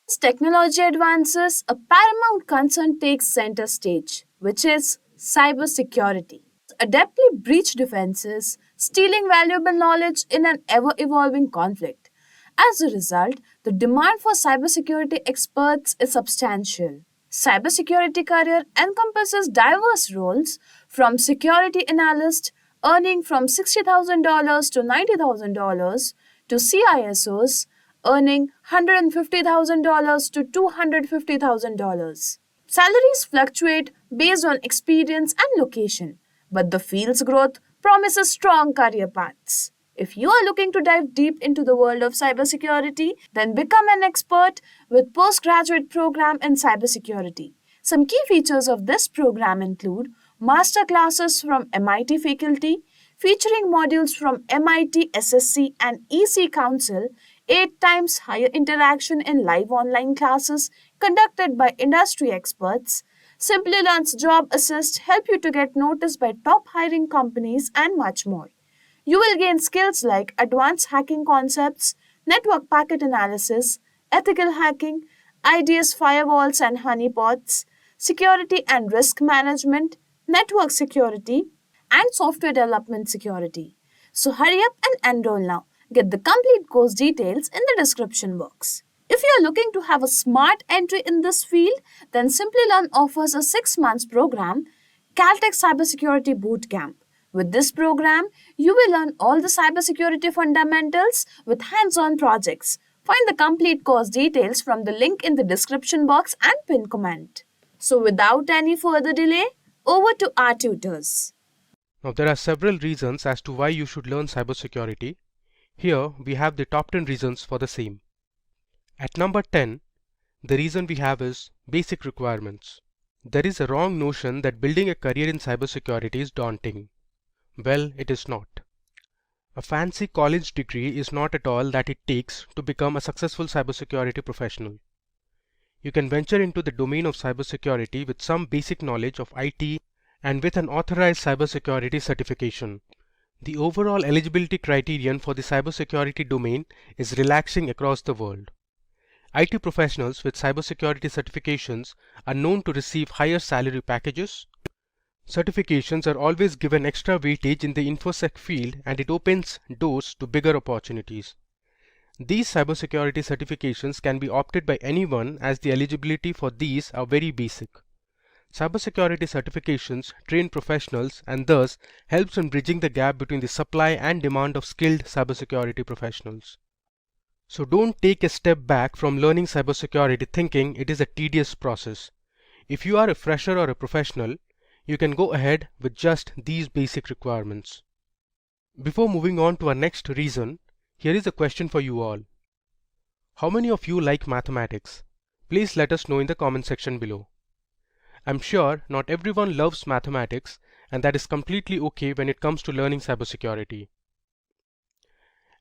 As technology advances, a paramount concern takes center stage, which is cybersecurity. Adeptly breach defenses, stealing valuable knowledge in an ever evolving conflict. As a result, the demand for cybersecurity experts is substantial. Cybersecurity career encompasses diverse roles from security analyst earning from $60,000 to $90,000 to CISOs earning $150,000 to $250,000. Salaries fluctuate based on experience and location, but the field's growth promises strong career paths. If you are looking to dive deep into the world of cybersecurity, then become an expert with postgraduate program in cybersecurity. Some key features of this program include master classes from MIT faculty, featuring modules from MIT SSC and EC Council, 8 times higher interaction in live online classes conducted by industry experts. Simplilearn's Job Assist help you to get noticed by top hiring companies and much more. You will gain skills like advanced hacking concepts, network packet analysis, ethical hacking, IDS firewalls and honeypots, security and risk management, network security, and software development security. So hurry up and enroll now. Get the complete course details in the description box. If you are looking to have a smart entry in this field, then Simplilearn offers a 6 months program, Caltech Cybersecurity Bootcamp. With this program, you will learn all the cybersecurity fundamentals with hands-on projects. Find the complete course details from the link in the description box and pin comment. So without any further delay, over to our tutors. Now there are several reasons as to why you should learn cybersecurity. Here we have the top 10 reasons for the same. At number 10, the reason we have is basic requirements. There is a wrong notion that building a career in cybersecurity is daunting. Well, it is not. A fancy college degree is not at all that it takes to become a successful cybersecurity professional. You can venture into the domain of cybersecurity with some basic knowledge of IT and with an authorized cybersecurity certification. The overall eligibility criterion for the cybersecurity domain is relaxing across the world. IT professionals with cybersecurity certifications are known to receive higher salary packages. Certifications are always given extra weightage in the InfoSec field, and it opens doors to bigger opportunities. These cybersecurity certifications can be opted by anyone, as the eligibility for these are very basic. Cybersecurity certifications train professionals and thus helps in bridging the gap between the supply and demand of skilled cybersecurity professionals. So don't take a step back from learning cybersecurity thinking it is a tedious process. If you are a fresher or a professional, you can go ahead with just these basic requirements. Before moving on to our next reason, here is a question for you all. How many of you like mathematics? Please let us know in the comment section below. I'm sure not everyone loves mathematics, and that is completely okay when it comes to learning cybersecurity.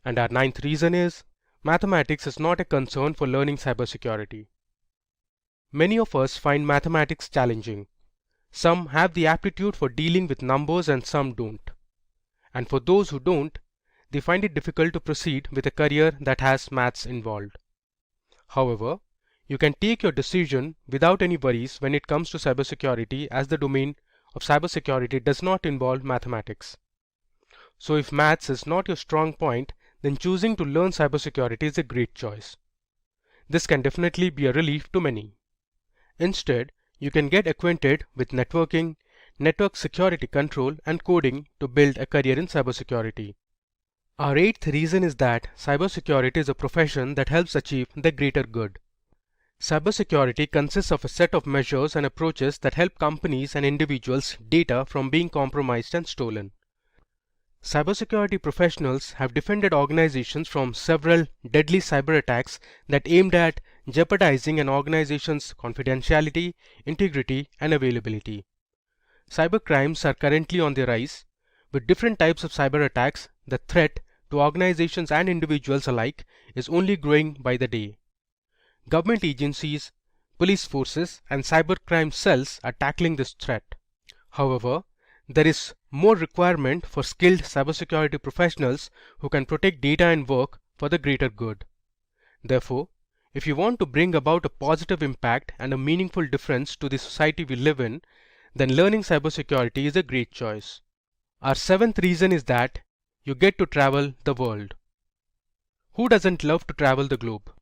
And our ninth reason is, mathematics is not a concern for learning cybersecurity. Many of us find mathematics challenging. Some have the aptitude for dealing with numbers and some don't. And for those who don't, they find it difficult to proceed with a career that has maths involved. However, you can take your decision without any worries when it comes to cybersecurity, as the domain of cybersecurity does not involve mathematics. So if maths is not your strong point, then choosing to learn cybersecurity is a great choice. This can definitely be a relief to many. Instead, you can get acquainted with networking, network security control, and coding to build a career in cybersecurity. Our eighth reason is that cybersecurity is a profession that helps achieve the greater good. Cybersecurity consists of a set of measures and approaches that help companies and individuals' data from being compromised and stolen. Cybersecurity professionals have defended organizations from several deadly cyber attacks that aimed at jeopardizing an organization's confidentiality, integrity, and availability. Cybercrimes are currently on the rise. With different types of cyber attacks, the threat to organizations and individuals alike is only growing by the day. Government agencies, police forces, and cybercrime cells are tackling this threat. However, there is more requirement for skilled cybersecurity professionals who can protect data and work for the greater good. Therefore, If you want to bring about a positive impact and a meaningful difference to the society we live in, then learning cybersecurity is a great choice. Our seventh reason is that you get to travel the world. Who doesn't love to travel the globe?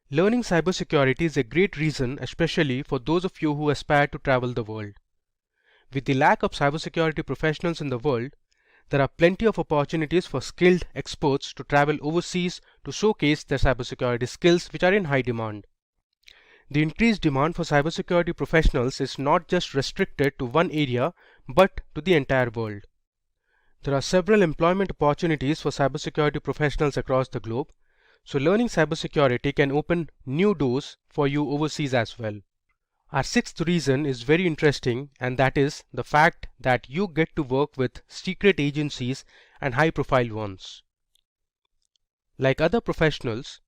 Learning cybersecurity is a great reason, especially for those of you who aspire to travel the world. With the lack of cybersecurity professionals in the world, there are plenty of opportunities for skilled experts to travel overseas to showcase their cybersecurity skills, which are in high demand. The increased demand for cybersecurity professionals is not just restricted to one area, but to the entire world. There are several employment opportunities for cybersecurity professionals across the globe, so learning cybersecurity can open new doors for you overseas as well. Our sixth reason is very interesting, and that is the fact that you get to work with secret agencies and high-profile ones. Like other professionals,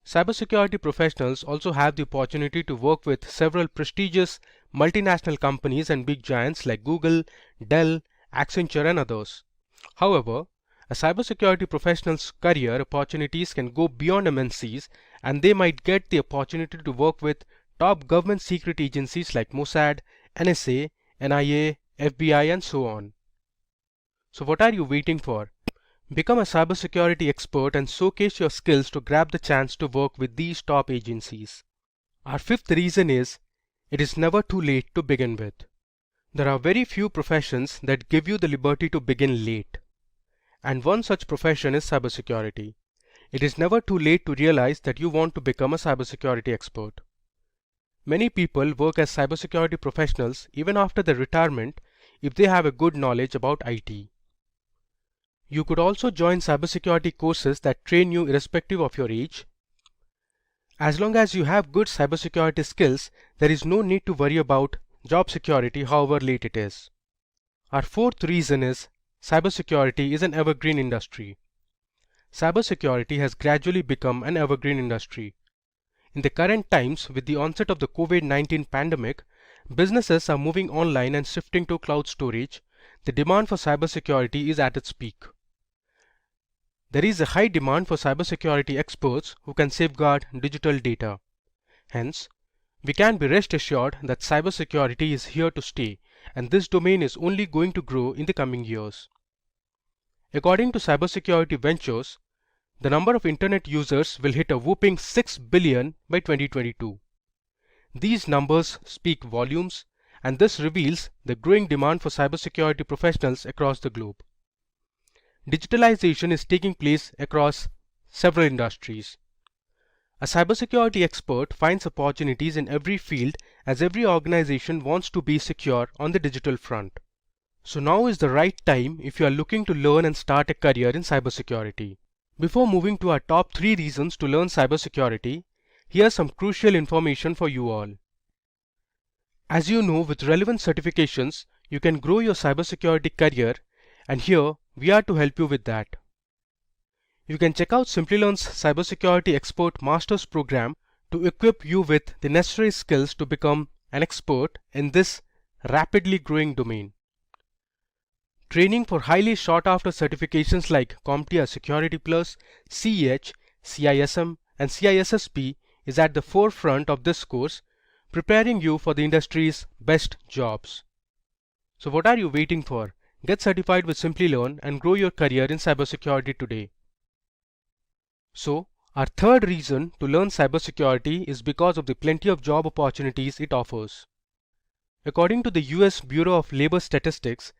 cybersecurity professionals also have the opportunity to work with several prestigious multinational companies and big giants like Google, Dell, Accenture and others. However, a cybersecurity professional's career opportunities can go beyond MNCs, and they might get the opportunity to work with top government secret agencies like Mossad, NSA, NIA, FBI and so on. So what are you waiting for? Become a cybersecurity expert and showcase your skills to grab the chance to work with these top agencies. Our fifth reason is, it is never too late to begin with. There are very few professions that give you the liberty to begin late. And one such profession is cybersecurity. It is never too late to realize that you want to become a cybersecurity expert. Many people work as cybersecurity professionals even after their retirement if they have a good knowledge about IT. You could also join cybersecurity courses that train you irrespective of your age. As long as you have good cybersecurity skills, there is no need to worry about job security however late it is. Our fourth reason is cybersecurity is an evergreen industry. Cybersecurity has gradually become an evergreen industry. In the current times, with the onset of the COVID-19 pandemic, businesses are moving online and shifting to cloud storage. The demand for cybersecurity is at its peak. There is a high demand for cybersecurity experts who can safeguard digital data. Hence, we can be rest assured that cybersecurity is here to stay, and this domain is only going to grow in the coming years. According to Cybersecurity Ventures, the number of internet users will hit a whopping 6 billion by 2022. These numbers speak volumes, and this reveals the growing demand for cybersecurity professionals across the globe. Digitalization is taking place across several industries. A cybersecurity expert finds opportunities in every field, as every organization wants to be secure on the digital front. So now is the right time if you are looking to learn and start a career in cybersecurity. Before moving to our top 3 reasons to learn cybersecurity, here's some crucial information for you all. As you know, with relevant certifications, you can grow your cybersecurity career, and here we are to help you with that. You can check out Simplilearn's Cybersecurity Expert Masters program to equip you with the necessary skills to become an expert in this rapidly growing domain. Training for highly sought after certifications like CompTIA Security Plus, CEH, CISM and CISSP is at the forefront of this course, preparing you for the industry's best jobs. So what are you waiting for? Get certified with Simplilearn and grow your career in cybersecurity today. So, our third reason to learn cybersecurity is because of the plenty of job opportunities it offers. According to the US Bureau of Labor Statistics,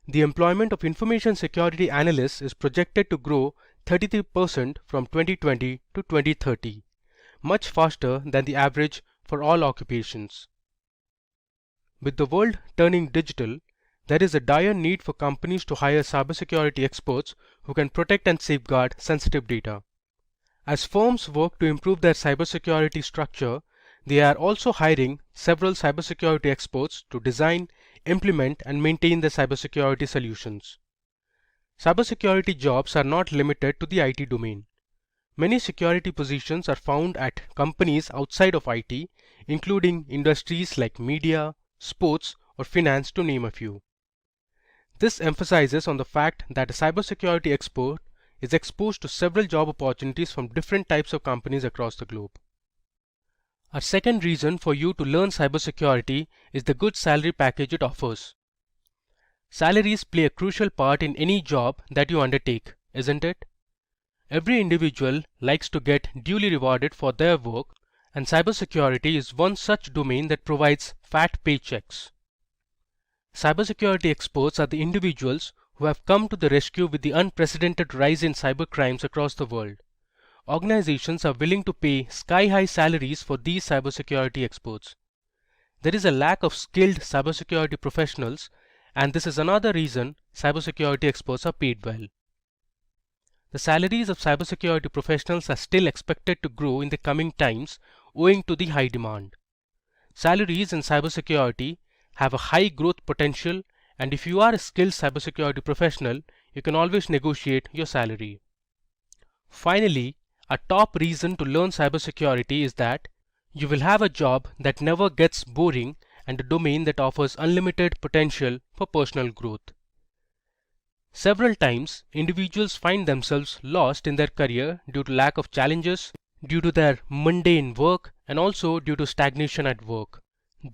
the employment of information security analysts is projected to grow 33% from 2020 to 2030, much faster than the average for all occupations. With the world turning digital, there is a dire need for companies to hire cybersecurity experts who can protect and safeguard sensitive data. As firms work to improve their cybersecurity structure, they are also hiring several cybersecurity experts to design, implement and maintain their cybersecurity solutions. Cybersecurity jobs are not limited to the IT domain. Many security positions are found at companies outside of IT, including industries like media, sports or finance to name a few. This emphasizes on the fact that a cybersecurity expert is exposed to several job opportunities from different types of companies across the globe. Our second reason for you to learn cybersecurity is the good salary package it offers. Salaries play a crucial part in any job that you undertake, isn't it? Every individual likes to get duly rewarded for their work, and cybersecurity is one such domain that provides fat paychecks. Cybersecurity experts are the individuals who have come to the rescue with the unprecedented rise in cybercrimes across the world. Organizations are willing to pay sky-high salaries for these cybersecurity experts. There is a lack of skilled cybersecurity professionals, and this is another reason cybersecurity experts are paid well. The salaries of cybersecurity professionals are still expected to grow in the coming times owing to the high demand. Salaries in cybersecurity have a high growth potential, and if you are a skilled cybersecurity professional, you can always negotiate your salary. Finally, a top reason to learn cybersecurity is that you will have a job that never gets boring and a domain that offers unlimited potential for personal growth. Several times, individuals find themselves lost in their career due to lack of challenges, due to their mundane work, and also due to stagnation at work.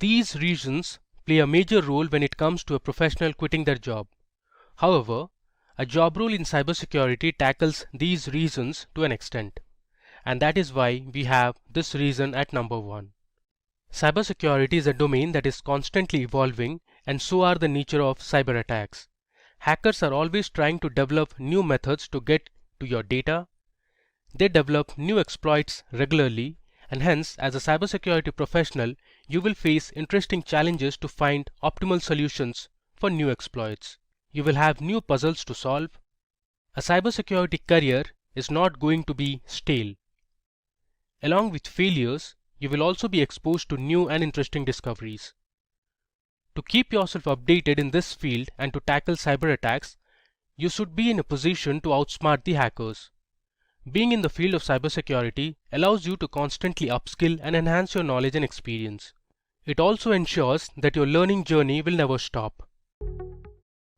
These reasons play a major role when it comes to a professional quitting their job. However, a job role in cybersecurity tackles these reasons to an extent, and that is why we have this reason at number 1. Cybersecurity is a domain that is constantly evolving, and so are the nature of cyber attacks. Hackers are always trying to develop new methods to get to your data. They develop new exploits regularly, and hence, as a cybersecurity professional, you will face interesting challenges to find optimal solutions for new exploits. You will have new puzzles to solve. A cybersecurity career is not going to be stale. Along with failures, you will also be exposed to new and interesting discoveries. To keep yourself updated in this field and to tackle cyber attacks, you should be in a position to outsmart the hackers. Being in the field of cybersecurity allows you to constantly upskill and enhance your knowledge and experience. It also ensures that your learning journey will never stop.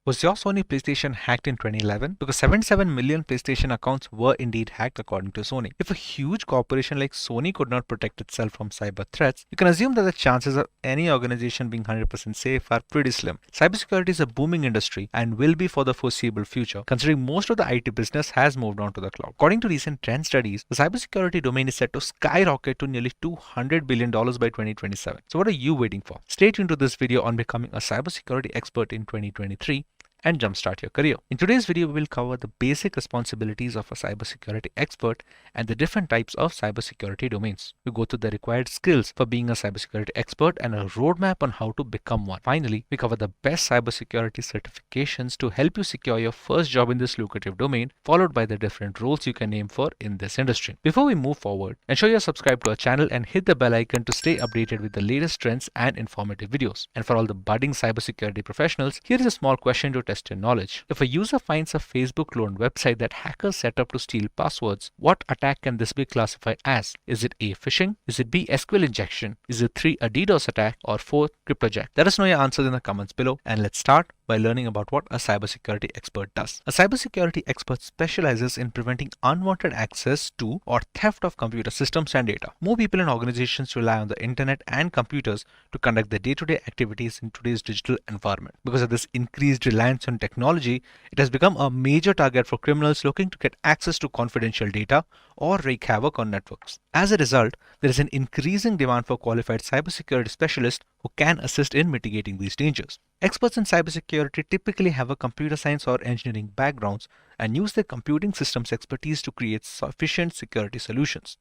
Was your Sony PlayStation hacked in 2011? Because 77 million PlayStation accounts were indeed hacked according to Sony. If a huge corporation like Sony could not protect itself from cyber threats, you can assume that the chances of any organization being 100% safe are pretty slim. Cybersecurity is a booming industry and will be for the foreseeable future, considering most of the IT business has moved on to the cloud. According to recent trend studies, the cybersecurity domain is set to skyrocket to nearly $200 billion by 2027. So what are you waiting for? Stay tuned to this video on becoming a cybersecurity expert in 2023. And jumpstart your career. In today's video, we will cover the basic responsibilities of a cybersecurity expert and the different types of cybersecurity domains. We go through the required skills for being a cybersecurity expert and a roadmap on how to become one. Finally, we cover the best cybersecurity certifications to help you secure your first job in this lucrative domain, followed by the different roles you can name for in this industry. Before we move forward, ensure you're subscribed to our channel and hit the bell icon to stay updated with the latest trends and informative videos. And for all the budding cybersecurity professionals, here is a small question to test your knowledge. If a user finds a Facebook cloned website that hackers set up to steal passwords, what attack can this be classified as? Is it A, phishing? Is it B, SQL injection? Is it 3, a DDoS attack? Or 4, cryptojack? Let us know your answers in the comments below, and let's start by learning about what a cybersecurity expert does. A cybersecurity expert specializes in preventing unwanted access to or theft of computer systems and data. More people and organizations rely on the internet and computers to conduct their day-to-day activities in today's digital environment. Because of this increased reliance on technology, it has become a major target for criminals looking to get access to confidential data or wreak havoc on networks. As a result, there is an increasing demand for qualified cybersecurity specialists who can assist in mitigating these dangers. Experts in cybersecurity typically have a computer science or engineering backgrounds and use their computing systems expertise to create efficient security solutions.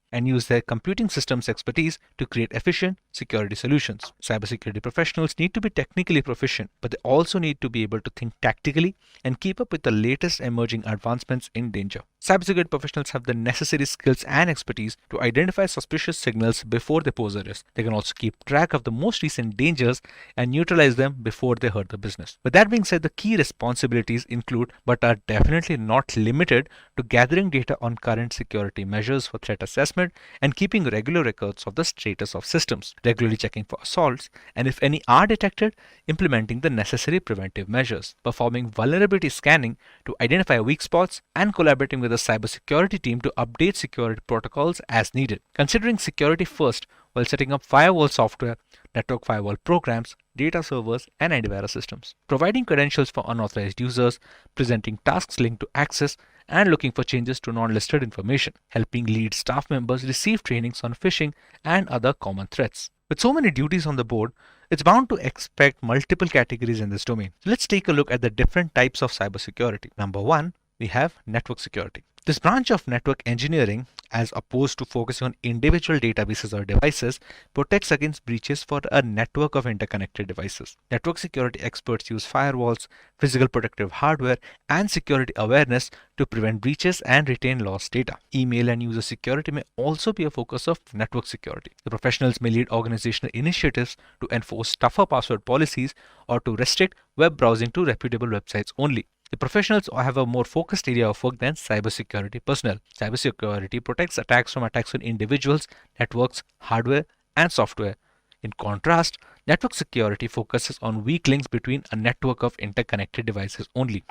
Cybersecurity professionals need to be technically proficient, but they also need to be able to think tactically and keep up with the latest emerging advancements in danger. Cybersecurity professionals have the necessary skills and expertise to identify suspicious signals before they pose a risk. They can also keep track of the most recent dangers and neutralize them before they hurt the business. With that being said, the key responsibilities include, but are definitely not limited to gathering data on current security measures for threat assessment and keeping regular records of the status of systems, regularly checking for assaults, and if any are detected, implementing the necessary preventive measures, performing vulnerability scanning to identify weak spots, and collaborating with the cybersecurity team to update security protocols as needed. Considering security first while setting up firewall software, network firewall programs, data servers, and antivirus systems. Providing credentials for unauthorized users, presenting tasks linked to access, and looking for changes to non-listed information. Helping lead staff members receive trainings on phishing and other common threats. With so many duties on the board, it's bound to expect multiple categories in this domain. So let's take a look at the different types of cybersecurity. Number one, we have network security. This branch of network engineering, as opposed to focusing on individual databases or devices, protects against breaches for a network of interconnected devices. Network security experts use firewalls, physical protective hardware, and security awareness to prevent breaches and retain lost data. Email and user security may also be a focus of network security. The professionals may lead organizational initiatives to enforce tougher password policies or to restrict web browsing to reputable websites only. The professionals have a more focused area of work than cybersecurity personnel. Cybersecurity protects attacks from attacks on individuals, networks, hardware, and software. In contrast, network security focuses on weak links between a network of interconnected devices only.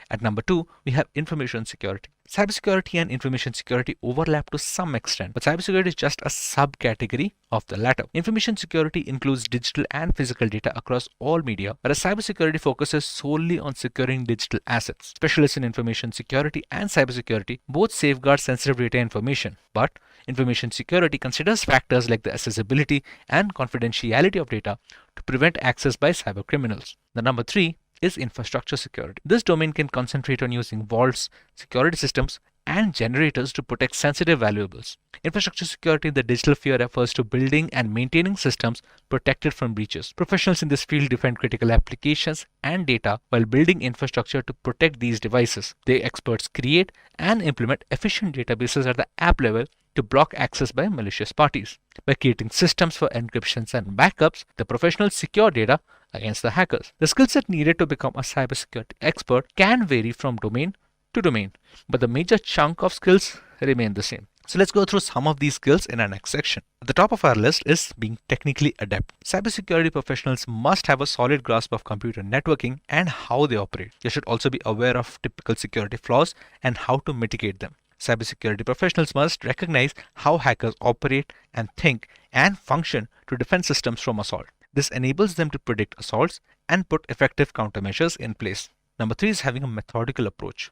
At number two, we have information security. Cybersecurity and information security overlap to some extent, but cybersecurity is just a subcategory of the latter. Information security includes digital and physical data across all media, whereas cybersecurity focuses solely on securing digital assets. Specialists in information security and cybersecurity both safeguard sensitive data information, but information security considers factors like the accessibility and confidentiality of data to prevent access by cybercriminals. The number three is infrastructure security. This domain can concentrate on using vaults, security systems, and generators to protect sensitive valuables. Infrastructure security in the digital sphere refers to building and maintaining systems protected from breaches. Professionals in this field defend critical applications and data while building infrastructure to protect these devices. The experts create and implement efficient databases at the app level to block access by malicious parties. By creating systems for encryptions and backups, the professionals secure data against the hackers. The skill set needed to become a cybersecurity expert can vary from domain to domain, but the major chunk of skills remain the same. So let's go through some of these skills in our next section. At the top of our list is being technically adept. Cybersecurity professionals must have a solid grasp of computer networking and how they operate. They should also be aware of typical security flaws and how to mitigate them. Cybersecurity professionals must recognize how hackers operate and think and function to defend systems from assault. This enables them to predict assaults and put effective countermeasures in place. Number three is having a methodical approach.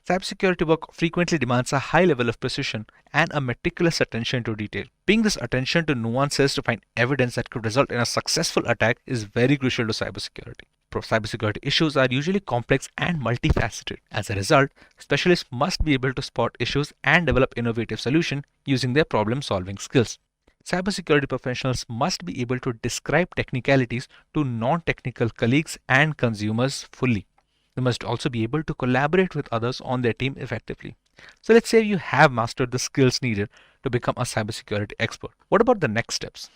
Cybersecurity work frequently demands a high level of precision and a meticulous attention to detail. Paying this attention to nuances to find evidence that could result in a successful attack is very crucial to cybersecurity. Cybersecurity issues are usually complex and multifaceted. As a result, specialists must be able to spot issues and develop innovative solutions using their problem-solving skills. Cybersecurity professionals must be able to describe technicalities to non-technical colleagues and consumers fully. They must also be able to collaborate with others on their team effectively. So let's say you have mastered the skills needed to become a cybersecurity expert. What about the next steps?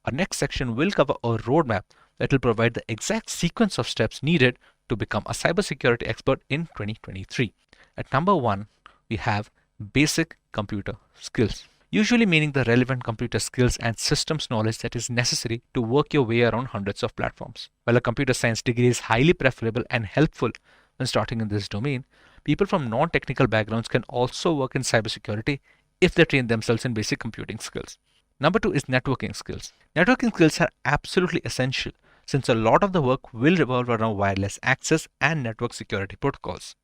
Our next section will cover a roadmap that will provide the exact sequence of steps needed to become a cybersecurity expert in 2023. At number one, we have basic computer skills, usually meaning the relevant computer skills and systems knowledge that is necessary to work your way around hundreds of platforms. While a computer science degree is highly preferable and helpful when starting in this domain, people from non-technical backgrounds can also work in cybersecurity if they train themselves in basic computing skills. Number two is networking skills. Networking skills are absolutely essential since a lot of the work will revolve around wireless access and network security protocols.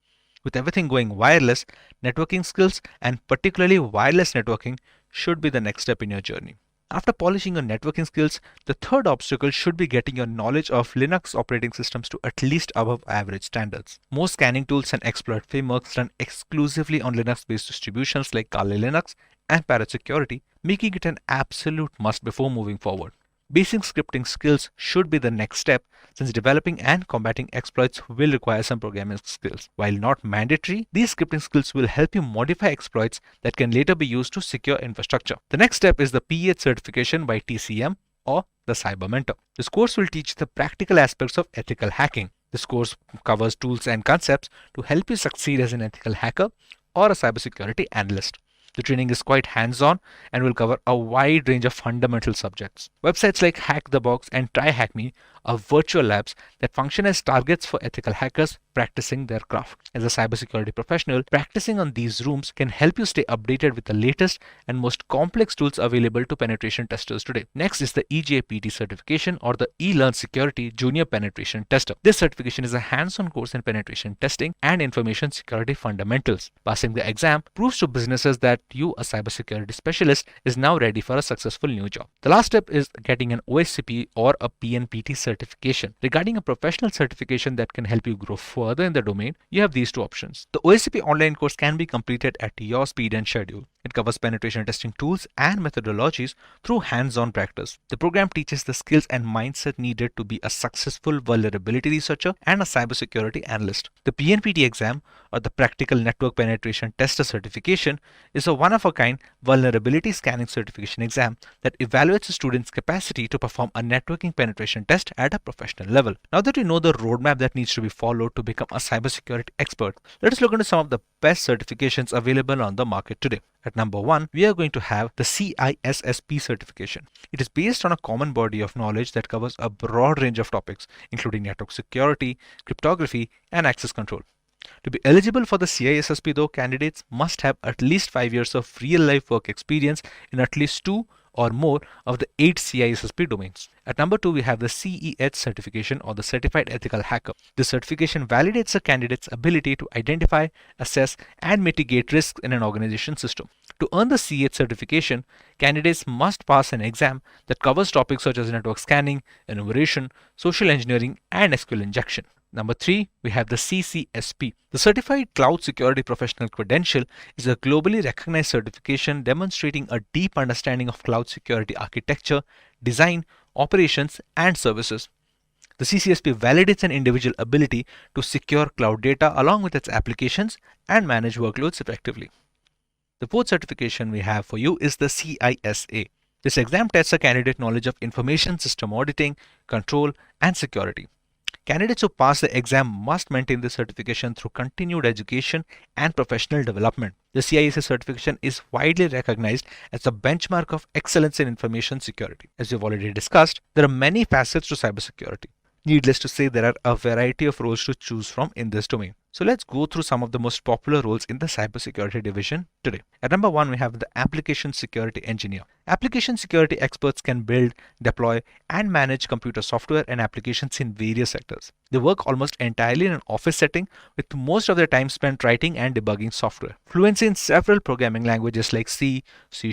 With everything going wireless, networking skills and particularly wireless networking should be the next step in your journey. After polishing your networking skills, the third obstacle should be getting your knowledge of Linux operating systems to at least above average standards. Most scanning tools and exploit frameworks run exclusively on Linux-based distributions like Kali Linux and Parrot Security, making it an absolute must before moving forward. Basic scripting skills should be the next step since developing and combating exploits will require some programming skills. While not mandatory, these scripting skills will help you modify exploits that can later be used to secure infrastructure. The next step is the P8 certification by TCM or the Cyber Mentor. This course will teach the practical aspects of ethical hacking. This course covers tools and concepts to help you succeed as an ethical hacker or a cybersecurity analyst. The training is quite hands-on and will cover a wide range of fundamental subjects. Websites like Hack the Box and Try Hack Me are virtual labs that function as targets for ethical hackers practicing their craft. As a cybersecurity professional, practicing on these rooms can help you stay updated with the latest and most complex tools available to penetration testers today. Next is the EJPT certification, or the eLearn Security Junior Penetration Tester. This certification is a hands-on course in penetration testing and information security fundamentals. Passing the exam proves to businesses that you, a cybersecurity specialist, is now ready for a successful new job. The last step is getting an OSCP or a PNPT certification. Regarding a professional certification that can help you grow further in the domain, you have these two options. The OSCP online course can be completed at your speed and schedule. It covers penetration testing tools and methodologies through hands-on practice. The program teaches the skills and mindset needed to be a successful vulnerability researcher and a cybersecurity analyst. The PNPT exam, or the Practical Network Penetration Tester certification, is a one-of-a-kind vulnerability scanning certification exam that evaluates a student's capacity to perform a networking penetration test at a professional level. Now that we know the roadmap that needs to be followed to become a cybersecurity expert, let us look into some of the best certifications available on the market today. At number 1, we are going to have the CISSP certification. It is based on a common body of knowledge that covers a broad range of topics, including network security, cryptography, and access control. To be eligible for the CISSP though, candidates must have at least 5 years of real-life work experience in at least 2 or more of the 8 CISSP domains. At number 2, we have the CEH certification, or the Certified Ethical Hacker. This certification validates a candidate's ability to identify, assess, and mitigate risks in an organization system. To earn the CEH certification, candidates must pass an exam that covers topics such as network scanning, enumeration, social engineering, and SQL injection. Number 3, we have the CCSP. The Certified Cloud Security Professional Credential is a globally recognized certification demonstrating a deep understanding of cloud security architecture, design, operations, and services. The CCSP validates an individual's ability to secure cloud data along with its applications and manage workloads effectively. The fourth certification we have for you is the CISA. This exam tests a candidate knowledge of information system auditing, control, and security. Candidates who pass the exam must maintain this certification through continued education and professional development. The CISA certification is widely recognized as a benchmark of excellence in information security. As we've already discussed, there are many facets to cybersecurity. Needless to say, there are a variety of roles to choose from in this domain. So let's go through some of the most popular roles in the cybersecurity division today. At number 1, we have the Application Security Engineer. Application security experts can build, deploy, and manage computer software and applications in various sectors. They work almost entirely in an office setting, with most of their time spent writing and debugging software. Fluency in several programming languages like C, C#,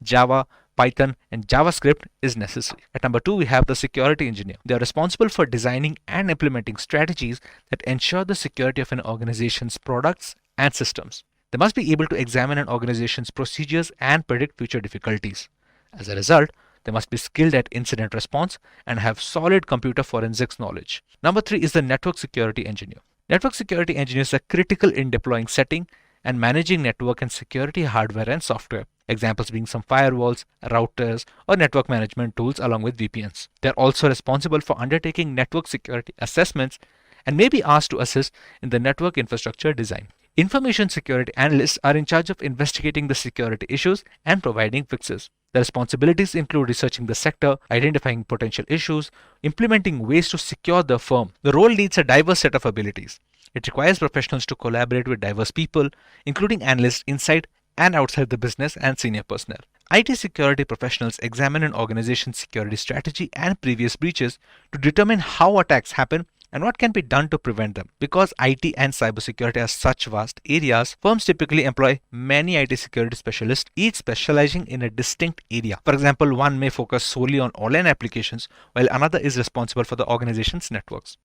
Java, Python, and JavaScript is necessary. At number 2, we have the security engineer. They are responsible for designing and implementing strategies that ensure the security of an organization's products and systems. They must be able to examine an organization's procedures and predict future difficulties. As a result, they must be skilled at incident response and have solid computer forensics knowledge. Number 3 is the network security engineer. Network security engineers are critical in deploying, setting, and managing network and security hardware and software. Examples being some firewalls, routers, or network management tools along with VPNs. They're also responsible for undertaking network security assessments and may be asked to assist in the network infrastructure design. Information security analysts are in charge of investigating the security issues and providing fixes. The responsibilities include researching the sector, identifying potential issues, implementing ways to secure the firm. The role needs a diverse set of abilities. It requires professionals to collaborate with diverse people, including analysts inside and outside the business and senior personnel. IT security professionals examine an organization's security strategy and previous breaches to determine how attacks happen and what can be done to prevent them. Because IT and cybersecurity are such vast areas, firms typically employ many IT security specialists, each specializing in a distinct area. For example, one may focus solely on online applications, while another is responsible for the organization's networks.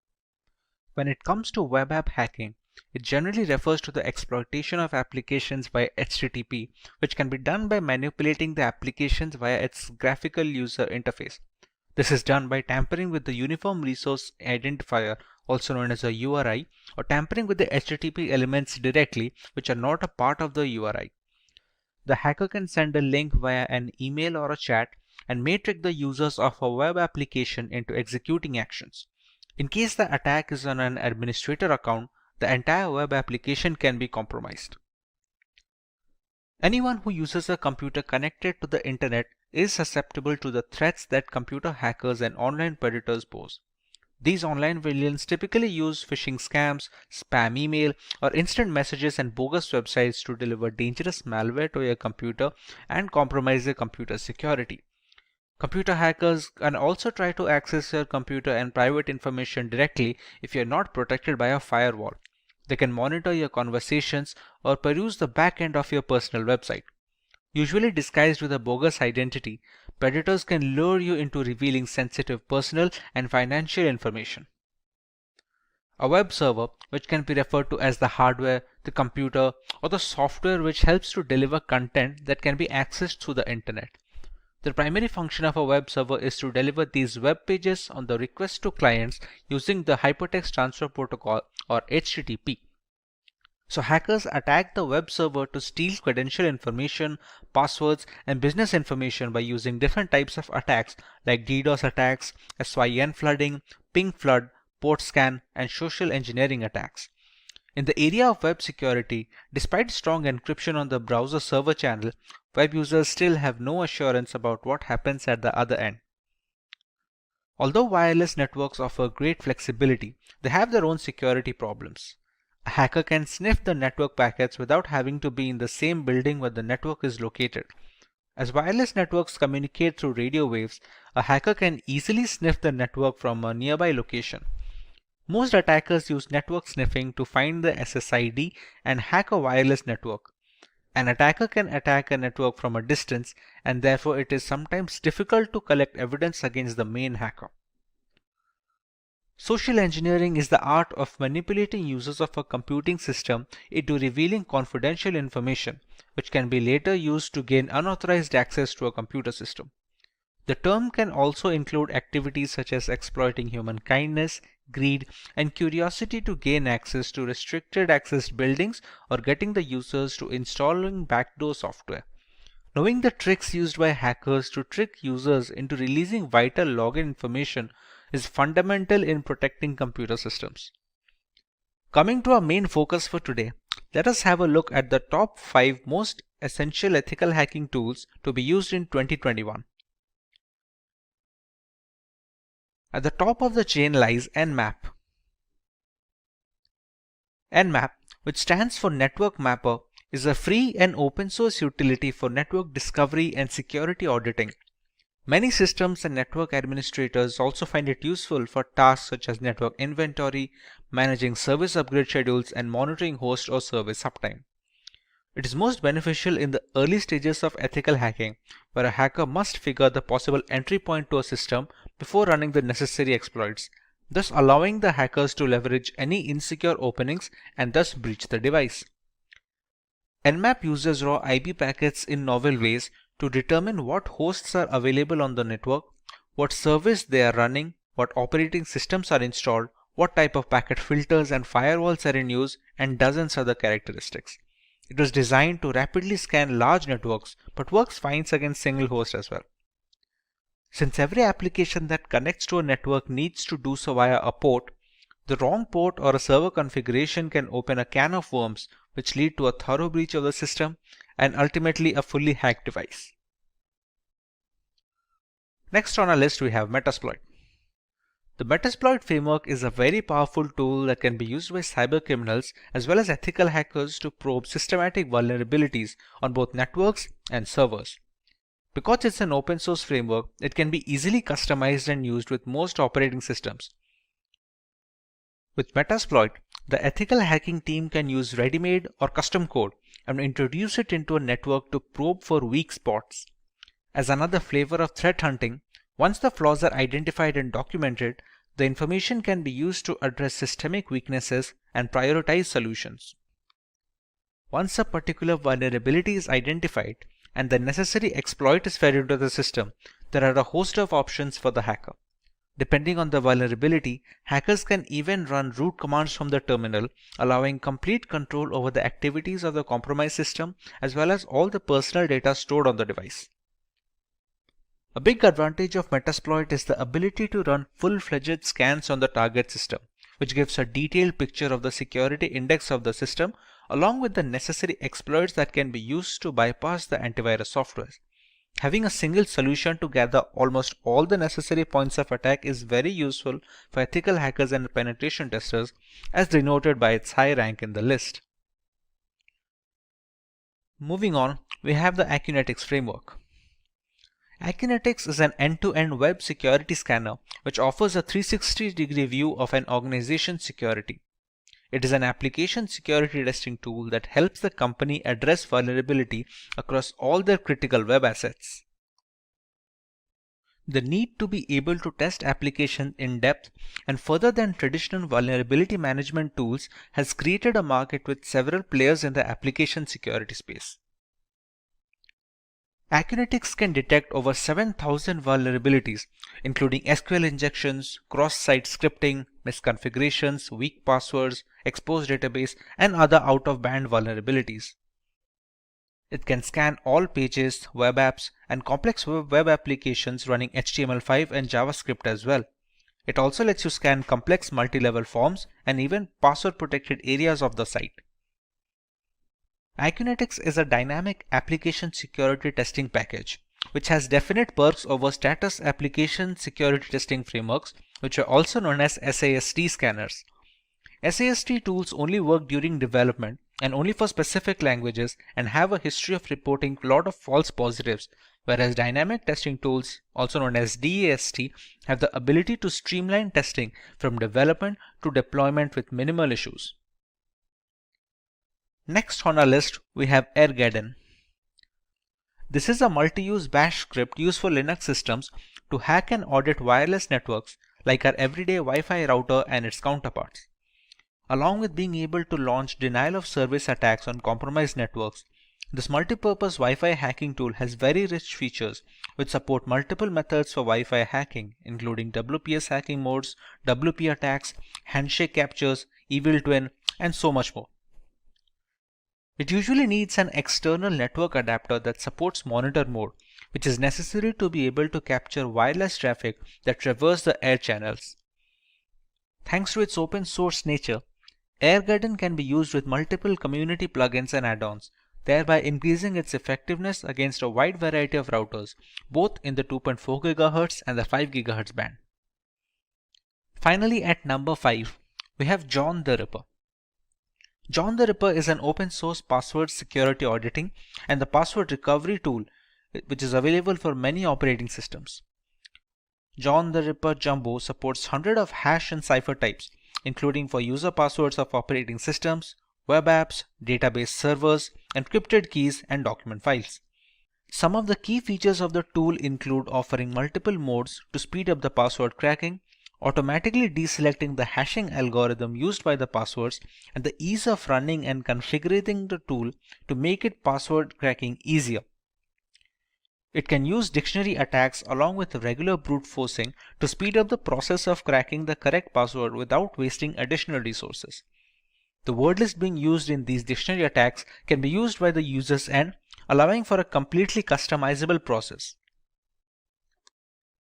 When it comes to web app hacking, it generally refers to the exploitation of applications via HTTP, which can be done by manipulating the applications via its graphical user interface. This is done by tampering with the Uniform Resource Identifier, also known as a URI, or tampering with the HTTP elements directly, which are not a part of the URI. The hacker can send a link via an email or a chat and may trick the users of a web application into executing actions. In case the attack is on an administrator account, the entire web application can be compromised. Anyone who uses a computer connected to the internet is susceptible to the threats that computer hackers and online predators pose. These online villains typically use phishing scams, spam email, or instant messages and bogus websites to deliver dangerous malware to your computer and compromise your computer security. Computer hackers can also try to access your computer and private information directly if you're not protected by a firewall. They can monitor your conversations or peruse the back end of your personal website. Usually disguised with a bogus identity, predators can lure you into revealing sensitive personal and financial information. A web server, which can be referred to as the hardware, the computer, or the software which helps to deliver content that can be accessed through the internet. The primary function of a web server is to deliver these web pages on the request to clients using the Hypertext Transfer Protocol or HTTP. So hackers attack the web server to steal credential information, passwords, and business information by using different types of attacks like DDoS attacks, SYN flooding, ping flood, port scan, and social engineering attacks. In the area of web security, despite strong encryption on the browser server channel, web users still have no assurance about what happens at the other end. Although wireless networks offer great flexibility, they have their own security problems. A hacker can sniff the network packets without having to be in the same building where the network is located. As wireless networks communicate through radio waves, a hacker can easily sniff the network from a nearby location. Most attackers use network sniffing to find the SSID and hack a wireless network. An attacker can attack a network from a distance, and therefore it is sometimes difficult to collect evidence against the main hacker. Social engineering is the art of manipulating users of a computing system into revealing confidential information, which can be later used to gain unauthorized access to a computer system. The term can also include activities such as exploiting human kindness, greed, and curiosity to gain access to restricted access buildings or getting the users to installing backdoor software. Knowing the tricks used by hackers to trick users into releasing vital login information is fundamental in protecting computer systems. Coming to our main focus for today, let us have a look at the top 5 most essential ethical hacking tools to be used in 2021. At the top of the chain lies NMap. NMap, which stands for Network Mapper, is a free and open source utility for network discovery and security auditing. Many systems and network administrators also find it useful for tasks such as network inventory, managing service upgrade schedules, and monitoring host or service uptime. It is most beneficial in the early stages of ethical hacking, where a hacker must figure the possible entry point to a system before running the necessary exploits, thus allowing the hackers to leverage any insecure openings and thus breach the device. NMap uses raw IP packets in novel ways to determine what hosts are available on the network, what service they are running, what operating systems are installed, what type of packet filters and firewalls are in use, and dozens other characteristics. It was designed to rapidly scan large networks, but works fine against single host as well. Since every application that connects to a network needs to do so via a port, the wrong port or a server configuration can open a can of worms which lead to a thorough breach of the system and ultimately a fully hacked device. Next on our list we have Metasploit. The Metasploit framework is a very powerful tool that can be used by cybercriminals as well as ethical hackers to probe systematic vulnerabilities on both networks and servers. Because it's an open source framework, it can be easily customized and used with most operating systems. With Metasploit, the ethical hacking team can use ready-made or custom code and introduce it into a network to probe for weak spots. As another flavor of threat hunting, once the flaws are identified and documented, the information can be used to address systemic weaknesses and prioritize solutions. Once a particular vulnerability is identified and the necessary exploit is fed into the system, there are a host of options for the hacker. Depending on the vulnerability, hackers can even run root commands from the terminal, allowing complete control over the activities of the compromised system as well as all the personal data stored on the device. A big advantage of Metasploit is the ability to run full-fledged scans on the target system, which gives a detailed picture of the security index of the system along with the necessary exploits that can be used to bypass the antivirus software. Having a single solution to gather almost all the necessary points of attack is very useful for ethical hackers and penetration testers, as denoted by its high rank in the list. Moving on, we have the Akunetics framework. Akunetics is an end-to-end web security scanner which offers a 360-degree view of an organization's security. It is an application security testing tool that helps the company address vulnerability across all their critical web assets. The need to be able to test applications in depth and further than traditional vulnerability management tools has created a market with several players in the application security space. Akunetics can detect over 7,000 vulnerabilities, including SQL injections, cross-site scripting, misconfigurations, weak passwords, exposed database, and other out-of-band vulnerabilities. It can scan all pages, web apps, and complex web applications running HTML5 and JavaScript as well. It also lets you scan complex multi-level forms and even password-protected areas of the site. Akunetics is a dynamic application security testing package, which has definite perks over status application security testing frameworks, which are also known as SAST scanners. SAST tools only work during development and only for specific languages and have a history of reporting a lot of false positives, whereas dynamic testing tools, also known as DAST, have the ability to streamline testing from development to deployment with minimal issues. Next on our list, we have AirGarden. This is a multi-use bash script used for Linux systems to hack and audit wireless networks like our everyday Wi-Fi router and its counterparts. Along with being able to launch denial of service attacks on compromised networks, this multi-purpose Wi-Fi hacking tool has very rich features which support multiple methods for Wi-Fi hacking, including WPS hacking modes, WP attacks, handshake captures, evil twin, and so much more. It usually needs an external network adapter that supports monitor mode, which is necessary to be able to capture wireless traffic that traverse the air channels. Thanks to its open source nature, AirGarden can be used with multiple community plugins and add-ons, thereby increasing its effectiveness against a wide variety of routers, both in the 2.4 GHz and the 5 GHz band. Finally, at number 5, we have John the Ripper. John the Ripper is an open source password security auditing and the password recovery tool which is available for many operating systems. John the Ripper Jumbo supports hundreds of hash and cipher types, including for user passwords of operating systems, web apps, database servers, encrypted keys, and document files. Some of the key features of the tool include offering multiple modes to speed up the password cracking, automatically deselecting the hashing algorithm used by the passwords, and the ease of running and configuring the tool to make it password cracking easier. It can use dictionary attacks along with regular brute forcing to speed up the process of cracking the correct password without wasting additional resources. The word list being used in these dictionary attacks can be used by the user's end, allowing for a completely customizable process.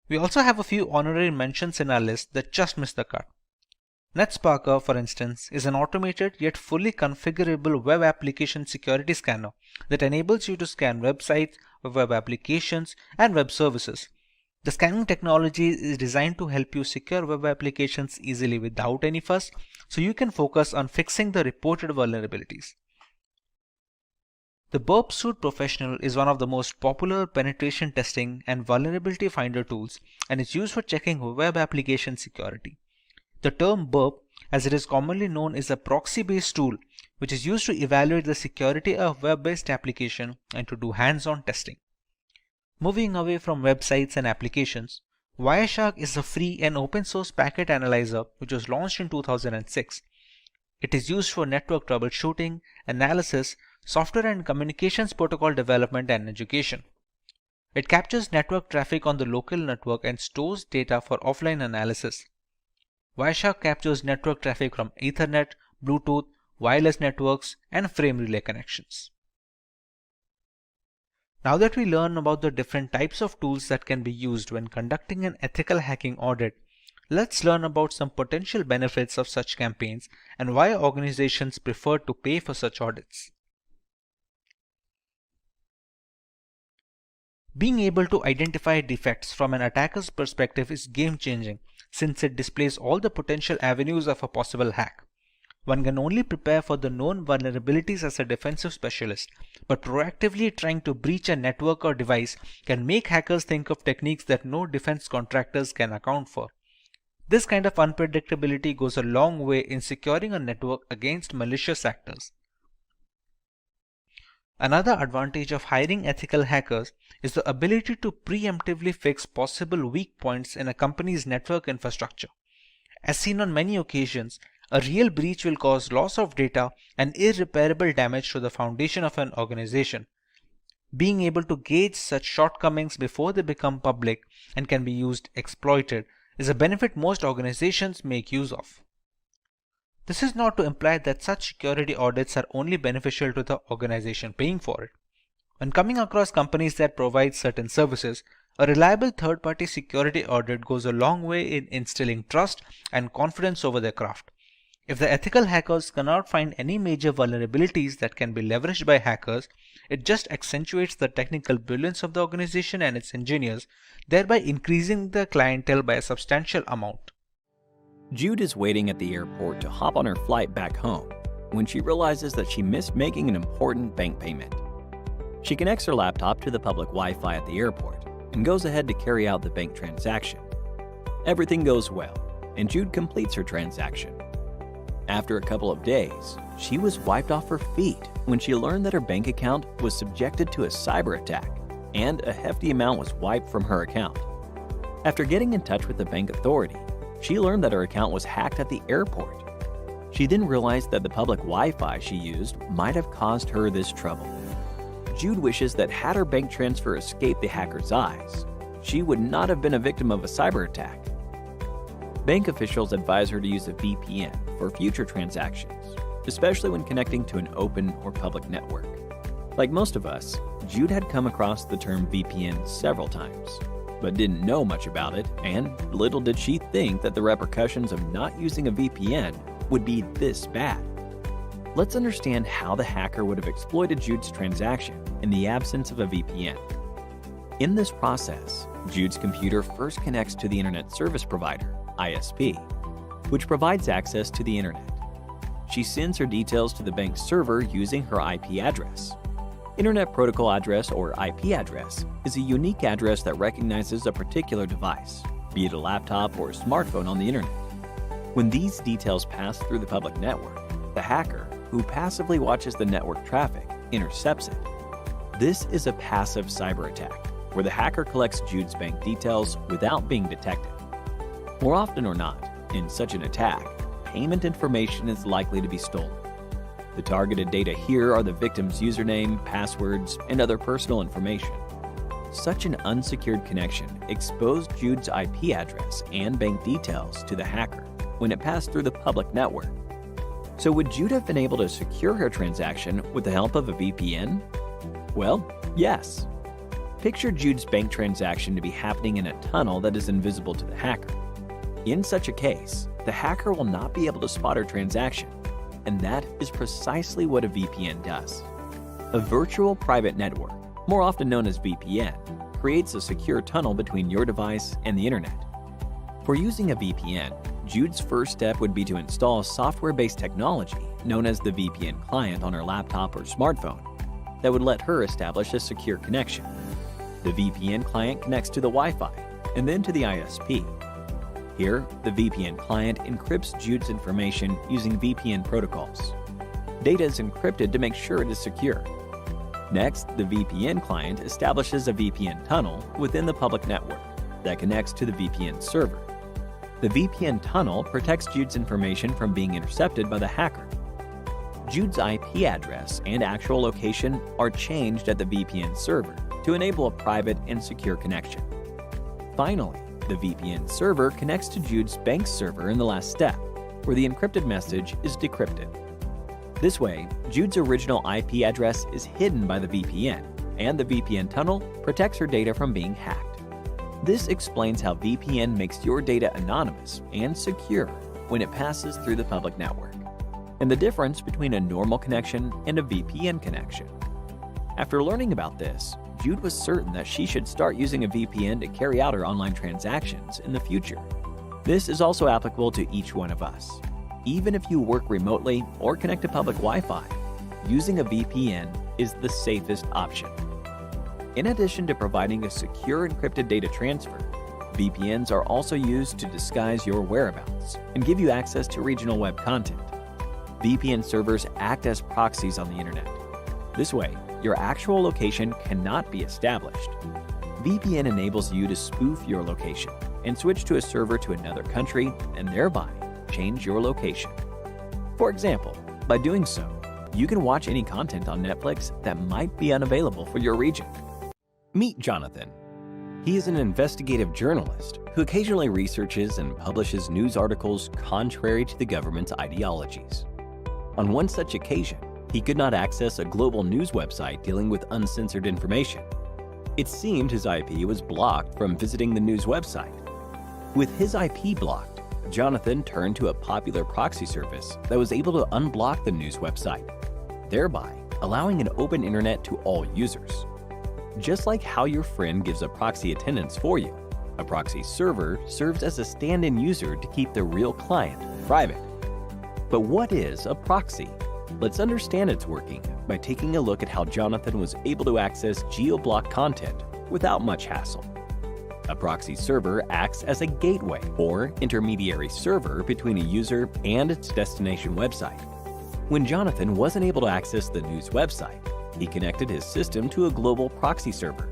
We also have a few honorary mentions in our list that just missed the cut. NetSparker, for instance, is an automated yet fully configurable web application security scanner that enables you to scan websites, web applications, and web services. The scanning technology is designed to help you secure web applications easily without any fuss, so you can focus on fixing the reported vulnerabilities. The Burp Suite Professional is one of the most popular penetration testing and vulnerability finder tools and is used for checking web application security. The term Burp, as it is commonly known, is a proxy-based tool which is used to evaluate the security of web-based application and to do hands-on testing. Moving away from websites and applications, Wireshark is a free and open source packet analyzer which was launched in 2006. It is used for network troubleshooting, analysis, software and communications protocol development, and education. It captures network traffic on the local network and stores data for offline analysis. Wireshark captures network traffic from Ethernet, Bluetooth, wireless networks, and frame relay connections. Now that we learn about the different types of tools that can be used when conducting an ethical hacking audit, let's learn about some potential benefits of such campaigns and why organizations prefer to pay for such audits. Being able to identify defects from an attacker's perspective is game-changing since it displays all the potential avenues of a possible hack. One can only prepare for the known vulnerabilities as a defensive specialist, but proactively trying to breach a network or device can make hackers think of techniques that no defense contractors can account for. This kind of unpredictability goes a long way in securing a network against malicious actors. Another advantage of hiring ethical hackers is the ability to preemptively fix possible weak points in a company's network infrastructure. As seen on many occasions, a real breach will cause loss of data and irreparable damage to the foundation of an organization. Being able to gauge such shortcomings before they become public and can be exploited is a benefit most organizations make use of. This is not to imply that such security audits are only beneficial to the organization paying for it. When coming across companies that provide certain services, a reliable third-party security audit goes a long way in instilling trust and confidence over their craft. If the ethical hackers cannot find any major vulnerabilities that can be leveraged by hackers, it just accentuates the technical brilliance of the organization and its engineers, thereby increasing the clientele by a substantial amount. Jude is waiting at the airport to hop on her flight back home when she realizes that she missed making an important bank payment. She connects her laptop to the public Wi-Fi at the airport and goes ahead to carry out the bank transaction. Everything goes well, and Jude completes her transaction. After a couple of days, she was wiped off her feet when she learned that her bank account was subjected to a cyber attack and a hefty amount was wiped from her account. After getting in touch with the bank authority, she learned that her account was hacked at the airport. She then realized that the public Wi-Fi she used might have caused her this trouble. Jude wishes that had her bank transfer escaped the hacker's eyes, she would not have been a victim of a cyber attack. Bank officials advise her to use a VPN for future transactions, especially when connecting to an open or public network. Like most of us, Jude had come across the term VPN several times, but didn't know much about it, and little did she think that the repercussions of not using a VPN would be this bad. Let's understand how the hacker would have exploited Jude's transaction in the absence of a VPN. In this process, Jude's computer first connects to the Internet Service Provider, ISP, which provides access to the Internet. She sends her details to the bank's server using her IP address. Internet Protocol Address, or IP address, is a unique address that recognizes a particular device, be it a laptop or a smartphone on the Internet. When these details pass through the public network, the hacker, who passively watches the network traffic, intercepts it. This is a passive cyber attack, where the hacker collects Jude's bank details without being detected. More often or not, in such an attack, payment information is likely to be stolen. The targeted data here are the victim's username, passwords, and other personal information. Such an unsecured connection exposed Jude's IP address and bank details to the hacker when it passed through the public network. So would Jude have been able to secure her transaction with the help of a VPN? Well, yes. Picture Jude's bank transaction to be happening in a tunnel that is invisible to the hacker. In such a case, the hacker will not be able to spot her transaction, and that is precisely what a VPN does. A virtual private network, more often known as VPN, creates a secure tunnel between your device and the Internet. For using a VPN, Jude's first step would be to install software-based technology known as the VPN client on her laptop or smartphone that would let her establish a secure connection. The VPN client connects to the Wi-Fi and then to the ISP. Here, the VPN client encrypts Jude's information using VPN protocols. Data is encrypted to make sure it is secure. Next, the VPN client establishes a VPN tunnel within the public network that connects to the VPN server. The VPN tunnel protects Jude's information from being intercepted by the hacker. Jude's IP address and actual location are changed at the VPN server to enable a private and secure connection. Finally, the VPN server connects to Jude's bank server in the last step, where the encrypted message is decrypted. This way, Jude's original IP address is hidden by the VPN, and the VPN tunnel protects her data from being hacked. This explains how VPN makes your data anonymous and secure when it passes through the public network, and the difference between a normal connection and a VPN connection. After learning about this, Jude was certain that she should start using a VPN to carry out her online transactions in the future. This is also applicable to each one of us. Even if you work remotely or connect to public Wi-Fi, using a VPN is the safest option. In addition to providing a secure encrypted data transfer, VPNs are also used to disguise your whereabouts and give you access to regional web content. VPN servers act as proxies on the internet. This way, your actual location cannot be established. VPN enables you to spoof your location and switch to a server to another country and thereby change your location. For example, by doing so, you can watch any content on Netflix that might be unavailable for your region. Meet Jonathan. He is an investigative journalist who occasionally researches and publishes news articles contrary to the government's ideologies. On one such occasion, he could not access a global news website dealing with uncensored information. It seemed his IP was blocked from visiting the news website. With his IP blocked, Jonathan turned to a popular proxy service that was able to unblock the news website, thereby allowing an open internet to all users. Just like how your friend gives a proxy attendance for you, a proxy server serves as a stand-in user to keep the real client private. But what is a proxy? Let's understand its working by taking a look at how Jonathan was able to access geo-blocked content without much hassle. A proxy server acts as a gateway or intermediary server between a user and its destination website. When Jonathan wasn't able to access the news website, he connected his system to a global proxy server.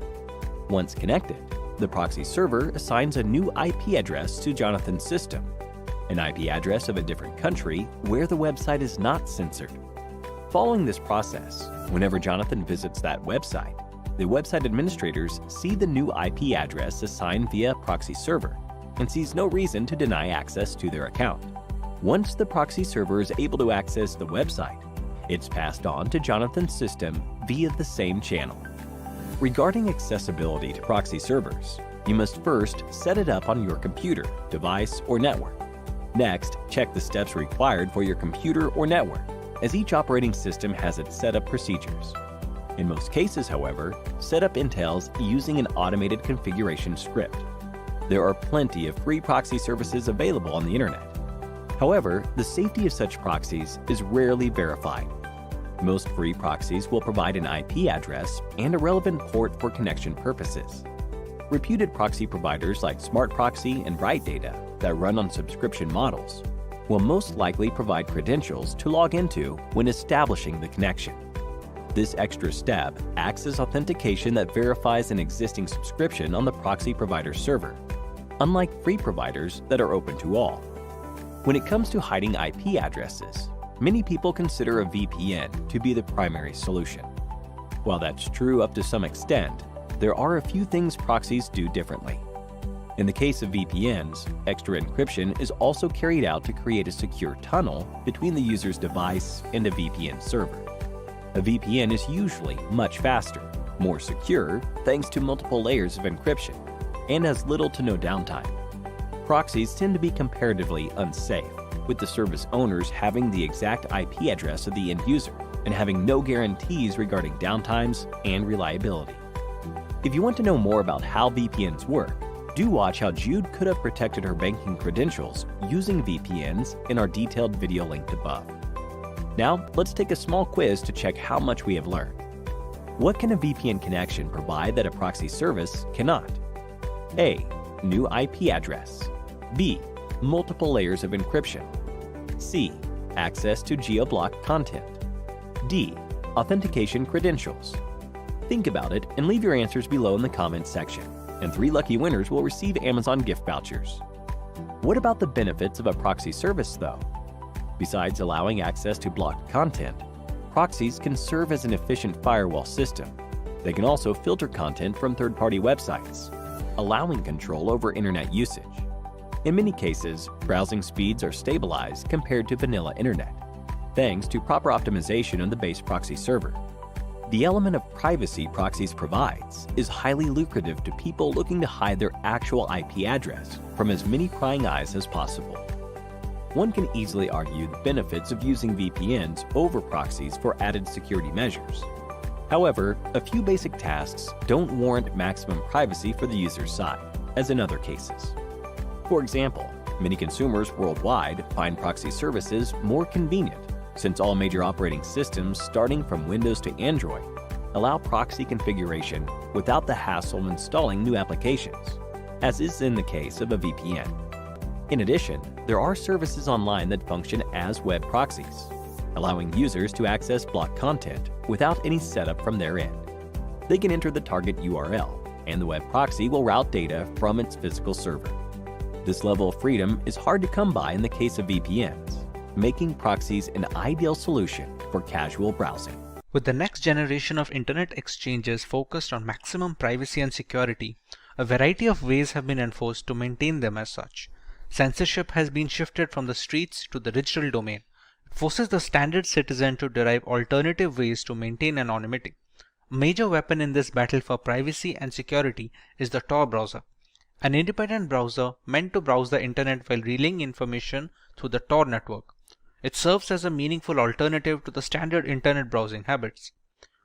Once connected, the proxy server assigns a new IP address to Jonathan's system, an IP address of a different country where the website is not censored. Following this process, whenever Jonathan visits that website, the website administrators see the new IP address assigned via proxy server and sees no reason to deny access to their account. Once the proxy server is able to access the website, it's passed on to Jonathan's system via the same channel. Regarding accessibility to proxy servers, you must first set it up on your computer, device, or network. Next, check the steps required for your computer or network, as each operating system has its setup procedures. In most cases, however, setup entails using an automated configuration script. There are plenty of free proxy services available on the internet. However, the safety of such proxies is rarely verified. Most free proxies will provide an IP address and a relevant port for connection purposes. Reputed proxy providers like Smart Proxy and Bright Data that run on subscription models will most likely provide credentials to log into when establishing the connection. This extra step acts as authentication that verifies an existing subscription on the proxy provider's server, unlike free providers that are open to all. When it comes to hiding IP addresses, many people consider a VPN to be the primary solution. While that's true up to some extent, there are a few things proxies do differently. In the case of VPNs, extra encryption is also carried out to create a secure tunnel between the user's device and a VPN server. A VPN is usually much faster, more secure thanks to multiple layers of encryption, and has little to no downtime. Proxies tend to be comparatively unsafe, with the service owners having the exact IP address of the end user and having no guarantees regarding downtimes and reliability. If you want to know more about how VPNs work, do watch how Jude could have protected her banking credentials using VPNs in our detailed video linked above. Now, let's take a small quiz to check how much we have learned. What can a VPN connection provide that a proxy service cannot? A. New IP address. B. Multiple layers of encryption. C. Access to geo-blocked content. D. Authentication credentials. Think about it and leave your answers below in the comments section, and 3 lucky winners will receive Amazon gift vouchers. What about the benefits of a proxy service, though? Besides allowing access to blocked content, proxies can serve as an efficient firewall system. They can also filter content from third-party websites, allowing control over internet usage. In many cases, browsing speeds are stabilized compared to vanilla internet, thanks to proper optimization of the base proxy server. The element of privacy proxies provides is highly lucrative to people looking to hide their actual IP address from as many prying eyes as possible. One can easily argue the benefits of using VPNs over proxies for added security measures. However, a few basic tasks don't warrant maximum privacy for the user's side, as in other cases. For example, many consumers worldwide find proxy services more convenient, since all major operating systems starting from Windows to Android allow proxy configuration without the hassle of installing new applications, as is in the case of a VPN. In addition, there are services online that function as web proxies, allowing users to access blocked content without any setup from their end. They can enter the target URL, and the web proxy will route data from its physical server. This level of freedom is hard to come by in the case of VPNs, making proxies an ideal solution for casual browsing. With the next generation of internet exchanges focused on maximum privacy and security, a variety of ways have been enforced to maintain them as such. Censorship has been shifted from the streets to the digital domain. It forces the standard citizen to derive alternative ways to maintain anonymity. A major weapon in this battle for privacy and security is the Tor browser, an independent browser meant to browse the internet while relaying information through the Tor network. It serves as a meaningful alternative to the standard internet browsing habits.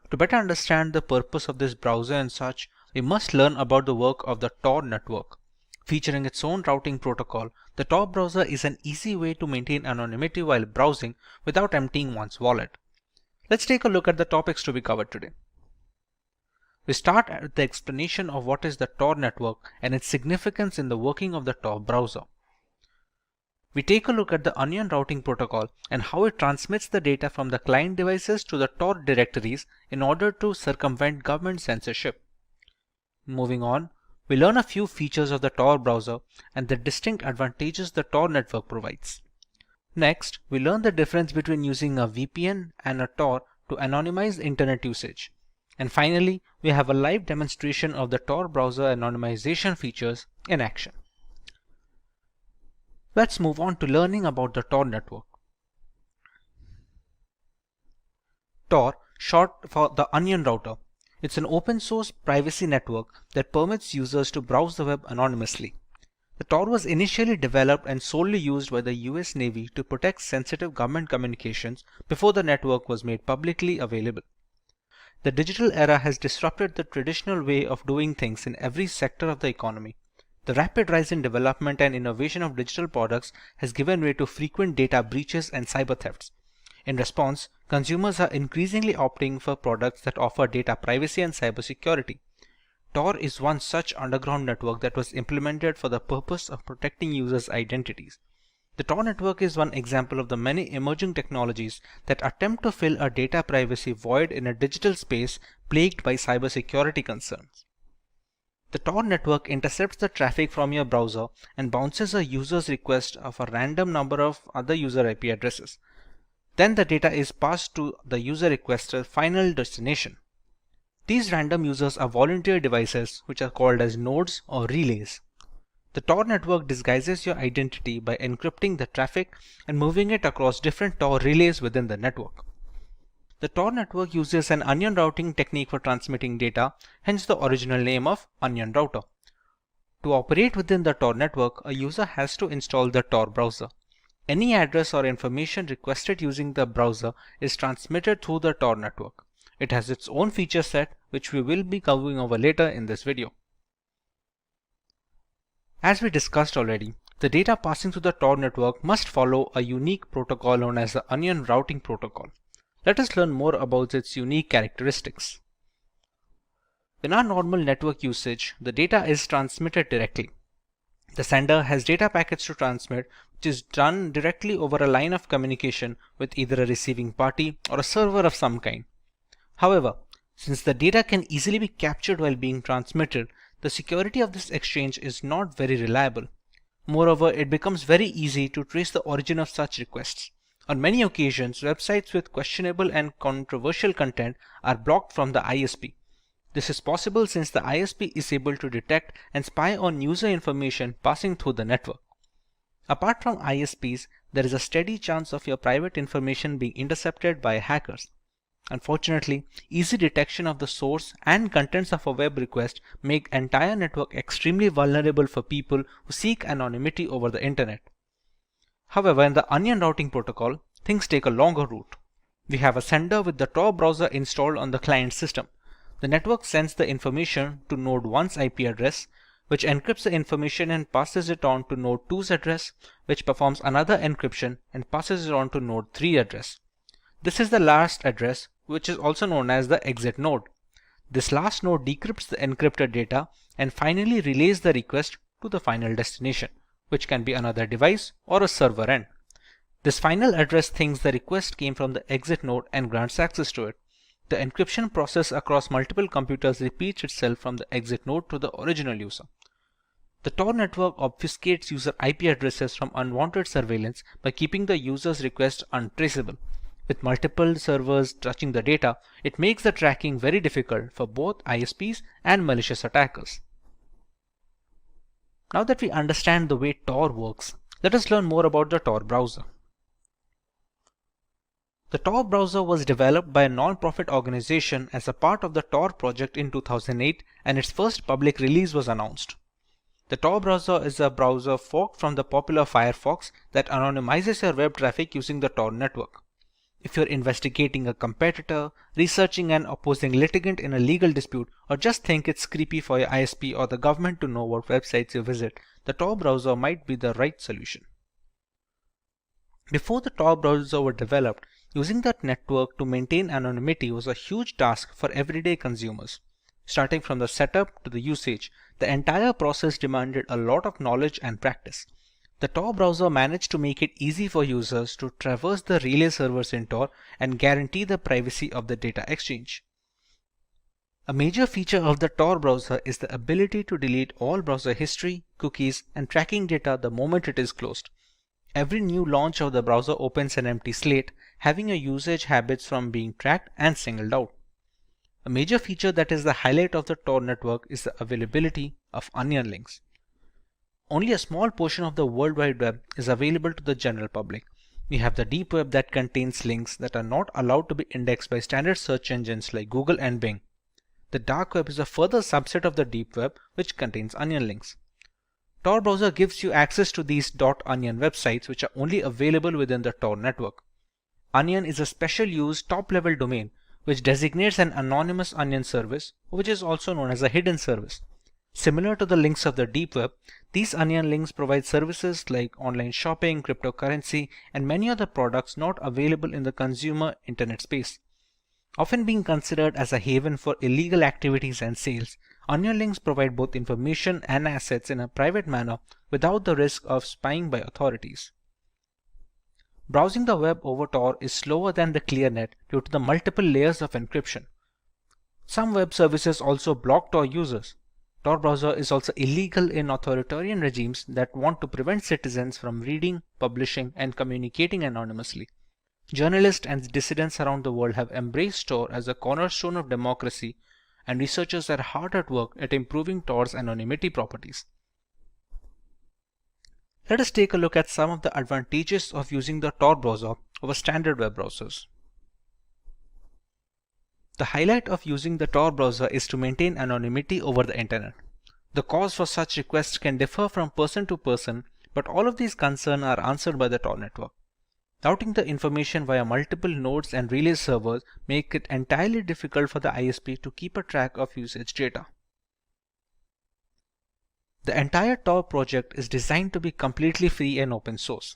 To better understand the purpose of this browser and such, we must learn about the work of the Tor network. Featuring its own routing protocol, the Tor browser is an easy way to maintain anonymity while browsing without emptying one's wallet. Let's take a look at the topics to be covered today. We start with the explanation of what is the Tor network and its significance in the working of the Tor browser. We take a look at the Onion routing protocol and how it transmits the data from the client devices to the Tor directories in order to circumvent government censorship. Moving on, we learn a few features of the Tor browser and the distinct advantages the Tor network provides. Next, we learn the difference between using a VPN and a Tor to anonymize internet usage. And finally, we have a live demonstration of the Tor browser anonymization features in action. Let's move on to learning about the Tor network. Tor, short for the Onion router. It's an open source privacy network that permits users to browse the web anonymously. The Tor was initially developed and solely used by the US Navy to protect sensitive government communications before the network was made publicly available. The digital era has disrupted the traditional way of doing things in every sector of the economy. The rapid rise in development and innovation of digital products has given way to frequent data breaches and cyber thefts. In response, consumers are increasingly opting for products that offer data privacy and cybersecurity. Tor is one such underground network that was implemented for the purpose of protecting users' identities. The Tor network is one example of the many emerging technologies that attempt to fill a data privacy void in a digital space plagued by cybersecurity concerns. The Tor network intercepts the traffic from your browser and bounces a user's request of a random number of other user IP addresses. Then the data is passed to the user requester's final destination. These random users are volunteer devices which are called as nodes or relays. The Tor network disguises your identity by encrypting the traffic and moving it across different Tor relays within the network. The Tor network uses an onion routing technique for transmitting data, hence the original name of Onion router. To operate within the Tor network, a user has to install the Tor browser. Any address or information requested using the browser is transmitted through the Tor network. It has its own feature set, which we will be covering over later in this video. As we discussed already, the data passing through the Tor network must follow a unique protocol known as the Onion routing protocol. Let us learn more about its unique characteristics. In our normal network usage, the data is transmitted directly. The sender has data packets to transmit, which is done directly over a line of communication with either a receiving party or a server of some kind. However, since the data can easily be captured while being transmitted, the security of this exchange is not very reliable. Moreover, it becomes very easy to trace the origin of such requests. On many occasions, websites with questionable and controversial content are blocked from the ISP. This is possible since the ISP is able to detect and spy on user information passing through the network. Apart from ISPs, there is a steady chance of your private information being intercepted by hackers. Unfortunately, easy detection of the source and contents of a web request make entire network extremely vulnerable for people who seek anonymity over the internet. However, in the onion routing protocol, things take a longer route. We have a sender with the Tor browser installed on the client system. The network sends the information to node 1's IP address, which encrypts the information and passes it on to node 2's address, which performs another encryption and passes it on to node 3 address. This is the last address, which is also known as the exit node. This last node decrypts the encrypted data and finally relays the request to the final destination, which can be another device or a server end. This final address thinks the request came from the exit node and grants access to it. The encryption process across multiple computers repeats itself from the exit node to the original user. The Tor network obfuscates user IP addresses from unwanted surveillance by keeping the user's request untraceable. With multiple servers touching the data, it makes the tracking very difficult for both ISPs and malicious attackers. Now that we understand the way Tor works, let us learn more about the Tor browser. The Tor browser was developed by a non-profit organization as a part of the Tor project in 2008, and its first public release was announced. The Tor browser is a browser forked from the popular Firefox that anonymizes your web traffic using the Tor network. If you're investigating a competitor, researching an opposing litigant in a legal dispute, or just think it's creepy for your ISP or the government to know what websites you visit, the Tor browser might be the right solution. Before the Tor browser were developed, using that network to maintain anonymity was a huge task for everyday consumers. Starting from the setup to the usage, the entire process demanded a lot of knowledge and practice. The Tor browser managed to make it easy for users to traverse the relay servers in Tor and guarantee the privacy of the data exchange. A major feature of the Tor browser is the ability to delete all browser history, cookies, and tracking data the moment it is closed. Every new launch of the browser opens an empty slate, having your usage habits from being tracked and singled out. A major feature that is the highlight of the Tor network is the availability of onion links. Only a small portion of the World Wide Web is available to the general public. We have the deep web that contains links that are not allowed to be indexed by standard search engines like Google and Bing. The dark web is a further subset of the deep web which contains onion links. Tor browser gives you access to these .onion websites which are only available within the Tor network. Onion is a special use top-level domain which designates an anonymous onion service, which is also known as a hidden service. Similar to the links of the deep web, these onion links provide services like online shopping, cryptocurrency, and many other products not available in the consumer internet space. Often being considered as a haven for illegal activities and sales, onion links provide both information and assets in a private manner without the risk of spying by authorities. Browsing the web over Tor is slower than the ClearNet due to the multiple layers of encryption. Some web services also block Tor users. Tor browser is also illegal in authoritarian regimes that want to prevent citizens from reading, publishing, and communicating anonymously. Journalists and dissidents around the world have embraced Tor as a cornerstone of democracy, and researchers are hard at work at improving Tor's anonymity properties. Let us take a look at some of the advantages of using the Tor browser over standard web browsers. The highlight of using the Tor browser is to maintain anonymity over the internet. The cause for such requests can differ from person to person, but all of these concerns are answered by the Tor network. Routing the information via multiple nodes and relay servers make it entirely difficult for the ISP to keep a track of usage data. The entire Tor project is designed to be completely free and open source.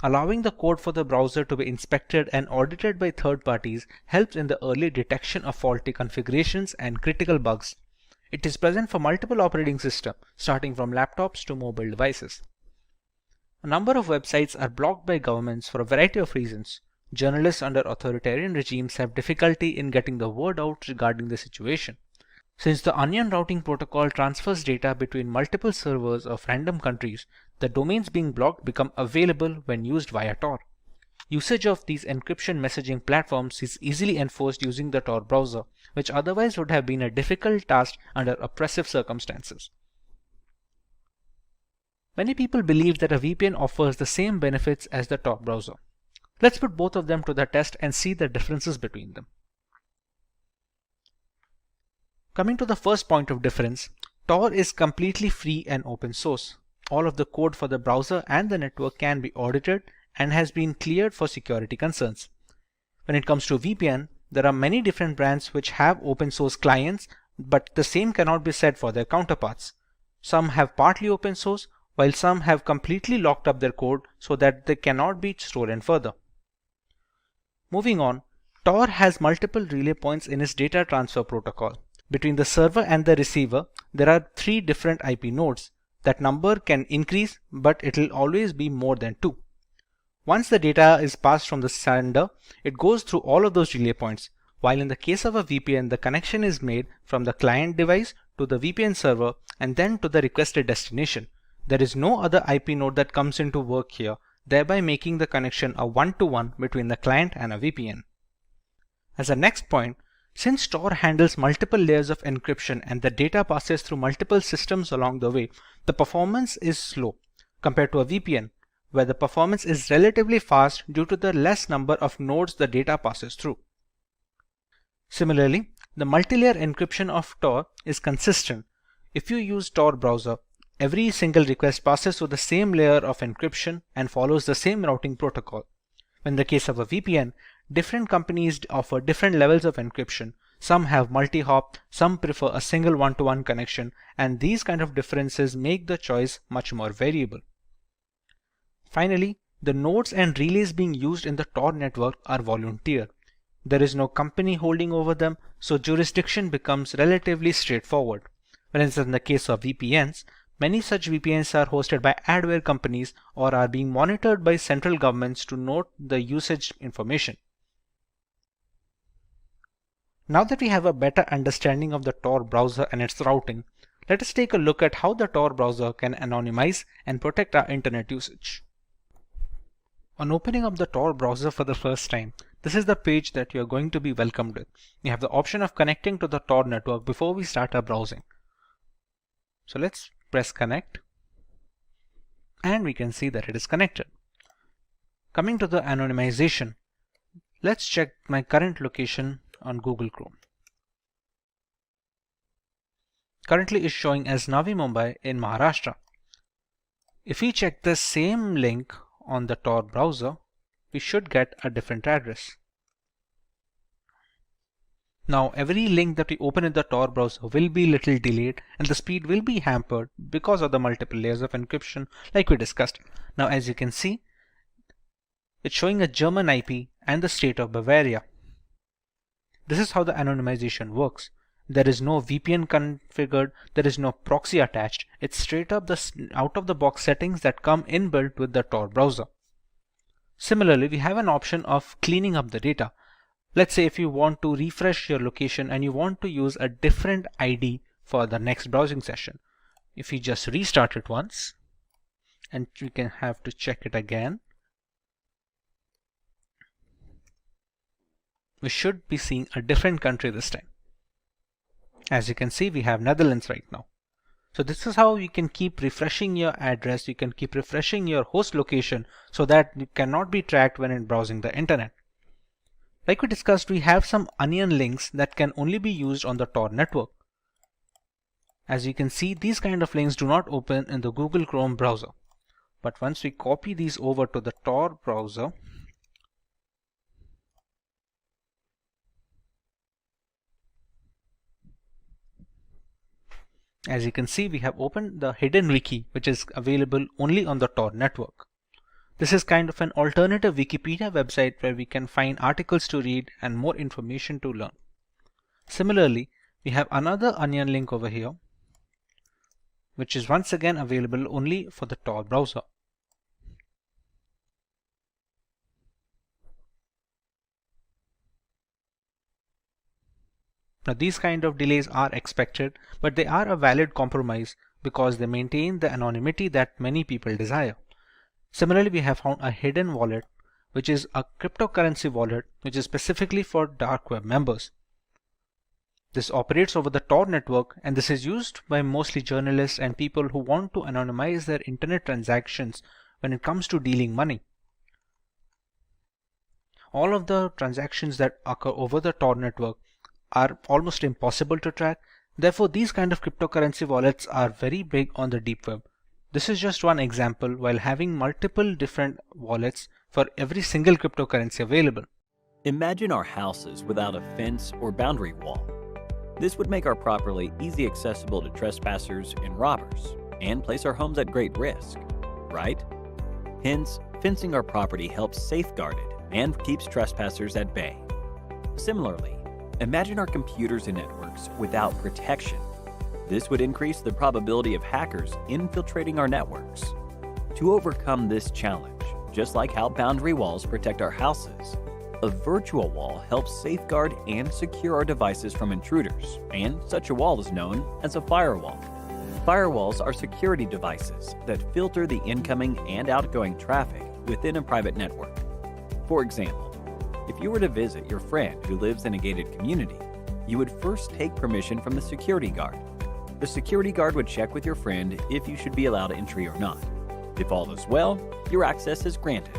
Allowing the code for the browser to be inspected and audited by third parties helps in the early detection of faulty configurations and critical bugs. It is present for multiple operating systems, starting from laptops to mobile devices. A number of websites are blocked by governments for a variety of reasons. Journalists under authoritarian regimes have difficulty in getting the word out regarding the situation. Since the onion routing protocol transfers data between multiple servers of random countries, the domains being blocked become available when used via Tor. Usage of these encryption messaging platforms is easily enforced using the Tor browser, which otherwise would have been a difficult task under oppressive circumstances. Many people believe that a VPN offers the same benefits as the Tor browser. Let's put both of them to the test and see the differences between them. Coming to the first point of difference, Tor is completely free and open source. All of the code for the browser and the network can be audited and has been cleared for security concerns. When it comes to VPN, there are many different brands which have open source clients, but the same cannot be said for their counterparts. Some have partly open source, while some have completely locked up their code so that they cannot be stolen further. Moving on, Tor has multiple relay points in its data transfer protocol. Between the server and the receiver, there are 3 different IP nodes. That number can increase, but it will always be more than 2. Once the data is passed from the sender, it goes through all of those relay points, while in the case of a VPN, the connection is made from the client device to the VPN server and then to the requested destination. There is no other IP node that comes into work here, thereby making the connection a one-to-one between the client and a VPN. As a next point, since Tor handles multiple layers of encryption and the data passes through multiple systems along the way, the performance is slow compared to a VPN, where the performance is relatively fast due to the less number of nodes the data passes through. Similarly, the multi-layer encryption of Tor is consistent. If you use Tor browser, every single request passes through the same layer of encryption and follows the same routing protocol. In the case of a VPN, different companies offer different levels of encryption. Some have multi-hop, some prefer a single one-to-one connection, and these kind of differences make the choice much more variable. Finally, the nodes and relays being used in the Tor network are volunteer. There is no company holding over them, so jurisdiction becomes relatively straightforward. Whereas in the case of VPNs, many such VPNs are hosted by adware companies or are being monitored by central governments to note the usage information. Now that we have a better understanding of the Tor browser and its routing, let us take a look at how the Tor browser can anonymize and protect our internet usage. On opening up the Tor browser for the first time, this is the page that you are going to be welcomed with. You have the option of connecting to the Tor network before we start our browsing. So let's press connect, and we can see that it is connected. Coming to the anonymization, let's check my current location on Google Chrome. Currently is showing as Navi Mumbai in Maharashtra. If we check the same link on the Tor browser, we should get a different address. Now every link that we open in the Tor browser will be little delayed and the speed will be hampered because of the multiple layers of encryption like we discussed. Now as you can see, it's showing a German IP and the state of Bavaria. This is how the anonymization works. There is no VPN configured, there is no proxy attached. It's straight up the out of the box settings that come inbuilt with the Tor browser. Similarly, we have an option of cleaning up the data. Let's say if you want to refresh your location and you want to use a different ID for the next browsing session. If you just restart it once, and we can have to check it again, we should be seeing a different country this time. As you can see, we have Netherlands right now. So this is how you can keep refreshing your address, you can keep refreshing your host location so that you cannot be tracked when in browsing the internet. Like we discussed, we have some onion links that can only be used on the Tor network. As you can see, these kind of links do not open in the Google Chrome browser. But once we copy these over to the Tor browser, as you can see, we have opened the hidden wiki, which is available only on the Tor network. This is kind of an alternative Wikipedia website where we can find articles to read and more information to learn. Similarly, we have another onion link over here, which is once again available only for the Tor browser. Now these kind of delays are expected, but they are a valid compromise because they maintain the anonymity that many people desire. Similarly, we have found a hidden wallet, which is a cryptocurrency wallet, which is specifically for dark web members. This operates over the Tor network, and this is used by mostly journalists and people who want to anonymize their internet transactions when it comes to dealing money. All of the transactions that occur over the Tor network are almost impossible to track. Therefore, these kind of cryptocurrency wallets are very big on the deep web. This is just one example while having multiple different wallets for every single cryptocurrency available. Imagine our houses without a fence or boundary wall. This would make our property easy accessible to trespassers and robbers, and place our homes at great risk, right? Hence, fencing our property helps safeguard it and keeps trespassers at bay. Similarly, imagine our computers and networks without protection. This would increase the probability of hackers infiltrating our networks. To overcome this challenge, just like how boundary walls protect our houses, a virtual wall helps safeguard and secure our devices from intruders, and such a wall is known as a firewall. Firewalls are security devices that filter the incoming and outgoing traffic within a private network. For example, if you were to visit your friend who lives in a gated community, you would first take permission from the security guard. The security guard would check with your friend if you should be allowed entry or not. If all is well, your access is granted.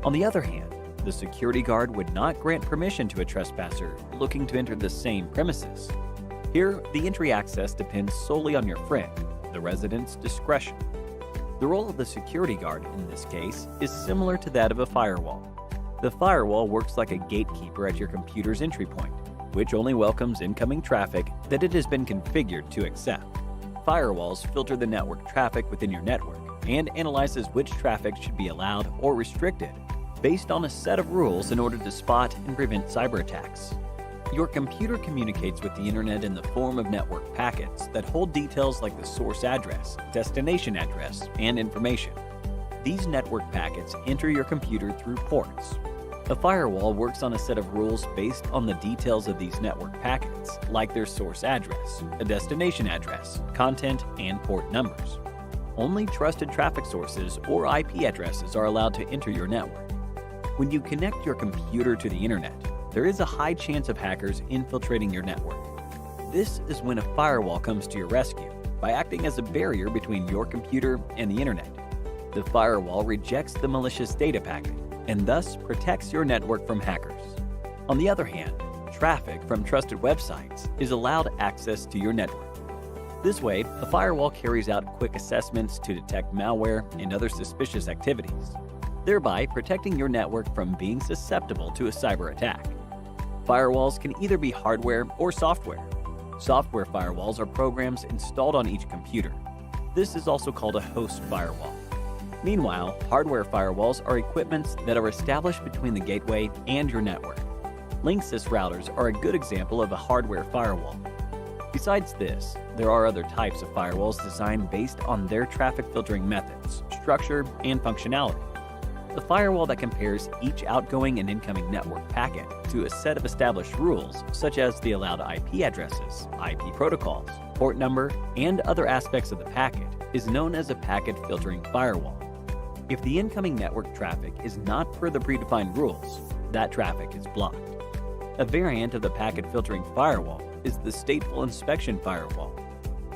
On the other hand, the security guard would not grant permission to a trespasser looking to enter the same premises. Here, the entry access depends solely on your friend, the resident's discretion. The role of the security guard in this case is similar to that of a firewall. The firewall works like a gatekeeper at your computer's entry point, which only welcomes incoming traffic that it has been configured to accept. Firewalls filter the network traffic within your network and analyzes which traffic should be allowed or restricted based on a set of rules in order to spot and prevent cyber attacks. Your computer communicates with the internet in the form of network packets that hold details like the source address, destination address, and information. These network packets enter your computer through ports. A firewall works on a set of rules based on the details of these network packets, like their source address, a destination address, content, and port numbers. Only trusted traffic sources or IP addresses are allowed to enter your network. When you connect your computer to the internet, there is a high chance of hackers infiltrating your network. This is when a firewall comes to your rescue by acting as a barrier between your computer and the internet. The firewall rejects the malicious data packet and thus protects your network from hackers. On the other hand, traffic from trusted websites is allowed access to your network. This way, a firewall carries out quick assessments to detect malware and other suspicious activities, thereby protecting your network from being susceptible to a cyber attack. Firewalls can either be hardware or software. Software firewalls are programs installed on each computer. This is also called a host firewall. Meanwhile, hardware firewalls are equipments that are established between the gateway and your network. Linksys routers are a good example of a hardware firewall. Besides this, there are other types of firewalls designed based on their traffic filtering methods, structure, and functionality. The firewall that compares each outgoing and incoming network packet to a set of established rules, such as the allowed IP addresses, IP protocols, port number, and other aspects of the packet, is known as a packet filtering firewall. If the incoming network traffic is not per the predefined rules, that traffic is blocked. A variant of the packet filtering firewall is the stateful inspection firewall.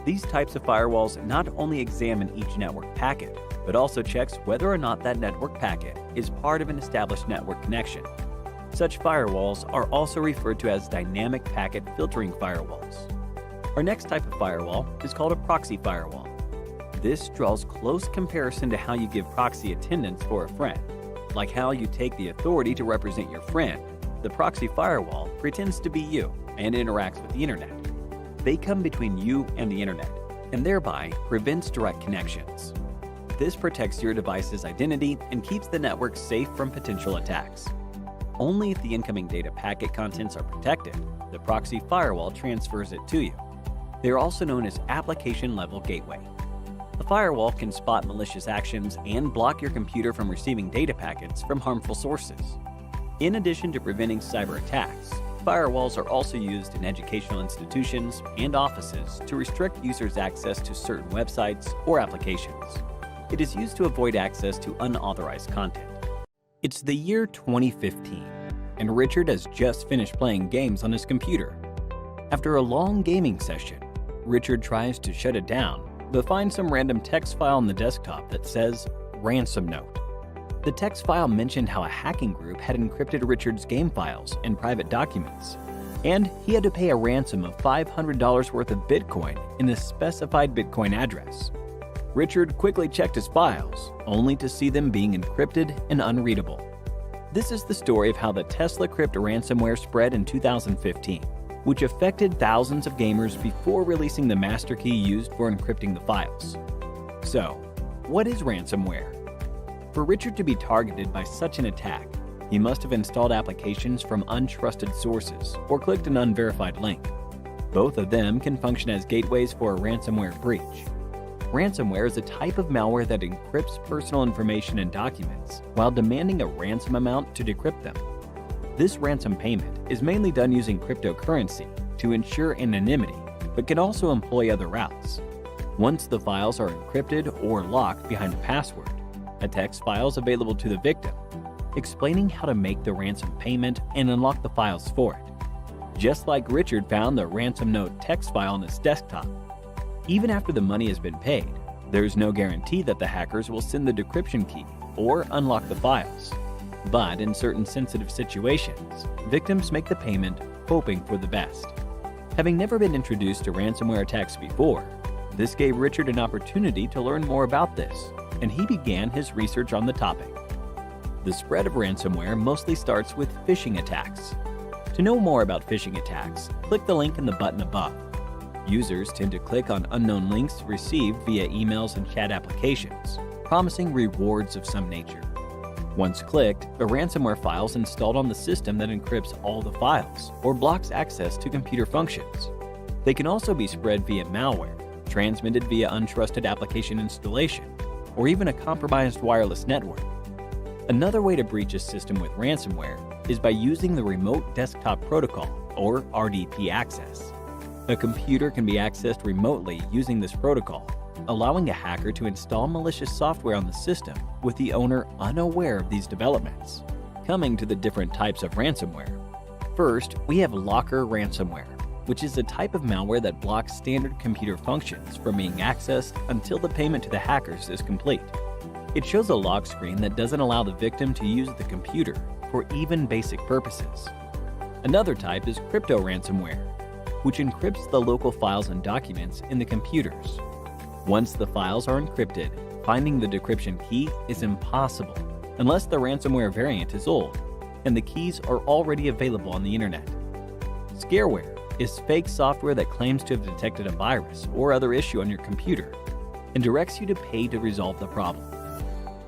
These types of firewalls not only examine each network packet, but also checks whether or not that network packet is part of an established network connection. Such firewalls are also referred to as dynamic packet filtering firewalls. Our next type of firewall is called a proxy firewall. This draws close comparison to how you give proxy attendance for a friend. Like how you take the authority to represent your friend, the proxy firewall pretends to be you and interacts with the internet. They come between you and the internet, and thereby prevents direct connections. This protects your device's identity and keeps the network safe from potential attacks. Only if the incoming data packet contents are protected, the proxy firewall transfers it to you. They are also known as application-level gateway. A firewall can spot malicious actions and block your computer from receiving data packets from harmful sources. In addition to preventing cyber attacks, firewalls are also used in educational institutions and offices to restrict users' access to certain websites or applications. It is used to avoid access to unauthorized content. It's the year 2015, and Richard has just finished playing games on his computer. After a long gaming session, Richard tries to shut it down, but finds some random text file on the desktop that says, "Ransom Note." The text file mentioned how a hacking group had encrypted Richard's game files and private documents. And he had to pay a ransom of $500 worth of Bitcoin in the specified Bitcoin address. Richard quickly checked his files, only to see them being encrypted and unreadable. This is the story of how the Tesla Crypt ransomware spread in 2015, which affected thousands of gamers before releasing the master key used for encrypting the files. So, what is ransomware? For Richard to be targeted by such an attack, he must have installed applications from untrusted sources or clicked an unverified link. Both of them can function as gateways for a ransomware breach. Ransomware is a type of malware that encrypts personal information and documents while demanding a ransom amount to decrypt them. This ransom payment is mainly done using cryptocurrency to ensure anonymity, but can also employ other routes. Once the files are encrypted or locked behind a password, a text file is available to the victim, explaining how to make the ransom payment and unlock the files for it. Just like Richard found the ransom note text file on his desktop. Even after the money has been paid, there is no guarantee that the hackers will send the decryption key or unlock the files. But in certain sensitive situations, victims make the payment hoping for the best. Having never been introduced to ransomware attacks before, this gave Richard an opportunity to learn more about this, and he began his research on the topic. The spread of ransomware mostly starts with phishing attacks. To know more about phishing attacks, click the link in the button above. Users tend to click on unknown links received via emails and chat applications, promising rewards of some nature. Once clicked, a ransomware file is installed on the system that encrypts all the files or blocks access to computer functions. They can also be spread via malware, transmitted via untrusted application installation, or even a compromised wireless network. Another way to breach a system with ransomware is by using the Remote Desktop Protocol, or RDP access. A computer can be accessed remotely using this protocol, allowing a hacker to install malicious software on the system with the owner unaware of these developments. Coming to the different types of ransomware. First, we have locker ransomware, which is a type of malware that blocks standard computer functions from being accessed until the payment to the hackers is complete. It shows a lock screen that doesn't allow the victim to use the computer for even basic purposes. Another type is crypto ransomware, which encrypts the local files and documents in the computers. Once the files are encrypted, finding the decryption key is impossible unless the ransomware variant is old and the keys are already available on the internet. Scareware is fake software that claims to have detected a virus or other issue on your computer and directs you to pay to resolve the problem.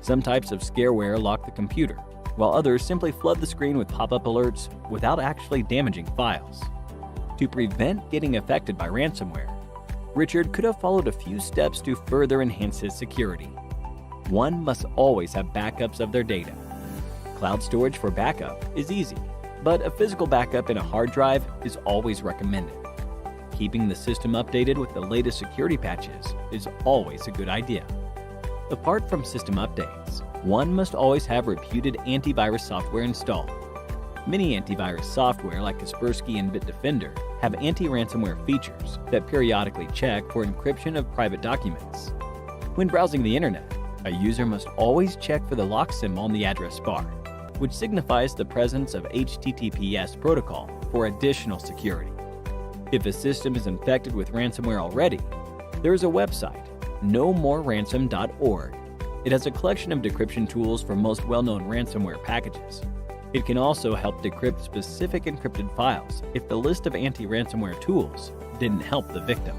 Some types of scareware lock the computer, while others simply flood the screen with pop-up alerts without actually damaging files. To prevent getting affected by ransomware, Richard could have followed a few steps to further enhance his security. One must always have backups of their data. Cloud storage for backup is easy, but a physical backup in a hard drive is always recommended. Keeping the system updated with the latest security patches is always a good idea. Apart from system updates, one must always have reputed antivirus software installed. Many antivirus software like Kaspersky and Bitdefender have anti-ransomware features that periodically check for encryption of private documents. When browsing the internet, a user must always check for the lock symbol on the address bar, which signifies the presence of HTTPS protocol for additional security. If a system is infected with ransomware already, there is a website, nomoreransom.org. It has a collection of decryption tools for most well-known ransomware packages. It can also help decrypt specific encrypted files if the list of anti-ransomware tools didn't help the victim.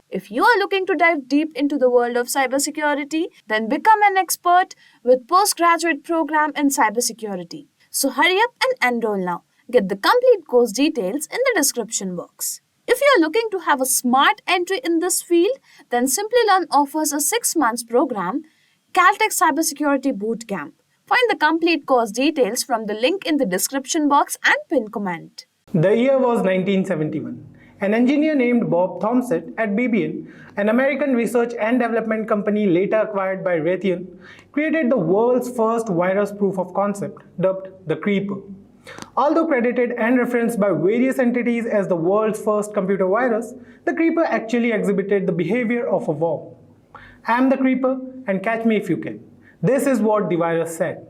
If you are looking to dive deep into the world of cybersecurity, then become an expert with postgraduate program in cybersecurity. So hurry up and enroll now. Get the complete course details in the description box. If you are looking to have a smart entry in this field, then Simplilearn offers a 6-month program, Caltech Cybersecurity Bootcamp. Find the complete course details from the link in the description box and pin comment. The year was 1971. An engineer named Bob Thompson at BBN, an American research and development company later acquired by Raytheon, created the world's first virus proof of concept, dubbed the Creeper. Although credited and referenced by various entities as the world's first computer virus, the Creeper actually exhibited the behavior of a worm. I am the Creeper and catch me if you can. This is what the virus said.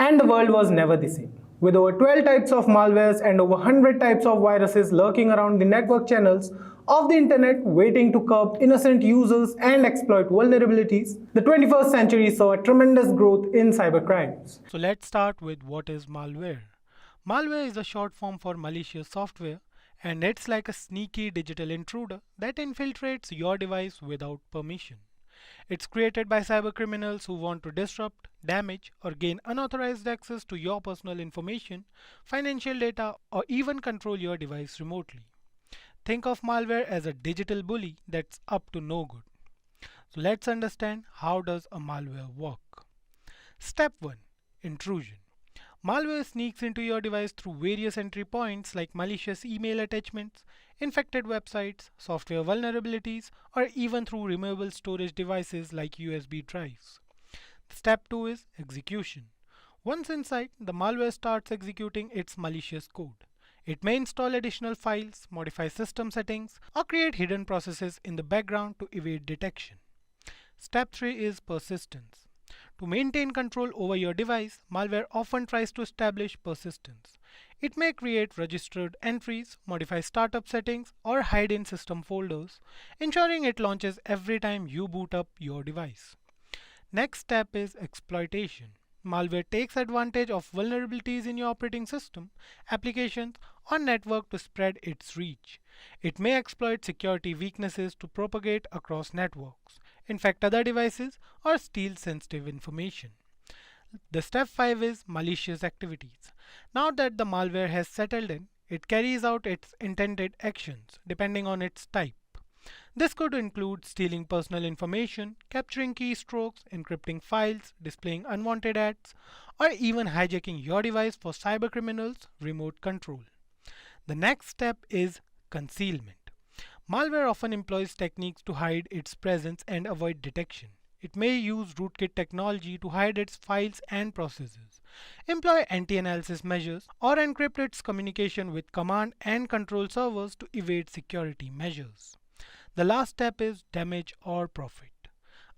And the world was never the same. With over 12 types of malwares and over 100 types of viruses lurking around the network channels of the internet waiting to curb innocent users and exploit vulnerabilities, the 21st century saw a tremendous growth in cybercrimes. So let's start with what is malware. Malware is a short form for malicious software, and it's like a sneaky digital intruder that infiltrates your device without permission. It's created by cybercriminals who want to disrupt, damage, or gain unauthorized access to your personal information, financial data, or even control your device remotely. Think of malware as a digital bully that's up to no good. So let's understand how does a malware work. Step 1. Intrusion. Malware sneaks into your device through various entry points like malicious email attachments, infected websites, software vulnerabilities, or even through removable storage devices like USB drives. Step 2 is execution. Once inside, the malware starts executing its malicious code. It may install additional files, modify system settings, or create hidden processes in the background to evade detection. Step 3 is persistence. To maintain control over your device, malware often tries to establish persistence. It may create registered entries, modify startup settings, or hide in system folders, ensuring it launches every time you boot up your device. Next step is exploitation. Malware takes advantage of vulnerabilities in your operating system, applications, or network to spread its reach. It may exploit security weaknesses to propagate across networks, infect other devices, or steal sensitive information. The step 5 is malicious activities. Now that the malware has settled in, it carries out its intended actions depending on its type. This could include stealing personal information, capturing keystrokes, encrypting files, displaying unwanted ads, or even hijacking your device for cybercriminals' remote control. The next step is concealment. Malware often employs techniques to hide its presence and avoid detection. It may use rootkit technology to hide its files and processes, employ anti-analysis measures, or encrypt its communication with command and control servers to evade security measures. The last step is damage or profit.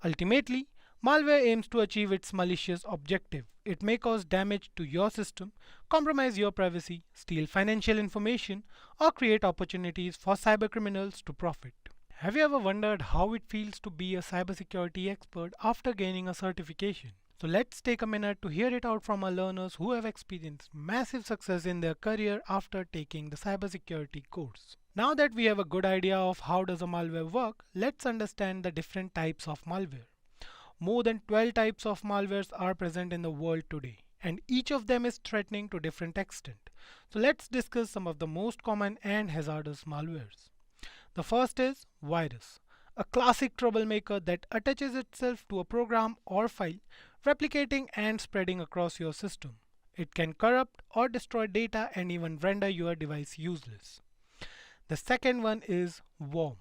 Ultimately, malware aims to achieve its malicious objective. It may cause damage to your system, compromise your privacy, steal financial information, or create opportunities for cybercriminals to profit. Have you ever wondered how it feels to be a cybersecurity expert after gaining a certification? So let's take a minute to hear it out from our learners who have experienced massive success in their career after taking the cybersecurity course. Now that we have a good idea of how does a malware work, let's understand the different types of malware. More than 12 types of malwares are present in the world today, and each of them is threatening to different extent. So let's discuss some of the most common and hazardous malwares. The first is virus, a classic troublemaker that attaches itself to a program or file, replicating and spreading across your system. It can corrupt or destroy data and even render your device useless. The second one is worm,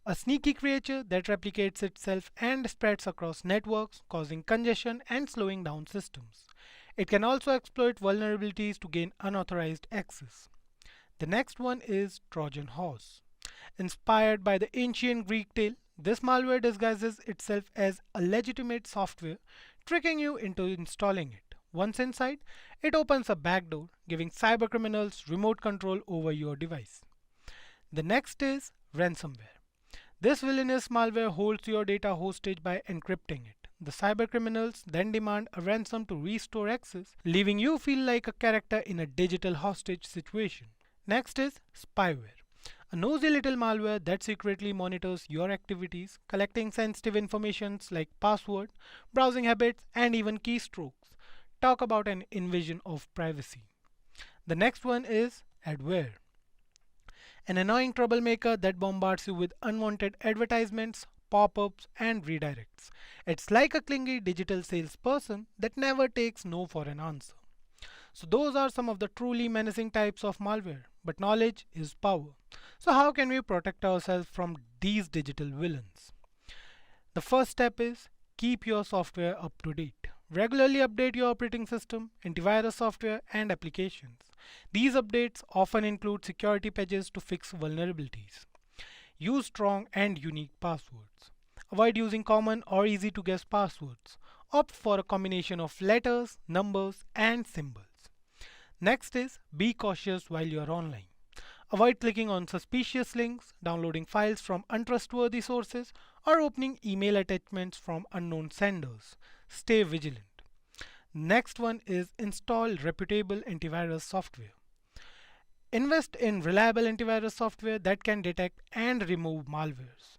a sneaky creature that replicates itself and spreads across networks, causing congestion and slowing down systems. It can also exploit vulnerabilities to gain unauthorized access. The next one is Trojan horse. Inspired by the ancient Greek tale, this malware disguises itself as a legitimate software, tricking you into installing it. Once inside, it opens a backdoor, giving cybercriminals remote control over your device. The next is ransomware. This villainous malware holds your data hostage by encrypting it. The cybercriminals then demand a ransom to restore access, leaving you feel like a character in a digital hostage situation. Next is spyware, a nosy little malware that secretly monitors your activities, collecting sensitive information like password, browsing habits, and even keystrokes. Talk about an invasion of privacy. The next one is adware, an annoying troublemaker that bombards you with unwanted advertisements, pop-ups, and redirects. It's like a clingy digital salesperson that never takes no for an answer. So those are some of the truly menacing types of malware, but knowledge is power. So how can we protect ourselves from these digital villains? The first step is keep your software up to date. Regularly update your operating system, antivirus software, and applications. These updates often include security patches to fix vulnerabilities. Use strong and unique passwords. Avoid using common or easy to guess passwords. Opt for a combination of letters, numbers, and symbols. Next is be cautious while you are online. Avoid clicking on suspicious links, downloading files from untrustworthy sources, or opening email attachments from unknown senders. Stay vigilant. Next one is install reputable antivirus software. Invest in reliable antivirus software that can detect and remove malwares.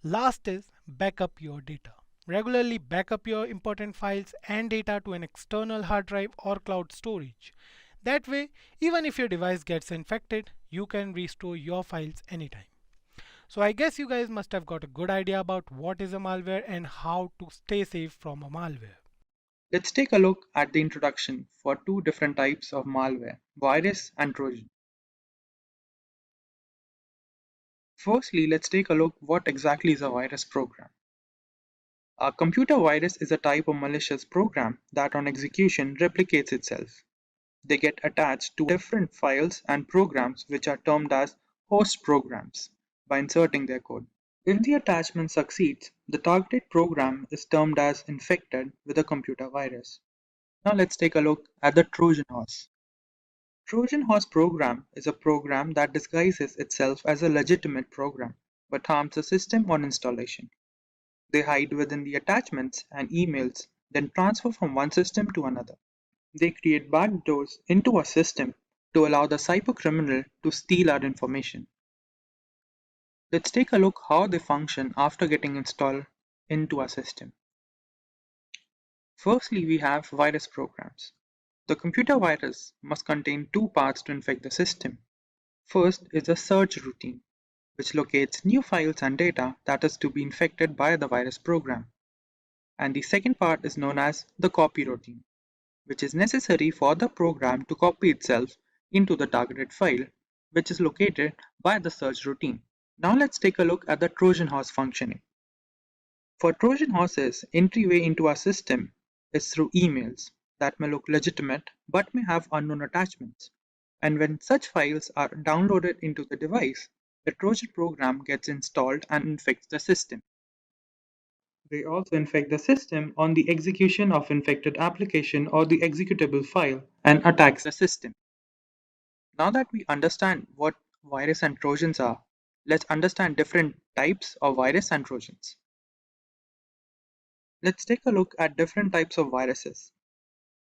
Last is backup your data. Regularly backup your important files and data to an external hard drive or cloud storage. That way, even if your device gets infected, you can restore your files anytime. So I guess you guys must have got a good idea about what is a malware and how to stay safe from a malware. Let's take a look at the introduction for two different types of malware, virus and Trojan. Firstly, let's take a look what exactly is a virus program. A computer virus is a type of malicious program that on execution replicates itself. They get attached to different files and programs which are termed as host programs by inserting their code. If the attachment succeeds, the targeted program is termed as infected with a computer virus. Now let's take a look at the Trojan horse. Trojan horse program is a program that disguises itself as a legitimate program but harms the system on installation. They hide within the attachments and emails, then transfer from one system to another. They create backdoors into our system to allow the cybercriminal to steal our information. Let's take a look how they function after getting installed into our system. Firstly, we have virus programs. The computer virus must contain two parts to infect the system. First is the search routine, which locates new files and data that is to be infected by the virus program. And the second part is known as the copy routine, which is necessary for the program to copy itself into the targeted file, which is located by the search routine. Now let's take a look at the Trojan horse functioning. For Trojan horses, entryway into our system is through emails that may look legitimate but may have unknown attachments. And when such files are downloaded into the device, the Trojan program gets installed and infects the system. They also infect the system on the execution of infected application or the executable file and attacks the system. Now that we understand what virus and Trojans are, let's understand different types of virus and Trojans. Let's take a look at different types of viruses.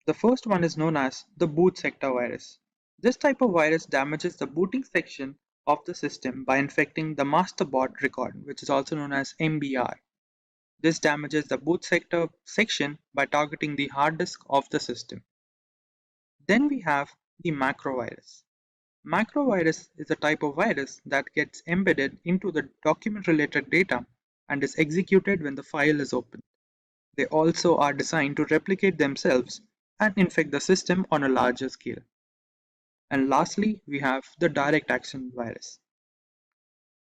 The first one is known as the boot sector virus. This type of virus damages the booting section of the system by infecting the master boot record, which is also known as MBR. This damages the boot sector section by targeting the hard disk of the system. Then we have the macrovirus. Macrovirus is a type of virus that gets embedded into the document-related data and is executed when the file is opened. They also are designed to replicate themselves and infect the system on a larger scale. And lastly, we have the direct action virus.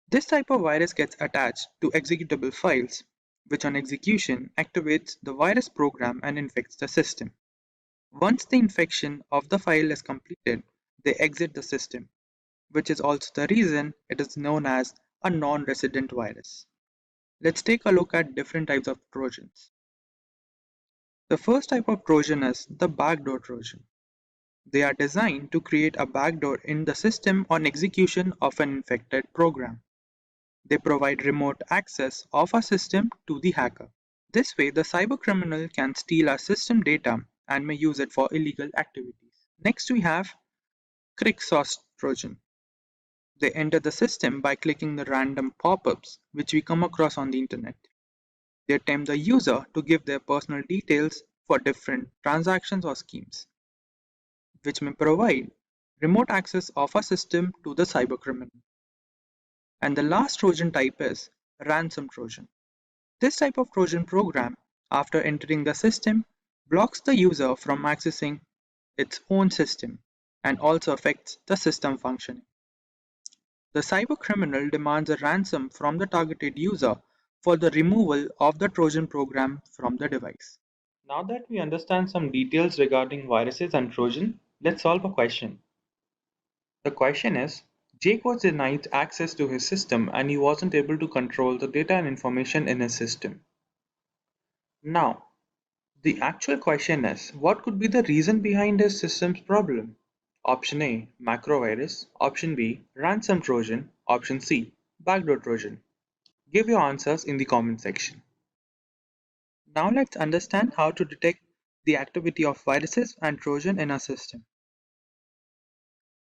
This type of virus gets attached to executable files, which on execution activates the virus program and infects the system. Once the infection of the file is completed, they exit the system, which is also the reason it is known as a non-resident virus. Let's take a look at different types of Trojans. The first type of Trojan is the backdoor Trojan. They are designed to create a backdoor in the system on execution of an infected program. They provide remote access of our system to the hacker. This way, the cybercriminal can steal our system data and may use it for illegal activities. Next, we have Quicksauce Trojan. They enter the system by clicking the random pop-ups which we come across on the internet. They tempt the user to give their personal details for different transactions or schemes, which may provide remote access of a system to the cybercriminal. And the last Trojan type is ransom Trojan. This type of Trojan program, after entering the system, blocks the user from accessing its own system and also affects the system functioning. The cybercriminal demands a ransom from the targeted user for the removal of the Trojan program from the device. Now that we understand some details regarding viruses and Trojan, let's solve a question. The question is, Jake was denied access to his system and he wasn't able to control the data and information in his system. Now, the actual question is, what could be the reason behind his system's problem? Option A, macrovirus. Option B, ransom Trojan. Option C, backdoor Trojan. Give your answers in the comment section. Now let's understand how to detect the activity of viruses and Trojan in our system.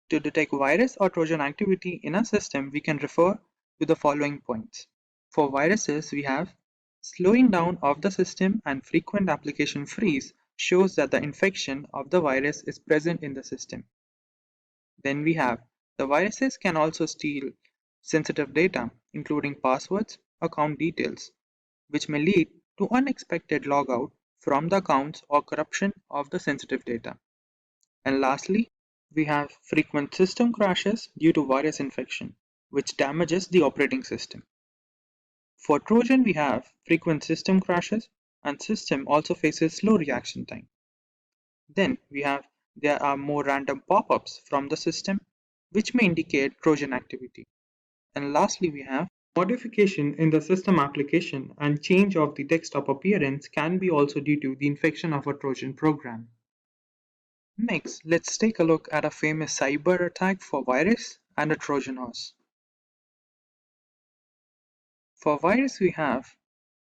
To detect virus or Trojan activity in our system, we can refer to the following points. For viruses, we have slowing down of the system and frequent application freeze shows that the infection of the virus is present in the system. Then we have the viruses can also steal sensitive data, including passwords, account details, which may lead to unexpected logout from the accounts or corruption of the sensitive data. And lastly, we have frequent system crashes due to virus infection, which damages the operating system. For Trojan, we have frequent system crashes and system also faces slow reaction time. Then we have there are more random pop-ups from the system, which may indicate Trojan activity. And lastly, we have modification in the system application and change of the desktop appearance can be also due to the infection of a Trojan program. Next, let's take a look at a famous cyber attack for virus and a Trojan horse. For virus, we have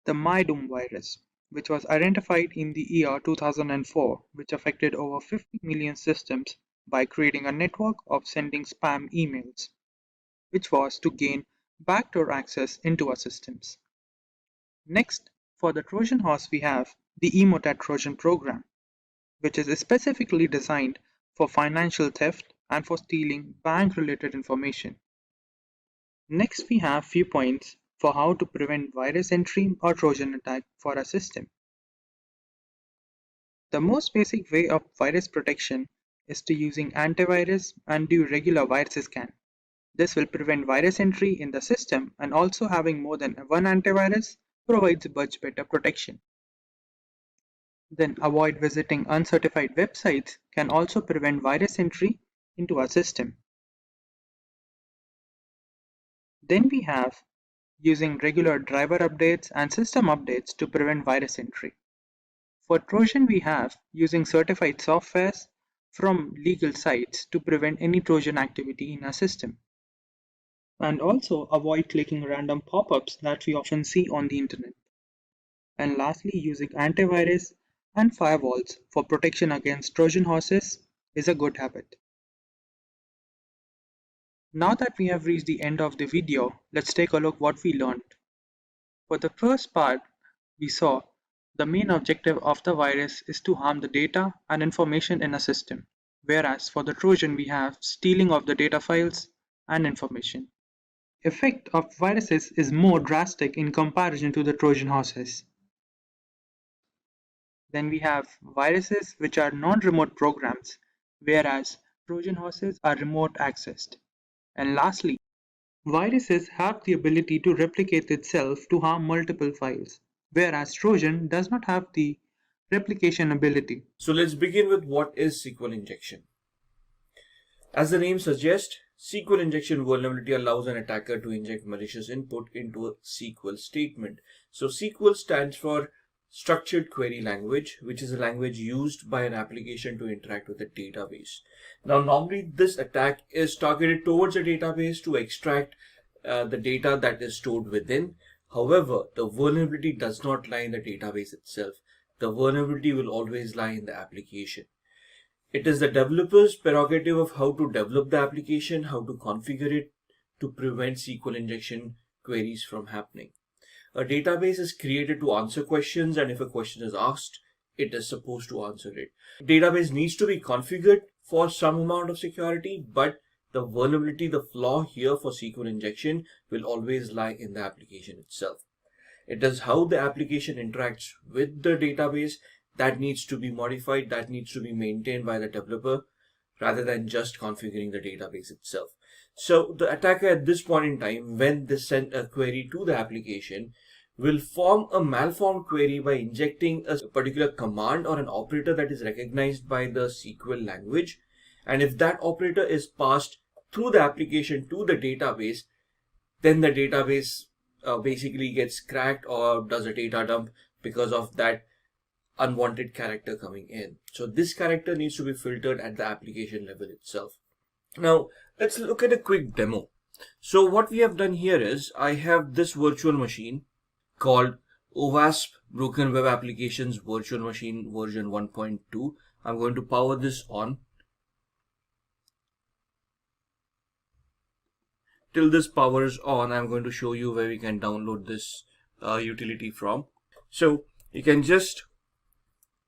the MyDoom virus, which was identified in the year 2004, which affected over 50 million systems by creating a network of sending spam emails, which was to gain backdoor access into our systems. Next, for the Trojan horse, we have the Emotet Trojan program, which is specifically designed for financial theft and for stealing bank-related information. Next, we have few points for how to prevent virus entry or Trojan attack for a system. The most basic way of virus protection is to using antivirus and do regular virus scan. This will prevent virus entry in the system, and also having more than one antivirus provides much better protection. Then avoid visiting uncertified websites can also prevent virus entry into our system. Then we have using regular driver updates and system updates to prevent virus entry. For Trojan, we have using certified softwares from legal sites to prevent any Trojan activity in our system. And also avoid clicking random pop-ups that we often see on the internet. And lastly, using antivirus and firewalls for protection against Trojan horses is a good habit. Now that we have reached the end of the video, let's take a look what we learned. For the first part, we saw the main objective of the virus is to harm the data and information in a system, whereas for the Trojan we have stealing of the data files and information. Effect of viruses is more drastic in comparison to the Trojan horses. Then we have viruses which are non-remote programs, whereas Trojan horses are remote accessed. And lastly, viruses have the ability to replicate itself to harm multiple files, whereas Trojan does not have the replication ability. So let's begin with what is SQL injection. As the name suggests, SQL injection vulnerability allows an attacker to inject malicious input into a SQL statement. So SQL stands for Structured Query Language, which is a language used by an application to interact with a database. Now, normally this attack is targeted towards a database to extract the data that is stored within. However, the vulnerability does not lie in the database itself. The vulnerability will always lie in the application. It is the developer's prerogative of how to develop the application, how to configure it to prevent SQL injection queries from happening. A database is created to answer questions, and if a question is asked, it is supposed to answer it. Database needs to be configured for some amount of security, but the vulnerability, the flaw here for SQL injection will always lie in the application itself. It is how the application interacts with the database that needs to be modified, that needs to be maintained by the developer rather than just configuring the database itself. So the attacker at this point in time, when they send a query to the application, will form a malformed query by injecting a particular command or an operator that is recognized by the SQL language. And if that operator is passed through the application to the database, then the database basically gets cracked or does a data dump because of that unwanted character coming in. So this character needs to be filtered at the application level itself. Now let's look at a quick demo. So what we have done here is I have this virtual machine called OWASP Broken Web Applications Virtual Machine version 1.2. I'm going to power this on. Till this powers on, I'm going to show you where we can download this utility from. So you can just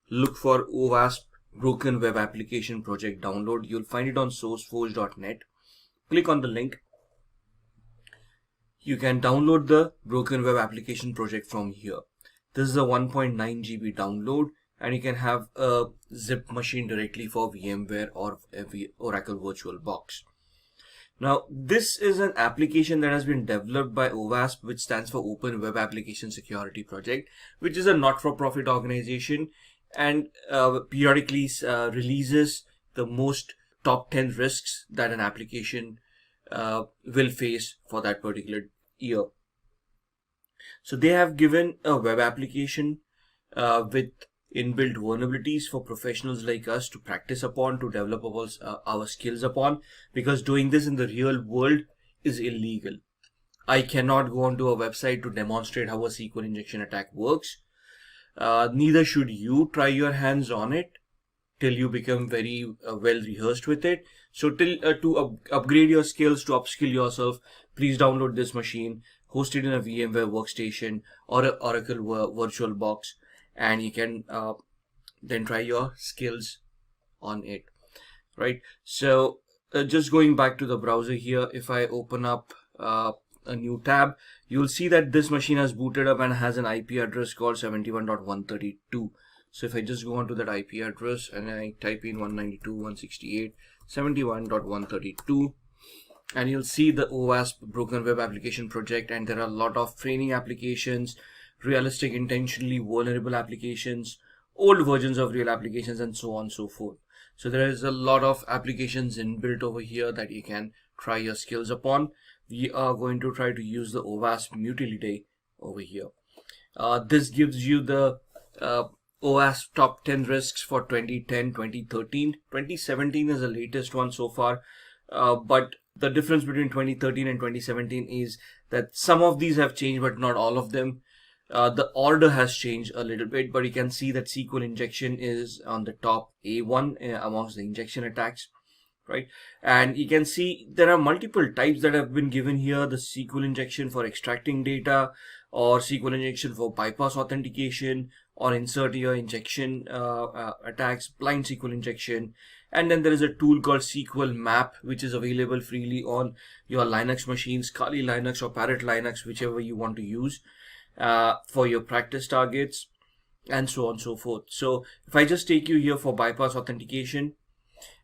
look for OWASP Broken Web Application Project download. You'll find it on sourceforge.net. Click on the link. You can download the Broken Web Application Project from here. This is a 1.9 GB download, and you can have a zip machine directly for VMware or Oracle VirtualBox. Now, this is an application that has been developed by OWASP, which stands for Open Web Application Security Project, which is a not-for-profit organization and periodically releases the most top 10 risks that an application will face for that particular year. So they have given a web application with inbuilt vulnerabilities for professionals like us to practice upon, to develop our skills upon, because doing this in the real world is illegal. I cannot go onto a website to demonstrate how a SQL injection attack works. Neither should you try your hands on it till you become very well rehearsed with it. So to upgrade your skills, to upskill yourself, please download this machine, host it in a VMware workstation or an Oracle VirtualBox, and you can then try your skills on it, right? So just going back to the browser here, if I open up a new tab, you'll see that this machine has booted up and has an IP address called 71.132. So if I just go onto that IP address and I type in 192.168.71.132, and you'll see the OWASP Broken Web Application Project, and there are a lot of training applications, realistic intentionally vulnerable applications, old versions of real applications, and so on and so forth. So there is a lot of applications inbuilt over here that you can try your skills upon. We are going to try to use the OWASP utility over here. This gives you the OWASP top 10 risks for 2010, 2013. 2017 is the latest one so far, but the difference between 2013 and 2017 is that some of these have changed, but not all of them. The order has changed a little bit, but you can see that SQL injection is on the top A1 amongst the injection attacks, right? And you can see there are multiple types that have been given here. The SQL injection for extracting data, or SQL injection for bypass authentication, or insert your injection attacks, blind SQL injection. And then there is a tool called SQL Map, which is available freely on your Linux machines, Kali Linux or Parrot Linux, whichever you want to use for your practice targets, and so on and so forth. So if I just take you here for bypass authentication,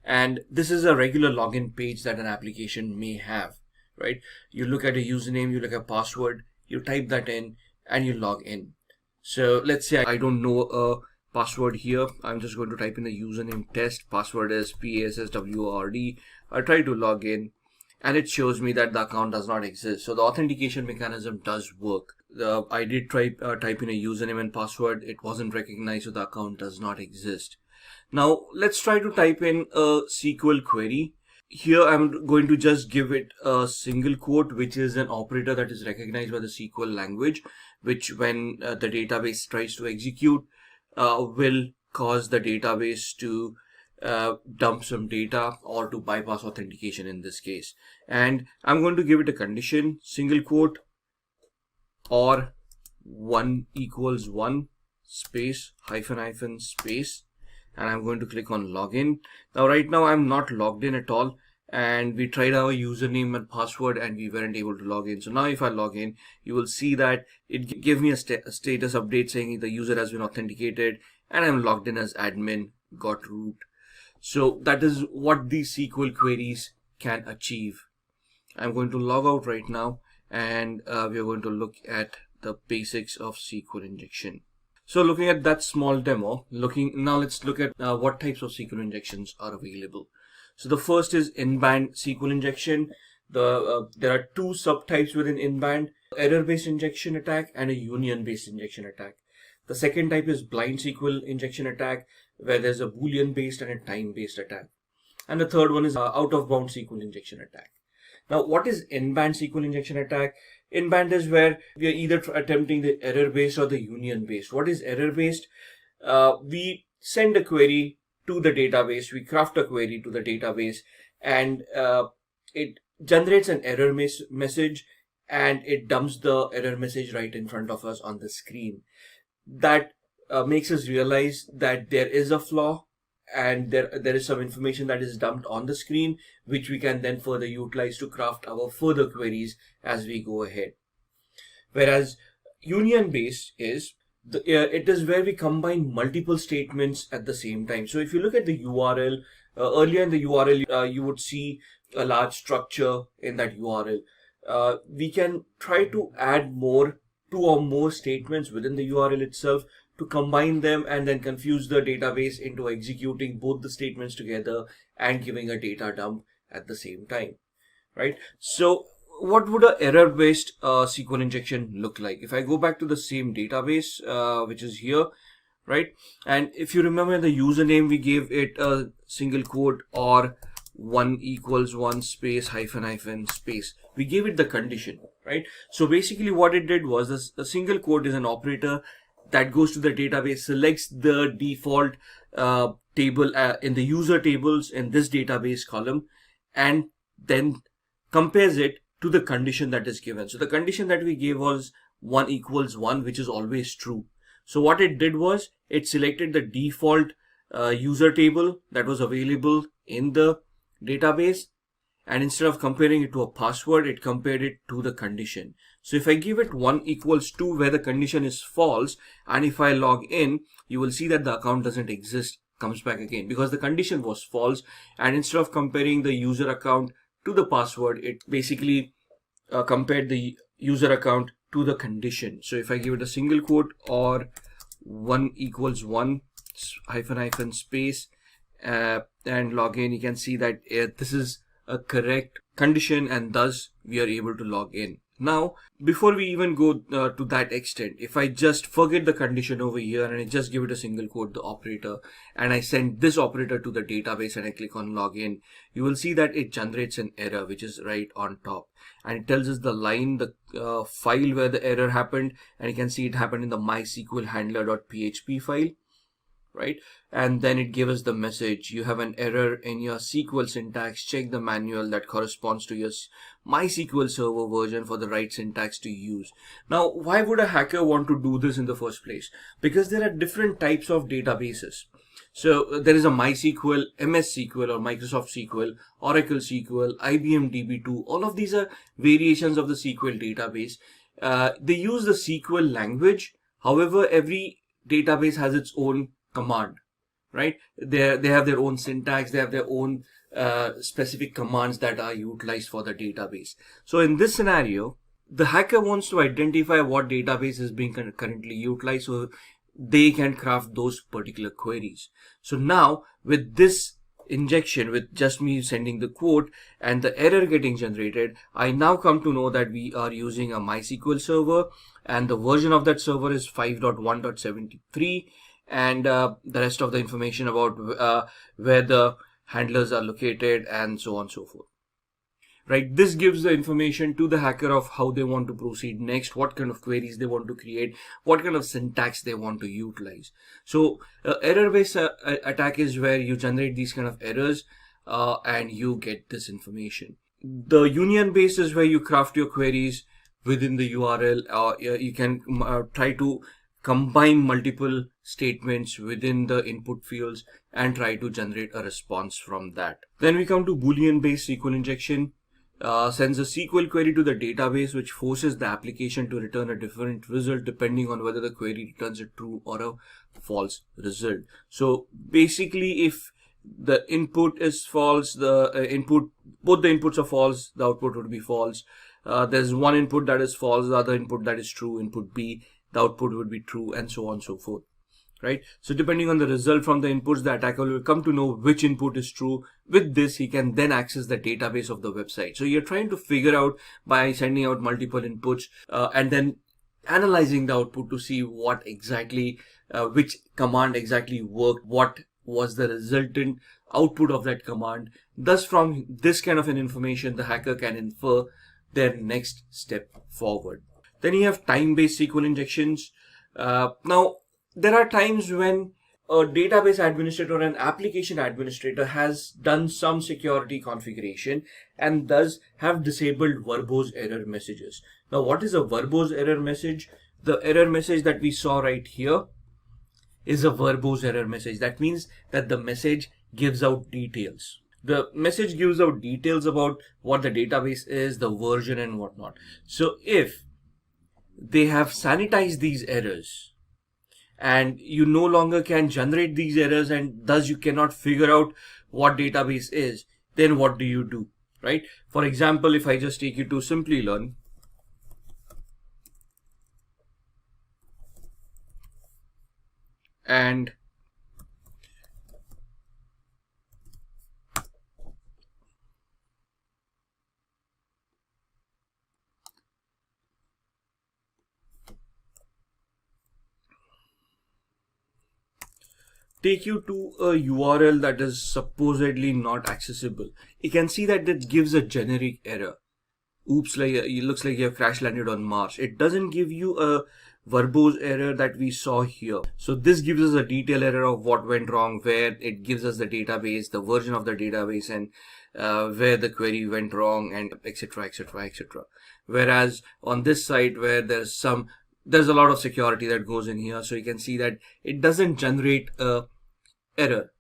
and this is a regular login page that an application may have, right? You look at a username, you look at password, you type that in, and you log in. So let's say I don't know a password here. I'm just going to type in the username test. Password is PASSWORD. I try to log in, and it shows me that the account does not exist. So the authentication mechanism does work. I did try type in a username and password. It wasn't recognized, so the account does not exist. Now let's try to type in a SQL query. Here I'm going to just give it a single quote, which is an operator that is recognized by the SQL language, which when the database tries to execute will cause the database to dump some data or to bypass authentication in this case. And I'm going to give it a condition, single quote, or 1 equals 1 space hyphen space, and I'm going to click on login. Now right now I'm not logged in at all, and we tried our username and password and we weren't able to log in. So now if I log in, you will see that it gives me a status update saying the user has been authenticated, and I'm logged in as admin, got root. So that is what these SQL queries can achieve. I'm going to log out right now, and we are going to look at the basics of SQL injection. So looking at that small demo, now let's look at what types of SQL injections are available. So the first is in-band SQL injection. There are two subtypes within in-band: error-based injection attack and a union-based injection attack. The second type is blind SQL injection attack, where there's a Boolean based and a time based attack. And the third one is out of bounds SQL injection attack. Now, what is in-band SQL injection attack? In-band is where we are either attempting the error-based or the union-based. What is error-based? We send a query to the database, we craft a query to the database, and it generates an error message, and it dumps the error message right in front of us on the screen. That makes us realize that there is a flaw, and there is some information that is dumped on the screen, which we can then further utilize to craft our further queries as we go ahead. Whereas union based is it is where we combine multiple statements at the same time. So if you look at the URL, earlier in the URL, you would see a large structure in that URL. We can try to add two or more statements within the URL itself to combine them and then confuse the database into executing both the statements together and giving a data dump at the same time, right? So what would an error-based SQL injection look like? If I go back to the same database, which is here, right? And if you remember the username, we gave it a single quote or 1 equals 1 space hyphen space. We gave it the condition, right? So basically what it did was a single quote is an operator that goes to the database, selects the default table in the user tables in this database column, and then compares it to the condition that is given. So the condition that we gave was 1 equals 1, which is always true. So what it did was it selected the default user table that was available in the database, and instead of comparing it to a password, it compared it to the condition. So if I give it 1 equals 2 where the condition is false, and if I log in, you will see that the account doesn't exist, comes back again because the condition was false, and instead of comparing the user account to the password, it basically compared the user account to the condition. So if I give it a single quote or 1 equals 1 hyphen space and log in, you can see that this is a correct condition, and thus we are able to log in. Now, before we even go to that extent, if I just forget the condition over here and I just give it a single quote, the operator, and I send this operator to the database and I click on login, you will see that it generates an error, which is right on top. And it tells us the line, the file where the error happened, and you can see it happened in the MySQL handler.php file. Right? And then it gives us the message, you have an error in your SQL syntax, check the manual that corresponds to your MySQL server version for the right syntax to use. Now, why would a hacker want to do this in the first place? Because there are different types of databases. So there is a MySQL, MS SQL or Microsoft SQL, Oracle SQL, IBM DB2. All of these are variations of the SQL database. They use the SQL language. However, every database has its own command, right? They have their own syntax, they have their own specific commands that are utilized for the database. So in this scenario, the hacker wants to identify what database is being currently utilized so they can craft those particular queries. So now with this injection, with just me sending the quote and the error getting generated, I now come to know that we are using a MySQL server, and the version of that server is 5.1.73. and the rest of the information about where the handlers are located and so on and so forth. Right, this gives the information to the hacker of how they want to proceed next, what kind of queries they want to create, what kind of syntax they want to utilize. So error-based attack is where you generate these kind of errors and you get this information. The union-based is where you craft your queries within the URL, or you can try to combine multiple statements within the input fields and try to generate a response from that. Then we come to Boolean-based SQL injection. Sends a SQL query to the database, which forces the application to return a different result depending on whether the query returns a true or a false result. So basically, if the input is false, both the inputs are false, the output would be false. There's one input that is false, the other input that is true, input B, the output would be true, and so on and so forth. Right? So depending on the result from the inputs, the attacker will come to know which input is true. With this, he can then access the database of the website. So you're trying to figure out by sending out multiple inputs and then analyzing the output to see what exactly, which command exactly worked, what was the resultant output of that command. Thus, from this kind of an information, the hacker can infer their next step forward. Then you have time-based SQL injections. Now, there are times when a database administrator or an application administrator has done some security configuration and thus have disabled verbose error messages. Now, what is a verbose error message? The error message that we saw right here is a verbose error message. That means that the message gives out details. The message gives out details about what the database is, the version and whatnot. So if they have sanitized these errors and you no longer can generate these errors and thus you cannot figure out what database is, then what do? Right? For example, if I just take you to Simplilearn, and take you to a URL that is supposedly not accessible, you can see that it gives a generic error. Oops, like it looks like you have crash landed on Mars. It doesn't give you a verbose error that we saw here. So this gives us a detailed error of what went wrong, where it gives us the database, the version of the database, and where the query went wrong, and etc, etc, etc. Whereas on this site, where there's a lot of security that goes in here, so you can see that it doesn't generate a error.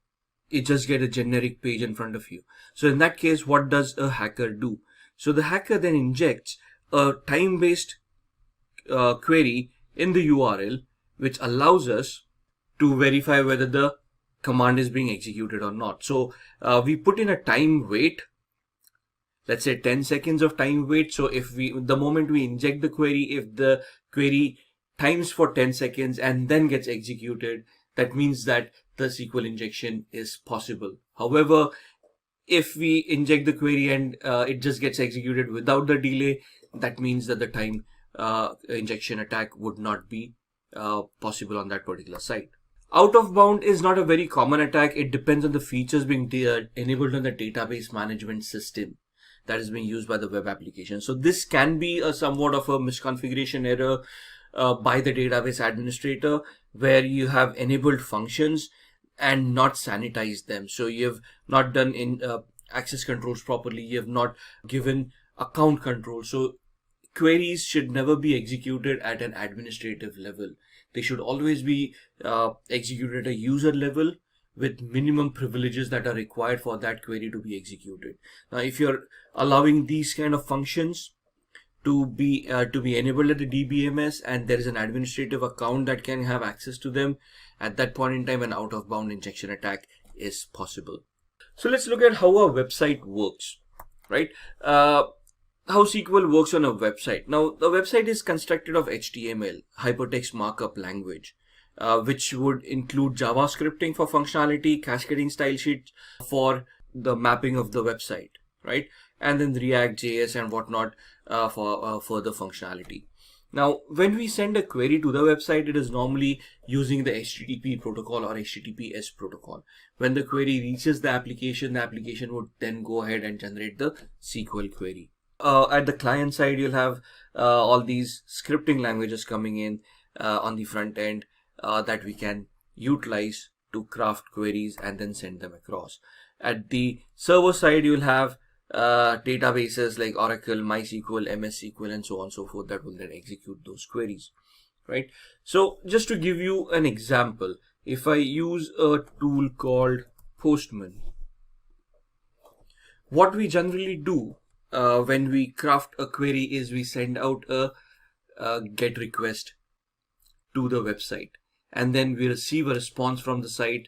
It just get a generic page in front of you. So in that case, what does a hacker do? So the hacker then injects a time-based query in the URL, which allows us to verify whether the command is being executed or not. So we put in a time wait, let's say 10 seconds of time wait. So if the moment we inject the query, if the query times for 10 seconds and then gets executed, that means that the SQL injection is possible. However, if we inject the query and it just gets executed without the delay, that means that the time injection attack would not be possible on that particular site. Out of bound is not a very common attack. It depends on the features being enabled on the database management system that is being used by the web application. So this can be a somewhat of a misconfiguration error by the database administrator, where you have enabled functions and not sanitized them. So you have not done in access controls properly. You have not given account control. So queries should never be executed at an administrative level. They should always be executed at a user level with minimum privileges that are required for that query to be executed. Now, if you're allowing these kind of functions to be enabled at the DBMS and there is an administrative account that can have access to them, at that point in time an out of bound injection attack is possible. So let's look at how a website works, right? How SQL works on a website. Now, the website is constructed of HTML, hypertext markup language, which would include JavaScripting for functionality, cascading style sheets for the mapping of the website, right? And then React, JS and whatnot for further functionality. Now, when we send a query to the website, it is normally using the HTTP protocol or HTTPS protocol. When the query reaches the application would then go ahead and generate the SQL query. At the client side, you'll have all these scripting languages coming in on the front end that we can utilize to craft queries and then send them across. At the server side, you'll have databases like Oracle, MySQL, MS SQL, and so on and so forth that will then execute those queries, right? So just to give you an example, if I use a tool called Postman, what we generally do when we craft a query is we send out a GET request to the website, and then we receive a response from the site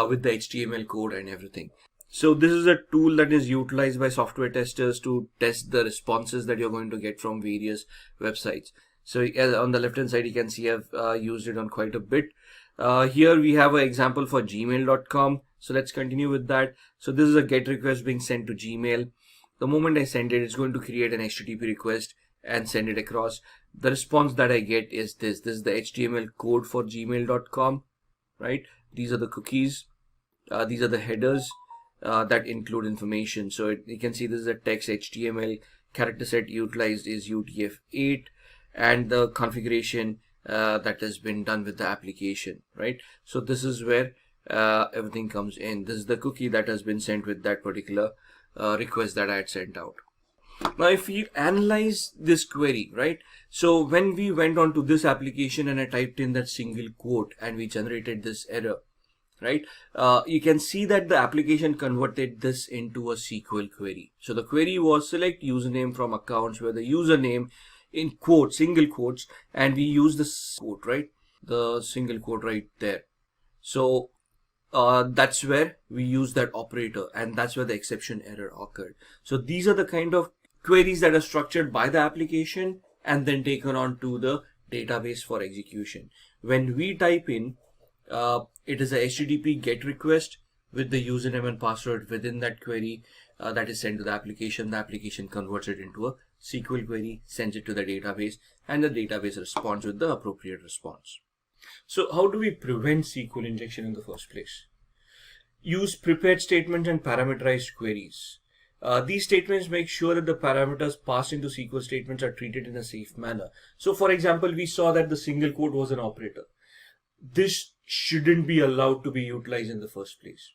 with the HTML code and everything. So this is a tool that is utilized by software testers to test the responses that you're going to get from various websites. So on the left hand side, you can see I've used it on quite a bit. Here we have an example for gmail.com. So let's continue with that. So this is a GET request being sent to Gmail. The moment I send it, it's going to create an HTTP request and send it across. the response that I get is this. This is the HTML code for gmail.com, right? These are the cookies. These are the headers that include information. So you can see this is a text HTML. Character set utilized is UTF-8, and the configuration that has been done with the application, right? So this is where everything comes in. This is the cookie that has been sent with that particular request that I had sent out. Now, if we analyze this query, right? So when we went on to this application and I typed in that single quote and we generated this error, right? You can see that the application converted this into a SQL query. So the query was select username from accounts where the username in quotes, single quotes, and we use the quote, right? The single quote right there. So that's where we use that operator, and that's where the exception error occurred. So these are the kind of queries that are structured by the application and then taken on to the database for execution. When we type in, it is a HTTP GET request with the username and password within that query that is sent to the application. The application converts it into a SQL query, sends it to the database, and the database responds with the appropriate response. So how do we prevent SQL injection in the first place? Use prepared statements and parameterized queries. These statements make sure that the parameters passed into SQL statements are treated in a safe manner. So for example, we saw that the single quote was an operator. This shouldn't be allowed to be utilized in the first place,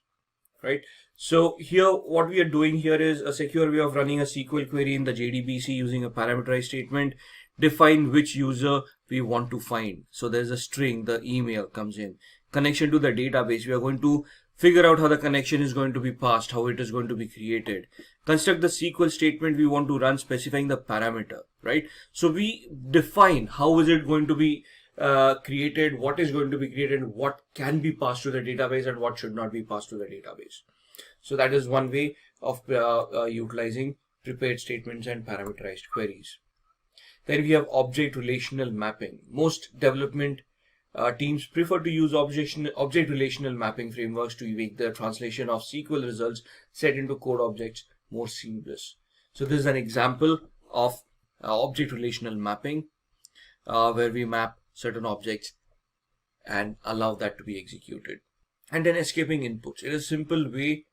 right? So here, what we are doing here is a secure way of running a SQL query in the JDBC using a parameterized statement. Define which user we want to find. So there's a string, the email comes in. Connection to the database, we are going to figure out how the connection is going to be passed, how it is going to be created. Construct the SQL statement we want to run specifying the parameter, right? So we define how is it going to be created, what is going to be created, what can be passed to the database and what should not be passed to the database. So that is one way of utilizing prepared statements and parameterized queries. Then we have object relational mapping. Most development teams prefer to use object relational mapping frameworks to make the translation of SQL results set into code objects more seamless. So this is an example of object relational mapping where we map certain objects and allow that to be executed. And then escaping inputs. It is a simple way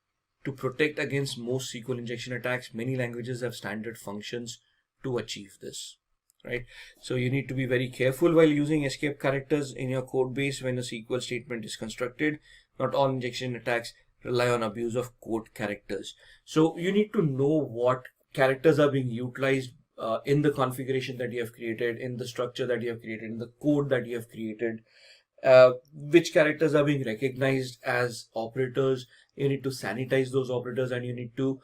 to protect against most SQL injection attacks. Many languages have standard functions to achieve this, right? So you need to be very careful while using escape characters in your code base when a SQL statement is constructed. Not all injection attacks rely on abuse of code characters. So you need to know what characters are being utilized in the configuration that you have created, in the structure that you have created, in the code that you have created, which characters are being recognized as operators. You need to sanitize those operators, and you need to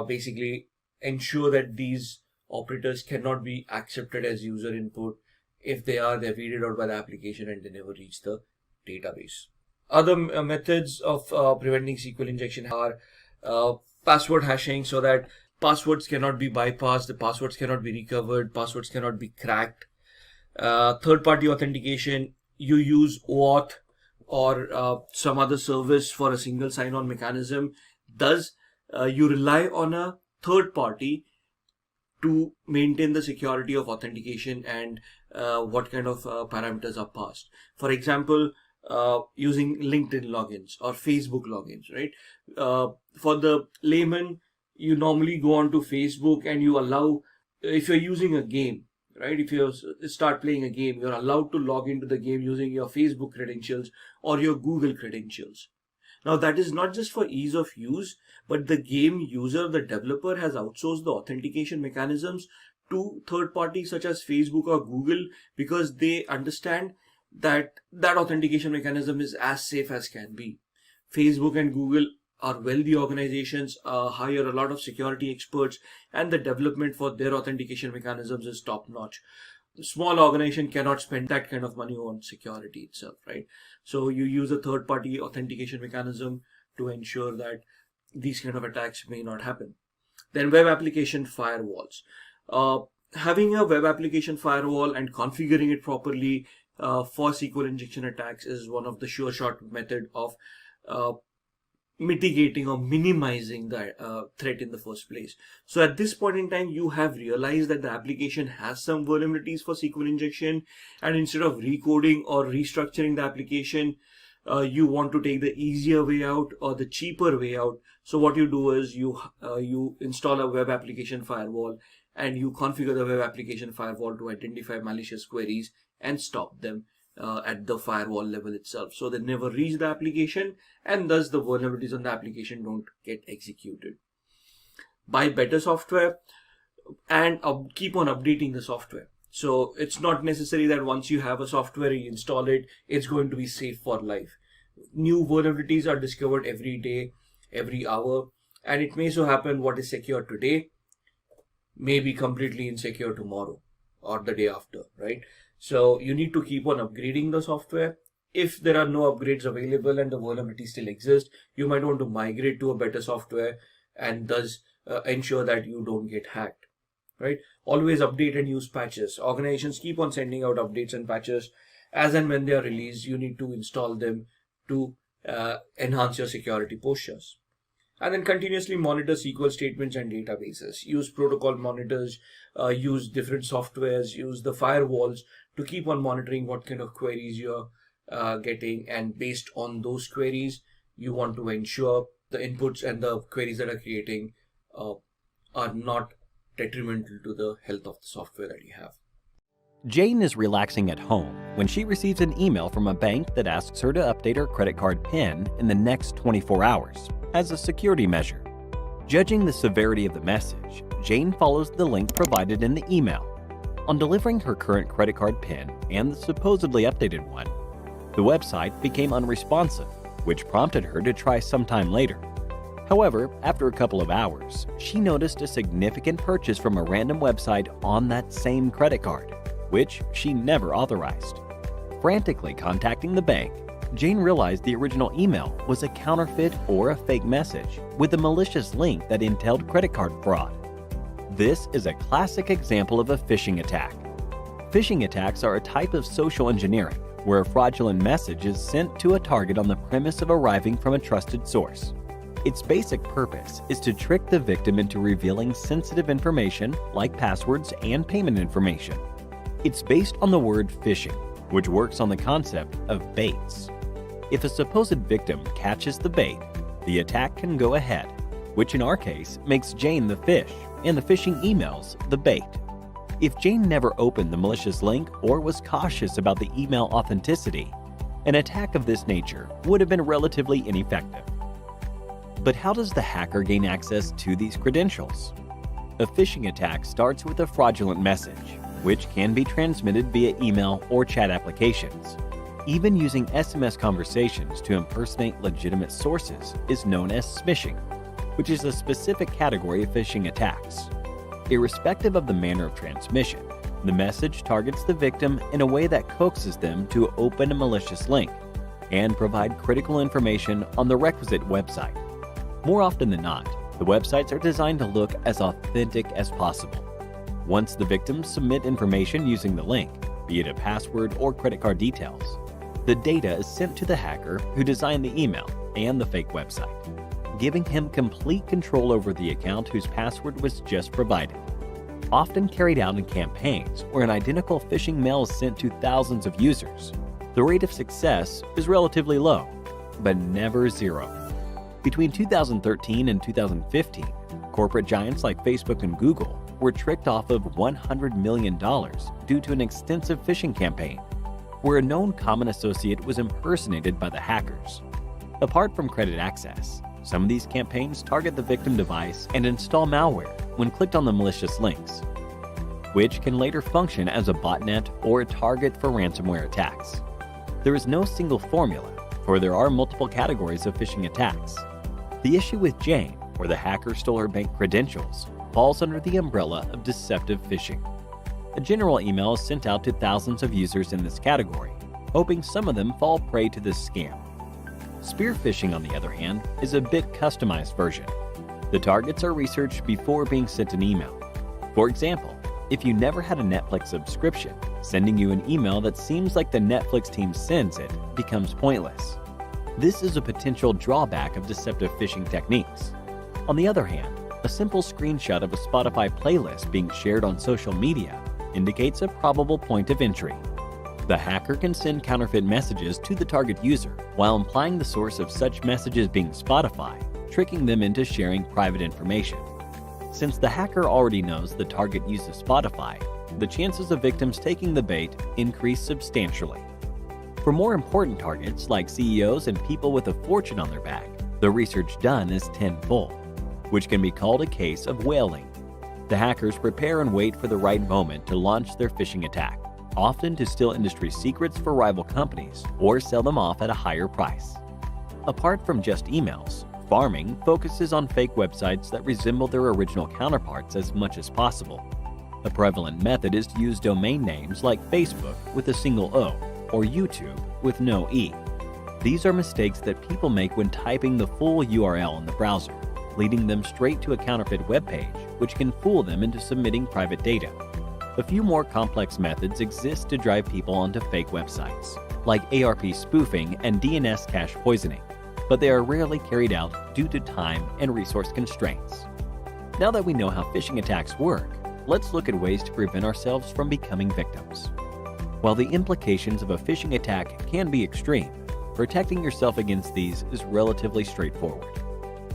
basically ensure that these operators cannot be accepted as user input. If they are, they're weeded out by the application and they never reach the database. Other methods of preventing SQL injection are password hashing, so that passwords cannot be bypassed, the passwords cannot be recovered, passwords cannot be cracked. Third-party authentication, you use OAuth or some other service for a single sign-on mechanism. Thus, you rely on a third party to maintain the security of authentication and what kind of parameters are passed. For example, using LinkedIn logins or Facebook logins, right? For the layman, you normally go on to Facebook and you allow, if you're using a game, right? If you start playing a game, you're allowed to log into the game using your Facebook credentials or your Google credentials. Now that is not just for ease of use, but the game user, the developer, has outsourced the authentication mechanisms to third parties such as Facebook or Google, because they understand that that authentication mechanism is as safe as can be. Facebook and Google are wealthy organizations, hire a lot of security experts, and the development for their authentication mechanisms is top notch. Small organization cannot spend that kind of money on security itself, right? So you use a third party authentication mechanism to ensure that these kind of attacks may not happen. Then web application firewalls. Having a web application firewall and configuring it properly for SQL injection attacks is one of the sure shot method of mitigating or minimizing the threat in the first place. So at this point in time, you have realized that the application has some vulnerabilities for SQL injection, and instead of recoding or restructuring the application, you want to take the easier way out or the cheaper way out. So what you do is you install a web application firewall, and you configure the web application firewall to identify malicious queries and stop them at the firewall level itself, so they never reach the application, and thus the vulnerabilities on the application don't get executed. Buy better software and keep on updating the software. So it's not necessary that once you have a software, you install it, it's going to be safe for life. New vulnerabilities are discovered every day, every hour, and it may so happen what is secure today may be completely insecure tomorrow or the day after, right? So you need to keep on upgrading the software. If there are no upgrades available and the vulnerability still exists, you might want to migrate to a better software and thus ensure that you don't get hacked, right? Always update and use patches. Organizations keep on sending out updates and patches. As and when they are released, you need to install them to enhance your security postures. And then continuously monitor SQL statements and databases. Use protocol monitors, use different softwares, use the firewalls to keep on monitoring what kind of queries you're getting. And based on those queries, you want to ensure the inputs and the queries that are creating are not detrimental to the health of the software that you have. Jane is relaxing at home when she receives an email from a bank that asks her to update her credit card PIN in the next 24 hours as a security measure. Judging the severity of the message, Jane follows the link provided in the email. On delivering her current credit card PIN and the supposedly updated one, the website became unresponsive, which prompted her to try sometime later. However, after a couple of hours, she noticed a significant purchase from a random website on that same credit card, which she never authorized. Frantically contacting the bank, Jane realized the original email was a counterfeit or a fake message with a malicious link that entailed credit card fraud. This is a classic example of a phishing attack. Phishing attacks are a type of social engineering where a fraudulent message is sent to a target on the premise of arriving from a trusted source. Its basic purpose is to trick the victim into revealing sensitive information like passwords and payment information. It's based on the word phishing, which works on the concept of baits. If a supposed victim catches the bait, the attack can go ahead, which in our case makes Jane the fish and the phishing emails the bait. If Jane never opened the malicious link or was cautious about the email authenticity, an attack of this nature would have been relatively ineffective. But how does the hacker gain access to these credentials? A phishing attack starts with a fraudulent message, which can be transmitted via email or chat applications. Even using SMS conversations to impersonate legitimate sources is known as smishing, which is a specific category of phishing attacks. Irrespective of the manner of transmission, the message targets the victim in a way that coaxes them to open a malicious link and provide critical information on the requisite website. More often than not, the websites are designed to look as authentic as possible. Once the victims submit information using the link, be it a password or credit card details, the data is sent to the hacker who designed the email and the fake website, giving him complete control over the account whose password was just provided. Often carried out in campaigns where an identical phishing mail is sent to thousands of users, the rate of success is relatively low, but never zero. Between 2013 and 2015, corporate giants like Facebook and Google were tricked off of $100 million due to an extensive phishing campaign, where a known common associate was impersonated by the hackers. Apart from credit access, some of these campaigns target the victim device and install malware when clicked on the malicious links, which can later function as a botnet or a target for ransomware attacks. There is no single formula, for there are multiple categories of phishing attacks. The issue with Jane, where the hacker stole her bank credentials, falls under the umbrella of deceptive phishing. A general email is sent out to thousands of users in this category, hoping some of them fall prey to this scam. Spear phishing, on the other hand, is a bit customized version. The targets are researched before being sent an email. For example, if you never had a Netflix subscription, sending you an email that seems like the Netflix team sends it becomes pointless. This is a potential drawback of deceptive phishing techniques. On the other hand, a simple screenshot of a Spotify playlist being shared on social media indicates a probable point of entry. The hacker can send counterfeit messages to the target user while implying the source of such messages being Spotify, tricking them into sharing private information. Since the hacker already knows the target uses Spotify, the chances of victims taking the bait increase substantially. For more important targets like CEOs and people with a fortune on their back, the research done is tenfold, which can be called a case of whaling. The hackers prepare and wait for the right moment to launch their phishing attack, often to steal industry secrets for rival companies or sell them off at a higher price. Apart from just emails, farming focuses on fake websites that resemble their original counterparts as much as possible. A prevalent method is to use domain names like Facebook with a single O or YouTube with no E. These are mistakes that people make when typing the full URL in the browser, leading them straight to a counterfeit web page, which can fool them into submitting private data. A few more complex methods exist to drive people onto fake websites, like ARP spoofing and DNS cache poisoning, but they are rarely carried out due to time and resource constraints. Now that we know how phishing attacks work, let's look at ways to prevent ourselves from becoming victims. While the implications of a phishing attack can be extreme, protecting yourself against these is relatively straightforward.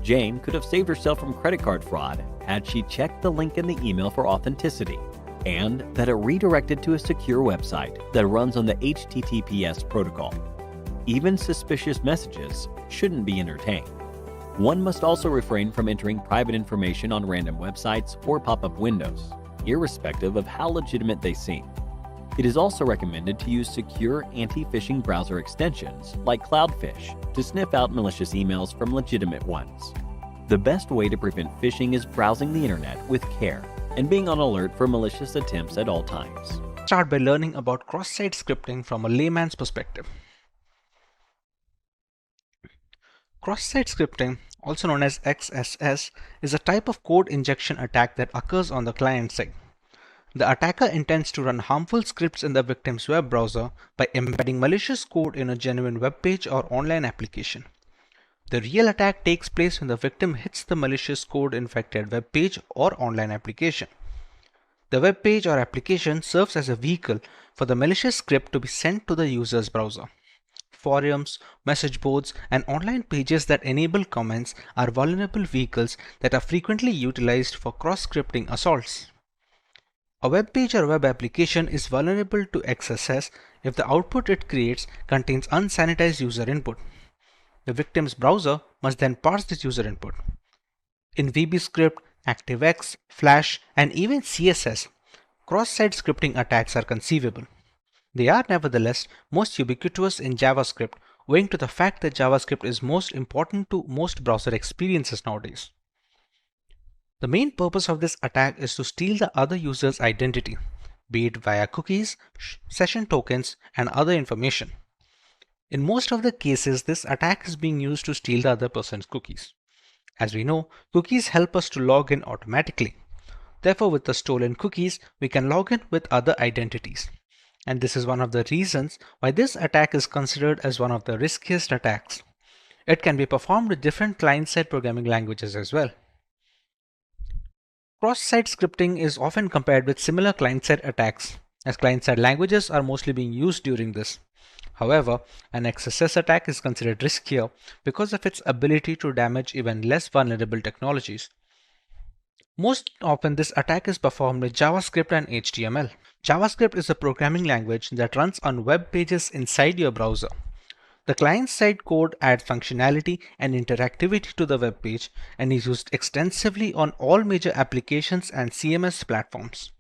Jane could have saved herself from credit card fraud had she checked the link in the email for authenticity, and that it redirected to a secure website that runs on the HTTPS protocol. Even suspicious messages shouldn't be entertained. One must also refrain from entering private information on random websites or pop-up windows, irrespective of how legitimate they seem. It is also recommended to use secure anti-phishing browser extensions like Cloudfish to sniff out malicious emails from legitimate ones. The best way to prevent phishing is browsing the internet with care and being on alert for malicious attempts at all times. Start by learning about cross-site scripting from a layman's perspective. Cross-site scripting, also known as XSS, is a type of code injection attack that occurs on the client side. The attacker intends to run harmful scripts in the victim's web browser by embedding malicious code in a genuine web page or online application. The real attack takes place when the victim hits the malicious code-infected web page or online application. The web page or application serves as a vehicle for the malicious script to be sent to the user's browser. Forums, message boards, and online pages that enable comments are vulnerable vehicles that are frequently utilized for cross-scripting assaults. A web page or web application is vulnerable to XSS if the output it creates contains unsanitized user input. The victim's browser must then parse this user input. In VBScript, ActiveX, Flash, and even CSS, cross-site scripting attacks are conceivable. They are nevertheless most ubiquitous in JavaScript, owing to the fact that JavaScript is most important to most browser experiences nowadays. The main purpose of this attack is to steal the other user's identity, be it via cookies, session tokens, and other information. In most of the cases, this attack is being used to steal the other person's cookies. As we know, cookies help us to log in automatically. Therefore, with the stolen cookies, we can log in with other identities. And this is one of the reasons why this attack is considered as one of the riskiest attacks. It can be performed with different client-side programming languages as well. Cross-site scripting is often compared with similar client-side attacks, as client-side languages are mostly being used during this. However, an XSS attack is considered riskier because of its ability to damage even less vulnerable technologies. Most often, this attack is performed with JavaScript and HTML. JavaScript is a programming language that runs on web pages inside your browser. The client-side code adds functionality and interactivity to the web page and is used extensively on all major applications and CMS platforms.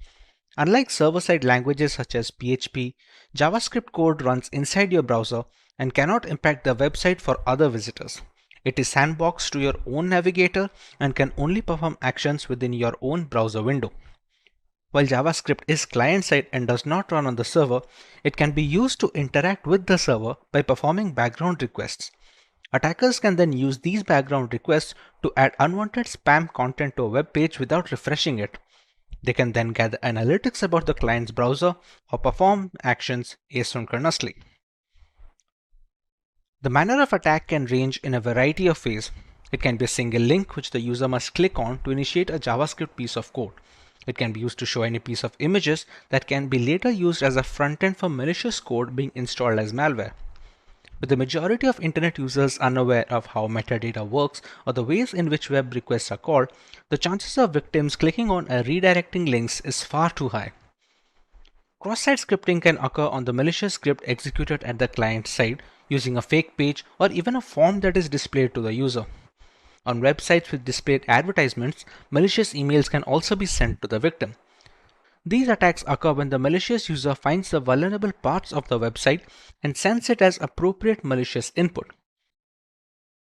Unlike server-side languages such as PHP, JavaScript code runs inside your browser and cannot impact the website for other visitors. It is sandboxed to your own navigator and can only perform actions within your own browser window. While JavaScript is client-side and does not run on the server, it can be used to interact with the server by performing background requests. Attackers can then use these background requests to add unwanted spam content to a web page without refreshing it. They can then gather analytics about the client's browser or perform actions asynchronously. The manner of attack can range in a variety of ways. It can be a single link which the user must click on to initiate a JavaScript piece of code. It can be used to show any piece of images that can be later used as a front-end for malicious code being installed as malware. With the majority of internet users unaware of how metadata works or the ways in which web requests are called, the chances of victims clicking on a redirecting links is far too high. Cross-site scripting can occur on the malicious script executed at the client side using a fake page or even a form that is displayed to the user. On websites with displayed advertisements, malicious emails can also be sent to the victim. These attacks occur when the malicious user finds the vulnerable parts of the website and sends it as appropriate malicious input.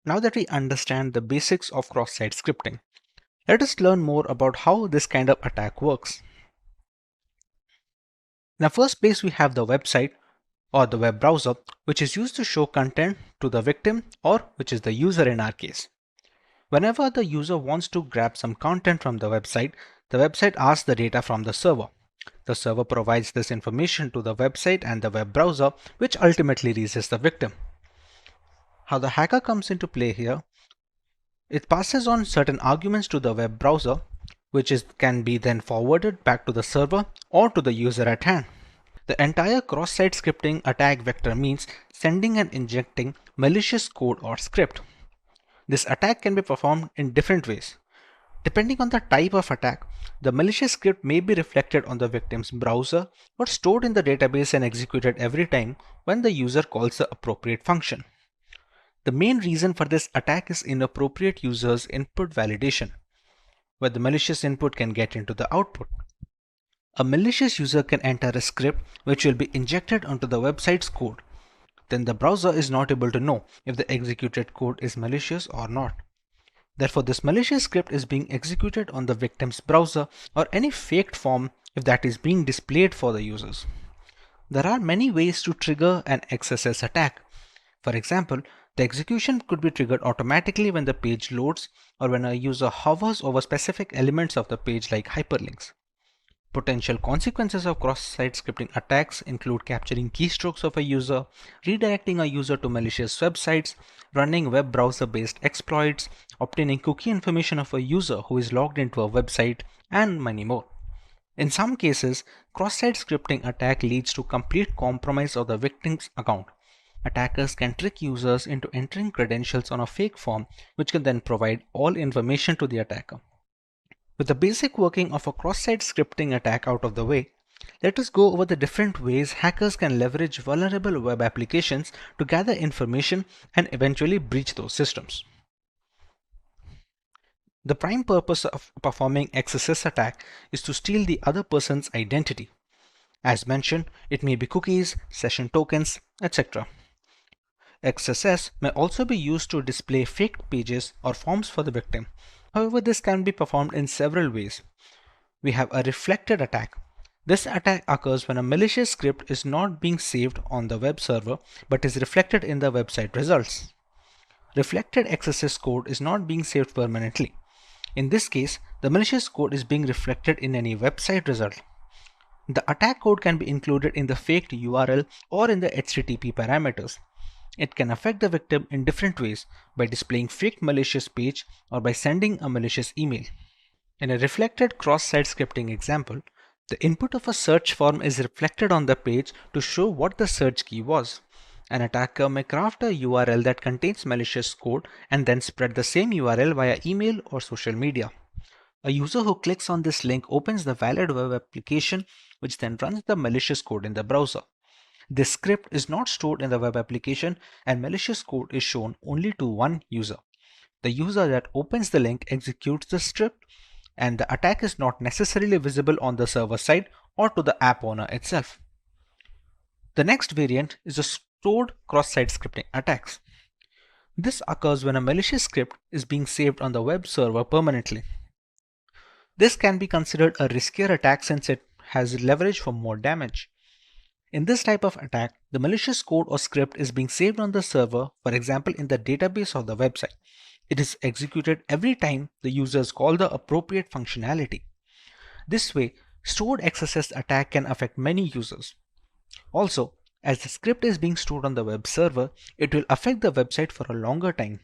Now that we understand the basics of cross-site scripting, let us learn more about how this kind of attack works. In the first place, we have the website or the web browser, which is used to show content to the victim, or which is the user in our case. Whenever the user wants to grab some content from the website asks the data from the server. The server provides this information to the website and the web browser, which ultimately reaches the victim. How the hacker comes into play here: it passes on certain arguments to the web browser, which can be then forwarded back to the server or to the user at hand. The entire cross-site scripting attack vector means sending and injecting malicious code or script. This attack can be performed in different ways. Depending on the type of attack, the malicious script may be reflected on the victim's browser or stored in the database and executed every time when the user calls the appropriate function. The main reason for this attack is inappropriate users' input validation, where the malicious input can get into the output. A malicious user can enter a script which will be injected onto the website's code. Then the browser is not able to know if the executed code is malicious or not. Therefore, this malicious script is being executed on the victim's browser or any faked form if that is being displayed for the users. There are many ways to trigger an XSS attack. For example, the execution could be triggered automatically when the page loads or when a user hovers over specific elements of the page like hyperlinks. Potential consequences of cross-site scripting attacks include capturing keystrokes of a user, redirecting a user to malicious websites, running web browser-based exploits, obtaining cookie information of a user who is logged into a website, and many more. In some cases, cross-site scripting attack leads to complete compromise of the victim's account. Attackers can trick users into entering credentials on a fake form, which can then provide all information to the attacker. With the basic working of a cross-site scripting attack out of the way, let us go over the different ways hackers can leverage vulnerable web applications to gather information and eventually breach those systems. The prime purpose of performing XSS attack is to steal the other person's identity. As mentioned, it may be cookies, session tokens, etc. XSS may also be used to display fake pages or forms for the victim. However, this can be performed in several ways. We have a reflected attack. This attack occurs when a malicious script is not being saved on the web server but is reflected in the website results. Reflected XSS code is not being saved permanently. In this case, the malicious code is being reflected in any website result. The attack code can be included in the faked URL or in the HTTP parameters. It can affect the victim in different ways, by displaying fake malicious page or by sending a malicious email. In a reflected cross-site scripting example, the input of a search form is reflected on the page to show what the search key was. An attacker may craft a URL that contains malicious code and then spread the same URL via email or social media. A user who clicks on this link opens the valid web application, which then runs the malicious code in the browser. This script is not stored in the web application and malicious code is shown only to one user. The user that opens the link executes the script, and the attack is not necessarily visible on the server side or to the app owner itself. The next variant is the stored cross-site scripting attacks. This occurs when a malicious script is being saved on the web server permanently. This can be considered a riskier attack since it has leverage for more damage. In this type of attack, the malicious code or script is being saved on the server, for example in the database of the website. It is executed every time the users call the appropriate functionality. This way, stored XSS attack can affect many users. Also, As the script is being stored on the web server, it will affect the website for a longer time.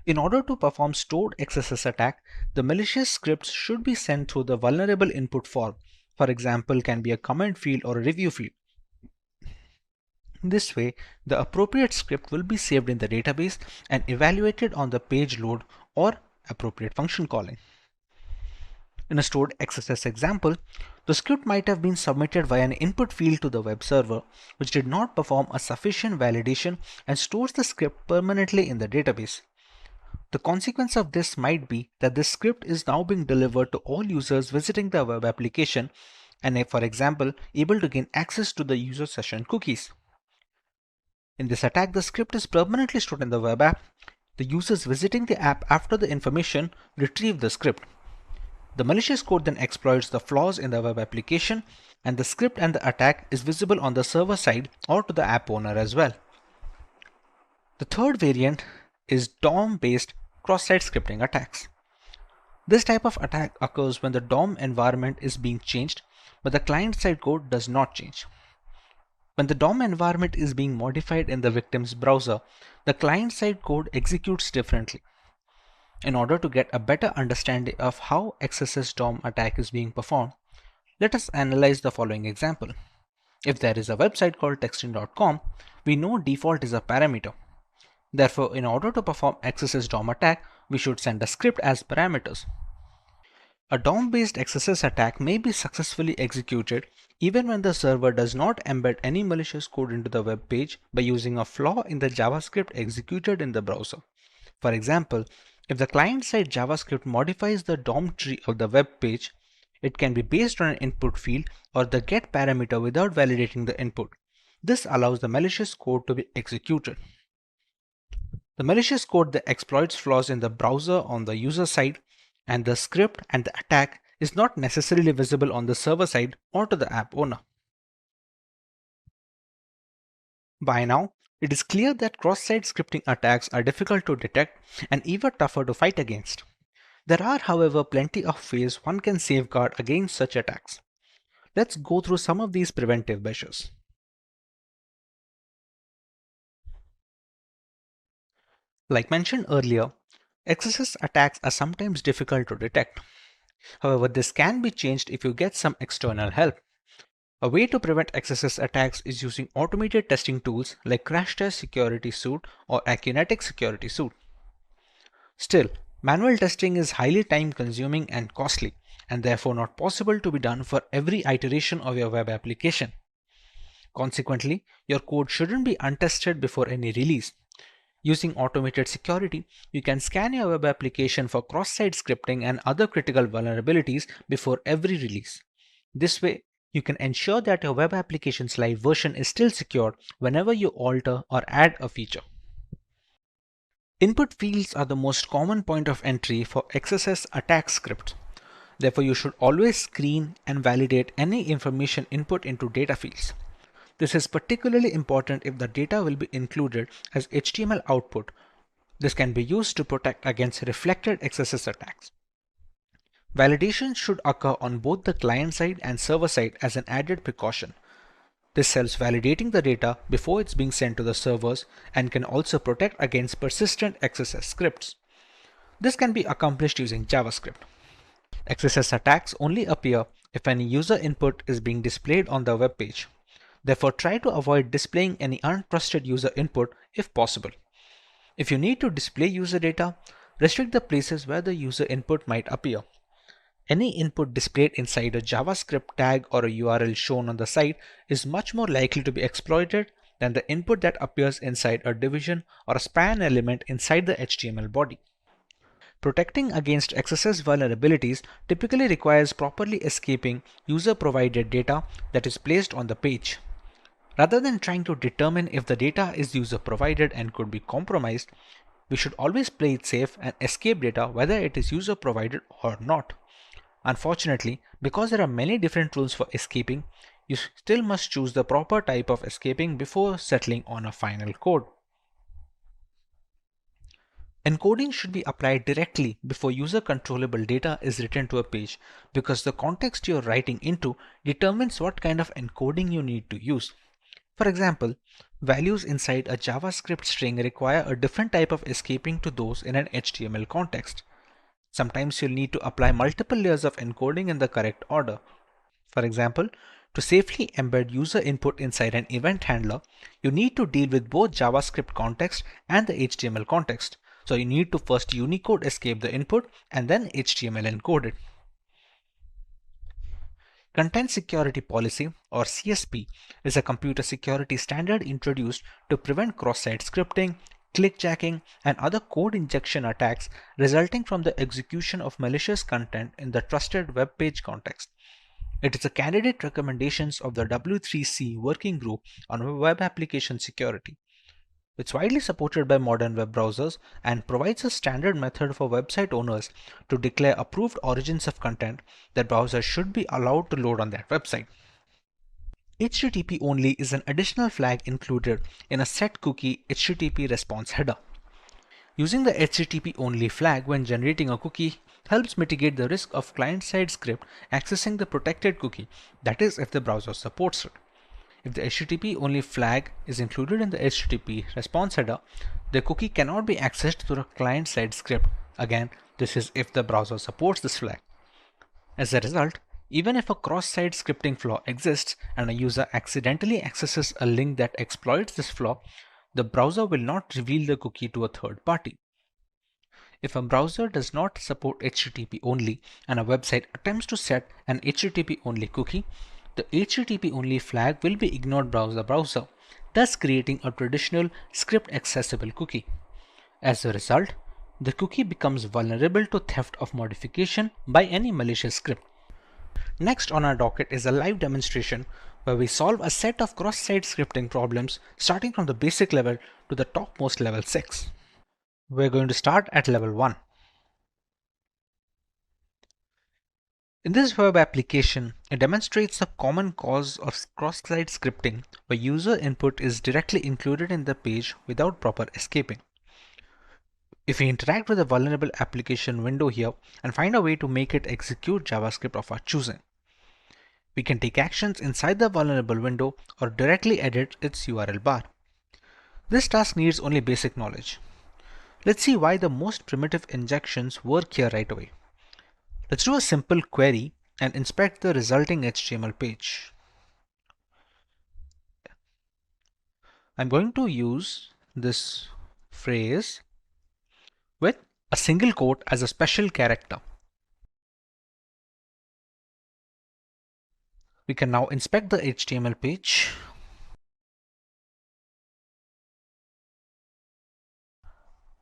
In order to perform stored XSS attack, the malicious scripts should be sent through the vulnerable input form. For example, can be a comment field or a review field. This way, the appropriate script will be saved in the database and evaluated on the page load or appropriate function calling. In a stored XSS example, the script might have been submitted via an input field to the web server, which did not perform a sufficient validation and stores the script permanently in the database. The consequence of this might be that this script is now being delivered to all users visiting the web application and, for example, able to gain access to the user session cookies. In this attack, the script is permanently stored in the web app. The users visiting the app after the information retrieve the script. The malicious code then exploits the flaws in the web application, and the script and the attack is visible on the server side or to the app owner as well. The third variant is DOM-based cross-site scripting attacks. This type of attack occurs when the DOM environment is being changed, but the client-side code does not change. When the DOM environment is being modified in the victim's browser, the client-side code executes differently. In order to get a better understanding of how XSS DOM attack is being performed, let us analyze the following example. If there is a website called texting.com, we know default is a parameter. Therefore, in order to perform XSS DOM attack, we should send a script as parameters. A DOM-based XSS attack may be successfully executed even when the server does not embed any malicious code into the web page by using a flaw in the JavaScript executed in the browser. For example, if the client-side JavaScript modifies the DOM tree of the web page, it can be based on an input field or the get parameter without validating the input. This allows the malicious code to be executed. The malicious code that exploits flaws in the browser on the user side, and the script and the attack is not necessarily visible on the server side or to the app owner. By now, it is clear that cross-site scripting attacks are difficult to detect and even tougher to fight against. There are, however, plenty of ways one can safeguard against such attacks. Let's go through some of these preventive measures. Like mentioned earlier, XSS attacks are sometimes difficult to detect. However, this can be changed if you get some external help. A way to prevent XSS attacks is using automated testing tools like Crashtest Security Suite or Akinetic Security Suite. Still, manual testing is highly time consuming and costly, and therefore not possible to be done for every iteration of your web application. Consequently, your code shouldn't be untested before any release. Using automated security, you can scan your web application for cross-site scripting and other critical vulnerabilities before every release. This way, you can ensure that your web application's live version is still secure whenever you alter or add a feature. Input fields are the most common point of entry for XSS attack scripts. Therefore, you should always screen and validate any information input into data fields. This is particularly important if the data will be included as HTML output. This can be used to protect against reflected XSS attacks. Validation should occur on both the client side and server side as an added precaution. This helps validating the data before it's being sent to the servers and can also protect against persistent XSS scripts. This can be accomplished using JavaScript. XSS attacks only appear if any user input is being displayed on the web page. Therefore, try to avoid displaying any untrusted user input if possible. If you need to display user data, restrict the places where the user input might appear. Any input displayed inside a JavaScript tag or a URL shown on the site is much more likely to be exploited than the input that appears inside a division or a span element inside the HTML body. Protecting against XSS vulnerabilities typically requires properly escaping user-provided data that is placed on the page. Rather than trying to determine if the data is user-provided and could be compromised, we should always play it safe and escape data whether it is user-provided or not. Unfortunately, because there are many different rules for escaping, you still must choose the proper type of escaping before settling on a final code. Encoding should be applied directly before user controllable data is written to a page because the context you're writing into determines what kind of encoding you need to use. For example, values inside a JavaScript string require a different type of escaping to those in an HTML context. Sometimes you'll need to apply multiple layers of encoding in the correct order. For example, to safely embed user input inside an event handler, you need to deal with both JavaScript context and the HTML context. So you need to first Unicode escape the input and then HTML encode it. Content Security Policy, or CSP, is a computer security standard introduced to prevent cross-site scripting, clickjacking, and other code injection attacks resulting from the execution of malicious content in the trusted web page context. It is a candidate recommendations of the W3C Working Group on Web Application Security. It's widely supported by modern web browsers and provides a standard method for website owners to declare approved origins of content that browsers should be allowed to load on their website. HTTP only is an additional flag included in a set cookie HTTP response header. Using the HTTP only flag when generating a cookie helps mitigate the risk of client-side script accessing the protected cookie, that is if the browser supports it. If the HTTP only flag is included in the HTTP response header, the cookie cannot be accessed through a client-side script. Again, this is if the browser supports this flag. As a result, even if a cross-site scripting flaw exists and a user accidentally accesses a link that exploits this flaw, the browser will not reveal the cookie to a third party. If a browser does not support HTTP only and a website attempts to set an HTTP only cookie, the HTTP only flag will be ignored by the browser, thus creating a traditional script accessible cookie. As a result, the cookie becomes vulnerable to theft of modification by any malicious script. Next on our docket is a live demonstration where we solve a set of cross-site scripting problems starting from the basic level to the topmost level 6. We're going to start at level 1. In this web application, it demonstrates a common cause of cross-site scripting where user input is directly included in the page without proper escaping. If we interact with a vulnerable application window here and find a way to make it execute JavaScript of our choosing, we can take actions inside the vulnerable window or directly edit its URL bar. This task needs only basic knowledge. Let's see why the most primitive injections work here right away. Let's do a simple query and inspect the resulting HTML page. I'm going to use this phrase with a single quote as a special character. We can now inspect the HTML page.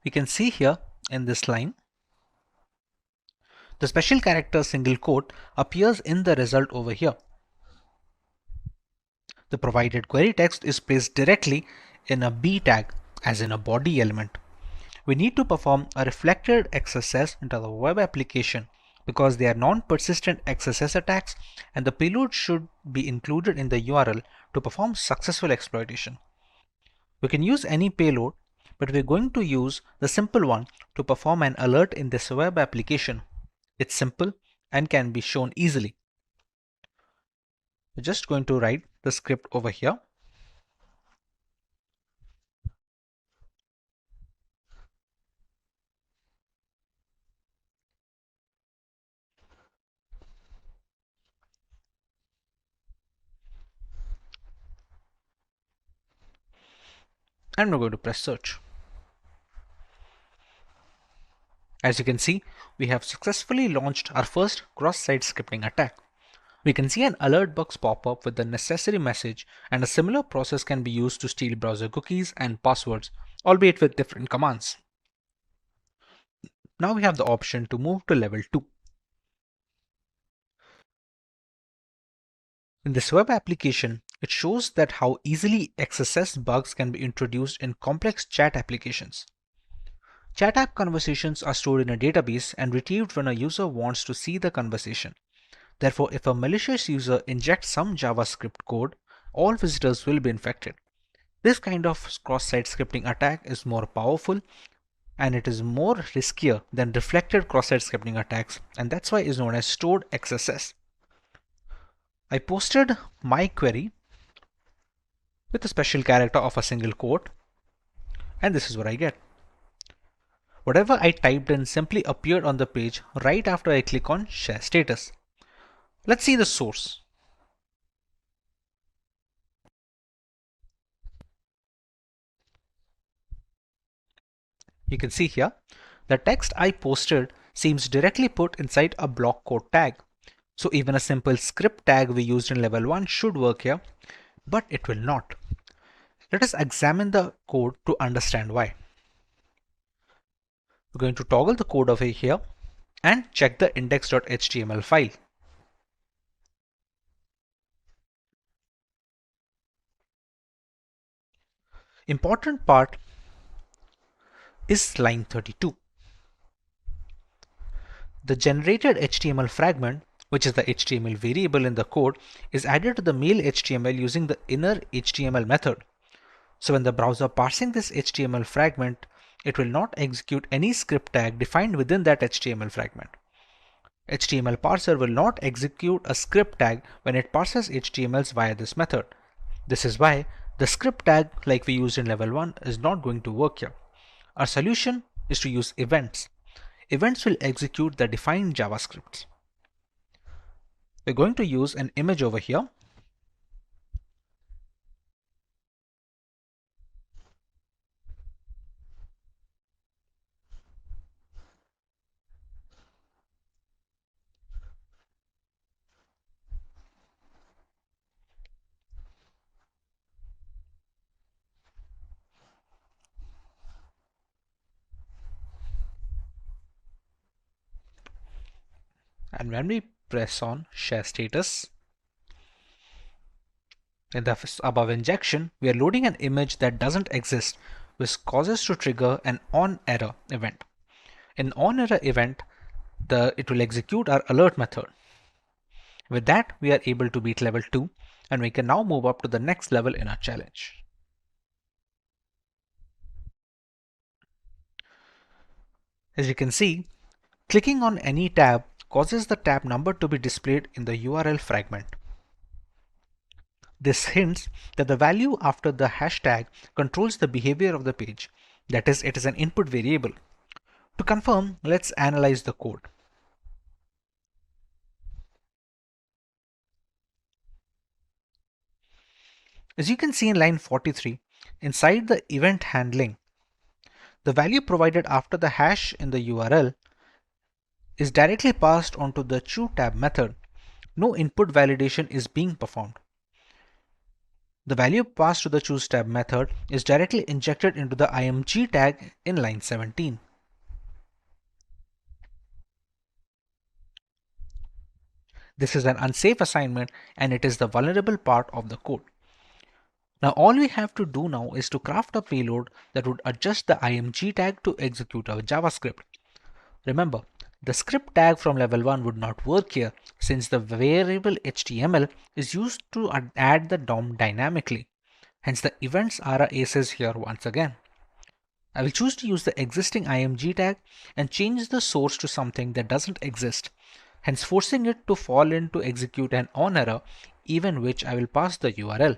We can see here in this line, the special character single quote appears in the result over here. The provided query text is placed directly in a B tag, as in a body element. We need to perform a reflected XSS into the web application because they are non-persistent XSS attacks and the payload should be included in the URL to perform successful exploitation. We can use any payload, but we're going to use the simple one to perform an alert in this web application. It's simple and can be shown easily. We're just going to write the script over here. And we're going to press search. As you can see, we have successfully launched our first cross-site scripting attack. We can see an alert box pop up with the necessary message, and a similar process can be used to steal browser cookies and passwords, albeit with different commands. Now we have the option to move to level 2. In this web application, it shows that how easily XSS bugs can be introduced in complex chat applications. Chat app conversations are stored in a database and retrieved when a user wants to see the conversation. Therefore, if a malicious user injects some JavaScript code, all visitors will be infected. This kind of cross-site scripting attack is more powerful and it is more riskier than reflected cross-site scripting attacks, and that's why it is known as stored XSS. I posted my query with a special character of a single quote, and this is what I get. Whatever I typed in simply appeared on the page right after I click on Share Status. Let's see the source. You can see here, the text I posted seems directly put inside a block quote tag. So even a simple script tag we used in level 1 should work here, but it will not. Let us examine the code to understand why. We're going to toggle the code over here and check the index.html file. Important part is line 32. The generated HTML fragment, which is the HTML variable in the code, is added to the mail HTML using the inner HTML method. So when the browser parsing this HTML fragment, it will not execute any script tag defined within that HTML fragment. HTML parser will not execute a script tag when it parses HTMLs via this method. This is why the script tag like we used in level 1 is not going to work here. Our solution is to use events. Events will execute the defined JavaScripts. We're going to use an image over here. And when we press on Share Status, in the above injection, we are loading an image that doesn't exist, which causes to trigger an onError event. In onError event, it will execute our alert method. With that, we are able to beat level 2, and we can now move up to the next level in our challenge. As you can see, clicking on any tab causes the tab number to be displayed in the URL fragment. This hints that the value after the hashtag controls the behavior of the page. That is, it is an input variable. To confirm, let's analyze the code. As you can see in line 43, inside the event handling, the value provided after the hash in the URL is directly passed onto the choTab method. No input validation is being performed. The value passed to the choseTab method is directly injected into the img tag in line 17. This is an unsafe assignment and it is the vulnerable part of the code. Now all we have to do now is to craft a payload that would adjust the img tag to execute our JavaScript. Remember, the script tag from level 1 would not work here since the variable HTML is used to add the DOM dynamically. Hence the events are our aces here once again. I will choose to use the existing img tag and change the source to something that doesn't exist, hence forcing it to fall in to execute an onError, even which I will pass the URL.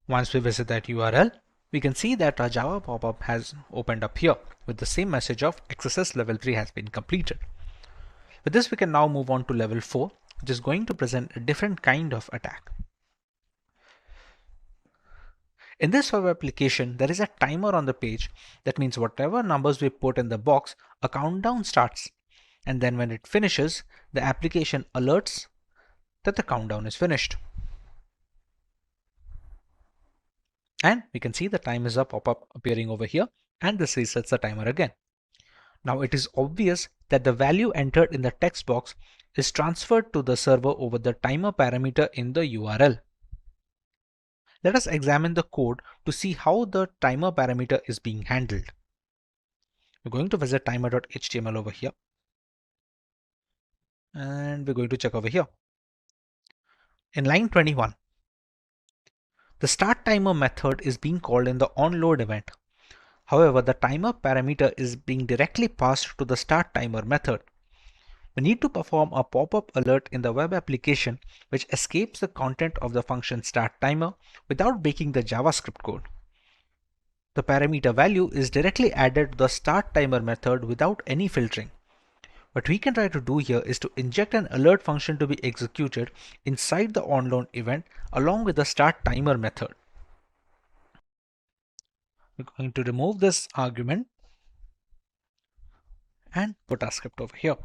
Once we visit that URL, we can see that our Java pop-up has opened up here with the same message of XSS level 3 has been completed. With this, we can now move on to level 4, which is going to present a different kind of attack. In this web application, there is a timer on the page. That means whatever numbers we put in the box, a countdown starts. And then when it finishes, the application alerts that the countdown is finished. And we can see the time is up pop-up appearing over here, and this resets the timer again. Now it is obvious that the value entered in the text box is transferred to the server over the timer parameter in the URL. Let us examine the code to see how the timer parameter is being handled. We're going to visit timer.html over here, and we're going to check over here. In line 21, the start timer method is being called in the onload event. However, the timer parameter is being directly passed to the start timer method. We need to perform a pop-up alert in the web application which escapes the content of the function start timer without breaking the JavaScript code. The parameter value is directly added to the start timer method without any filtering. What we can try to do here is to inject an alert function to be executed inside the onload event along with the start timer method. We're going to remove this argument and put our script over here.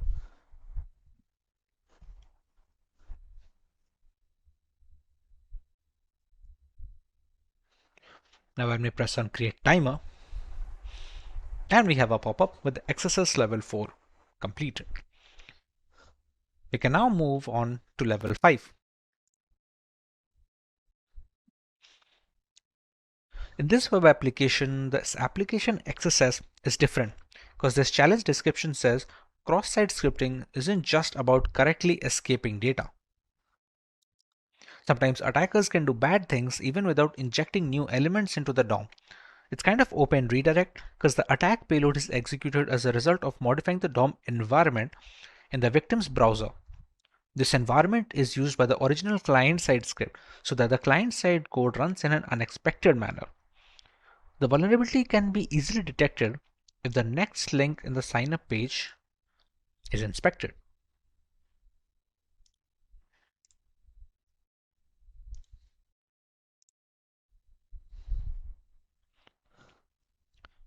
Now when we press on create timer, and we have a pop-up with the XSS level 4 completed. We can now move on to level 5. In this web application, this application XSS is different because this challenge description says cross-site scripting isn't just about correctly escaping data. Sometimes attackers can do bad things even without injecting new elements into the DOM. It's kind of open redirect because the attack payload is executed as a result of modifying the DOM environment in the victim's browser. This environment is used by the original client-side script so that the client-side code runs in an unexpected manner. The vulnerability can be easily detected if the next link in the sign-up page is inspected.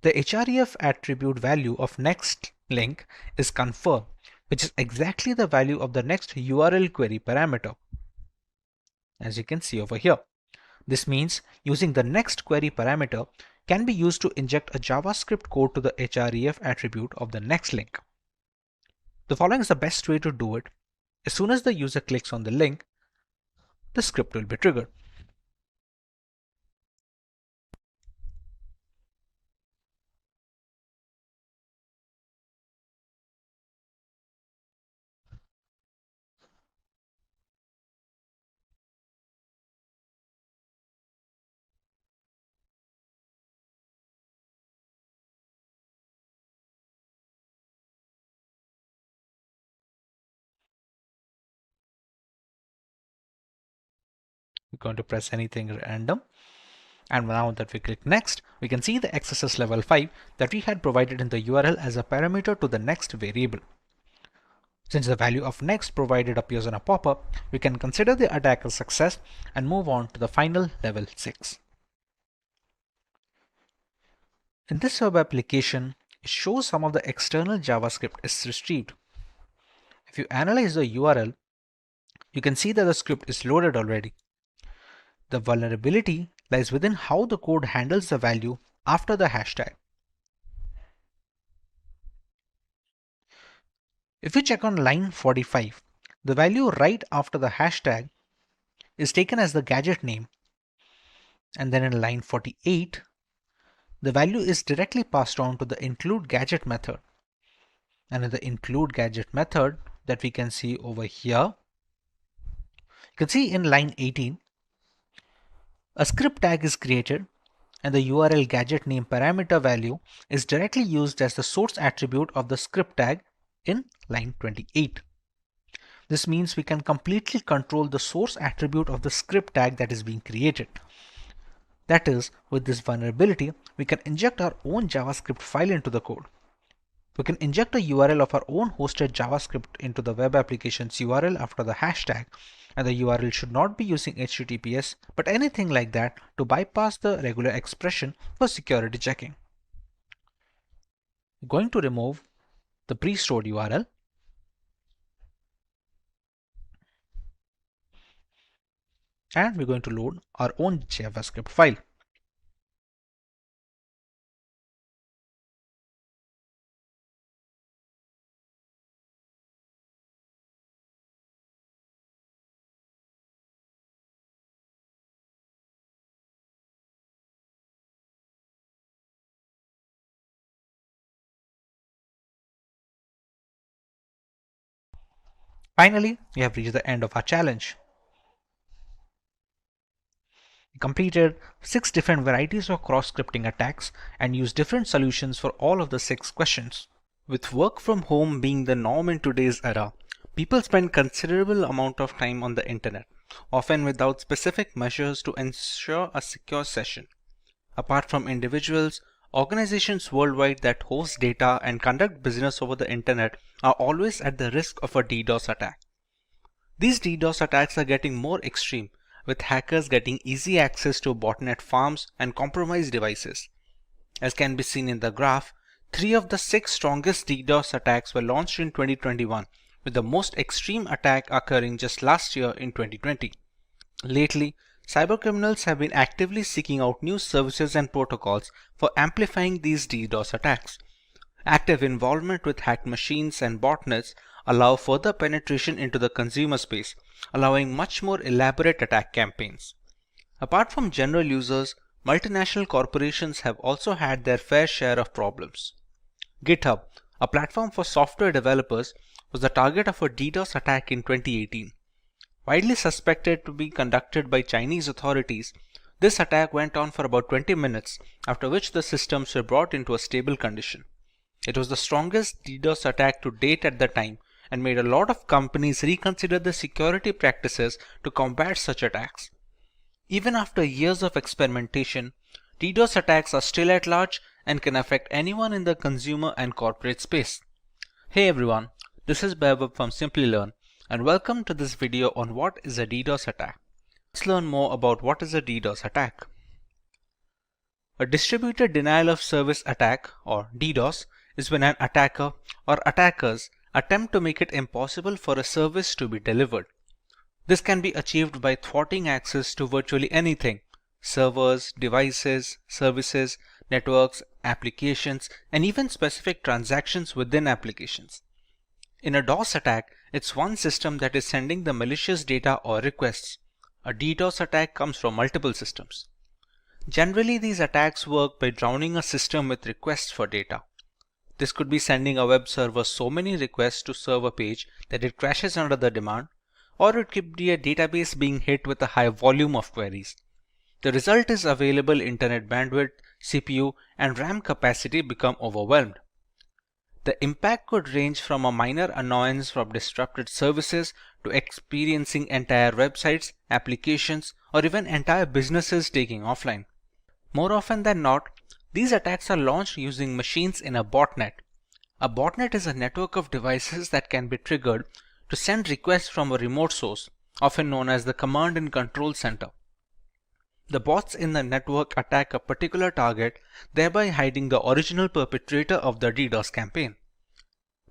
The href attribute value of next link is confirm, which is exactly the value of the next URL query parameter. As you can see over here, this means using the next query parameter can be used to inject a JavaScript code to the href attribute of the next link. The following is the best way to do it. As soon as the user clicks on the link, the script will be triggered. We're going to press anything random. And now that we click next, we can see the XSS level 5 that we had provided in the URL as a parameter to the next variable. Since the value of next provided appears on a pop-up, we can consider the attack a success and move on to the final level 6. In this web application, it shows some of the external JavaScript is retrieved. If you analyze the URL, you can see that the script is loaded already. The vulnerability lies within how the code handles the value after the hashtag. If you check on line 45, the value right after the hashtag is taken as the gadget name. And then in line 48, the value is directly passed on to the include gadget method. And in the include gadget method that we can see over here, you can see in line 18, a script tag is created and the URL gadget name parameter value is directly used as the source attribute of the script tag in line 28. This means we can completely control the source attribute of the script tag that is being created. That is, with this vulnerability, we can inject our own JavaScript file into the code. We can inject a URL of our own hosted JavaScript into the web application's URL after the hashtag, and the URL should not be using HTTPS but anything like that to bypass the regular expression for security checking. We're going to remove the pre-stored URL and we're going to load our own JavaScript file. Finally, we have reached the end of our challenge. We completed 6 different varieties of cross-scripting attacks and used different solutions for all of the 6 questions. With work from home being the norm in today's era, people spend considerable amount of time on the internet, often without specific measures to ensure a secure session. Apart from individuals, organizations worldwide that host data and conduct business over the internet are always at the risk of a DDoS attack. These DDoS attacks are getting more extreme, with hackers getting easy access to botnet farms and compromised devices. As can be seen in the graph, 3 of the 6 strongest DDoS attacks were launched in 2021, with the most extreme attack occurring just last year in 2020. Lately, cybercriminals have been actively seeking out new services and protocols for amplifying these DDoS attacks. Active involvement with hacked machines and botnets allow further penetration into the consumer space, allowing much more elaborate attack campaigns. Apart from general users, multinational corporations have also had their fair share of problems. GitHub, a platform for software developers, was the target of a DDoS attack in 2018. Widely suspected to be conducted by Chinese authorities, this attack went on for about 20 minutes, after which the systems were brought into a stable condition. It was the strongest DDoS attack to date at the time and made a lot of companies reconsider the security practices to combat such attacks. Even after years of experimentation, DDoS attacks are still at large and can affect anyone in the consumer and corporate space. Hey everyone, this is Vaibhav from Simplilearn and welcome to this video on what is a DDoS attack. Let's learn more about what is a DDoS attack. A distributed denial of service attack, or DDoS, is when an attacker or attackers attempt to make it impossible for a service to be delivered. This can be achieved by thwarting access to virtually anything: servers, devices, services, networks, applications, and even specific transactions within applications. In a DOS attack, it's one system that is sending the malicious data or requests. A DDoS attack comes from multiple systems. Generally, these attacks work by drowning a system with requests for data. This could be sending a web server so many requests to serve a page that it crashes under the demand, or it could be a database being hit with a high volume of queries. The result is available internet bandwidth, CPU, and RAM capacity become overwhelmed. The impact could range from a minor annoyance from disrupted services to experiencing entire websites, applications, or even entire businesses taking offline. More often than not, these attacks are launched using machines in a botnet. A botnet is a network of devices that can be triggered to send requests from a remote source, often known as the command and control center. The bots in the network attack a particular target, thereby hiding the original perpetrator of the DDoS campaign.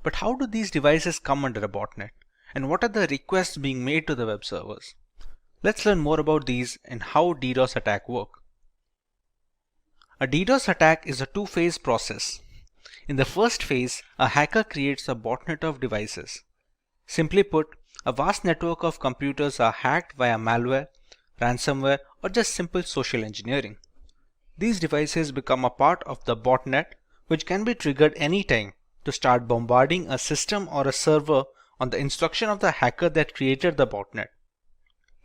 But how do these devices come under a botnet? And what are the requests being made to the web servers? Let's learn more about these and how DDoS attacks work. A DDoS attack is a two-phase process. In the first phase, a hacker creates a botnet of devices. Simply put, a vast network of computers are hacked via malware, ransomware, or just simple social engineering. These devices become a part of the botnet, which can be triggered anytime to start bombarding a system or a server on the instruction of the hacker that created the botnet.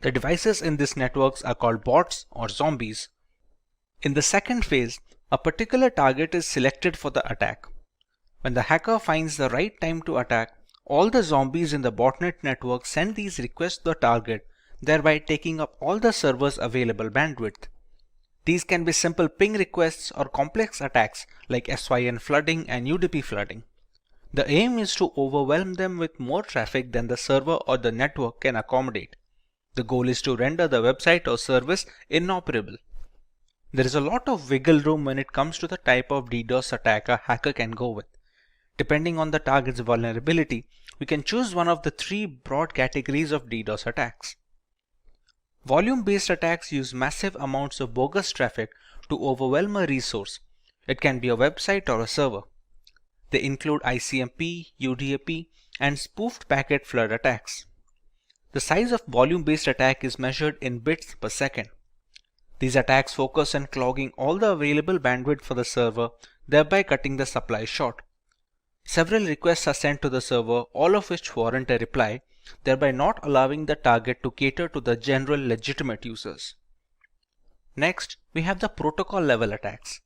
The devices in these networks are called bots or zombies. In the second phase, a particular target is selected for the attack. When the hacker finds the right time to attack, all the zombies in the botnet network send these requests to the target, thereby taking up all the server's available bandwidth. These can be simple ping requests or complex attacks like SYN flooding and UDP flooding. The aim is to overwhelm them with more traffic than the server or the network can accommodate. The goal is to render the website or service inoperable. There is a lot of wiggle room when it comes to the type of DDoS attack a hacker can go with. Depending on the target's vulnerability, we can choose one of the 3 broad categories of DDoS attacks. Volume-based attacks use massive amounts of bogus traffic to overwhelm a resource. It can be a website or a server. They include ICMP, UDP, and spoofed packet flood attacks. The size of volume-based attack is measured in bits per second. These attacks focus on clogging all the available bandwidth for the server, thereby cutting the supply short. Several requests are sent to the server, all of which warrant a reply, thereby not allowing the target to cater to the general legitimate users. Next, we have the protocol level attacks.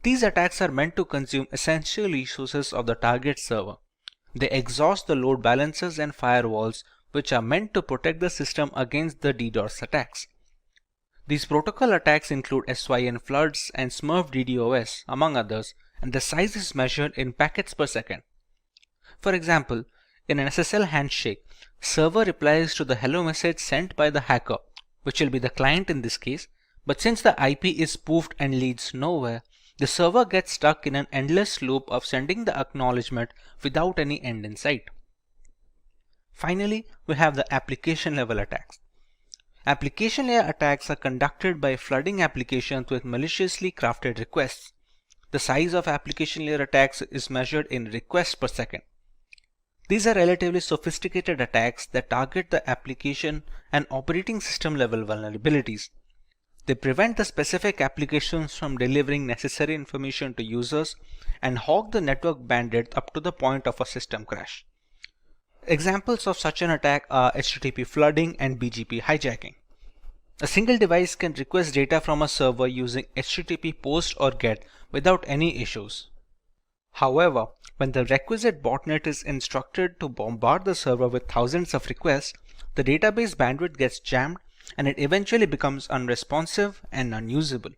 These attacks are meant to consume essential resources of the target server. They exhaust the load balancers and firewalls, which are meant to protect the system against the DDoS attacks. These protocol attacks include SYN floods and Smurf DDoS, among others, and the size is measured in packets per second. For example, in an SSL handshake, server replies to the hello message sent by the hacker, which will be the client in this case, but since the IP is spoofed and leads nowhere, the server gets stuck in an endless loop of sending the acknowledgement without any end in sight. Finally, we have the application level attacks. Application layer attacks are conducted by flooding applications with maliciously crafted requests. The size of application layer attacks is measured in requests per second. These are relatively sophisticated attacks that target the application and operating system level vulnerabilities. They prevent the specific applications from delivering necessary information to users and hog the network bandwidth up to the point of a system crash. Examples of such an attack are HTTP flooding and BGP hijacking. A single device can request data from a server using HTTP post or GET without any issues. However, when the requisite botnet is instructed to bombard the server with thousands of requests, the database bandwidth gets jammed and it eventually becomes unresponsive and unusable.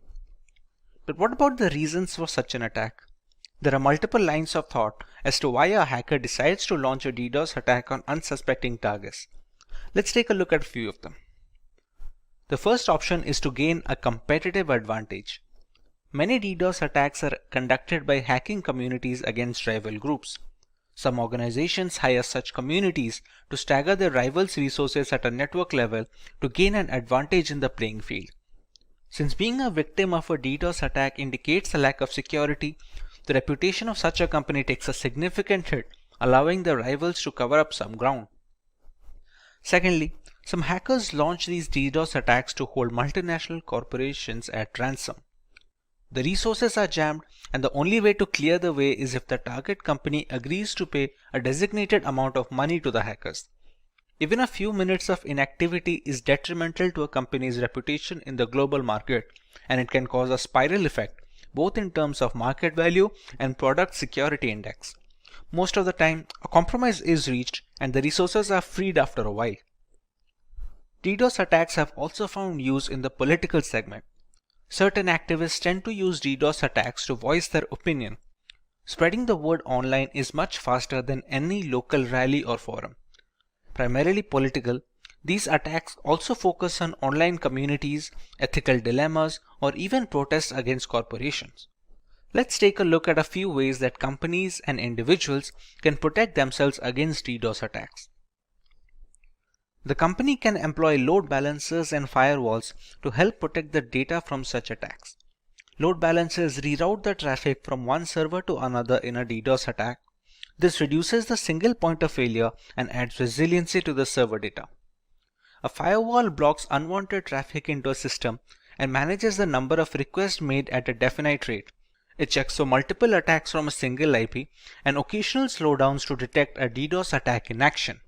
But what about the reasons for such an attack? There are multiple lines of thought as to why a hacker decides to launch a DDoS attack on unsuspecting targets. Let's take a look at a few of them. The first option is to gain a competitive advantage. Many DDoS attacks are conducted by hacking communities against rival groups. Some organizations hire such communities to stagger their rivals' resources at a network level to gain an advantage in the playing field. Since being a victim of a DDoS attack indicates a lack of security, the reputation of such a company takes a significant hit, allowing the rivals to cover up some ground. Secondly, some hackers launch these DDoS attacks to hold multinational corporations at ransom. The resources are jammed, and the only way to clear the way is if the target company agrees to pay a designated amount of money to the hackers. Even a few minutes of inactivity is detrimental to a company's reputation in the global market, and it can cause a spiral effect, both in terms of market value and product security index. Most of the time, a compromise is reached and the resources are freed after a while. DDoS attacks have also found use in the political segment. Certain activists tend to use DDoS attacks to voice their opinion. Spreading the word online is much faster than any local rally or forum. Primarily political, these attacks also focus on online communities, ethical dilemmas, or even protests against corporations. Let's take a look at a few ways that companies and individuals can protect themselves against DDoS attacks. The company can employ load balancers and firewalls to help protect the data from such attacks. Load balancers reroute the traffic from one server to another in a DDoS attack. This reduces the single point of failure and adds resiliency to the server data. A firewall blocks unwanted traffic into a system and manages the number of requests made at a definite rate. It checks for multiple attacks from a single IP and occasional slowdowns to detect a DDoS attack in action.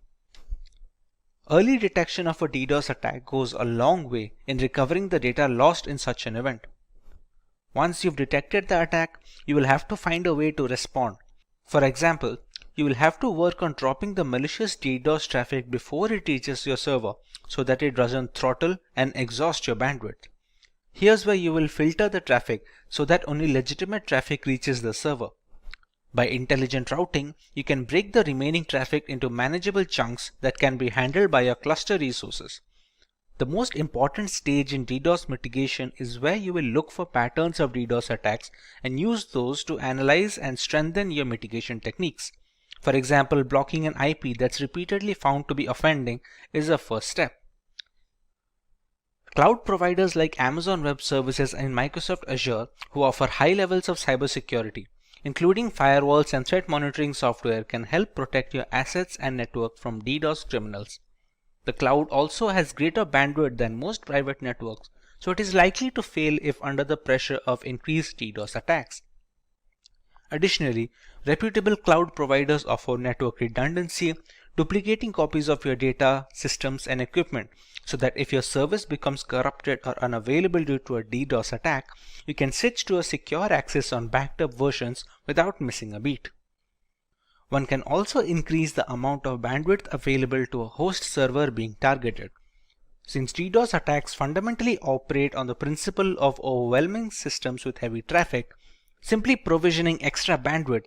Early detection of a DDoS attack goes a long way in recovering the data lost in such an event. Once you've detected the attack, you will have to find a way to respond. For example, you will have to work on dropping the malicious DDoS traffic before it reaches your server so that it doesn't throttle and exhaust your bandwidth. Here's where you will filter the traffic so that only legitimate traffic reaches the server. By intelligent routing, you can break the remaining traffic into manageable chunks that can be handled by your cluster resources. The most important stage in DDoS mitigation is where you will look for patterns of DDoS attacks and use those to analyze and strengthen your mitigation techniques. For example, blocking an IP that's repeatedly found to be offending is a first step. Cloud providers like Amazon Web Services and Microsoft Azure, who offer high levels of cybersecurity, including firewalls and threat monitoring software, can help protect your assets and network from DDoS criminals. The cloud also has greater bandwidth than most private networks, so it is likely to fail if under the pressure of increased DDoS attacks. Additionally, reputable cloud providers offer network redundancy duplicating copies of your data, systems, and equipment, so that if your service becomes corrupted or unavailable due to a DDoS attack, you can switch to a secure access on backed up versions without missing a beat. One can also increase the amount of bandwidth available to a host server being targeted. Since DDoS attacks fundamentally operate on the principle of overwhelming systems with heavy traffic, simply provisioning extra bandwidth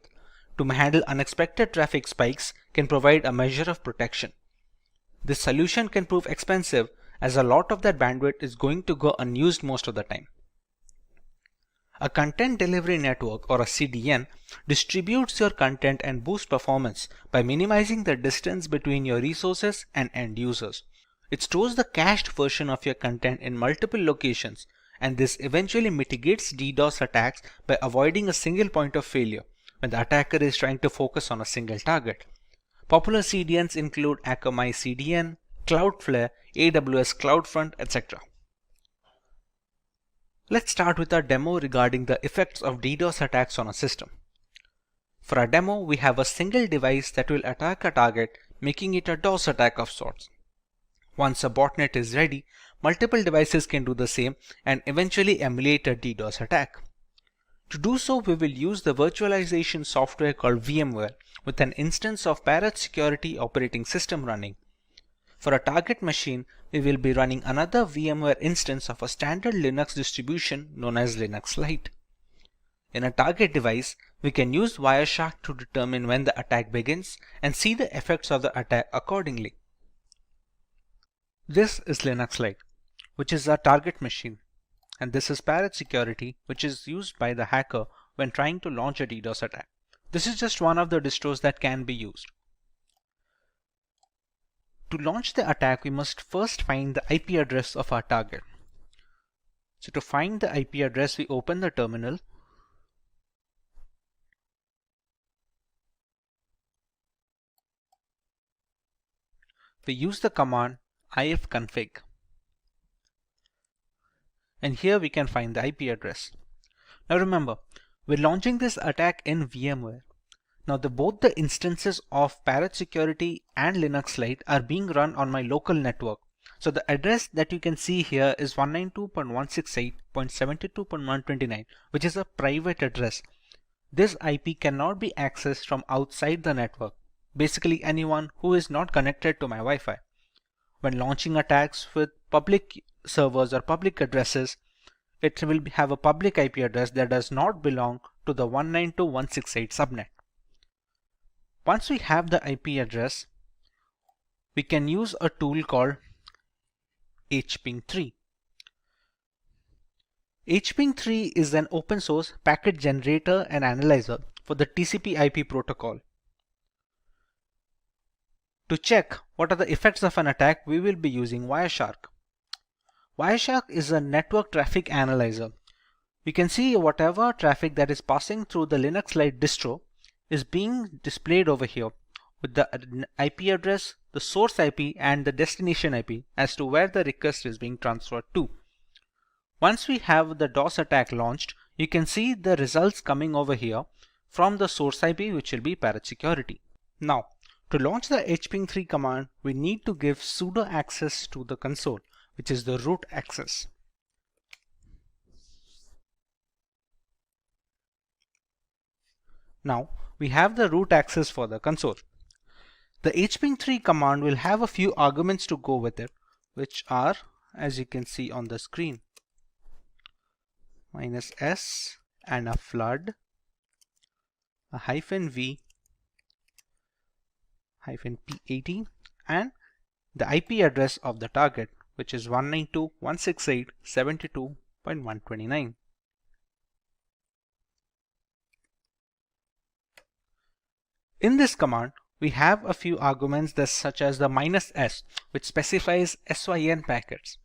to handle unexpected traffic spikes can provide a measure of protection. This solution can prove expensive, as a lot of that bandwidth is going to go unused most of the time. A content delivery network, or a CDN, distributes your content and boosts performance by minimizing the distance between your resources and end users. It stores the cached version of your content in multiple locations, and this eventually mitigates DDoS attacks by avoiding a single point of failure when the attacker is trying to focus on a single target. Popular CDNs include Akamai CDN, Cloudflare, AWS CloudFront, etc. Let's start with our demo regarding the effects of DDoS attacks on a system. For our demo, we have a single device that will attack a target, making it a DOS attack of sorts. Once a botnet is ready, multiple devices can do the same and eventually emulate a DDoS attack. To do so, we will use the virtualization software called VMware with an instance of Parrot Security operating system running. For a target machine, we will be running another VMware instance of a standard Linux distribution known as Linux Lite. In a target device, we can use Wireshark to determine when the attack begins and see the effects of the attack accordingly. This is Linux Lite, which is our target machine, and this is Parrot Security, which is used by the hacker when trying to launch a DDoS attack. This is just one of the distros that can be used. To launch the attack, we must first find the IP address of our target. So to find the IP address, we open the terminal. We use the command ifconfig. And here we can find the IP address. Now remember, we're launching this attack in VMware. Now both the instances of Parrot Security and Linux Lite are being run on my local network. So the address that you can see here is 192.168.72.129, which is a private address. This IP cannot be accessed from outside the network, basically anyone who is not connected to my Wi-Fi. When launching attacks with public servers or public addresses, it will have a public IP address that does not belong to the 192.168 subnet. Once we have the IP address, we can use a tool called hping3. hping3 is an open source packet generator and analyzer for the TCP/IP protocol. To check what are the effects of an attack, we will be using Wireshark. Wireshark is a network traffic analyzer. We can see whatever traffic that is passing through the Linux Lite distro is being displayed over here with the IP address, the source IP, and the destination IP as to where the request is being transferred to. Once we have the DOS attack launched, you can see the results coming over here from the source IP, which will be Parrot Security. Now, to launch the hping3 command, we need to give sudo access to the console, which is the root access. Now, we have the root access for the console. The hping3 command will have a few arguments to go with it, which are, as you can see on the screen, -s and a flood, a -v, -p80, and the IP address of the target, which is 192.168.72.129. In this command, we have a few arguments such as the -s, which specifies SYN packets.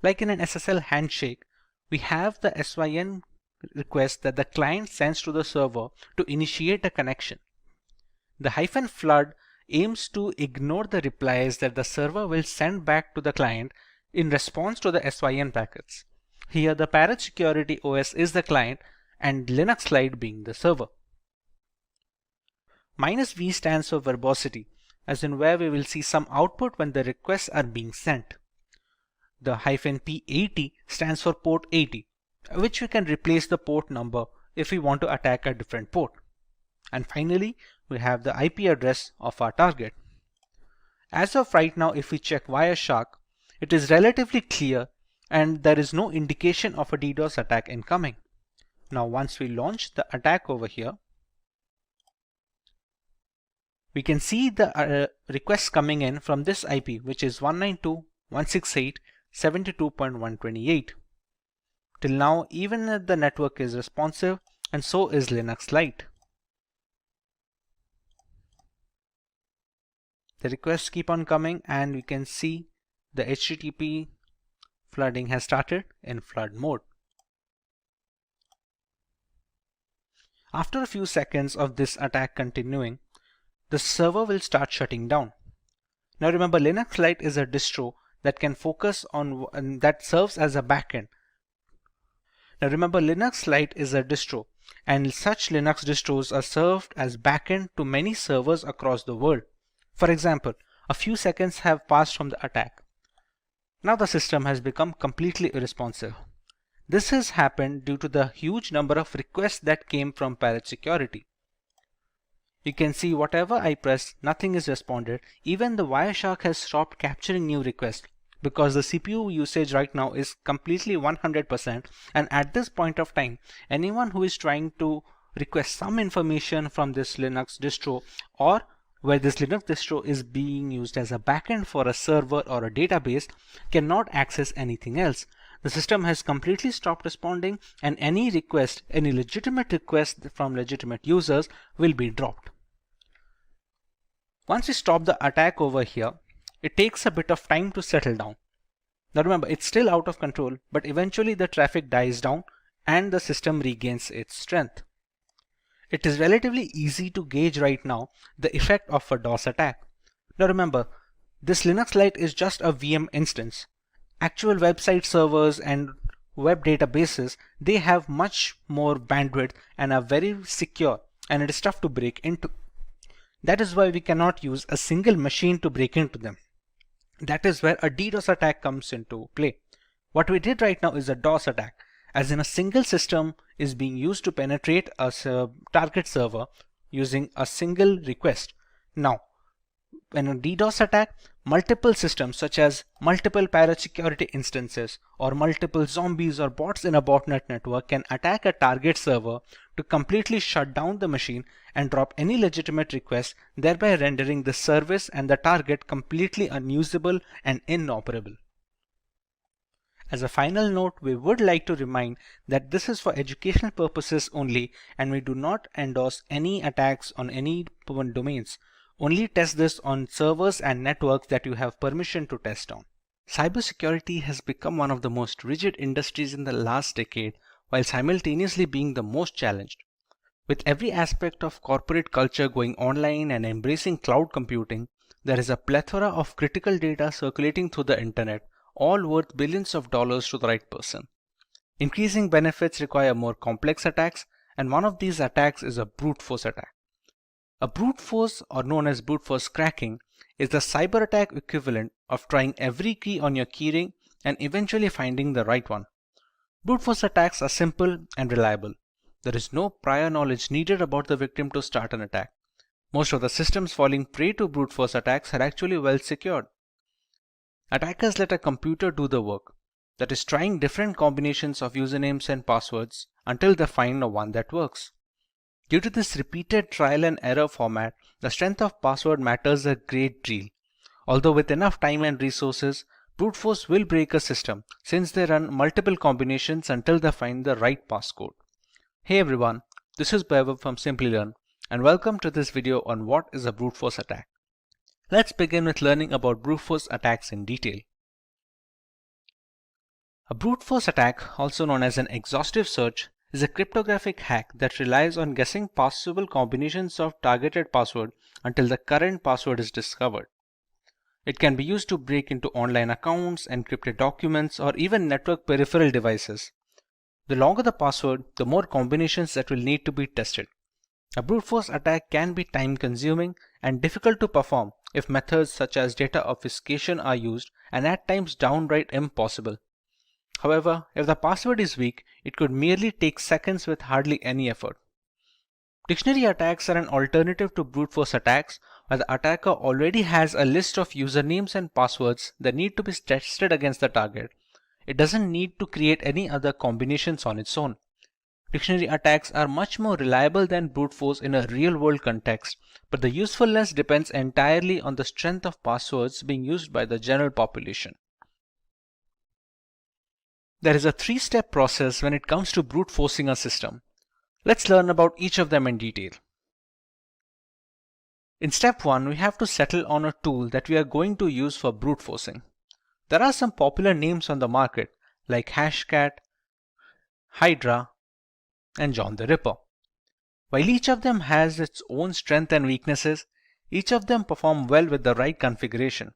Like in an SSL handshake, we have the SYN request that the client sends to the server to initiate a connection. The -flood aims to ignore the replies that the server will send back to the client in response to the SYN packets. Here the Parrot Security OS is the client and Linux Lite being the server. -v stands for verbosity, as in where we will see some output when the requests are being sent. The -P80 stands for port 80, which we can replace the port number if we want to attack a different port. And finally, we have the IP address of our target. As of right now, if we check Wireshark, it is relatively clear and there is no indication of a DDoS attack incoming. Now once we launch the attack over here, we can see the requests coming in from this IP, which is 192.168.72.128. Till now, even the network is responsive, and so is Linux Lite. The requests keep on coming, and we can see the HTTP flooding has started in flood mode. After a few seconds of this attack continuing, the server will start shutting down. Now remember, Linux Lite is a distro that can focus on that serves as a backend. Now remember, Linux Lite is a distro, and such Linux distros are served as backend to many servers across the world. For example, a few seconds have passed from the attack. Now the system has become completely irresponsive. This has happened due to the huge number of requests that came from Parrot Security. You can see whatever I press, nothing is responded. Even the Wireshark has stopped capturing new requests because the CPU usage right now is completely 100%, and at this point of time, anyone who is trying to request some information from this Linux distro, or where this Linux distro is being used as a backend for a server or a database, cannot access anything else. The system has completely stopped responding, and any request, any legitimate request from legitimate users will be dropped. Once we stop the attack over here, it takes a bit of time to settle down. Now remember, it's still out of control, but eventually the traffic dies down and the system regains its strength. It is relatively easy to gauge right now the effect of a DOS attack. Now remember, this Linux Lite is just a VM instance. Actual website servers and web databases, they have much more bandwidth and are very secure, and it is tough to break into. That is why we cannot use a single machine to break into them. That is where a DDoS attack comes into play. What we did right now is a DOS attack, as in a single system is being used to penetrate a target server using a single request. Now, when a DDoS attack, multiple systems such as multiple Parrot security instances or multiple zombies or bots in a botnet network can attack a target server to completely shut down the machine and drop any legitimate request, thereby rendering the service and the target completely unusable and inoperable. As a final note, we would like to remind that this is for educational purposes only, and we do not endorse any attacks on any domains. Only test this on servers and networks that you have permission to test on. Cybersecurity has become one of the most rigid industries in the last decade, while simultaneously being the most challenged. With every aspect of corporate culture going online and embracing cloud computing, there is a plethora of critical data circulating through the internet, all worth billions of dollars to the right person. Increasing benefits require more complex attacks, and one of these attacks is a brute force attack. A brute force, or known as brute force cracking, is the cyber attack equivalent of trying every key on your keyring and eventually finding the right one. Brute force attacks are simple and reliable. There is no prior knowledge needed about the victim to start an attack. Most of the systems falling prey to brute force attacks are actually well secured. Attackers let a computer do the work, that is, trying different combinations of usernames and passwords until they find one that works. Due to this repeated trial and error format, the strength of password matters a great deal. Although with enough time and resources, brute force will break a system since they run multiple combinations until they find the right passcode. Hey everyone, this is Vaibhav from Simplilearn, and welcome to this video on what is a brute force attack. Let's begin with learning about brute force attacks in detail. A brute force attack, also known as an exhaustive search, is a cryptographic hack that relies on guessing possible combinations of targeted password until the current password is discovered. It can be used to break into online accounts, encrypted documents, or even network peripheral devices. The longer the password, the more combinations that will need to be tested. A brute force attack can be time consuming and difficult to perform if methods such as data obfuscation are used, and at times downright impossible. However, if the password is weak, it could merely take seconds with hardly any effort. Dictionary attacks are an alternative to brute force attacks, where the attacker already has a list of usernames and passwords that need to be tested against the target. It doesn't need to create any other combinations on its own. Dictionary attacks are much more reliable than brute force in a real-world context, but the usefulness depends entirely on the strength of passwords being used by the general population. There is a three-step process when it comes to brute forcing a system. Let's learn about each of them in detail. In step 1, we have to settle on a tool that we are going to use for brute forcing. There are some popular names on the market like Hashcat, Hydra, and John the Ripper. While each of them has its own strengths and weaknesses, each of them perform well with the right configuration.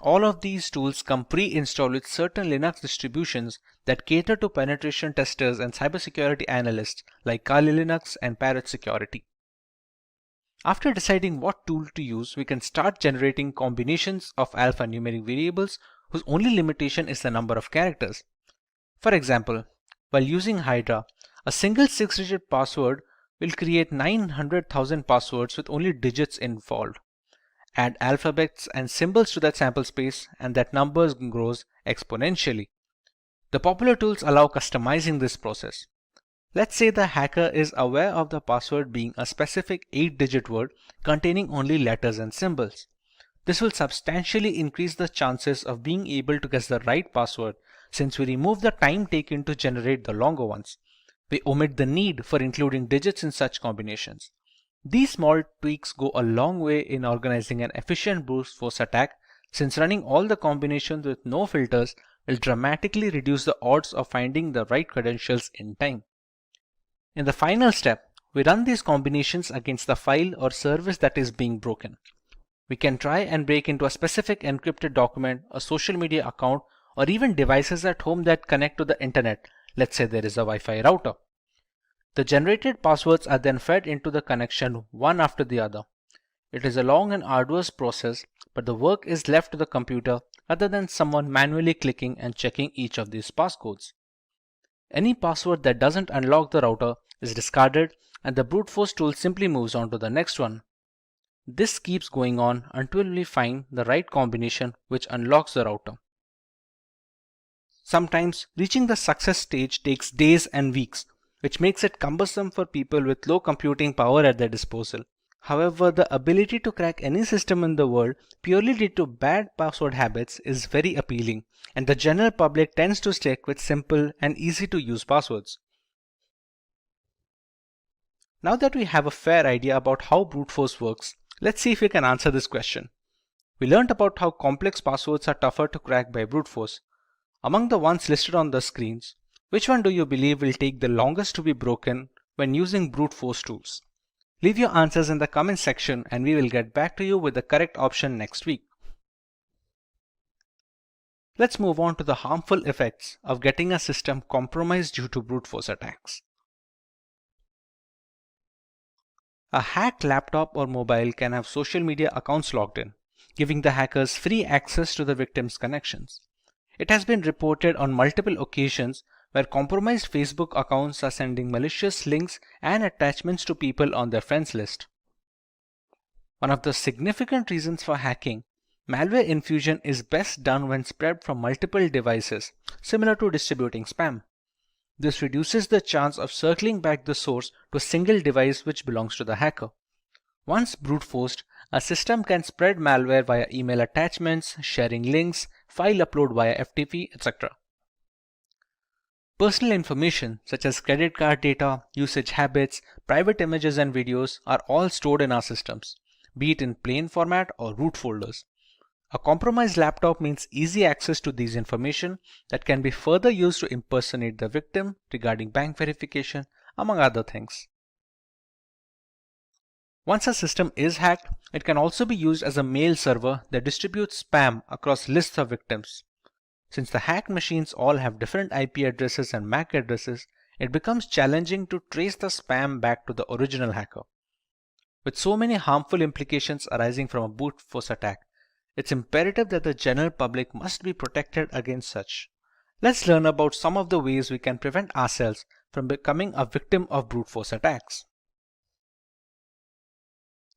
All of these tools come pre-installed with certain Linux distributions that cater to penetration testers and cybersecurity analysts like Kali Linux and Parrot Security. After deciding what tool to use, we can start generating combinations of alphanumeric variables whose only limitation is the number of characters. For example, while using Hydra, a single 6-digit password will create 900,000 passwords with only digits involved. Add alphabets and symbols to that sample space and that number grows exponentially. The popular tools allow customizing this process. Let's say the hacker is aware of the password being a specific 8-digit word containing only letters and symbols. This will substantially increase the chances of being able to guess the right password since we remove the time taken to generate the longer ones. We omit the need for including digits in such combinations. These small tweaks go a long way in organizing an efficient brute force attack since running all the combinations with no filters will dramatically reduce the odds of finding the right credentials in time. In the final step, we run these combinations against the file or service that is being broken. We can try and break into a specific encrypted document, a social media account, or even devices at home that connect to the internet. Let's say there is a Wi-Fi router. The generated passwords are then fed into the connection one after the other. It is a long and arduous process, but the work is left to the computer rather than someone manually clicking and checking each of these passcodes. Any password that doesn't unlock the router is discarded and the brute force tool simply moves on to the next one. This keeps going on until we find the right combination which unlocks the router. Sometimes reaching the success stage takes days and weeks, which makes it cumbersome for people with low computing power at their disposal. However, the ability to crack any system in the world purely due to bad password habits is very appealing, and the general public tends to stick with simple and easy to use passwords. Now that we have a fair idea about how brute force works, let's see if we can answer this question. We learned about how complex passwords are tougher to crack by brute force. Among the ones listed on the screens, which one do you believe will take the longest to be broken when using brute force tools? Leave your answers in the comment section and we will get back to you with the correct option next week. Let's move on to the harmful effects of getting a system compromised due to brute force attacks. A hacked laptop or mobile can have social media accounts logged in, giving the hackers free access to the victim's connections. It has been reported on multiple occasions where compromised Facebook accounts are sending malicious links and attachments to people on their friends list. One of the significant reasons for hacking, malware infusion is best done when spread from multiple devices, similar to distributing spam. This reduces the chance of circling back the source to a single device which belongs to the hacker. Once brute forced, a system can spread malware via email attachments, sharing links, file upload via FTP, etc. Personal information such as credit card data, usage habits, private images and videos are all stored in our systems, be it in plain format or root folders. A compromised laptop means easy access to these information that can be further used to impersonate the victim regarding bank verification, among other things. Once a system is hacked, it can also be used as a mail server that distributes spam across lists of victims. Since the hacked machines all have different IP addresses and MAC addresses, it becomes challenging to trace the spam back to the original hacker. With so many harmful implications arising from a brute force attack, it's imperative that the general public must be protected against such. Let's learn about some of the ways we can prevent ourselves from becoming a victim of brute force attacks.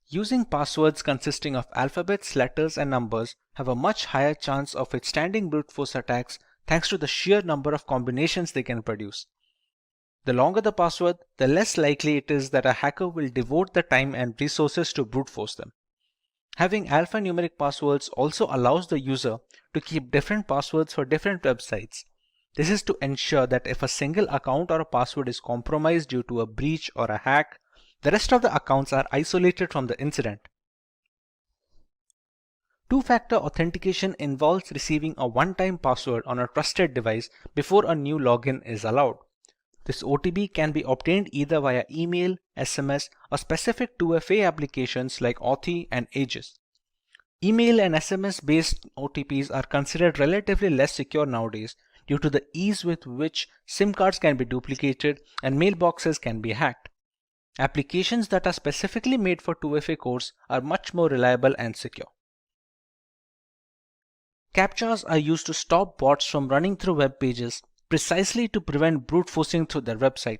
Using passwords consisting of alphabets, letters, and numbers have a much higher chance of withstanding brute force attacks thanks to the sheer number of combinations they can produce. The longer the password, the less likely it is that a hacker will devote the time and resources to brute force them. Having alphanumeric passwords also allows the user to keep different passwords for different websites. This is to ensure that if a single account or a password is compromised due to a breach or a hack, the rest of the accounts are isolated from the incident. Two-factor authentication involves receiving a one-time password on a trusted device before a new login is allowed. This OTP can be obtained either via email, SMS, or specific 2FA applications like Authy and Aegis. Email and SMS-based OTPs are considered relatively less secure nowadays due to the ease with which SIM cards can be duplicated and mailboxes can be hacked. Applications that are specifically made for 2FA codes are much more reliable and secure. CAPTCHAs are used to stop bots from running through web pages precisely to prevent brute forcing through their website.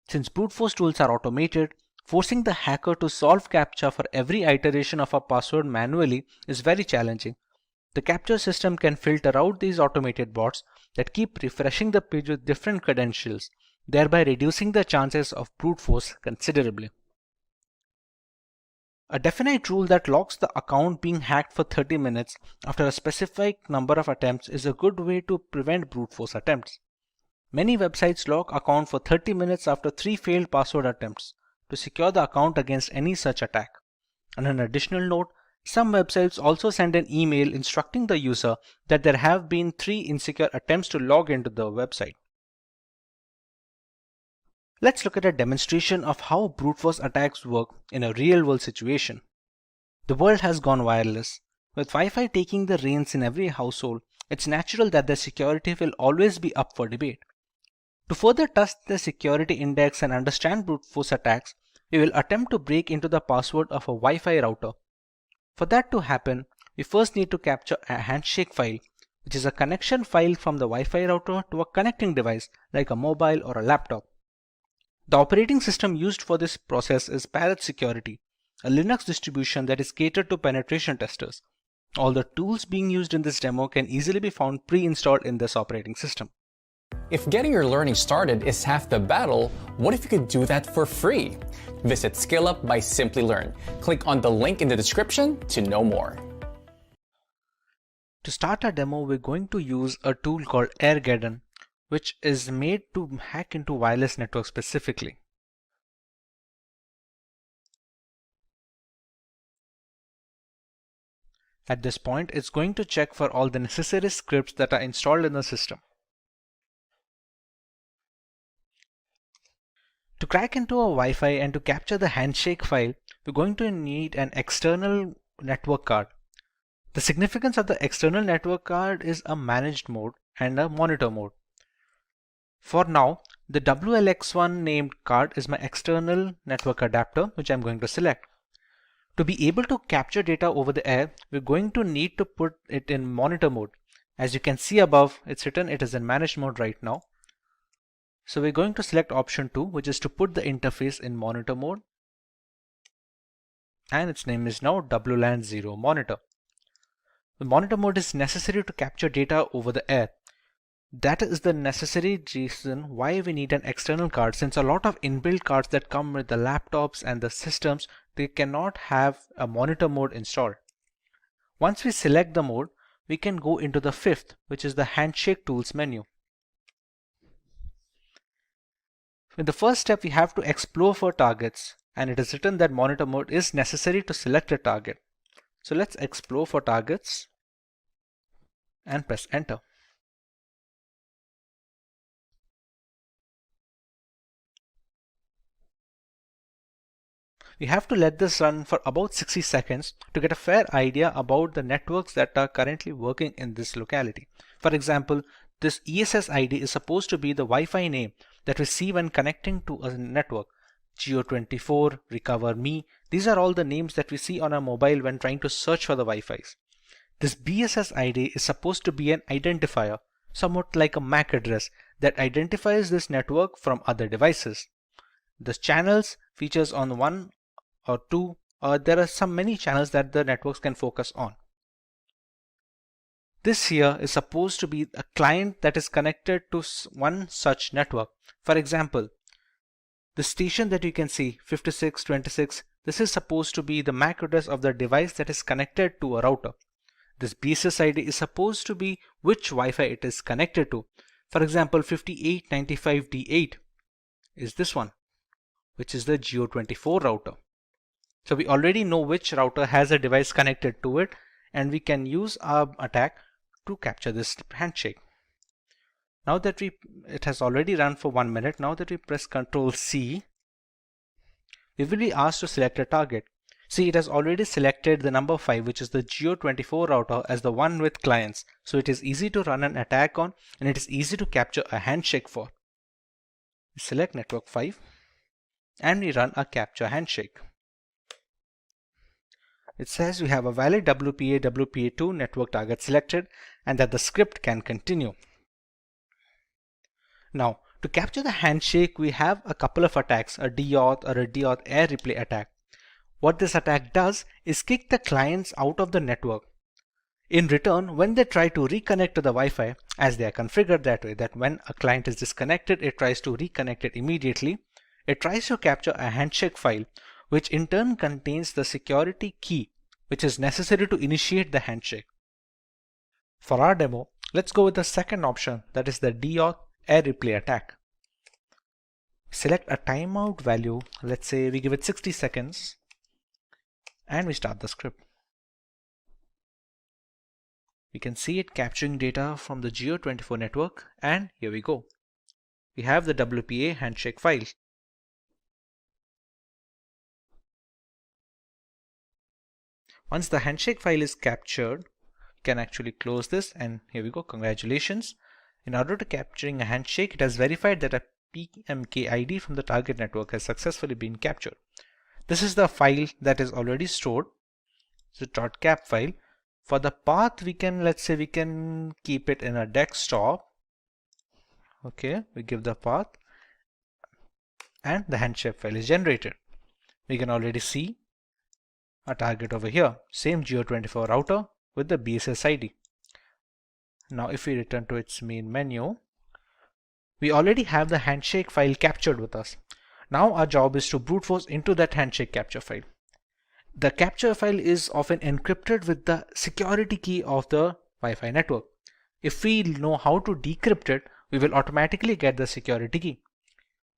Since brute force tools are automated, forcing the hacker to solve CAPTCHA for every iteration of a password manually is very challenging. The CAPTCHA system can filter out these automated bots that keep refreshing the page with different credentials, thereby reducing the chances of brute force considerably. A definite rule that locks the account being hacked for 30 minutes after a specific number of attempts is a good way to prevent brute force attempts. Many websites lock account for 30 minutes after 3 failed password attempts to secure the account against any such attack. On an additional note, some websites also send an email instructing the user that there have been 3 insecure attempts to log into the website. Let's look at a demonstration of how brute force attacks work in a real-world situation. The world has gone wireless. With Wi-Fi taking the reins in every household, it's natural that their security will always be up for debate. To further test the security index and understand brute force attacks, we will attempt to break into the password of a Wi-Fi router. For that to happen, we first need to capture a handshake file, which is a connection file from the Wi-Fi router to a connecting device like a mobile or a laptop. The operating system used for this process is Parrot Security, a Linux distribution that is catered to penetration testers. All the tools being used in this demo can easily be found pre-installed in this operating system. If getting your learning started is half the battle, what if you could do that for free? Visit SkillUp by Simplilearn. Click on the link in the description to know more. To start our demo, we're going to use a tool called Airgeddon, which is made to hack into wireless networks specifically. At this point, it's going to check for all the necessary scripts that are installed in the system. To crack into a Wi-Fi and to capture the handshake file, we're going to need an external network card. The significance of the external network card is a managed mode and a monitor mode. For now, the WLX1 named card is my external network adapter, which I'm going to select. To be able to capture data over the air, we're going to need to put it in monitor mode. As you can see above, it's written it is in managed mode right now. So we're going to select option 2, which is to put the interface in monitor mode. And its name is now WLAN0 monitor. The monitor mode is necessary to capture data over the air. That is the necessary reason why we need an external card, since a lot of inbuilt cards that come with the laptops and the systems, they cannot have a monitor mode installed. Once we select the mode, we can go into the 5th, which is the handshake tools menu. In the first step, we have to explore for targets, and it is written that monitor mode is necessary to select a target. So let's explore for targets and press enter. We have to let this run for about 60 seconds to get a fair idea about the networks that are currently working in this locality. For example, this ESS ID is supposed to be the Wi-Fi name that we see when connecting to a network. Geo24, Recover Me. These are all the names that we see on our mobile when trying to search for the Wi-Fi's. This BSS ID is supposed to be an identifier, somewhat like a MAC address that identifies this network from other devices. The channels features on one or two, there are many channels that the networks can focus on. This here is supposed to be a client that is connected to one such network. For example, the station that you can see 5626, this is supposed to be the MAC address of the device that is connected to a router. This BSS ID is supposed to be which Wi-Fi it is connected to. For example, 5895D8 is this one, which is the Geo24 router. So we already know which router has a device connected to it, and we can use our attack to capture this handshake. Now that it has already run for 1 minute, now that we press Ctrl C, we will be asked to select a target. See, it has already selected the number 5, which is the Geo24 router, as the one with clients. So it is easy to run an attack on, and it is easy to capture a handshake for. We select network 5 and we run a capture handshake. It says we have a valid WPA2 network target selected and that the script can continue. Now, to capture the handshake, we have a couple of attacks, a DAuth or a DAuth air replay attack. What this attack does is kick the clients out of the network. In return, when they try to reconnect to the Wi-Fi, as they are configured that way, that when a client is disconnected, it tries to reconnect it immediately, it tries to capture a handshake file, which in turn contains the security key, which is necessary to initiate the handshake. For our demo, let's go with the second option, that is the DAuth air replay attack. Select a timeout value, let's say we give it 60 seconds, and we start the script. We can see it capturing data from the Geo24 network, and here we go. We have the WPA handshake file. Once the handshake file is captured, you can actually close this, and here we go. Congratulations. In order to capturing a handshake, it has verified that a PMK ID from the target network has successfully been captured. This is the file that is already stored. It's a .cap file. For the path, let's say we can keep it in a desktop. Okay, we give the path and the handshake file is generated. We can already see a target over here, same Geo24 router with the BSS ID. Now if we return to its main menu, we already have the handshake file captured with us. Now our job is to brute force into that handshake capture file. The capture file is often encrypted with the security key of the Wi-Fi network. If we know how to decrypt it, we will automatically get the security key.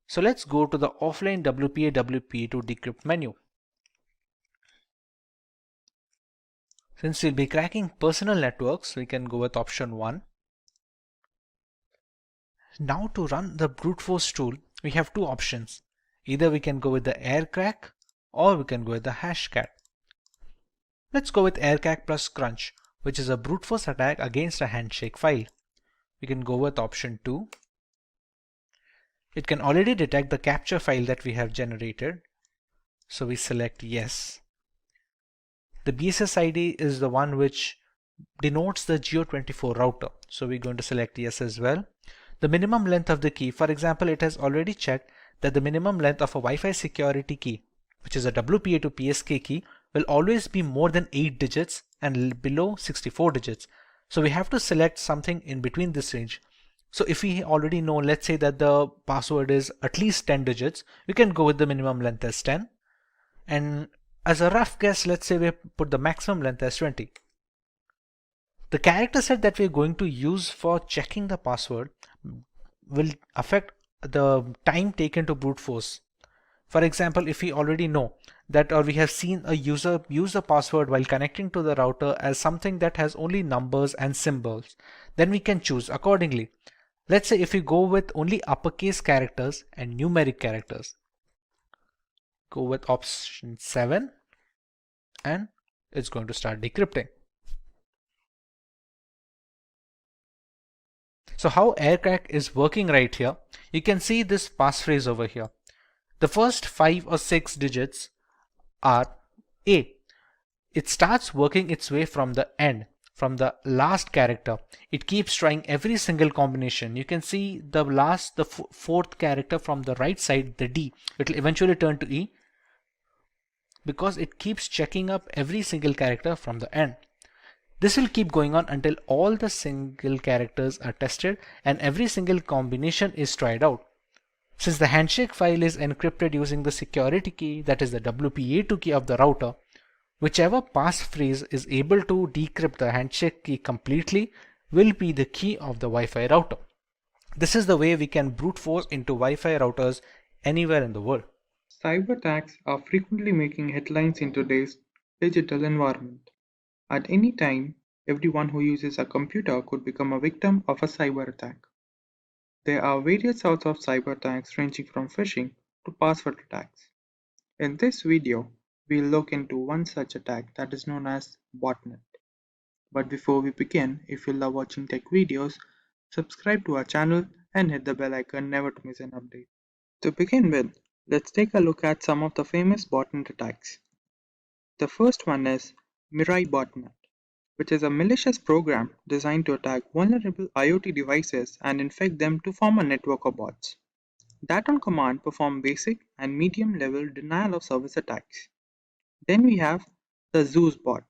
So let's go to the offline WPA2 decrypt menu. Since we'll be cracking personal networks, we can go with option 1. Now to run the brute force tool, we have two options. Either we can go with the air crack or we can go with the hashcat. Let's go with aircrack plus crunch, which is a brute force attack against a handshake file. We can go with option 2. It can already detect the capture file that we have generated, so we select yes. The BSS ID is the one which denotes the Geo24 router, so we're going to select yes as well. The minimum length of the key, for example, it has already checked that the minimum length of a Wi-Fi security key, which is a WPA to PSK key, will always be more than 8 digits and below 64 digits. So we have to select something in between this range. So if we already know, let's say that the password is at least 10 digits, we can go with the minimum length as 10. And as a rough guess, let's say we put the maximum length as 20. The character set that we're going to use for checking the password will affect the time taken to brute force. For example, if we already know that, or we have seen a user use a password while connecting to the router as something that has only numbers and symbols, then we can choose accordingly. Let's say if we go with only uppercase characters and numeric characters, go with option 7 and it's going to start decrypting. So how aircrack is working right here, you can see this passphrase over here. The first 5 or 6 digits are A. It starts working its way from the end, from the last character. It keeps trying every single combination. You can see the fourth character from the right side, the D. It will eventually turn to E because it keeps checking up every single character from the end. This will keep going on until all the single characters are tested and every single combination is tried out. Since the handshake file is encrypted using the security key, that is the WPA2 key of the router, whichever passphrase is able to decrypt the handshake key completely will be the key of the Wi-Fi router. This is the way we can brute force into Wi-Fi routers anywhere in the world. Cyber attacks are frequently making headlines in today's digital environment. At any time, everyone who uses a computer could become a victim of a cyber attack. There are various sorts of cyber attacks ranging from phishing to password attacks. In this video, we'll look into one such attack that is known as botnet. But before we begin, if you love watching tech videos, subscribe to our channel and hit the bell icon never to miss an update. To begin with, let's take a look at some of the famous botnet attacks. The first one is Mirai Botnet, which is a malicious program designed to attack vulnerable IoT devices and infect them to form a network of bots that on command perform basic and medium level denial of service attacks. Then we have the Zeus bot,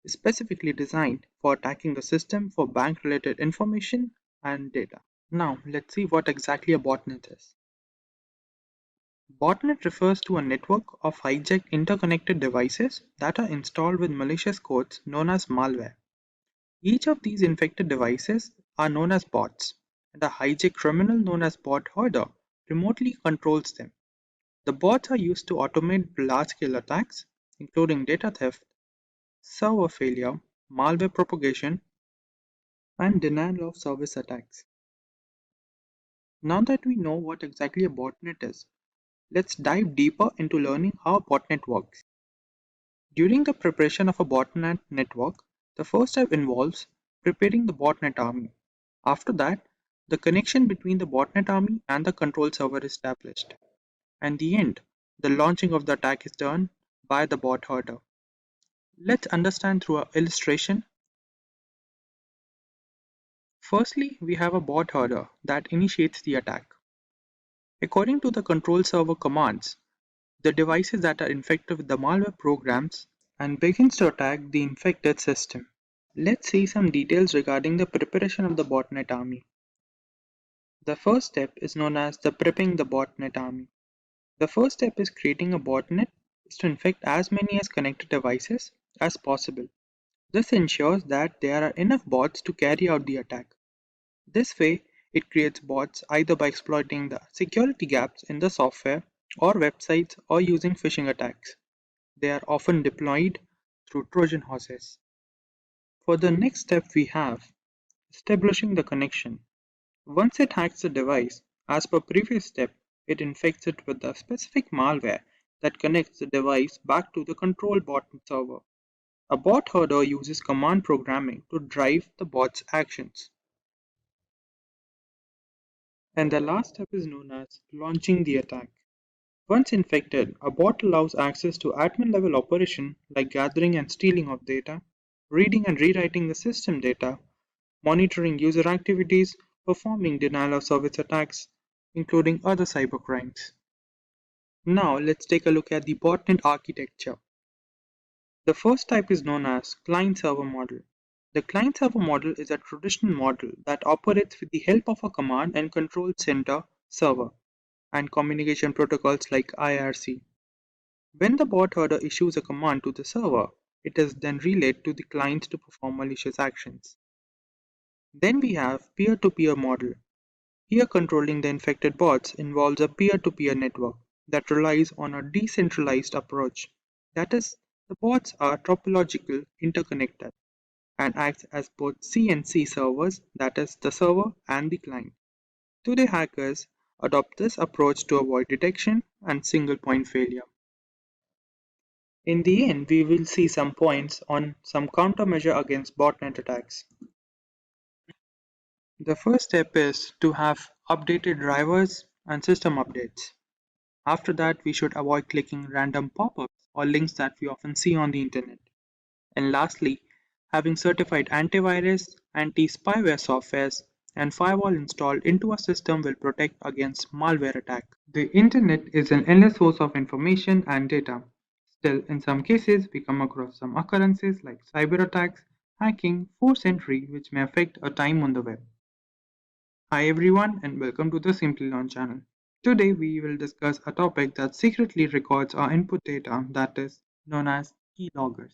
specifically designed for attacking the system for bank related information and data. Now let's see what exactly a botnet is. Botnet refers to a network of hijacked interconnected devices that are installed with malicious codes known as malware. Each of these infected devices are known as bots, and a hijacked criminal known as bot hoarder remotely controls them. The bots are used to automate large-scale attacks, including data theft, server failure, malware propagation, and denial of service attacks. Now that we know what exactly a botnet is, let's dive deeper into learning how a botnet works. During the preparation of a botnet network, the first step involves preparing the botnet army. After that, the connection between the botnet army and the control server is established. And the end, the launching of the attack is done by the bot hoarder. Let's understand through an illustration. Firstly, we have a bot hoarder that initiates the attack. According to the control server commands, the devices that are infected with the malware programs and begins to attack the infected system. Let's see some details regarding the preparation of the botnet army. The first step is known as the prepping the botnet army. The first step is creating a botnet is to infect as many as connected devices as possible. This ensures that there are enough bots to carry out the attack. This way, it creates bots either by exploiting the security gaps in the software or websites or using phishing attacks. They are often deployed through Trojan horses. For the next step we have establishing the connection. Once it hacks the device, as per previous step, it infects it with a specific malware that connects the device back to the control bot server. A bot hoarder uses command programming to drive the bot's actions. And the last step is known as launching the attack. Once infected, a bot allows access to admin level operation like gathering and stealing of data, reading and rewriting the system data, monitoring user activities, performing denial of service attacks, including other cybercrimes. Now let's take a look at the botnet architecture. The first type is known as client-server model. The client-server model is a traditional model that operates with the help of a command and control center server and communication protocols like IRC. When the bot hoarder issues a command to the server, it is then relayed to the client to perform malicious actions. Then we have peer-to-peer model. Here controlling the infected bots involves a peer-to-peer network that relies on a decentralized approach. That is, the bots are topological interconnected and acts as both C and C servers, that is, the server and the client. Today hackers adopt this approach to avoid detection and single point failure. In the end, we will see some points on some countermeasure against botnet attacks. The first step is to have updated drivers and system updates. After that, we should avoid clicking random pop-ups or links that we often see on the internet. And lastly, having certified antivirus, anti-spyware softwares, and firewall installed into a system will protect against malware attack. The internet is an endless source of information and data. Still, in some cases, we come across some occurrences like cyber attacks, hacking, forced entry, which may affect our time on the web. Hi everyone, and welcome to the Simplilearn channel. Today we will discuss a topic that secretly records our input data, that is known as keyloggers.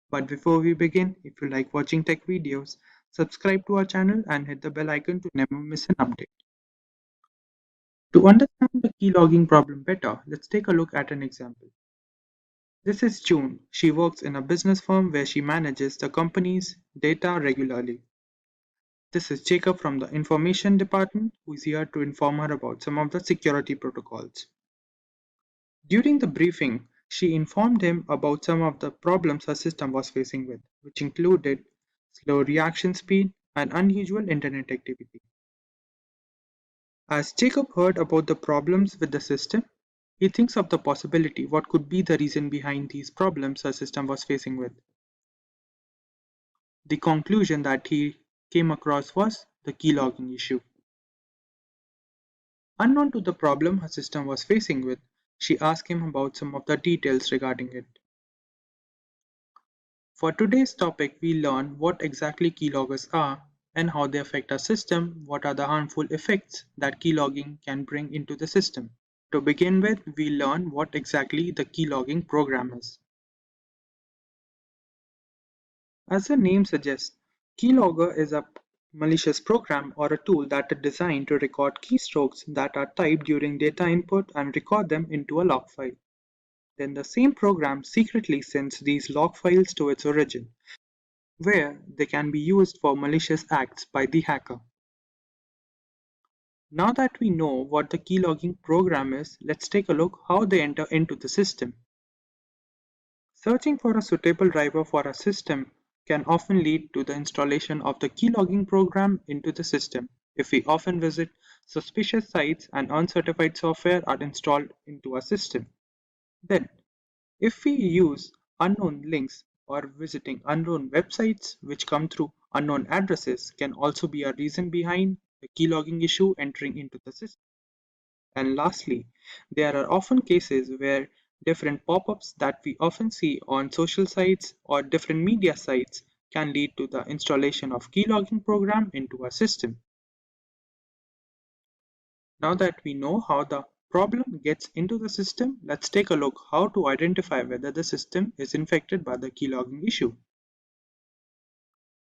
But before we begin, if you like watching tech videos, subscribe to our channel and hit the bell icon to never miss an update. To understand the keylogging problem better, let's take a look at an example. This is June. She works in a business firm where she manages the company's data regularly. This is Jacob from the information department, who is here to inform her about some of the security protocols. During the briefing, she informed him about some of the problems her system was facing with, which included slow reaction speed and unusual internet activity. As Jacob heard about the problems with the system, he thinks of the possibility what could be the reason behind these problems her system was facing with. The conclusion that he came across was the keylogging issue. Unknown to the problem her system was facing with, she asked him about some of the details regarding it. For today's topic, we learn what exactly keyloggers are and how they affect our system, what are the harmful effects that keylogging can bring into the system. To begin with, we learn what exactly the keylogging program is. As the name suggests, keylogger is a malicious program or a tool that is designed to record keystrokes that are typed during data input and record them into a log file. Then the same program secretly sends these log files to its origin, where they can be used for malicious acts by the hacker. Now that we know what the keylogging program is, let's take a look how they enter into the system. Searching for a suitable driver for a system can often lead to the installation of the keylogging program into the system if we often visit suspicious sites and uncertified software are installed into our system. Then, if we use unknown links or visiting unknown websites which come through unknown addresses can also be a reason behind the keylogging issue entering into the system. And lastly, there are often cases where different pop-ups that we often see on social sites or different media sites can lead to the installation of keylogging program into a system. Now that we know how the problem gets into the system, let's take a look how to identify whether the system is infected by the keylogging issue.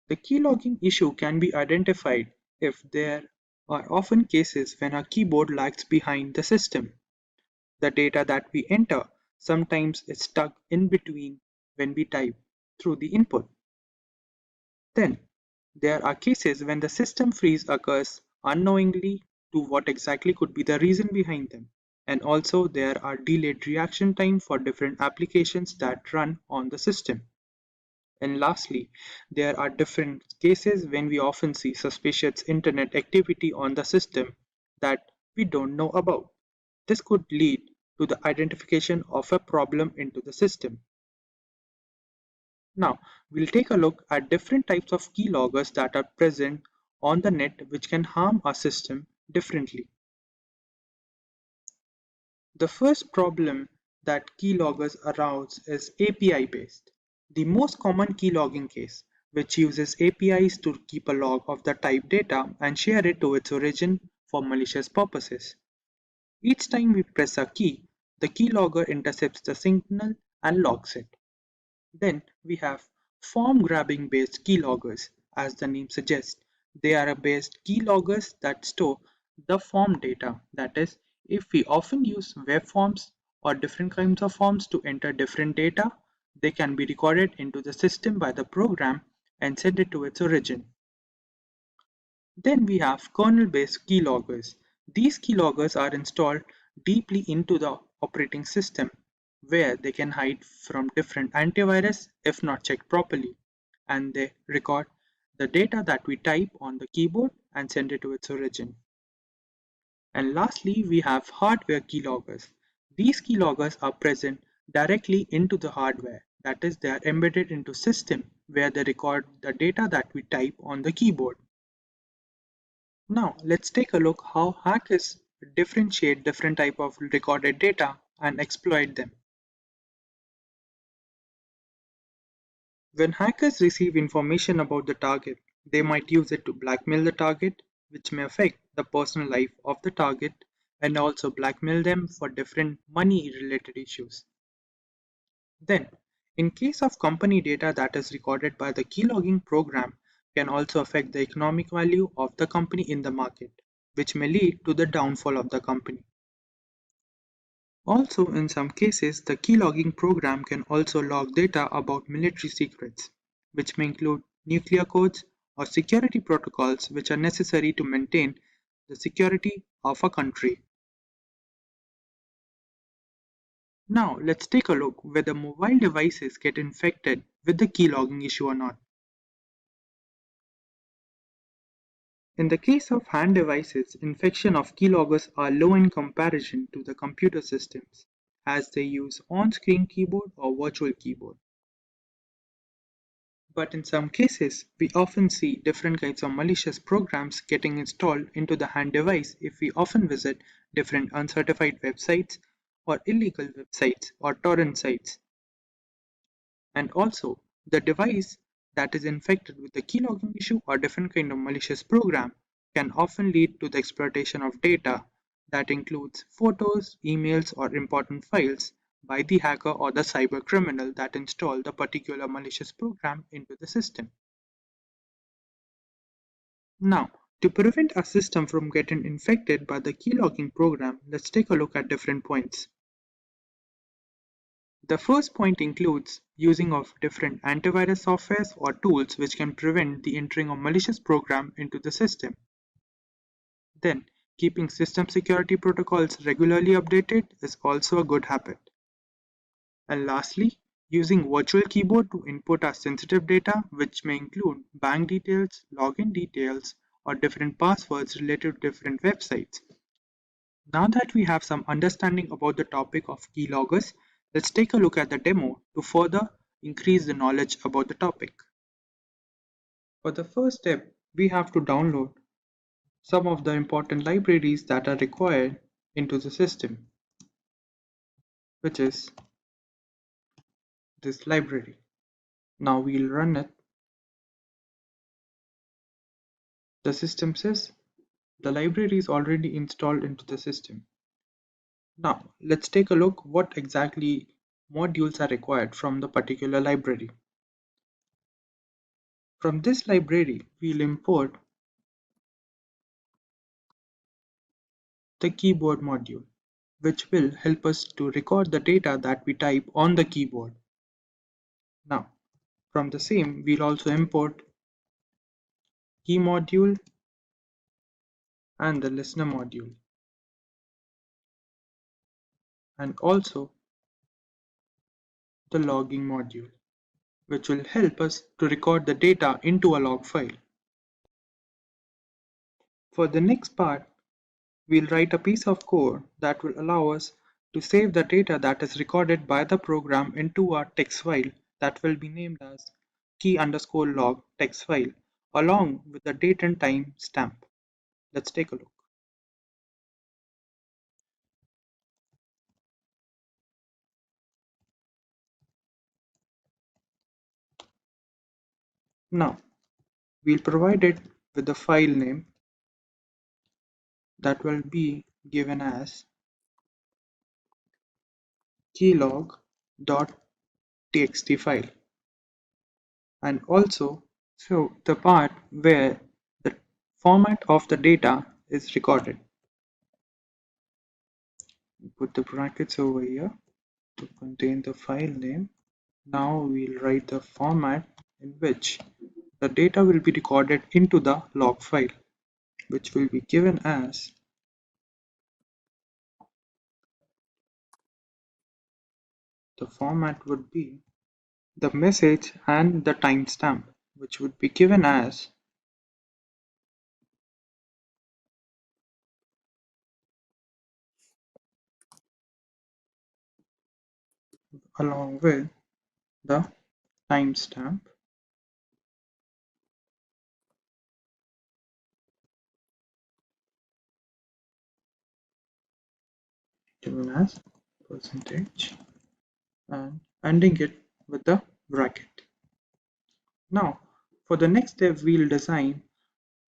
The keylogging issue can be identified if there are often cases when our keyboard lags behind the system. The data that we enter sometimes is stuck in between when we type through the input. Then, there are cases when the system freeze occurs unknowingly to what exactly could be the reason behind them. And also there are delayed reaction time for different applications that run on the system. And lastly, there are different cases when we often see suspicious internet activity on the system that we don't know about. This could lead to the identification of a problem into the system. Now, we'll take a look at different types of keyloggers that are present on the net which can harm our system differently. The first problem that keyloggers arouse is API based. The most common keylogging case, which uses APIs to keep a log of the type data and share it to its origin for malicious purposes. Each time we press a key, the keylogger intercepts the signal and logs it. Then we have form grabbing based keyloggers. As the name suggests, they are based keyloggers that store the form data. That is, if we often use web forms or different kinds of forms to enter different data, they can be recorded into the system by the program and sent it to its origin. Then we have kernel-based keyloggers. These keyloggers are installed deeply into the operating system, where they can hide from different antivirus if not checked properly, and they record the data that we type on the keyboard and send it to its origin. And lastly, we have hardware keyloggers. These keyloggers are present directly into the hardware. That is, they are embedded into system where they record the data that we type on the keyboard. Now, let's take a look how hackers differentiate different type of recorded data and exploit them. When hackers receive information about the target, they might use it to blackmail the target, which may affect the personal life of the target and also blackmail them for different money-related issues. Then, in case of company data that is recorded by the keylogging program can also affect the economic value of the company in the market, which may lead to the downfall of the company. Also, in some cases, the keylogging program can also log data about military secrets, which may include nuclear codes or security protocols which are necessary to maintain the security of a country. Now, let's take a look whether mobile devices get infected with the keylogging issue or not. In the case of hand devices, infection of keyloggers are low in comparison to the computer systems, as they use on-screen keyboard or virtual keyboard. But in some cases, we often see different kinds of malicious programs getting installed into the hand device if we often visit different uncertified websites or illegal websites or torrent sites. And also, the device that is infected with the keylogging issue or different kind of malicious program can often lead to the exploitation of data that includes photos, emails, or important files by the hacker or the cyber criminal that installed the particular malicious program into the system. Now, to prevent a system from getting infected by the keylogging program, let's take a look at different points. The first point includes using of different antivirus softwares or tools which can prevent the entering of malicious program into the system. Then, keeping system security protocols regularly updated is also a good habit. And lastly, using virtual keyboard to input our sensitive data, which may include bank details, login details, or different passwords related to different websites. Now that we have some understanding about the topic of keyloggers, let's take a look at the demo to further increase the knowledge about the topic. For the first step, we have to download some of the important libraries that are required into the system, which is this library. Now we'll run it. The system says the library is already installed into the system. Now let's take a look what exactly modules are required from the particular library. From this library, we'll import the keyboard module, which will help us to record the data that we type on the keyboard. Now, from the same, we'll also import key module and the listener module, and also the logging module, which will help us to record the data into a log file. For the next part, we'll write a piece of code that will allow us to save the data that is recorded by the program into a text file that will be named as key_log text file along with the date and time stamp. Let's take a look. Now, we'll provide it with the file name that will be given as keylog.txt file, and also show the part where the format of the data is recorded. Put the brackets over here to contain the file name. Now we'll write the format in which the data will be recorded into the log file, which will be given as the format would be the message and the timestamp, which would be given as along with the timestamp given as percentage and ending it with the bracket. Now, for the next step, we'll design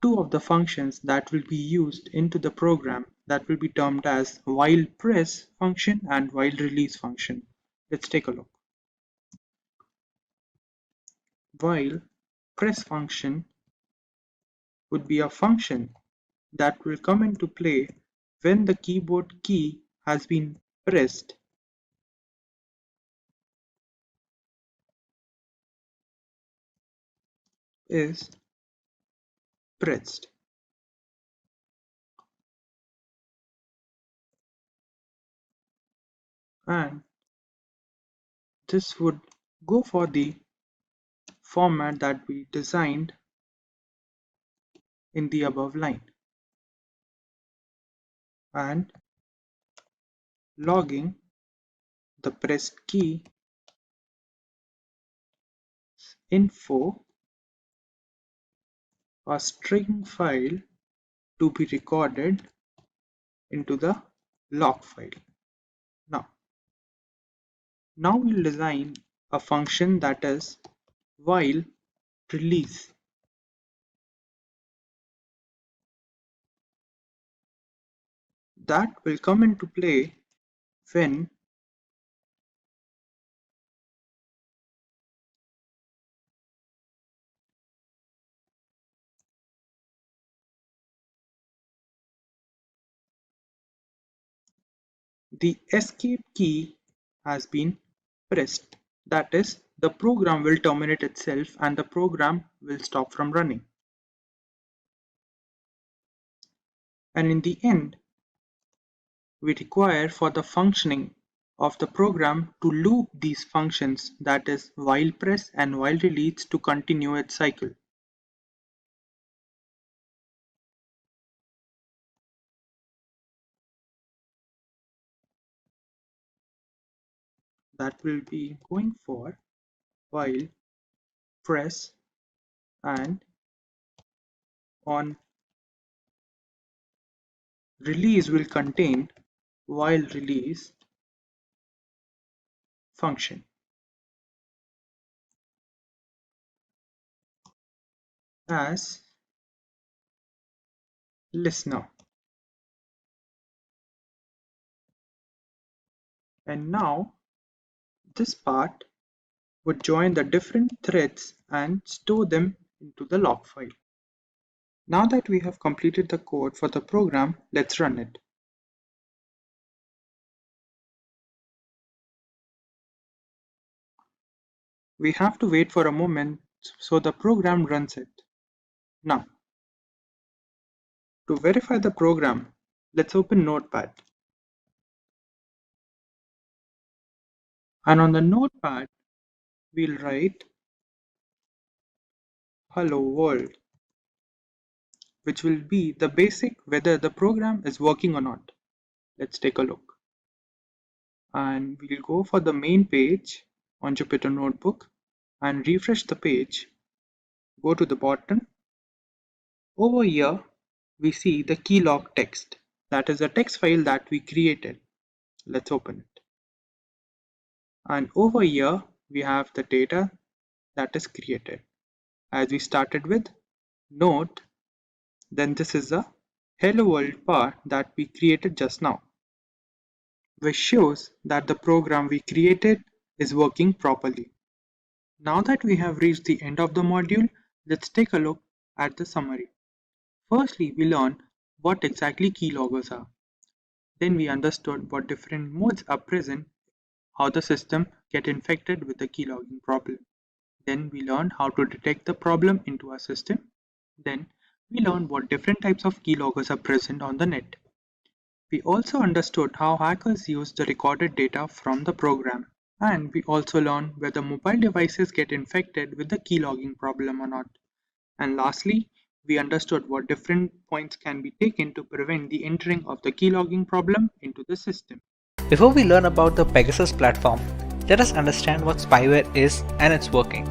two of the functions that will be used into the program that will be termed as while press function and while release function. Let's take a look. While press function would be a function that will come into play when the keyboard key has been pressed is pressed. And this would go for the format that we designed in the above line and logging the pressed key info, a string file to be recorded into the log file. Now we'll design a function that is while release. That will come into play when the escape key has been pressed. That is, the program will terminate itself and the program will stop from running. And in the end, we require for the functioning of the program to loop these functions, that is while press and while release, to continue its cycle. That will be going for while press and on release will contain while release function. As listener. And now this part would join the different threads and store them into the log file. Now that we have completed the code for the program, let's run it. We have to wait for a moment so the program runs it. Now, to verify the program, let's open Notepad. And on the Notepad, we'll write hello world, which will be the basic whether the program is working or not. Let's take a look. And we'll go for the main page on Jupyter Notebook and refresh the page. Go to the bottom. Over here, we see the keylog text. That is a text file that we created. Let's open it. And over here, we have the data that is created. As we started with note, then this is the hello world part that we created just now, which shows that the program we created is working properly. Now that we have reached the end of the module, let's take a look at the summary. Firstly, we learned what exactly keyloggers are. Then we understood what different modes are present, how the system get infected with the keylogging problem. Then we learned how to detect the problem into our system. Then we learned what different types of keyloggers are present on the net. We also understood how hackers use the recorded data from the program. And we also learned whether mobile devices get infected with the keylogging problem or not. And lastly, we understood what different points can be taken to prevent the entering of the keylogging problem into the system. Before we learn about the Pegasus platform, let us understand what spyware is and its working.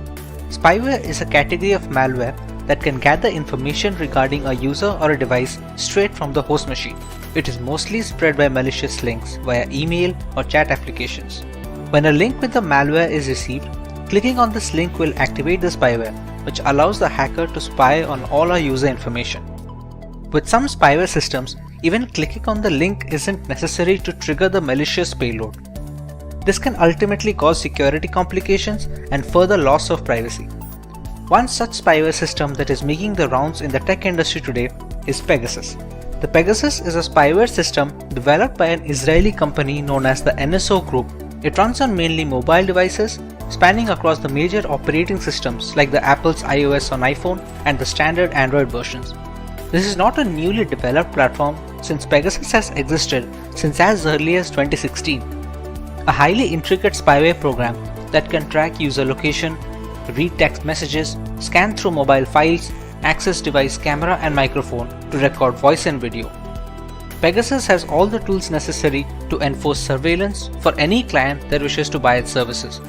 Spyware is a category of malware that can gather information regarding a user or a device straight from the host machine. It is mostly spread by malicious links via email or chat applications. When a link with the malware is received, clicking on this link will activate the spyware, which allows the hacker to spy on all our user information. With some spyware systems, even clicking on the link isn't necessary to trigger the malicious payload. This can ultimately cause security complications and further loss of privacy. One such spyware system that is making the rounds in the tech industry today is Pegasus. The Pegasus is a spyware system developed by an Israeli company known as the NSO Group. It runs on mainly mobile devices, spanning across the major operating systems like the Apple's iOS on iPhone and the standard Android versions. This is not a newly developed platform since Pegasus has existed since as early as 2016. A highly intricate spyware program that can track user location, read text messages, scan through mobile files, access device camera and microphone to record voice and video. Pegasus has all the tools necessary to enforce surveillance for any client that wishes to buy its services.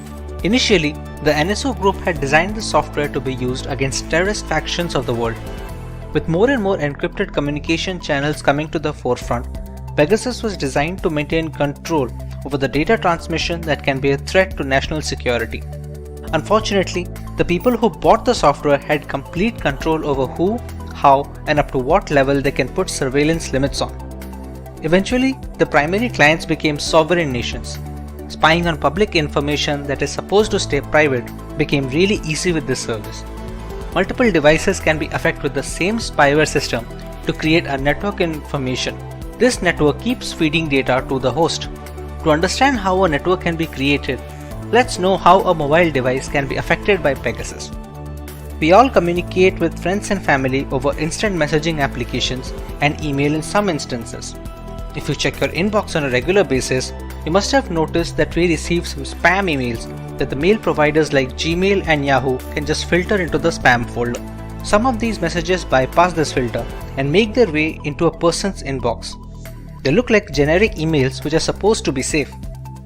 Initially, the NSO Group had designed the software to be used against terrorist factions of the world. With more and more encrypted communication channels coming to the forefront, Pegasus was designed to maintain control over the data transmission that can be a threat to national security. Unfortunately, the people who bought the software had complete control over who, how, and up to what level they can put surveillance limits on. Eventually, the primary clients became sovereign nations. Spying on public information that is supposed to stay private became really easy with this service. Multiple devices can be affected with the same spyware system to create a network information. This network keeps feeding data to the host. To understand how a network can be created, let's know how a mobile device can be affected by Pegasus. We all communicate with friends and family over instant messaging applications and email in some instances. If you check your inbox on a regular basis, you must have noticed that we receive some spam emails that the mail providers like Gmail and Yahoo can just filter into the spam folder. Some of these messages bypass this filter and make their way into a person's inbox. They look like generic emails which are supposed to be safe.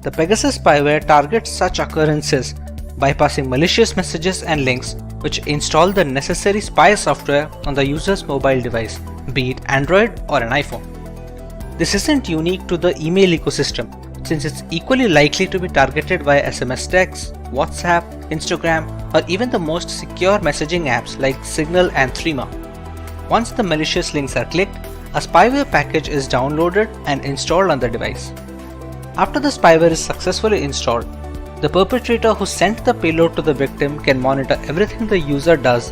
The Pegasus spyware targets such occurrences, bypassing malicious messages and links which install the necessary spy software on the user's mobile device, be it Android or an iPhone. This isn't unique to the email ecosystem, since it's equally likely to be targeted via SMS text, WhatsApp, Instagram, or even the most secure messaging apps like Signal and Threema. Once the malicious links are clicked, a spyware package is downloaded and installed on the device. After the spyware is successfully installed, the perpetrator who sent the payload to the victim can monitor everything the user does.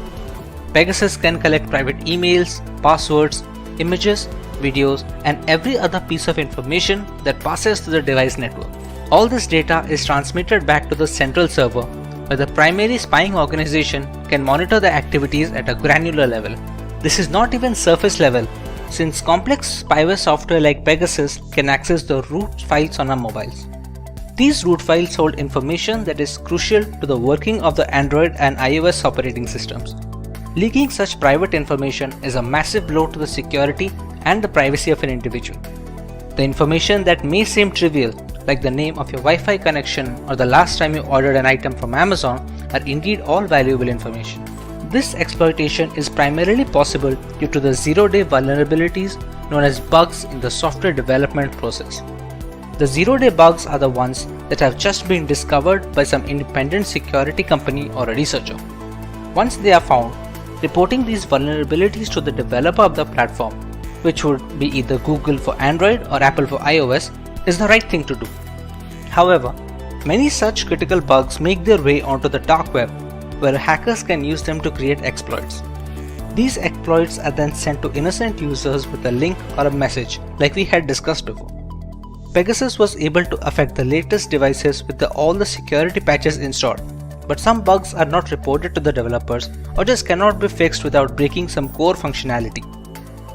Pegasus can collect private emails, passwords, images, videos, and every other piece of information that passes through the device network. All this data is transmitted back to the central server, where the primary spying organization can monitor the activities at a granular level. This is not even surface level, since complex spyware software like Pegasus can access the root files on our mobiles. These root files hold information that is crucial to the working of the Android and iOS operating systems. Leaking such private information is a massive blow to the security and the privacy of an individual. The information that may seem trivial, like the name of your Wi-Fi connection or the last time you ordered an item from Amazon, are indeed all valuable information. This exploitation is primarily possible due to the zero-day vulnerabilities known as bugs in the software development process. The zero-day bugs are the ones that have just been discovered by some independent security company or a researcher. Once they are found, reporting these vulnerabilities to the developer of the platform, which would be either Google for Android or Apple for iOS, is the right thing to do. However, many such critical bugs make their way onto the dark web, where hackers can use them to create exploits. These exploits are then sent to innocent users with a link or a message, like we had discussed before. Pegasus was able to affect the latest devices with all the security patches installed, but some bugs are not reported to the developers or just cannot be fixed without breaking some core functionality.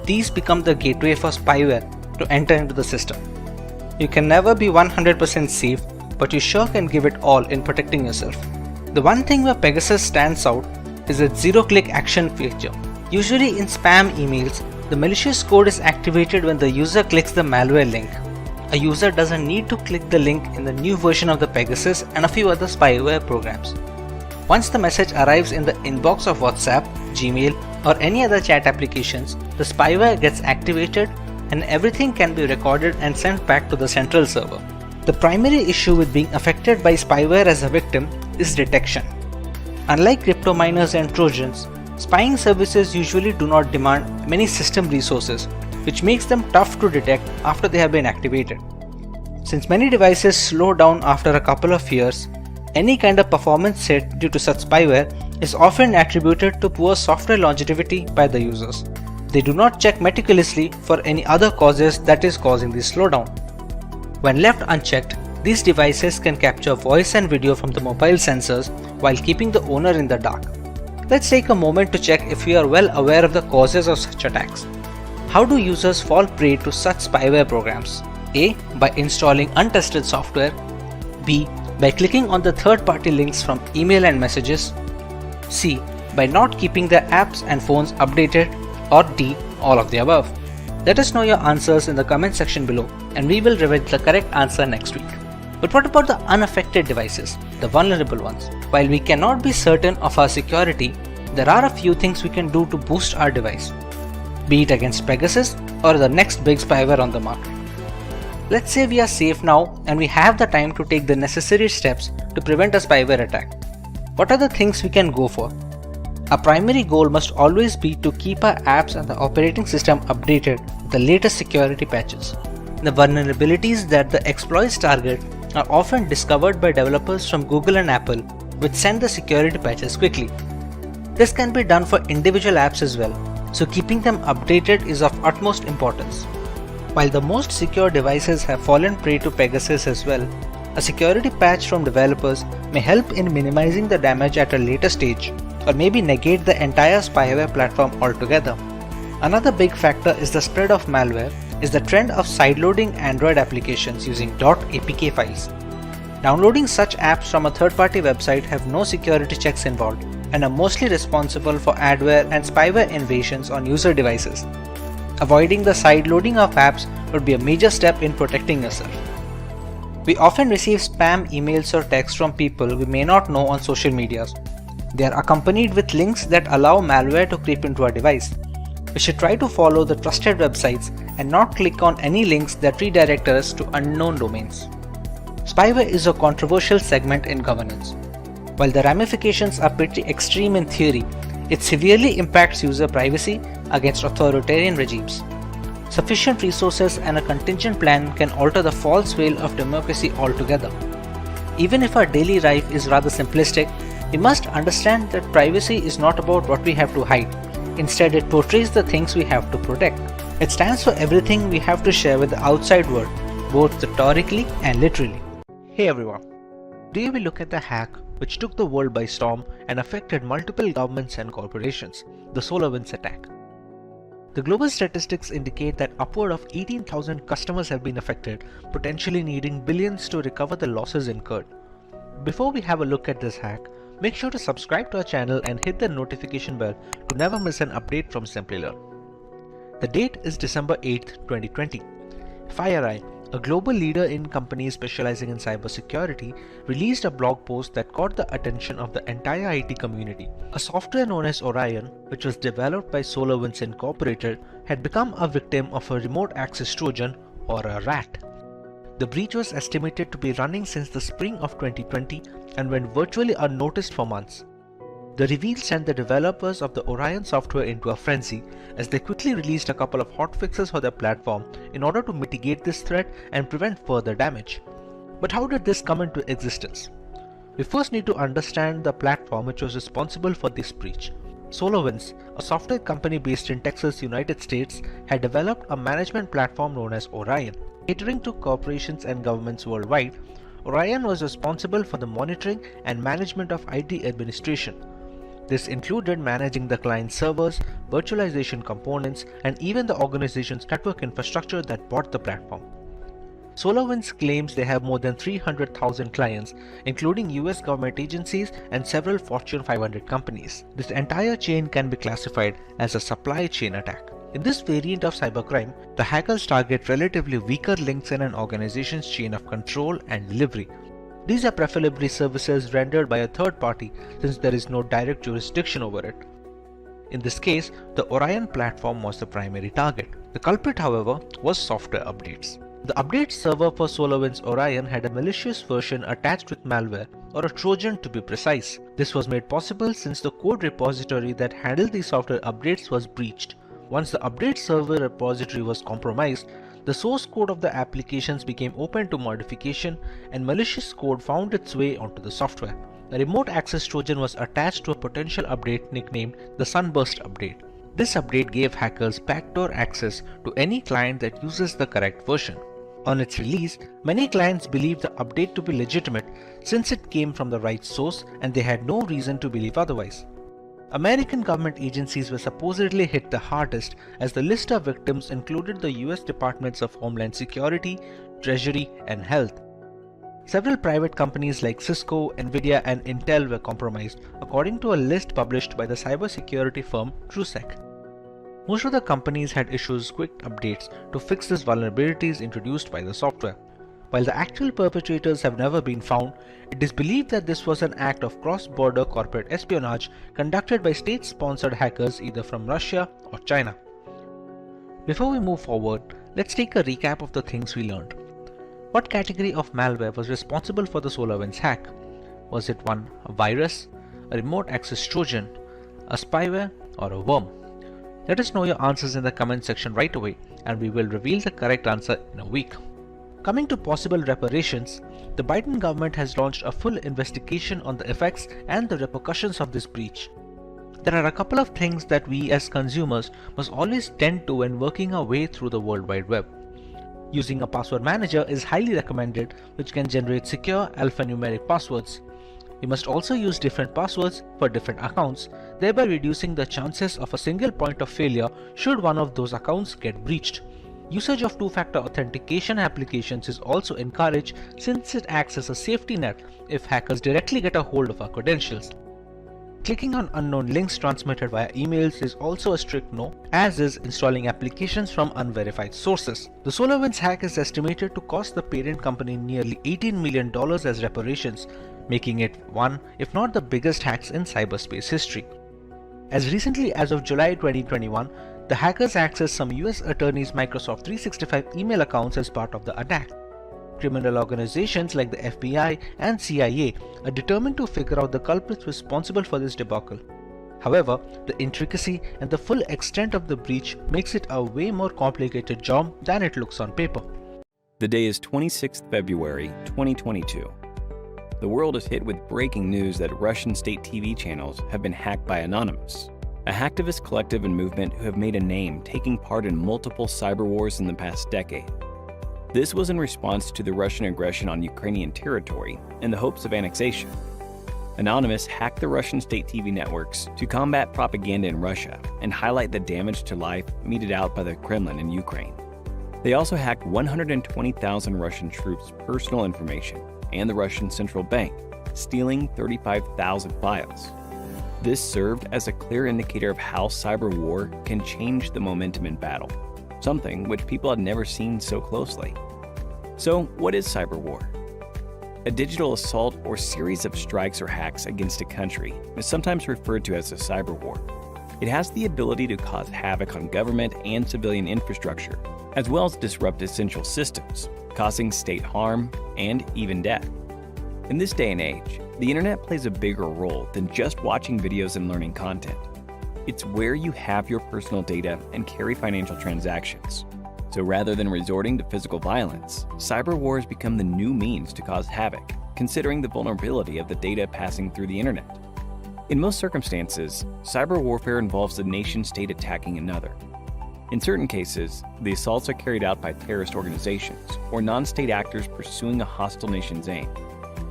These become the gateway for spyware to enter into the system. You can never be 100% safe, but you sure can give it all in protecting yourself. The one thing where Pegasus stands out is its zero-click action feature. Usually in spam emails, the malicious code is activated when the user clicks the malware link. a user doesn't need to click the link in the new version of the Pegasus and a few other spyware programs. Once the message arrives in the inbox of WhatsApp, Gmail, or any other chat applications, the spyware gets activated and everything can be recorded and sent back to the central server. The primary issue with being affected by spyware as a victim is detection. Unlike crypto miners and Trojans, spying services usually do not demand many system resources, which makes them tough to detect after they have been activated. Since many devices slow down after a couple of years, any kind of performance hit due to such spyware is often attributed to poor software longevity by the users. They do not check meticulously for any other causes that is causing this slowdown. When left unchecked, these devices can capture voice and video from the mobile sensors while keeping the owner in the dark. Let's take a moment to check if we are well aware of the causes of such attacks. How do users fall prey to such spyware programs? A. By installing untested software. B. By clicking on the third-party links from email and messages. C. By not keeping their apps and phones updated. Or D. All of the above. Let us know your answers in the comment section below and we will reveal the correct answer next week. But what about the unaffected devices, the vulnerable ones? While we cannot be certain of our security, there are a few things we can do to boost our device, be it against Pegasus or the next big spyware on the market. Let's say we are safe now and we have the time to take the necessary steps to prevent a spyware attack. What are the things we can go for? Our primary goal must always be to keep our apps and the operating system updated with the latest security patches. The vulnerabilities that the exploits target are often discovered by developers from Google and Apple, which send the security patches quickly. This can be done for individual apps as well, so keeping them updated is of utmost importance. While the most secure devices have fallen prey to Pegasus as well, a security patch from developers may help in minimizing the damage at a later stage, or maybe negate the entire spyware platform altogether. Another big factor is the spread of malware is the trend of sideloading Android applications using .apk files. Downloading such apps from a third-party website have no security checks involved and are mostly responsible for adware and spyware invasions on user devices. Avoiding the sideloading of apps would be a major step in protecting yourself. We often receive spam emails or texts from people we may not know on social medias. They are accompanied with links that allow malware to creep into our device. We should try to follow the trusted websites and not click on any links that redirect us to unknown domains. Spyware is a controversial segment in governance. While the ramifications are pretty extreme in theory, it severely impacts user privacy against authoritarian regimes. Sufficient resources and a contingent plan can alter the false veil of democracy altogether. Even if our daily life is rather simplistic, we must understand that privacy is not about what we have to hide. Instead, it portrays the things we have to protect. It stands for everything we have to share with the outside world, both rhetorically and literally. Hey everyone. Today we look at the hack which took the world by storm and affected multiple governments and corporations, the SolarWinds attack. The global statistics indicate that upward of 18,000 customers have been affected, potentially needing billions to recover the losses incurred. Before we have a look at this hack, make sure to subscribe to our channel and hit the notification bell to never miss an update from Simplilearn. The date is December 8th, 2020. FireEye, a global leader in companies specializing in cybersecurity, released a blog post that caught the attention of the entire IT community. A software known as Orion, which was developed by SolarWinds Incorporated, had become a victim of a remote access Trojan, or a RAT. The breach was estimated to be running since the spring of 2020 and went virtually unnoticed for months. The reveal sent the developers of the Orion software into a frenzy as they quickly released a couple of hotfixes for their platform in order to mitigate this threat and prevent further damage. But how did this come into existence? We first need to understand the platform which was responsible for this breach. SolarWinds, a software company based in Texas, United States, had developed a management platform known as Orion. Catering to corporations and governments worldwide, Orion was responsible for the monitoring and management of IT administration. This included managing the client servers, virtualization components, and even the organization's network infrastructure that bought the platform. SolarWinds claims they have more than 300,000 clients, including US government agencies and several Fortune 500 companies. This entire chain can be classified as a supply chain attack. In this variant of cybercrime, the hackers target relatively weaker links in an organization's chain of control and delivery. These are preferably services rendered by a third party since there is no direct jurisdiction over it. In this case, the Orion platform was the primary target. The culprit, however, was software updates. The update server for SolarWinds Orion had a malicious version attached with malware, or a Trojan to be precise. This was made possible since the code repository that handled these software updates was breached. Once the update server repository was compromised, the source code of the applications became open to modification and malicious code found its way onto the software. A remote access Trojan was attached to a potential update nicknamed the Sunburst update. This update gave hackers backdoor access to any client that uses the correct version. On its release, many clients believed the update to be legitimate since it came from the right source and they had no reason to believe otherwise. American government agencies were supposedly hit the hardest as the list of victims included the US Departments of Homeland Security, Treasury, and Health. Several private companies like Cisco, Nvidia, and Intel were compromised, according to a list published by the cybersecurity firm TrueSec. Most of the companies had issued quick updates to fix these vulnerabilities introduced by the software. While the actual perpetrators have never been found, it is believed that this was an act of cross-border corporate espionage conducted by state-sponsored hackers either from Russia or China. Before we move forward, let's take a recap of the things we learned. What category of malware was responsible for the SolarWinds hack? Was it one, a virus, a remote access Trojan, a spyware, or a worm? Let us know your answers in the comment section right away, and we will reveal the correct answer in a week. Coming to possible reparations, the Biden government has launched a full investigation on the effects and the repercussions of this breach. There are a couple of things that we as consumers must always tend to when working our way through the World Wide Web. Using a password manager is highly recommended, which can generate secure alphanumeric passwords. You must also use different passwords for different accounts, thereby reducing the chances of a single point of failure should one of those accounts get breached. Usage of two-factor authentication applications is also encouraged since it acts as a safety net if hackers directly get a hold of our credentials. Clicking on unknown links transmitted via emails is also a strict no, as is installing applications from unverified sources. The SolarWinds hack is estimated to cost the parent company nearly $18 million as reparations, making it one, if not the biggest hacks in cyberspace history. As recently as of July 2021, the hackers accessed some US attorneys' Microsoft 365 email accounts as part of the attack. Criminal organizations like the FBI and CIA are determined to figure out the culprits responsible for this debacle. However, the intricacy and the full extent of the breach makes it a way more complicated job than it looks on paper. The day is 26th February 2022. The world is hit with breaking news that Russian state TV channels have been hacked by Anonymous, a hacktivist collective and movement who have made a name taking part in multiple cyber wars in the past decade. This was in response to the Russian aggression on Ukrainian territory in the hopes of annexation. Anonymous hacked the Russian state TV networks to combat propaganda in Russia and highlight the damage to life meted out by the Kremlin in Ukraine. They also hacked 120,000 Russian troops' personal information and the Russian central bank, stealing 35,000 files. This served as a clear indicator of how cyber war can change the momentum in battle, something which people had never seen so closely. So, what is cyber war? A digital assault or series of strikes or hacks against a country is sometimes referred to as a cyber war. It has the ability to cause havoc on government and civilian infrastructure, as well as disrupt essential systems, causing state harm and even death. In this day and age, the internet plays a bigger role than just watching videos and learning content. It's where you have your personal data and carry financial transactions. So rather than resorting to physical violence, cyber wars become the new means to cause havoc, considering the vulnerability of the data passing through the internet. In most circumstances, cyber warfare involves a nation-state attacking another. In certain cases, the assaults are carried out by terrorist organizations or non-state actors pursuing a hostile nation's aim.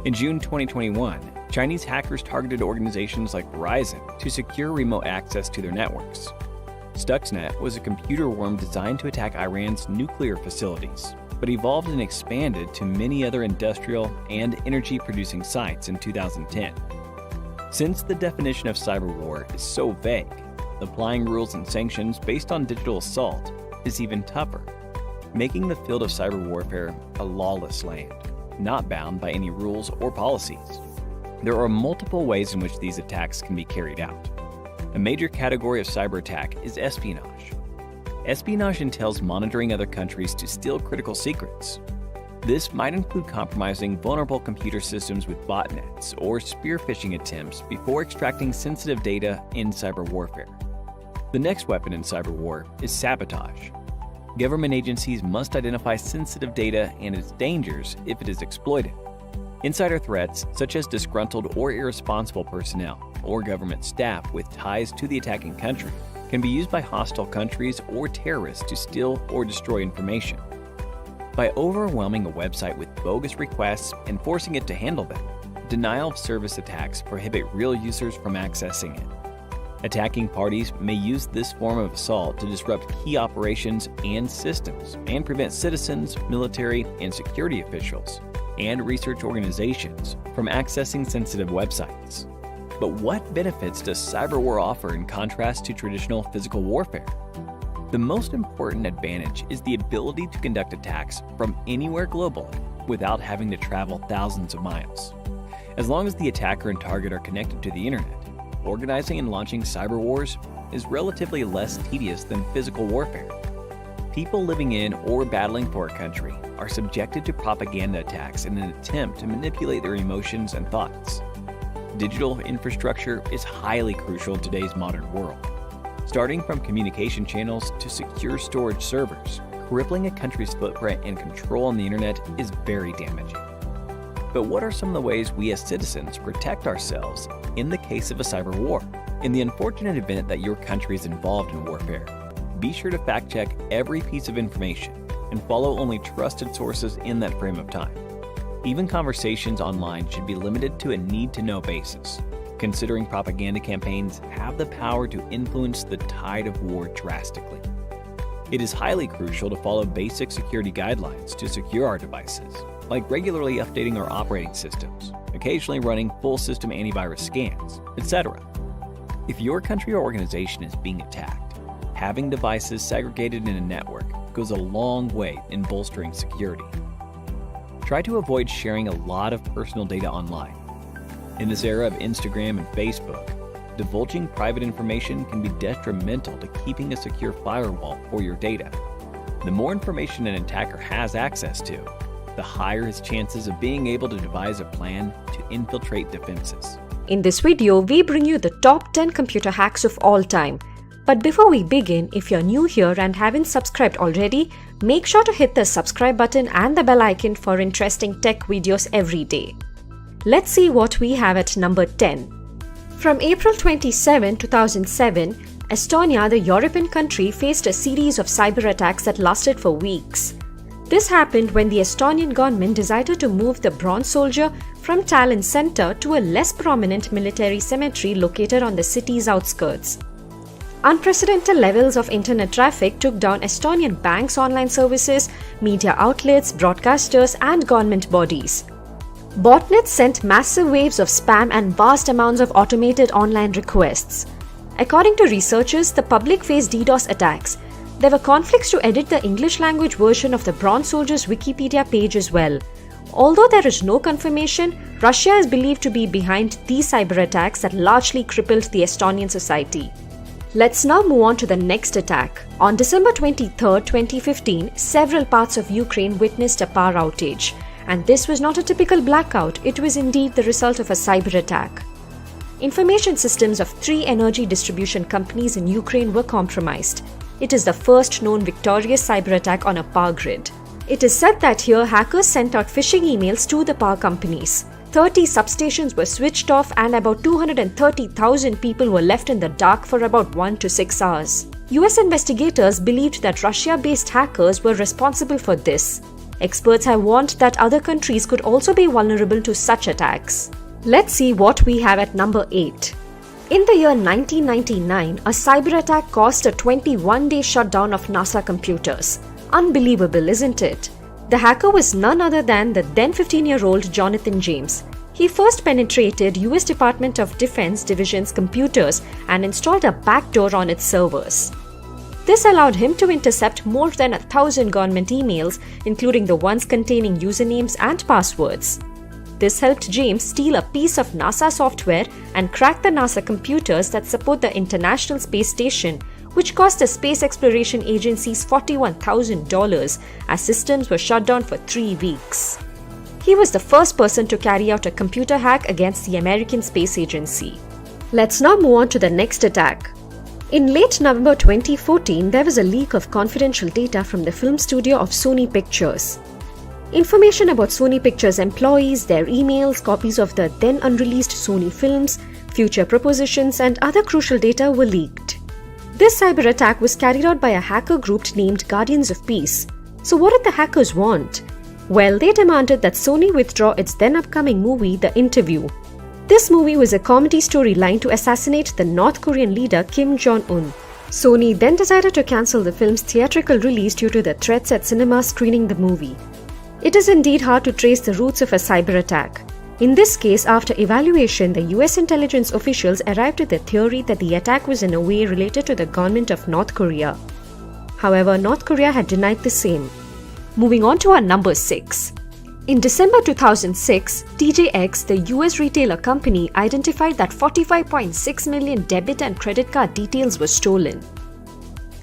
In June 2021, Chinese hackers targeted organizations like Verizon to secure remote access to their networks. Stuxnet was a computer worm designed to attack Iran's nuclear facilities, but evolved and expanded to many other industrial and energy-producing sites in 2010. Since the definition of cyber war is so vague, applying rules and sanctions based on digital assault is even tougher, making the field of cyber warfare a lawless land, not bound by any rules or policies. There are multiple ways in which these attacks can be carried out. A major category of cyber attack is espionage. Espionage entails monitoring other countries to steal critical secrets. This might include compromising vulnerable computer systems with botnets or spear phishing attempts before extracting sensitive data in cyber warfare. The next weapon in cyber war is sabotage. Government agencies must identify sensitive data and its dangers if it is exploited. Insider threats, such as disgruntled or irresponsible personnel or government staff with ties to the attacking country, can be used by hostile countries or terrorists to steal or destroy information. By overwhelming a website with bogus requests and forcing it to handle them, denial of service attacks prohibit real users from accessing it. Attacking parties may use this form of assault to disrupt key operations and systems and prevent citizens, military, and security officials and research organizations from accessing sensitive websites. But what benefits does cyber war offer in contrast to traditional physical warfare? The most important advantage is the ability to conduct attacks from anywhere globally without having to travel thousands of miles. As long as the attacker and target are connected to the internet, organizing and launching cyber wars is relatively less tedious than physical warfare. People living in or battling for a country are subjected to propaganda attacks in an attempt to manipulate their emotions and thoughts. Digital infrastructure is highly crucial in today's modern world. Starting from communication channels to secure storage servers, crippling a country's footprint and control on the internet is very damaging. But what are some of the ways we as citizens protect ourselves in the case of a cyber war? In the unfortunate event that your country is involved in warfare, be sure to fact-check every piece of information and follow only trusted sources in that frame of time. Even conversations online should be limited to a need-to-know basis, considering propaganda campaigns have the power to influence the tide of war drastically. It is highly crucial to follow basic security guidelines to secure our devices, like regularly updating our operating systems, occasionally running full system antivirus scans, etc. If your country or organization is being attacked, having devices segregated in a network goes a long way in bolstering security. Try to avoid sharing a lot of personal data online. In this era of Instagram and Facebook, divulging private information can be detrimental to keeping a secure firewall for your data. The more information an attacker has access to, the higher his chances of being able to devise a plan to infiltrate defenses. In this video, we bring you the top 10 computer hacks of all time. But before we begin, if you're new here and haven't subscribed already, make sure to hit the subscribe button and the bell icon for interesting tech videos every day. Let's see what we have at number 10. From April 27, 2007, Estonia, the European country, faced a series of cyber attacks that lasted for weeks. This happened when the Estonian government decided to move the bronze soldier from Tallinn center to a less prominent military cemetery located on the city's outskirts. Unprecedented levels of internet traffic took down Estonian banks' online services, media outlets, broadcasters, and government bodies. Botnets sent massive waves of spam and vast amounts of automated online requests. According to researchers, the public faced DDoS attacks. There were conflicts to edit the English language version of the Bronze Soldier's Wikipedia page as well. Although there is no confirmation, Russia is believed to be behind these cyber attacks that largely crippled the Estonian society. Let's now move on to the next attack. On December 23, 2015, several parts of Ukraine witnessed a power outage. And this was not a typical blackout, it was indeed the result of a cyber attack. Information systems of 3 energy distribution companies in Ukraine were compromised. It is the first known victorious cyber attack on a power grid. It is said that here hackers sent out phishing emails to the power companies. 30 substations were switched off and about 230,000 people were left in the dark for about 1 to 6 hours. US investigators believed that Russia-based hackers were responsible for this. Experts have warned that other countries could also be vulnerable to such attacks. Let's see what we have at number 8. In the year 1999, a cyber attack caused a 21-day shutdown of NASA computers. Unbelievable, isn't it? The hacker was none other than the then 15-year-old Jonathan James. He He first penetrated US Department of Defense Division's computers and installed a backdoor on its servers. This allowed him to intercept more than 1,000 government emails, including the ones containing usernames and passwords. This helped James steal a piece of NASA software and crack the NASA computers that support the International Space Station, which cost the Space Exploration Agency's $41,000 as systems were shut down for 3 weeks. He was the first person to carry out a computer hack against the American Space Agency. Let's now move on to the next attack. In late November 2014, there was a leak of confidential data from the film studio of Sony Pictures. Information about Sony Pictures employees, their emails, copies of the then unreleased Sony films, future propositions, and other crucial data were leaked. This cyber attack was carried out by a hacker group named Guardians of Peace. So what did the hackers want? Well, they demanded that Sony withdraw its then upcoming movie, The Interview. This movie was a comedy storyline to assassinate the North Korean leader Kim Jong-un. Sony then decided to cancel the film's theatrical release due to the threats at cinemas screening the movie. It is indeed hard to trace the roots of a cyber attack. In this case, after evaluation, the US intelligence officials arrived at the theory that the attack was in a way related to the government of North Korea. However, North Korea had denied the same. Moving on to our number 6. In December 2006, TJX, the US retailer company, identified that 45.6 million debit and credit card details were stolen.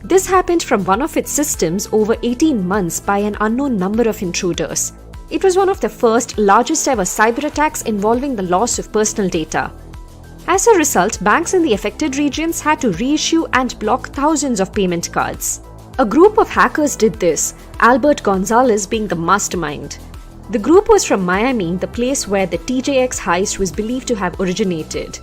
This happened from one of its systems over 18 months by an unknown number of intruders. It was one of the first, largest ever cyber attacks involving the loss of personal data. As a result, banks in the affected regions had to reissue and block thousands of payment cards. A group of hackers did this, Albert Gonzalez being the mastermind. The group was from Miami, the place where the TJX heist was believed to have originated.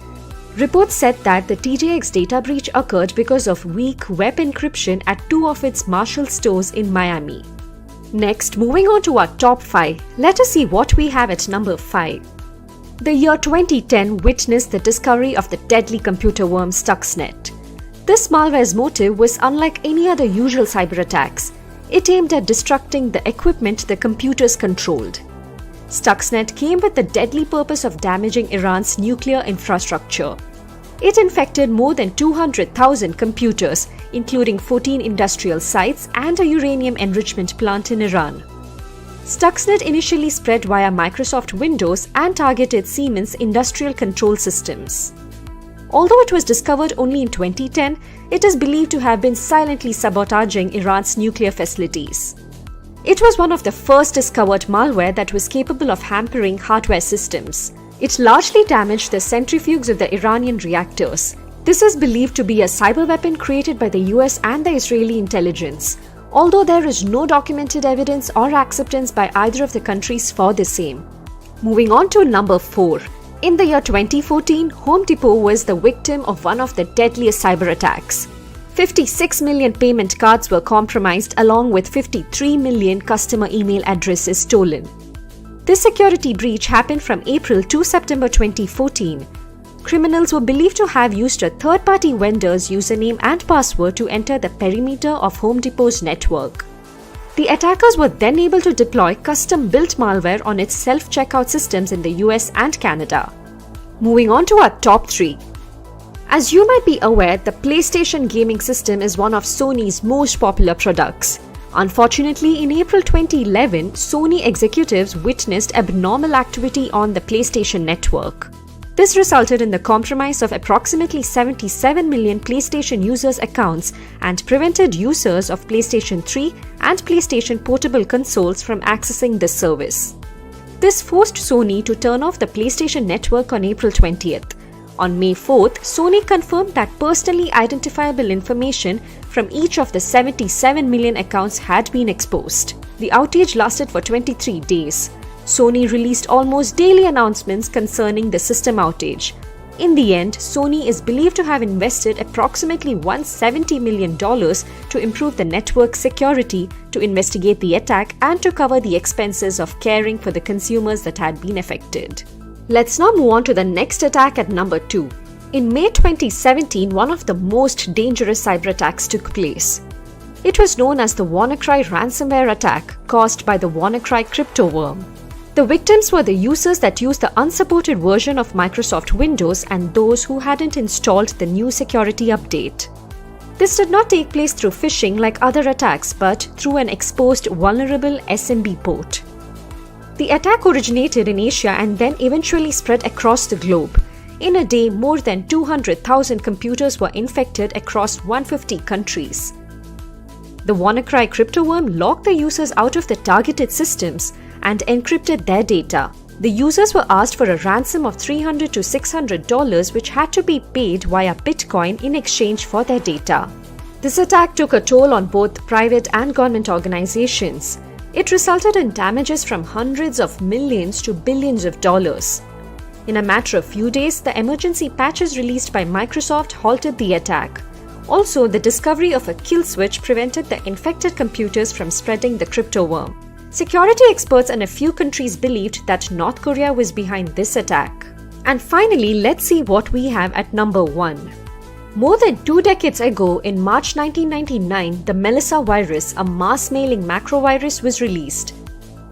Reports said that the TJX data breach occurred because of weak web encryption at 2 of its Marshall stores in Miami. Next, moving on to our top 5, let us see what we have at number 5. The year 2010 witnessed the discovery of the deadly computer worm Stuxnet. This malware's motive was unlike any other usual cyber attacks. It aimed at destructing the equipment the computers controlled. Stuxnet came with the deadly purpose of damaging Iran's nuclear infrastructure. It infected more than 200,000 computers, including 14 industrial sites and a uranium enrichment plant in Iran. Stuxnet initially spread via Microsoft Windows and targeted Siemens industrial control systems. Although it was discovered only in 2010, it is believed to have been silently sabotaging Iran's nuclear facilities. It was one of the first discovered malware that was capable of hampering hardware systems. It largely damaged the centrifuges of the Iranian reactors. This is believed to be a cyber weapon created by the US and the Israeli intelligence, although there is no documented evidence or acceptance by either of the countries for the same. Moving on to number 4. In the year 2014, Home Depot was the victim of one of the deadliest cyber attacks. 56 million payment cards were compromised along with 53 million customer email addresses stolen. This security breach happened from April to September 2014. Criminals were believed to have used a third-party vendor's username and password to enter the perimeter of Home Depot's network. The attackers were then able to deploy custom-built malware on its self-checkout systems in the US and Canada. Moving on to our top 3. As you might be aware, the PlayStation gaming system is one of Sony's most popular products. Unfortunately, in April 2011, Sony executives witnessed abnormal activity on the PlayStation network. This resulted in the compromise of approximately 77 million PlayStation users' accounts and prevented users of PlayStation 3 and PlayStation Portable consoles from accessing this service. This forced Sony to turn off the PlayStation network on April 20th. On May 4th, Sony confirmed that personally identifiable information from each of the 77 million accounts had been exposed. The outage lasted for 23 days. Sony released almost daily announcements concerning the system outage. In the end, Sony is believed to have invested approximately $170 million to improve the network security, to investigate the attack, and to cover the expenses of caring for the consumers that had been affected. Let's now move on to the next attack at number 2. In May 2017, one of the most dangerous cyber attacks took place. It was known as the WannaCry ransomware attack caused by the WannaCry crypto worm. The victims were the users that used the unsupported version of Microsoft Windows and those who hadn't installed the new security update. This did not take place through phishing like other attacks, but through an exposed vulnerable SMB port. The attack originated in Asia and then eventually spread across the globe. In a day, more than 200,000 computers were infected across 150 countries. The WannaCry cryptoworm locked the users out of the targeted systems and encrypted their data. The users were asked for a ransom of $300 to $600, which had to be paid via Bitcoin in exchange for their data. This attack took a toll on both private and government organizations. It resulted in damages from hundreds of millions to billions of dollars. In a matter of few days, the emergency patches released by Microsoft halted the attack. Also, the discovery of a kill switch prevented the infected computers from spreading the cryptoworm. Security experts in a few countries believed that North Korea was behind this attack. And finally, let's see what we have at number 1. More than 2 decades ago, in March 1999, the Melissa virus, a mass-mailing macrovirus, was released.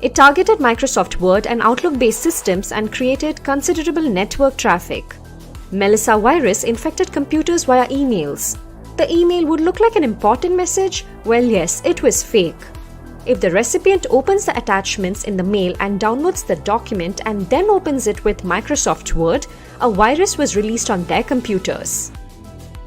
It targeted Microsoft Word and Outlook-based systems and created considerable network traffic. Melissa virus infected computers via emails. The email would look like an important message? Well, yes, it was fake. If the recipient opens the attachments in the mail and downloads the document and then opens it with Microsoft Word, a virus was released on their computers.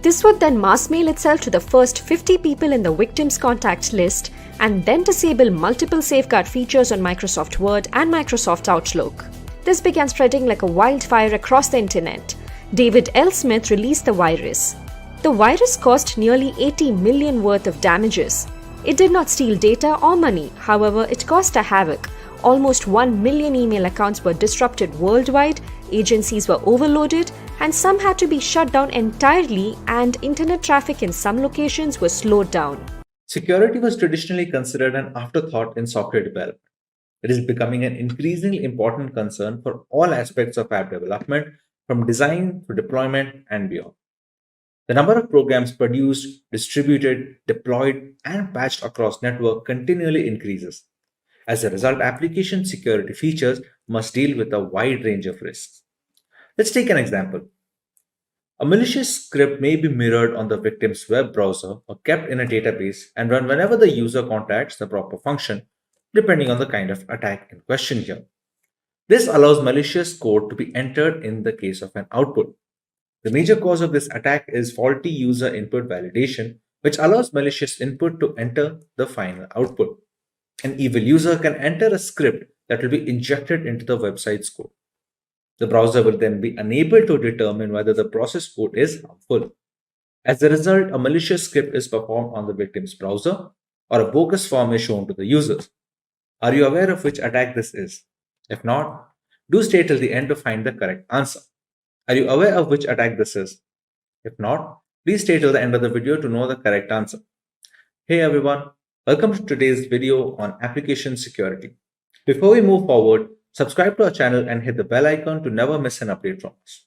This would then mass mail itself to the first 50 people in the victim's contact list and then disable multiple safeguard features on Microsoft Word and Microsoft Outlook. This began spreading like a wildfire across the internet. David L. Smith released the virus. The virus caused nearly 80 million worth of damages. It did not steal data or money, however, it caused a havoc. Almost 1 million email accounts were disrupted worldwide, agencies were overloaded, and some had to be shut down entirely, and internet traffic in some locations was slowed down. Security was traditionally considered an afterthought in software development. It is becoming an increasingly important concern for all aspects of app development, from design to deployment and beyond. The number of programs produced, distributed, deployed, and patched across network continually increases. As a result, application security features must deal with a wide range of risks. Let's take an example. A malicious script may be mirrored on the victim's web browser or kept in a database and run whenever the user contacts the proper function, depending on the kind of attack in question here. This allows malicious code to be entered in the case of an output. The major cause of this attack is faulty user input validation, which allows malicious input to enter the final output. An evil user can enter a script that will be injected into the website's code. The browser will then be unable to determine whether the processed code is harmful. As a result, a malicious script is performed on the victim's browser, or a bogus form is shown to the users. Are you aware of which attack this is? If not, do stay till the end to find the correct answer. Are you aware of which attack this is? If not, please stay till the end of the video to know the correct answer. Hey everyone, welcome to today's video on application security. Before we move forward, subscribe to our channel and hit the bell icon to never miss an update from us.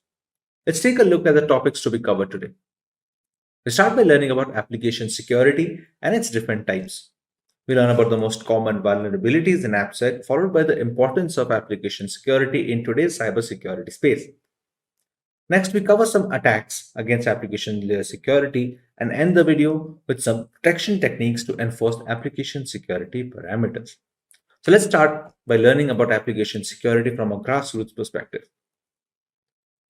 Let's take a look at the topics to be covered today. We start by learning about application security and its different types. We learn about the most common vulnerabilities in AppSec, followed by the importance of application security in today's cybersecurity space. Next, we cover some attacks against application layer security and end the video with some protection techniques to enforce application security parameters. So let's start by learning about application security from a grassroots perspective.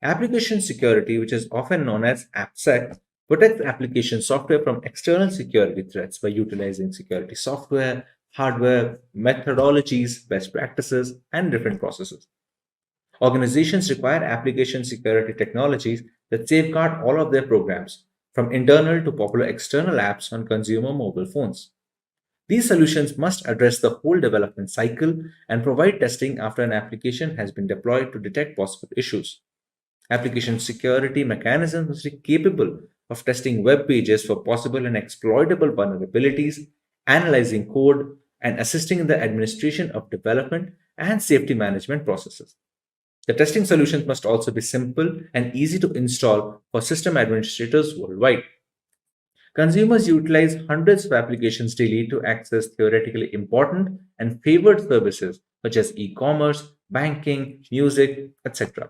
Application security, which is often known as AppSec, protects application software from external security threats by utilizing security software, hardware, methodologies, best practices, and different processes. Organizations require application security technologies that safeguard all of their programs, from internal to popular external apps on consumer mobile phones. These solutions must address the whole development cycle and provide testing after an application has been deployed to detect possible issues. Application security mechanisms must be capable of testing web pages for possible and exploitable vulnerabilities, analyzing code, and assisting in the administration of development and safety management processes. The testing solutions must also be simple and easy to install for system administrators worldwide. consumers utilize hundreds of applications daily to access theoretically important and favored services such as e-commerce, banking, music, etc.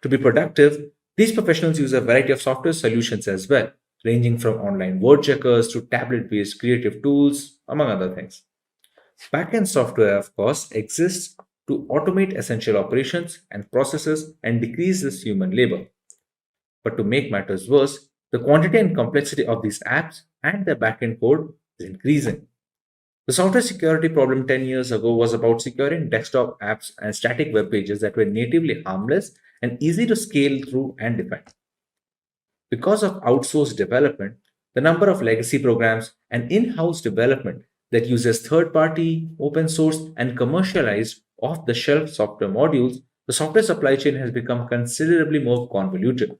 To be productive, these professionals use a variety of software solutions as well, ranging from online word checkers to tablet based creative tools, among other things. Backend software, of course, exists to automate essential operations and processes and decrease this human labor. But to make matters worse, the quantity and complexity of these apps and their backend code is increasing. The software security problem 10 years ago was about securing desktop apps and static web pages that were natively harmless and easy to scale through and defend. Because of outsourced development, the number of legacy programs and in house development that uses third party, open source, and commercialized off the shelf software modules, the software supply chain has become considerably more convoluted.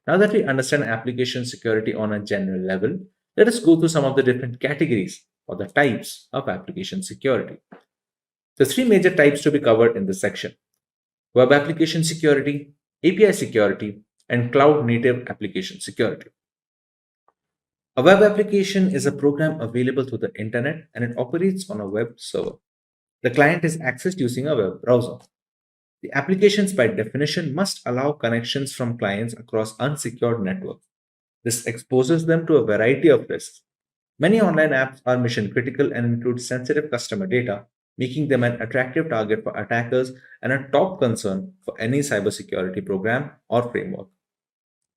Now that we understand application security on a general level, let us go through some of the different categories or the types of application security. The three major types to be covered in this section: web application security, API security, and cloud native application security. A web application is a program available through the internet and it operates on a web server. The client is accessed using a web browser. The applications, by definition, must allow connections from clients across unsecured networks. This exposes them to a variety of risks. Many online apps are mission critical and include sensitive customer data, making them an attractive target for attackers and a top concern for any cybersecurity program or framework.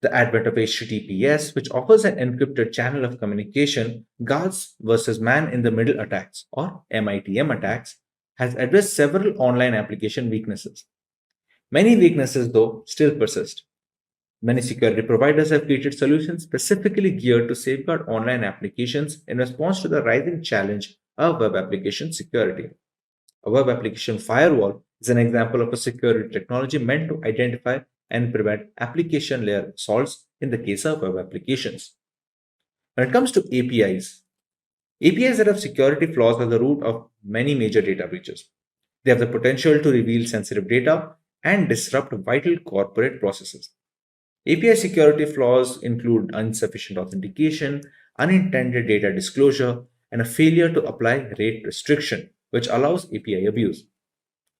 The advent of HTTPS, which offers an encrypted channel of communication, guards versus man in the middle attacks or MITM attacks, has addressed several online application weaknesses. Many weaknesses, though, still persist. Many security providers have created solutions specifically geared to safeguard online applications in response to the rising challenge of web application security. A web application firewall is an example of a security technology meant to identify and prevent application layer assaults in the case of web applications. When it comes to APIs that have security flaws are the root of many major data breaches. They have the potential to reveal sensitive data and disrupt vital corporate processes. API security flaws include insufficient authentication, unintended data disclosure, and a failure to apply rate restriction, which allows API abuse.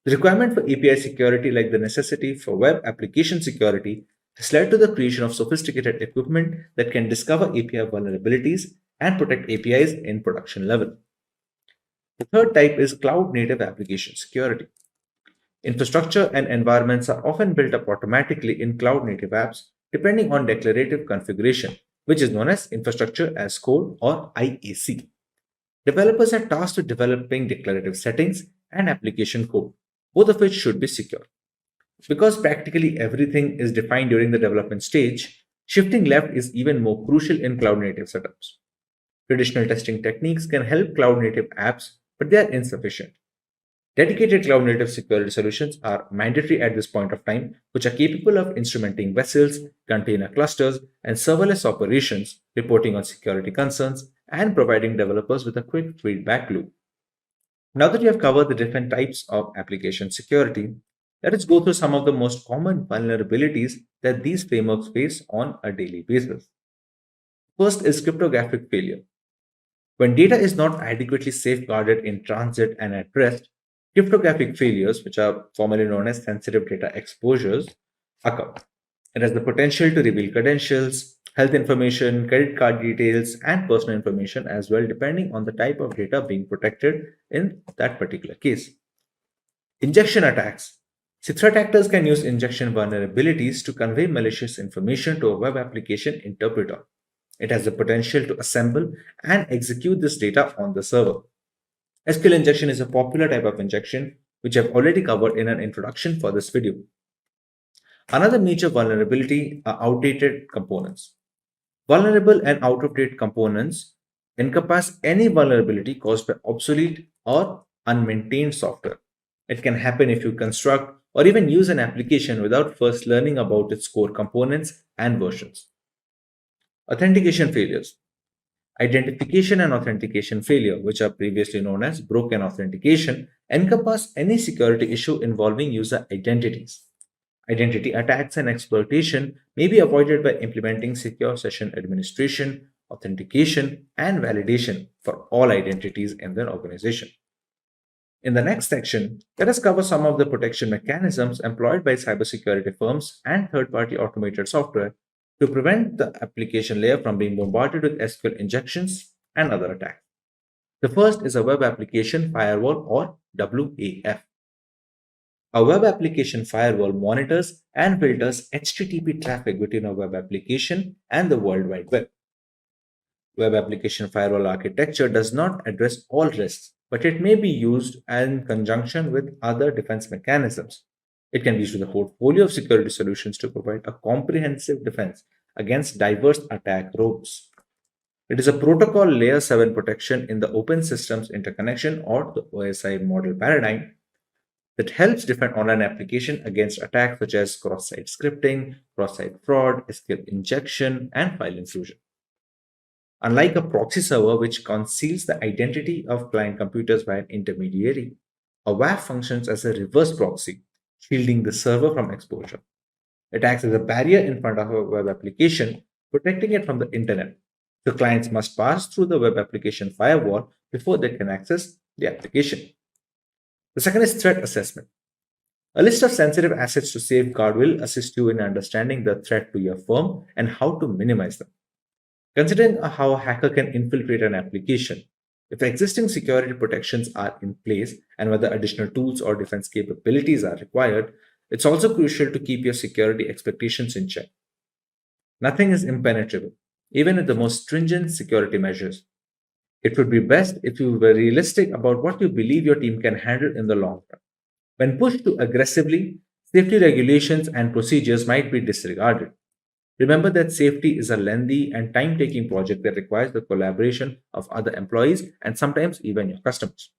The requirement for API security, like the necessity for web application security, has led to the creation of sophisticated equipment that can discover API vulnerabilities and protect APIs in production level. The third type is cloud native application security. Infrastructure and environments are often built up automatically in cloud native apps depending on declarative configuration, which is known as infrastructure as code or IAC. Developers are tasked with developing declarative settings and application code, both of which should be secure. Because practically everything is defined during the development stage, shifting left is even more crucial in cloud native setups. Traditional testing techniques can help cloud native apps, but they are insufficient. Dedicated cloud native security solutions are mandatory at this point of time, which are capable of instrumenting vessels, container clusters, and serverless operations, reporting on security concerns, and providing developers with a quick feedback loop. Now that we have covered the different types of application security, let us go through some of the most common vulnerabilities that these frameworks face on a daily basis. First is cryptographic failure. When data is not adequately safeguarded in transit and at rest, cryptographic failures, which are formerly known as sensitive data exposures, occur. It has the potential to reveal credentials, health information, credit card details, and personal information as well, depending on the type of data being protected in that particular case. Injection attacks. Threat actors can use injection vulnerabilities to convey malicious information to a web application interpreter. It has the potential to assemble and execute this data on the server. SQL injection is a popular type of injection, which I've already covered in an introduction for this video. Another major vulnerability are outdated components. Vulnerable and out-of-date components encompass any vulnerability caused by obsolete or unmaintained software. It can happen if you construct or even use an application without first learning about its core components and versions. Authentication failures. Identification and authentication failure, which are previously known as broken authentication, encompass any security issue involving user identities. Identity attacks and exploitation may be avoided by implementing secure session administration, authentication, and validation for all identities in their organization. In the next section, let us cover some of the protection mechanisms employed by cybersecurity firms and third party automated software to prevent the application layer from being bombarded with SQL injections and other attacks. The first is a web application firewall or WAF. A web application firewall monitors and filters HTTP traffic between a web application and the World Wide Web. Web application firewall architecture does not address all risks, but it may be used in conjunction with other defense mechanisms. It can be used with a portfolio of security solutions to provide a comprehensive defense against diverse attack routes. It is a protocol layer 7 protection in the open systems interconnection or the OSI model paradigm that helps defend online application against attacks such as cross-site scripting, cross-site fraud, SQL injection, and file intrusion. Unlike a proxy server which conceals the identity of client computers by an intermediary, a WAF functions as a reverse proxy, shielding the server from exposure. It acts as a barrier in front of a web application, protecting it from the internet. The clients must pass through the web application firewall before they can access the application. The second is threat assessment. A list of sensitive assets to safeguard will assist you in understanding the threat to your firm and how to minimize them. Considering how a hacker can infiltrate an application, if existing security protections are in place and whether additional tools or defense capabilities are required, it's also crucial to keep your security expectations in check. Nothing is impenetrable, even with the most stringent security measures. It would be best if you were realistic about what you believe your team can handle in the long run. When pushed too aggressively, safety regulations and procedures might be disregarded. Remember that safety is a lengthy and time-taking project that requires the collaboration of other employees and sometimes even your customers.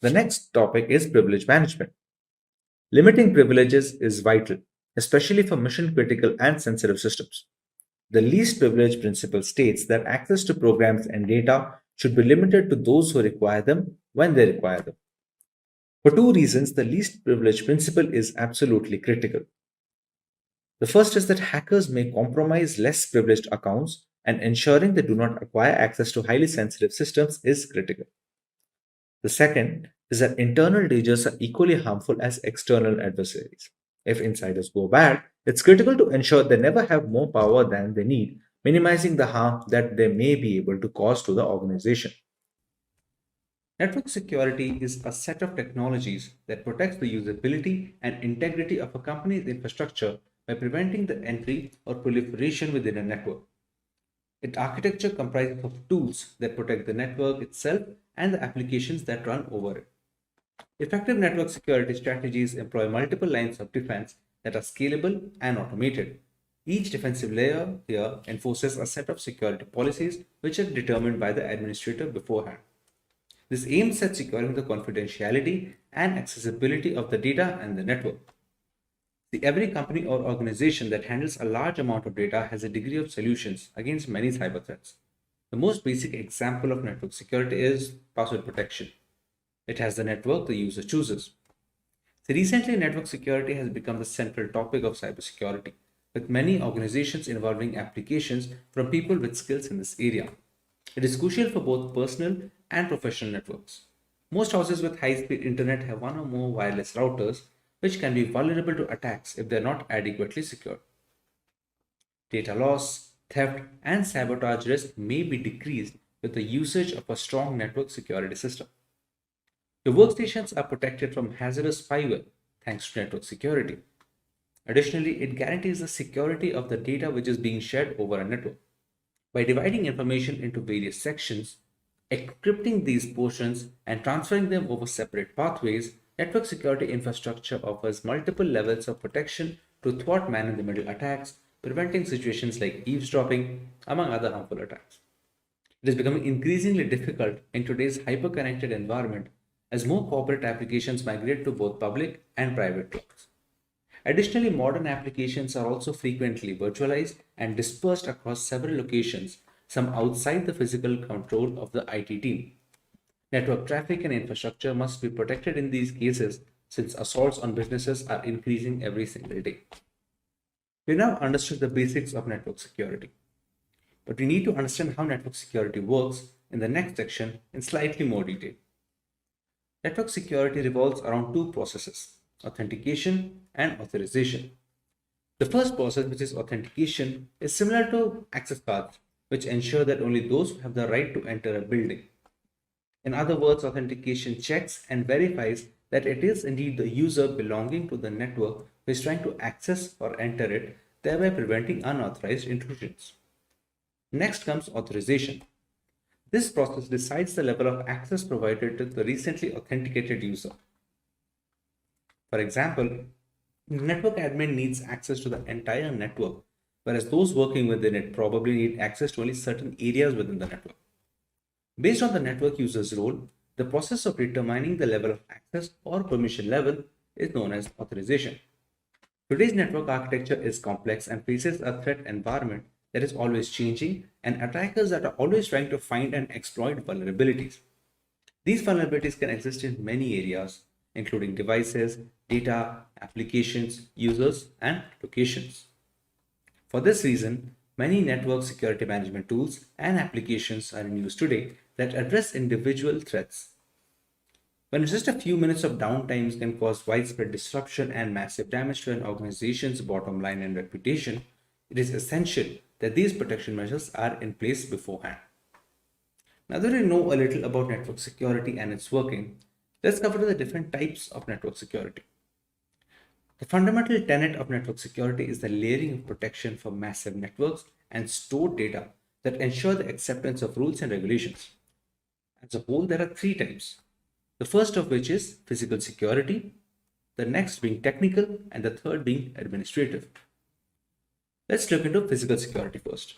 The next topic is privilege management. Limiting privileges is vital, especially for mission-critical and sensitive systems. The least privilege principle states that access to programs and data should be limited to those who require them when they require them. For two reasons, the least privilege principle is absolutely critical. The first is that hackers may compromise less privileged accounts, and ensuring they do not acquire access to highly sensitive systems is critical. The second is that internal dangers are equally harmful as external adversaries. If insiders go bad, it's critical to ensure they never have more power than they need, minimizing the harm that they may be able to cause to the organization. Network security is a set of technologies that protects the usability and integrity of a company's infrastructure by preventing the entry or proliferation within a network. Its architecture comprises of tools that protect the network itself and the applications that run over it. Effective network security strategies employ multiple lines of defense that are scalable and automated. Each defensive layer here enforces a set of security policies which are determined by the administrator beforehand. This aims at securing the confidentiality and accessibility of the data and the network. Every company or organization that handles a large amount of data has a degree of solutions against many cyber threats. The most basic example of network security is password protection. It has the network the user chooses. So recently, network security has become the central topic of cybersecurity, with many organizations involving applications from people with skills in this area. It is crucial for both personal and professional networks. Most houses with high-speed internet have one or more wireless routers, which can be vulnerable to attacks if they are not adequately secured. Data loss, theft, and sabotage risk may be decreased with the usage of a strong network security system. Your workstations are protected from hazardous spyware thanks to network security. Additionally, it guarantees the security of the data which is being shared over a network. By dividing information into various sections, encrypting these portions, and transferring them over separate pathways, network security infrastructure offers multiple levels of protection to thwart man-in-the-middle attacks, preventing situations like eavesdropping, among other harmful attacks. It is becoming increasingly difficult in today's hyper-connected environment as more corporate applications migrate to both public and private clouds. Additionally, modern applications are also frequently virtualized and dispersed across several locations, some outside the physical control of the IT team. Network traffic and infrastructure must be protected in these cases since assaults on businesses are increasing every single day. We now understood the basics of network security, but we need to understand how network security works in the next section in slightly more detail. Network security revolves around two processes, authentication and authorization. The first process, which is authentication, is similar to access cards, which ensure that only those who have the right to enter a building. In other words, authentication checks and verifies that it is indeed the user belonging to the network who is trying to access or enter it, thereby preventing unauthorized intrusions. Next comes authorization. This process decides the level of access provided to the recently authenticated user. For example, network admin needs access to the entire network, whereas those working within it probably need access to only certain areas within the network. Based on the network user's role, the process of determining the level of access or permission level is known as authorization. Today's network architecture is complex and faces a threat environment that is always changing and attackers that are always trying to find and exploit vulnerabilities. These vulnerabilities can exist in many areas, including devices, data, applications, users, and locations. For this reason, many network security management tools and applications are in use today that address individual threats. When just a few minutes of downtime can cause widespread disruption and massive damage to an organization's bottom line and reputation, it is essential that these protection measures are in place beforehand. Now that we know a little about network security and its working, let's cover the different types of network security. The fundamental tenet of network security is the layering of protection for massive networks and stored data that ensure the acceptance of rules and regulations. As a whole, there are three types. The first of which is physical security, the next being technical, and the third being administrative. Let's look into physical security first.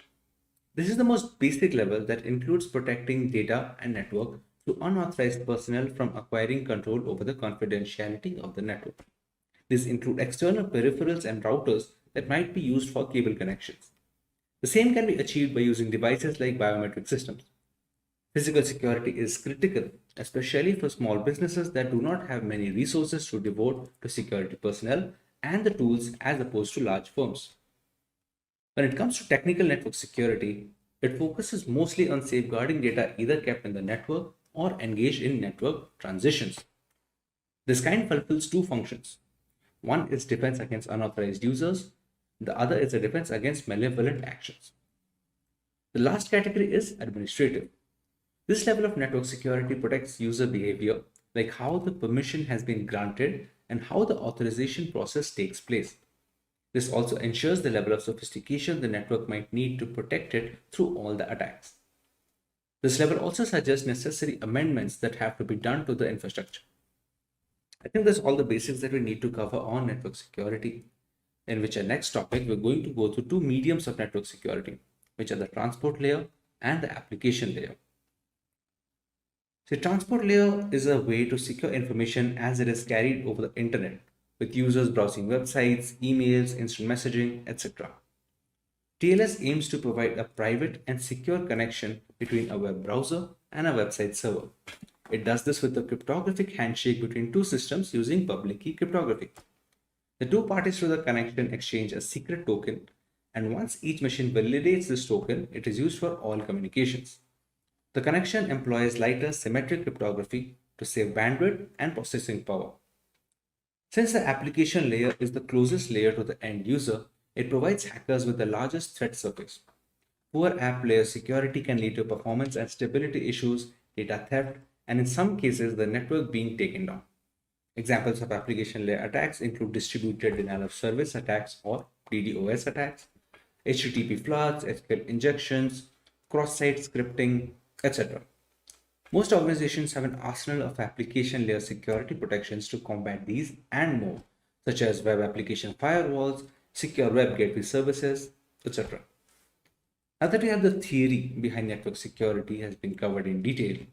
This is the most basic level that includes protecting data and network through unauthorized personnel from acquiring control over the confidentiality of the network. These include external peripherals and routers that might be used for cable connections. The same can be achieved by using devices like biometric systems. Physical security is critical, especially for small businesses that do not have many resources to devote to security personnel and the tools as opposed to large firms. When it comes to technical network security, it focuses mostly on safeguarding data either kept in the network or engaged in network transitions. This kind fulfills two functions. One is defense against unauthorized users, the other is a defense against malevolent actions. The last category is administrative. This level of network security protects user behavior, like how the permission has been granted and how the authorization process takes place. This also ensures the level of sophistication the network might need to protect it through all the attacks. This level also suggests necessary amendments that have to be done to the infrastructure. I think that's all the basics that we need to cover on network security, in which our next topic we're going to go through two mediums of network security, which are the transport layer and the application layer. The transport layer is a way to secure information as it is carried over the internet, with users browsing websites, emails, instant messaging, etc. TLS aims to provide a private and secure connection between a web browser and a website server. It does this with a cryptographic handshake between two systems using public key cryptography. The two parties to the connection exchange a secret token, and once each machine validates this token, it is used for all communications. The connection employs lighter symmetric cryptography to save bandwidth and processing power. Since the application layer is the closest layer to the end user, it provides hackers with the largest threat surface. Poor app layer security can lead to performance and stability issues, data theft, and in some cases the network being taken down. Examples of application layer attacks include distributed denial of service attacks or DDoS attacks, HTTP floods, SQL injections, cross-site scripting, etc. Most organizations have an arsenal of application layer security protections to combat these and more, such as web application firewalls, secure web gateway services, etc. Now that we have the theory behind network security has been covered in detail,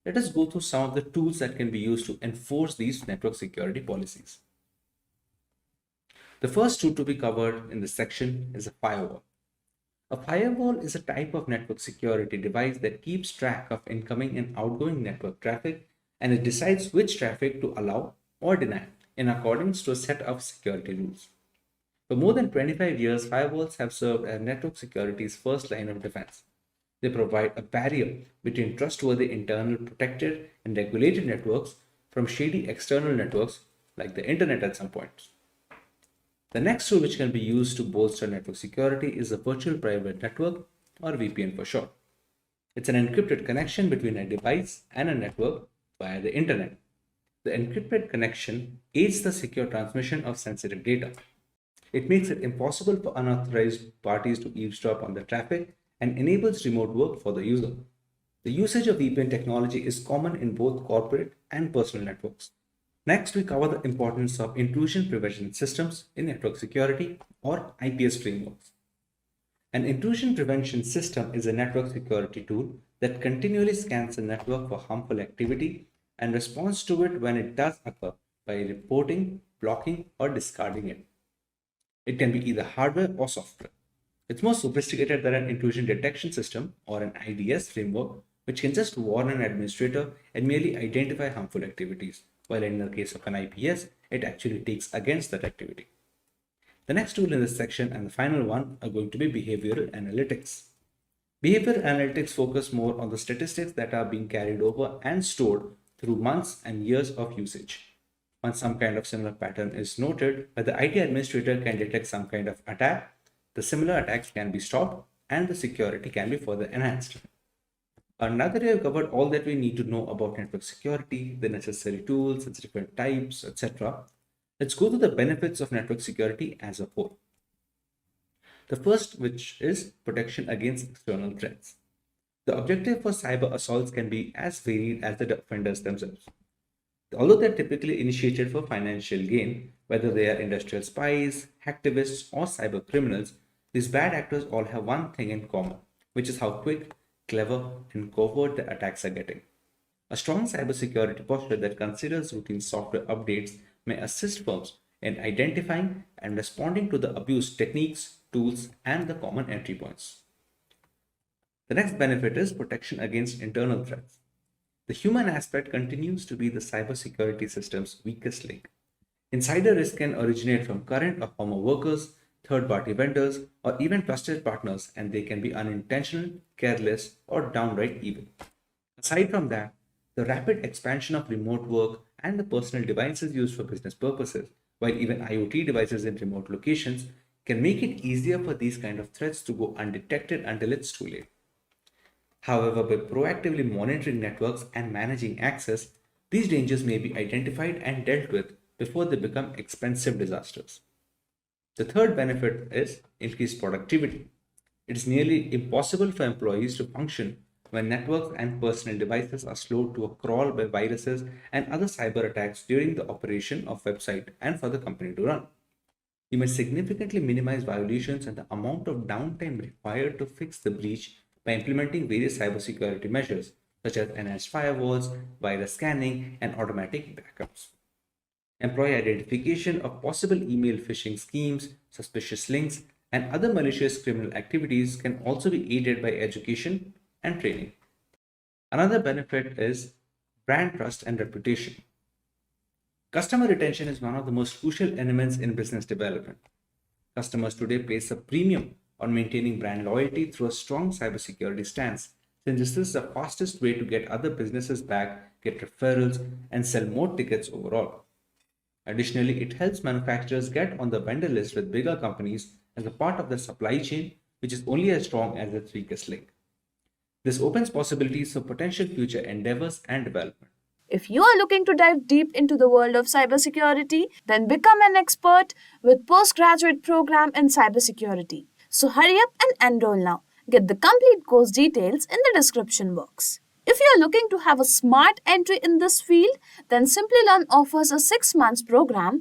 let us go through some of the tools that can be used to enforce these network security policies. The first tool to be covered in this section is a firewall. A firewall is a type of network security device that keeps track of incoming and outgoing network traffic, and it decides which traffic to allow or deny in accordance to a set of security rules. For more than 25 years, firewalls have served as network security's first line of defense. They provide a barrier between trustworthy internal protected and regulated networks from shady external networks like the internet at some points. The next tool which can be used to bolster network security is a virtual private network, or VPN for short. It's an encrypted connection between a device and a network via the internet. The encrypted connection aids the secure transmission of sensitive data. It makes it impossible for unauthorized parties to eavesdrop on the traffic and enables remote work for the user. The usage of VPN technology is common in both corporate and personal networks. Next, we cover the importance of intrusion prevention systems in network security, or IPS frameworks. An intrusion prevention system is a network security tool that continually scans the network for harmful activity and responds to it when it does occur by reporting, blocking, or discarding it. It can be either hardware or software. It's more sophisticated than an intrusion detection system or an IDS framework, which can just warn an administrator and merely identify harmful activities, while in the case of an IPS, it actually takes against that activity. The next tool in this section and the final one are going to be behavioral analytics. Behavioral analytics focus more on the statistics that are being carried over and stored through months and years of usage. Once some kind of similar pattern is noted, where the IT administrator can detect some kind of attack, the similar attacks can be stopped and the security can be further enhanced. Now that we have covered all that we need to know about network security, the necessary tools, its different types, etc., let's go to the benefits of network security as a whole. The first, which is protection against external threats. The objective for cyber assaults can be as varied as the offenders themselves. Although they're typically initiated for financial gain, whether they are industrial spies, hacktivists, or cyber criminals, these bad actors all have one thing in common, which is how quick, clever, and covert the attacks are getting. A strong cybersecurity posture that considers routine software updates may assist firms in identifying and responding to the abuse techniques, tools, and the common entry points. The next benefit is protection against internal threats. The human aspect continues to be the cybersecurity system's weakest link. Insider risk can originate from current or former workers, third-party vendors, or even trusted partners, and they can be unintentional, careless, or downright evil. Aside from that, the rapid expansion of remote work and the personal devices used for business purposes, while even IoT devices in remote locations, can make it easier for these kind of threats to go undetected until it's too late. However, by proactively monitoring networks and managing access, these dangers may be identified and dealt with before they become expensive disasters. The third benefit is increased productivity. It is nearly impossible for employees to function when networks and personal devices are slowed to a crawl by viruses and other cyber attacks during the operation of website and for the company to run. You may significantly minimize violations and the amount of downtime required to fix the breach by implementing various cybersecurity measures such as enhanced firewalls, virus scanning, and automatic backups. Employee identification of possible email phishing schemes, suspicious links, and other malicious criminal activities can also be aided by education and training. Another benefit is brand trust and reputation. Customer retention is one of the most crucial elements in business development. Customers today place a premium on maintaining brand loyalty through a strong cybersecurity stance, since this is the fastest way to get other businesses back, get referrals, and sell more tickets overall. Additionally, it helps manufacturers get on the vendor list with bigger companies as a part of the supply chain, which is only as strong as its weakest link. This opens possibilities for potential future endeavors and development. If you are looking to dive deep into the world of cybersecurity, then become an expert with postgraduate program in cybersecurity. So hurry up and enroll now. Get the complete course details in the description box. If you are looking to have a smart entry in this field, then Simplilearn offers a 6 months program,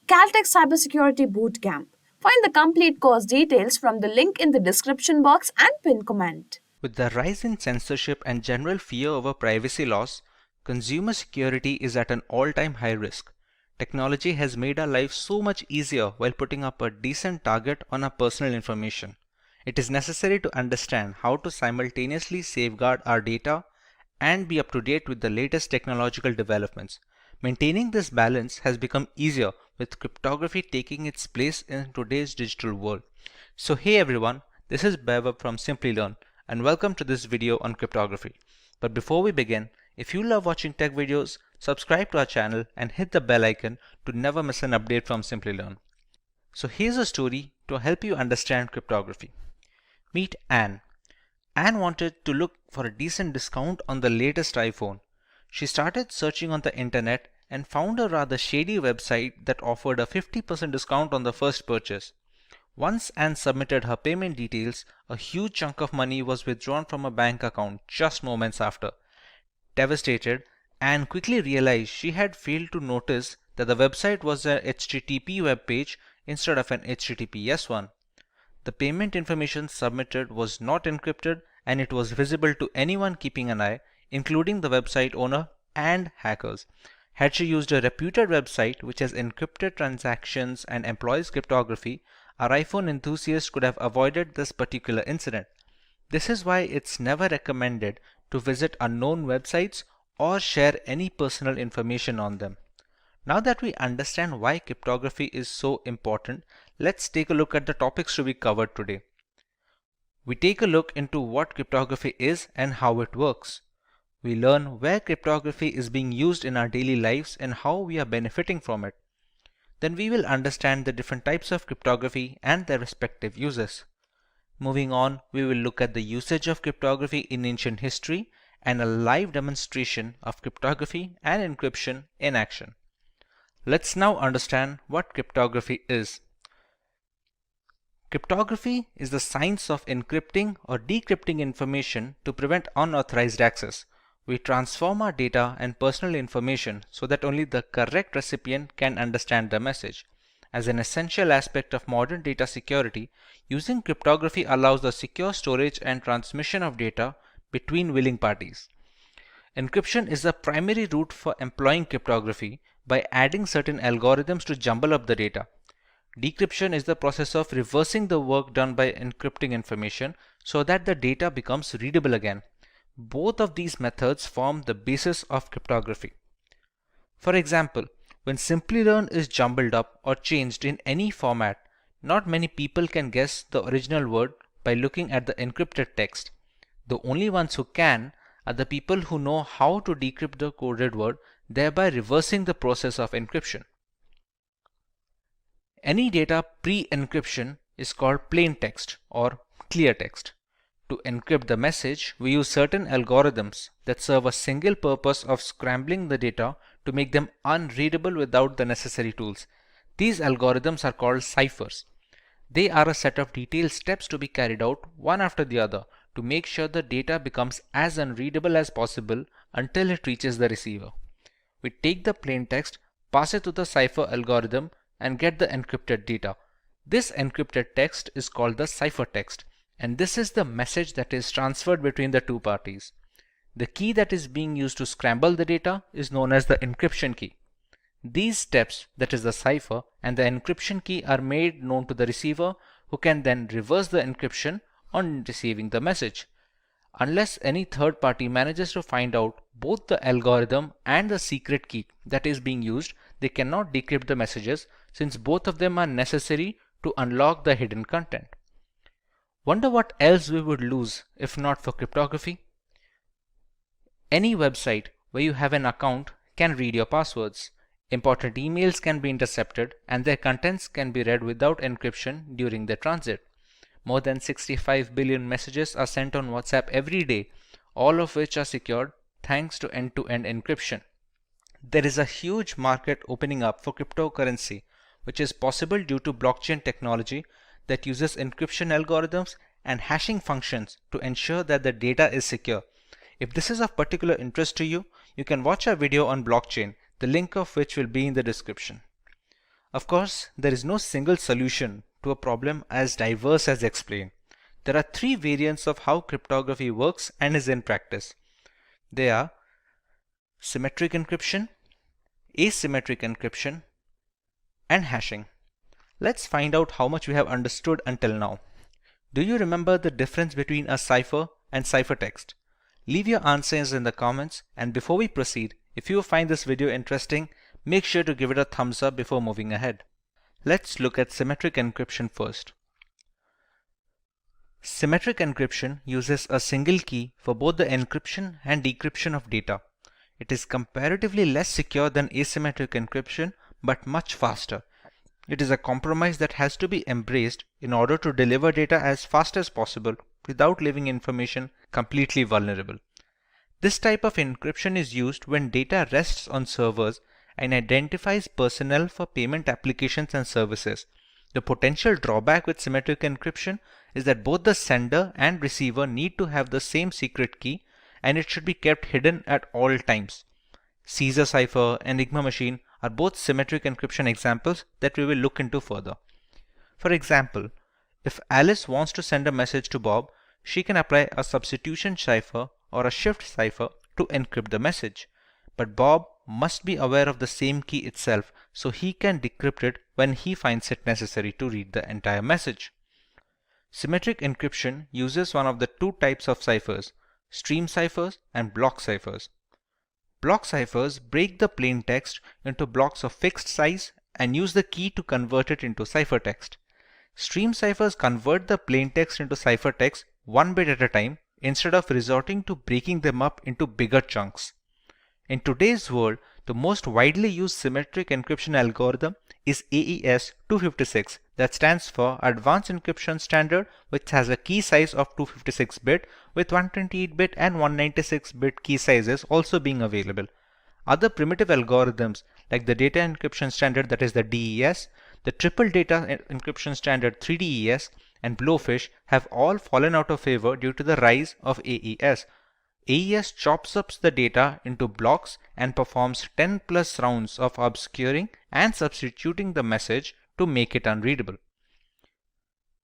Caltech Cybersecurity Bootcamp. Find the complete course details from the link in the description box and pinned comment. With the rise in censorship and general fear over privacy laws, consumer security is at an all-time high risk. Technology has made our lives so much easier while putting up a decent target on our personal information. It is necessary to understand how to simultaneously safeguard our data and be up to date with the latest technological developments. Maintaining this balance has become easier with cryptography taking its place in today's digital world. So hey everyone, this is Bev from Simplilearn and welcome to this video on cryptography. But before we begin, if you love watching tech videos, subscribe to our channel and hit the bell icon to never miss an update from Simplilearn. So here's a story to help you understand cryptography. Meet Anne. Anne wanted to look for a decent discount on the latest iPhone. She started searching on the internet and found a rather shady website that offered a 50% discount on the first purchase. Once Anne submitted her payment details, a huge chunk of money was withdrawn from a bank account just moments after. Devastated, Anne quickly realized she had failed to notice that the website was a HTTP web page instead of an HTTPS one. The payment information submitted was not encrypted and it was visible to anyone keeping an eye, including the website owner and hackers. Had she used a reputed website which has encrypted transactions and employs cryptography, our iPhone enthusiast could have avoided this particular incident. This is why it's never recommended to visit unknown websites or share any personal information on them. Now that we understand why cryptography is so important, let's take a look at the topics to be covered today. We take a look into what cryptography is and how it works. We learn where cryptography is being used in our daily lives and how we are benefiting from it. Then we will understand the different types of cryptography and their respective uses. Moving on, we will look at the usage of cryptography in ancient history and a live demonstration of cryptography and encryption in action. Let's now understand what cryptography is. Cryptography is the science of encrypting or decrypting information to prevent unauthorized access. We transform our data and personal information so that only the correct recipient can understand the message. As an essential aspect of modern data security, using cryptography allows the secure storage and transmission of data between willing parties. Encryption is the primary route for employing cryptography by adding certain algorithms to jumble up the data. Decryption is the process of reversing the work done by encrypting information so that the data becomes readable again. Both of these methods form the basis of cryptography. For example, when Simplilearn is jumbled up or changed in any format, not many people can guess the original word by looking at the encrypted text. The only ones who can are the people who know how to decrypt the coded word, thereby reversing the process of encryption. Any data pre-encryption is called plain text or clear text. To encrypt the message, we use certain algorithms that serve a single purpose of scrambling the data to make them unreadable without the necessary tools. These algorithms are called ciphers. They are a set of detailed steps to be carried out one after the other to make sure the data becomes as unreadable as possible until it reaches the receiver. We take the plain text, pass it to the cipher algorithm and get the encrypted data. This encrypted text is called the ciphertext, and this is the message that is transferred between the two parties. The key that is being used to scramble the data is known as the encryption key. These steps, that is the cipher and the encryption key, are made known to the receiver, who can then reverse the encryption on receiving the message. Unless any third party manages to find out both the algorithm and the secret key that is being used, they cannot decrypt the messages since both of them are necessary to unlock the hidden content. Wonder what else we would lose if not for cryptography? Any website where you have an account can read your passwords. Important emails can be intercepted and their contents can be read without encryption during their transit. More than 65 billion messages are sent on WhatsApp every day, all of which are secured thanks to end-to-end encryption. There is a huge market opening up for cryptocurrency, which is possible due to blockchain technology that uses encryption algorithms and hashing functions to ensure that the data is secure. If this is of particular interest to you, you can watch our video on blockchain, the link of which will be in the description. Of course, there is no single solution to a problem as diverse as explained. There are three variants of how cryptography works and is in practice. They are symmetric encryption, asymmetric encryption, and hashing. Let's find out how much we have understood until now. Do you remember the difference between a cipher and ciphertext? Leave your answers in the comments, and before we proceed, If you find this video interesting, make sure to give it a thumbs up before moving ahead. Let's look at symmetric encryption first. Symmetric encryption uses a single key for both the encryption and decryption of data. It is comparatively less secure than asymmetric encryption, but much faster. It is a compromise that has to be embraced in order to deliver data as fast as possible without leaving information completely vulnerable. This type of encryption is used when data rests on servers and identifies personnel for payment applications and services. The potential drawback with symmetric encryption is that both the sender and receiver need to have the same secret key, and it should be kept hidden at all times. Caesar cipher and Enigma machine are both symmetric encryption examples that we will look into further. For example, if Alice wants to send a message to Bob, she can apply a substitution cipher or a shift cipher to encrypt the message. But Bob must be aware of the same key itself, so he can decrypt it when he finds it necessary to read the entire message. Symmetric encryption uses one of the two types of ciphers, stream ciphers and block ciphers. Block ciphers break the plain text into blocks of fixed size and use the key to convert it into ciphertext. Stream ciphers convert the plain text into ciphertext one bit at a time instead of resorting to breaking them up into bigger chunks. In today's world, the most widely used symmetric encryption algorithm is AES 256, that stands for Advanced Encryption Standard, which has a key size of 256-bit with 128-bit and 196-bit key sizes also being available. Other primitive algorithms like the Data Encryption Standard, that is the DES, the Triple Data Encryption Standard 3DES, and Blowfish have all fallen out of favor due to the rise of AES. AES chops up the data into blocks and performs 10 plus rounds of obscuring and substituting the message to make it unreadable.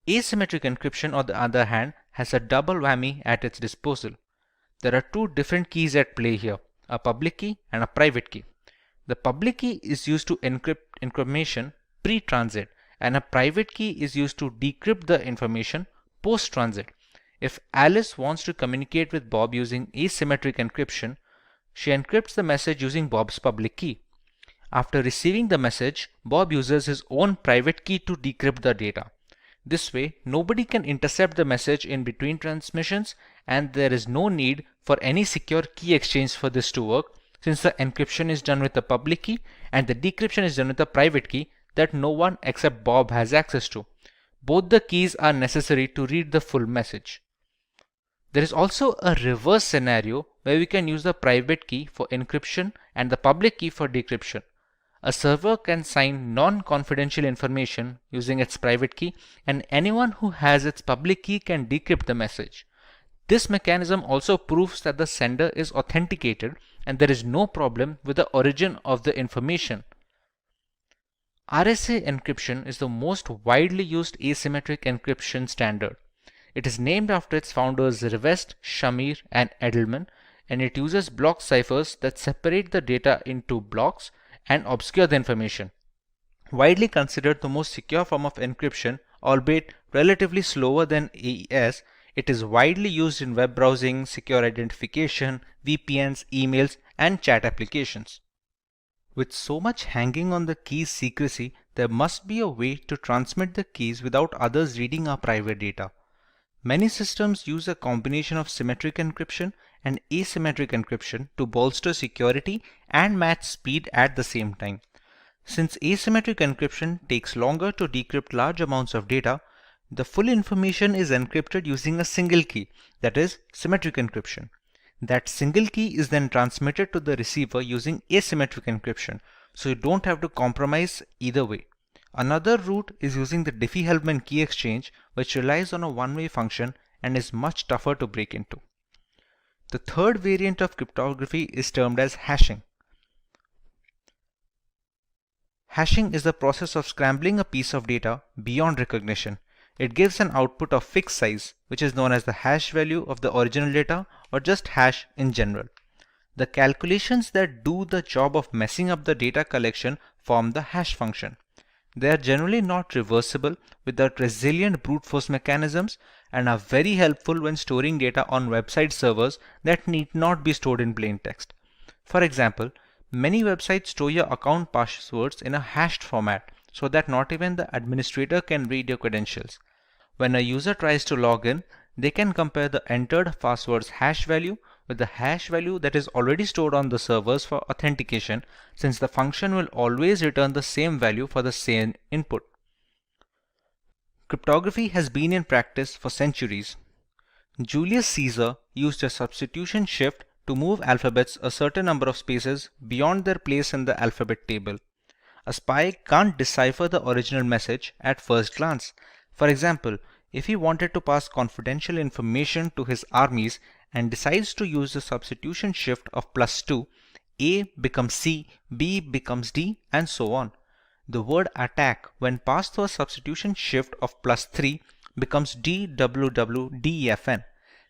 Asymmetric encryption, on the other hand, has a double whammy at its disposal. There are two different keys at play here, a public key and a private key. The public key is used to encrypt information pre-transit, and a private key is used to decrypt the information post-transit. If Alice wants to communicate with Bob using asymmetric encryption, she encrypts the message using Bob's public key. After receiving the message, Bob uses his own private key to decrypt the data. This way, nobody can intercept the message in between transmissions, and there is no need for any secure key exchange for this to work, since the encryption is done with the public key and the decryption is done with a private key that no one except Bob has access to. Both the keys are necessary to read the full message. There is also a reverse scenario where we can use the private key for encryption and the public key for decryption. A server can sign non-confidential information using its private key, and anyone who has its public key can decrypt the message. This mechanism also proves that the sender is authenticated and there is no problem with the origin of the information. RSA encryption is the most widely used asymmetric encryption standard. It is named after its founders Rivest, Shamir, and Edelman, and it uses block ciphers that separate the data into blocks and obscure the information. Widely considered the most secure form of encryption, albeit relatively slower than AES, it is widely used in web browsing, secure identification, VPNs, emails, and chat applications. With so much hanging on the key's secrecy, there must be a way to transmit the keys without others reading our private data. Many systems use a combination of symmetric encryption and asymmetric encryption to bolster security and match speed at the same time. Since asymmetric encryption takes longer to decrypt large amounts of data, the full information is encrypted using a single key, that is, symmetric encryption. That single key is then transmitted to the receiver using asymmetric encryption, so you don't have to compromise either way. Another route is using the Diffie-Hellman key exchange, which relies on a one-way function and is much tougher to break into. The third variant of cryptography is termed as hashing. Hashing is the process of scrambling a piece of data beyond recognition. It gives an output of fixed size, which is known as the hash value of the original data, or just hash in general. The calculations that do the job of messing up the data collection form the hash function. They are generally not reversible without resilient brute force mechanisms and are very helpful when storing data on website servers that need not be stored in plain text. For example, many websites store your account passwords in a hashed format so that not even the administrator can read your credentials. When a user tries to log in, they can compare the entered password's hash value with the hash value that is already stored on the servers for authentication, since the function will always return the same value for the same input. Cryptography has been in practice for centuries. Julius Caesar used a substitution shift to move alphabets a certain number of spaces beyond their place in the alphabet table. A spy can't decipher the original message at first glance. For example, if he wanted to pass confidential information to his armies and decides to use the substitution shift of +2, A becomes C, B becomes D, and so on. The word attack, when passed through a substitution shift of +3, becomes DWWDEFN.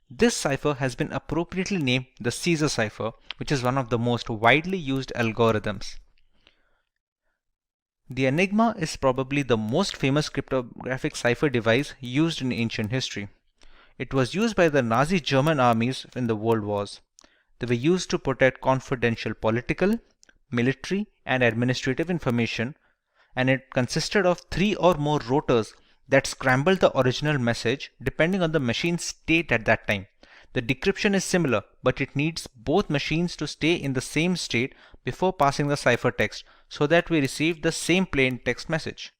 This cipher has been appropriately named the Caesar cipher, which is one of the most widely used algorithms. The Enigma is probably the most famous cryptographic cipher device used in ancient history. It was used by the Nazi German armies in the World Wars. They were used to protect confidential political, military, and administrative information, and it consisted of 3 or more rotors that scrambled the original message depending on the machine's state at that time. The decryption is similar, but it needs both machines to stay in the same state before passing the ciphertext so that we receive the same plain text message.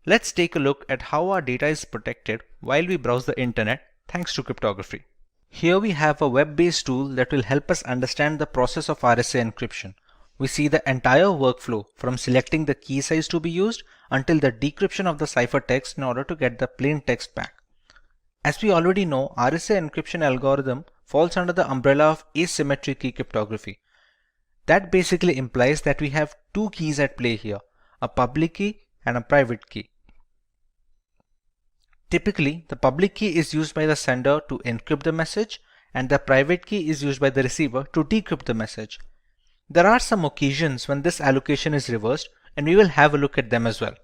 Let's take a look at how our data is protected while we browse the internet thanks to cryptography. Here we have a web-based tool that will help us understand the process of RSA encryption. We see the entire workflow from selecting the key size to be used until the decryption of the ciphertext in order to get the plain text back. As we already know, RSA encryption algorithm falls under the umbrella of asymmetric key cryptography. That basically implies that we have two keys at play here, a public key and a private key. Typically, the public key is used by the sender to encrypt the message, and the private key is used by the receiver to decrypt the message. There are some occasions when this allocation is reversed, and we will have a look at them as well.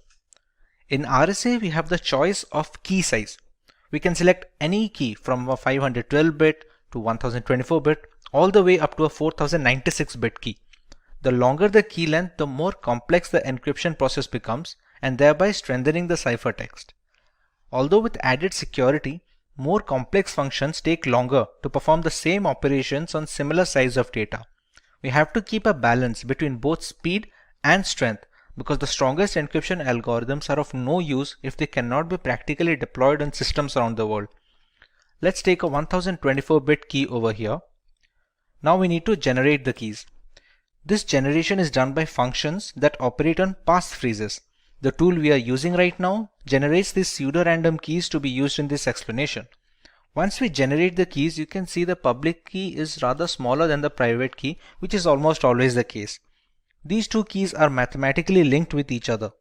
In RSA, we have the choice of key size. We can select any key from a 512-bit to 1024-bit all the way up to a 4096-bit key. The longer the key length, the more complex the encryption process becomes, and thereby strengthening the ciphertext. Although with added security, more complex functions take longer to perform the same operations on similar size of data. We have to keep a balance between both speed and strength, because the strongest encryption algorithms are of no use if they cannot be practically deployed on systems around the world. Let's take a 1024-bit key over here. Now we need to generate the keys. This generation is done by functions that operate on passphrases. The tool we are using right now generates these pseudo-random keys to be used in this explanation. Once we generate the keys, you can see the public key is rather smaller than the private key, which is almost always the case. These two keys are mathematically linked with each other.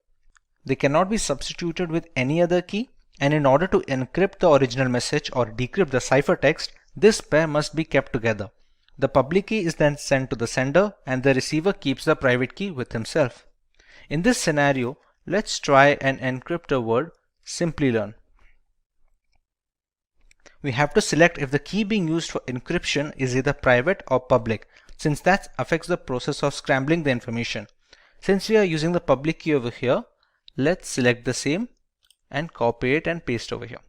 They cannot be substituted with any other key, and in order to encrypt the original message or decrypt the ciphertext, this pair must be kept together. The public key is then sent to the sender, and the receiver keeps the private key with himself. In this scenario, let's try and encrypt a word, Simplilearn. We have to select if the key being used for encryption is either private or public, since that affects the process of scrambling the information. Since we are using the public key over here, let's select the same and copy it and paste over here.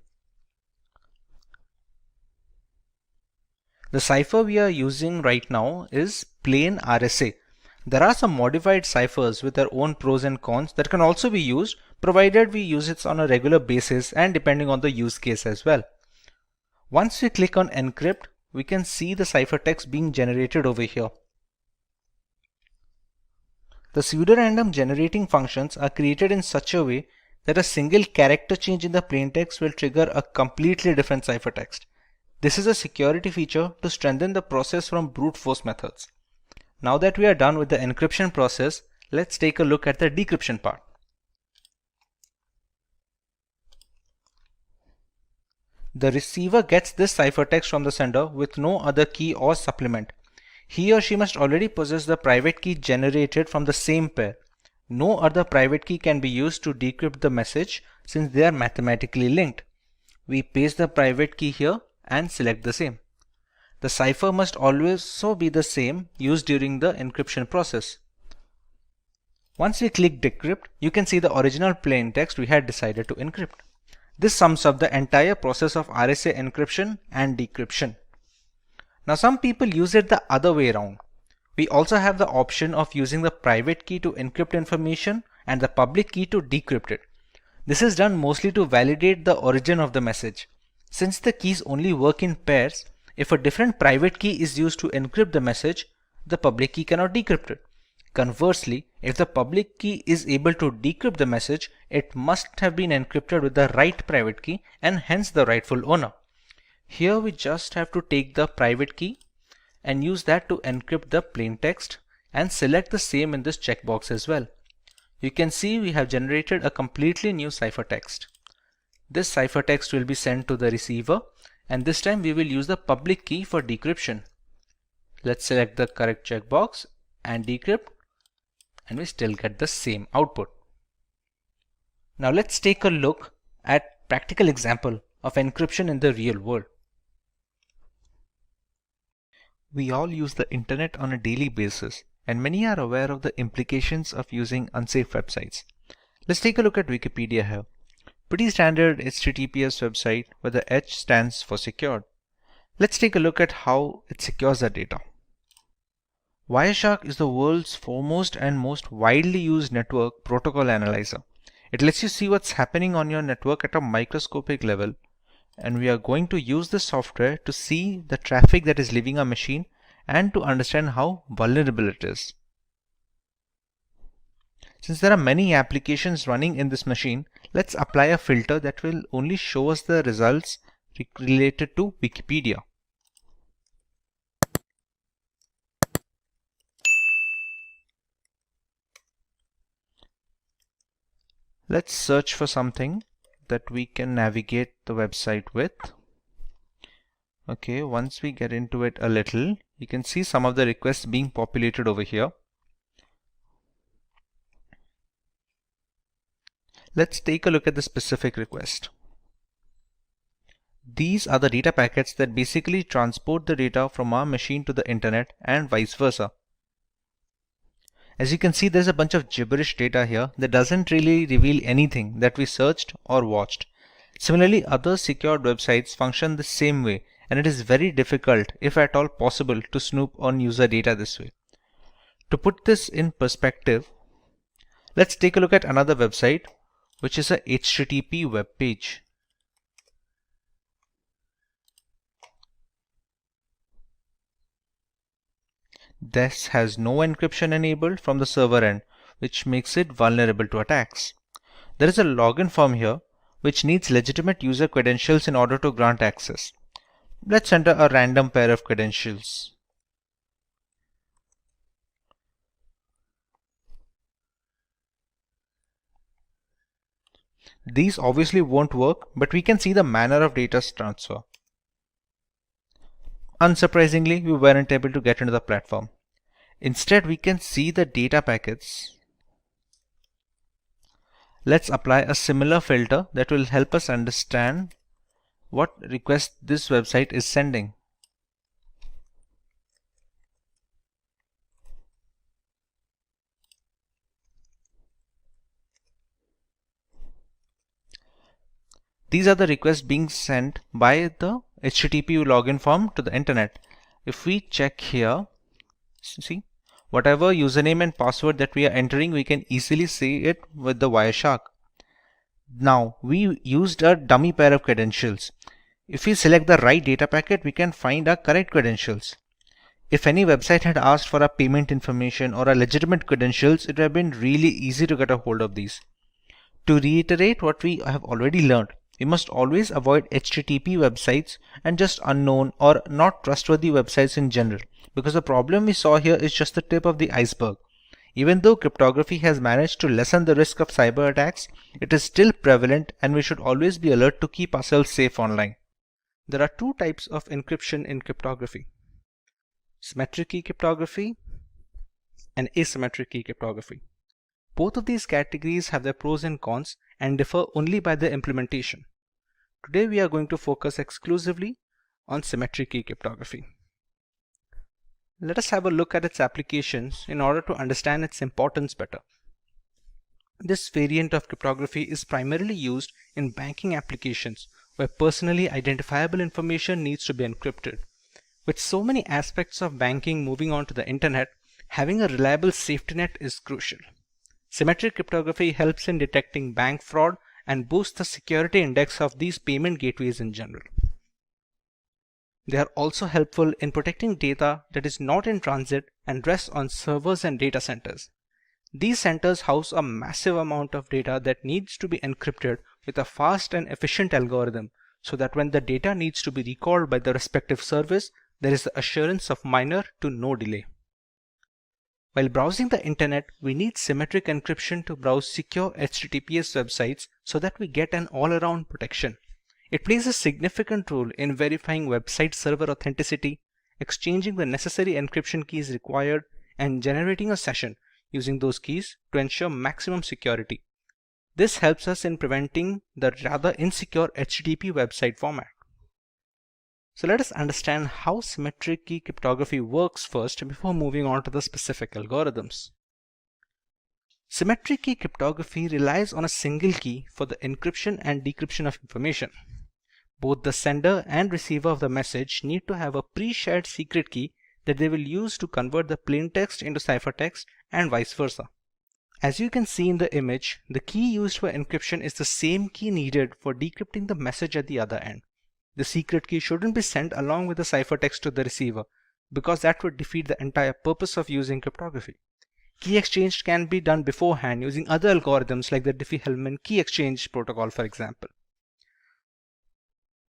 The cipher we are using right now is plain RSA. There are some modified ciphers with their own pros and cons that can also be used, provided we use it on a regular basis and depending on the use case as well. Once we click on encrypt, we can see the ciphertext being generated over here. The pseudorandom generating functions are created in such a way that a single character change in the plaintext will trigger a completely different ciphertext. This is a security feature to strengthen the process from brute force methods. Now that we are done with the encryption process, let's take a look at the decryption part. The receiver gets this ciphertext from the sender with no other key or supplement. He or she must already possess the private key generated from the same pair. No other private key can be used to decrypt the message since they are mathematically linked. We paste the private key here and select the same. The cipher must also be the same used during the encryption process. Once we click decrypt, you can see the original plain text we had decided to encrypt. This sums up the entire process of RSA encryption and decryption. Now some people use it the other way around. We also have the option of using the private key to encrypt information and the public key to decrypt it. This is done mostly to validate the origin of the message. Since the keys only work in pairs, if a different private key is used to encrypt the message, the public key cannot decrypt it. Conversely, if the public key is able to decrypt the message, it must have been encrypted with the right private key and hence the rightful owner. Here we just have to take the private key and use that to encrypt the plain text and select the same in this checkbox as well. You can see we have generated a completely new ciphertext. This ciphertext will be sent to the receiver, and this time we will use the public key for decryption. Let's select the correct checkbox and decrypt, and we still get the same output. Now let's take a look at practical example of encryption in the real world. We all use the internet on a daily basis, and many are aware of the implications of using unsafe websites. Let's take a look at Wikipedia here. Pretty standard HTTPS website where the H stands for secured. Let's take a look at how it secures the data. Wireshark is the world's foremost and most widely used network protocol analyzer. It lets you see what's happening on your network at a microscopic level, and we are going to use this software to see the traffic that is leaving our machine and to understand how vulnerable it is. Since there are many applications running in this machine, let's apply a filter that will only show us the results related to Wikipedia. Let's search for something that we can navigate the website with. Okay, once we get into it a little, you can see some of the requests being populated over here. Let's take a look at the specific request. These are the data packets that basically transport the data from our machine to the internet and vice versa. As you can see, there's a bunch of gibberish data here that doesn't really reveal anything that we searched or watched. Similarly, other secured websites function the same way, and it is very difficult, if at all possible, to snoop on user data this way. To put this in perspective, let's take a look at another website, which is a HTTP web page. This has no encryption enabled from the server end, which makes it vulnerable to attacks. There is a login form here, which needs legitimate user credentials in order to grant access. Let's enter a random pair of credentials. These obviously won't work, but we can see the manner of data transfer. Unsurprisingly, we weren't able to get into the platform. Instead, we can see the data packets. Let's apply a similar filter that will help us understand what request this website is sending. These are the requests being sent by the HTTP login form to the internet. If we check here, see, whatever username and password that we are entering, we can easily see it with the Wireshark. Now, we used a dummy pair of credentials. If we select the right data packet, we can find our correct credentials. If any website had asked for our payment information or our legitimate credentials, it would have been really easy to get a hold of these. To reiterate what we have already learned, we must always avoid HTTP websites and just unknown or not trustworthy websites in general, because the problem we saw here is just the tip of the iceberg. Even though cryptography has managed to lessen the risk of cyber attacks, it is still prevalent and we should always be alert to keep ourselves safe online. There are two types of encryption in cryptography: symmetric key cryptography and asymmetric key cryptography. Both of these categories have their pros and cons and differ only by their implementation. Today we are going to focus exclusively on symmetric key cryptography. let us have a look at its applications in order to understand its importance better. This variant of cryptography is primarily used in banking applications where personally identifiable information needs to be encrypted. With so many aspects of banking moving on to the internet, having a reliable safety net is crucial. Symmetric cryptography helps in detecting bank fraud and boosts the security index of these payment gateways in general. They are also helpful in protecting data that is not in transit and rests on servers and data centers. These centers house a massive amount of data that needs to be encrypted with a fast and efficient algorithm so that when the data needs to be recalled by the respective service, there is the assurance of minor to no delay. While browsing the internet, we need symmetric encryption to browse secure HTTPS websites so that we get an all-around protection. It plays a significant role in verifying website server authenticity, exchanging the necessary encryption keys required, and generating a session using those keys to ensure maximum security. This helps us in preventing the rather insecure HTTP website format. So let us understand how symmetric key cryptography works first before moving on to the specific algorithms. Symmetric key cryptography relies on a single key for the encryption and decryption of information. Both the sender and receiver of the message need to have a pre-shared secret key that they will use to convert the plain text into ciphertext and vice versa. As you can see in the image, the key used for encryption is the same key needed for decrypting the message at the other end. The secret key shouldn't be sent along with the ciphertext to the receiver because that would defeat the entire purpose of using cryptography. Key exchange can be done beforehand using other algorithms like the Diffie-Hellman key exchange protocol, for example.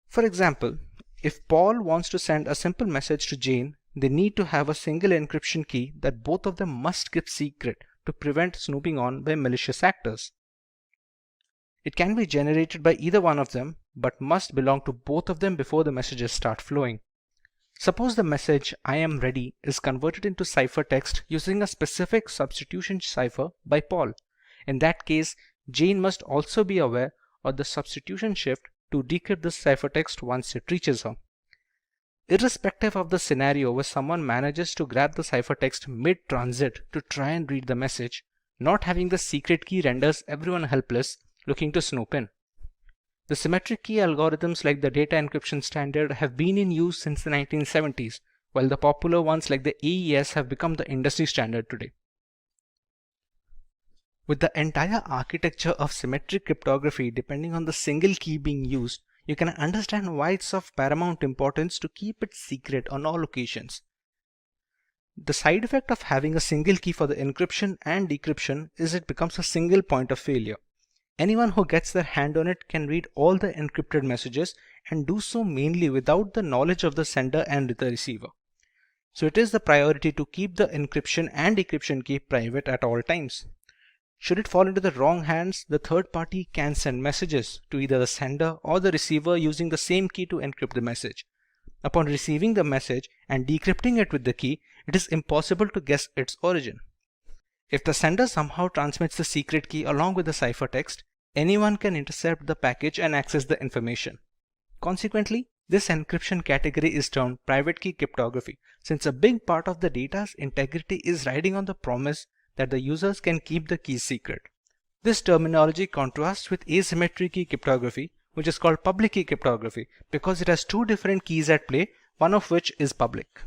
For example, if Paul wants to send a simple message to Jane, they need to have a single encryption key that both of them must keep secret to prevent snooping on by malicious actors. It can be generated by either one of them, but must belong to both of them before the messages start flowing. Suppose the message "I am ready" is converted into ciphertext using a specific substitution cipher by Paul. In that case, Jane must also be aware of the substitution shift to decrypt this ciphertext once it reaches her. Irrespective of the scenario where someone manages to grab the ciphertext mid-transit to try and read the message, not having the secret key renders everyone helpless looking to snoop in. The symmetric key algorithms like the data encryption standard have been in use since the 1970s, while the popular ones like the AES have become the industry standard today. With the entire architecture of symmetric cryptography depending on the single key being used, you can understand why it's of paramount importance to keep it secret on all occasions. The side effect of having a single key for the encryption and decryption is it becomes a single point of failure. Anyone who gets their hand on it can read all the encrypted messages and do so mainly without the knowledge of the sender and the receiver. So it is the priority to keep the encryption and decryption key private at all times. Should it fall into the wrong hands, the third party can send messages to either the sender or the receiver using the same key to encrypt the message. Upon receiving the message and decrypting it with the key, it is impossible to guess its origin. If the sender somehow transmits the secret key along with the ciphertext, anyone can intercept the package and access the information. Consequently, this encryption category is termed private key cryptography, since a big part of the data's integrity is riding on the promise that the users can keep the keys secret. This terminology contrasts with asymmetric key cryptography, which is called public key cryptography, because it has two different keys at play, one of which is public.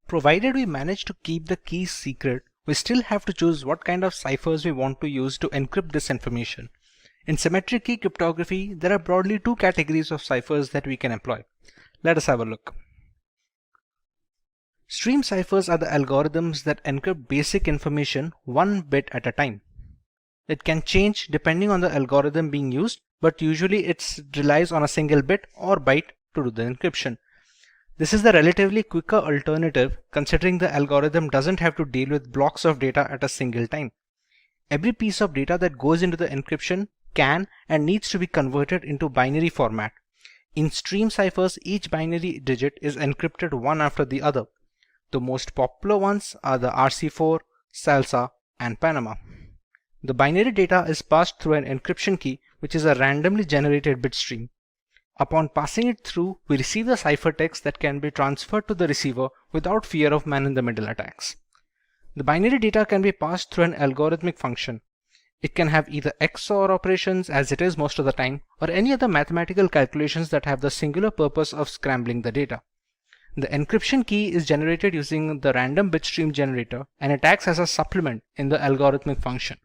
Provided we manage to keep the keys secret, we still have to choose what kind of ciphers we want to use to encrypt this information. In symmetric key cryptography, there are broadly two categories of ciphers that we can employ. Let us have a look. Stream ciphers are the algorithms that encrypt basic information one bit at a time. It can change depending on the algorithm being used, but usually it relies on a single bit or byte to do the encryption. This is the relatively quicker alternative considering the algorithm doesn't have to deal with blocks of data at a single time. Every piece of data that goes into the encryption can and needs to be converted into binary format. In stream ciphers, each binary digit is encrypted one after the other. The most popular ones are the RC4, Salsa, and Panama. The binary data is passed through an encryption key, which is a randomly generated bit stream. Upon passing it through, we receive the ciphertext that can be transferred to the receiver without fear of man-in-the-middle attacks. The binary data can be passed through an algorithmic function. It can have either XOR operations, as it is most of the time, or any other mathematical calculations that have the singular purpose of scrambling the data. The encryption key is generated using the random bitstream generator, and it acts as a supplement in the algorithmic function.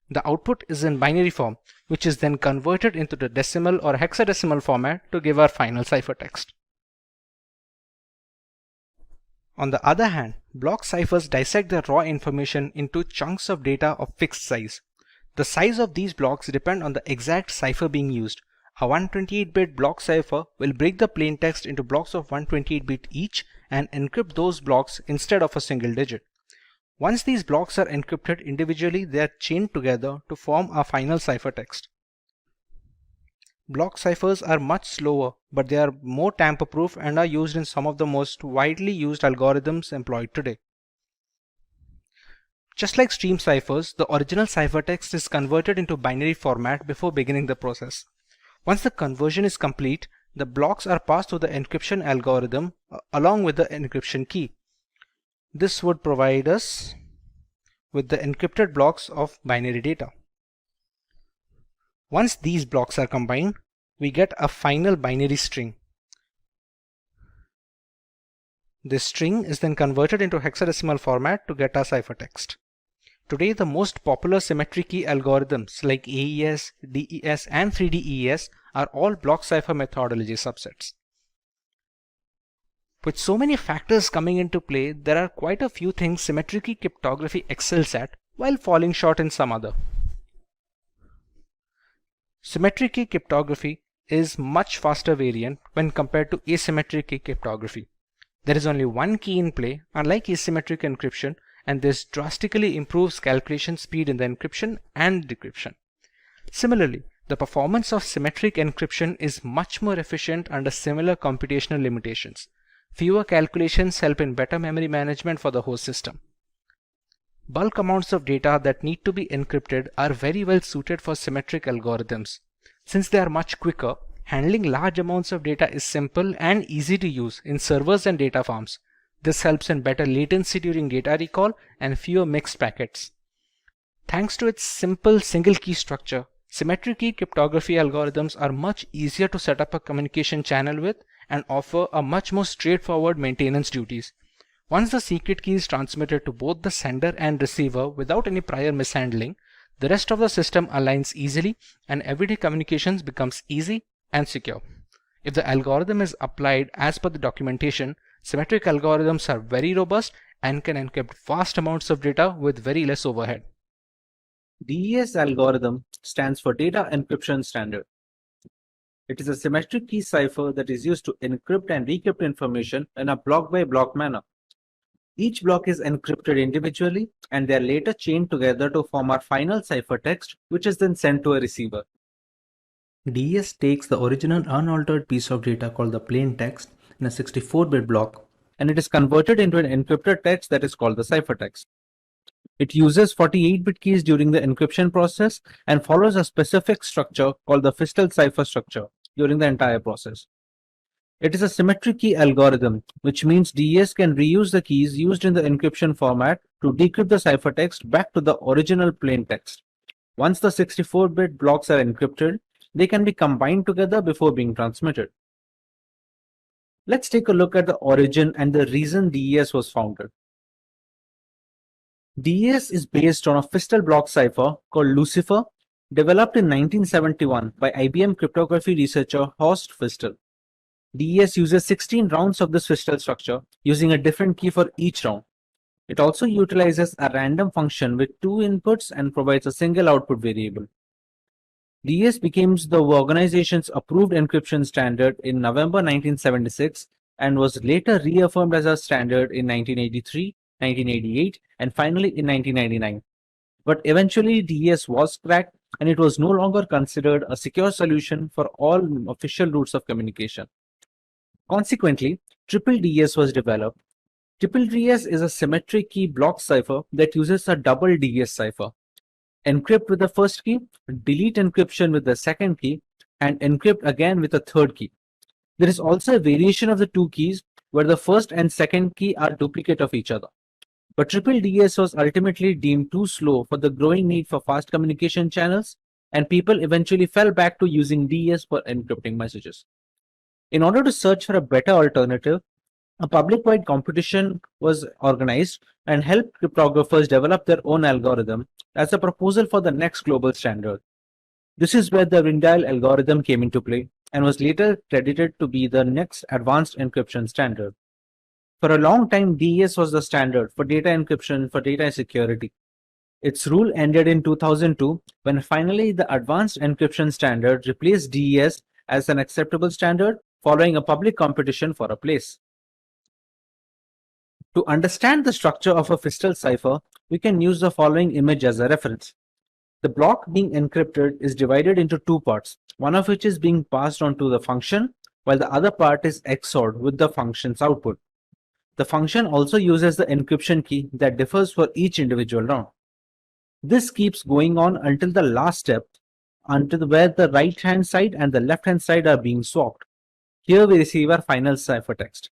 The output is in binary form, which is then converted into the decimal or hexadecimal format to give our final ciphertext. On the other hand, block ciphers dissect the raw information into chunks of data of fixed size. The size of these blocks depend on the exact cipher being used. A 128-bit block cipher will break the plaintext into blocks of 128-bit each and encrypt those blocks instead of a single digit. Once these blocks are encrypted individually, they are chained together to form our final ciphertext. Block ciphers are much slower, but they are more tamper-proof and are used in some of the most widely used algorithms employed today. Just like stream ciphers, the original ciphertext is converted into binary format before beginning the process. Once the conversion is complete, the blocks are passed through the encryption algorithm along with the encryption key. This would provide us with the encrypted blocks of binary data. Once these blocks are combined, we get a final binary string. This string is then converted into hexadecimal format to get our ciphertext. Today, the most popular symmetric key algorithms like AES, DES, and 3DES are all block cipher methodology subsets. With so many factors coming into play, there are quite a few things symmetric key cryptography excels at while falling short in some other. Symmetric key cryptography is much faster variant when compared to asymmetric key cryptography. There is only one key in play, unlike asymmetric encryption, and this drastically improves calculation speed in the encryption and decryption. Similarly, the performance of symmetric encryption is much more efficient under similar computational limitations. Fewer calculations help in better memory management for the host system. Bulk amounts of data that need to be encrypted are very well suited for symmetric algorithms. Since they are much quicker, handling large amounts of data is simple and easy to use in servers and data farms. This helps in better latency during data recall and fewer mixed packets. Thanks to its simple single key structure, symmetric key cryptography algorithms are much easier to set up a communication channel with and offer a much more straightforward maintenance duties. Once the secret key is transmitted to both the sender and receiver without any prior mishandling, the rest of the system aligns easily and everyday communications becomes easy and secure. If the algorithm is applied as per the documentation, symmetric algorithms are very robust and can encrypt vast amounts of data with very less overhead. DES algorithm stands for Data Encryption Standard. It is a symmetric key cipher that is used to encrypt and decrypt information in a block-by-block manner. Each block is encrypted individually and they are later chained together to form our final ciphertext, which is then sent to a receiver. DES takes the original unaltered piece of data called the plain text in a 64-bit block, and it is converted into an encrypted text that is called the ciphertext. It uses 48-bit keys during the encryption process and follows a specific structure called the Fistel cipher structure during the entire process. It is a symmetric key algorithm, which means DES can reuse the keys used in the encryption format to decrypt the ciphertext back to the original plain text. Once the 64-bit blocks are encrypted, they can be combined together before being transmitted. Let's take a look at the origin and the reason DES was founded. DES is based on a Fistel block cipher called Lucifer, developed in 1971 by IBM cryptography researcher Horst Fistel. DES uses 16 rounds of this Fistel structure, using a different key for each round. It also utilizes a random function with 2 inputs and provides a single output variable. DES became the organization's approved encryption standard in November 1976 and was later reaffirmed as a standard in 1983, 1988, and finally in 1999. But eventually DES was cracked and it was no longer considered a secure solution for all official routes of communication. Consequently, Triple DES was developed. Triple DES is a symmetric key block cipher that uses a double DES cipher. Encrypt with the first key, delete encryption with the second key, and encrypt again with the third key. There is also a variation of the two keys where the first and second key are duplicate of each other. But triple DES was ultimately deemed too slow for the growing need for fast communication channels, and people eventually fell back to using DES for encrypting messages. In order to search for a better alternative, a public-wide competition was organized and helped cryptographers develop their own algorithm as a proposal for the next global standard. This is where the Rindale algorithm came into play and was later credited to be the next advanced encryption standard. For a long time, DES was the standard for data encryption for data security. Its rule ended in 2002 when finally the advanced encryption standard replaced DES as an acceptable standard following a public competition for a place. To understand the structure of a Fistel cipher, we can use the following image as a reference. The block being encrypted is divided into two parts, one of which is being passed on to the function, while the other part is XORed with the function's output. The function also uses the encryption key that differs for each individual round. This keeps going on until the last step, until where the right-hand side and the left-hand side are being swapped. Here we receive our final ciphertext.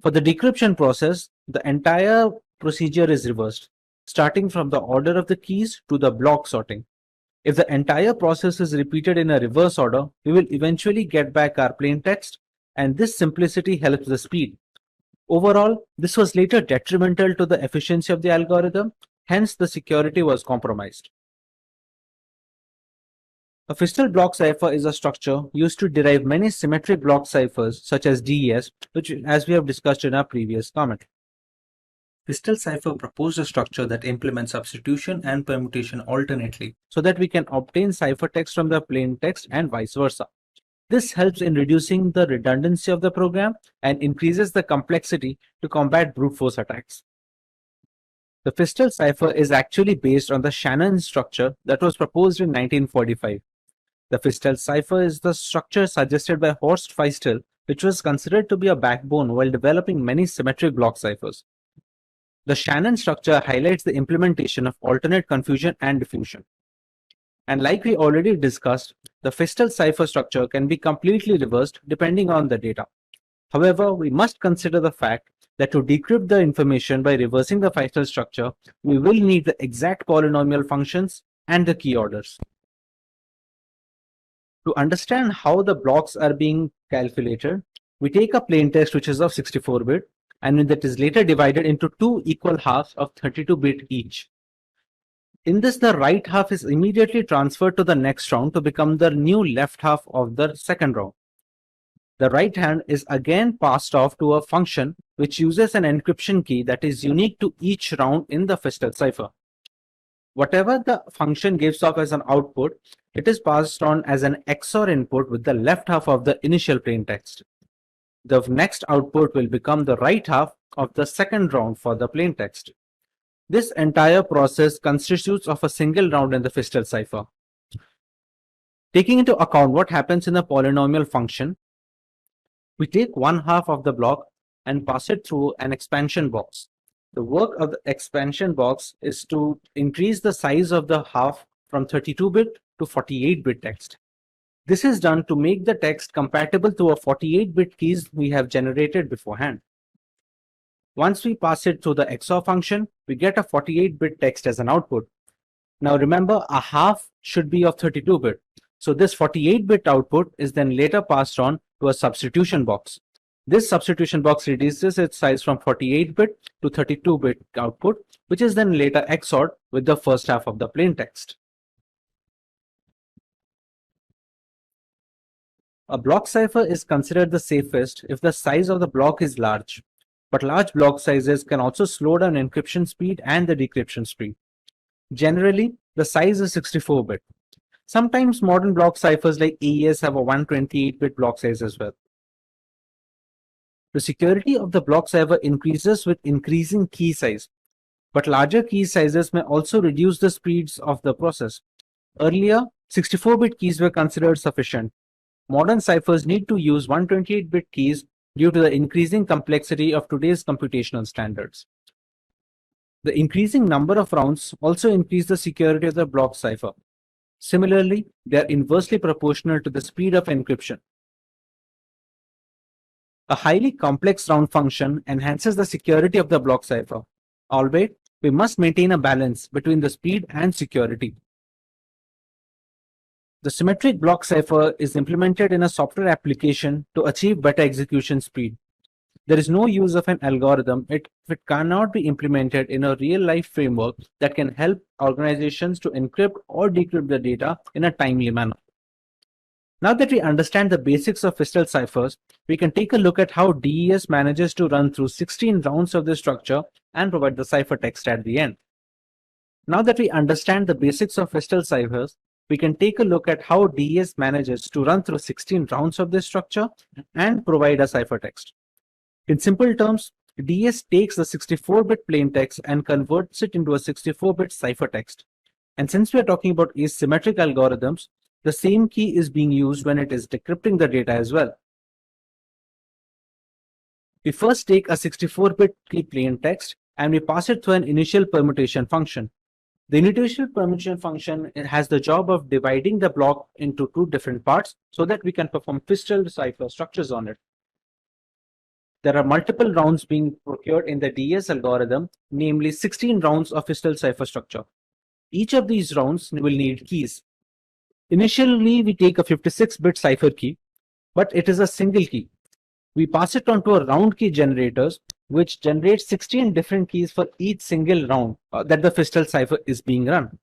For the decryption process, the entire procedure is reversed, starting from the order of the keys to the block sorting. If the entire process is repeated in a reverse order, we will eventually get back our plain text, and this simplicity helps the speed. Overall, this was later detrimental to the efficiency of the algorithm, hence the security was compromised. A Fistel block cipher is a structure used to derive many symmetric block ciphers such as DES, which as we have discussed in our previous comment. Fistel cipher proposed a structure that implements substitution and permutation alternately so that we can obtain ciphertext from the plain text and vice versa. This helps in reducing the redundancy of the program and increases the complexity to combat brute force attacks. The Fistel cipher is actually based on the Shannon structure that was proposed in 1945. The Fistel cipher is the structure suggested by Horst Feistel, which was considered to be a backbone while developing many symmetric block ciphers. The Shannon structure highlights the implementation of alternate confusion and diffusion. And like we already discussed, the Fistel cipher structure can be completely reversed depending on the data. However, we must consider the fact that to decrypt the information by reversing the Fistel structure, we will need the exact polynomial functions and the key orders. To understand how the blocks are being calculated, we take a plain text which is of 64-bit and that is later divided into two equal halves of 32-bit each. In this, the right half is immediately transferred to the next round to become the new left half of the second round. The right hand is again passed off to a function which uses an encryption key that is unique to each round in the Fistel cipher. Whatever the function gives off as an output, it is passed on as an XOR input with the left half of the initial plain text. The next output will become the right half of the second round for the plain text. This entire process constitutes of a single round in the Fistel cipher. Taking into account what happens in the polynomial function, we take one half of the block and pass it through an expansion box. The work of the expansion box is to increase the size of the half from 32-bit to 48-bit text. This is done to make the text compatible to a 48-bit keys we have generated beforehand. Once we pass it through the XOR function, we get a 48-bit text as an output. Now remember, a half should be of 32-bit. So this 48-bit output is then later passed on to a substitution box. This substitution box reduces its size from 48-bit to 32-bit output, which is then later XORed with the first half of the plain text. A block cipher is considered the safest if the size of the block is large, but large block sizes can also slow down encryption speed and the decryption speed. Generally, the size is 64-bit. Sometimes modern block ciphers like AES have a 128-bit block size as well. The security of the block cipher increases with increasing key size, but larger key sizes may also reduce the speeds of the process. Earlier, 64-bit keys were considered sufficient. Modern ciphers need to use 128-bit keys due to the increasing complexity of today's computational standards. The increasing number of rounds also increase the security of the block cipher. Similarly, they are inversely proportional to the speed of encryption. A highly complex round function enhances the security of the block cipher. Albeit, we must maintain a balance between the speed and security. The symmetric block cipher is implemented in a software application to achieve better execution speed. There is no use of an algorithm if it cannot be implemented in a real-life framework that can help organizations to encrypt or decrypt the data in a timely manner. Now that we understand the basics of Fistel ciphers, we can take a look at how DES manages to run through 16 rounds of this structure and provide the ciphertext at the end. Now that we understand the basics of Fistel ciphers, we can take a look at how DES manages to run through 16 rounds of this structure and provide a ciphertext. In simple terms, DES takes the 64-bit plaintext and converts it into a 64-bit ciphertext. And since we are talking about asymmetric algorithms, the same key is being used when it is decrypting the data as well. We first take a 64-bit key plaintext and we pass it through an initial permutation function. The initial permutation function has the job of dividing the block into two different parts so that we can perform Fistel cipher structures on it. There are multiple rounds being procured in the DES algorithm, namely 16 rounds of Fistel cipher structure. Each of these rounds will need keys. Initially, we take a 56-bit cipher key, but it is a single key. We pass it on to a round key generators, which generates 16 different keys for each single round that the Fistel cipher is being run.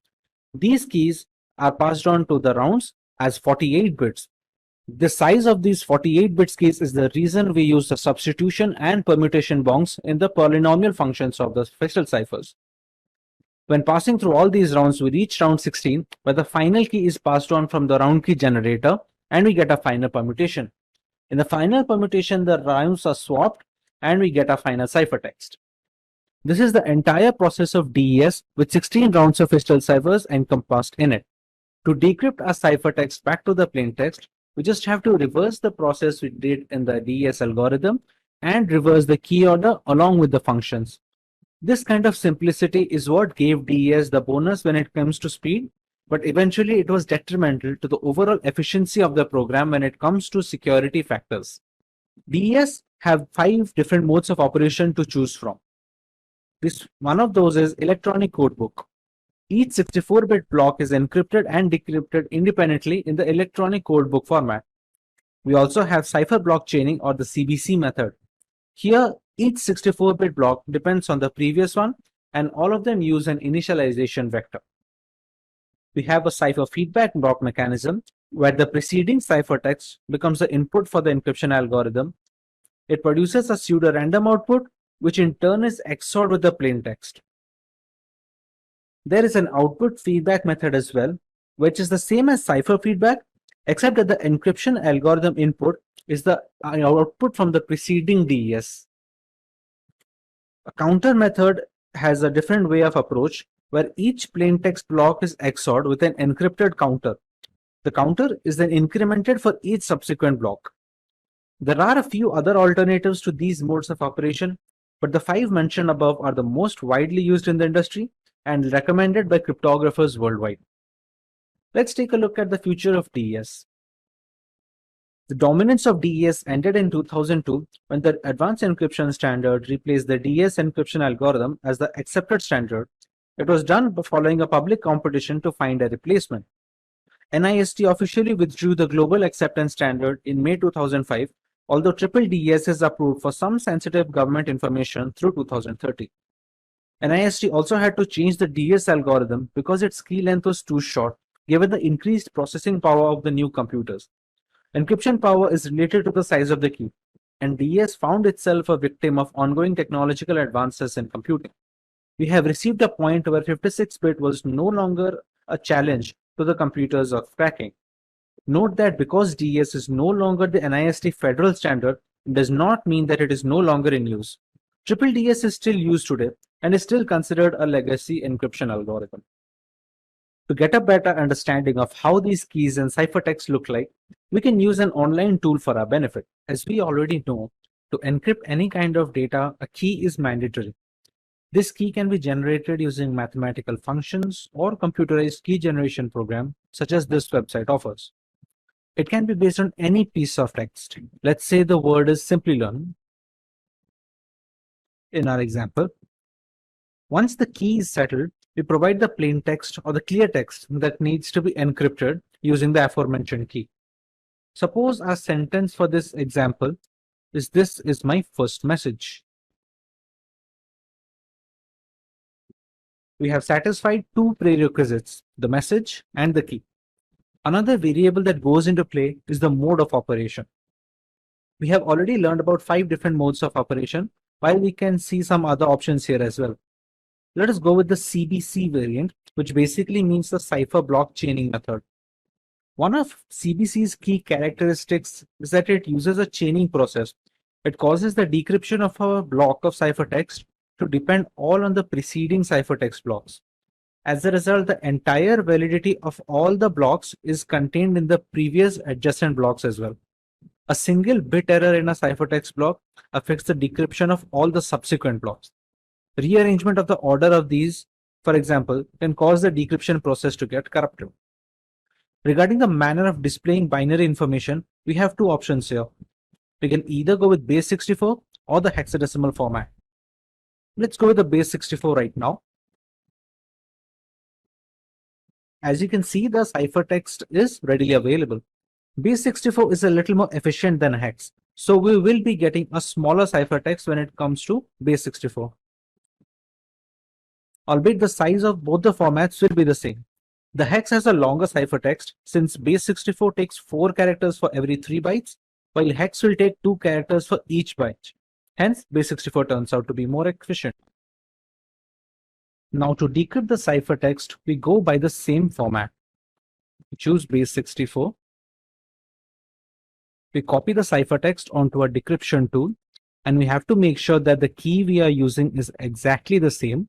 These keys are passed on to the rounds as 48 bits. The size of these 48 bits keys is the reason we use the substitution and permutation bongs in the polynomial functions of the Fistel ciphers. When passing through all these rounds, we reach round 16, where the final key is passed on from the round key generator, and we get a final permutation. In the final permutation, the rounds are swapped, and we get a final ciphertext. This is the entire process of DES with 16 rounds of Fistel ciphers encompassed in it. To decrypt a ciphertext back to the plaintext, we just have to reverse the process we did in the DES algorithm and reverse the key order along with the functions. This kind of simplicity is what gave DES the bonus when it comes to speed, but eventually it was detrimental to the overall efficiency of the program when it comes to security factors. DES have 5 different modes of operation to choose from. One of those is electronic codebook. Each 64-bit block is encrypted and decrypted independently in the electronic codebook format. We also have cipher block chaining, or the CBC method. Here, each 64-bit block depends on the previous one, and all of them use an initialization vector. We have a cipher feedback block mechanism, where the preceding ciphertext becomes the input for the encryption algorithm. It produces a pseudo-random output, which in turn is XORed with the plaintext. There is an output feedback method as well, which is the same as cipher feedback, except that the encryption algorithm input is the output from the preceding DES. A counter method has a different way of approach, where each plaintext block is XORed with an encrypted counter. The counter is then incremented for each subsequent block. There are a few other alternatives to these modes of operation, but the 5 mentioned above are the most widely used in the industry and recommended by cryptographers worldwide. Let's take a look at the future of DES. The dominance of DES ended in 2002 when the Advanced Encryption Standard replaced the DES encryption algorithm as the accepted standard. It was done following a public competition to find a replacement. NIST officially withdrew the global acceptance standard in May 2005, although triple DES is approved for some sensitive government information through 2030. NIST also had to change the DES algorithm because its key length was too short, given the increased processing power of the new computers. Encryption power is related to the size of the key, and DES found itself a victim of ongoing technological advances in computing. We have received a point where 56-bit was no longer a challenge to the computers of cracking. Note that because DES is no longer the NIST federal standard, it does not mean that it is no longer in use. Triple DES is still used today and is still considered a legacy encryption algorithm. To get a better understanding of how these keys and ciphertext look like, we can use an online tool for our benefit. As we already know, to encrypt any kind of data, a key is mandatory. This key can be generated using mathematical functions or computerized key generation program, such as this website offers. It can be based on any piece of text. Let's say the word is Simplilearn in our example. Once the key is settled, we provide the plain text or the clear text that needs to be encrypted using the aforementioned key. Suppose our sentence for this example is "This is my first message." We have satisfied two prerequisites, the message and the key. Another variable that goes into play is the mode of operation. We have already learned about 5 different modes of operation, while we can see some other options here as well. Let us go with the CBC variant, which basically means the cipher block chaining method. One of CBC's key characteristics is that it uses a chaining process. It causes the decryption of a block of ciphertext to depend all on the preceding ciphertext blocks. As a result, the entire validity of all the blocks is contained in the previous adjacent blocks as well. A single bit error in a ciphertext block affects the decryption of all the subsequent blocks. Rearrangement of the order of these, for example, can cause the decryption process to get corrupted. Regarding the manner of displaying binary information, we have two options here. We can either go with base 64 or the hexadecimal format. Let's go with the base 64 right now. As you can see, the ciphertext is readily available. Base 64 is a little more efficient than hex, so we will be getting a smaller ciphertext when it comes to base 64. Albeit the size of both the formats will be the same. The hex has a longer ciphertext since base 64 takes 4 characters for every 3 bytes, while hex will take 2 characters for each byte. Hence, base 64 turns out to be more efficient. Now to decrypt the ciphertext, we go by the same format. We choose base 64. We copy the ciphertext onto a decryption tool, and we have to make sure that the key we are using is exactly the same.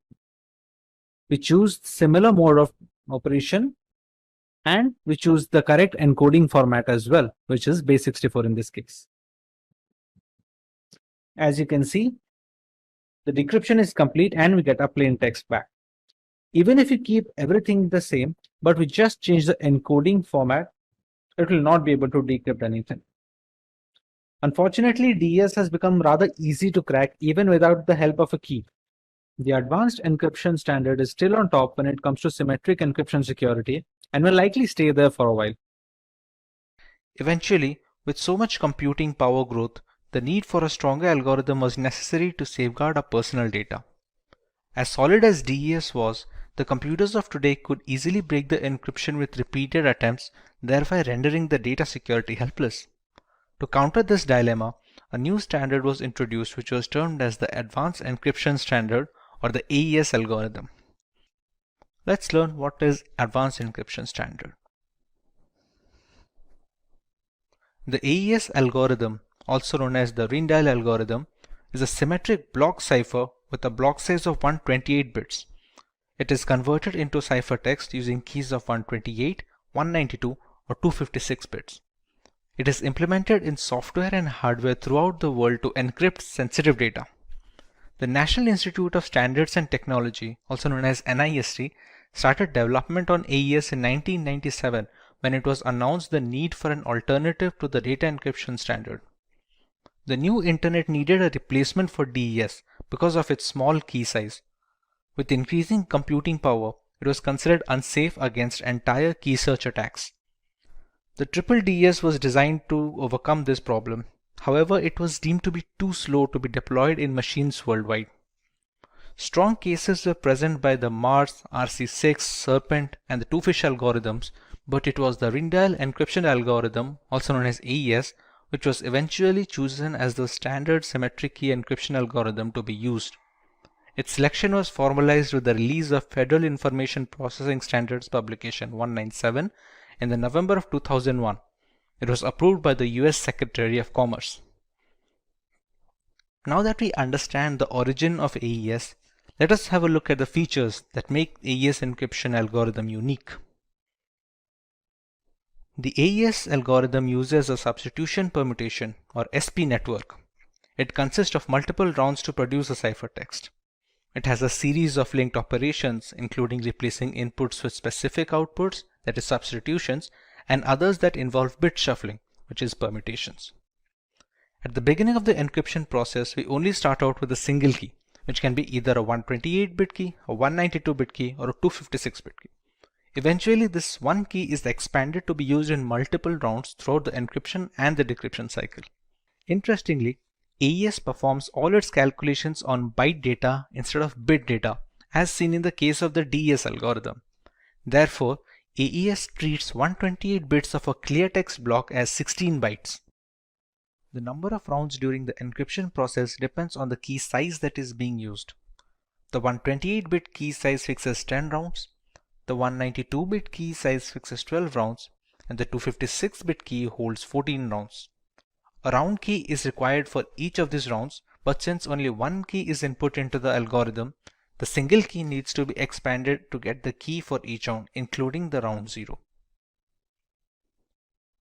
We choose similar mode of operation, and we choose the correct encoding format as well, which is base 64 in this case. As you can see, the decryption is complete and we get a plain text back. Even if you keep everything the same, but we just change the encoding format, it will not be able to decrypt anything. Unfortunately, DES has become rather easy to crack even without the help of a key. The advanced encryption standard is still on top when it comes to symmetric encryption security and will likely stay there for a while. Eventually, with so much computing power growth, the need for a stronger algorithm was necessary to safeguard our personal data. As solid as DES was, the computers of today could easily break the encryption with repeated attempts, thereby rendering the data security helpless. To counter this dilemma, a new standard was introduced which was termed as the Advanced Encryption Standard or the AES algorithm. Let's learn what is Advanced Encryption Standard. The AES algorithm, also known as the Rijndael algorithm, is a symmetric block cipher with a block size of 128 bits. It is converted into ciphertext using keys of 128, 192, or 256 bits. It is implemented in software and hardware throughout the world to encrypt sensitive data. The National Institute of Standards and Technology, also known as NIST, started development on AES in 1997 when it was announced the need for an alternative to the data encryption standard. The new internet needed a replacement for DES because of its small key size. With increasing computing power, it was considered unsafe against entire key search attacks. The triple DES was designed to overcome this problem. However, it was deemed to be too slow to be deployed in machines worldwide. Strong cases were present by the Mars, RC6, Serpent, and the Twofish algorithms, but it was the Rijndael encryption algorithm, also known as AES, which was eventually chosen as the standard symmetric key encryption algorithm to be used. Its selection was formalized with the release of Federal Information Processing Standards Publication 197 in the November of 2001. It was approved by the US Secretary of Commerce. Now that we understand the origin of AES, let us have a look at the features that make AES encryption algorithm unique. The AES algorithm uses a substitution permutation or SP network. It consists of multiple rounds to produce a ciphertext. It has a series of linked operations, including replacing inputs with specific outputs, that is substitutions, and others that involve bit shuffling, which is permutations. At the beginning of the encryption process, we only start out with a single key, which can be either a 128-bit key, a 192-bit key, or a 256-bit key. Eventually, this one key is expanded to be used in multiple rounds throughout the encryption and the decryption cycle. Interestingly, AES performs all its calculations on byte data instead of bit data, as seen in the case of the DES algorithm. Therefore, AES treats 128 bits of a clear text block as 16 bytes. The number of rounds during the encryption process depends on the key size that is being used. The 128-bit key size fixes 10 rounds, the 192-bit key size fixes 12 rounds, and the 256-bit key holds 14 rounds. A round key is required for each of these rounds, but since only one key is input into the algorithm, the single key needs to be expanded to get the key for each round, including the round 0.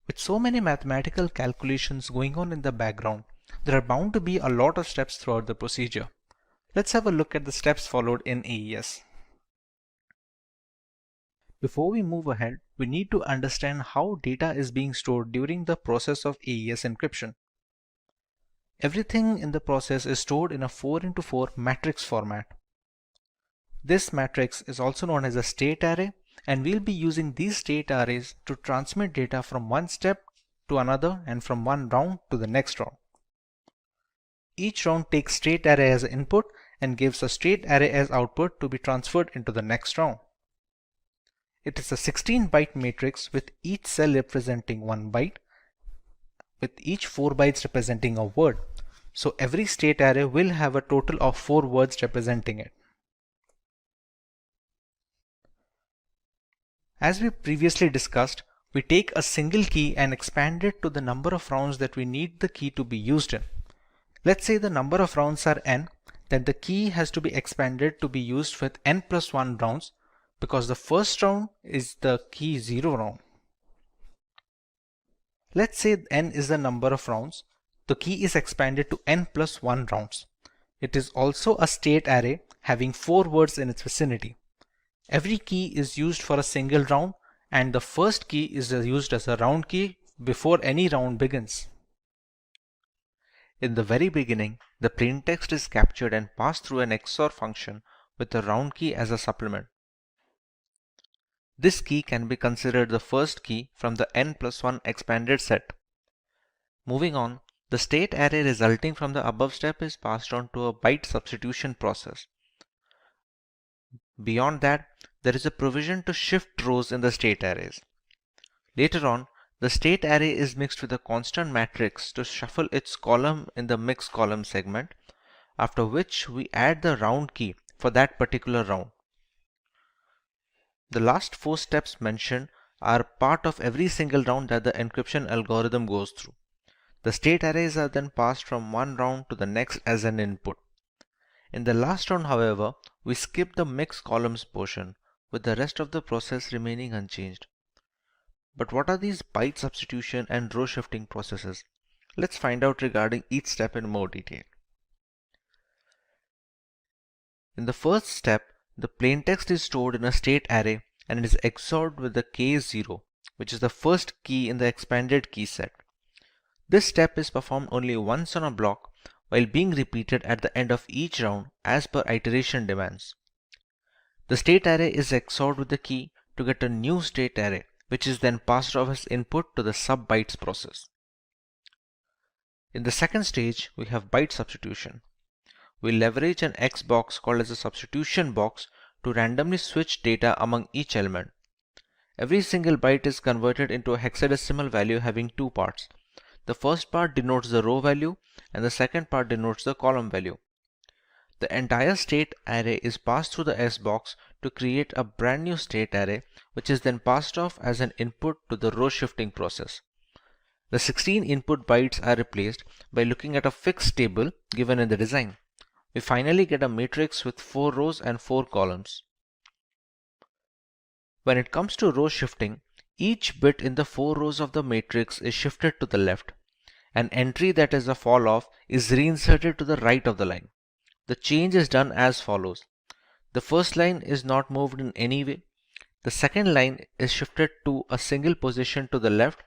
With so many mathematical calculations going on in the background, there are bound to be a lot of steps throughout the procedure. Let's have a look at the steps followed in AES. Before we move ahead, we need to understand how data is being stored during the process of AES encryption. Everything in the process is stored in a 4x4 matrix format. This matrix is also known as a state array, and we'll be using these state arrays to transmit data from one step to another and from one round to the next round. Each round takes state array as input and gives a state array as output to be transferred into the next round. It is a 16-byte matrix with each cell representing 1 byte, with each 4 bytes representing a word. So every state array will have a total of 4 words representing it. As we previously discussed, we take a single key and expand it to the number of rounds that we need the key to be used in. Let's say the number of rounds are n, then the key has to be expanded to be used with n plus 1 rounds, because the first round is the key 0 round. Let's say n is the number of rounds. The key is expanded to n plus 1 rounds. It is also a state array having 4 words in its vicinity. Every key is used for a single round, and the first key is used as a round key before any round begins. In the very beginning, the plaintext is captured and passed through an XOR function with the round key as a supplement. This key can be considered the first key from the n plus 1 expanded set. Moving on, the state array resulting from the above step is passed on to a byte substitution process. Beyond that, there is a provision to shift rows in the state arrays. Later on, the state array is mixed with a constant matrix to shuffle its column in the mix column segment, after which we add the round key for that particular round. The last 4 steps mentioned are part of every single round that the encryption algorithm goes through. The state arrays are then passed from one round to the next as an input. In the last round, however, we skip the mix columns portion, with the rest of the process remaining unchanged. But what are these byte substitution and row shifting processes? Let's find out regarding each step in more detail. In the first step, the plaintext is stored in a state array and it is XORed with the K0, which is the first key in the expanded key set. This step is performed only once on a block while being repeated at the end of each round as per iteration demands. The state array is XORed with the key to get a new state array, which is then passed off as input to the sub-bytes process. In the second stage, we have byte substitution. We leverage an X box called as a substitution box to randomly switch data among each element. Every single byte is converted into a hexadecimal value having 2 parts. The first part denotes the row value and the second part denotes the column value. The entire state array is passed through the S box to create a brand new state array, which is then passed off as an input to the row shifting process. The 16 input bytes are replaced by looking at a fixed table given in the design. We finally get a matrix with 4 rows and 4 columns. When it comes to row shifting, each bit in the 4 rows of the matrix is shifted to the left. An entry that is a fall off is reinserted to the right of the line. The change is done as follows. The first line is not moved in any way. The second line is shifted to a single position to the left.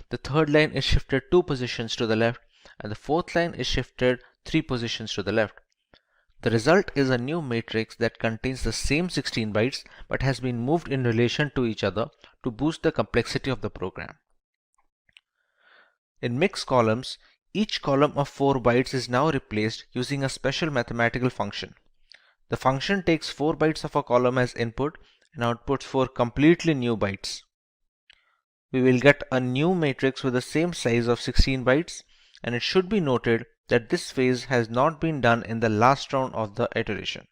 The third line is shifted 2 positions to the left, and the fourth line is shifted 3 positions to the left. The result is a new matrix that contains the same 16 bytes but has been moved in relation to each other to boost the complexity of the program. In mixed columns, each column of 4 bytes is now replaced using a special mathematical function. The function takes 4 bytes of a column as input and outputs 4 completely new bytes. We will get a new matrix with the same size of 16 bytes, and it should be noted that this phase has not been done in the last round of the iteration.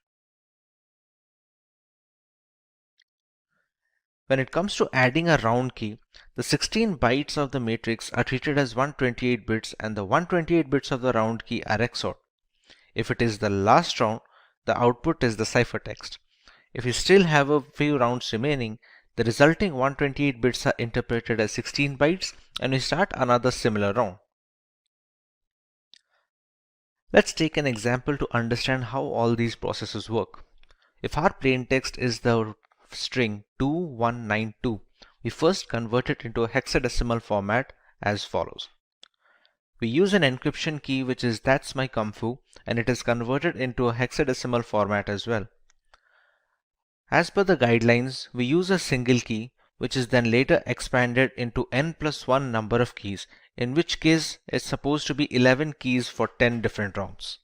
When it comes to adding a round key, the 16 bytes of the matrix are treated as 128 bits and the 128 bits of the round key are XORed. If it is the last round, the output is the ciphertext. If you still have a few rounds remaining, the resulting 128 bits are interpreted as 16 bytes and we start another similar round. Let's take an example to understand how all these processes work. If our plaintext is the string 2192, we first convert it into a hexadecimal format as follows. We use an encryption key which is "that's my kung fu" and it is converted into a hexadecimal format as well. As per the guidelines, we use a single key which is then later expanded into n+1 number of keys, in which case it's supposed to be 11 keys for 10 different rounds.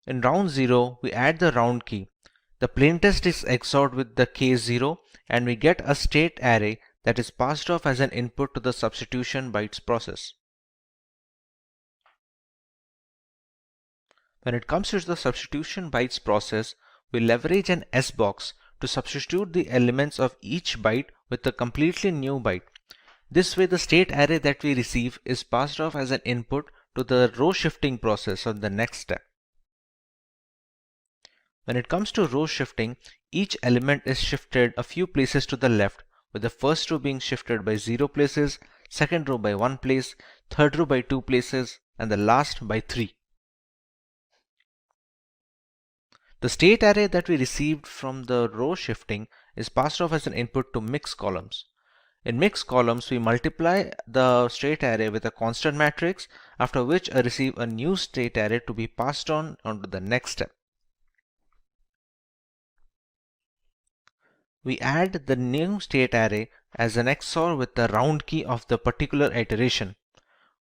In round 0, we add the round key. The plaintext is XORed with the case 0 and we get a state array that is passed off as an input to the substitution bytes process. When it comes to the substitution bytes process, we leverage an S box to substitute the elements of each byte with a completely new byte. This way the state array that we receive is passed off as an input to the row shifting process on the next step. When it comes to row shifting, each element is shifted a few places to the left, with the first row being shifted by 0 places, second row by 1 place, third row by 2 places, and the last by 3. The state array that we received from the row shifting is passed off as an input to mixed columns. In mixed columns, we multiply the state array with a constant matrix, after which I receive a new state array to be passed on to the next step. We add the new state array as an XOR with the round key of the particular iteration.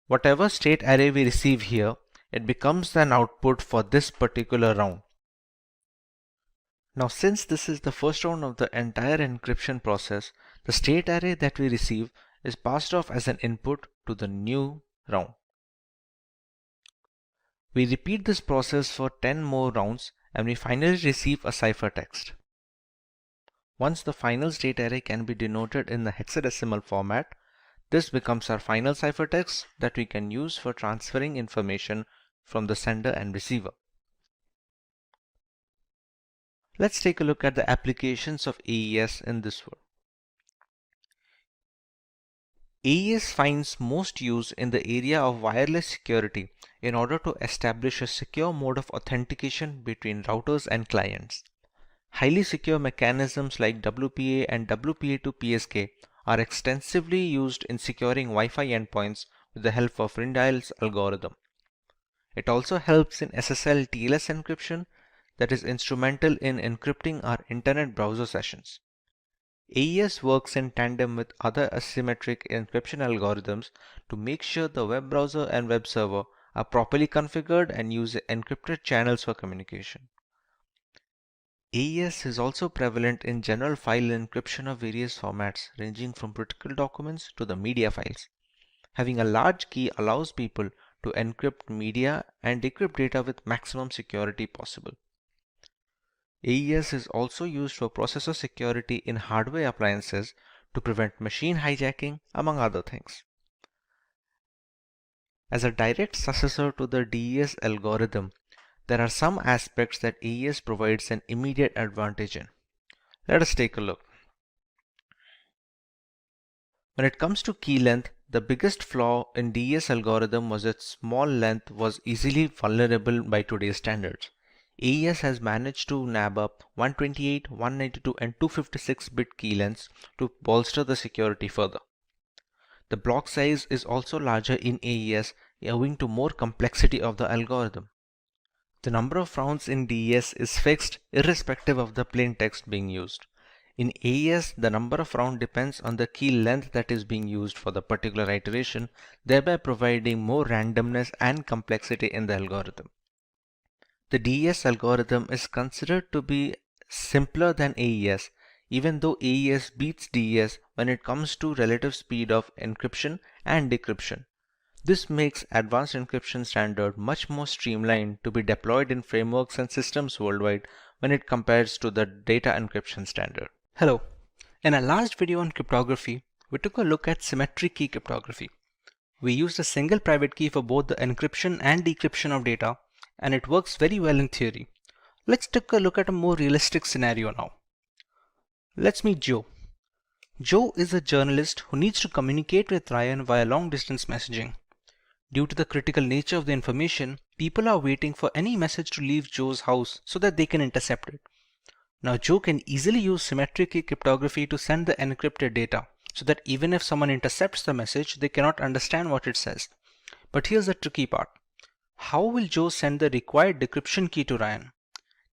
Whatever state array we receive here, it becomes an output for this particular round. Now, since this is the first round of the entire encryption process, the state array that we receive is passed off as an input to the new round. We repeat this process for 10 more rounds and we finally receive a ciphertext. Once the final state array can be denoted in the hexadecimal format, this becomes our final ciphertext that we can use for transferring information from the sender and receiver. Let's take a look at the applications of AES in this world. AES finds most use in the area of wireless security in order to establish a secure mode of authentication between routers and clients. Highly secure mechanisms like WPA and WPA2 are extensively used in securing Wi-Fi endpoints with the help of Rindial's algorithm. It also helps in SSL TLS encryption that is instrumental in encrypting our internet browser sessions. AES works in tandem with other asymmetric encryption algorithms to make sure the web browser and web server are properly configured and use encrypted channels for communication. AES is also prevalent in general file encryption of various formats ranging from critical documents to the media files. Having a large key allows people to encrypt media and decrypt data with maximum security possible. AES is also used for processor security in hardware appliances to prevent machine hijacking, among other things. As a direct successor to the DES algorithm, there are some aspects that AES provides an immediate advantage in. Let us take a look. When it comes to key length, the biggest flaw in DES algorithm was its small length was easily vulnerable by today's standards. AES has managed to nab up 128, 192 and 256-bit key lengths to bolster the security further. The block size is also larger in AES owing to more complexity of the algorithm. The number of rounds in DES is fixed irrespective of the plain text being used. In AES, the number of rounds depends on the key length that is being used for the particular iteration, thereby providing more randomness and complexity in the algorithm. The DES algorithm is considered to be simpler than AES, even though AES beats DES when it comes to relative speed of encryption and decryption. This makes advanced encryption standard much more streamlined to be deployed in frameworks and systems worldwide when it compares to the data encryption standard. Hello. In our last video on cryptography, we took a look at symmetric key cryptography. We used a single private key for both the encryption and decryption of data, and it works very well in theory. Let's take a look at a more realistic scenario now. Let's meet Joe. Joe is a journalist who needs to communicate with Ryan via long-distance messaging. Due to the critical nature of the information, people are waiting for any message to leave Joe's house so that they can intercept it. Now Joe can easily use symmetric key cryptography to send the encrypted data, so that even if someone intercepts the message, they cannot understand what it says. But here's the tricky part. How will Joe send the required decryption key to Ryan?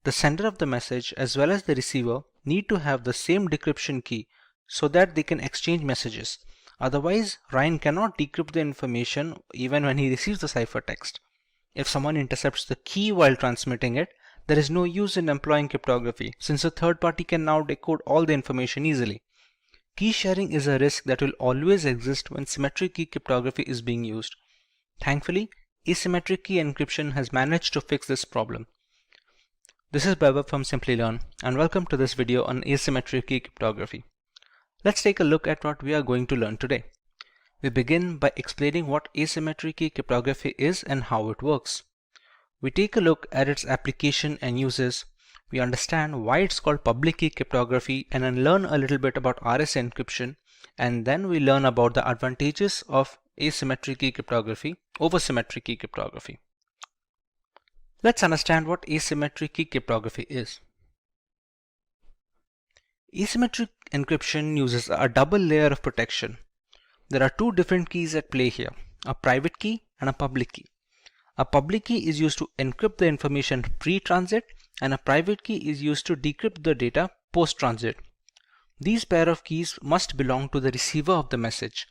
The sender of the message as well as the receiver need to have the same decryption key so that they can exchange messages. Otherwise, Ryan cannot decrypt the information even when he receives the ciphertext. If someone intercepts the key while transmitting it, there is no use in employing cryptography since a third party can now decode all the information easily. Key sharing is a risk that will always exist when symmetric key cryptography is being used. Thankfully, asymmetric key encryption has managed to fix this problem. This is Baba from Simplilearn, and welcome to this video on asymmetric key cryptography. Let's take a look at what we are going to learn today. We begin by explaining what asymmetric key cryptography is and how it works. We take a look at its application and uses. We understand why it's called public key cryptography and then learn a little bit about RSA encryption, and then we learn about the advantages of asymmetric key cryptography over symmetric key cryptography. Let's understand what asymmetric key cryptography is. Asymmetric encryption uses a double layer of protection. There are two different keys at play here, a private key and a public key. A public key is used to encrypt the information pre-transit, and a private key is used to decrypt the data post-transit. These pair of keys must belong to the receiver of the message.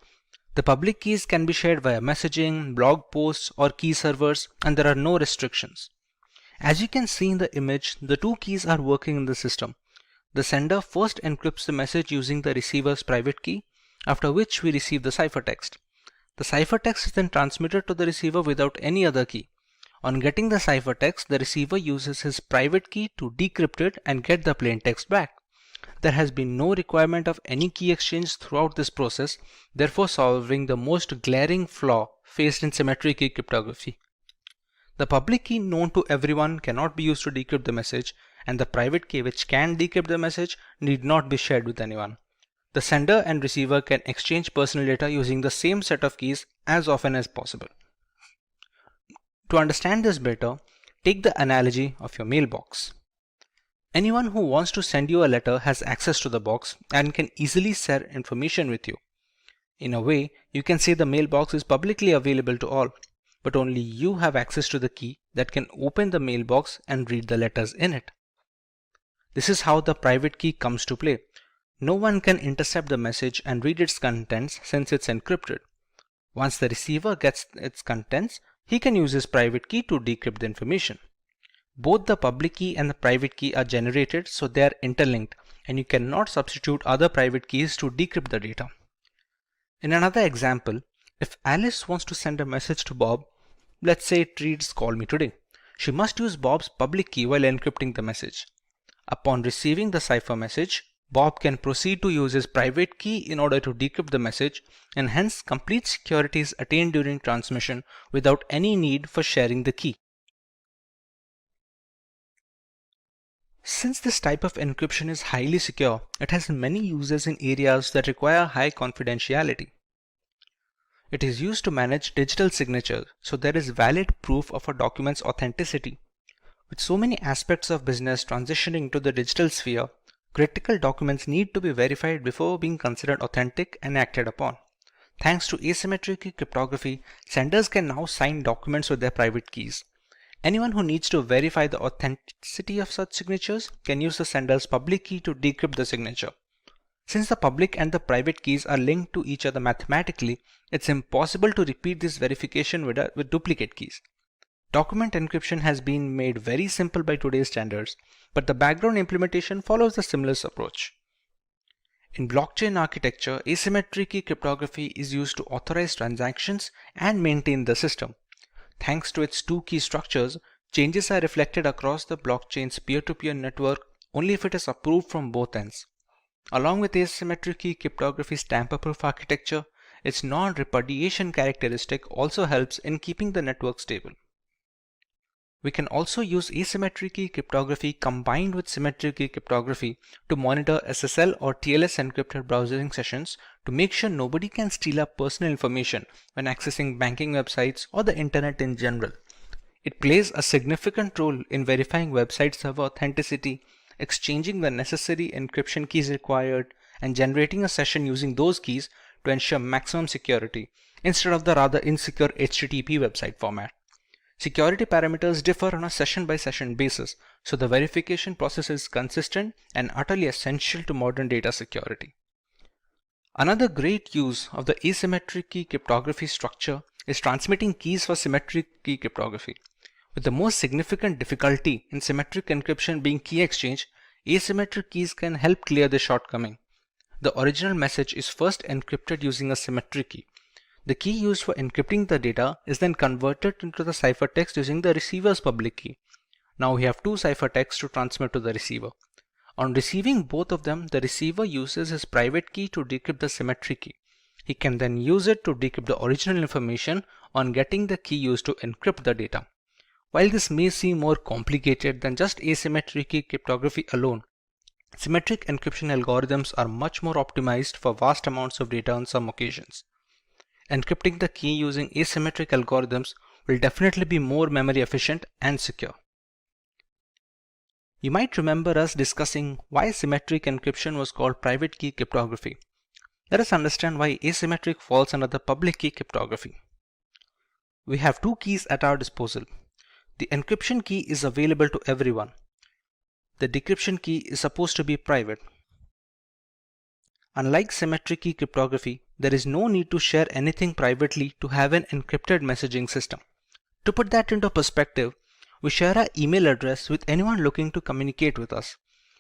The public keys can be shared via messaging, blog posts, or key servers, and there are no restrictions. As you can see in the image, the two keys are working in the system. The sender first encrypts the message using the receiver's private key, after which we receive the ciphertext. The ciphertext is then transmitted to the receiver without any other key. On getting the ciphertext, the receiver uses his private key to decrypt it and get the plain text back. There has been no requirement of any key exchange throughout this process, therefore solving the most glaring flaw faced in symmetric key cryptography. The public key known to everyone cannot be used to decrypt the message, and the private key which can decrypt the message need not be shared with anyone. The sender and receiver can exchange personal data using the same set of keys as often as possible. To understand this better, take the analogy of your mailbox. Anyone who wants to send you a letter has access to the box and can easily share information with you. In a way, you can say the mailbox is publicly available to all, but only you have access to the key that can open the mailbox and read the letters in it. This is how the private key comes to play. No one can intercept the message and read its contents since it's encrypted. Once the receiver gets its contents, he can use his private key to decrypt the information. Both the public key and the private key are generated, so they are interlinked, and you cannot substitute other private keys to decrypt the data. In another example, if Alice wants to send a message to Bob, let's say it reads "Call me today," she must use Bob's public key while encrypting the message. Upon receiving the cipher message, Bob can proceed to use his private key in order to decrypt the message, and hence complete security is attained during transmission without any need for sharing the key. Since this type of encryption is highly secure, it has many uses in areas that require high confidentiality. It is used to manage digital signatures, so there is valid proof of a document's authenticity. With so many aspects of business transitioning to the digital sphere, critical documents need to be verified before being considered authentic and acted upon. Thanks to asymmetric key cryptography, senders can now sign documents with their private keys. Anyone who needs to verify the authenticity of such signatures can use the sender's public key to decrypt the signature. Since the public and the private keys are linked to each other mathematically, it's impossible to repeat this verification with duplicate keys. Document encryption has been made very simple by today's standards, but the background implementation follows a similar approach. In blockchain architecture, asymmetric key cryptography is used to authorize transactions and maintain the system. Thanks to its two key structures, changes are reflected across the blockchain's peer-to-peer network only if it is approved from both ends. Along with asymmetric key cryptography's tamper-proof architecture, its non-repudiation characteristic also helps in keeping the network stable. We can also use asymmetric key cryptography combined with symmetric key cryptography to monitor SSL or TLS encrypted browsing sessions to make sure nobody can steal our personal information when accessing banking websites or the internet in general. It plays a significant role in verifying website server authenticity, exchanging the necessary encryption keys required, and generating a session using those keys to ensure maximum security instead of the rather insecure HTTP website format. Security parameters differ on a session-by-session basis, so the verification process is consistent and utterly essential to modern data security. Another great use of the asymmetric key cryptography structure is transmitting keys for symmetric key cryptography. With the most significant difficulty in symmetric encryption being key exchange, asymmetric keys can help clear the shortcoming. The original message is first encrypted using a symmetric key. The key used for encrypting the data is then converted into the ciphertext using the receiver's public key. Now we have two ciphertexts to transmit to the receiver. On receiving both of them, the receiver uses his private key to decrypt the symmetric key. He can then use it to decrypt the original information on getting the key used to encrypt the data. While this may seem more complicated than just asymmetric key cryptography alone, symmetric encryption algorithms are much more optimized for vast amounts of data on some occasions. Encrypting the key using asymmetric algorithms will definitely be more memory efficient and secure. You might remember us discussing why symmetric encryption was called private key cryptography. Let us understand why asymmetric falls under the public key cryptography. We have two keys at our disposal. The encryption key is available to everyone. The decryption key is supposed to be private. Unlike symmetric key cryptography, there is no need to share anything privately to have an encrypted messaging system. To put that into perspective, we share our email address with anyone looking to communicate with us.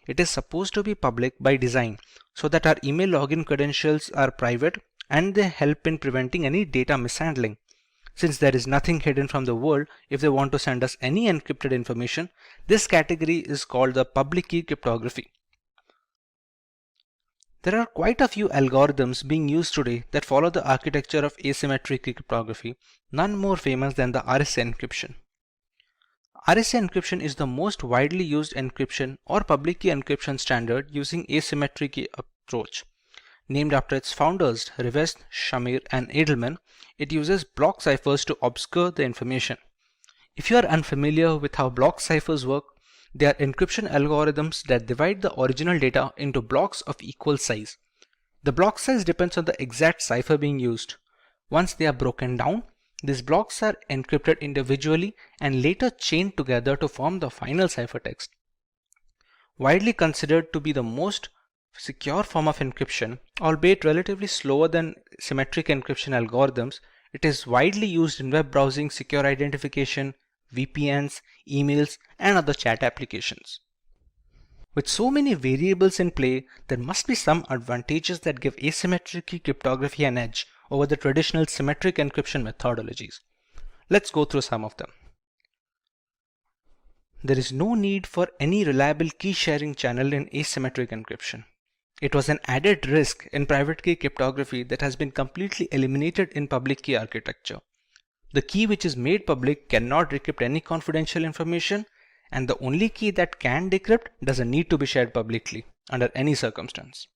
It is supposed to be public by design so that our email login credentials are private and they help in preventing any data mishandling. Since there is nothing hidden from the world, if they want to send us any encrypted information, this category is called the public key cryptography. There are quite a few algorithms being used today that follow the architecture of asymmetric cryptography, none more famous than the RSA encryption. RSA encryption is the most widely used encryption or public key encryption standard using asymmetric key approach. Named after its founders, Rivest, Shamir, and Edelman, it uses block ciphers to obscure the information. If you are unfamiliar with how block ciphers work, they are encryption algorithms that divide the original data into blocks of equal size. The block size depends on the exact cipher being used. Once they are broken down, these blocks are encrypted individually and later chained together to form the final ciphertext. Widely considered to be the most secure form of encryption, albeit relatively slower than symmetric encryption algorithms, it is widely used in web browsing, secure identification, VPNs, emails, and other chat applications. With so many variables in play, there must be some advantages that give asymmetric key cryptography an edge over the traditional symmetric encryption methodologies. Let's go through some of them. There is no need for any reliable key sharing channel in asymmetric encryption. It was an added risk in private key cryptography that has been completely eliminated in public key architecture. The key which is made public cannot decrypt any confidential information, and the only key that can decrypt doesn't need to be shared publicly under any circumstance.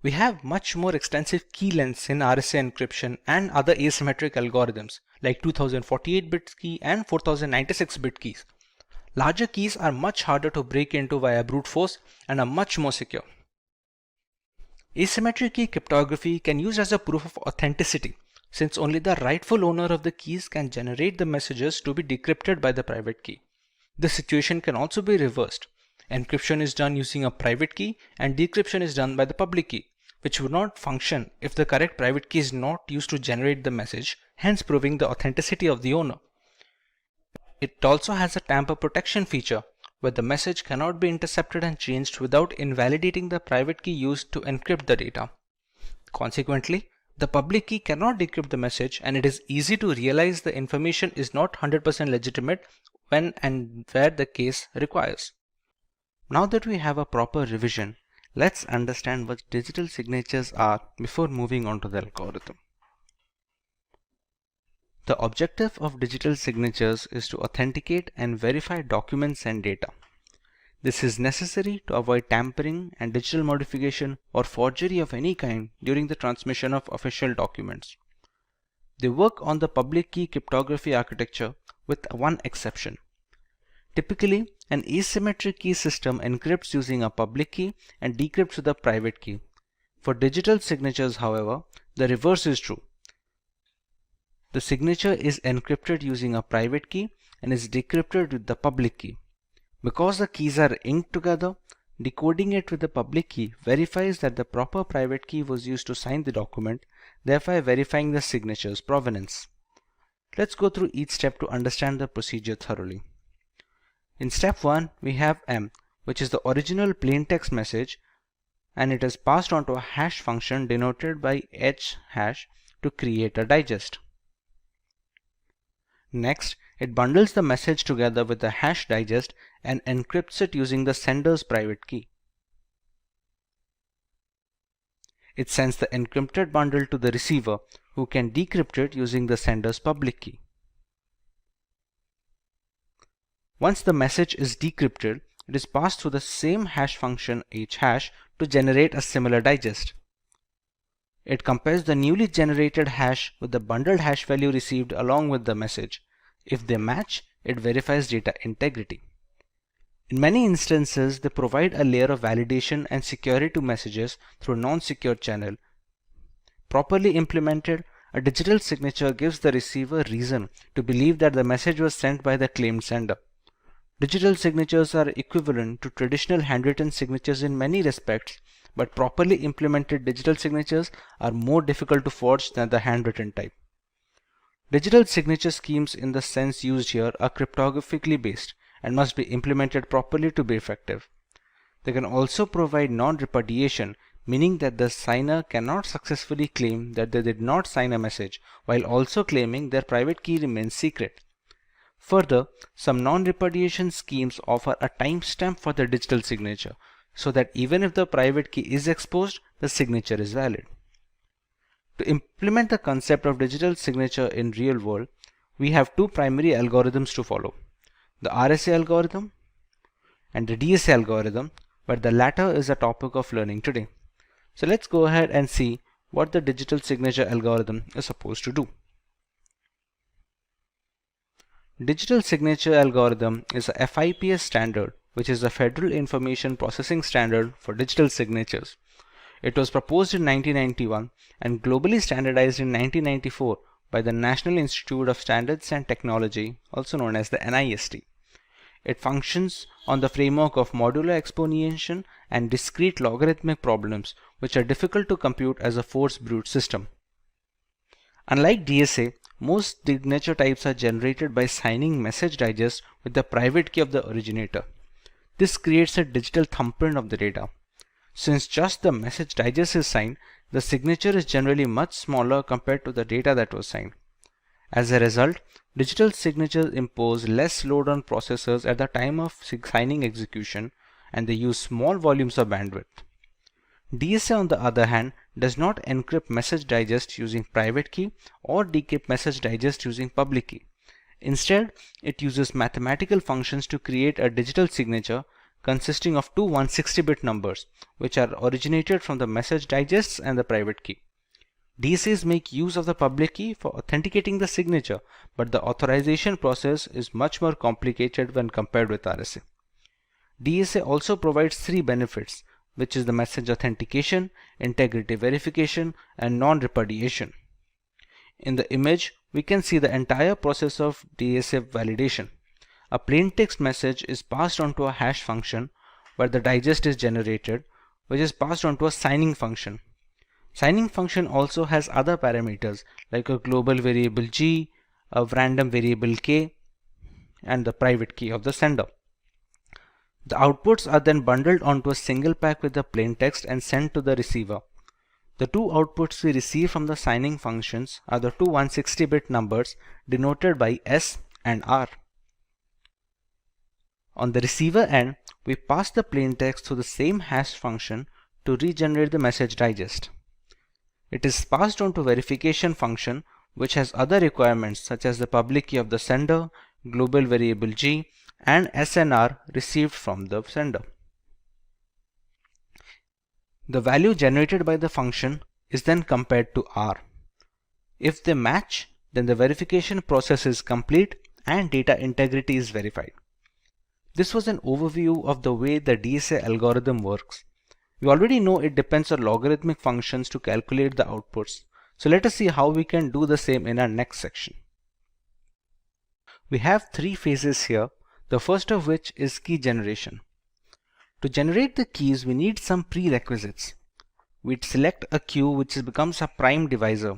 We have much more extensive key lengths in RSA encryption and other asymmetric algorithms like 2048-bit key and 4096-bit keys. Larger keys are much harder to break into via brute force and are much more secure. Asymmetric key cryptography can use as a proof of authenticity, since only the rightful owner of the keys can generate the messages to be decrypted by the private key. The situation can also be reversed. Encryption is done using a private key and decryption is done by the public key, which would not function if the correct private key is not used to generate the message, hence proving the authenticity of the owner. It also has a tamper protection feature, where the message cannot be intercepted and changed without invalidating the private key used to encrypt the data. Consequently, the public key cannot decrypt the message, and it is easy to realize the information is not 100% legitimate when and where the case requires. Now that we have a proper revision, let's understand what digital signatures are before moving on to the algorithm. The objective of digital signatures is to authenticate and verify documents and data. This is necessary to avoid tampering and digital modification or forgery of any kind during the transmission of official documents. They work on the public key cryptography architecture with one exception. Typically, an asymmetric key system encrypts using a public key and decrypts with a private key. For digital signatures, however, the reverse is true. The signature is encrypted using a private key and is decrypted with the public key. Because the keys are inked together, decoding it with the public key verifies that the proper private key was used to sign the document, thereby verifying the signature's provenance. Let's go through each step to understand the procedure thoroughly. In step 1, we have M, which is the original plaintext message, and it is passed on to a hash function denoted by h hash to create a digest. Next, it bundles the message together with the hash digest and encrypts it using the sender's private key. It sends the encrypted bundle to the receiver, who can decrypt it using the sender's public key. Once the message is decrypted, it is passed through the same hash function h hash to generate a similar digest. It compares the newly generated hash with the bundled hash value received along with the message. If they match, it verifies data integrity. In many instances, they provide a layer of validation and security to messages through a non-secure channel. Properly implemented, a digital signature gives the receiver reason to believe that the message was sent by the claimed sender. Digital signatures are equivalent to traditional handwritten signatures in many respects, but properly implemented digital signatures are more difficult to forge than the handwritten type. Digital signature schemes in the sense used here are cryptographically based and must be implemented properly to be effective. They can also provide non-repudiation, meaning that the signer cannot successfully claim that they did not sign a message while also claiming their private key remains secret. Further, some non-repudiation schemes offer a timestamp for the digital signature, so that even if the private key is exposed, the signature is valid. To implement the concept of digital signature in real world, we have two primary algorithms to follow: the RSA algorithm and the DSA algorithm, but the latter is a topic of learning today. So let's go ahead and see what the digital signature algorithm is supposed to do. Digital signature algorithm is a FIPS standard, which is the Federal Information Processing Standard for digital signatures. It was proposed in 1991 and globally standardized in 1994 by the National Institute of Standards and Technology, also known as the NIST. It functions on the framework of modular exponentiation and discrete logarithmic problems, which are difficult to compute as a force brute system. Unlike DSA, most signature types are generated by signing message digest with the private key of the originator. This creates a digital thumbprint of the data. Since just the message digest is signed, the signature is generally much smaller compared to the data that was signed. As a result, digital signatures impose less load on processors at the time of signing execution, and they use small volumes of bandwidth. DSA, on the other hand, does not encrypt message digest using private key or decrypt message digest using public key. Instead, it uses mathematical functions to create a digital signature consisting of two 160-bit numbers, which are originated from the message digests and the private key. DSAs make use of the public key for authenticating the signature, but the authorization process is much more complicated when compared with RSA. DSA also provides 3 benefits, which is the message authentication, integrity verification, and non-repudiation. In the image, we can see the entire process of DSA validation. A plain text message is passed on to a hash function where the digest is generated, which is passed on to a signing function. Signing function also has other parameters like a global variable G, a random variable K, and the private key of the sender. The outputs are then bundled onto a single pack with the plain text and sent to the receiver. The 2 outputs we receive from the signing functions are the 2 160-bit numbers denoted by S and R. On the receiver end, we pass the plain text through the same hash function to regenerate the message digest. It is passed on to verification function, which has other requirements such as the public key of the sender, global variable G, and SNR received from the sender. The value generated by the function is then compared to R. If they match, then the verification process is complete and data integrity is verified. This was an overview of the way the DSA algorithm works. We already know it depends on logarithmic functions to calculate the outputs, so let us see how we can do the same in our next section. We have 3 phases here, the first of which is key generation. To generate the keys, we need some prerequisites. We select a queue which becomes a prime divisor.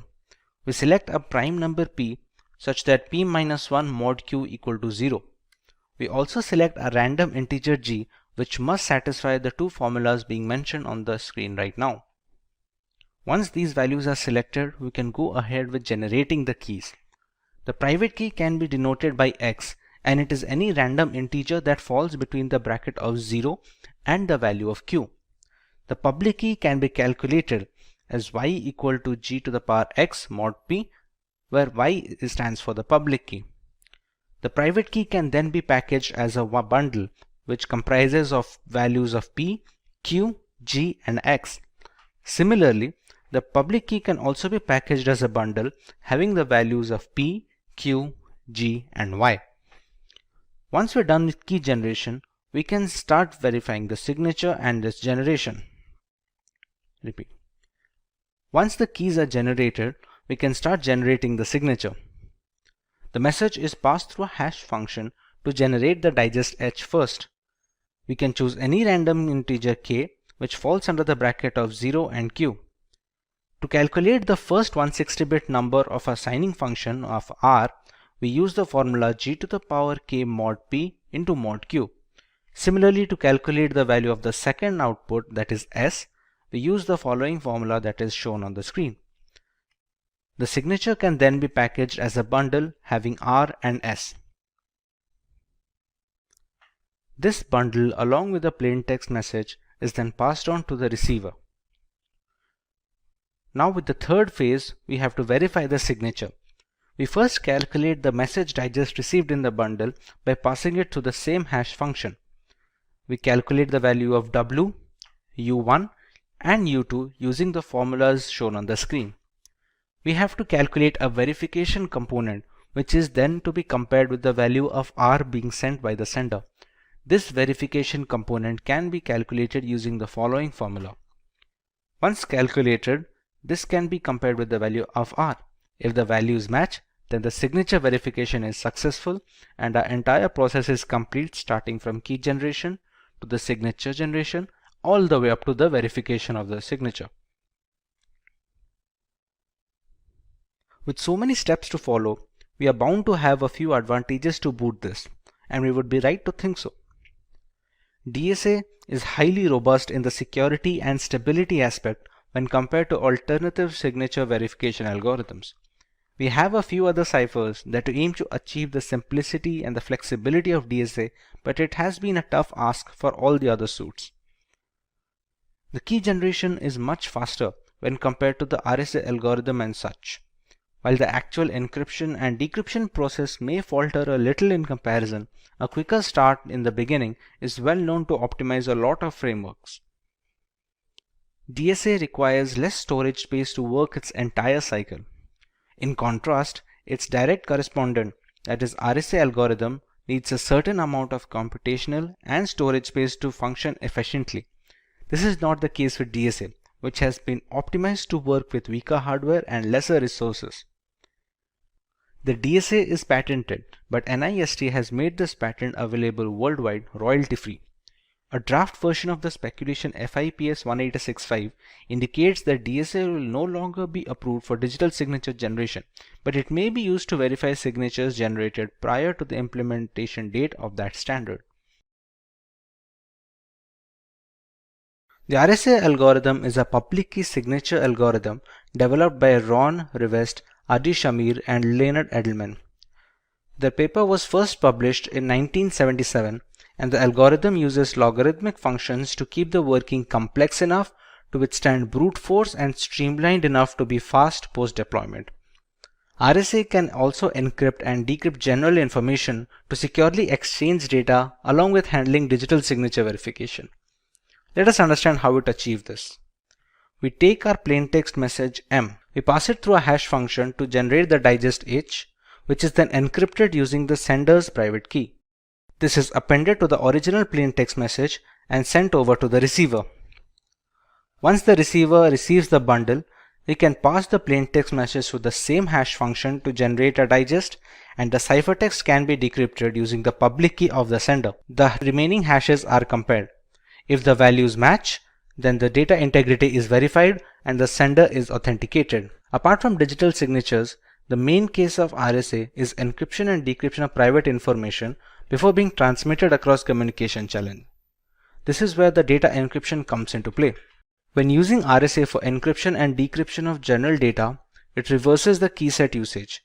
We select a prime number p such that p-1 mod q equal to 0. We also select a random integer g which must satisfy the 2 formulas being mentioned on the screen right now. Once these values are selected, we can go ahead with generating the keys. The private key can be denoted by x, and it is any random integer that falls between the bracket of 0 and the value of q. The public key can be calculated as y equal to g to the power x mod p, where y stands for the public key. The private key can then be packaged as a bundle which comprises of values of p, q, g, and x. Similarly, the public key can also be packaged as a bundle having the values of p, q, g, and y. Once we're done with key generation, we can start verifying the signature and its generation. Repeat. Once the keys are generated, we can start generating the signature. The message is passed through a hash function to generate the digest h first. We can choose any random integer k which falls under the bracket of 0 and q. To calculate the first 160-bit number of a signing function of r, we use the formula g to the power k mod p into mod q. Similarly, to calculate the value of the second output, that is s, we use the following formula that is shown on the screen. The signature can then be packaged as a bundle having r and s. This bundle along with the plain text message is then passed on to the receiver. Now with the third phase, we have to verify the signature. We first calculate the message digest received in the bundle by passing it to the same hash function. We calculate the value of w, u1, and u2 using the formulas shown on the screen. We have to calculate a verification component which is then to be compared with the value of r being sent by the sender. This verification component can be calculated using the following formula. Once calculated, this can be compared with the value of r. If the values match, then the signature verification is successful and our entire process is complete, starting from key generation to the signature generation all the way up to the verification of the signature. With so many steps to follow, we are bound to have a few advantages to boot this, and we would be right to think so. DSA is highly robust in the security and stability aspect when compared to alternative signature verification algorithms. We have a few other ciphers that aim to achieve the simplicity and the flexibility of DSA, but it has been a tough ask for all the other suits. The key generation is much faster when compared to the RSA algorithm and such. While the actual encryption and decryption process may falter a little in comparison, a quicker start in the beginning is well known to optimize a lot of frameworks. DSA requires less storage space to work its entire cycle. In contrast, its direct correspondent, that is RSA algorithm, needs a certain amount of computational and storage space to function efficiently. This is not the case with DSA, which has been optimized to work with weaker hardware and lesser resources. The DSA is patented, but NIST has made this patent available worldwide royalty-free. A draft version of the speculation FIPS 18665 indicates that DSA will no longer be approved for digital signature generation, but it may be used to verify signatures generated prior to the implementation date of that standard. The RSA algorithm is a public key signature algorithm developed by Ron Rivest, Adi Shamir, and Leonard Edelman. The paper was first published in 1977, and the algorithm uses logarithmic functions to keep the working complex enough to withstand brute force and streamlined enough to be fast post-deployment. RSA can also encrypt and decrypt general information to securely exchange data along with handling digital signature verification. Let us understand how it achieves this. We take our plaintext message M. We pass it through a hash function to generate the digest H, which is then encrypted using the sender's private key. This is appended to the original plaintext message and sent over to the receiver. Once the receiver receives the bundle, we can pass the plaintext message to the same hash function to generate a digest, and the ciphertext can be decrypted using the public key of the sender. The remaining hashes are compared. If the values match, then the data integrity is verified and the sender is authenticated. Apart from digital signatures, the main case of RSA is encryption and decryption of private information before being transmitted across communication channel. This is where the data encryption comes into play. When using RSA for encryption and decryption of general data, it reverses the key set usage.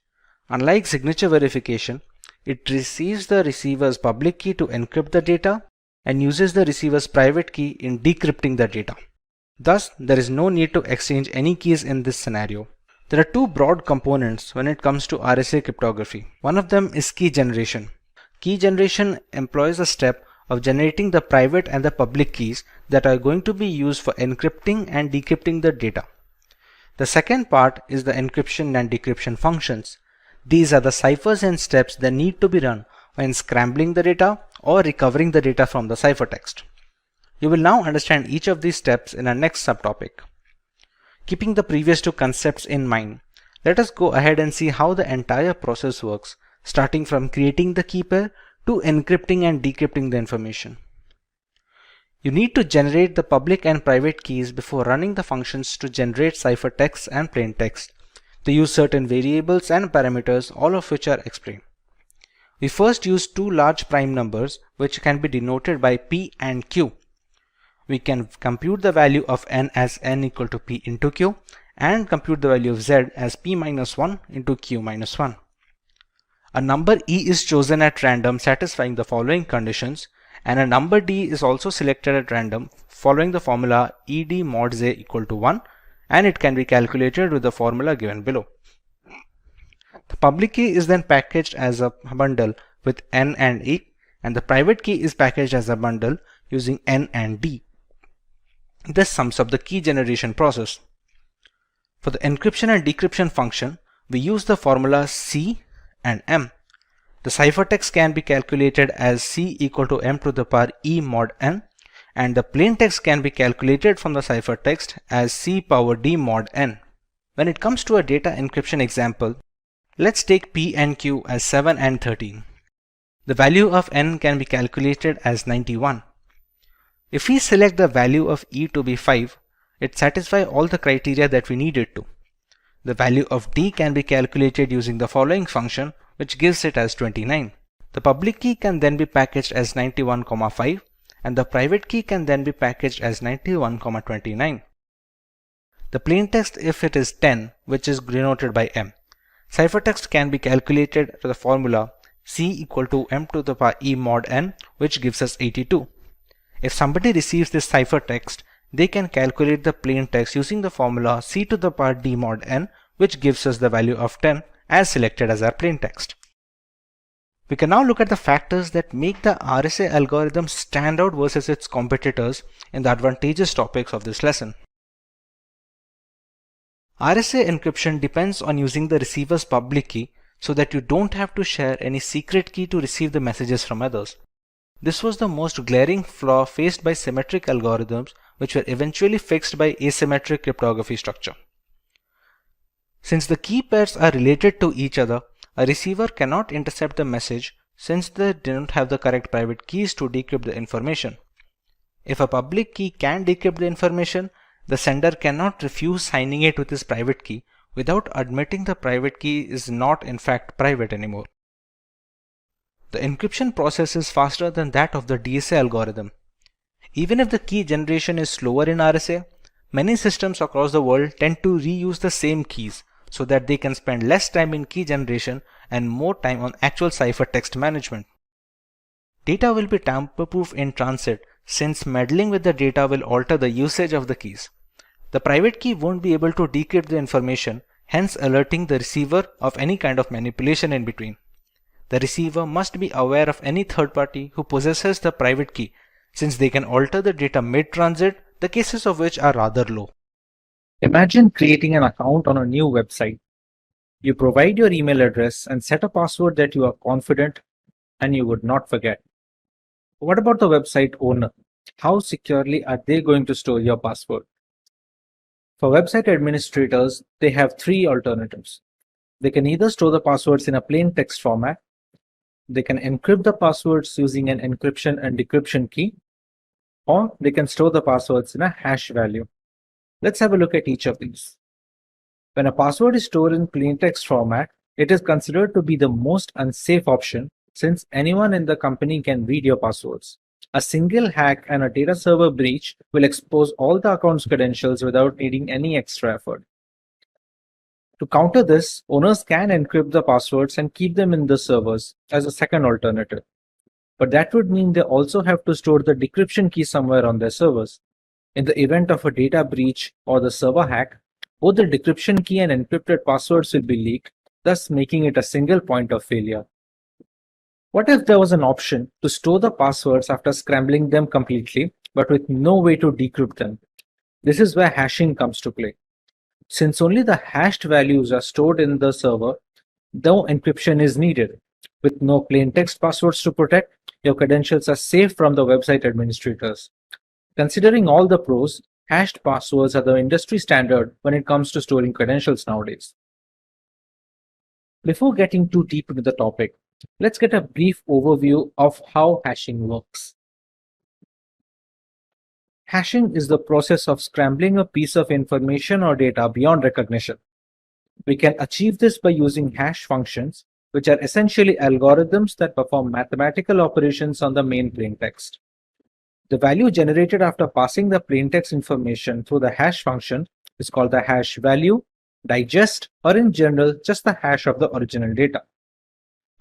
Unlike signature verification, it receives the receiver's public key to encrypt the data and uses the receiver's private key in decrypting the data. Thus, there is no need to exchange any keys in this scenario. There are two broad components when it comes to RSA cryptography. One of them is key generation. Key generation employs a step of generating the private and the public keys that are going to be used for encrypting and decrypting the data. The second part is the encryption and decryption functions. These are the ciphers and steps that need to be run when scrambling the data or recovering the data from the ciphertext. You will now understand each of these steps in our next subtopic. Keeping the previous two concepts in mind, let us go ahead and see how the entire process works, starting from creating the key pair to encrypting and decrypting the information. You need to generate the public and private keys before running the functions to generate ciphertext and plaintext. They use certain variables and parameters, all of which are explained. We first use two large prime numbers which can be denoted by P and Q. We can compute the value of n as n equal to P into Q and compute the value of Z as P minus 1 into Q minus 1. A number E is chosen at random satisfying the following conditions, and a number D is also selected at random following the formula ED mod Z equal to 1, and it can be calculated with the formula given below. The public key is then packaged as a bundle with N and E, and the private key is packaged as a bundle using N and D. This sums up the key generation process. For the encryption and decryption function, we use the formula C and M. The ciphertext can be calculated as C equal to M to the power E mod N, and the plaintext can be calculated from the ciphertext as C power D mod N. When it comes to a data encryption example, let's take P and Q as 7 and 13. The value of N can be calculated as 91. If we select the value of E to be 5, it satisfies all the criteria that we need it to. The value of D can be calculated using the following function, which gives it as 29. The public key can then be packaged as 91,5 and the private key can then be packaged as 91,29. The plaintext, if it is 10, which is denoted by M. Ciphertext can be calculated to the formula C equal to M to the power E mod N, which gives us 82. If somebody receives this ciphertext, they can calculate the plaintext using the formula C to the power D mod N, which gives us the value of 10 as selected as our plaintext. We can now look at the factors that make the RSA algorithm stand out versus its competitors in the advantageous topics of this lesson. RSA encryption depends on using the receiver's public key so that you don't have to share any secret key to receive the messages from others. This was the most glaring flaw faced by symmetric algorithms, which were eventually fixed by asymmetric cryptography structure. Since the key pairs are related to each other, a receiver cannot intercept the message since they don't have the correct private keys to decrypt the information. If a public key can decrypt the information, the sender cannot refuse signing it with his private key without admitting the private key is not in fact private anymore. The encryption process is faster than that of the DSA algorithm. Even if the key generation is slower in RSA, many systems across the world tend to reuse the same keys so that they can spend less time in key generation and more time on actual ciphertext management. Data will be tamper-proof in transit since meddling with the data will alter the usage of the keys. The private key won't be able to decrypt the information, hence alerting the receiver of any kind of manipulation in between. The receiver must be aware of any third party who possesses the private key, since they can alter the data mid-transit, the cases of which are rather low. Imagine creating an account on a new website. You provide your email address and set a password that you are confident and you would not forget. What about the website owner? How securely are they going to store your password? For website administrators, they have three alternatives. They can either store the passwords in a plain text format, they can encrypt the passwords using an encryption and decryption key, or they can store the passwords in a hash value. Let's have a look at each of these. When a password is stored in plain text format, it is considered to be the most unsafe option since anyone in the company can read your passwords. A single hack and a data server breach will expose all the account's credentials without needing any extra effort. To counter this, owners can encrypt the passwords and keep them in the servers as a second alternative. But that would mean they also have to store the decryption key somewhere on their servers. In the event of a data breach or the server hack, both the decryption key and encrypted passwords will be leaked, thus making it a single point of failure. What if there was an option to store the passwords after scrambling them completely, but with no way to decrypt them? This is where hashing comes to play. Since only the hashed values are stored in the server, no encryption is needed. With no plain text passwords to protect, your credentials are safe from the website administrators. Considering all the pros, hashed passwords are the industry standard when it comes to storing credentials nowadays. Before getting too deep into the topic, let's get a brief overview of how hashing works. Hashing is the process of scrambling a piece of information or data beyond recognition. We can achieve this by using hash functions, which are essentially algorithms that perform mathematical operations on the main plain text. The value generated after passing the plain text information through the hash function is called the hash value, digest, or in general, just the hash of the original data.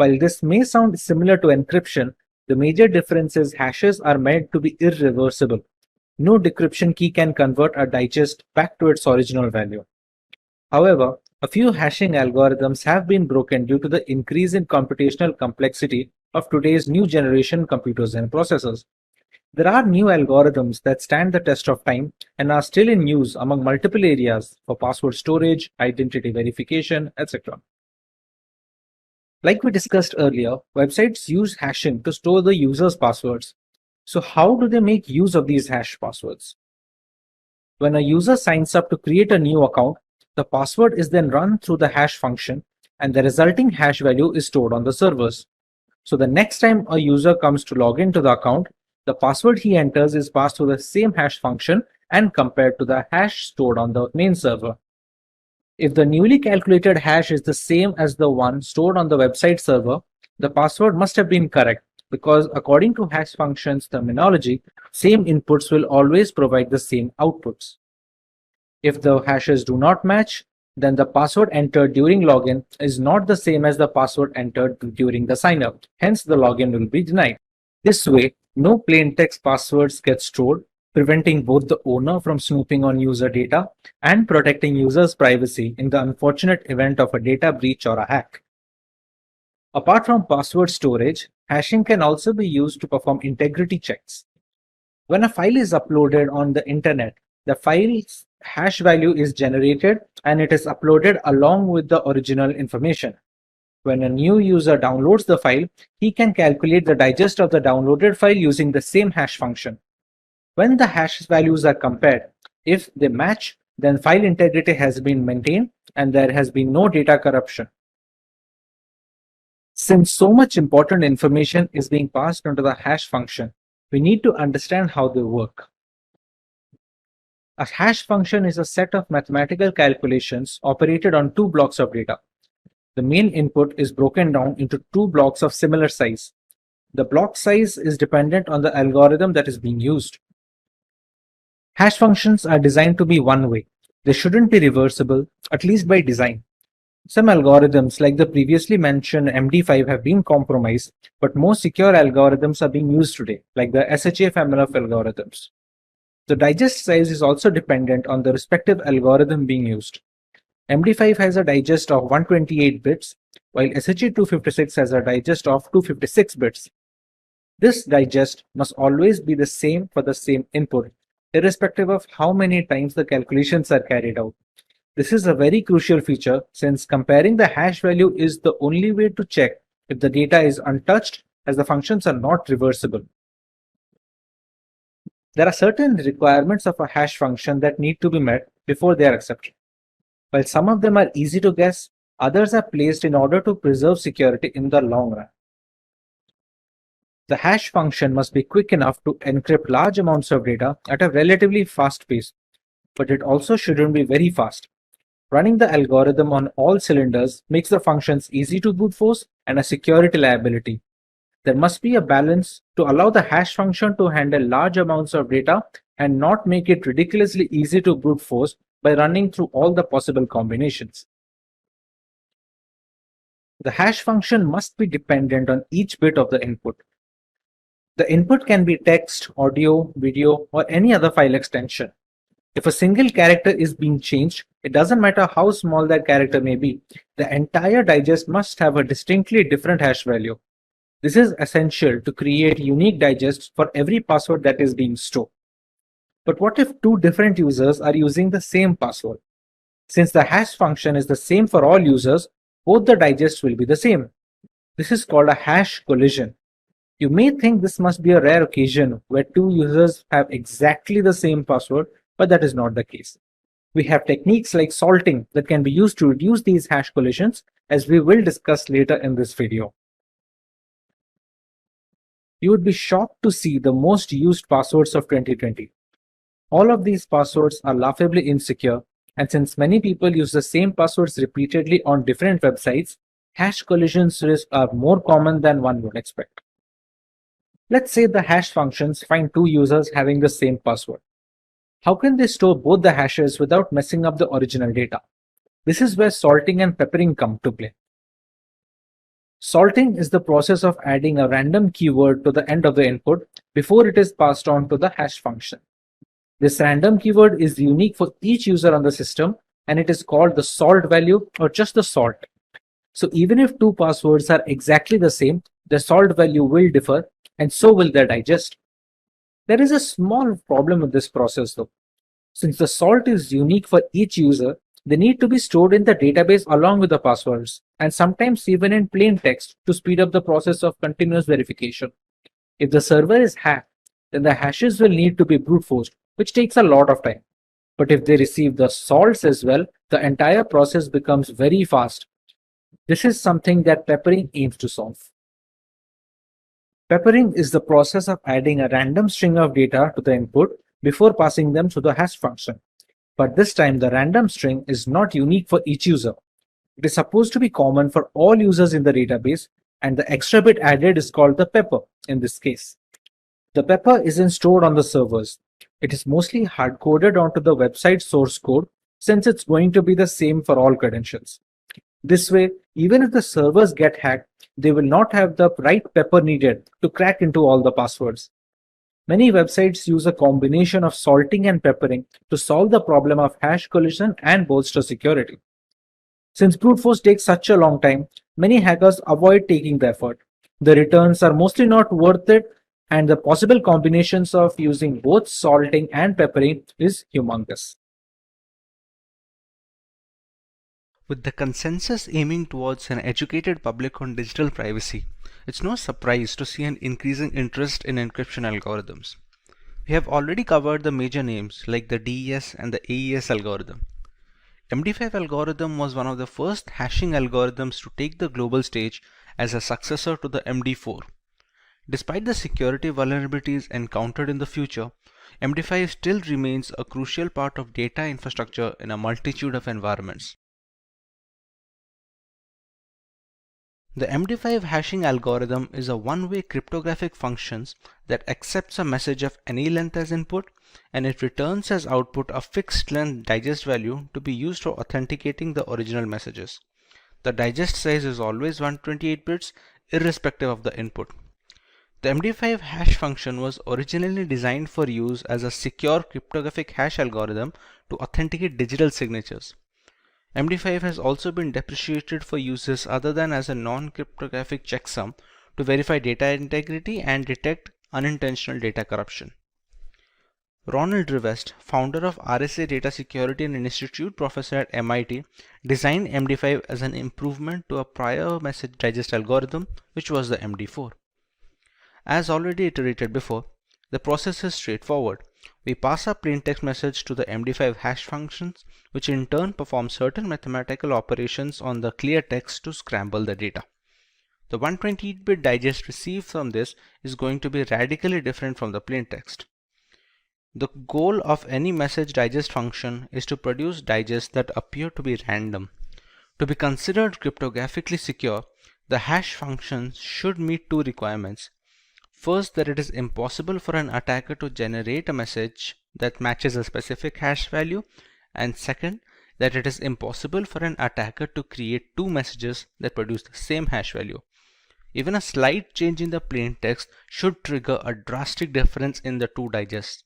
While this may sound similar to encryption, the major difference is hashes are meant to be irreversible. No decryption key can convert a digest back to its original value. However, a few hashing algorithms have been broken due to the increase in computational complexity of today's new generation computers and processors. There are new algorithms that stand the test of time and are still in use among multiple areas for password storage, identity verification, etc. Like we discussed earlier, websites use hashing to store the user's passwords. So how do they make use of these hash passwords? When a user signs up to create a new account, the password is then run through the hash function and the resulting hash value is stored on the servers. So the next time a user comes to log into the account, the password he enters is passed through the same hash function and compared to the hash stored on the main server. If the newly calculated hash is the same as the one stored on the website server, the password must have been correct because according to hash functions terminology, same inputs will always provide the same outputs. If the hashes do not match, then the password entered during login is not the same as the password entered during the sign-up. Hence, the login will be denied. This way, no plain text passwords get stored, preventing both the owner from snooping on user data and protecting users' privacy in the unfortunate event of a data breach or a hack. Apart from password storage, hashing can also be used to perform integrity checks. When a file is uploaded on the internet, the file's hash value is generated and it is uploaded along with the original information. When a new user downloads the file, he can calculate the digest of the downloaded file using the same hash function. When the hash values are compared, if they match, then file integrity has been maintained and there has been no data corruption. Since so much important information is being passed onto the hash function, we need to understand how they work. A hash function is a set of mathematical calculations operated on two blocks of data. The main input is broken down into two blocks of similar size. The block size is dependent on the algorithm that is being used. Hash functions are designed to be one-way. They shouldn't be reversible, at least by design. Some algorithms like the previously mentioned MD5 have been compromised, but more secure algorithms are being used today, like the SHA family of algorithms. The digest size is also dependent on the respective algorithm being used. MD5 has a digest of 128 bits, while SHA-256 has a digest of 256 bits. This digest must always be the same for the same input, irrespective of how many times the calculations are carried out. This is a very crucial feature since comparing the hash value is the only way to check if the data is untouched, as the functions are not reversible. There are certain requirements of a hash function that need to be met before they are accepted. While some of them are easy to guess, others are placed in order to preserve security in the long run. The hash function must be quick enough to encrypt large amounts of data at a relatively fast pace, but it also shouldn't be very fast. Running the algorithm on all cylinders makes the functions easy to brute force and a security liability. There must be a balance to allow the hash function to handle large amounts of data and not make it ridiculously easy to brute force by running through all the possible combinations. The hash function must be dependent on each bit of the input. The input can be text, audio, video, or any other file extension. If a single character is being changed, it doesn't matter how small that character may be, the entire digest must have a distinctly different hash value. This is essential to create unique digests for every password that is being stored. But what if two different users are using the same password? Since the hash function is the same for all users, both the digests will be the same. This is called a hash collision. You may think this must be a rare occasion where two users have exactly the same password, but that is not the case. We have techniques like salting that can be used to reduce these hash collisions, as we will discuss later in this video. You would be shocked to see the most used passwords of 2020. All of these passwords are laughably insecure, and since many people use the same passwords repeatedly on different websites, hash collisions risks are more common than one would expect. Let's say the hash functions find two users having the same password. How can they store both the hashes without messing up the original data? This is where salting and peppering come to play. Salting is the process of adding a random keyword to the end of the input before it is passed on to the hash function. This random keyword is unique for each user on the system, and it is called the salt value or just the salt. So even if two passwords are exactly the same, the salt value will differ, and so will their digest. There is a small problem with this process though. Since the salt is unique for each user, they need to be stored in the database along with the passwords, and sometimes even in plain text to speed up the process of continuous verification. If the server is hacked, then the hashes will need to be brute forced, which takes a lot of time. But if they receive the salts as well, the entire process becomes very fast. This is something that peppering aims to solve. Peppering is the process of adding a random string of data to the input before passing them to the hash function. But this time the random string is not unique for each user. It is supposed to be common for all users in the database, and the extra bit added is called the pepper in this case. The pepper isn't stored on the servers. It is mostly hard-coded onto the website source code since it's going to be the same for all credentials. This way, even if the servers get hacked, they will not have the right pepper needed to crack into all the passwords. Many websites use a combination of salting and peppering to solve the problem of hash collision and bolster security. Since brute force takes such a long time, many hackers avoid taking the effort. The returns are mostly not worth it, and the possible combinations of using both salting and peppering is humongous. With the consensus aiming towards an educated public on digital privacy, it's no surprise to see an increasing interest in encryption algorithms. We have already covered the major names like the DES and the AES algorithm. MD5 algorithm was one of the first hashing algorithms to take the global stage as a successor to the MD4. Despite the security vulnerabilities encountered in the future, MD5 still remains a crucial part of data infrastructure in a multitude of environments. The MD5 hashing algorithm is a one-way cryptographic function that accepts a message of any length as input, and it returns as output a fixed length digest value to be used for authenticating the original messages. The digest size is always 128 bits, irrespective of the input. The MD5 hash function was originally designed for use as a secure cryptographic hash algorithm to authenticate digital signatures. MD5 has also been deprecated for uses other than as a non-cryptographic checksum to verify data integrity and detect unintentional data corruption. Ronald Rivest, founder of RSA Data Security and an institute professor at MIT, designed MD5 as an improvement to a prior message digest algorithm, which was the MD4. As already iterated before, the process is straightforward. We pass a plaintext message to the MD5 hash functions, which in turn perform certain mathematical operations on the clear text to scramble the data. The 128-bit digest received from this is going to be radically different from the plaintext. The goal of any message digest function is to produce digests that appear to be random. To be considered cryptographically secure, the hash function should meet two requirements. First, that it is impossible for an attacker to generate a message that matches a specific hash value, and second, that it is impossible for an attacker to create two messages that produce the same hash value. Even a slight change in the plaintext should trigger a drastic difference in the two digests.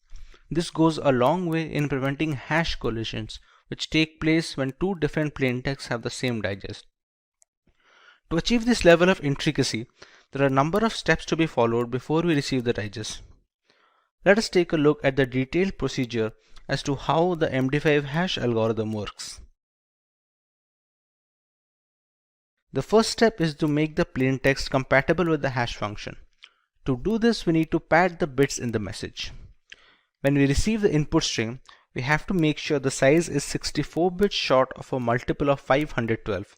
This goes a long way in preventing hash collisions, which take place when two different plaintexts have the same digest. To achieve this level of intricacy, there are a number of steps to be followed before we receive the digest. Let us take a look at the detailed procedure as to how the MD5 hash algorithm works. The first step is to make the plaintext compatible with the hash function. To do this, we need to pad the bits in the message. When we receive the input string, we have to make sure the size is 64 bits short of a multiple of 512.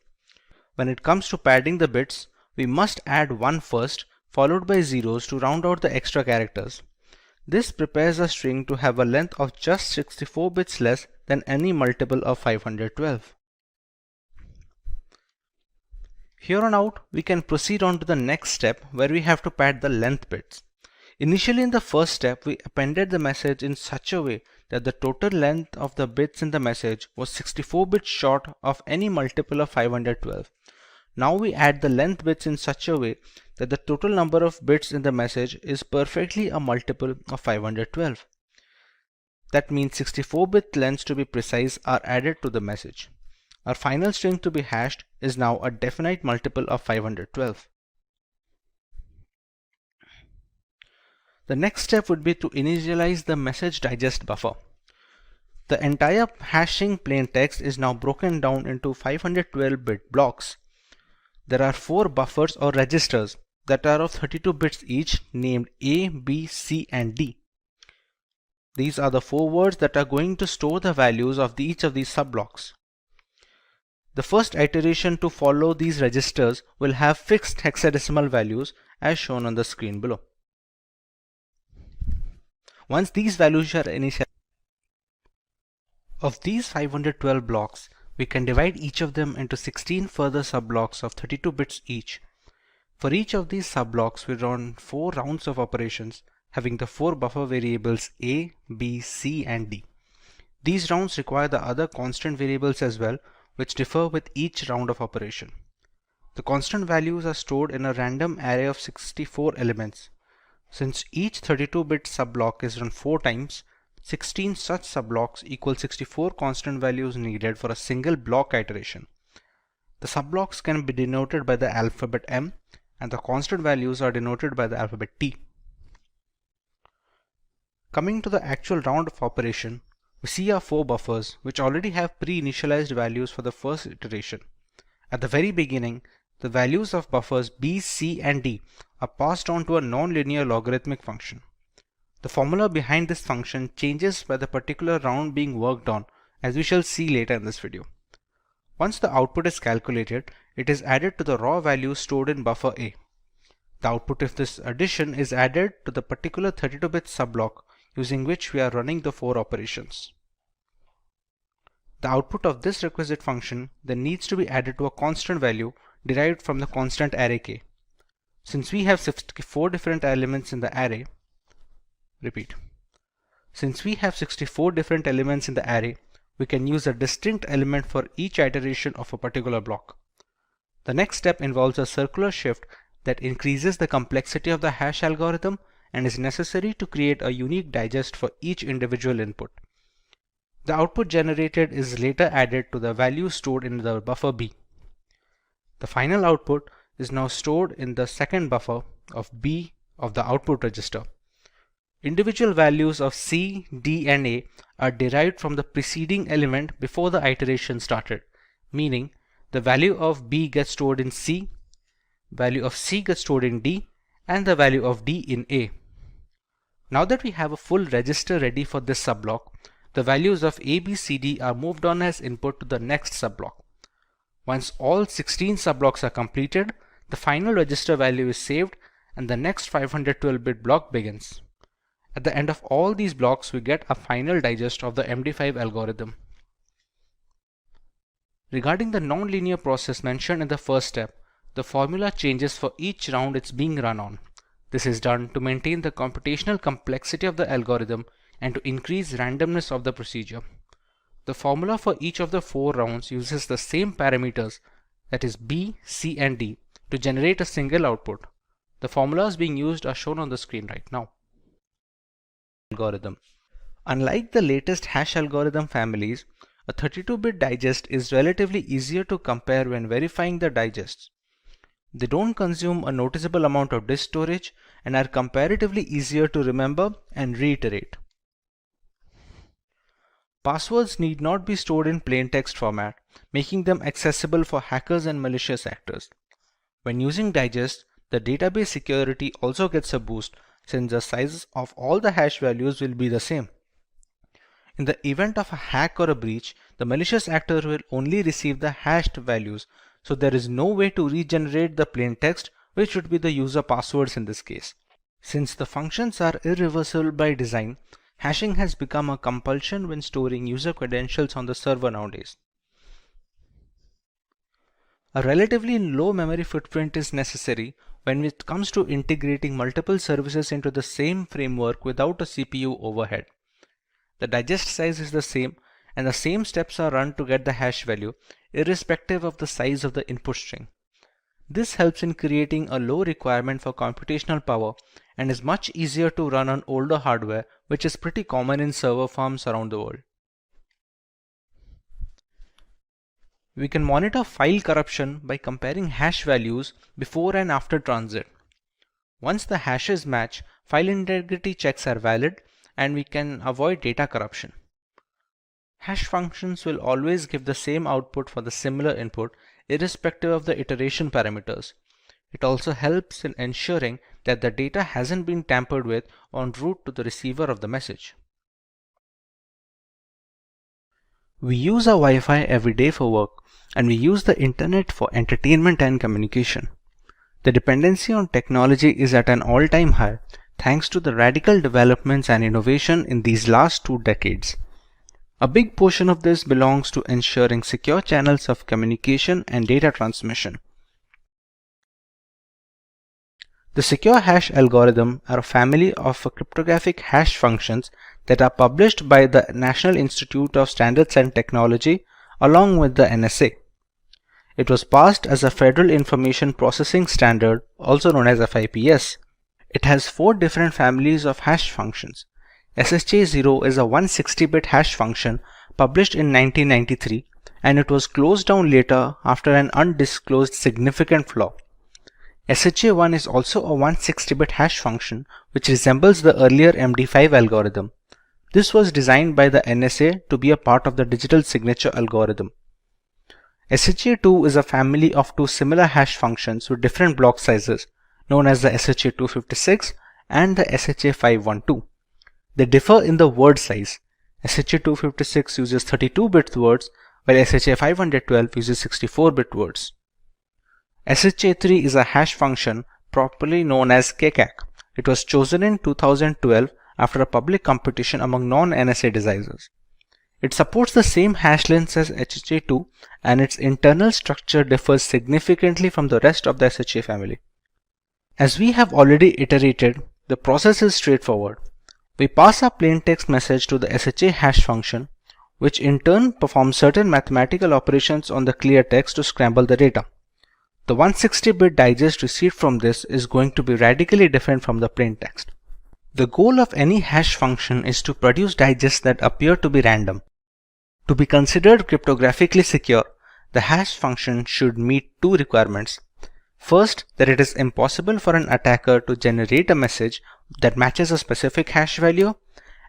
When it comes to padding the bits, we must add 1 first, followed by zeros to round out the extra characters. This prepares a string to have a length of just 64 bits less than any multiple of 512. Here on out, we can proceed on to the next step where we have to pad the length bits. Initially in the first step, we appended the message in such a way that the total length of the bits in the message was 64 bits short of any multiple of 512. Now we add the length bits in such a way that the total number of bits in the message is perfectly a multiple of 512. That means 64-bit lengths to be precise are added to the message. Our final string to be hashed is now a definite multiple of 512. The next step would be to initialize the message digest buffer. The entire hashing plaintext is now broken down into 512-bit blocks. There are 4 buffers or registers that are of 32 bits each, named A, B, C, and D. These are the 4 words that are going to store the values of each of these subblocks. The first iteration to follow these registers will have fixed hexadecimal values as shown on the screen below. Once these values are initialized, of these 512 blocks, we can divide each of them into 16 further subblocks of 32 bits each. For each of these subblocks, we run 4 rounds of operations having the 4 buffer variables A, B, C, and D. These rounds require the other constant variables as well, which differ with each round of operation. The constant values are stored in a random array of 64 elements. Since each 32-bit subblock is run 4 times, 16 such subblocks equal 64 constant values needed for a single block iteration. The subblocks can be denoted by the alphabet M, and the constant values are denoted by the alphabet T. Coming to the actual round of operation, We see our 4 buffers which already have pre-initialized values for the first iteration. At the very beginning, the values of buffers B, C and D are passed on to a non-linear logarithmic function. The formula behind this function changes by the particular round being worked on, as we shall see later in this video. Once the output is calculated, it is added to the raw value stored in buffer A. The output of this addition is added to the particular 32-bit subblock using which we are running the 4 operations. The output of this requisite function then needs to be added to a constant value derived from the constant array k. Since we have 64 different elements in the array, Since we have 64 different elements in the array, we can use a distinct element for each iteration of a particular block. The next step involves a circular shift that increases the complexity of the hash algorithm and is necessary to create a unique digest for each individual input. The output generated is later added to the value stored in the buffer B. The final output is now stored in the second buffer of B of the output register. Individual values of C, D and A are derived from the preceding element before the iteration started, meaning the value of B gets stored in C, value of C gets stored in D, and the value of D in A. Now that we have a full register ready for this subblock, the values of A, B, C, D are moved on as input to the next subblock. Once all 16 subblocks are completed, the final register value is saved and the next 512-bit block begins. At the end of all these blocks, we get a final digest of the MD5 algorithm. Regarding the non-linear process mentioned in the first step, the formula changes for each round it's being run on. This is done to maintain the computational complexity of the algorithm and to increase randomness of the procedure. The formula for each of the 4 rounds uses the same parameters, that is B, C and D, to generate a single output. The formulas being used are shown on the screen right now. Algorithm. Unlike the latest hash algorithm families, a 32-bit digest is relatively easier to compare when verifying the digests. They don't consume a noticeable amount of disk storage and are comparatively easier to remember and reiterate. Passwords need not be stored in plain text format, making them accessible for hackers and malicious actors. When using digests, the database security also gets a boost since the size of all the hash values will be the same. In the event of a hack or a breach, the malicious actor will only receive the hashed values, so there is no way to regenerate the plain text, which would be the user passwords in this case. Since the functions are irreversible by design, hashing has become a compulsion when storing user credentials on the server nowadays. A relatively low memory footprint is necessary when it comes to integrating multiple services into the same framework without a CPU overhead. The digest size is the same and the same steps are run to get the hash value, irrespective of the size of the input string. This helps in creating a low requirement for computational power and is much easier to run on older hardware, which is pretty common in server farms around the world. We can monitor file corruption by comparing hash values before and after transit. Once the hashes match, file integrity checks are valid and we can avoid data corruption. Hash functions will always give the same output for the similar input, irrespective of the iteration parameters. It also helps in ensuring that the data hasn't been tampered with en route to the receiver of the message. We use our Wi-Fi every day for work, and we use the internet for entertainment and communication. The dependency on technology is at an all-time high, thanks to the radical developments and innovation in these last 2 decades. A big portion of this belongs to ensuring secure channels of communication and data transmission. The secure hash algorithm are a family of cryptographic hash functions that are published by the National Institute of Standards and Technology along with the NSA. It was passed as a Federal Information Processing Standard, also known as FIPS. It has 4 different families of hash functions. SHA-0 is a 160-bit hash function published in 1993, and it was closed down later after an undisclosed significant flaw. SHA-1 is also a 160-bit hash function which resembles the earlier MD5 algorithm. This was designed by the NSA to be a part of the digital signature algorithm. SHA-2 is a family of two similar hash functions with different block sizes, known as the SHA-256 and the SHA-512. They differ in the word size. SHA-256 uses 32-bit words, while SHA-512 uses 64-bit words. SHA-3 is a hash function properly known as KCAC. It was chosen in 2012 after a public competition among non-NSA designers. It supports the same hash lengths as SHA-2 and its internal structure differs significantly from the rest of the SHA family. As we have already iterated, the process is straightforward. We pass a plain text message to the SHA hash function, which in turn performs certain mathematical operations on the clear text to scramble the data. The 160-bit digest received from this is going to be radically different from the plain text. The goal of any hash function is to produce digests that appear to be random. To be considered cryptographically secure, the hash function should meet two requirements. First, that it is impossible for an attacker to generate a message that matches a specific hash value,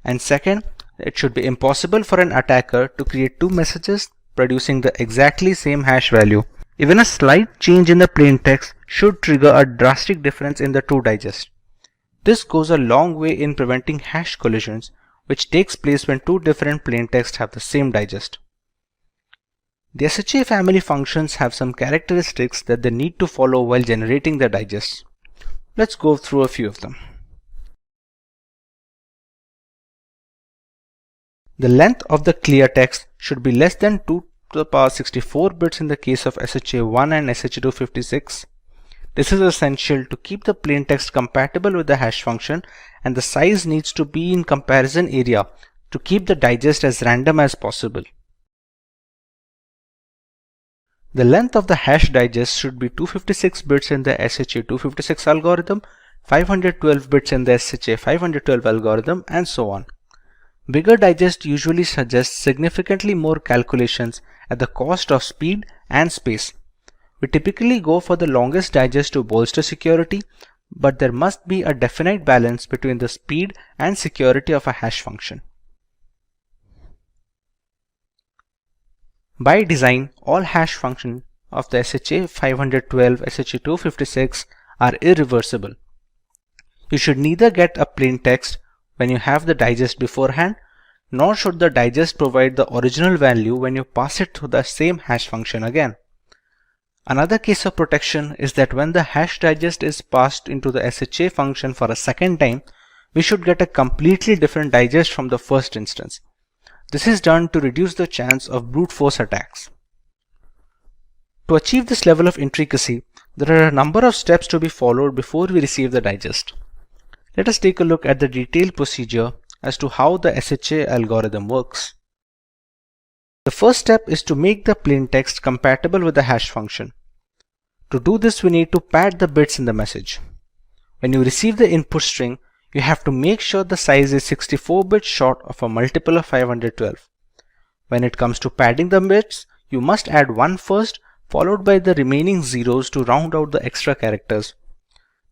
and second, it should be impossible for an attacker to create two messages producing the exactly same hash value. Even a slight change in the plain text should trigger a drastic difference in the two digests. This goes a long way in preventing hash collisions, which takes place when two different plain texts have the same digest. The SHA family functions have some characteristics that they need to follow while generating the digests. Let's go through a few of them. The length of the clear text should be less than 2 to the power 64 bits in the case of SHA-1 and SHA-256. This is essential to keep the plain text compatible with the hash function, and the size needs to be in comparison area to keep the digest as random as possible. The length of the hash digest should be 256 bits in the SHA-256 algorithm, 512 bits in the SHA-512 algorithm, and so on. Bigger digest usually suggests significantly more calculations at the cost of speed and space. We typically go for the longest digest to bolster security, but there must be a definite balance between the speed and security of a hash function. By design, all hash functions of the SHA-512, SHA-256 are irreversible. You should neither get a plain text when you have the digest beforehand, nor should the digest provide the original value when you pass it through the same hash function again. Another case of protection is that when the hash digest is passed into the SHA function for a second time, we should get a completely different digest from the first instance. This is done to reduce the chance of brute force attacks. To achieve this level of intricacy, there are a number of steps to be followed before we receive the digest. Let us take a look at the detailed procedure as to how the SHA algorithm works. The first step is to make the plain text compatible with the hash function. To do this, we need to pad the bits in the message. When you receive the input string, you have to make sure the size is 64 bits short of a multiple of 512. When it comes to padding the bits, you must add 1 first, followed by the remaining zeros to round out the extra characters.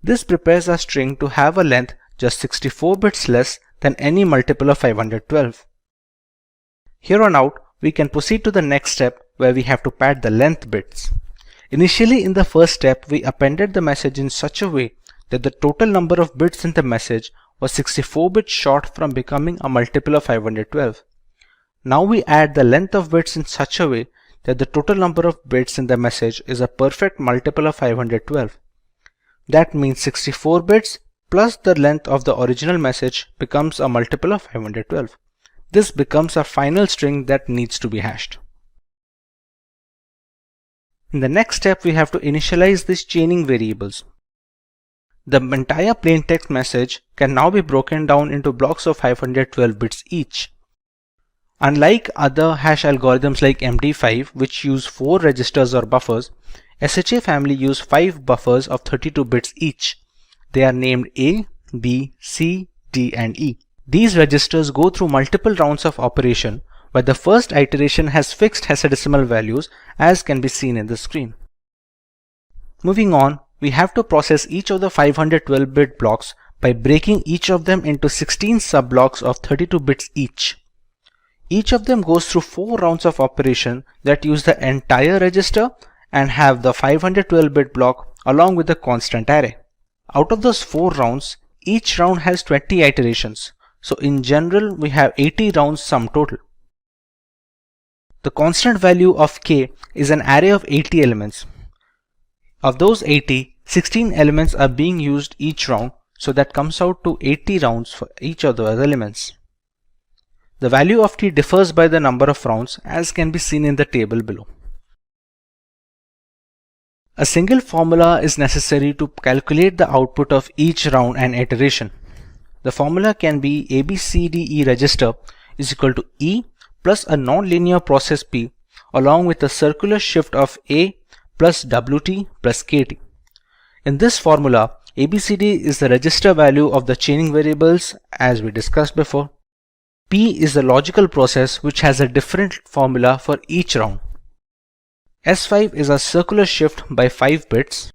This prepares our string to have a length just 64 bits less than any multiple of 512. Here on out, we can proceed to the next step where we have to pad the length bits. Initially, in the first step, we appended the message in such a way that the total number of bits in the message was 64 bits short from becoming a multiple of 512. Now we add the length of bits in such a way that the total number of bits in the message is a perfect multiple of 512. That means 64 bits plus the length of the original message becomes a multiple of 512. This becomes a final string that needs to be hashed. In the next step, we have to initialize these chaining variables. The entire plain text message can now be broken down into blocks of 512 bits each. Unlike other hash algorithms like MD5, which use 4 registers or buffers, SHA family use 5 buffers of 32 bits each. They are named A, B, C, D, and E. These registers go through multiple rounds of operation, where the first iteration has fixed hexadecimal values, as can be seen in the screen. Moving on, we have to process each of the 512-bit blocks by breaking each of them into 16 subblocks of 32 bits each. Each of them goes through 4 rounds of operation that use the entire register and have the 512-bit block along with the constant array. Out of those 4 rounds, each round has 20 iterations. So in general, we have 80 rounds sum total. The constant value of k is an array of 80 elements. Of those 80, 16 elements are being used each round, so that comes out to 80 rounds for each of those elements. The value of t differs by the number of rounds, as can be seen in the table below. A single formula is necessary to calculate the output of each round and iteration. The formula can be ABCDE register is equal to E plus a nonlinear process P along with a circular shift of A plus WT plus KT. In this formula, ABCD is the register value of the chaining variables as we discussed before. P is the logical process which has a different formula for each round. S5 is a circular shift by 5 bits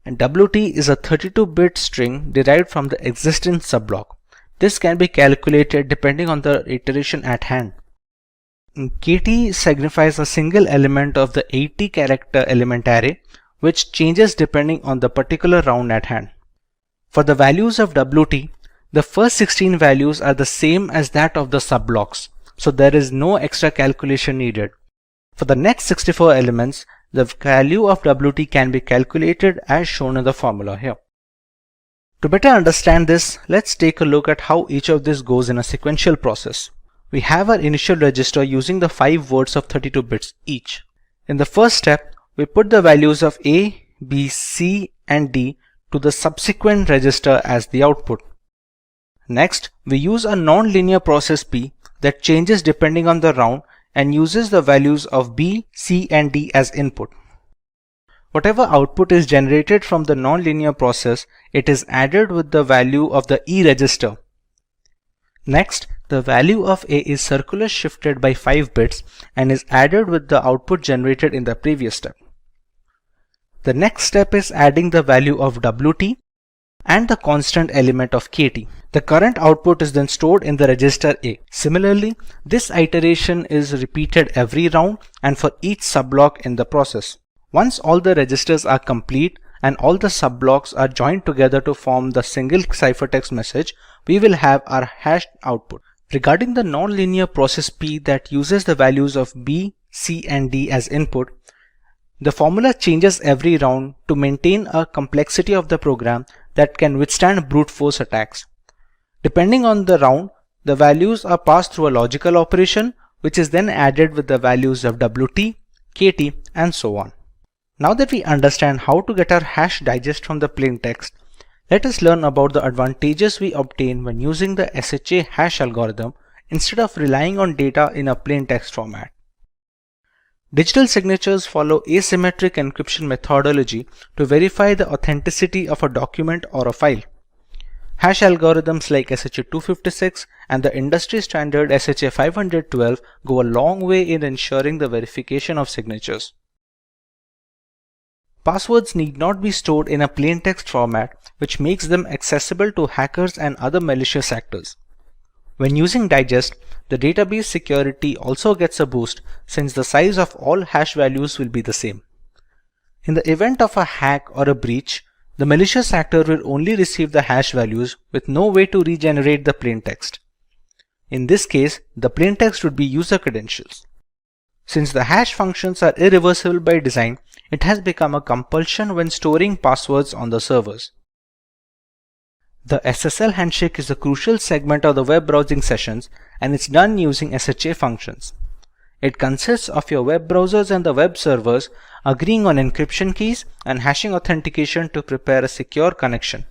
and WT is a 32-bit string derived from the existing subblock. This can be calculated depending on the iteration at hand. KT signifies a single element of the 80-character element array which changes depending on the particular round at hand. For the values of WT, the first 16 values are the same as that of the subblocks, so there is no extra calculation needed. For the next 64 elements, the value of WT can be calculated as shown in the formula here. To better understand this, let's take a look at how each of this goes in a sequential process. We have our initial register using the 5 words of 32 bits each. In the first step, we put the values of A, B, C and D to the subsequent register as the output. Next, we use a nonlinear process P that changes depending on the round and uses the values of B, C and D as input. Whatever output is generated from the nonlinear process, it is added with the value of the E register. Next, the value of A is circular shifted by 5 bits and is added with the output generated in the previous step. The next step is adding the value of WT and the constant element of KT. The current output is then stored in the register A. Similarly, this iteration is repeated every round and for each subblock in the process. Once all the registers are complete and all the subblocks are joined together to form the single ciphertext message, we will have our hashed output. Regarding the nonlinear process P that uses the values of B, C and D as input, the formula changes every round to maintain a complexity of the program that can withstand brute force attacks. Depending on the round, the values are passed through a logical operation which is then added with the values of WT, KT and so on. Now that we understand how to get our hash digest from the plain text, let us learn about the advantages we obtain when using the SHA hash algorithm instead of relying on data in a plain text format. Digital signatures follow asymmetric encryption methodology to verify the authenticity of a document or a file. Hash algorithms like SHA-256 and the industry standard SHA-512 go a long way in ensuring the verification of signatures. Passwords need not be stored in a plain text format, which makes them accessible to hackers and other malicious actors. When using digest, the database security also gets a boost since the size of all hash values will be the same. In the event of a hack or a breach, the malicious actor will only receive the hash values with no way to regenerate the plain text. In this case, the plain text would be user credentials. Since the hash functions are irreversible by design, it has become a compulsion when storing passwords on the servers. The SSL handshake is a crucial segment of the web browsing sessions and it's done using SHA functions. It consists of your web browsers and the web servers agreeing on encryption keys and hashing authentication to prepare a secure connection.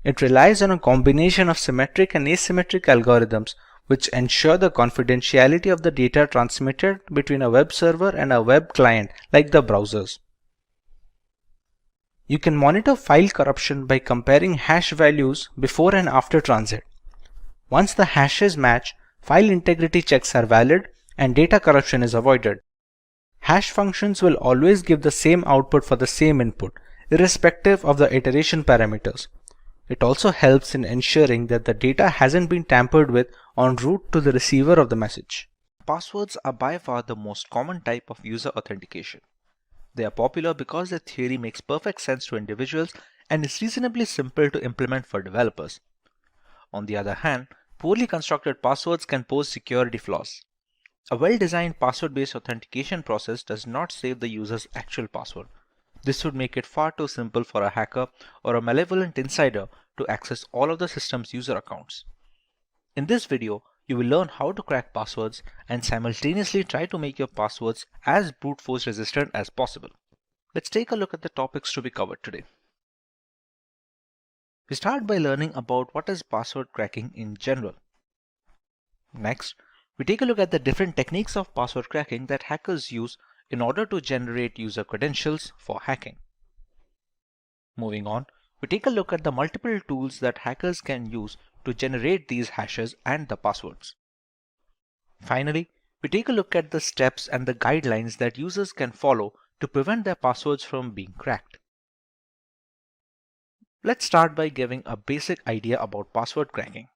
It relies on a combination of symmetric and asymmetric algorithms which ensure the confidentiality of the data transmitted between a web server and a web client like the browsers. You can monitor file corruption by comparing hash values before and after transit. Once the hashes match, file integrity checks are valid and data corruption is avoided. Hash functions will always give the same output for the same input, irrespective of the iteration parameters. It also helps in ensuring that the data hasn't been tampered with en route to the receiver of the message. Passwords are by far the most common type of user authentication. They are popular because their theory makes perfect sense to individuals and is reasonably simple to implement for developers. On the other hand, poorly constructed passwords can pose security flaws. A well-designed password-based authentication process does not save the user's actual password. This would make it far too simple for a hacker or a malevolent insider to access all of the system's user accounts. In this video, you will learn how to crack passwords and simultaneously try to make your passwords as brute force resistant as possible. Let's take a look at the topics to be covered today. We start by learning about what is password cracking in general. Next, we take a look at the different techniques of password cracking that hackers use in order to generate user credentials for hacking. Moving on, we take a look at the multiple tools that hackers can use to generate these hashes and the passwords. Finally, we take a look at the steps and the guidelines that users can follow to prevent their passwords from being cracked. Let's start by giving a basic idea about password cracking.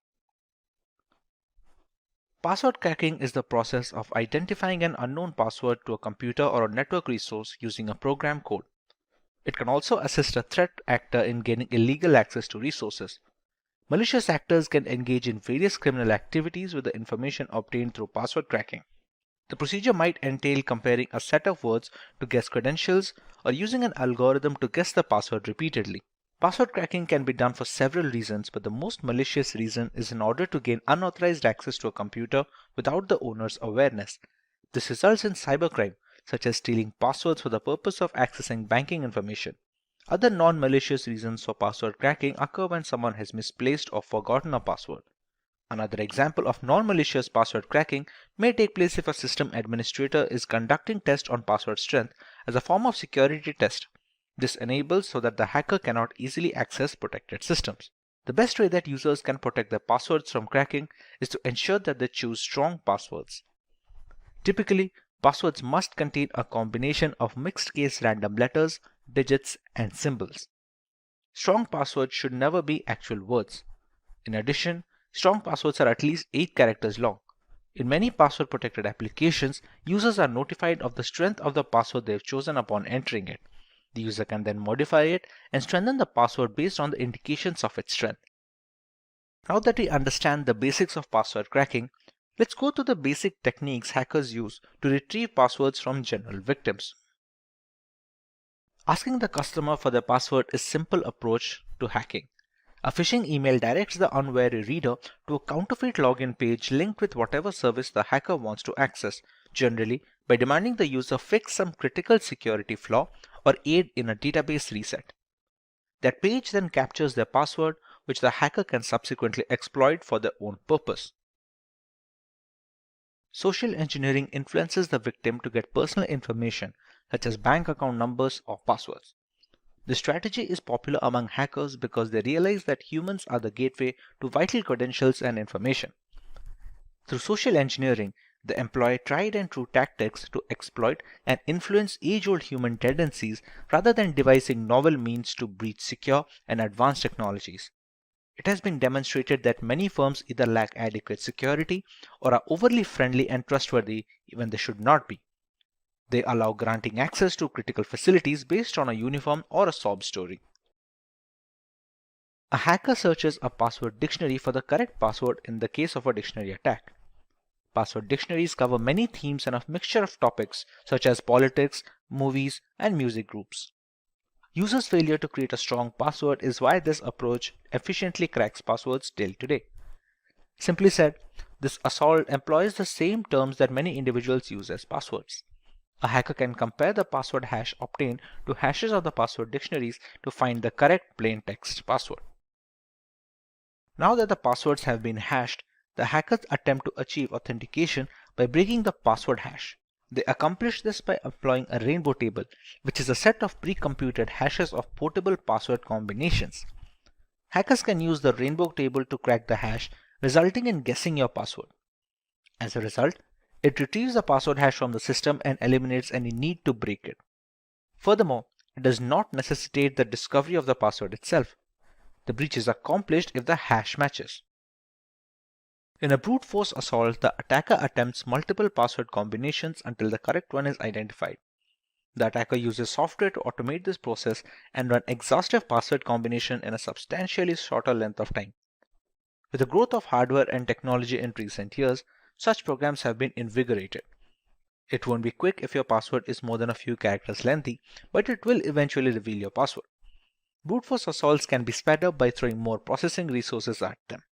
Password cracking is the process of identifying an unknown password to a computer or a network resource using a program code. It can also assist a threat actor in gaining illegal access to resources. Malicious actors can engage in various criminal activities with the information obtained through password cracking. The procedure might entail comparing a set of words to guess credentials or using an algorithm to guess the password repeatedly. Password cracking can be done for several reasons, but the most malicious reason is in order to gain unauthorized access to a computer without the owner's awareness. This results in cybercrime, such as stealing passwords for the purpose of accessing banking information. Other non-malicious reasons for password cracking occur when someone has misplaced or forgotten a password. Another example of non-malicious password cracking may take place if a system administrator is conducting tests on password strength as a form of security test. This enables so that the hacker cannot easily access protected systems. The best way that users can protect their passwords from cracking is to ensure that they choose strong passwords. Typically, passwords must contain a combination of mixed-case random letters, digits, and symbols. Strong passwords should never be actual words. In addition, strong passwords are at least 8 characters long. In many password-protected applications, users are notified of the strength of the password they have chosen upon entering it. The user can then modify it and strengthen the password based on the indications of its strength. Now that we understand the basics of password cracking, let's go to the basic techniques hackers use to retrieve passwords from general victims. Asking the customer for their password is a simple approach to hacking. A phishing email directs the unwary reader to a counterfeit login page linked with whatever service the hacker wants to access, generally by demanding the user fix some critical security flaw or aid in a database reset. That page then captures their password, which the hacker can subsequently exploit for their own purpose. Social engineering influences the victim to get personal information such as bank account numbers or passwords. This strategy is popular among hackers because they realize that humans are the gateway to vital credentials and information. Through social engineering, they employ tried and true tactics to exploit and influence age-old human tendencies rather than devising novel means to breach secure and advanced technologies. It has been demonstrated that many firms either lack adequate security or are overly friendly and trustworthy when they should not be. They allow granting access to critical facilities based on a uniform or a sob story. A hacker searches a password dictionary for the correct password in the case of a dictionary attack. Password dictionaries cover many themes and a mixture of topics such as politics, movies, and music groups. Users' failure to create a strong password is why this approach efficiently cracks passwords till today. Simply said, this assault employs the same terms that many individuals use as passwords. A hacker can compare the password hash obtained to hashes of the password dictionaries to find the correct plain text password. Now that the passwords have been hashed, the hackers attempt to achieve authentication by breaking the password hash. They accomplish this by employing a rainbow table, which is a set of pre-computed hashes of portable password combinations. Hackers can use the rainbow table to crack the hash, resulting in guessing your password. As a result, it retrieves the password hash from the system and eliminates any need to break it. Furthermore, it does not necessitate the discovery of the password itself. The breach is accomplished if the hash matches. In a brute force assault, the attacker attempts multiple password combinations until the correct one is identified. The attacker uses software to automate this process and run exhaustive password combination in a substantially shorter length of time. With the growth of hardware and technology in recent years, such programs have been invigorated. It won't be quick if your password is more than a few characters lengthy, but it will eventually reveal your password. Brute force assaults can be sped up by throwing more processing resources at them.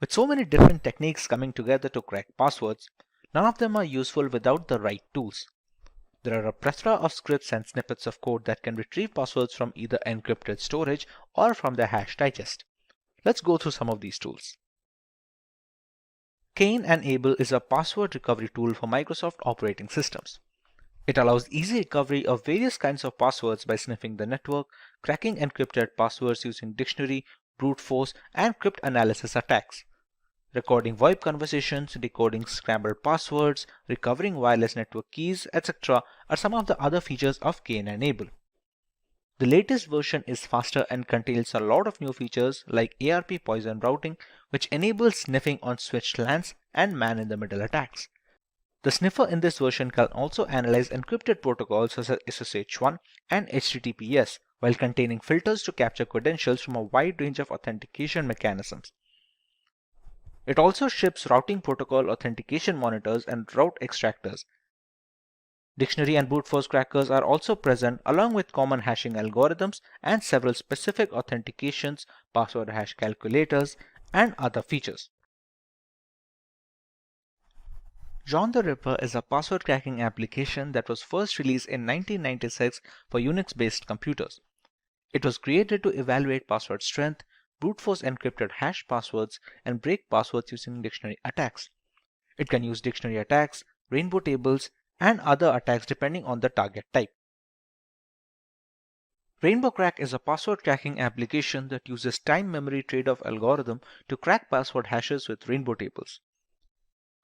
With so many different techniques coming together to crack passwords, none of them are useful without the right tools. There are a plethora of scripts and snippets of code that can retrieve passwords from either encrypted storage or from the hash digest. Let's go through some of these tools. Enable is a password recovery tool for Microsoft operating systems. It allows easy recovery of various kinds of passwords by sniffing the network, cracking encrypted passwords using dictionary, brute force, and cryptanalysis attacks. Recording VoIP conversations, decoding scrambled passwords, recovering wireless network keys, etc. are some of the other features of Enable. The latest version is faster and contains a lot of new features like ARP poison routing, which enables sniffing on switched LANs and man-in-the-middle attacks. The sniffer in this version can also analyze encrypted protocols such as SSH1 and HTTPS while containing filters to capture credentials from a wide range of authentication mechanisms. It also ships routing protocol authentication monitors and route extractors. Dictionary and brute force crackers are also present along with common hashing algorithms and several specific authentications, password hash calculators, and other features. John the Ripper is a password cracking application that was first released in 1996 for Unix-based computers. It was created to evaluate password strength, brute force encrypted hash passwords, and break passwords using dictionary attacks. It can use dictionary attacks, rainbow tables, and other attacks depending on the target type. Rainbow Crack is a password cracking application that uses time memory trade-off algorithm to crack password hashes with rainbow tables.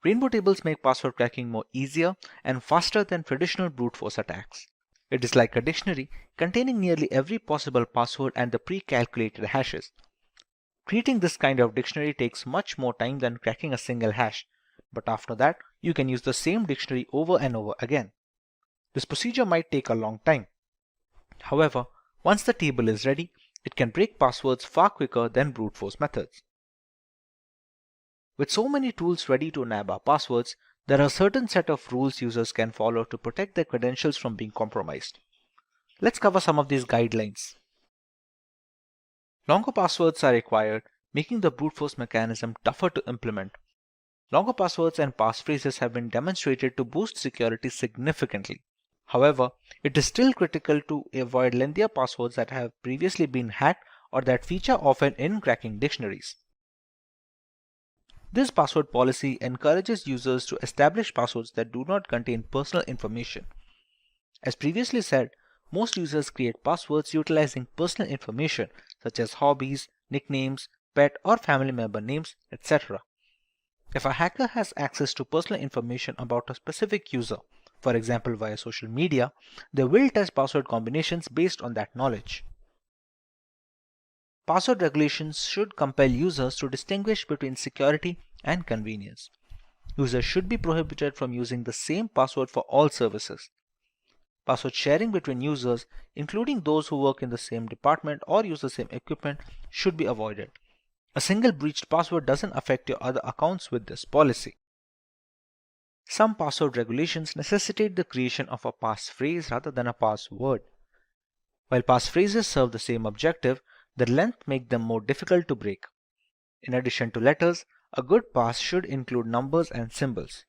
Rainbow tables make password cracking more easier and faster than traditional brute force attacks. It is like a dictionary containing nearly every possible password and the pre-calculated hashes. Creating this kind of dictionary takes much more time than cracking a single hash, but after that, you can use the same dictionary over and over again. This procedure might take a long time. However, once the table is ready, it can break passwords far quicker than brute force methods. With so many tools ready to nab our passwords, there are a certain set of rules users can follow to protect their credentials from being compromised. Let's cover some of these guidelines. Longer passwords are required, making the brute force mechanism tougher to implement. Longer passwords and passphrases have been demonstrated to boost security significantly. However, it is still critical to avoid lengthier passwords that have previously been hacked or that feature often in cracking dictionaries. This password policy encourages users to establish passwords that do not contain personal information. As previously said, most users create passwords utilizing personal information such as hobbies, nicknames, pet or family member names, etc. If a hacker has access to personal information about a specific user, for example via social media, they will test password combinations based on that knowledge. Password regulations should compel users to distinguish between security and convenience. Users should be prohibited from using the same password for all services. Password sharing between users, including those who work in the same department or use the same equipment, should be avoided. A single breached password doesn't affect your other accounts with this policy. Some password regulations necessitate the creation of a passphrase rather than a password. While passphrases serve the same objective, their length makes them more difficult to break. In addition to letters, a good pass should include numbers and symbols.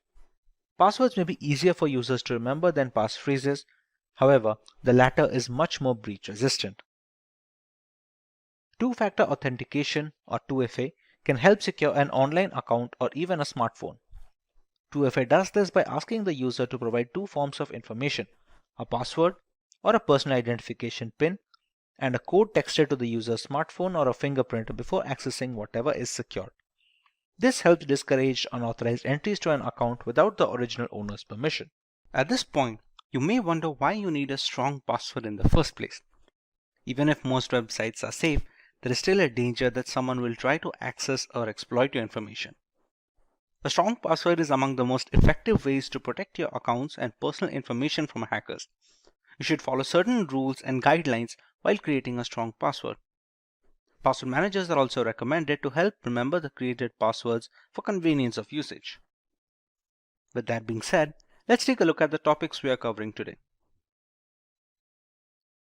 Passwords may be easier for users to remember than passphrases. However, the latter is much more breach resistant. Two-factor authentication or 2FA can help secure an online account or even a smartphone. 2FA does this by asking the user to provide two forms of information, a password or a personal identification PIN, and a code texted to the user's smartphone or a fingerprint before accessing whatever is secured. This helps discourage unauthorized entries to an account without the original owner's permission. At this point, you may wonder why you need a strong password in the first place. Even if most websites are safe, there is still a danger that someone will try to access or exploit your information. A strong password is among the most effective ways to protect your accounts and personal information from hackers. You should follow certain rules and guidelines while creating a strong password. Password managers are also recommended to help remember the created passwords for convenience of usage. With that being said, let's take a look at the topics we are covering today.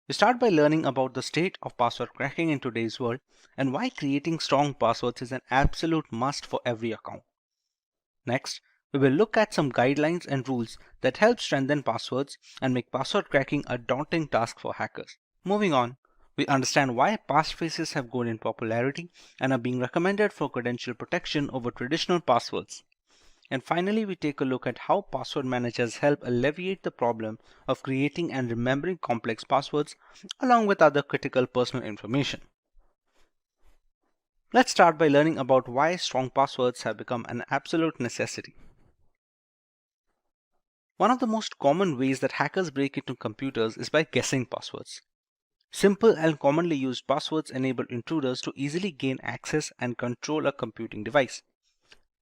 We start by learning about the state of password cracking in today's world and why creating strong passwords is an absolute must for every account. Next, we will look at some guidelines and rules that help strengthen passwords and make password cracking a daunting task for hackers. Moving on, we understand why passphrases have grown in popularity and are being recommended for credential protection over traditional passwords. And finally, we take a look at how password managers help alleviate the problem of creating and remembering complex passwords along with other critical personal information. Let's start by learning about why strong passwords have become an absolute necessity. One of the most common ways that hackers break into computers is by guessing passwords. Simple and commonly used passwords enable intruders to easily gain access and control a computing device.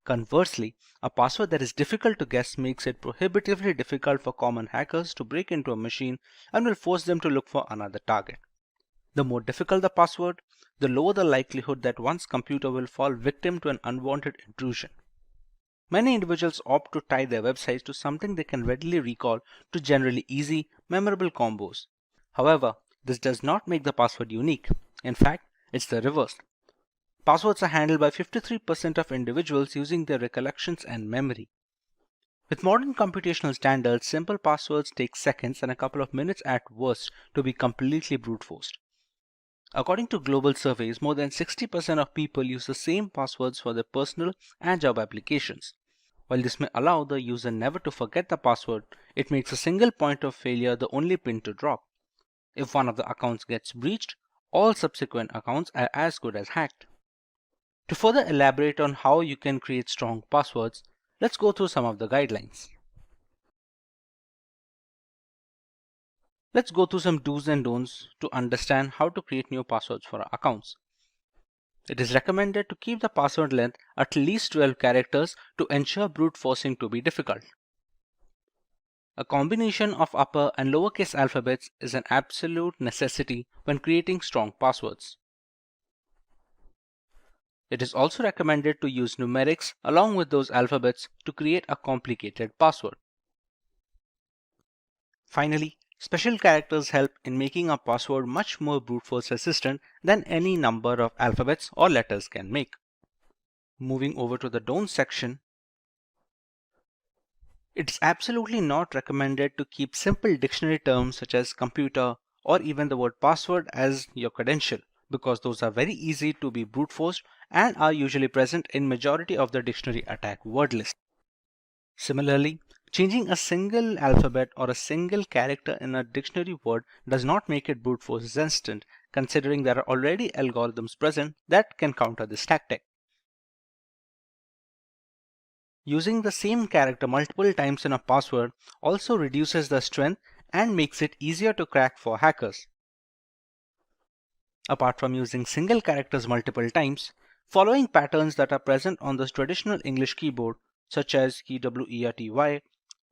Conversely, a password that is difficult to guess makes it prohibitively difficult for common hackers to break into a machine and will force them to look for another target. The more difficult the password, the lower the likelihood that one's computer will fall victim to an unwanted intrusion. Many individuals opt to tie their websites to something they can readily recall to generally easy, memorable combos. However, this does not make the password unique. In fact, it's the reverse. Passwords are handled by 53% of individuals using their recollections and memory. With modern computational standards, simple passwords take seconds and a couple of minutes at worst to be completely brute forced. According to global surveys, more than 60% of people use the same passwords for their personal and job applications. While this may allow the user never to forget the password, it makes a single point of failure the only pin to drop. If one of the accounts gets breached, all subsequent accounts are as good as hacked. To further elaborate on how you can create strong passwords, let's go through some of the guidelines. Let's go through some do's and don'ts to understand how to create new passwords for our accounts. It is recommended to keep the password length at least 12 characters to ensure brute forcing to be difficult. A combination of upper and lowercase alphabets is an absolute necessity when creating strong passwords. It is also recommended to use numerics along with those alphabets to create a complicated password. Finally, special characters help in making a password much more brute force resistant than any number of alphabets or letters can make. Moving over to the don't section, it's absolutely not recommended to keep simple dictionary terms such as computer or even the word password as your credential, because those are very easy to be brute forced and are usually present in majority of the dictionary attack word list. Similarly, changing a single alphabet or a single character in a dictionary word does not make it brute force resistant, considering there are already algorithms present that can counter this tactic. Using the same character multiple times in a password also reduces the strength and makes it easier to crack for hackers. Apart from using single characters multiple times, following patterns that are present on the traditional English keyboard, such as KWERTY,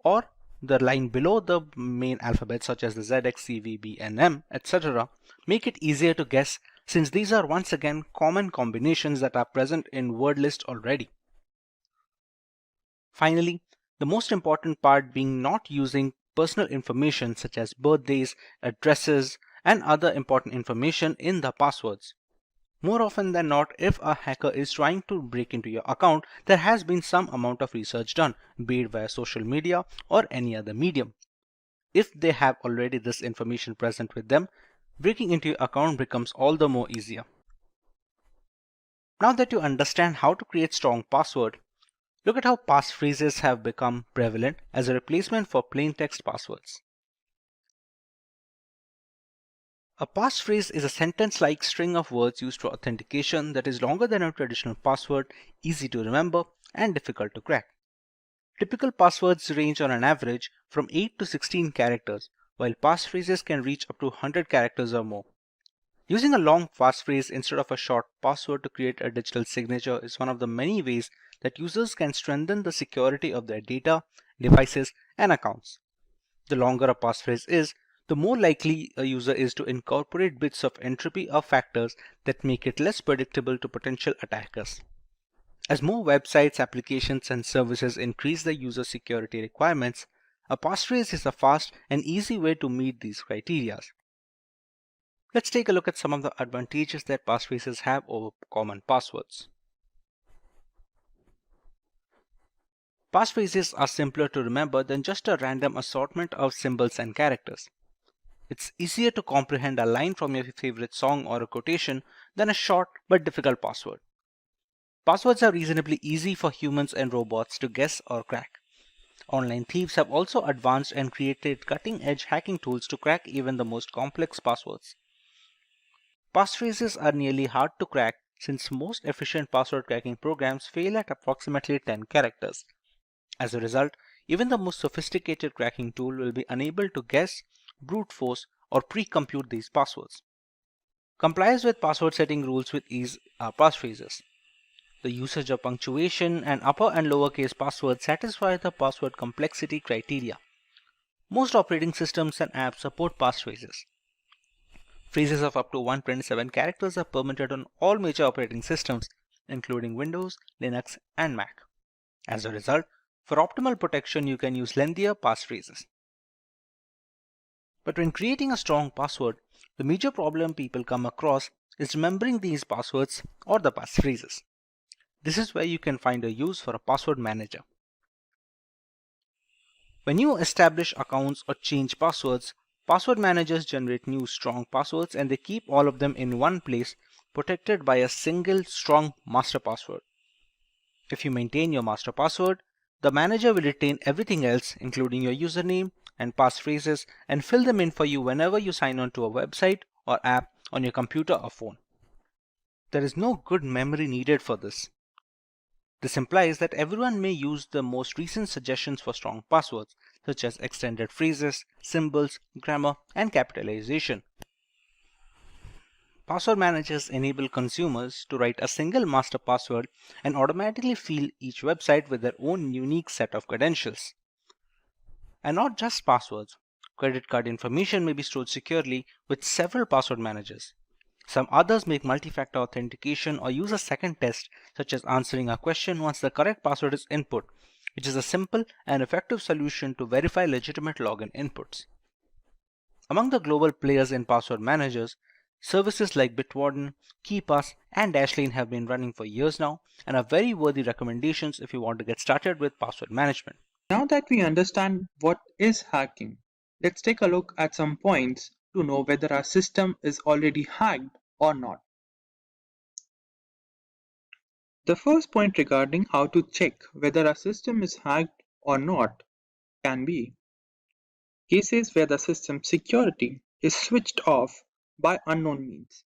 or the line below the main alphabet such as the ZX, CV, B, and M, etc., make it easier to guess, since these are once again common combinations that are present in word list already. Finally, the most important part being not using personal information such as birthdays, addresses, and other important information in the passwords. More often than not, if a hacker is trying to break into your account, there has been some amount of research done, be it via social media or any other medium. If they have already this information present with them, breaking into your account becomes all the more easier. Now that you understand how to create strong password, look at how passphrases have become prevalent as a replacement for plain text passwords. A passphrase is a sentence-like string of words used for authentication that is longer than a traditional password, easy to remember, and difficult to crack. Typical passwords range on an average from 8 to 16 characters, while passphrases can reach up to 100 characters or more. Using a long passphrase instead of a short password to create a digital signature is one of the many ways that users can strengthen the security of their data, devices, and accounts. The longer a passphrase is, the more likely a user is to incorporate bits of entropy or factors that make it less predictable to potential attackers. As more websites, applications, and services increase their user security requirements, a passphrase is a fast and easy way to meet these criteria. Let's take a look at some of the advantages that passphrases have over common passwords. Passphrases are simpler to remember than just a random assortment of symbols and characters. It's easier to comprehend a line from your favorite song or a quotation than a short but difficult password. Passwords are reasonably easy for humans and robots to guess or crack. Online thieves have also advanced and created cutting-edge hacking tools to crack even the most complex passwords. Passphrases are nearly hard to crack since most efficient password cracking programs fail at approximately 10 characters. As a result, even the most sophisticated cracking tool will be unable to guess, brute force, or pre-compute these passwords. Complies with password setting rules with ease are passphrases. The usage of punctuation and upper and lowercase passwords satisfy the password complexity criteria. Most operating systems and apps support passphrases. Phrases of up to 127 characters are permitted on all major operating systems, including Windows, Linux, and Mac. As a result, for optimal protection, you can use lengthier passphrases. But when creating a strong password, the major problem people come across is remembering these passwords or the passphrases. This is where you can find a use for a password manager. When you establish accounts or change passwords, password managers generate new strong passwords and they keep all of them in one place, protected by a single strong master password. If you maintain your master password, the manager will retain everything else, including your username and passphrases, and fill them in for you whenever you sign on to a website or app on your computer or phone. There is no good memory needed for this. This implies that everyone may use the most recent suggestions for strong passwords, such as extended phrases, symbols, grammar, and capitalization. Password managers enable consumers to write a single master password and automatically fill each website with their own unique set of credentials. And not just passwords. Credit card information may be stored securely with several password managers. Some others make multi-factor authentication or use a second test, such as answering a question once the correct password is input, which is a simple and effective solution to verify legitimate login inputs. Among the global players in password managers, services like Bitwarden, KeePass, and Dashlane have been running for years now and are very worthy recommendations if you want to get started with password management. Now that we understand what is hacking, let's take a look at some points to know whether our system is already hacked or not. The first point regarding how to check whether a system is hacked or not can be cases where the system security is switched off by unknown means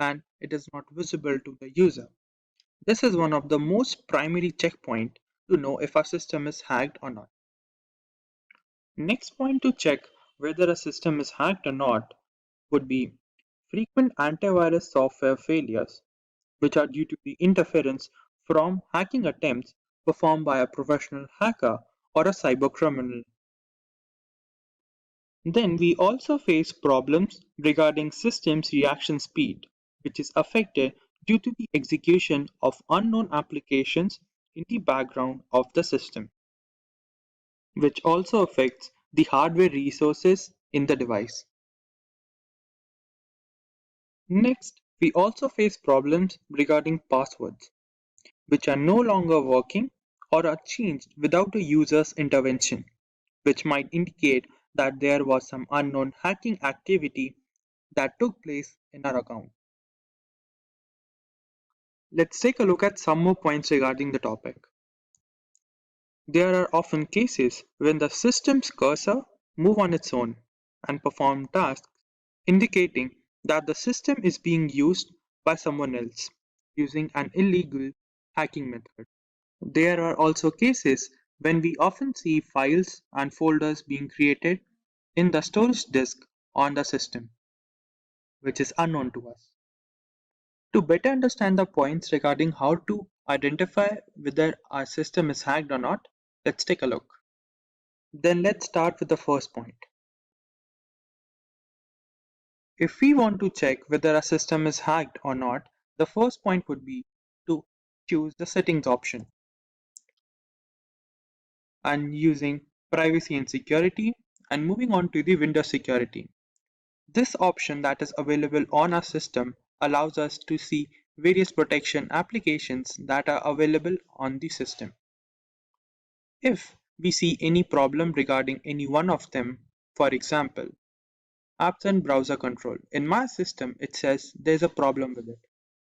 and it is not visible to the user. This is one of the most primary checkpoints to know if a system is hacked or not. Next point to check whether a system is hacked or not would be frequent antivirus software failures, which are due to the interference from hacking attempts performed by a professional hacker or a cybercriminal. Then we also face problems regarding systems reaction speed, which is affected due to the execution of unknown applications in the background of the system, which also affects the hardware resources in the device. Next, we also face problems regarding passwords, which are no longer working or are changed without a user's intervention, which might indicate that there was some unknown hacking activity that took place in our account. Let's take a look at some more points regarding the topic. There are often cases when the system's cursor moves on its own and perform tasks, indicating that the system is being used by someone else using an illegal hacking method. There are also cases when we often see files and folders being created in the storage disk on the system. which is unknown to us. To better understand the points regarding how to identify whether our system is hacked or not, let's take a look. Then let's start with the first point. If we want to check whether a system is hacked or not, the first point would be to choose the settings option and using privacy and security and moving on to the Windows security. This option that is available on our system allows us to see various protection applications that are available on the system. If we see any problem regarding any one of them, for example, apps and browser control, in my system it says there's a problem with it,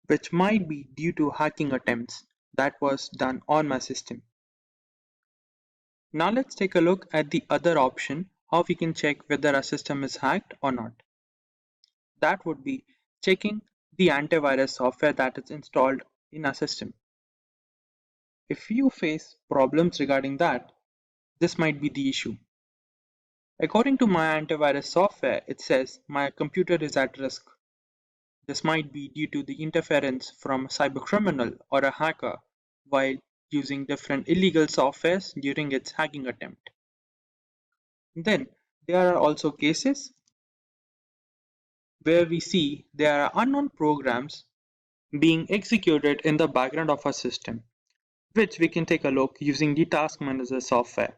which might be due to hacking attempts that was done on my system. Now let's take a look at the other option, how we can check whether our system is hacked or not. That would be checking the antivirus software that is installed in our system. If you face problems regarding that, this might be the issue. According to my antivirus software, it says my computer is at risk. This might be due to the interference from a cybercriminal or a hacker while using different illegal softwares during its hacking attempt. Then there are also cases where we see there are unknown programs being executed in the background of our system, which we can take a look using the Task Manager software.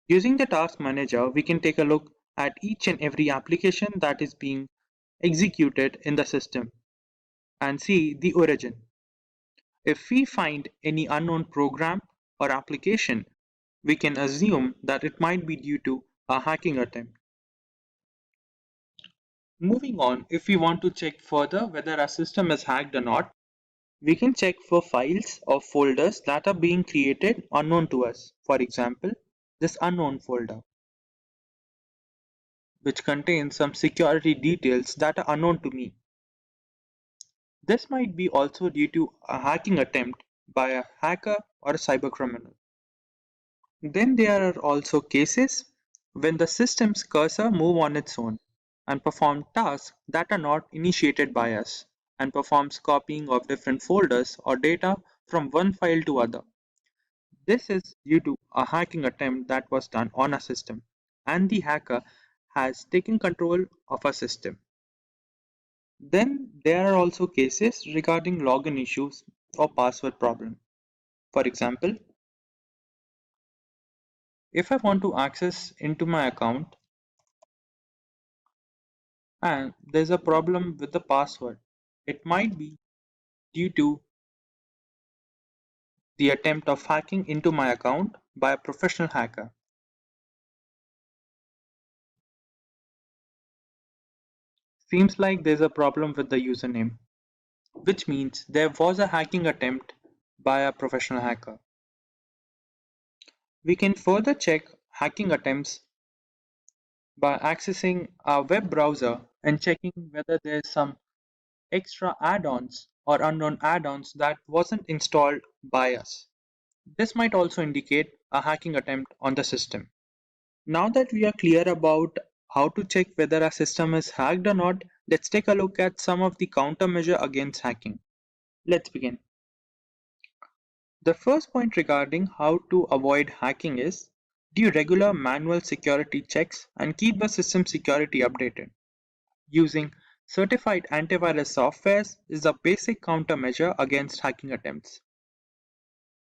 Using the Task Manager, we can take a look at each and every application that is being executed in the system and see the origin. If we find any unknown program or application, we can assume that it might be due to a hacking attempt. Moving on, if we want to check further whether our system is hacked or not, we can check for files or folders that are being created unknown to us. For example, this unknown folder, which contains some security details that are unknown to me. This might be also due to a hacking attempt by a hacker or a cybercriminal. Then there are also cases when the system's cursor moves on its own and perform tasks that are not initiated by us and performs copying of different folders or data from one file to other. This is due to a hacking attempt that was done on a system and the hacker has taken control of a system. Then there are also cases regarding login issues or password problem. For example, if I want to access into my account and there's a problem with the password, it might be due to the attempt of hacking into my account by a professional hacker. Seems like there's a problem with the username, which means there was a hacking attempt by a professional hacker. We can further check hacking attempts by accessing our web browser and checking whether there's some extra add-ons or unknown add-ons that wasn't installed by us. This might also indicate a hacking attempt on the system. Now that we are clear about how to check whether our system is hacked or not, let's take a look at some of the countermeasure against hacking. Let's begin. The first point regarding how to avoid hacking is do regular manual security checks and keep the system security updated. Using certified antivirus softwares is a basic countermeasure against hacking attempts.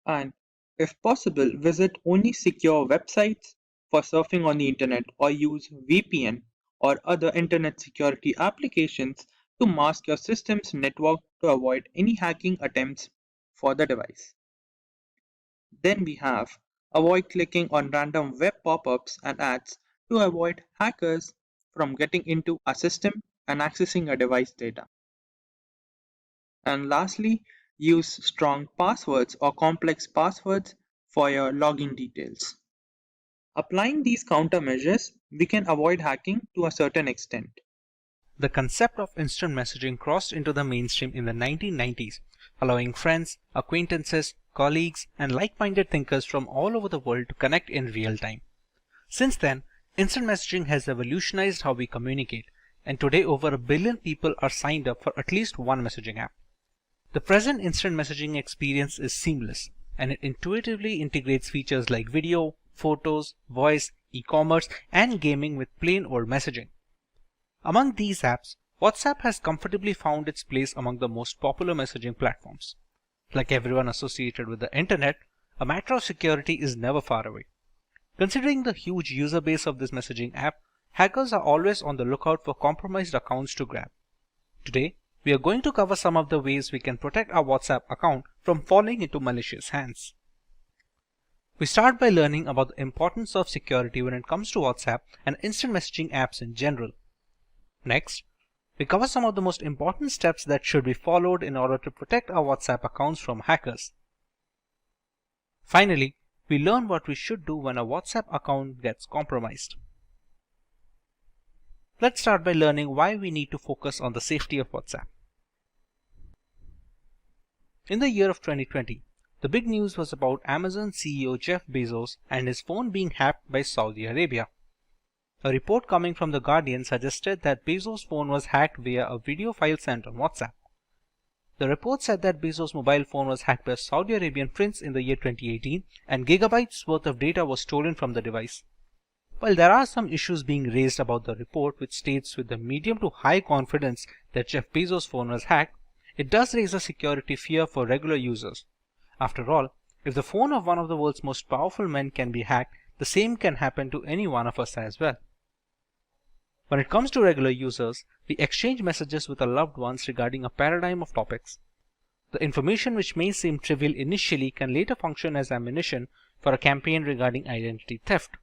And if possible, visit only secure websites for surfing on the internet or use VPN or other internet security applications to mask your system's network to avoid any hacking attempts for the device. Then we have avoid clicking on random web pop-ups and ads to avoid hackers from getting into a system and accessing a device data. And lastly, use strong passwords or complex passwords for your login details. Applying these countermeasures, we can avoid hacking to a certain extent. The concept of instant messaging crossed into the mainstream in the 1990s, allowing friends, acquaintances, colleagues, and like-minded thinkers from all over the world to connect in real time. Since then, instant messaging has revolutionized how we communicate, and today over 1 billion people are signed up for at least one messaging app. The present instant messaging experience is seamless, and it intuitively integrates features like video, photos, voice, e-commerce, and gaming with plain old messaging. Among these apps, WhatsApp has comfortably found its place among the most popular messaging platforms. Like everyone associated with the internet, a matter of security is never far away. Considering the huge user base of this messaging app, hackers are always on the lookout for compromised accounts to grab. Today, we are going to cover some of the ways we can protect our WhatsApp account from falling into malicious hands. We start by learning about the importance of security when it comes to WhatsApp and instant messaging apps in general. Next, we cover some of the most important steps that should be followed in order to protect our WhatsApp accounts from hackers. Finally, we learn what we should do when a WhatsApp account gets compromised. Let's start by learning why we need to focus on the safety of WhatsApp. In the year of 2020, the big news was about Amazon CEO Jeff Bezos and his phone being hacked by Saudi Arabia. A report coming from The Guardian suggested that Bezos' phone was hacked via a video file sent on WhatsApp. The report said that Bezos' mobile phone was hacked by a Saudi Arabian prince in the year 2018 and gigabytes worth of data was stolen from the device. While there are some issues being raised about the report which states with a medium to high confidence that Jeff Bezos' phone was hacked, it does raise a security fear for regular users. After all, if the phone of one of the world's most powerful men can be hacked, the same can happen to any one of us as well. When it comes to regular users, we exchange messages with our loved ones regarding a paradigm of topics. The information which may seem trivial initially can later function as ammunition for a campaign regarding identity theft.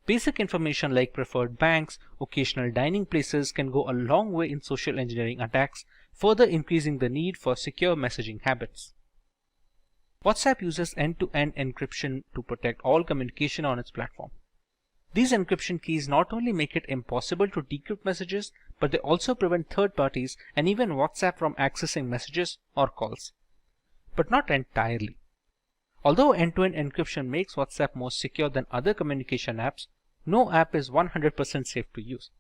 Basic information like preferred banks, occasional dining places can go a long way in social engineering attacks, further increasing the need for secure messaging habits. WhatsApp uses end-to-end encryption to protect all communication on its platform. These encryption keys not only make it impossible to decrypt messages, but they also prevent third parties and even WhatsApp from accessing messages or calls. But not entirely. Although end-to-end encryption makes WhatsApp more secure than other communication apps, no app is 100% safe to use.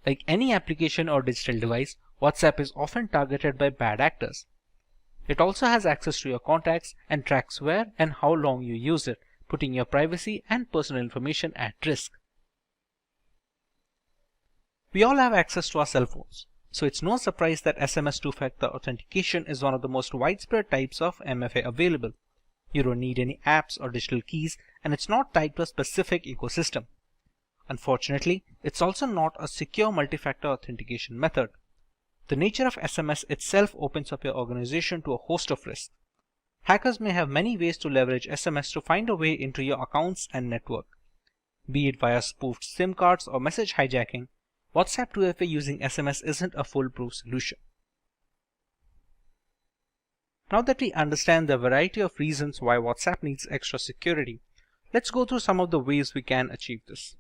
Like any application or digital device, WhatsApp is often targeted by bad actors. It also has access to your contacts and tracks where and how long you use it, putting your privacy and personal information at risk. We all have access to our cell phones, so it's no surprise that SMS two-factor authentication is one of the most widespread types of MFA available. You don't need any apps or digital keys, and it's not tied to a specific ecosystem. Unfortunately, it's also not a secure multi-factor authentication method. The nature of SMS itself opens up your organization to a host of risks. Hackers may have many ways to leverage SMS to find a way into your accounts and network. Be it via spoofed SIM cards or message hijacking, WhatsApp 2FA using SMS isn't a foolproof solution. Now that we understand the variety of reasons why WhatsApp needs extra security, let's go through some of the ways we can achieve this.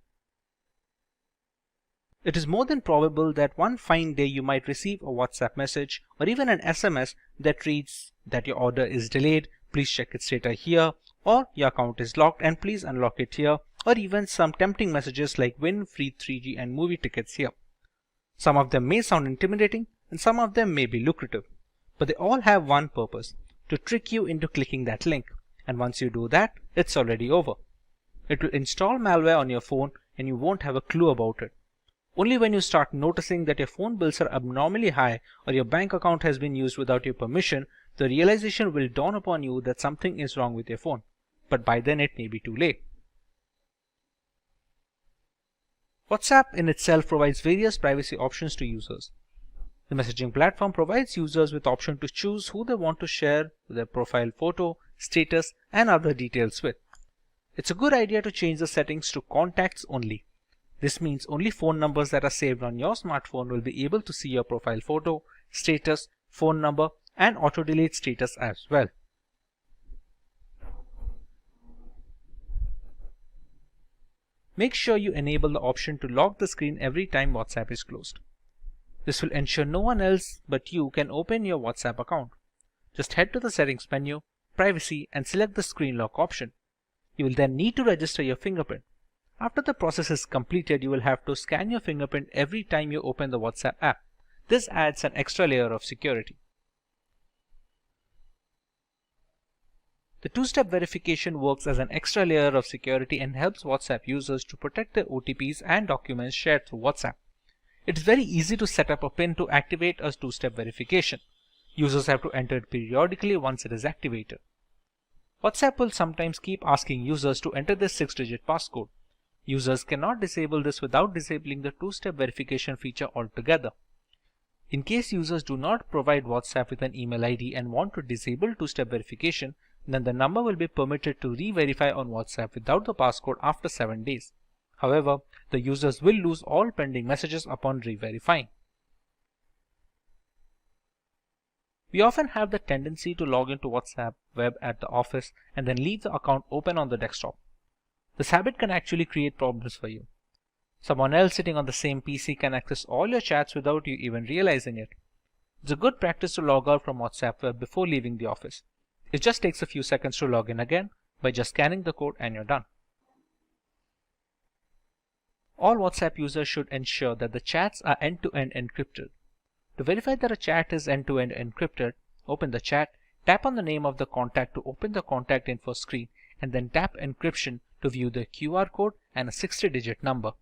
It is more than probable that one fine day you might receive a WhatsApp message or even an SMS that reads that your order is delayed, please check its status here, or your account is locked and please unlock it here, or even some tempting messages like win free 3G and movie tickets here. Some of them may sound intimidating and some of them may be lucrative, but they all have one purpose: to trick you into clicking that link, and once you do that, it's already over. It will install malware on your phone and you won't have a clue about it. Only when you start noticing that your phone bills are abnormally high or your bank account has been used without your permission, the realization will dawn upon you that something is wrong with your phone. But by then it may be too late. WhatsApp in itself provides various privacy options to users. The messaging platform provides users with the option to choose who they want to share their profile photo, status, and other details with. It's a good idea to change the settings to contacts only. This means only phone numbers that are saved on your smartphone will be able to see your profile photo, status, phone number, and auto-delete status as well. Make sure you enable the option to lock the screen every time WhatsApp is closed. This will ensure no one else but you can open your WhatsApp account. Just head to the settings menu, privacy, and select the screen lock option. You will then need to register your fingerprint. After the process is completed, you will have to scan your fingerprint every time you open the WhatsApp app. This adds an extra layer of security. The two-step verification works as an extra layer of security and helps WhatsApp users to protect their OTPs and documents shared through WhatsApp. It is very easy to set up a PIN to activate a two-step verification. Users have to enter it periodically once it is activated. WhatsApp will sometimes keep asking users to enter this 6-digit passcode. Users cannot disable this without disabling the two-step verification feature altogether. In case users do not provide WhatsApp with an email ID and want to disable two-step verification, then the number will be permitted to re-verify on WhatsApp without the passcode after 7 days. However, the users will lose all pending messages upon re-verifying. We often have the tendency to log into WhatsApp web at the office and then leave the account open on the desktop. This habit can actually create problems for you. Someone else sitting on the same PC can access all your chats without you even realizing it. It's a good practice to log out from WhatsApp web before leaving the office. It just takes a few seconds to log in again by just scanning the code and you're done. All WhatsApp users should ensure that the chats are end-to-end encrypted. To verify that a chat is end-to-end encrypted, open the chat, tap on the name of the contact to open the contact info screen, and then tap encryption to view the QR code and a 60-digit number.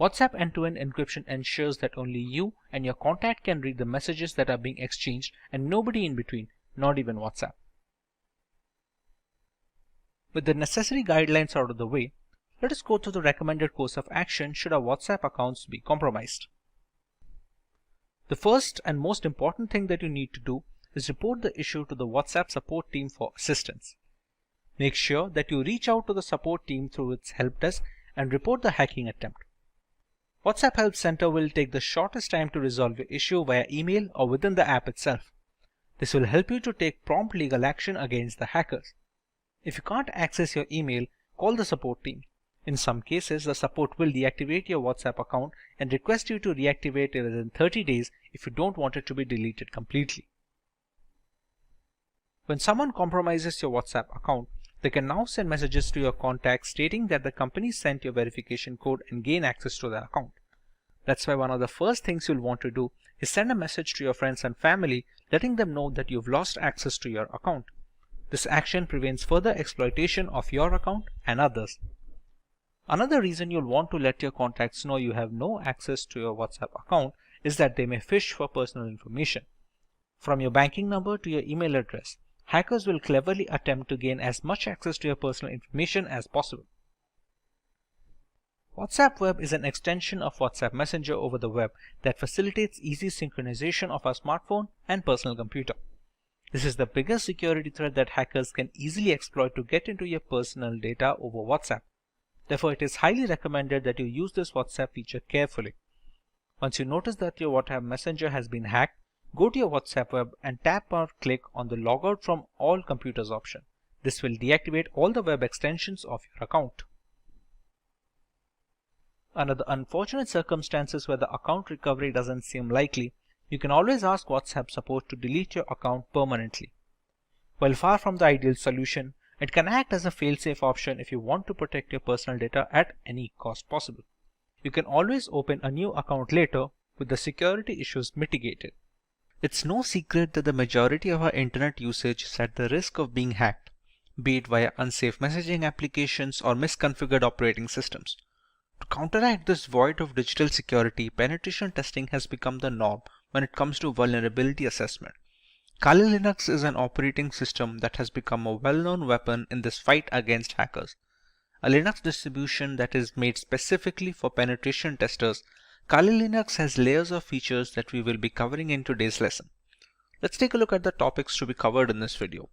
WhatsApp end-to-end encryption ensures that only you and your contact can read the messages that are being exchanged and nobody in between, not even WhatsApp. With the necessary guidelines out of the way, let us go through the recommended course of action should our WhatsApp accounts be compromised. The first and most important thing that you need to do is report the issue to the WhatsApp support team for assistance. Make sure that you reach out to the support team through its help desk and report the hacking attempt. WhatsApp Help Center will take the shortest time to resolve your issue via email or within the app itself. This will help you to take prompt legal action against the hackers. If you can't access your email, call the support team. In some cases, the support will deactivate your WhatsApp account and request you to reactivate it within 30 days if you don't want it to be deleted completely. When someone compromises your WhatsApp account, they can now send messages to your contacts stating that the company sent your verification code and gain access to their account. That's why one of the first things you'll want to do is send a message to your friends and family letting them know that you've lost access to your account. This action prevents further exploitation of your account and others. Another reason you'll want to let your contacts know you have no access to your WhatsApp account is that they may phish for personal information. From your banking number to your email address, hackers will cleverly attempt to gain as much access to your personal information as possible. WhatsApp Web is an extension of WhatsApp Messenger over the web that facilitates easy synchronization of our smartphone and personal computer. This is the biggest security threat that hackers can easily exploit to get into your personal data over WhatsApp. Therefore, it is highly recommended that you use this WhatsApp feature carefully. Once you notice that your WhatsApp Messenger has been hacked, go to your WhatsApp web and tap or click on the Logout from all computers option. This will deactivate all the web extensions of your account. Under the unfortunate circumstances where the account recovery doesn't seem likely, you can always ask WhatsApp support to delete your account permanently. While far from the ideal solution, it can act as a fail-safe option if you want to protect your personal data at any cost possible. You can always open a new account later with the security issues mitigated. It's no secret that the majority of our internet usage is at the risk of being hacked, be it via unsafe messaging applications or misconfigured operating systems. To counteract this void of digital security, penetration testing has become the norm when it comes to vulnerability assessment. Kali Linux is an operating system that has become a well-known weapon in this fight against hackers. A Linux distribution that is made specifically for penetration testers, Kali Linux has layers of features that we will be covering in today's lesson. Let's take a look at the topics to be covered in this video.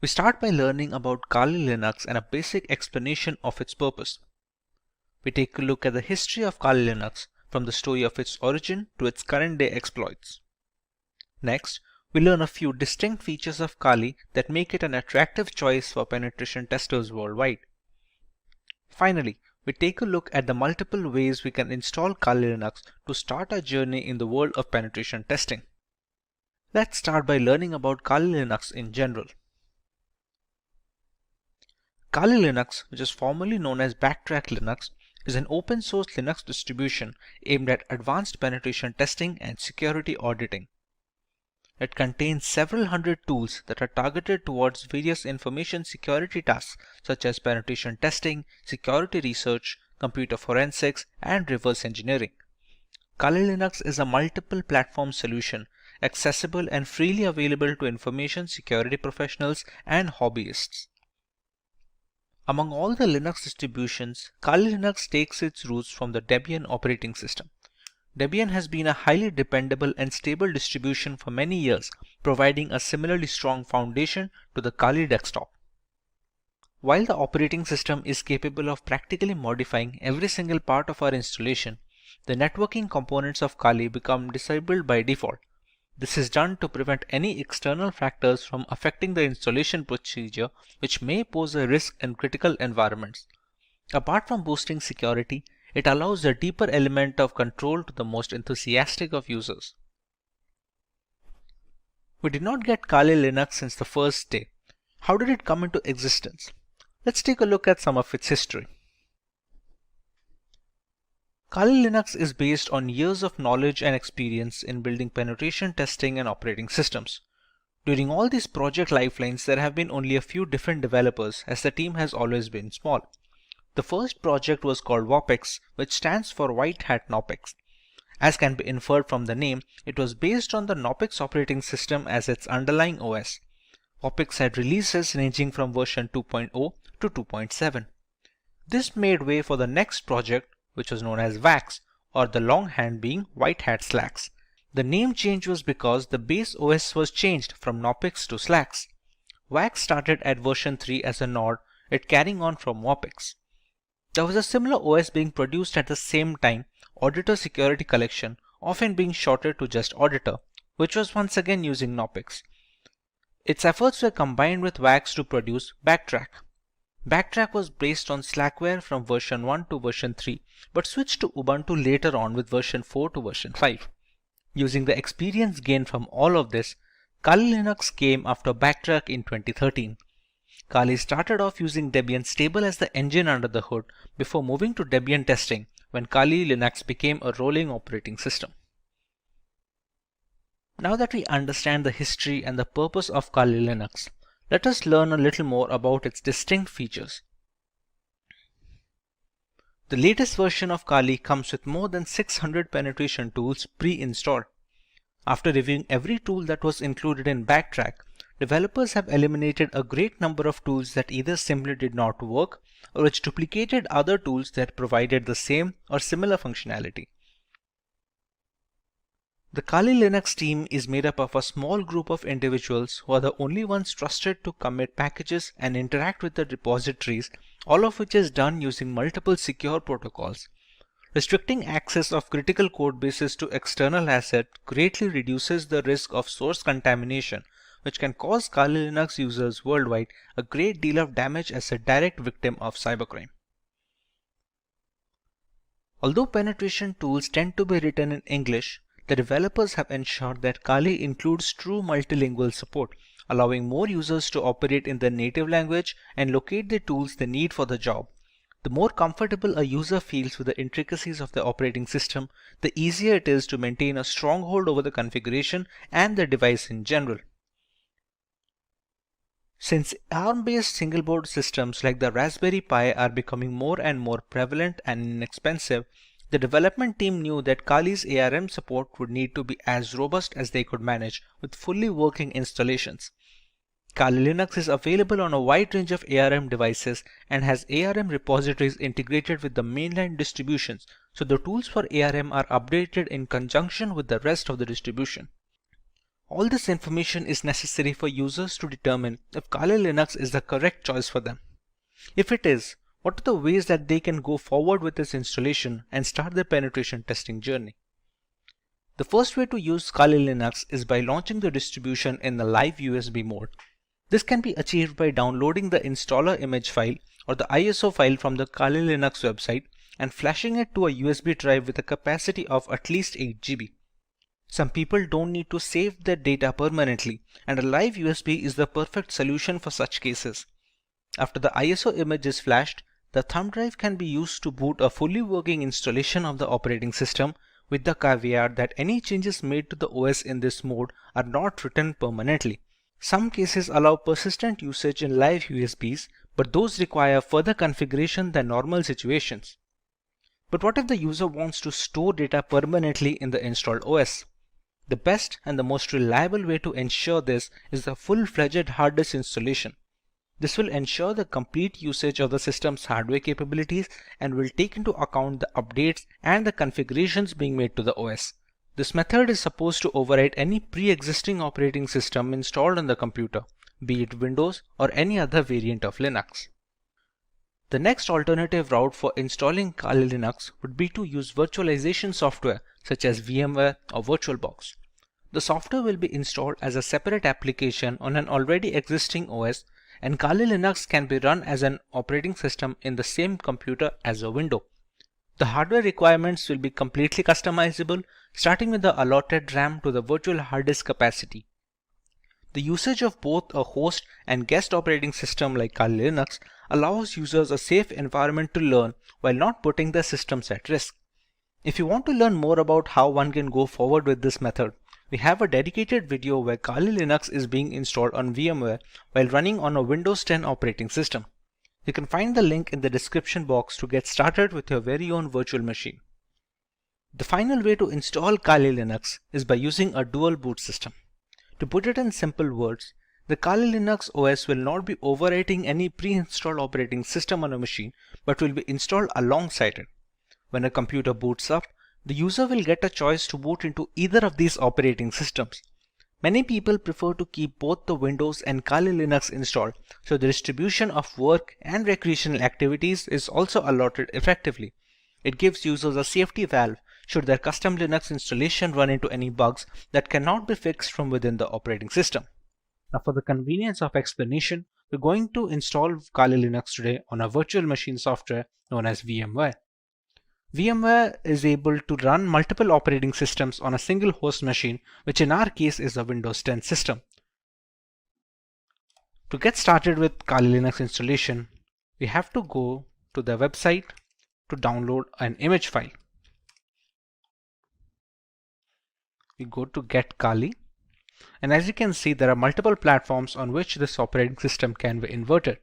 We start by learning about Kali Linux and a basic explanation of its purpose. We take a look at the history of Kali Linux from the story of its origin to its current day exploits. Next, we learn a few distinct features of Kali that make it an attractive choice for penetration testers worldwide. Finally, we take a look at the multiple ways we can install Kali Linux to start our journey in the world of penetration testing. Let's start by learning about Kali Linux in general. Kali Linux, which is formerly known as Backtrack Linux, is an open source Linux distribution aimed at advanced penetration testing and security auditing. It contains several hundred tools that are targeted towards various information security tasks such as penetration testing, security research, computer forensics, and reverse engineering. Kali Linux is a multiple platform solution, accessible and freely available to information security professionals and hobbyists. Among all the Linux distributions, Kali Linux takes its roots from the Debian operating system. Debian has been a highly dependable and stable distribution for many years, providing a similarly strong foundation to the Kali desktop. While the operating system is capable of practically modifying every single part of our installation, the networking components of Kali become disabled by default. This is done to prevent any external factors from affecting the installation procedure, which may pose a risk in critical environments. Apart from boosting security, it allows a deeper element of control to the most enthusiastic of users. We did not get Kali Linux since the first day. How did it come into existence? Let's take a look at some of its history. Kali Linux is based on years of knowledge and experience in building penetration testing and operating systems. During all these project lifelines, there have been only a few different developers, as the team has always been small. The first project was called WOPEX, which stands for White Hat Knopex. As can be inferred from the name, it was based on the Knopex operating system as its underlying OS. WOPEX had releases ranging from version 2.0 to 2.7. This made way for the next project, which was known as WAX, or the longhand being White Hat Slacks. The name change was because the base OS was changed from Knopex to Slacks. WAX started at version 3 as a nod, it carrying on from WOPEX. There was a similar OS being produced at the same time, Auditor Security Collection, often being shortened to just Auditor, which was once again using Knopex. Its efforts were combined with WAX to produce Backtrack. Backtrack was based on Slackware from version 1 to version 3, but switched to Ubuntu later on with version 4 to version 5. Using the experience gained from all of this, Kali Linux came after Backtrack in 2013. Kali started off using Debian stable as the engine under the hood before moving to Debian testing when Kali Linux became a rolling operating system. Now that we understand the history and the purpose of Kali Linux, let us learn a little more about its distinct features. The latest version of Kali comes with more than 600 penetration tools pre-installed. After reviewing every tool that was included in Backtrack, developers have eliminated a great number of tools that either simply did not work or which duplicated other tools that provided the same or similar functionality. The Kali Linux team is made up of a small group of individuals who are the only ones trusted to commit packages and interact with the repositories, all of which is done using multiple secure protocols. Restricting access of critical code bases to external assets greatly reduces the risk of source contamination, which can cause Kali Linux users worldwide a great deal of damage as a direct victim of cybercrime. Although penetration tools tend to be written in English, the developers have ensured that Kali includes true multilingual support, allowing more users to operate in their native language and locate the tools they need for the job. The more comfortable a user feels with the intricacies of the operating system, the easier it is to maintain a stronghold over the configuration and the device in general. Since ARM-based single-board systems like the Raspberry Pi are becoming more and more prevalent and inexpensive, the development team knew that Kali's ARM support would need to be as robust as they could manage with fully working installations. Kali Linux is available on a wide range of ARM devices and has ARM repositories integrated with the mainline distributions, so the tools for ARM are updated in conjunction with the rest of the distribution. All this information is necessary for users to determine if Kali Linux is the correct choice for them. If it is, what are the ways that they can go forward with this installation and start their penetration testing journey? The first way to use Kali Linux is by launching the distribution in the live USB mode. This can be achieved by downloading the installer image file or the ISO file from the Kali Linux website and flashing it to a USB drive with a capacity of at least 8 GB. Some people don't need to save their data permanently, and a live USB is the perfect solution for such cases. After the ISO image is flashed, the thumb drive can be used to boot a fully working installation of the operating system, with the caveat that any changes made to the OS in this mode are not written permanently. Some cases allow persistent usage in live USBs, but those require further configuration than normal situations. But what if the user wants to store data permanently in the installed OS? The best and the most reliable way to ensure this is the full-fledged hard disk installation. This will ensure the complete usage of the system's hardware capabilities and will take into account the updates and the configurations being made to the OS. This method is supposed to override any pre-existing operating system installed on the computer, be it Windows or any other variant of Linux. The next alternative route for installing Kali Linux would be to use virtualization software such as VMware or VirtualBox. The software will be installed as a separate application on an already existing OS, and Kali Linux can be run as an operating system in the same computer as a window. The hardware requirements will be completely customizable, starting with the allotted RAM to the virtual hard disk capacity. The usage of both a host and guest operating system like Kali Linux allows users a safe environment to learn while not putting their systems at risk. If you want to learn more about how one can go forward with this method, we have a dedicated video where Kali Linux is being installed on VMware while running on a Windows 10 operating system. You can find the link in the description box to get started with your very own virtual machine. The final way to install Kali Linux is by using a dual boot system. To put it in simple words, the Kali Linux OS will not be overwriting any pre-installed operating system on a machine, but will be installed alongside it. When a computer boots up, the user will get a choice to boot into either of these operating systems. Many people prefer to keep both the Windows and Kali Linux installed, so the distribution of work and recreational activities is also allotted effectively. It gives users a safety valve should their custom Linux installation run into any bugs that cannot be fixed from within the operating system. Now, for the convenience of explanation, we're going to install Kali Linux today on a virtual machine software known as VMware. VMware is able to run multiple operating systems on a single host machine, which in our case is a Windows 10 system. To get started with Kali Linux installation, we have to go to the website to download an image file. We go to Get Kali, and as you can see, there are multiple platforms on which this operating system can be inverted.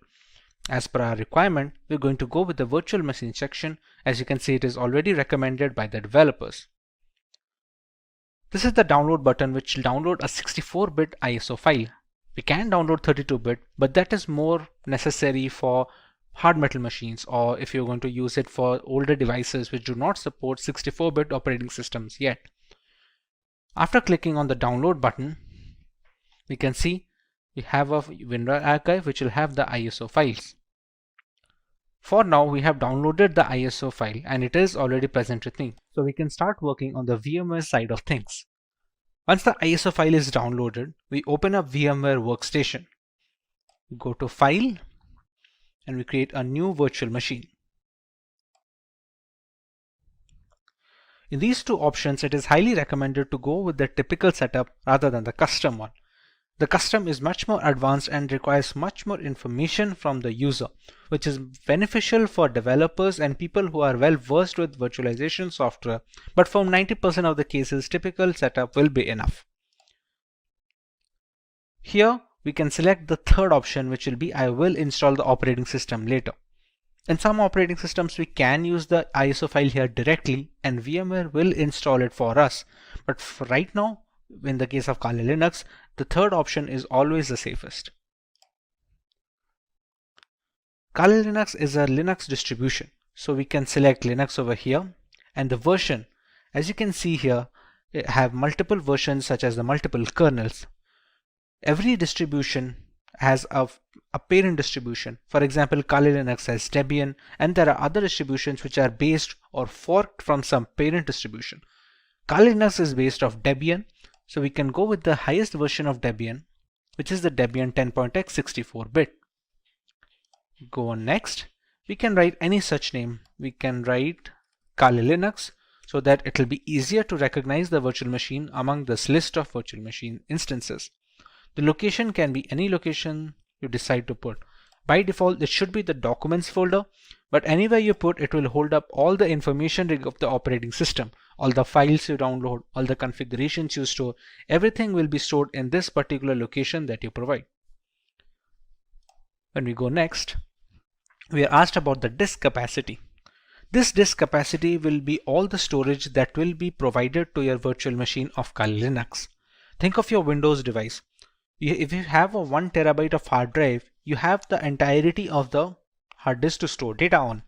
As per our requirement, we're going to go with the virtual machine section. As you can see, it is already recommended by the developers. This is the download button, which will download a 64-bit ISO file. We can download 32-bit, but that is more necessary for hard metal machines, or if you're going to use it for older devices which do not support 64-bit operating systems yet. After clicking on the download button, we can see we have a WinRAR archive which will have the ISO files. For now, we have downloaded the ISO file and it is already present with me. So we can start working on the VMware side of things. Once the ISO file is downloaded, we open up VMware Workstation. We go to File and we create a new virtual machine. In these two options, it is highly recommended to go with the typical setup rather than the custom one. The custom is much more advanced and requires much more information from the user, which is beneficial for developers and people who are well versed with virtualization software, but for 90% of the cases, typical setup will be enough. Here, we can select the third option, which will be I will install the operating system later. In some operating systems, we can use the ISO file here directly and VMware will install it for us. But for right now, in the case of Kali Linux, the third option is always the safest. Kali Linux is a Linux distribution, so we can select Linux over here, and the version, as you can see here, have multiple versions such as the multiple kernels. Every distribution has a parent distribution. For example, Kali Linux has Debian, and there are other distributions which are based or forked from some parent distribution. Kali Linux is based off Debian, so we can go with the highest version of Debian, which is the Debian 10.x 64-bit. Go on next. We can write any such name. We can write Kali Linux so that it will be easier to recognize the virtual machine among this list of virtual machine instances. The location can be any location you decide to put. By default, it should be the documents folder, but anywhere you put it will hold up all the information of the operating system, all the files you download, all the configurations you store, everything will be stored in this particular location that you provide. When we go next, we are asked about the disk capacity. This disk capacity will be all the storage that will be provided to your virtual machine of Kali Linux. Think of your Windows device. If you have a 1 terabyte of hard drive, you have the entirety of the hard disk to store data on.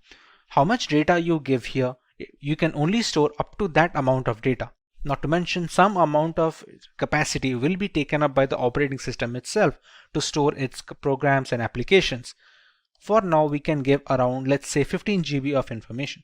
How much data you give here, you can only store up to that amount of data. Not to mention some amount of capacity will be taken up by the operating system itself to store its programs and applications. For now, we can give around, let's say, 15 GB of information.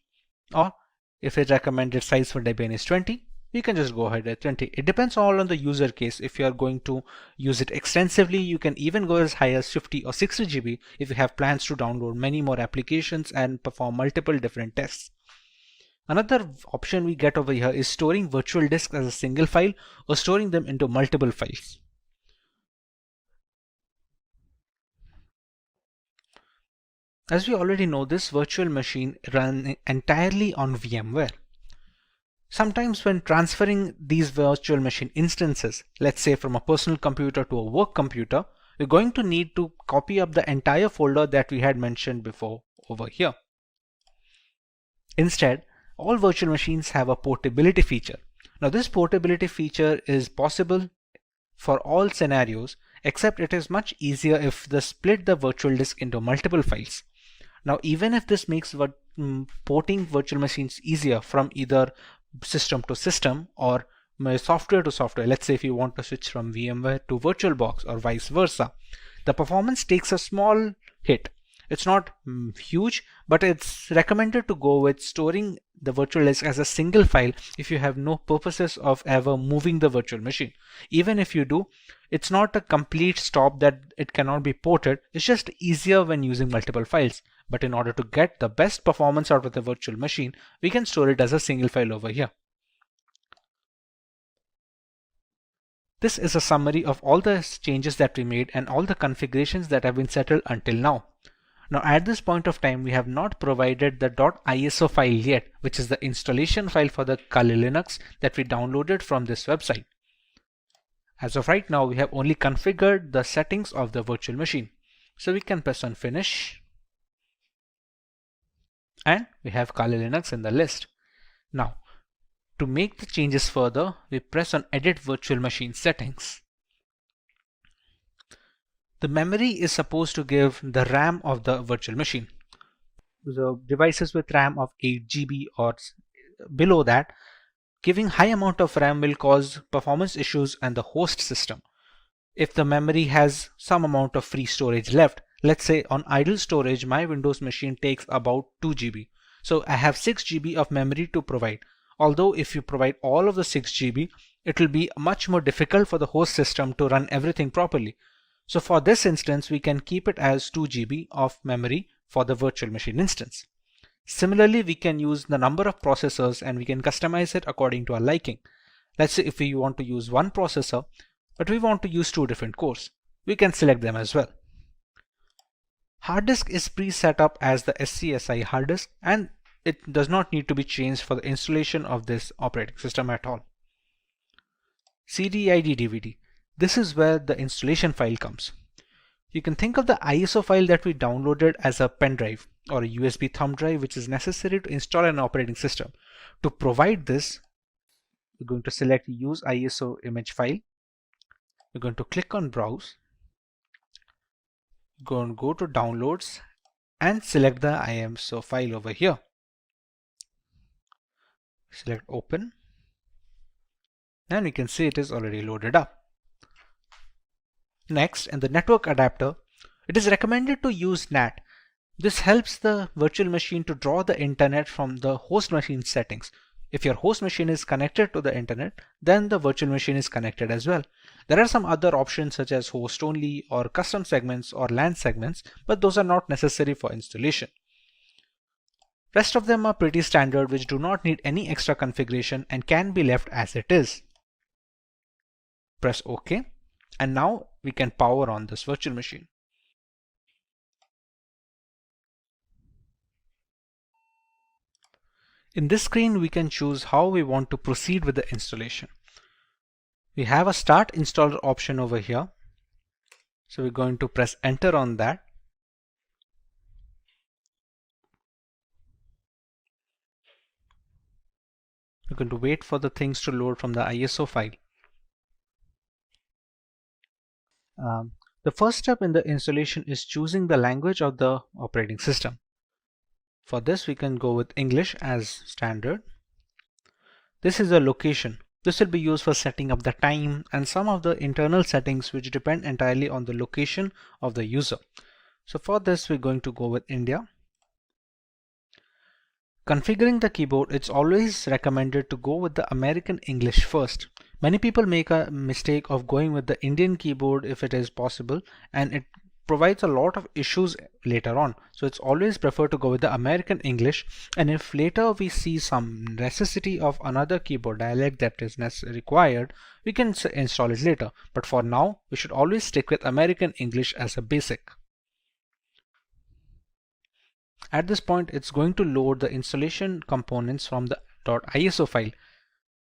Or if its recommended size for Debian is 20, we can just go ahead at 20. It depends all on the user case. If you are going to use it extensively, you can even go as high as 50 or 60 GB if you have plans to download many more applications and perform multiple different tests. Another option we get over here is storing virtual disks as a single file or storing them into multiple files. As we already know, this virtual machine runs entirely on VMware. Sometimes when transferring these virtual machine instances, let's say from a personal computer to a work computer, we're going to need to copy up the entire folder that we had mentioned before over here. Instead, all virtual machines have a portability feature. Now this portability feature is possible for all scenarios, except it is much easier if they split the virtual disk into multiple files. Now even if this makes porting virtual machines easier from either system to system or software to software, let's say if you want to switch from VMware to VirtualBox or vice versa, the performance takes a small hit. It's not huge, but it's recommended to go with storing the virtual disk as a single file if you have no purposes of ever moving the virtual machine. Even if you do, it's not a complete stop that it cannot be ported. It's just easier when using multiple files. But in order to get the best performance out of the virtual machine, we can store it as a single file over here. This is a summary of all the changes that we made and all the configurations that have been settled until now. Now at this point of time, we have not provided the .iso file yet, which is the installation file for the Kali Linux that we downloaded from this website. As of right now, we have only configured the settings of the virtual machine. So we can press on Finish. And we have Kali Linux in the list. Now, to make the changes further, we press on Edit Virtual Machine Settings. The memory is supposed to give the RAM of the virtual machine. The devices with RAM of 8 GB or below that, giving high amount of RAM will cause performance issues and the host system. If the memory has some amount of free storage left, let's say on idle storage, my Windows machine takes about 2 GB. So I have 6 GB of memory to provide. Although if you provide all of the 6 GB, it will be much more difficult for the host system to run everything properly. So for this instance, we can keep it as 2 GB of memory for the virtual machine instance. Similarly, we can use the number of processors and we can customize it according to our liking. Let's say if we want to use one processor, but we want to use 2 different cores, we can select them as well. Hard disk is pre-set up as the SCSI hard disk and it does not need to be changed for the installation of this operating system at all. CD/ID DVD. This is where the installation file comes. You can think of the ISO file that we downloaded as a pen drive or a USB thumb drive, which is necessary to install an operating system. To provide this, we're going to select Use ISO image file. We're going to click on Browse. Go to Downloads and select the ISO file over here. Select Open. And we can see it is already loaded up. Next, in the network adapter, it is recommended to use NAT. This helps the virtual machine to draw the internet from the host machine settings. If your host machine is connected to the internet, then the virtual machine is connected as well. There are some other options such as host only or custom segments or LAN segments, but those are not necessary for installation. Rest of them are pretty standard, which do not need any extra configuration and can be left as it is. Press OK. And now we can power on this virtual machine. In this screen, we can choose how we want to proceed with the installation. We have a Start Installer option over here. So we're going to press Enter on that. We're going to wait for the things to load from the ISO file. The first step in the installation is choosing the language of the operating system. For this, we can go with English as standard. This is a location. This will be used for setting up the time and some of the internal settings which depend entirely on the location of the user. So for this, we're going to go with India. Configuring the keyboard, it's always recommended to go with the American English first. Many people make a mistake of going with the Indian keyboard if it is possible, and it provides a lot of issues later on. So it's always preferred to go with the American English, and if later we see some necessity of another keyboard dialect that is required, we can install it later. But for now, we should always stick with American English as a basic. At this point, it's going to load the installation components from the .iso file.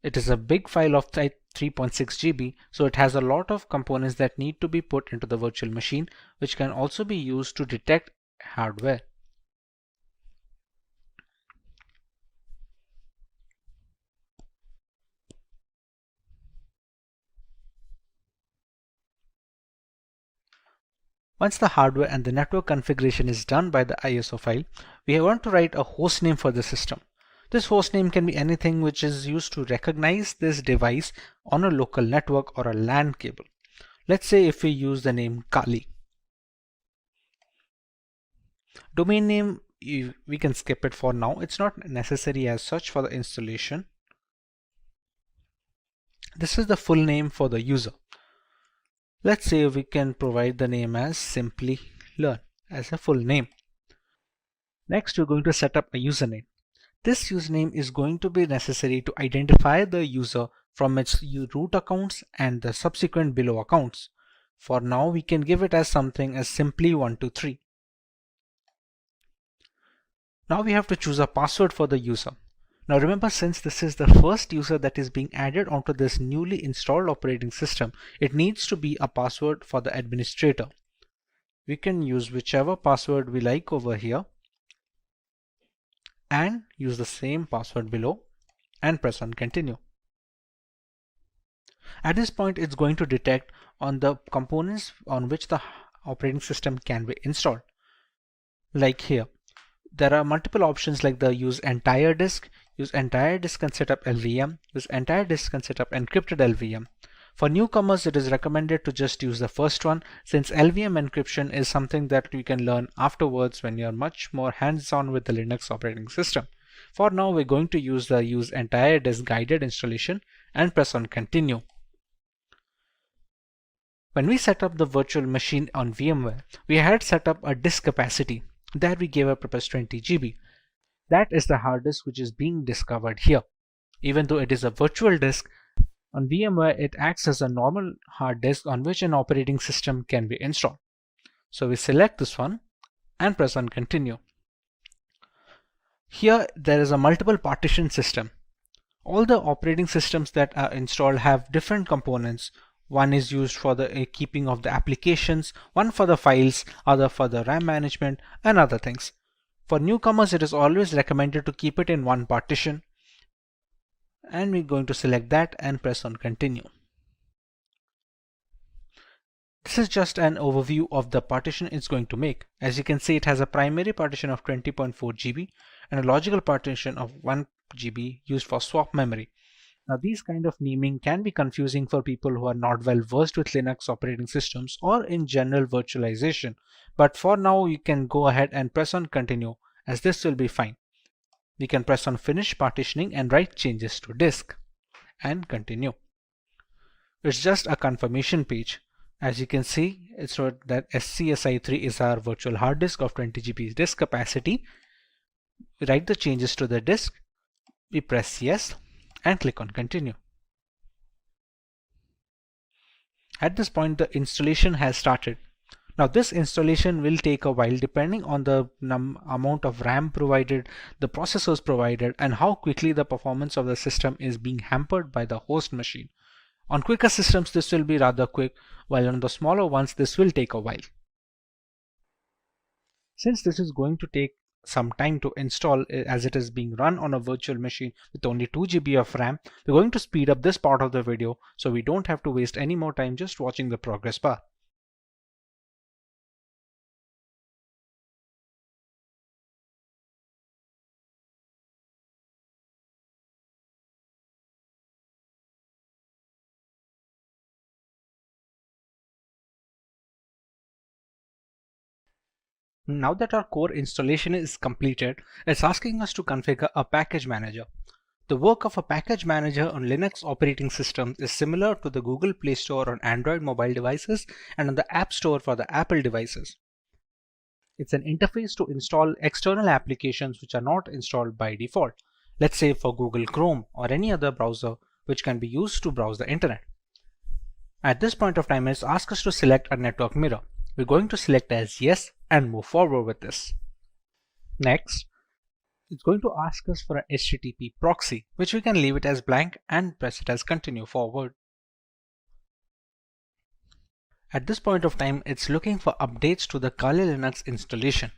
It is a big file of 3.6 GB, so it has a lot of components that need to be put into the virtual machine, which can also be used to detect hardware. Once the hardware and the network configuration is done by the ISO file, we want to write a host name for the system. This host name can be anything which is used to recognize this device on a local network or a LAN cable. Let's say if we use the name Kali. Domain name, we can skip it for now. It's not necessary as such for the installation. This is the full name for the user. Let's say we can provide the name as Simplilearn as a full name. Next, we're going to set up a username. This username is going to be necessary to identify the user from its root accounts and the subsequent below accounts. For now, we can give it as something as simply123. Now we have to choose a password for the user. Now remember, since this is the first user that is being added onto this newly installed operating system, it needs to be a password for the administrator. We can use whichever password we like over here and use the same password below and press on continue. At this point, it's going to detect on the components on which the operating system can be installed. Like here, there are multiple options like the use entire disk and set up LVM, use entire disk and set up encrypted LVM. For newcomers, it is recommended to just use the first one, since LVM encryption is something that you can learn afterwards when you're much more hands-on with the Linux operating system. For now, we're going to use the use entire disk guided installation and press on continue. When we set up the virtual machine on VMware, we had set up a disk capacity that we gave up as 20 GB. That is the hard disk which is being discovered here. Even though it is a virtual disk, on VMware it acts as a normal hard disk on which an operating system can be installed. So we select this one and press on continue. Here there is a multiple partition system. All the operating systems that are installed have different components. One is used for the keeping of the applications, one for the files, other for the RAM management and other things. For newcomers, it is always recommended to keep it in one partition. And we're going to select that and press on continue. This is just an overview of the partition it's going to make. As you can see, it has a primary partition of 20.4 GB and a logical partition of 1 GB used for swap memory. Now these kind of naming can be confusing for people who are not well versed with Linux operating systems or in general virtualization. But for now, you can go ahead and press on continue, as this will be fine. We can press on finish partitioning and write changes to disk and continue. It's just a confirmation page. As you can see, it's wrote that SCSI3 is our virtual hard disk of 20 GB disk capacity. We write the changes to the disk, we press yes and click on continue. At this point, the installation has started. Now this installation will take a while depending on the amount of RAM provided, the processors provided, and how quickly the performance of the system is being hampered by the host machine. On quicker systems this will be rather quick, while on the smaller ones this will take a while. Since this is going to take some time to install as it is being run on a virtual machine with only 2 GB of RAM, we're going to speed up this part of the video so we don't have to waste any more time just watching the progress bar. Now that our core installation is completed, it's asking us to configure a package manager. The work of a package manager on Linux operating systems is similar to the Google Play Store on Android mobile devices and on the App Store for the Apple devices. It's an interface to install external applications which are not installed by default. Let's say for Google Chrome or any other browser which can be used to browse the internet. At this point of time, it's asked us to select a network mirror. We're going to select as yes and move forward with this. Next, it's going to ask us for an HTTP proxy, which we can leave it as blank and press it as continue forward. At this point of time, it's looking for updates to the Kali Linux installation.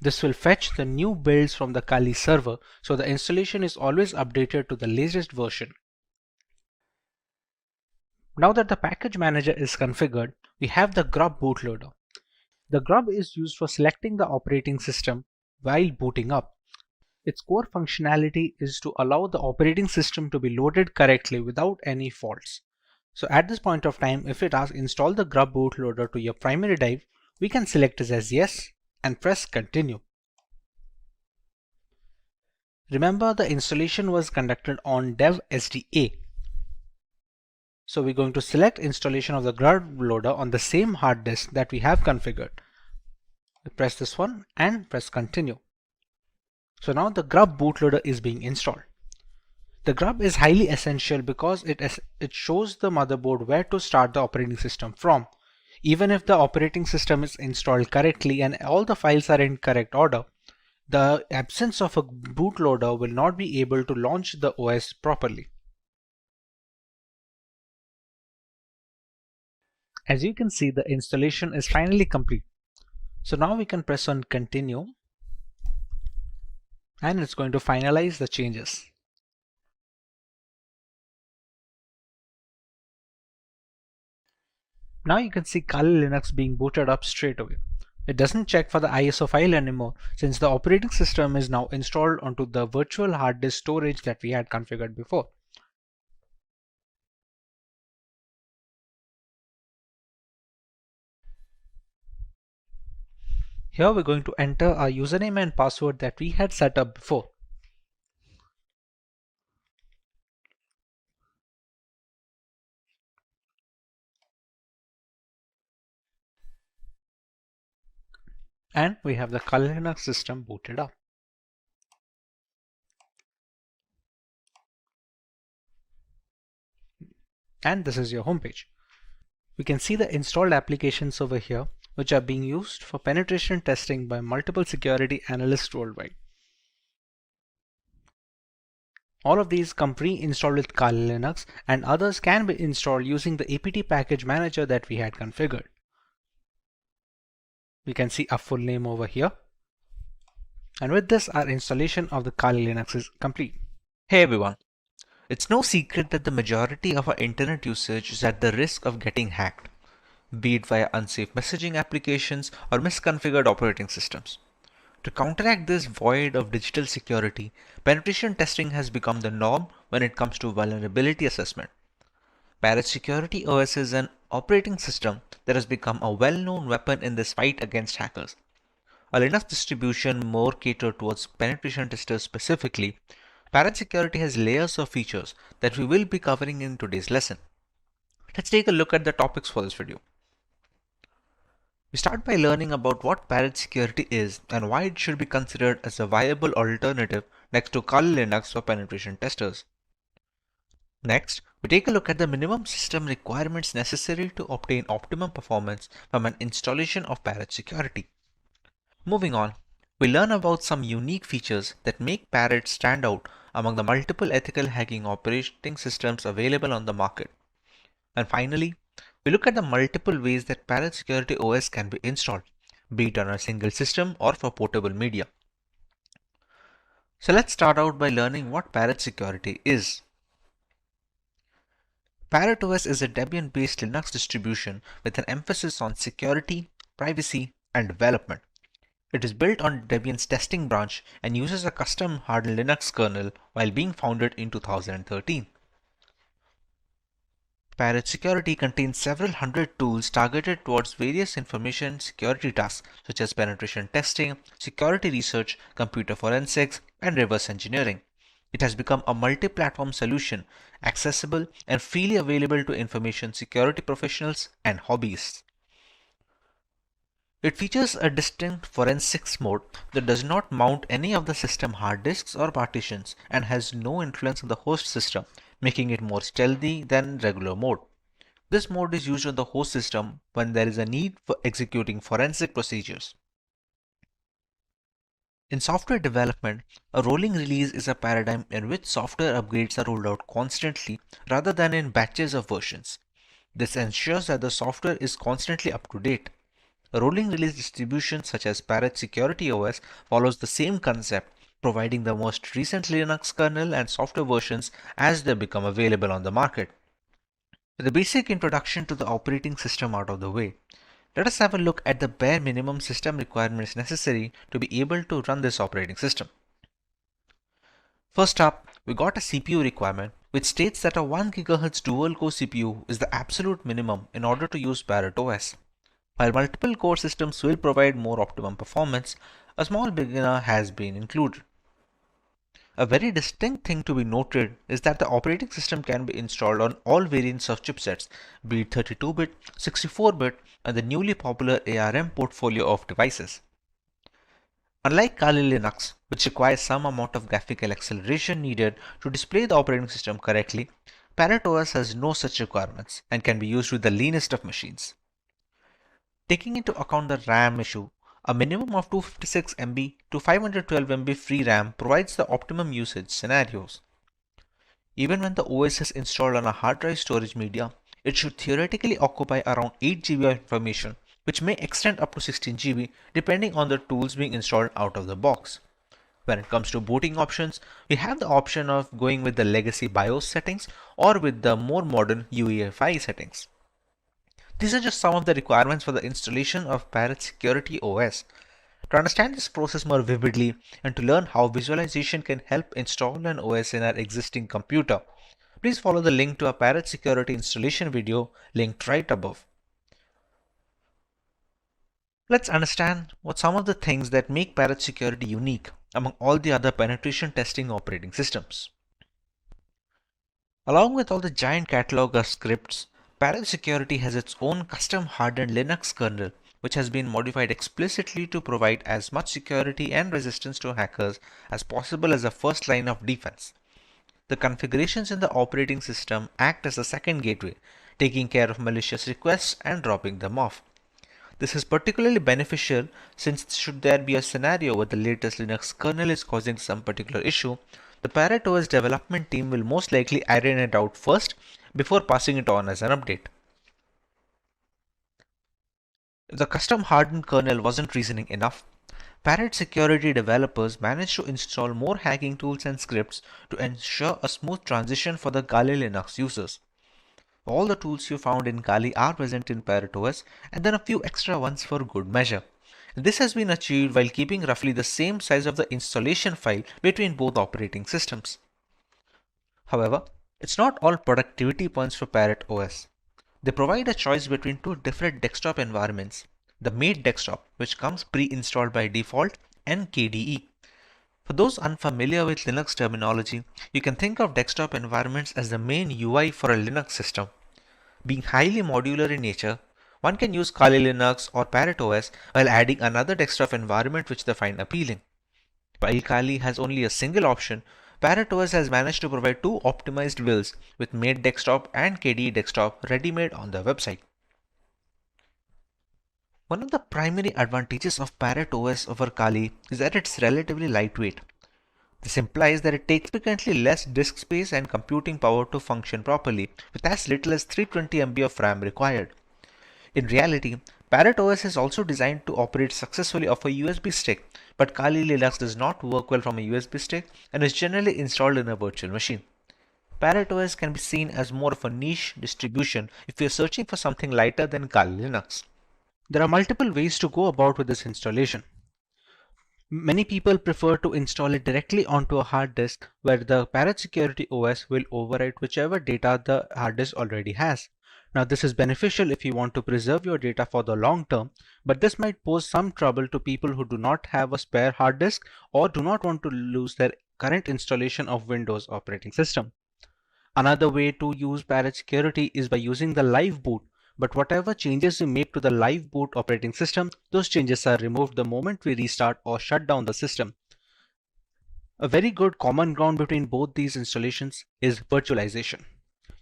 This will fetch the new builds from the Kali server, so the installation is always updated to the latest version. Now that the package manager is configured, we have the grub bootloader. The grub is used for selecting the operating system while booting up. Its core functionality is to allow the operating system to be loaded correctly without any faults. So at this point of time, if it asks install the grub bootloader to your primary drive, we can select it as yes and press continue. Remember, the installation was conducted on dev SDA. So we're going to select installation of the grub loader on the same hard disk that we have configured. We press this one and press continue. So now the grub bootloader is being installed. The grub is highly essential because it shows the motherboard where to start the operating system from. Even if the operating system is installed correctly and all the files are in correct order, the absence of a bootloader will not be able to launch the OS properly. As you can see, the installation is finally complete. So now we can press on continue and it's going to finalize the changes. Now you can see Kali Linux being booted up straight away. It doesn't check for the ISO file anymore since the operating system is now installed onto the virtual hard disk storage that we had configured before. Here we're going to enter our username and password that we had set up before. And we have the Kali Linux system booted up. And this is your homepage. We can see the installed applications over here, which are being used for penetration testing by multiple security analysts worldwide. All of these come pre-installed with Kali Linux and others can be installed using the apt package manager that we had configured. We can see our full name over here. And with this, our installation of the Kali Linux is complete. Hey everyone. It's no secret that the majority of our internet usage is at the risk of getting hacked, be it via unsafe messaging applications or misconfigured operating systems. To counteract this void of digital security, penetration testing has become the norm when it comes to vulnerability assessment. Parrot Security OS is an operating system that has become a well-known weapon in this fight against hackers. A Linux distribution more catered towards penetration testers specifically, Parrot Security has layers of features that we will be covering in today's lesson. Let's take a look at the topics for this video. We start by learning about what Parrot Security is and why it should be considered as a viable alternative next to Kali Linux for penetration testers. Next, we take a look at the minimum system requirements necessary to obtain optimum performance from an installation of Parrot Security. Moving on, we learn about some unique features that make Parrot stand out among the multiple ethical hacking operating systems available on the market. And finally, we look at the multiple ways that Parrot Security OS can be installed, be it on a single system or for portable media. So let's start out by learning what Parrot Security is. Parrot OS is a Debian-based Linux distribution with an emphasis on security, privacy, and development. It is built on Debian's testing branch and uses a custom hardened Linux kernel while being founded in 2013. Parrot Security contains several hundred tools targeted towards various information security tasks such as penetration testing, security research, computer forensics, and reverse engineering. It has become a multi-platform solution, accessible and freely available to information security professionals and hobbyists. It features a distinct forensics mode that does not mount any of the system hard disks or partitions and has no influence on the host system, making it more stealthy than regular mode. This mode is used on the host system when there is a need for executing forensic procedures. In software development, a rolling release is a paradigm in which software upgrades are rolled out constantly rather than in batches of versions. This ensures that the software is constantly up to date. A rolling release distribution such as Parrot Security OS follows the same concept, providing the most recent Linux kernel and software versions as they become available on the market. With the basic introduction to the operating system out of the way, let us have a look at the bare minimum system requirements necessary to be able to run this operating system. First up, we got a CPU requirement which states that a 1 GHz dual core CPU is the absolute minimum in order to use Parrot OS. While multiple core systems will provide more optimum performance, a small beginner has been included. A very distinct thing to be noted is that the operating system can be installed on all variants of chipsets, be it 32-bit, 64-bit, and the newly popular ARM portfolio of devices. Unlike Kali Linux, which requires some amount of graphical acceleration needed to display the operating system correctly, Parrot OS has no such requirements and can be used with the leanest of machines. Taking into account the RAM issue, a minimum of 256 MB to 512 MB free RAM provides the optimum usage scenarios. Even when the OS is installed on a hard drive storage media, it should theoretically occupy around 8 GB of information, which may extend up to 16 GB depending on the tools being installed out of the box. When it comes to booting options, we have the option of going with the legacy BIOS settings or with the more modern UEFI settings. These are just some of the requirements for the installation of Parrot Security OS. To understand this process more vividly and to learn how visualization can help install an OS in our existing computer, please follow the link to our Parrot Security installation video linked right above. Let's understand what some of the things that make Parrot Security unique among all the other penetration testing operating systems. Along with all the giant catalog of scripts, Parrot Security has its own custom hardened Linux kernel, which has been modified explicitly to provide as much security and resistance to hackers as possible as a first line of defense. The configurations in the operating system act as a second gateway, taking care of malicious requests and dropping them off. This is particularly beneficial since should there be a scenario where the latest Linux kernel is causing some particular issue, the Parrot OS development team will most likely iron it out first before passing it on as an update. If the custom hardened kernel wasn't reasoning enough, Parrot Security developers managed to install more hacking tools and scripts to ensure a smooth transition for the Kali Linux users. All the tools you found in Kali are present in Parrot OS and then a few extra ones for good measure. This has been achieved while keeping roughly the same size of the installation file between both operating systems. However, it's not all productivity points for Parrot OS. They provide a choice between two different desktop environments, the Mate desktop, which comes pre-installed by default, and KDE. For those unfamiliar with Linux terminology, you can think of desktop environments as the main UI for a Linux system. Being highly modular in nature, one can use Kali Linux or Parrot OS while adding another desktop environment which they find appealing. While Kali has only a single option, Parrot OS has managed to provide two optimized builds with Made Desktop and KDE Desktop ready-made on their website. One of the primary advantages of Parrot OS over Kali is that it's relatively lightweight. This implies that it takes significantly less disk space and computing power to function properly, with as little as 320 MB of RAM required. In reality, Parrot OS is also designed to operate successfully off a USB stick, but Kali Linux does not work well from a USB stick and is generally installed in a virtual machine. Parrot OS can be seen as more of a niche distribution if you're searching for something lighter than Kali Linux. There are multiple ways to go about with this installation. Many people prefer to install it directly onto a hard disk where the Parrot Security OS will overwrite whichever data the hard disk already has. Now this is beneficial if you want to preserve your data for the long term, but this might pose some trouble to people who do not have a spare hard disk or do not want to lose their current installation of Windows operating system. Another way to use Parrot Security is by using the live boot, but whatever changes you make to the live boot operating system, those changes are removed the moment we restart or shut down the system. A very good common ground between both these installations is virtualization.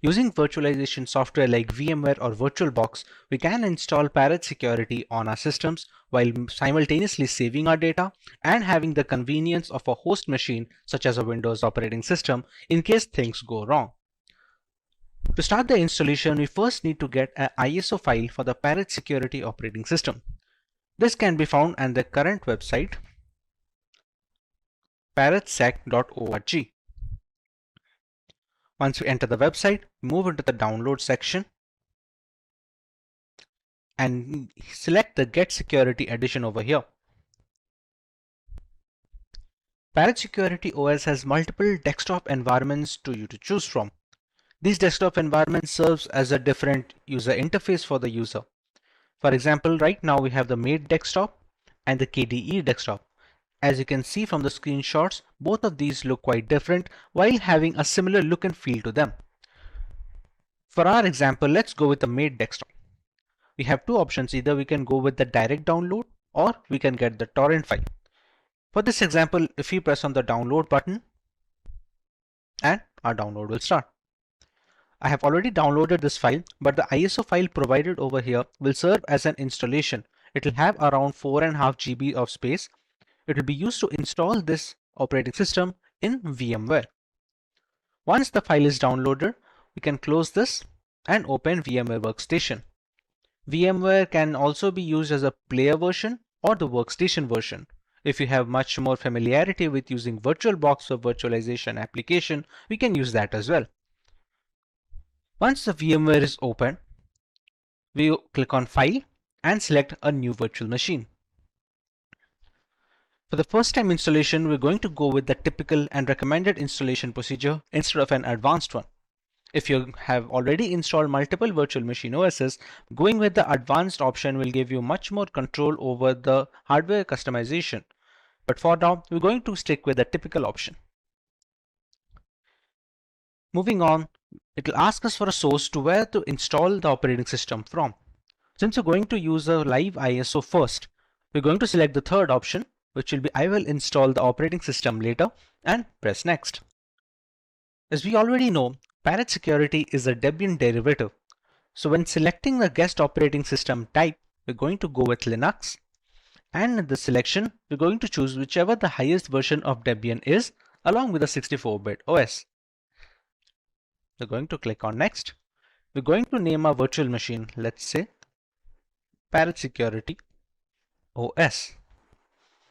Using virtualization software like VMware or VirtualBox, we can install Parrot Security on our systems while simultaneously saving our data and having the convenience of a host machine such as a Windows operating system in case things go wrong. To start the installation, we first need to get an ISO file for the Parrot Security operating system. This can be found on the current website parrotsec.org. Once we enter the website, move into the download section and select the Get Security edition over here. Parrot Security OS has multiple desktop environments to choose from. These desktop environments serves as a different user interface for the user. For example, right now we have the Made Desktop and the KDE Desktop. As you can see from the screenshots, both of these look quite different while having a similar look and feel to them. For our example, let's go with the Made Desktop. We have two options. Either we can go with the direct download or we can get the torrent file. For this example, if we press on the download button and our download will start. I have already downloaded this file, but the ISO file provided over here will serve as an installation. It will have around 4.5 GB of space. It will be used to install this operating system in VMware. Once the file is downloaded, we can close this and open VMware Workstation. VMware can also be used as a player version or the workstation version. If you have much more familiarity with using VirtualBox for virtualization application, we can use that as well. Once the VMware is open, we click on File and select a new virtual machine. For the first time installation, we're going to go with the typical and recommended installation procedure instead of an advanced one. If you have already installed multiple virtual machine OSs, going with the advanced option will give you much more control over the hardware customization. But for now, we're going to stick with the typical option. Moving on, it will ask us for a source to where to install the operating system from. Since we're going to use a live ISO first, we're going to select the third option, which will be I will install the operating system later, and press next. As we already know, Parrot Security is a Debian derivative. So when selecting the guest operating system type, we're going to go with Linux, and in the selection, we're going to choose whichever the highest version of Debian is, along with a 64-bit OS. We're going to click on next. We're going to name our virtual machine, let's say Parrot Security OS.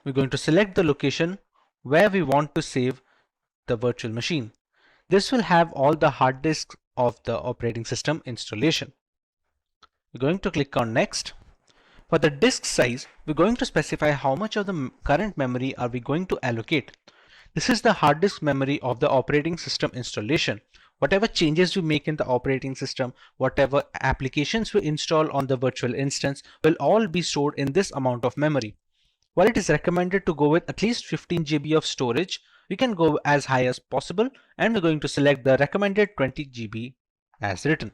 We're going to select the location where we want to save the virtual machine. This will have all the hard disks of the operating system installation. We're going to click on next. For the disk size, we're going to specify how much of the current memory are we going to allocate. This is the hard disk memory of the operating system installation. Whatever changes we make in the operating system, whatever applications we install on the virtual instance will all be stored in this amount of memory. While it is recommended to go with at least 15 GB of storage, we can go as high as possible, and we're going to select the recommended 20 GB as written.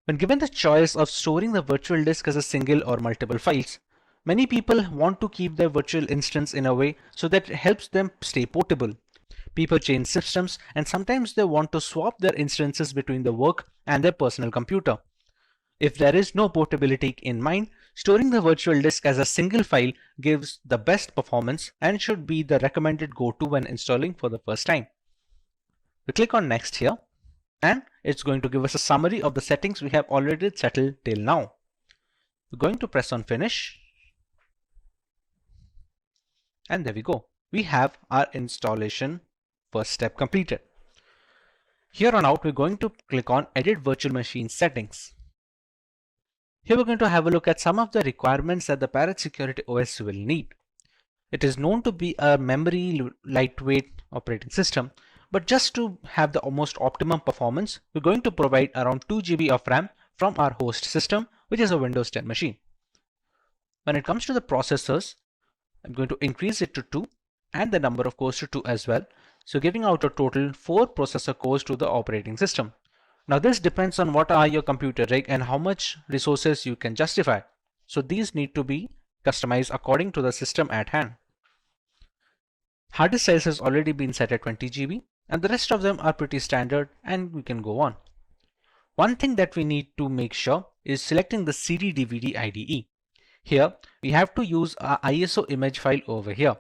When given the choice of storing the virtual disk as a single or multiple files, many people want to keep their virtual instance in a way so that it helps them stay portable. People change systems and sometimes they want to swap their instances between the work and their personal computer. If there is no portability in mind, storing the virtual disk as a single file gives the best performance and should be the recommended go-to when installing for the first time. We click on Next here, and it's going to give us a summary of the settings we have already settled till now. We're going to press on Finish, and there we go. We have our installation first step completed. Here on out, we're going to click on Edit Virtual Machine Settings. Here we're going to have a look at some of the requirements that the Parrot Security OS will need. It is known to be a memory lightweight operating system, but just to have the almost optimum performance, we're going to provide around 2 GB of RAM from our host system, which is a Windows 10 machine. When it comes to the processors, I'm going to increase it to 2 and the number of cores to 2 as well. So giving out a total 4 processor cores to the operating system. Now this depends on what are your computer rig and how much resources you can justify. So these need to be customized according to the system at hand. Hard disk size has already been set at 20 GB and the rest of them are pretty standard and we can go on. One thing that we need to make sure is selecting the CD/DVD IDE. Here we have to use our ISO image file over here.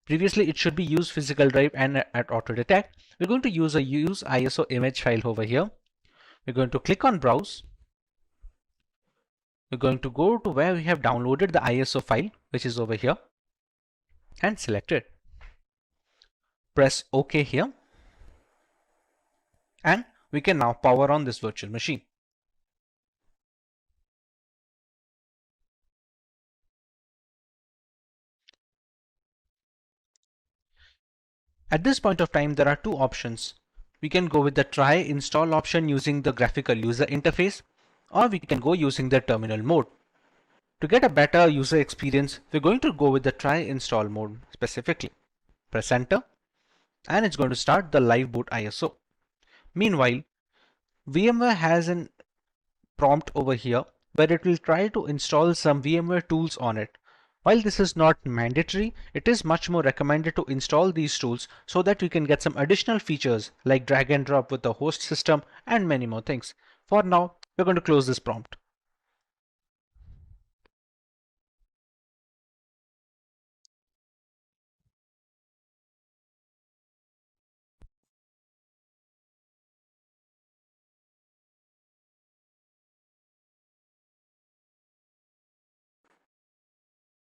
Previously it should be use physical drive and at auto detect. We're going to use ISO image file over here. We're going to click on Browse. We're going to go to where we have downloaded the ISO file, which is over here, and select it. Press OK here, and we can now power on this virtual machine. At this point of time, there are two options. We can go with the try install option using the graphical user interface, or we can go using the terminal mode. To get a better user experience, we're going to go with the try install mode specifically. Press enter, and it's going to start the live boot ISO. Meanwhile, VMware has a prompt over here where it will try to install some VMware tools on it. While this is not mandatory, it is much more recommended to install these tools so that you can get some additional features like drag and drop with the host system and many more things. For now, we're going to close this prompt.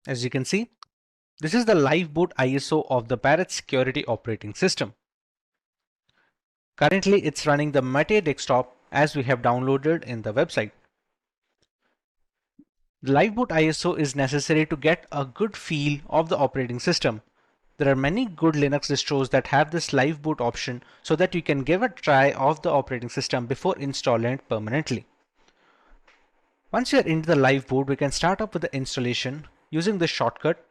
As you can see, this is the live boot ISO of the Parrot Security operating system. Currently, it's running the Mate desktop as we have downloaded in the website. The live boot ISO is necessary to get a good feel of the operating system. There are many good Linux distros that have this live boot option so that you can give a try of the operating system before installing it permanently. Once you are into the live boot, we can start up with the installation using the shortcut.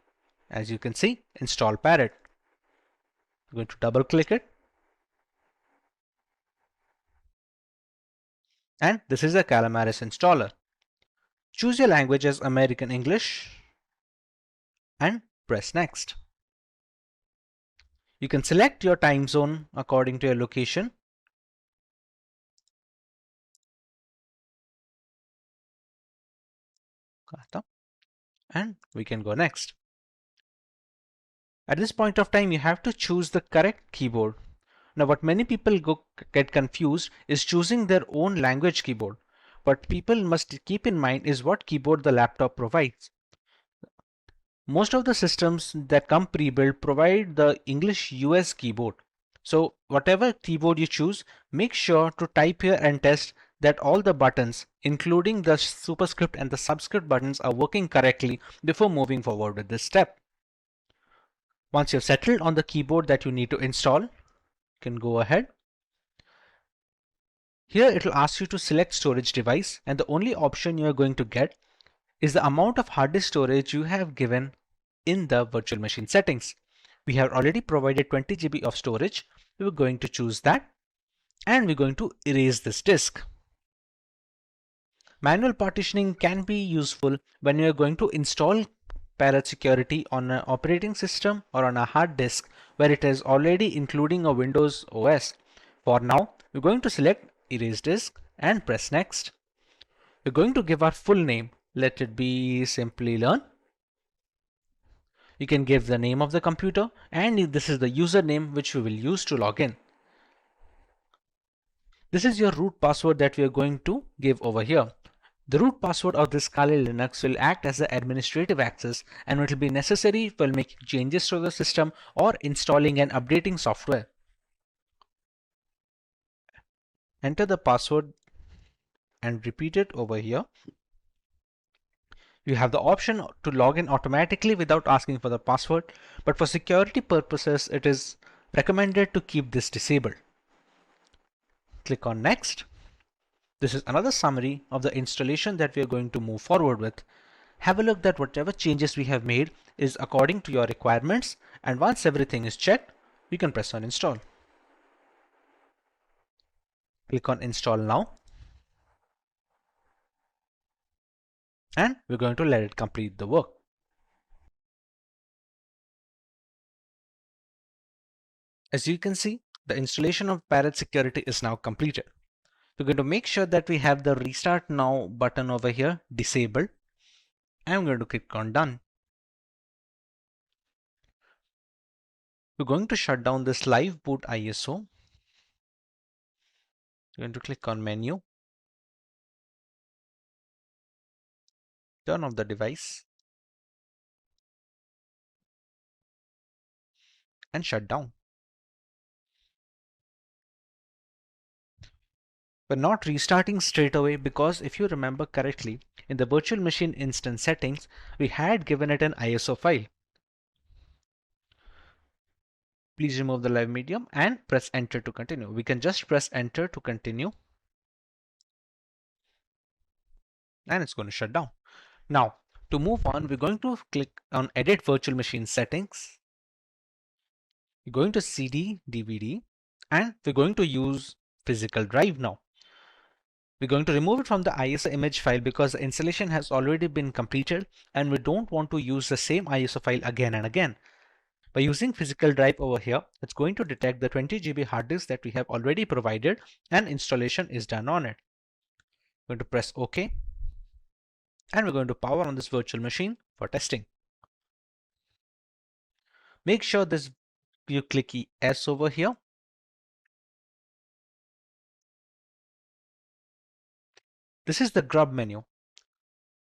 As you can see, install Parrot. I'm going to double click it. And this is a Calamares installer. Choose your language as American English and press next. You can select your time zone according to your location. And we can go next. At this point of time, you have to choose the correct keyboard. Now what many people get confused is choosing their own language keyboard. What people must keep in mind is what keyboard the laptop provides. Most of the systems that come pre-built provide the English US keyboard. So whatever keyboard you choose, make sure to type here and test that all the buttons, including the superscript and the subscript buttons, are working correctly before moving forward with this step. Once you've settled on the keyboard that you need to install, you can go ahead. Here it will ask you to select storage device, and the only option you are going to get is the amount of hard disk storage you have given in the virtual machine settings. We have already provided 20 GB of storage. We're going to choose that, and we're going to erase this disk. Manual partitioning can be useful when you're going to install Parrot Security on an operating system or on a hard disk where it is already including a Windows OS. For now, we're going to select Erase Disk and press Next. We're going to give our full name. Let it be Simplilearn. You can give the name of the computer, and this is the username which we will use to log in. This is your root password that we are going to give over here. The root password of this Kali Linux will act as the administrative access, and it will be necessary for making changes to the system or installing and updating software. Enter the password and repeat it over here. You have the option to log in automatically without asking for the password, but for security purposes, it is recommended to keep this disabled. Click on Next. This is another summary of the installation that we are going to move forward with. Have a look that whatever changes we have made is according to your requirements, and once everything is checked, we can press on Install. Click on Install Now. And we're going to let it complete the work. As you can see, the installation of Parrot Security is now completed. We're going to make sure that we have the Restart Now button over here disabled. I'm going to click on Done. We're going to shut down this live boot ISO. We're going to click on Menu. Turn off the device. And shut down. We're not restarting straight away because if you remember correctly, in the virtual machine instance settings, we had given it an ISO file. Please remove the live medium and press enter to continue. We can just press enter to continue. And it's going to shut down. Now, to move on, we're going to click on Edit Virtual Machine Settings. We're going to CD, DVD, and we're going to use physical drive now. We're going to remove it from the ISO image file because the installation has already been completed and we don't want to use the same ISO file again and again. By using physical drive over here, it's going to detect the 20 GB hard disk that we have already provided and installation is done on it. We're going to press OK. And we're going to power on this virtual machine for testing. Make sure you click S over here. This is the grub menu.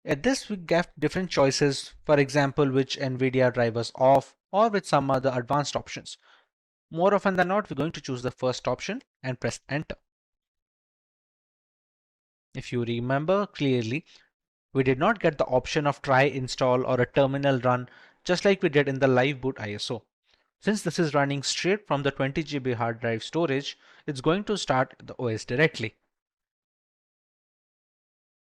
At this we get different choices, for example, which NVIDIA drivers off or with some other advanced options. More often than not, we're going to choose the first option and press enter. If you remember clearly, we did not get the option of try install or a terminal run just like we did in the live boot ISO. Since this is running straight from the 20 GB hard drive storage, it's going to start the OS directly.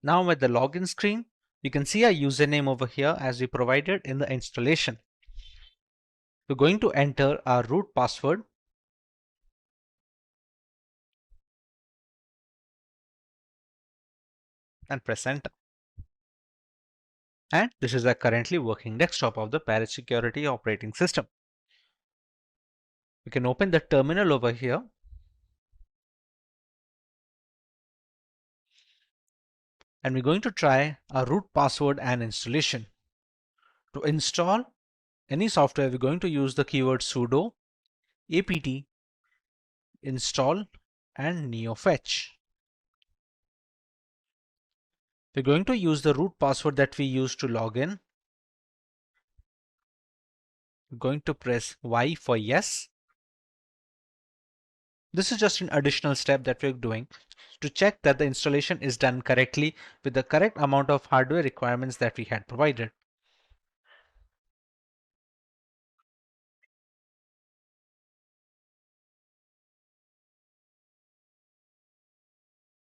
Now at the login screen, you can see our username over here as we provided in the installation. We're going to enter our root password. And press enter. And this is our currently working desktop of the Parrot Security operating system. We can open the terminal over here. And we're going to try our root password and installation. To install any software, we're going to use the keyword sudo apt install and neofetch. We're going to use the root password that we used to log in. We're going to press Y for yes. This is just an additional step that we're doing to check that the installation is done correctly with the correct amount of hardware requirements that we had provided.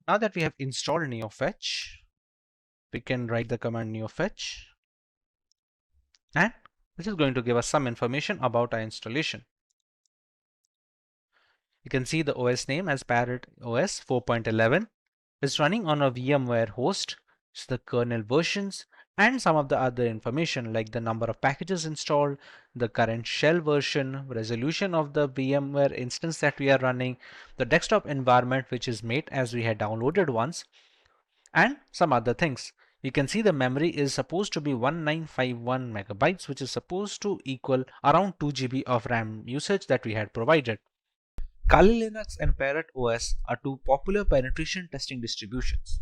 Now that we have installed neofetch, we can write the command neofetch, and this is going to give us some information about our installation. You can see the OS name as Parrot OS 4.11 is running on a VMware host. It's the kernel versions and some of the other information like the number of packages installed, the current shell version, resolution of the VMware instance that we are running, the desktop environment which is made as we had downloaded once, and some other things. You can see the memory is supposed to be 1951 megabytes, which is supposed to equal around 2 GB of RAM usage that we had provided. Kali Linux and Parrot OS are two popular penetration testing distributions.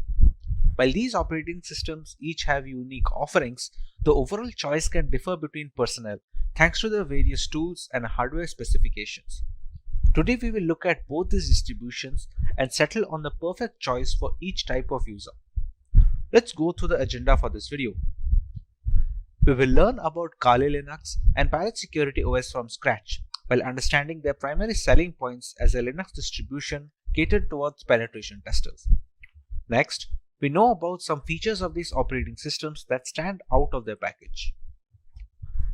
While these operating systems each have unique offerings, the overall choice can differ between personnel thanks to the various tools and hardware specifications. Today we will look at both these distributions and settle on the perfect choice for each type of user. Let's go through the agenda for this video. We will learn about Kali Linux and Parrot Security OS from scratch while understanding their primary selling points as a Linux distribution catered towards penetration testers. Next, we know about some features of these operating systems that stand out of their package.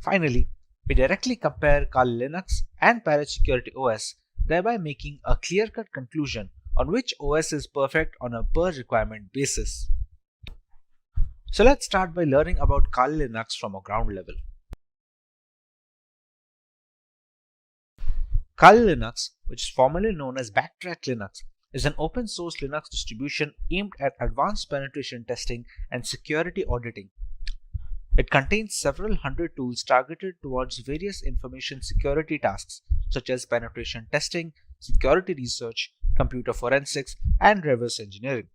Finally, we directly compare Kali Linux and Parrot Security OS, thereby making a clear-cut conclusion on which OS is perfect on a per-requirement basis. So let's start by learning about Kali Linux from a ground level. Kali Linux, which is formerly known as Backtrack Linux, is an open source Linux distribution aimed at advanced penetration testing and security auditing. It contains several hundred tools targeted towards various information security tasks such as penetration testing, security research, computer forensics, and reverse engineering.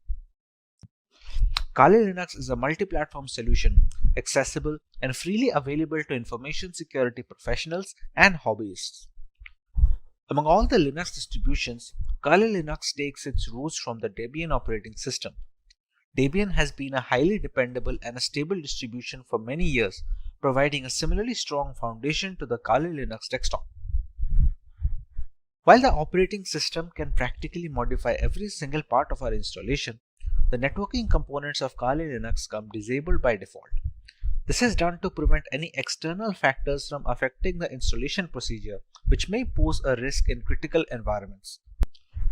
Kali Linux is a multi-platform solution, accessible and freely available to information security professionals and hobbyists. Among all the Linux distributions, Kali Linux takes its roots from the Debian operating system. Debian has been a highly dependable and a stable distribution for many years, providing a similarly strong foundation to the Kali Linux desktop. While the operating system can practically modify every single part of our installation, the networking components of Kali Linux come disabled by default. This is done to prevent any external factors from affecting the installation procedure, which may pose a risk in critical environments.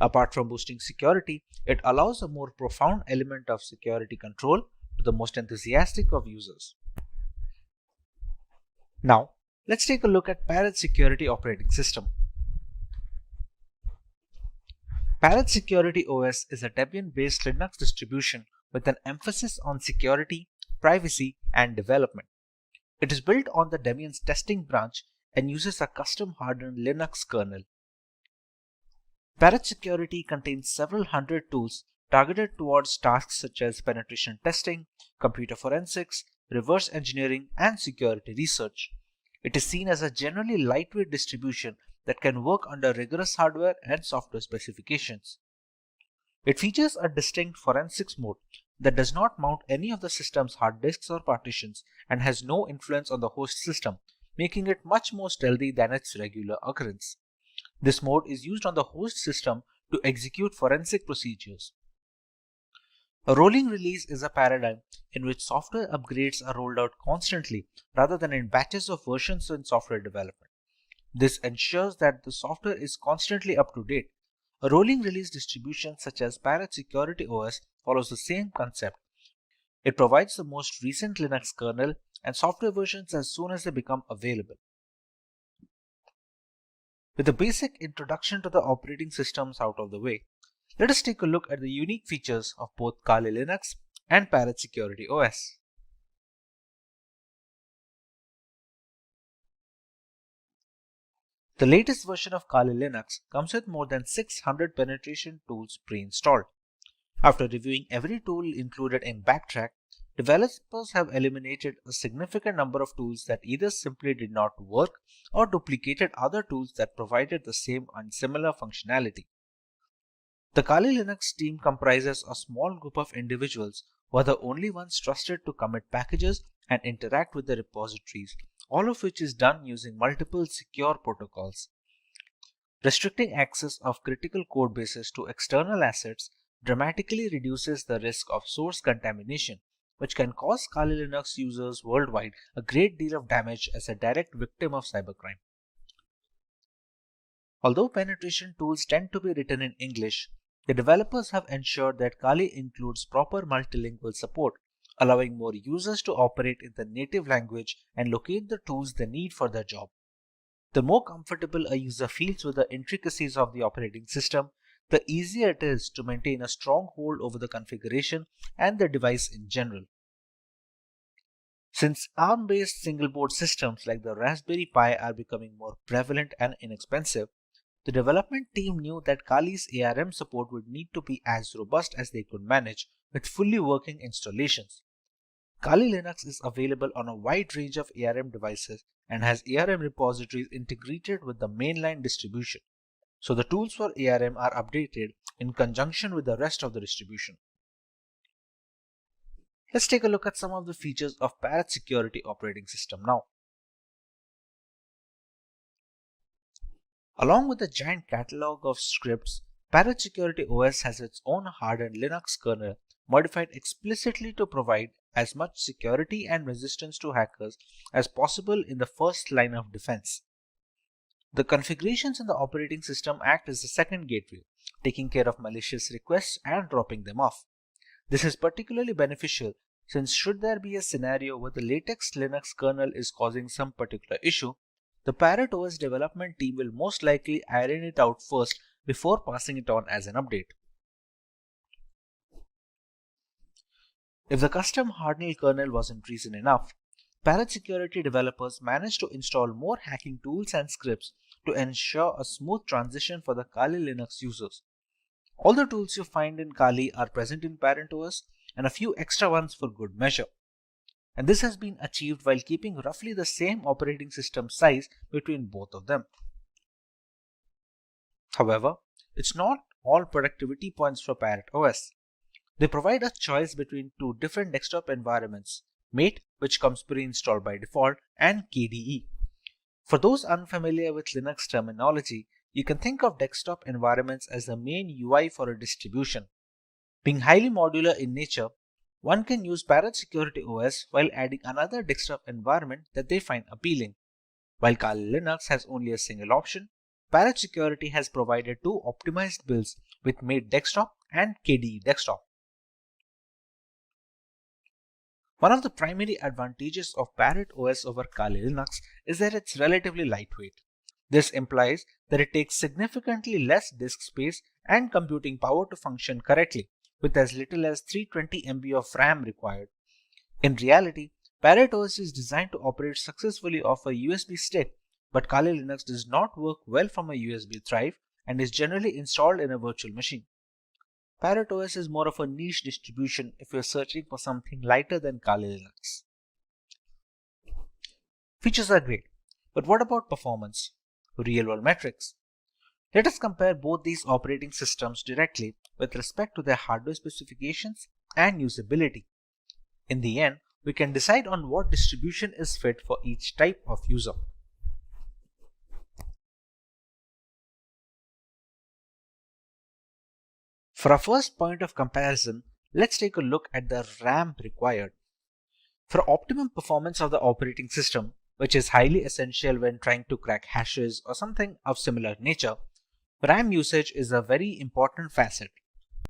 Apart from boosting security, it allows a more profound element of security control to the most enthusiastic of users. Now, let's take a look at Parrot Security Operating System. Parrot Security OS is a Debian-based Linux distribution with an emphasis on security, privacy, and development. It is built on the Debian's testing branch and uses a custom-hardened Linux kernel. Parrot Security contains several hundred tools targeted towards tasks such as penetration testing, computer forensics, reverse engineering, and security research. It is seen as a generally lightweight distribution that can work under rigorous hardware and software specifications. It features a distinct forensics mode that does not mount any of the system's hard disks or partitions and has no influence on the host system, making it much more stealthy than its regular occurrence. This mode is used on the host system to execute forensic procedures. A rolling release is a paradigm in which software upgrades are rolled out constantly rather than in batches of versions in software development. This ensures that the software is constantly up to date. A rolling release distribution such as Parrot Security OS follows the same concept. It provides the most recent Linux kernel and software versions as soon as they become available. With the basic introduction to the operating systems out of the way, let us take a look at the unique features of both Kali Linux and Parrot Security OS. The latest version of Kali Linux comes with more than 600 penetration tools pre-installed. After reviewing every tool included in Backtrack, developers have eliminated a significant number of tools that either simply did not work or duplicated other tools that provided the same and similar functionality. The Kali Linux team comprises a small group of individuals who are the only ones trusted to commit packages and interact with the repositories, all of which is done using multiple secure protocols. Restricting access of critical code bases to external assets dramatically reduces the risk of source contamination, which can cause Kali Linux users worldwide a great deal of damage as a direct victim of cybercrime. Although penetration tools tend to be written in English, the developers have ensured that Kali includes proper multilingual support, allowing more users to operate in the native language and locate the tools they need for their job. The more comfortable a user feels with the intricacies of the operating system, the easier it is to maintain a strong hold over the configuration and the device in general. Since ARM-based single-board systems like the Raspberry Pi are becoming more prevalent and inexpensive, the development team knew that Kali's ARM support would need to be as robust as they could manage with fully working installations. Kali Linux is available on a wide range of ARM devices and has ARM repositories integrated with the mainline distribution, so the tools for ARM are updated in conjunction with the rest of the distribution. Let's take a look at some of the features of Parrot Security operating system now. Along with a giant catalog of scripts, Parrot Security OS has its own hardened Linux kernel modified explicitly to provide as much security and resistance to hackers as possible in the first line of defense. The configurations in the operating system act as the second gateway, taking care of malicious requests and dropping them off. This is particularly beneficial since should there be a scenario where the latest Linux kernel is causing some particular issue, the Parrot OS development team will most likely iron it out first before passing it on as an update. If the custom hardened kernel wasn't reason enough, Parrot Security developers managed to install more hacking tools and scripts to ensure a smooth transition for the Kali Linux users. All the tools you find in Kali are present in Parrot OS and a few extra ones for good measure. And this has been achieved while keeping roughly the same operating system size between both of them. However, it's not all productivity points for Parrot OS. They provide a choice between two different desktop environments, Mate, which comes pre-installed by default, and KDE. For those unfamiliar with Linux terminology, you can think of desktop environments as the main UI for a distribution. Being highly modular in nature, one can use Parrot Security OS while adding another desktop environment that they find appealing. While Kali Linux has only a single option, Parrot Security has provided two optimized builds with Mate Desktop and KDE Desktop. One of the primary advantages of Parrot OS over Kali Linux is that it's relatively lightweight. This implies that it takes significantly less disk space and computing power to function correctly, with as little as 320 MB of RAM required. In reality, Parrot OS is designed to operate successfully off a USB stick, but Kali Linux does not work well from a USB drive and is generally installed in a virtual machine. Parrot OS is more of a niche distribution if you're searching for something lighter than Kali Linux. Features are great, but what about performance? Real-world metrics. Let us compare both these operating systems directly with respect to their hardware specifications and usability. In the end, we can decide on what distribution is fit for each type of user. For our first point of comparison, let's take a look at the RAM required. For optimum performance of the operating system, which is highly essential when trying to crack hashes or something of similar nature, RAM usage is a very important facet.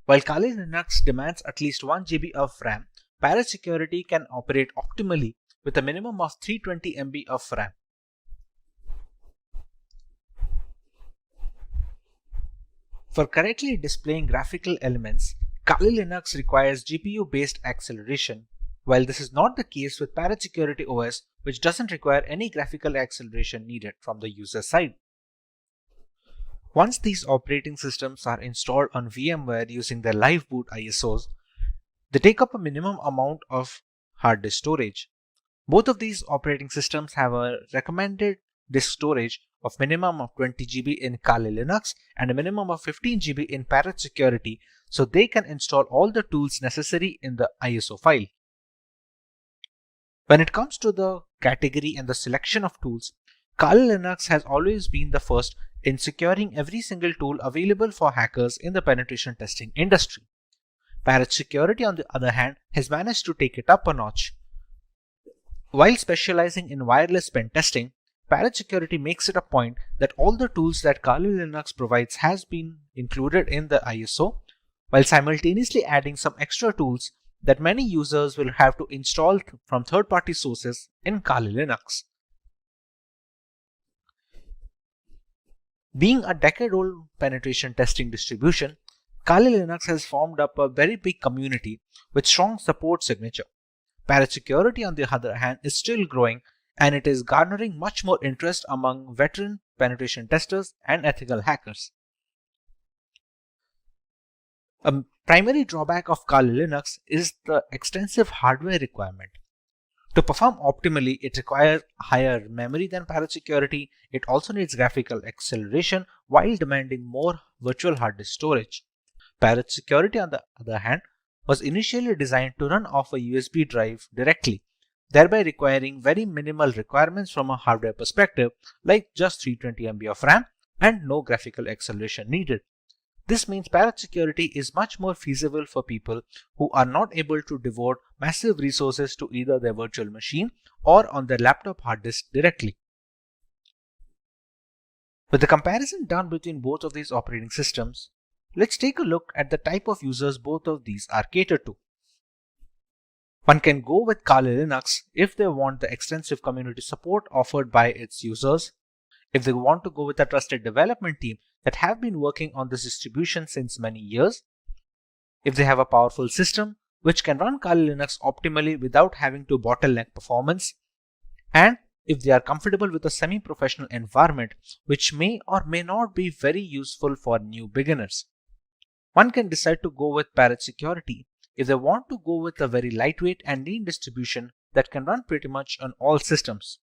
While Kali Linux demands at least 1 GB of RAM, Parrot Security can operate optimally with a minimum of 320 MB of RAM. For correctly displaying graphical elements, Kali Linux requires GPU-based acceleration, while this is not the case with Parrot Security OS, which doesn't require any graphical acceleration needed from the user side. Once these operating systems are installed on VMware using their live boot ISOs, they take up a minimum amount of hard disk storage. Both of these operating systems have a recommended disk storage of minimum of 20 GB in Kali Linux and a minimum of 15 GB in Parrot Security, so they can install all the tools necessary in the ISO file. When it comes to the category and the selection of tools, Kali Linux has always been the first in securing every single tool available for hackers in the penetration testing industry. Parrot Security, on the other hand, has managed to take it up a notch. While specializing in wireless pen testing, Parrot Security makes it a point that all the tools that Kali Linux provides has been included in the ISO, while simultaneously adding some extra tools that many users will have to install from third-party sources in Kali Linux. Being a decade-old penetration testing distribution, Kali Linux has formed up a very big community with strong support signature. Parrot Security, on the other hand, is still growing, and it is garnering much more interest among veteran penetration testers and ethical hackers. A primary drawback of Kali Linux is the extensive hardware requirement. To perform optimally, it requires higher memory than Parrot Security. It also needs graphical acceleration while demanding more virtual hard disk storage. Parrot Security, on the other hand, was initially designed to run off a USB drive directly, thereby requiring very minimal requirements from a hardware perspective, like just 320 MB of RAM and no graphical acceleration needed. This means Parrot Security is much more feasible for people who are not able to devote massive resources to either their virtual machine or on their laptop hard disk directly. With the comparison done between both of these operating systems, let's take a look at the type of users both of these are catered to. One can go with Kali Linux if they want the extensive community support offered by its users, if they want to go with a trusted development team that have been working on this distribution since many years, if they have a powerful system which can run Kali Linux optimally without having to bottleneck performance, and if they are comfortable with a semi-professional environment which may or may not be very useful for new beginners. One can decide to go with Parrot Security if they want to go with a very lightweight and lean distribution that can run pretty much on all systems.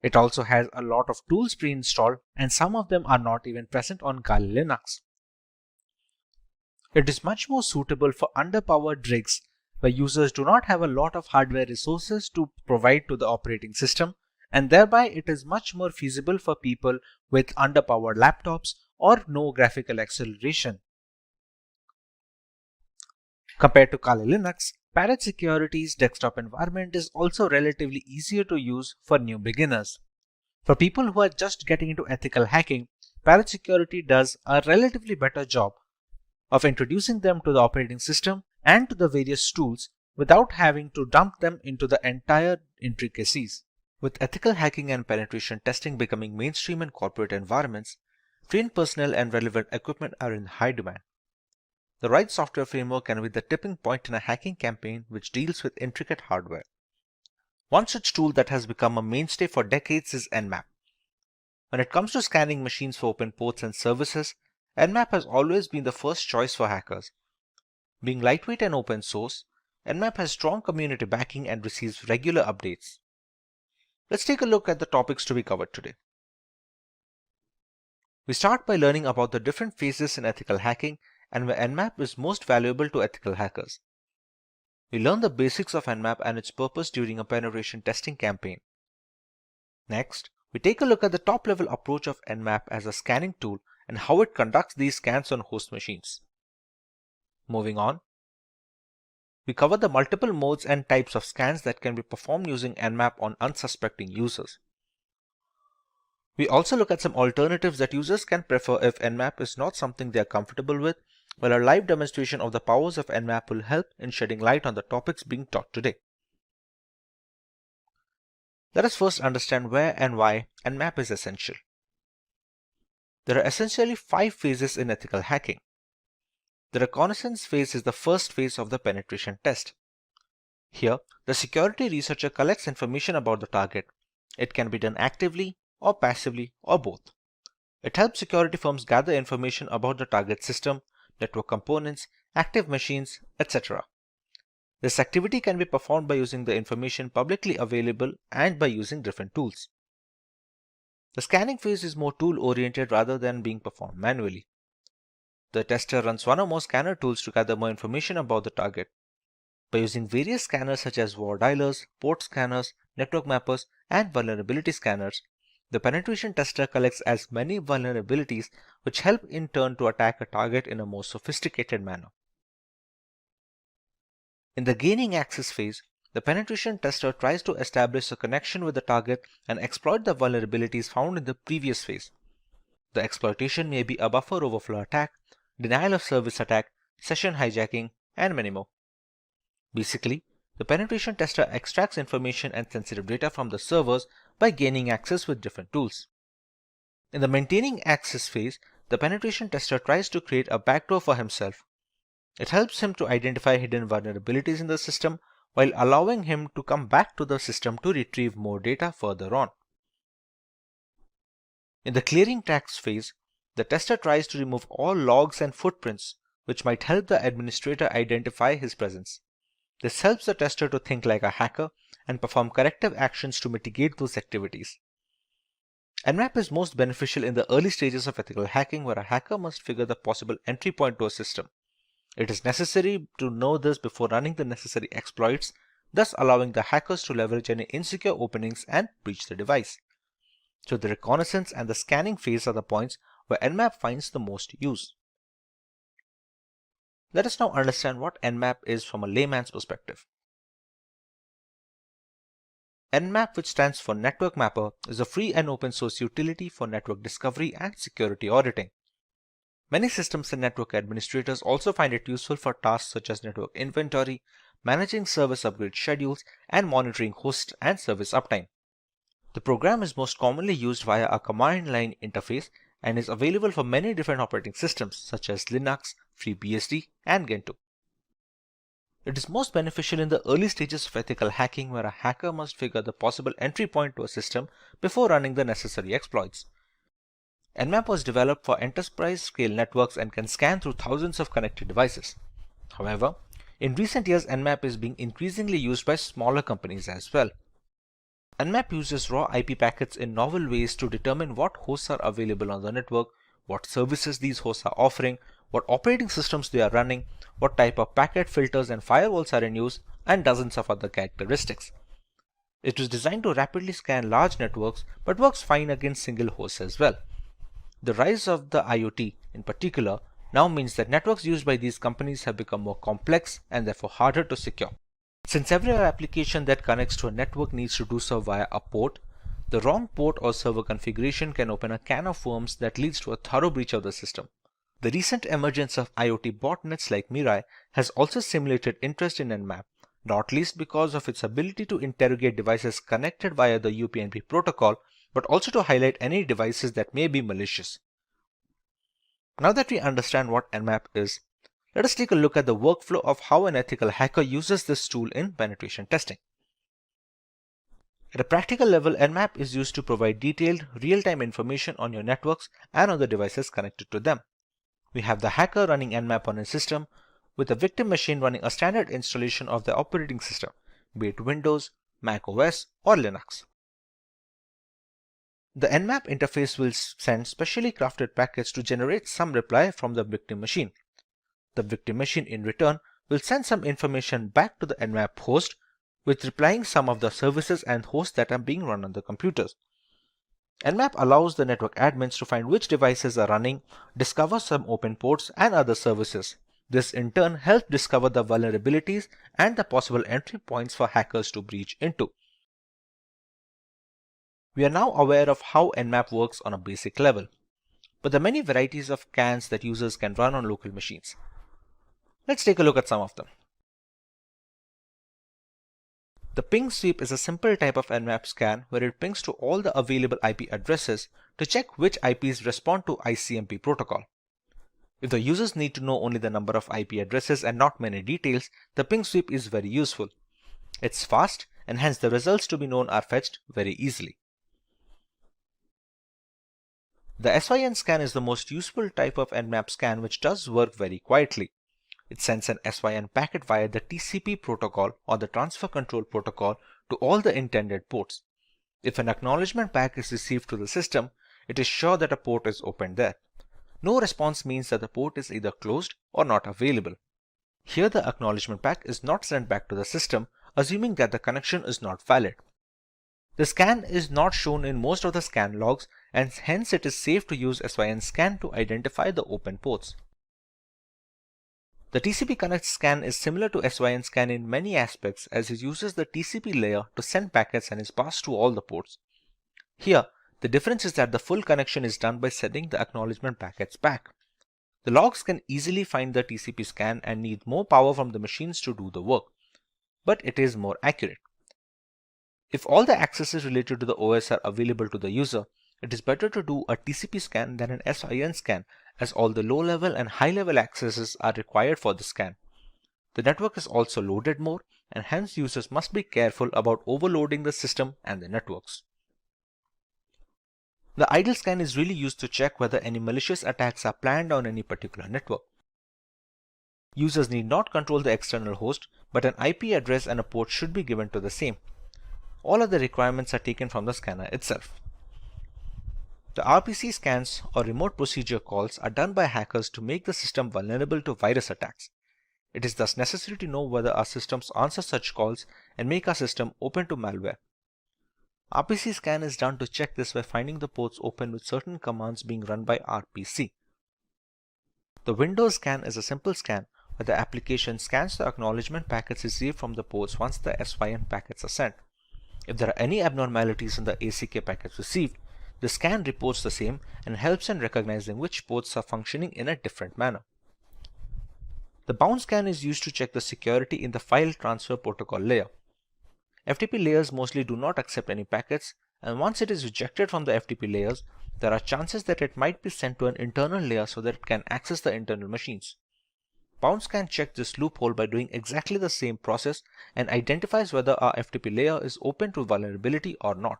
It also has a lot of tools pre-installed, and some of them are not even present on Kali Linux. It is much more suitable for underpowered rigs where users do not have a lot of hardware resources to provide to the operating system, and thereby it is much more feasible for people with underpowered laptops or no graphical acceleration. Compared to Kali Linux, Parrot Security's desktop environment is also relatively easier to use for new beginners. For people who are just getting into ethical hacking, Parrot Security does a relatively better job of introducing them to the operating system and to the various tools without having to dump them into the entire intricacies. With ethical hacking and penetration testing becoming mainstream in corporate environments, trained personnel and relevant equipment are in high demand. The right software framework can be the tipping point in a hacking campaign which deals with intricate hardware. One such tool that has become a mainstay for decades is NMap. When it comes to scanning machines for open ports and services, NMap has always been the first choice for hackers. Being lightweight and open source, NMap has strong community backing and receives regular updates. Let's take a look at the topics to be covered today. We start by learning about the different phases in ethical hacking and where NMap is most valuable to ethical hackers. We learn the basics of NMap and its purpose during a penetration testing campaign. Next, we take a look at the top-level approach of NMap as a scanning tool and how it conducts these scans on host machines. Moving on, we cover the multiple modes and types of scans that can be performed using NMap on unsuspecting users. We also look at some alternatives that users can prefer if NMap is not something they are comfortable with, while a live demonstration of the powers of NMap will help in shedding light on the topics being taught today. Let us first understand where and why NMap is essential. There are essentially 5 phases in ethical hacking. The reconnaissance phase is the first phase of the penetration test. Here, the security researcher collects information about the target. It can be done actively or passively or both. It helps security firms gather information about the target system, network components, active machines, etc. This activity can be performed by using the information publicly available and by using different tools. The scanning phase is more tool-oriented rather than being performed manually. The tester runs one or more scanner tools to gather more information about the target. By using various scanners such as war dialers, port scanners, network mappers, and vulnerability scanners, the penetration tester collects as many vulnerabilities which help in turn to attack a target in a more sophisticated manner. In the gaining access phase, the penetration tester tries to establish a connection with the target and exploit the vulnerabilities found in the previous phase. The exploitation may be a buffer overflow attack, denial of service attack, session hijacking, and many more. Basically, the penetration tester extracts information and sensitive data from the servers by gaining access with different tools. In the maintaining access phase, the penetration tester tries to create a backdoor for himself. It helps him to identify hidden vulnerabilities in the system while allowing him to come back to the system to retrieve more data further on. In the clearing tracks phase, the tester tries to remove all logs and footprints which might help the administrator identify his presence. This helps the tester to think like a hacker and perform corrective actions to mitigate those activities. NMap is most beneficial in the early stages of ethical hacking, where a hacker must figure the possible entry point to a system. It is necessary to know this before running the necessary exploits, thus allowing the hackers to leverage any insecure openings and breach the device. So the reconnaissance and the scanning phase are the points where NMap finds the most use. Let us now understand what NMap is from a layman's perspective. NMap, which stands for Network Mapper, is a free and open source utility for network discovery and security auditing. Many systems and network administrators also find it useful for tasks such as network inventory, managing service upgrade schedules, and monitoring host and service uptime. The program is most commonly used via a command line interface and is available for many different operating systems such as Linux, FreeBSD, and Gentoo. It is most beneficial in the early stages of ethical hacking, where a hacker must figure the possible entry point to a system before running the necessary exploits. NMap was developed for enterprise-scale networks and can scan through thousands of connected devices. However, in recent years, NMap is being increasingly used by smaller companies as well. NMap uses raw IP packets in novel ways to determine what hosts are available on the network, what services these hosts are offering, what operating systems they are running, what type of packet filters and firewalls are in use, and dozens of other characteristics. It was designed to rapidly scan large networks, but works fine against single hosts as well. The rise of the IoT, in particular, now means that networks used by these companies have become more complex and therefore harder to secure. Since every application that connects to a network needs to do so via a port, the wrong port or server configuration can open a can of worms that leads to a thorough breach of the system. The recent emergence of IoT botnets like Mirai has also stimulated interest in NMap, not least because of its ability to interrogate devices connected via the UPnP protocol, but also to highlight any devices that may be malicious. Now that we understand what NMap is, let us take a look at the workflow of how an ethical hacker uses this tool in penetration testing. At a practical level, NMap is used to provide detailed, real-time information on your networks and on the devices connected to them. We have the hacker running NMap on his system, with the victim machine running a standard installation of the operating system, be it Windows, Mac OS, or Linux. The NMap interface will send specially crafted packets to generate some reply from the victim machine. The victim machine in return will send some information back to the NMap host, with replying some of the services and hosts that are being run on the computers. NMap allows the network admins to find which devices are running, discover some open ports and other services. This in turn helps discover the vulnerabilities and the possible entry points for hackers to breach into. We are now aware of how NMap works on a basic level, but there are many varieties of scans that users can run on local machines. Let's take a look at some of them. The ping sweep is a simple type of NMap scan where it pings to all the available IP addresses to check which IPs respond to ICMP protocol. If the users need to know only the number of IP addresses and not many details, the ping sweep is very useful. It's fast and hence the results to be known are fetched very easily. The SYN scan is the most useful type of NMap scan, which does work very quietly. It sends an SYN packet via the TCP protocol or the transfer control protocol to all the intended ports. If an acknowledgement pack is received to the system, it is sure that a port is opened there. No response means that the port is either closed or not available. Here the acknowledgement pack is not sent back to the system, assuming that the connection is not valid. The scan is not shown in most of the scan logs, and hence it is safe to use SYN scan to identify the open ports. The TCP connect scan is similar to SYN scan in many aspects, as it uses the TCP layer to send packets and is passed to all the ports. Here, the difference is that the full connection is done by sending the acknowledgement packets back. The logs can easily find the TCP scan and need more power from the machines to do the work. but it is more accurate. If all the accesses related to the OS are available to the user, it is better to do a TCP scan than an SIN scan, as all the low-level and high-level accesses are required for the scan. The network is also loaded more, and hence users must be careful about overloading the system and the networks. The idle scan is really used to check whether any malicious attacks are planned on any particular network. Users need not control the external host, but an IP address and a port should be given to the same. All of the requirements are taken from the scanner itself. The RPC scans or remote procedure calls are done by hackers to make the system vulnerable to virus attacks. It is thus necessary to know whether our systems answer such calls and make our system open to malware. RPC scan is done to check this by finding the ports open with certain commands being run by RPC. The Windows scan is a simple scan where the application scans the acknowledgement packets received from the ports once the SYN packets are sent. If there are any abnormalities in the ACK packets received, the scan reports the same and helps in recognizing which ports are functioning in a different manner. The bound scan is used to check the security in the file transfer protocol layer. FTP layers mostly do not accept any packets, and once it is rejected from the FTP layers, there are chances that it might be sent to an internal layer so that it can access the internal machines. Bound scan checks this loophole by doing exactly the same process and identifies whether our FTP layer is open to vulnerability or not.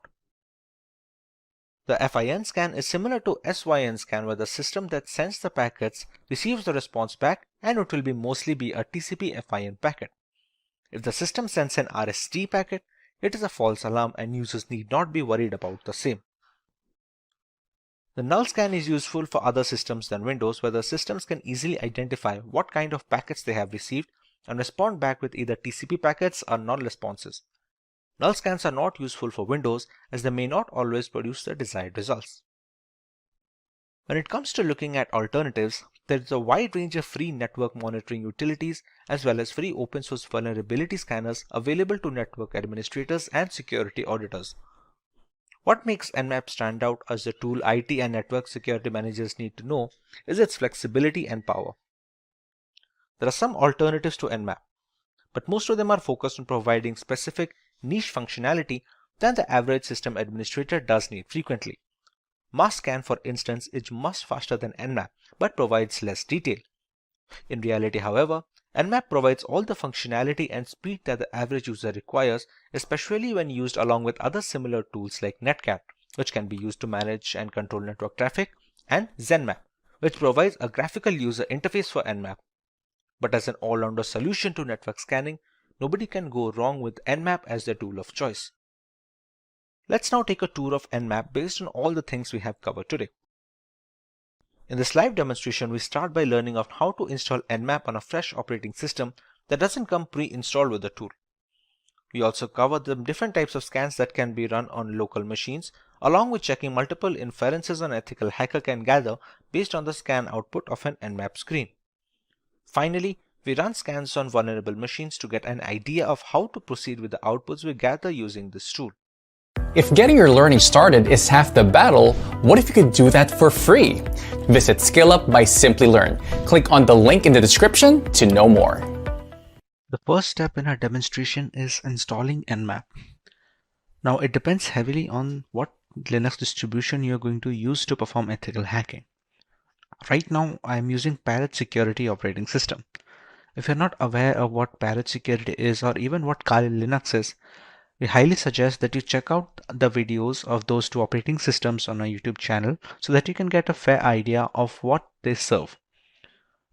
The FIN scan is similar to SYN scan, where the system that sends the packets receives the response back, and it will mostly be a TCP FIN packet. If the system sends an RST packet, it is a false alarm and users need not be worried about the same. The null scan is useful for other systems than Windows, where the systems can easily identify what kind of packets they have received and respond back with either TCP packets or null responses. Null scans are not useful for Windows, as they may not always produce the desired results. When it comes to looking at alternatives, there is a wide range of free network monitoring utilities as well as free open source vulnerability scanners available to network administrators and security auditors. What makes NMap stand out as the tool IT and network security managers need to know is its flexibility and power. There are some alternatives to NMap, but most of them are focused on providing specific niche functionality that the average system administrator does need frequently. MassScan, for instance, is much faster than NMap, but provides less detail. In reality, however, NMap provides all the functionality and speed that the average user requires, especially when used along with other similar tools like Netcat, which can be used to manage and control network traffic, and ZenMap, which provides a graphical user interface for NMap. But as an all-rounder solution to network scanning, nobody can go wrong with NMap as their tool of choice. Let's now take a tour of NMap based on all the things we have covered today. In this live demonstration, we start by learning of how to install NMap on a fresh operating system that doesn't come pre-installed with the tool. We also cover the different types of scans that can be run on local machines, along with checking multiple inferences an ethical hacker can gather based on the scan output of an NMap screen. Finally, we run scans on vulnerable machines to get an idea of how to proceed with the outputs we gather using this tool. If getting your learning started is half the battle, what if you could do that for free? Visit SkillUp by Simplilearn. Click on the link in the description to know more. The first step in our demonstration is installing NMap. Now it depends heavily on what Linux distribution you're going to use to perform ethical hacking. Right now I'm using Parrot Security operating system. If you're not aware of what Parrot Security is or even what Kali Linux is, we highly suggest that you check out the videos of those two operating systems on our YouTube channel so that you can get a fair idea of what they serve.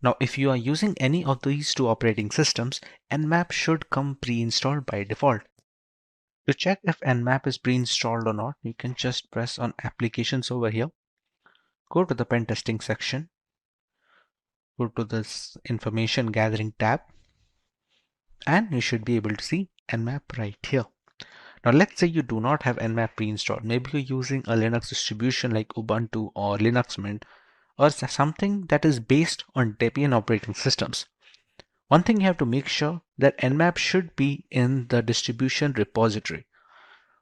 Now, if you are using any of these two operating systems, NMap should come pre-installed by default. To check if NMap is pre-installed or not, you can just press on Applications over here, go to the pen testing section, go to this Information Gathering tab, and you should be able to see NMap right here. Now let's say you do not have NMap pre-installed. Maybe you're using a Linux distribution like Ubuntu or Linux Mint or something that is based on Debian operating systems. One thing you have to make sure that NMap should be in the distribution repository.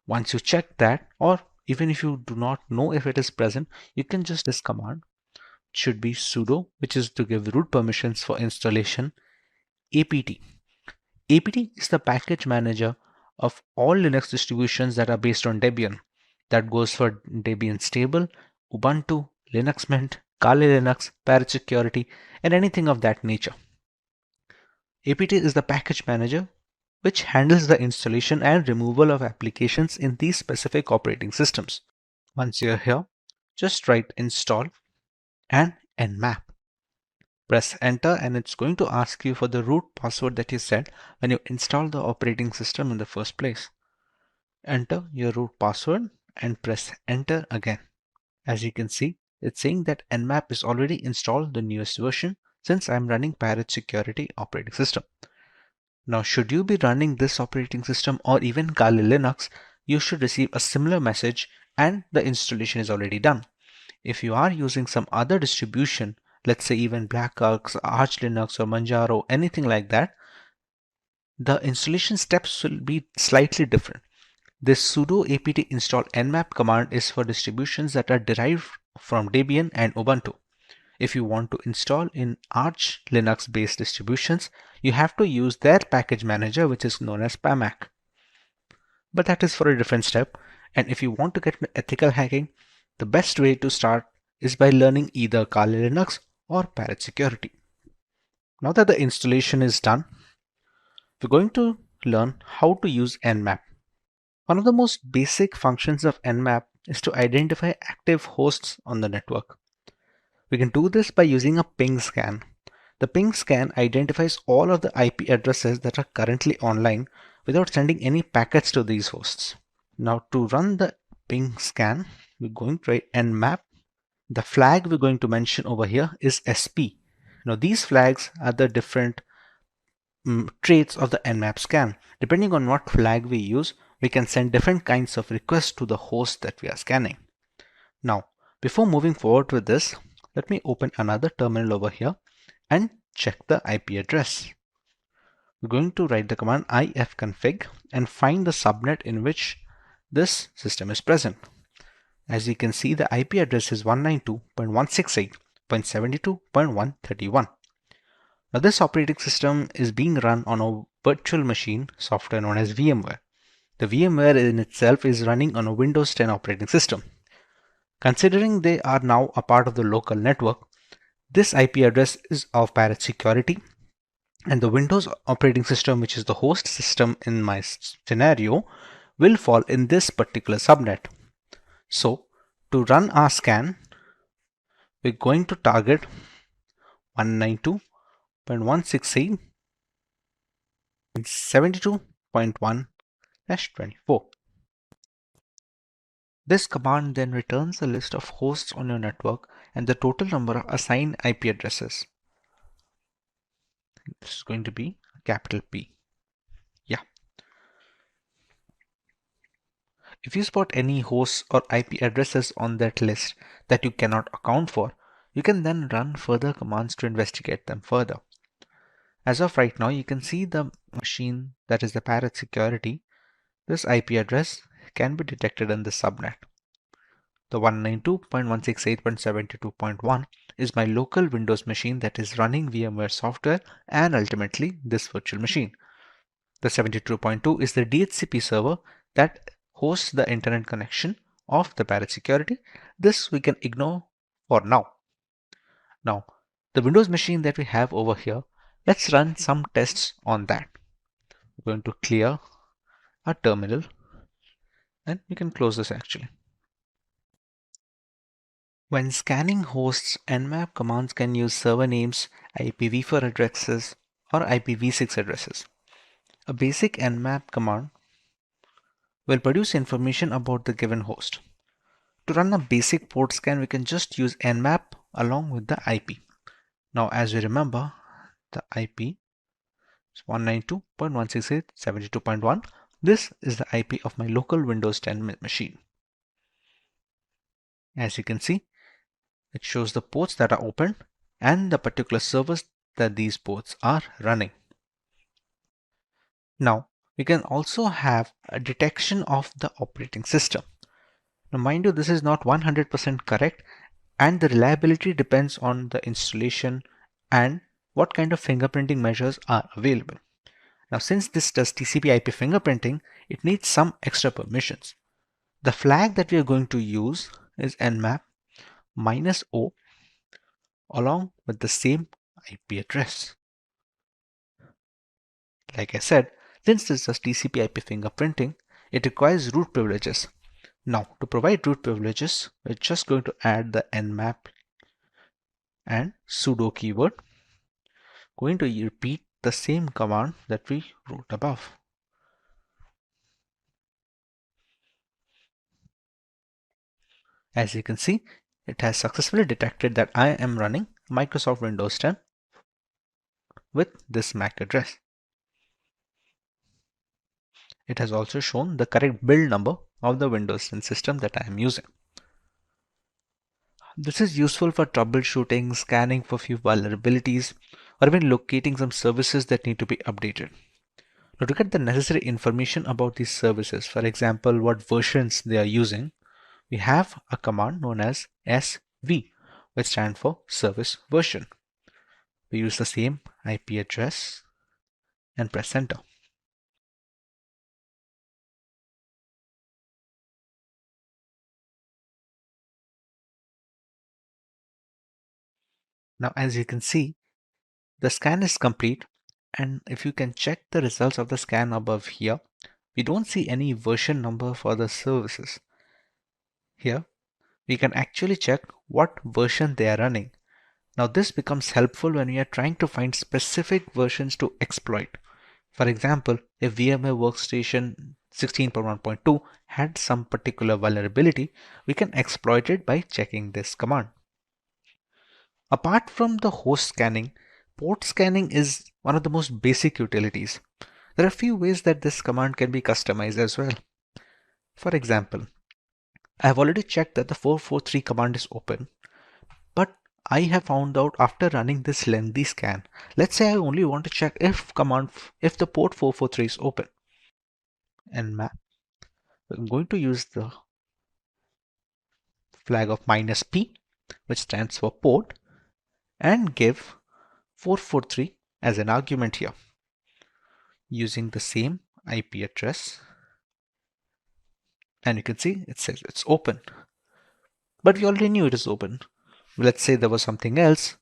Once you check that, or even if you do not know if it is present, you can just this command. It should be sudo, which is to give root permissions for installation, apt. APT is the package manager of all Linux distributions that are based on Debian. That goes for Debian Stable, Ubuntu, Linux Mint, Kali Linux, Parrot Security, and anything of that nature. APT is the package manager which handles the installation and removal of applications in these specific operating systems. Once you're here, just write install and nmap. Press enter and it's going to ask you for the root password that you set when you install the operating system in the first place. Enter your root password and press enter again. As you can see, it's saying that NMap is already installed the newest version since I'm running Parrot Security operating system. Now, should you be running this operating system or even Kali Linux, you should receive a similar message and the installation is already done. If you are using some other distribution, let's say even Black Arc, Arch Linux or Manjaro, anything like that, the installation steps will be slightly different. This sudo apt install nmap command is for distributions that are derived from Debian and Ubuntu. If you want to install in Arch Linux based distributions, you have to use their package manager, which is known as paramount. But that is for a different step. And if you want to get ethical hacking, the best way to start is by learning either Kali Linux or Parrot Security. Now that the installation is done, we're going to learn how to use nmap. One of the most basic functions of nmap is to identify active hosts on the network. We can do this by using a ping scan. The ping scan identifies all of the IP addresses that are currently online without sending any packets to these hosts. Now to run the ping scan, we're going to write nmap. The flag we're going to mention over here is SP. Now these flags are the different traits of the nmap scan. Depending on what flag we use, we can send different kinds of requests to the host that we are scanning. Now, before moving forward with this, let me open another terminal over here and check the IP address. We're going to write the command ifconfig and find the subnet in which this system is present. As you can see, the IP address is 192.168.72.131. Now this operating system is being run on a virtual machine software known as VMware. The VMware in itself is running on a Windows 10 operating system. Considering they are now a part of the local network, this IP address is of Parrot Security, and the Windows operating system, which is the host system in my scenario, will fall in this particular subnet. So to run our scan, we're going to target 192.168.72.1/24. This command then returns a list of hosts on your network and the total number of assigned IP addresses. This is going to be a capital P. Yeah. If you spot any hosts or IP addresses on that list that you cannot account for, you can then run further commands to investigate them further. As of right now, you can see the machine that is the Parrot Security. This IP address can be detected in the subnet. The 192.168.72.1 is my local Windows machine that is running VMware software and ultimately this virtual machine. The 72.2 is the DHCP server that hosts the internet connection of the Parrot Security. This we can ignore for now. Now, the Windows machine that we have over here, let's run some tests on that. We're going to clear our terminal and we can close this actually. When scanning hosts, nmap commands can use server names, IPv4 addresses, or IPv6 addresses. A basic nmap command will produce information about the given host. To run a basic port scan, we can just use nmap along with the IP. Now, as we remember, the IP is 192.168.72.1. This is the IP of my local Windows 10 machine. As you can see, it shows the ports that are open and the particular servers that these ports are running. Now, we can also have a detection of the operating system. Now, mind you, this is not 100% correct, and the reliability depends on the installation and what kind of fingerprinting measures are available. Now, since this does TCP/IP fingerprinting, it needs some extra permissions. The flag that we are going to use is nmap -o along with the same IP address. Like I said, since this does TCP/IP fingerprinting, it requires root privileges. Now, to provide root privileges, we're just going to add the nmap and sudo keyword, going to repeat the same command that we wrote above. As you can see, it has successfully detected that I am running Microsoft Windows 10 with this MAC address. It has also shown the correct build number of the Windows 10 system that I am using. This is useful for troubleshooting, scanning for few vulnerabilities, or even locating some services that need to be updated. Now, to get the necessary information about these services, for example, what versions they are using, we have a command known as SV, which stands for service version. We use the same IP address and press enter. Now, as you can see, the scan is complete, and if you can check the results of the scan above here, we don't see any version number for the services. Here, we can actually check what version they are running. Now, this becomes helpful when we are trying to find specific versions to exploit. For example, if VMware Workstation 16.1.2 had some particular vulnerability, we can exploit it by checking this command. Apart from the host scanning, port scanning is one of the most basic utilities. There are a few ways that this command can be customized as well. For example, I have already checked that the 443 command is open, but I have found out after running this lengthy scan. Let's say I only want to check if the port 443 is open. Nmap. I'm going to use the flag of -p, which stands for port, and give 443 as an argument here, using the same IP address. And you can see it says it's open, but we already knew it is open. Let's say there was something else.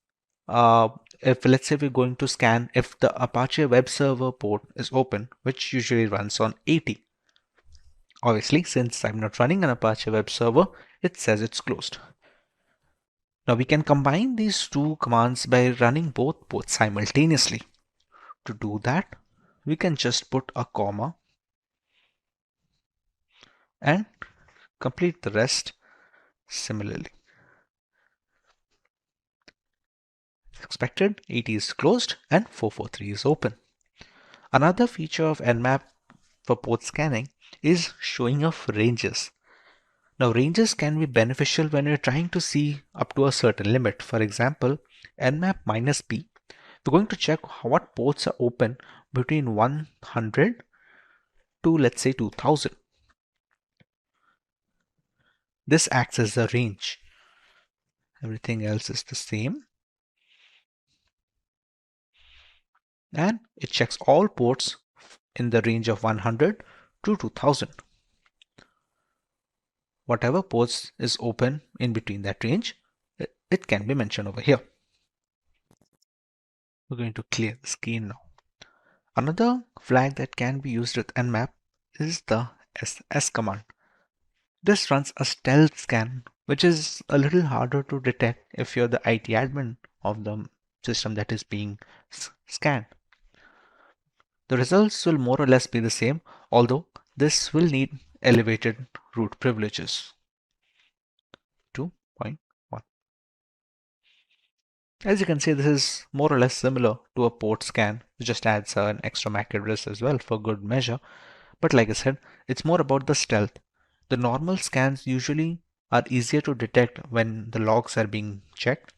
If let's say we're going to scan if the Apache web server port is open, which usually runs on 80. Obviously, since I'm not running an Apache web server, it says it's closed. Now we can combine these two commands by running both ports simultaneously. To do that, we can just put a comma and complete the rest similarly. As expected, 80 is closed and 443 is open. Another feature of Nmap for port scanning is showing of ranges. Now, ranges can be beneficial when you're trying to see up to a certain limit. For example, nmap -p, we're going to check what ports are open between 100 to, let's say, 2000. This acts as a range. Everything else is the same. And it checks all ports in the range of 100 to 2000. Whatever ports is open in between that range, it can be mentioned over here. We're going to clear the screen now. Another flag that can be used with Nmap is the SS command. This runs a stealth scan, which is a little harder to detect if you're the IT admin of the system that is being scanned. The results will more or less be the same, although this will need elevated root privileges. 2.1. As you can see, this is more or less similar to a port scan. It just adds an extra MAC address as well for good measure. But like I said, it's more about the stealth. The normal scans usually are easier to detect when the logs are being checked.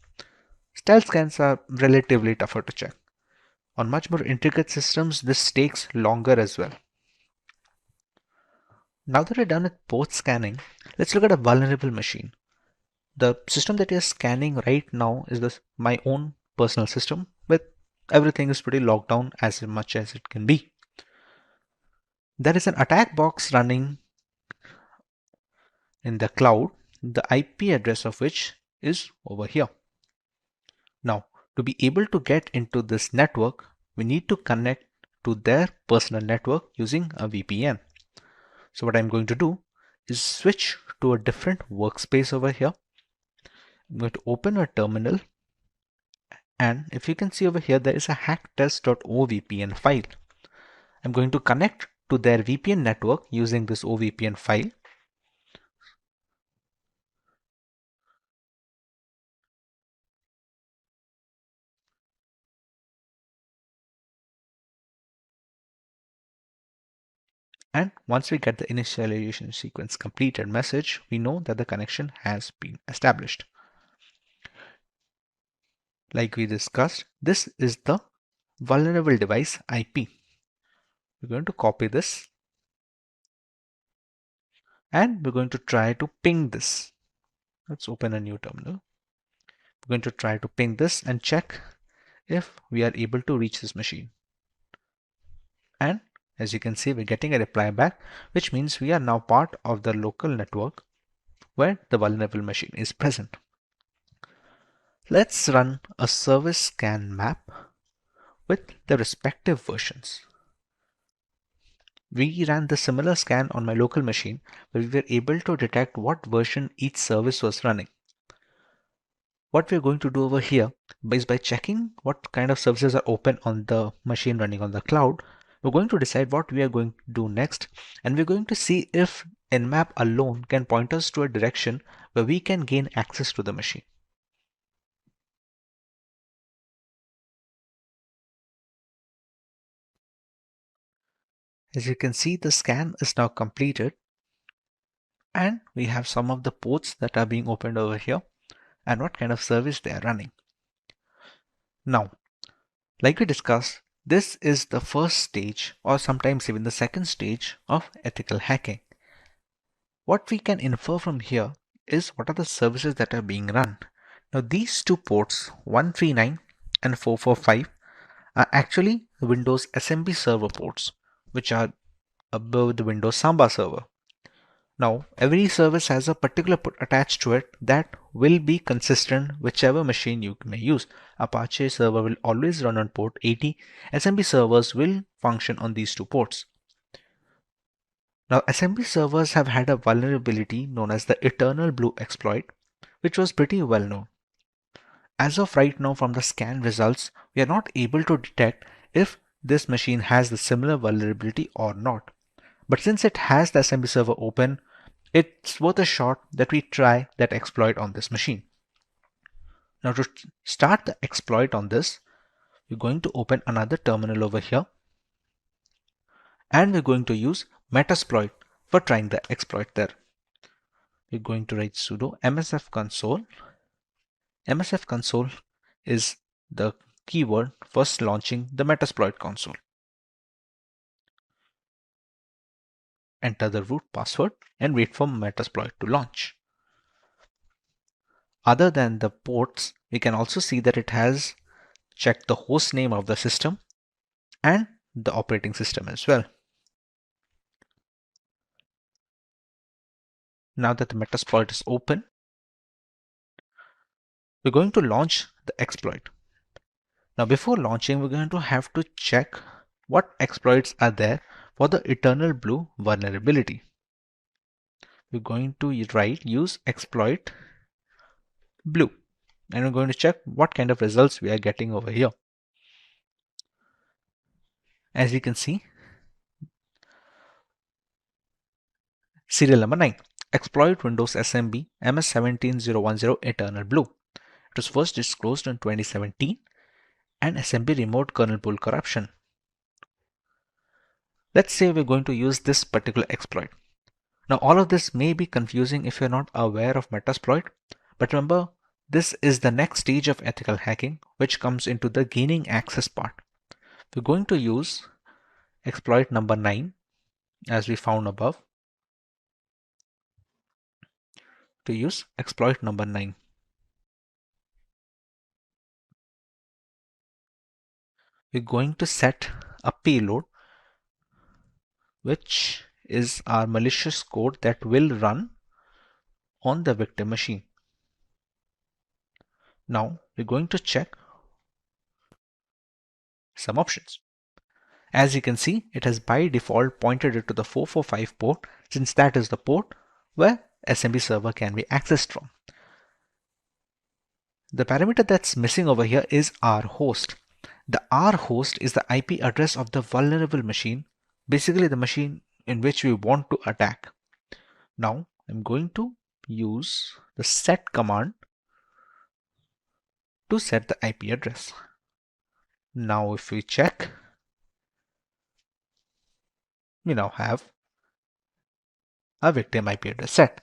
Stealth scans are relatively tougher to check. On much more intricate systems, this takes longer as well. Now that we're done with port scanning, let's look at a vulnerable machine. The system that you're scanning right now is my own personal system, but everything is pretty locked down as much as it can be. There is an attack box running in the cloud, the IP address of which is over here. Now, to be able to get into this network, we need to connect to their personal network using a VPN. So what I'm going to do is switch to a different workspace over here. I'm going to open a terminal, and if you can see over here, there is a hacktest.ovpn file. I'm going to connect to their VPN network using this OVPN file. And once we get the initialization sequence completed message, we know that the connection has been established. Like we discussed, this is the vulnerable device IP. We're going to copy this and we're going to try to ping this. Let's open a new terminal. We're going to try to ping this and check if we are able to reach this machine. And as you can see, we're getting a reply back, which means we are now part of the local network where the vulnerable machine is present. Let's run a service scan map with the respective versions. We ran the similar scan on my local machine, where we were able to detect what version each service was running. What we're going to do over here is by checking what kind of services are open on the machine running on the cloud, we're going to decide what we are going to do next, and we're going to see if NMap alone can point us to a direction where we can gain access to the machine. As you can see, the scan is now completed, and we have some of the ports that are being opened over here and what kind of service they are running. Now, like we discussed, this is the first stage, or sometimes even the second stage of ethical hacking. What we can infer from here is what are the services that are being run. Now, these two ports, 139 and 445, are actually Windows SMB server ports, which are above the Windows Samba server. Now, every service has a particular port attached to it that will be consistent whichever machine you may use. Apache server will always run on port 80. SMB servers will function on these two ports. Now, SMB servers have had a vulnerability known as the Eternal Blue exploit, which was pretty well known. As of right now, from the scan results, we are not able to detect if this machine has the similar vulnerability or not. But since it has the SMB server open, it's worth a shot that we try that exploit on this machine. Now, to start the exploit on this, we're going to open another terminal over here, and we're going to use Metasploit for trying the exploit there. We're going to write sudo msf console. Msf console is the keyword for launching the Metasploit console. Enter the root password and wait for Metasploit to launch. Other than the ports, we can also see that it has checked the host name of the system and the operating system as well. Now that the Metasploit is open, we're going to launch the exploit. Now before launching, we're going to have to check what exploits are there for the Eternal Blue vulnerability. We're going to use exploit blue, and we're going to check what kind of results we are getting over here. As you can see, serial number 9, exploit Windows SMB MS17010 Eternal Blue. It was first disclosed in 2017 and SMB remote kernel pool corruption. Let's say we're going to use this particular exploit. Now all of this may be confusing if you're not aware of Metasploit, but remember, this is the next stage of ethical hacking, which comes into the gaining access part. We're going to use exploit number 9, as we found above, to use exploit number 9. We're going to set a payload which is our malicious code that will run on the victim machine. Now we're going to check some options. As you can see, it has by default pointed it to the 445 port, since that is the port where SMB server can be accessed from. The parameter that's missing over here is R host. The R host is the IP address of the vulnerable machine, basically the machine in which we want to attack. Now I'm going to use the set command to set the IP address. Now if we check, we now have a victim IP address set.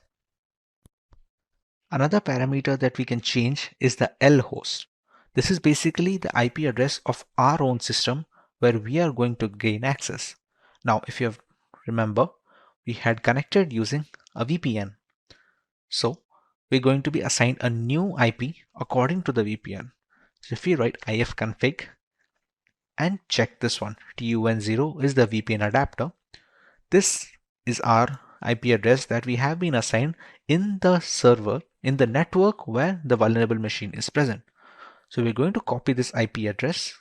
Another parameter that we can change is the L host. This is basically the IP address of our own system where we are going to gain access. Now, if you remember, we had connected using a VPN. So we're going to be assigned a new IP according to the VPN. So if we write ifconfig and check this one, TUN0 is the VPN adapter. This is our IP address that we have been assigned in the server, in the network where the vulnerable machine is present. So we're going to copy this IP address.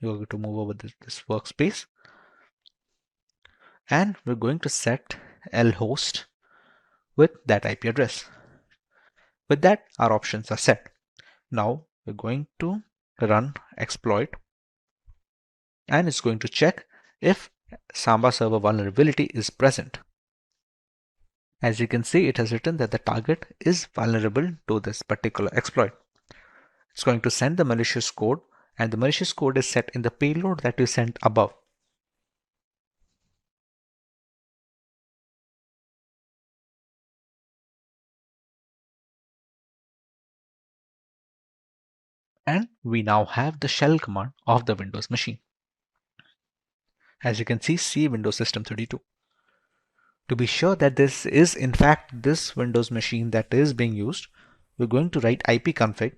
We're going to move over this workspace. And we're going to set lhost with that IP address. With that, our options are set. Now we're going to run exploit. And it's going to check if Samba server vulnerability is present. As you can see, it has written that the target is vulnerable to this particular exploit. It's going to send the malicious code, and the malicious code is set in the payload that we sent above. And we now have the shell command of the Windows machine. As you can see, C Windows System 32. To be sure that this is in fact this Windows machine that is being used, we're going to write ipconfig,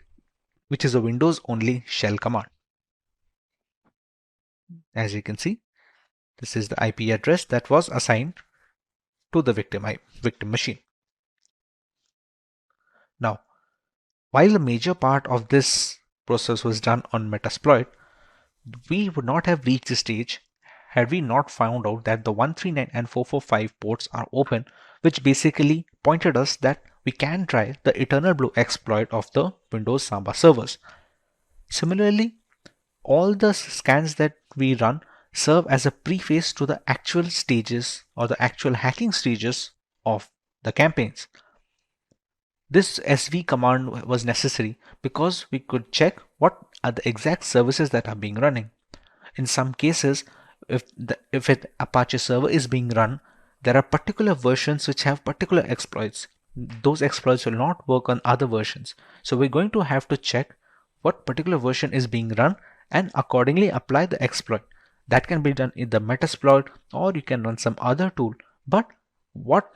which is a Windows only shell command. As you can see, this is the IP address that was assigned to the victim machine. Now, while the major part of this process was done on Metasploit, we would not have reached this stage had we not found out that the 139 and 445 ports are open, which basically pointed us that we can try the Eternal Blue exploit of the Windows Samba servers. Similarly, all the scans that we run serve as a preface to the actual stages or the actual hacking stages of the campaigns. This SV command was necessary because we could check what are the exact services that are being running. In some cases, if an Apache server is being run, there are particular versions which have particular exploits. Those exploits will not work on other versions. So we're going to have to check what particular version is being run and accordingly apply the exploit. That can be done in the Metasploit, or you can run some other tool. But what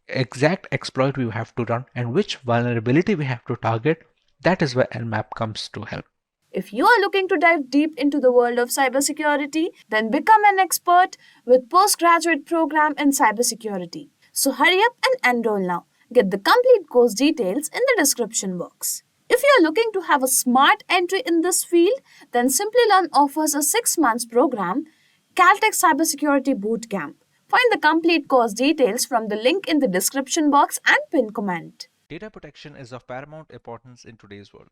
exact exploit we have to run and which vulnerability we have to target, that is where NMap comes to help. If you are looking to dive deep into the world of cybersecurity, then become an expert with postgraduate program in cybersecurity. So hurry up and enroll now. Get the complete course details in the description box. If you are looking to have a smart entry in this field, then Simplilearn offers a 6 months program, Caltech Cybersecurity Bootcamp. Find the complete course details from the link in the description box and pinned comment. Data protection is of paramount importance in today's world.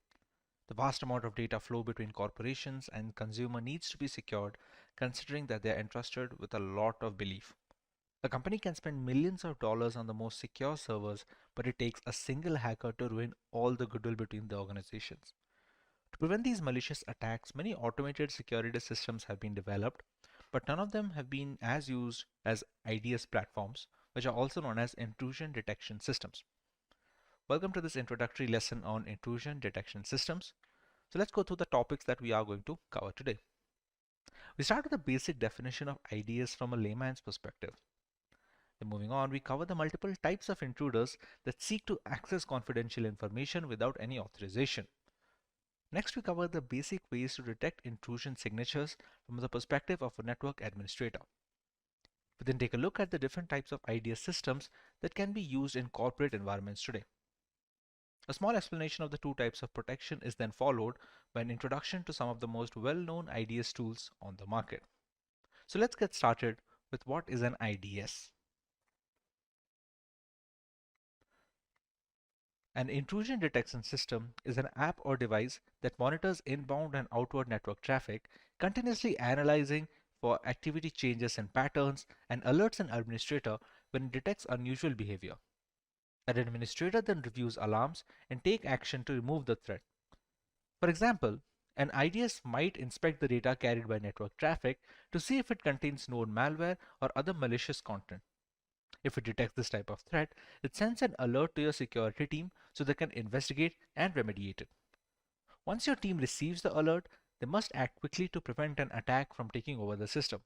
The vast amount of data flow between corporations and consumer needs to be secured, considering that they are entrusted with a lot of belief. A company can spend millions of dollars on the most secure servers, but it takes a single hacker to ruin all the goodwill between the organizations. To prevent these malicious attacks, many automated security systems have been developed, but none of them have been as used as IDS platforms, which are also known as intrusion detection systems. Welcome to this introductory lesson on intrusion detection systems. So let's go through the topics that we are going to cover today. We start with the basic definition of IDS from a layman's perspective. Then moving on, we cover the multiple types of intruders that seek to access confidential information without any authorization. Next, we cover the basic ways to detect intrusion signatures from the perspective of a network administrator. We then take a look at the different types of IDS systems that can be used in corporate environments today. A small explanation of the two types of protection is then followed by an introduction to some of the most well-known IDS tools on the market. So let's get started with what is an IDS. An intrusion detection system is an app or device that monitors inbound and outward network traffic, continuously analyzing for activity changes and patterns, and alerts an administrator when it detects unusual behavior. An administrator then reviews alarms and take action to remove the threat. For example, an IDS might inspect the data carried by network traffic to see if it contains known malware or other malicious content. If it detects this type of threat, it sends an alert to your security team so they can investigate and remediate it. Once your team receives the alert, they must act quickly to prevent an attack from taking over the system.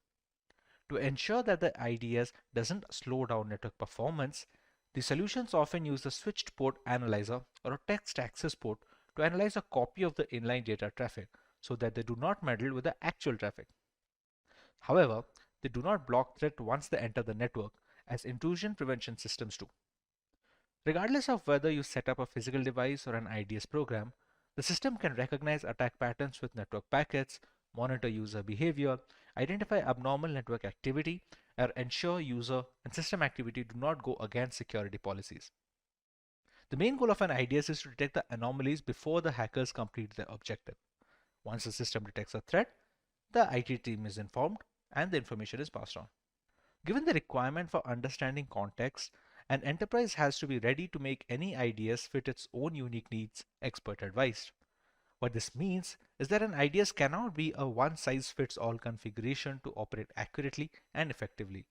To ensure that the IDS doesn't slow down network performance, the solutions often use a switched port analyzer or a text access port to analyze a copy of the inline data traffic so that they do not meddle with the actual traffic. However, they do not block threat once they enter the network, as intrusion prevention systems do. Regardless of whether you set up a physical device or an IDS program, the system can recognize attack patterns with network packets, monitor user behavior, identify abnormal network activity, or ensure user and system activity do not go against security policies. The main goal of an IDS is to detect the anomalies before the hackers complete their objective. Once the system detects a threat, the IT team is informed and the information is passed on. Given the requirement for understanding context, an enterprise has to be ready to make any IDS fit its own unique needs, expert advised. What this means is that an IDS cannot be a one-size-fits-all configuration to operate accurately and effectively.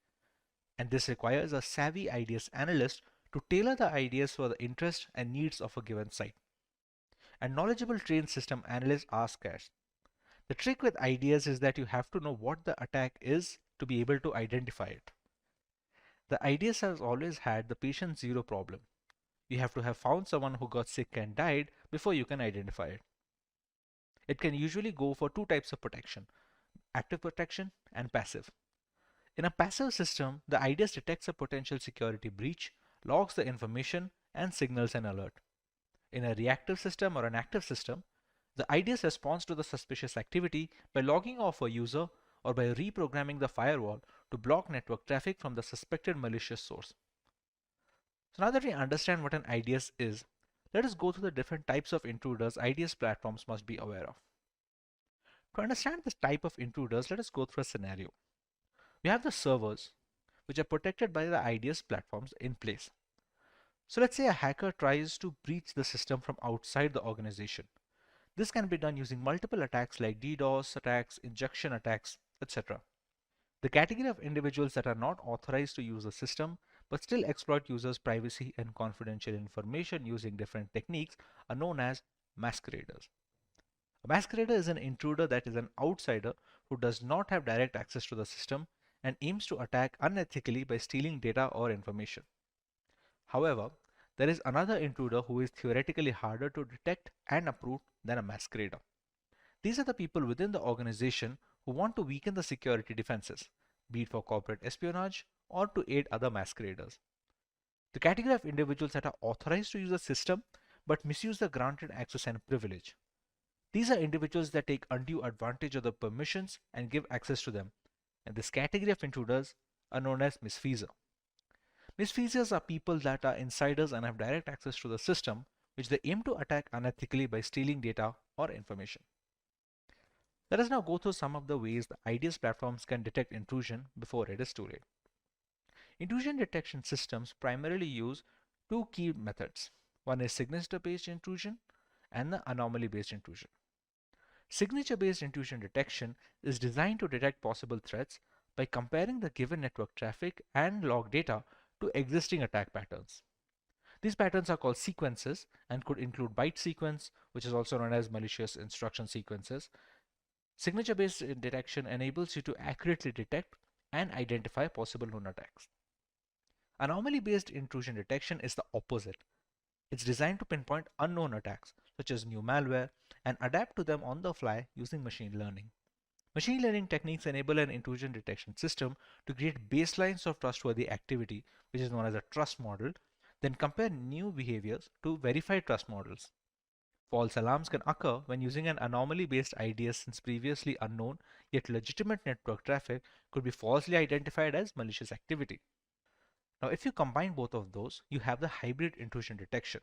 And this requires a savvy IDS analyst to tailor the IDS for the interest and needs of a given site. And knowledgeable trained system analysts are scarce. The trick with IDS is that you have to know what the attack is to be able to identify it. The IDS has always had the patient zero problem. You have to have found someone who got sick and died before you can identify it. It can usually go for two types of protection, active protection and passive. In a passive system, the IDS detects a potential security breach, logs the information, and signals an alert. In a reactive system or an active system, the IDS responds to the suspicious activity by logging off a user or by reprogramming the firewall to block network traffic from the suspected malicious source. So now that we understand what an IDS is, let us go through the different types of intruders IDS platforms must be aware of. To understand this type of intruders, let us go through a scenario. We have the servers, which are protected by the IDS platforms in place. So let's say a hacker tries to breach the system from outside the organization. This can be done using multiple attacks like DDoS attacks, injection attacks, etc. The category of individuals that are not authorized to use the system but still exploit users' privacy and confidential information using different techniques are known as masqueraders. A masquerader is an intruder that is an outsider who does not have direct access to the system and aims to attack unethically by stealing data or information. However, there is another intruder who is theoretically harder to detect and uproot than a masquerader. These are the people within the organization who want to weaken the security defenses, be it for corporate espionage or to aid other masqueraders. The category of individuals that are authorized to use a system but misuse the granted access and privilege. These are individuals that take undue advantage of the permissions and give access to them, and this category of intruders are known as misfeasor. Misfeasors are people that are insiders and have direct access to the system, which they aim to attack unethically by stealing data or information. Let us now go through some of the ways the IDS platforms can detect intrusion before it is too late. Intrusion detection systems primarily use two key methods. One is signature-based intrusion and the anomaly-based intrusion. Signature-based intrusion detection is designed to detect possible threats by comparing the given network traffic and log data to existing attack patterns. These patterns are called sequences and could include byte sequence, which is also known as malicious instruction sequences. Signature-based detection enables you to accurately detect and identify possible known attacks. Anomaly-based intrusion detection is the opposite. It's designed to pinpoint unknown attacks, such as new malware, and adapt to them on the fly using machine learning. Machine learning techniques enable an intrusion detection system to create baselines of trustworthy activity, which is known as a trust model, then compare new behaviors to verified trust models. False alarms can occur when using an anomaly-based IDS, since previously unknown yet legitimate network traffic could be falsely identified as malicious activity. Now, if you combine both of those, you have the hybrid intrusion detection.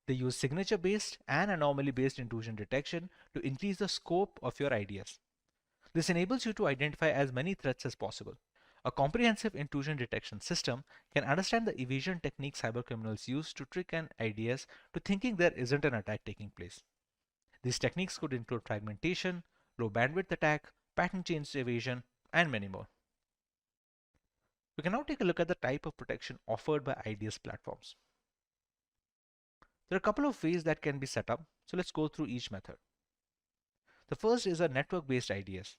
They use signature-based and anomaly-based intrusion detection to increase the scope of your IDS. This enables you to identify as many threats as possible. A comprehensive intrusion detection system can understand the evasion techniques cybercriminals use to trick an IDS to thinking there isn't an attack taking place. These techniques could include fragmentation, low bandwidth attack, pattern change evasion, and many more. We can now take a look at the type of protection offered by IDS platforms. There are a couple of ways that can be set up, so let's go through each method. The first is a network-based IDS.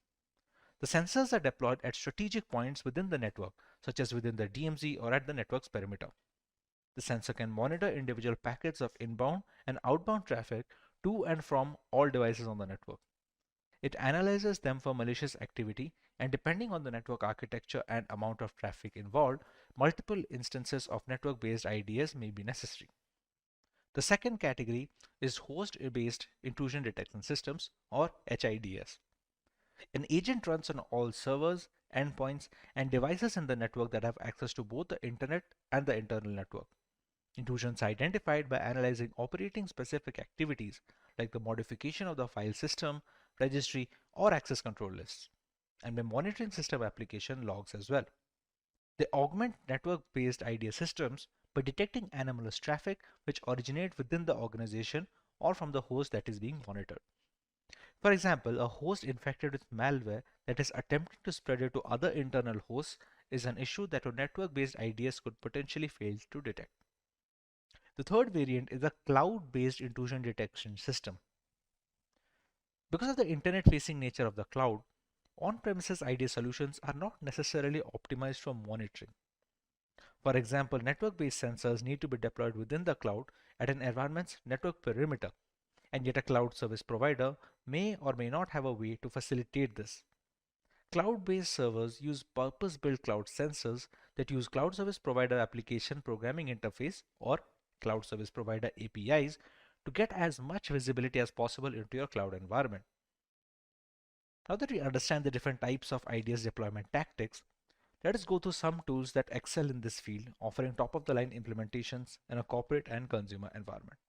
The sensors are deployed at strategic points within the network, such as within the DMZ or at the network's perimeter. The sensor can monitor individual packets of inbound and outbound traffic to and from all devices on the network. It analyzes them for malicious activity, and depending on the network architecture and amount of traffic involved, multiple instances of network-based IDS may be necessary. The second category is host-based intrusion detection systems, or HIDS. An agent runs on all servers, endpoints, and devices in the network that have access to both the internet and the internal network. Intrusions are identified by analyzing operating-specific activities like the modification of the file system, registry, or access control lists, and by monitoring system application logs as well. They augment network-based IDS systems by detecting anomalous traffic which originate within the organization or from the host that is being monitored. For example, a host infected with malware that is attempting to spread it to other internal hosts is an issue that a network-based IDS could potentially fail to detect. The third variant is a cloud-based intrusion detection system. Because of the internet-facing nature of the cloud, on-premises IDS solutions are not necessarily optimized for monitoring. For example, network-based sensors need to be deployed within the cloud at an environment's network perimeter, and yet a cloud service provider may or may not have a way to facilitate this. Cloud-based servers use purpose-built cloud sensors that use cloud service provider application programming interface, or cloud service provider APIs, to get as much visibility as possible into your cloud environment. Now that we understand the different types of IDS deployment tactics, let us go through some tools that excel in this field, offering top-of-the-line implementations in a corporate and consumer environment.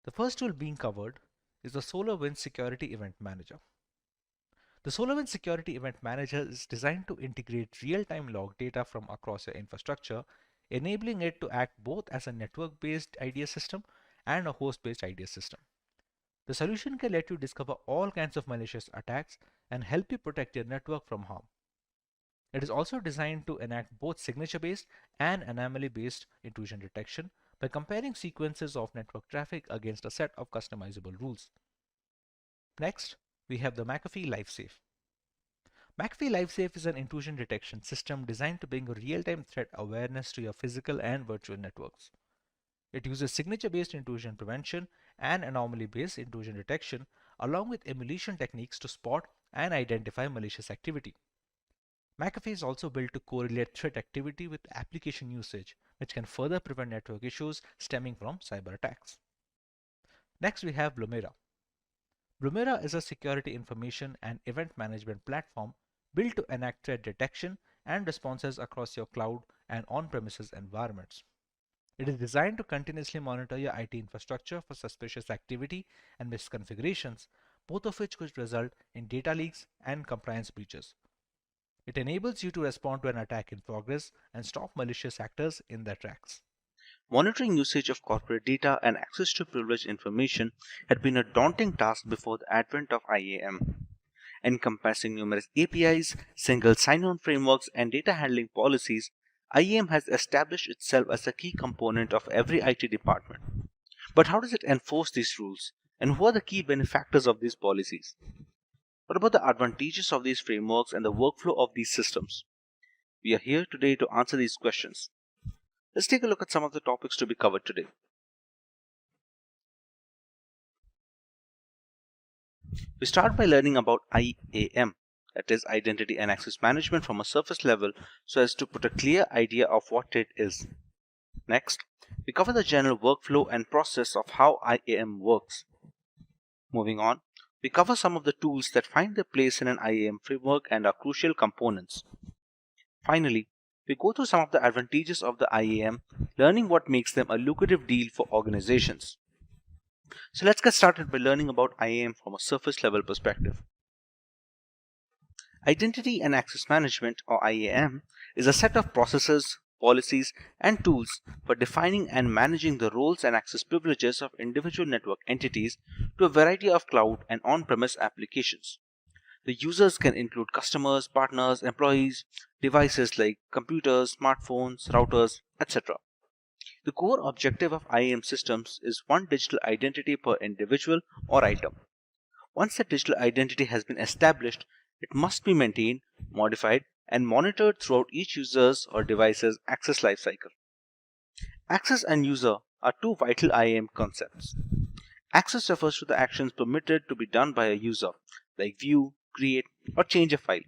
The first tool being covered is the SolarWinds Security Event Manager. The SolarWinds Security Event Manager is designed to integrate real-time log data from across your infrastructure, enabling it to act both as a network-based IDS system and a host-based IDS system. The solution can let you discover all kinds of malicious attacks and help you protect your network from harm. It is also designed to enact both signature-based and anomaly-based intrusion detection by comparing sequences of network traffic against a set of customizable rules. Next, we have the McAfee LifeSafe. McAfee LifeSafe is an intrusion detection system designed to bring real-time threat awareness to your physical and virtual networks. It uses signature-based intrusion prevention and anomaly-based intrusion detection, along with emulation techniques to spot and identify malicious activity. McAfee is also built to correlate threat activity with application usage, which can further prevent network issues stemming from cyber attacks. Next, we have Blumera. Blumera is a security information and event management platform built to enact threat detection and responses across your cloud and on-premises environments. It is designed to continuously monitor your IT infrastructure for suspicious activity and misconfigurations, both of which could result in data leaks and compliance breaches. It enables you to respond to an attack in progress and stop malicious actors in their tracks. Monitoring usage of corporate data and access to privileged information had been a daunting task before the advent of IAM. Encompassing numerous APIs, single sign-on frameworks, and data handling policies, IAM has established itself as a key component of every IT department. But how does it enforce these rules, and who are the key benefactors of these policies? What about the advantages of these frameworks and the workflow of these systems? We are here today to answer these questions. Let's take a look at some of the topics to be covered today. We start by learning about IAM, that is Identity and Access Management, from a surface level so as to put a clear idea of what it is. Next, we cover the general workflow and process of how IAM works. Moving on, we cover some of the tools that find their place in an IAM framework and are crucial components. Finally, we go through some of the advantages of the IAM, learning what makes them a lucrative deal for organizations. So let's get started by learning about IAM from a surface level perspective. Identity and Access Management, or IAM, is a set of processes, policies, and tools for defining and managing the roles and access privileges of individual network entities to a variety of cloud and on-premise applications. The users can include customers, partners, employees, devices like computers, smartphones, routers, etc. The core objective of IAM systems is one digital identity per individual or item. Once the digital identity has been established, it must be maintained, modified, and monitored throughout each user's or device's access lifecycle. Access and user are two vital IAM concepts. Access refers to the actions permitted to be done by a user, like view, create, or change a file.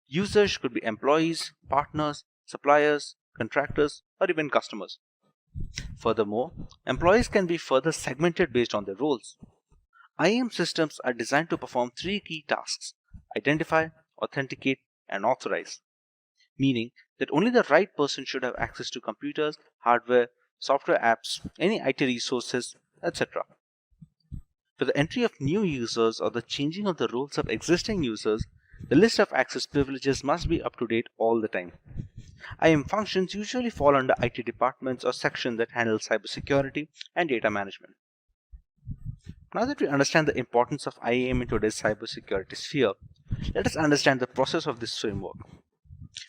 Users could be employees, partners, suppliers, contractors, or even customers. Furthermore, employees can be further segmented based on their roles. IAM systems are designed to perform three key tasks: identify, authenticate, and authorize, meaning that only the right person should have access to computers, hardware, software apps, any IT resources, etc. For the entry of new users or the changing of the roles of existing users, the list of access privileges must be up to date all the time. IAM functions usually fall under IT departments or sections that handle cybersecurity and data management. Now that we understand the importance of IAM in today's cybersecurity sphere, let us understand the process of this framework.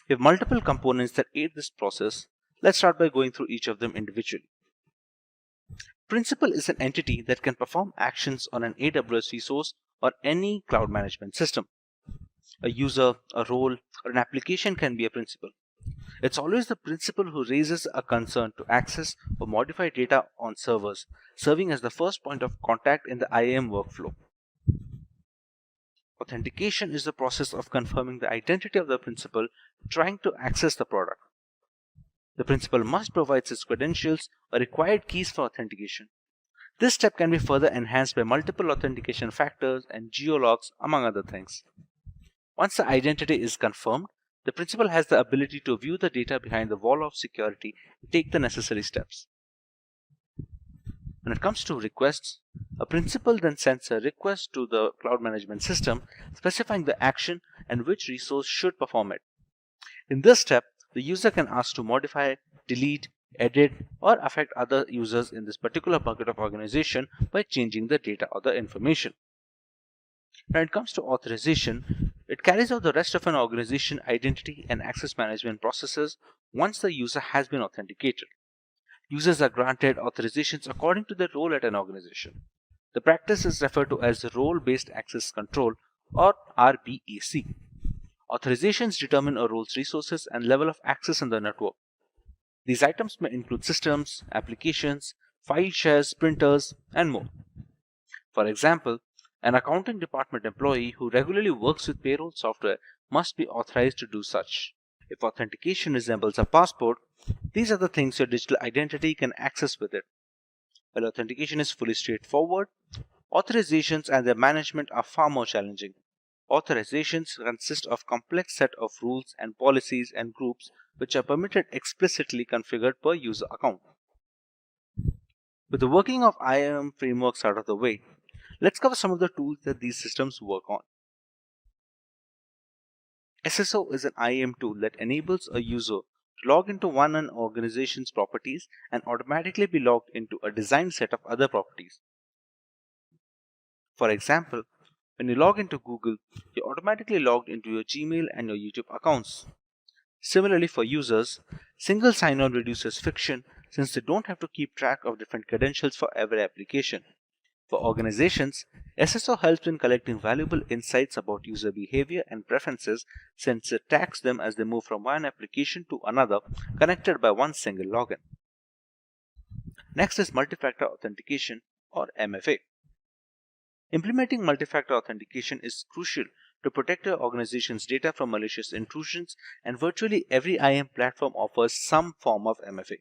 We have multiple components that aid this process. Let's start by going through each of them individually. Principal is an entity that can perform actions on an AWS resource or any cloud management system. A user, a role, or an application can be a principal. It's always the principal who raises a concern to access or modify data on servers, serving as the first point of contact in the IAM workflow. Authentication is the process of confirming the identity of the principal trying to access the product. The principal must provide its credentials or required keys for authentication. This step can be further enhanced by multiple authentication factors and geologs, among other things. Once the identity is confirmed, the principal has the ability to view the data behind the wall of security and take the necessary steps. When it comes to requests, a principal then sends a request to the cloud management system specifying the action and which resource should perform it. In this step, the user can ask to modify, delete, edit, or affect other users in this particular bucket of organization by changing the data or the information. When it comes to authorization, it carries out the rest of an organization identity and access management processes once the user has been authenticated. Users are granted authorizations according to their role at an organization. The practice is referred to as Role-Based Access Control, or RBAC. Authorizations determine a role's resources and level of access in the network. These items may include systems, applications, file shares, printers, and more. For example, an accounting department employee who regularly works with payroll software must be authorized to do such. If authentication resembles a passport, these are the things your digital identity can access with it. While authentication is fully straightforward, authorizations and their management are far more challenging. Authorizations consist of a complex set of rules and policies and groups which are permitted explicitly configured per user account. With the working of IAM frameworks out of the way, let's cover some of the tools that these systems work on. SSO is an IAM tool that enables a user to log into an organization's properties and automatically be logged into a designed set of other properties. For example, when you log into Google, you're automatically logged into your Gmail and your YouTube accounts. Similarly, for users, single sign-on reduces friction since they don't have to keep track of different credentials for every application. For organizations, SSO helps in collecting valuable insights about user behavior and preferences since it tracks them as they move from one application to another connected by one single login. Next is multi-factor authentication, or MFA. Implementing multi-factor authentication is crucial to protect your organization's data from malicious intrusions, and virtually every IAM platform offers some form of MFA.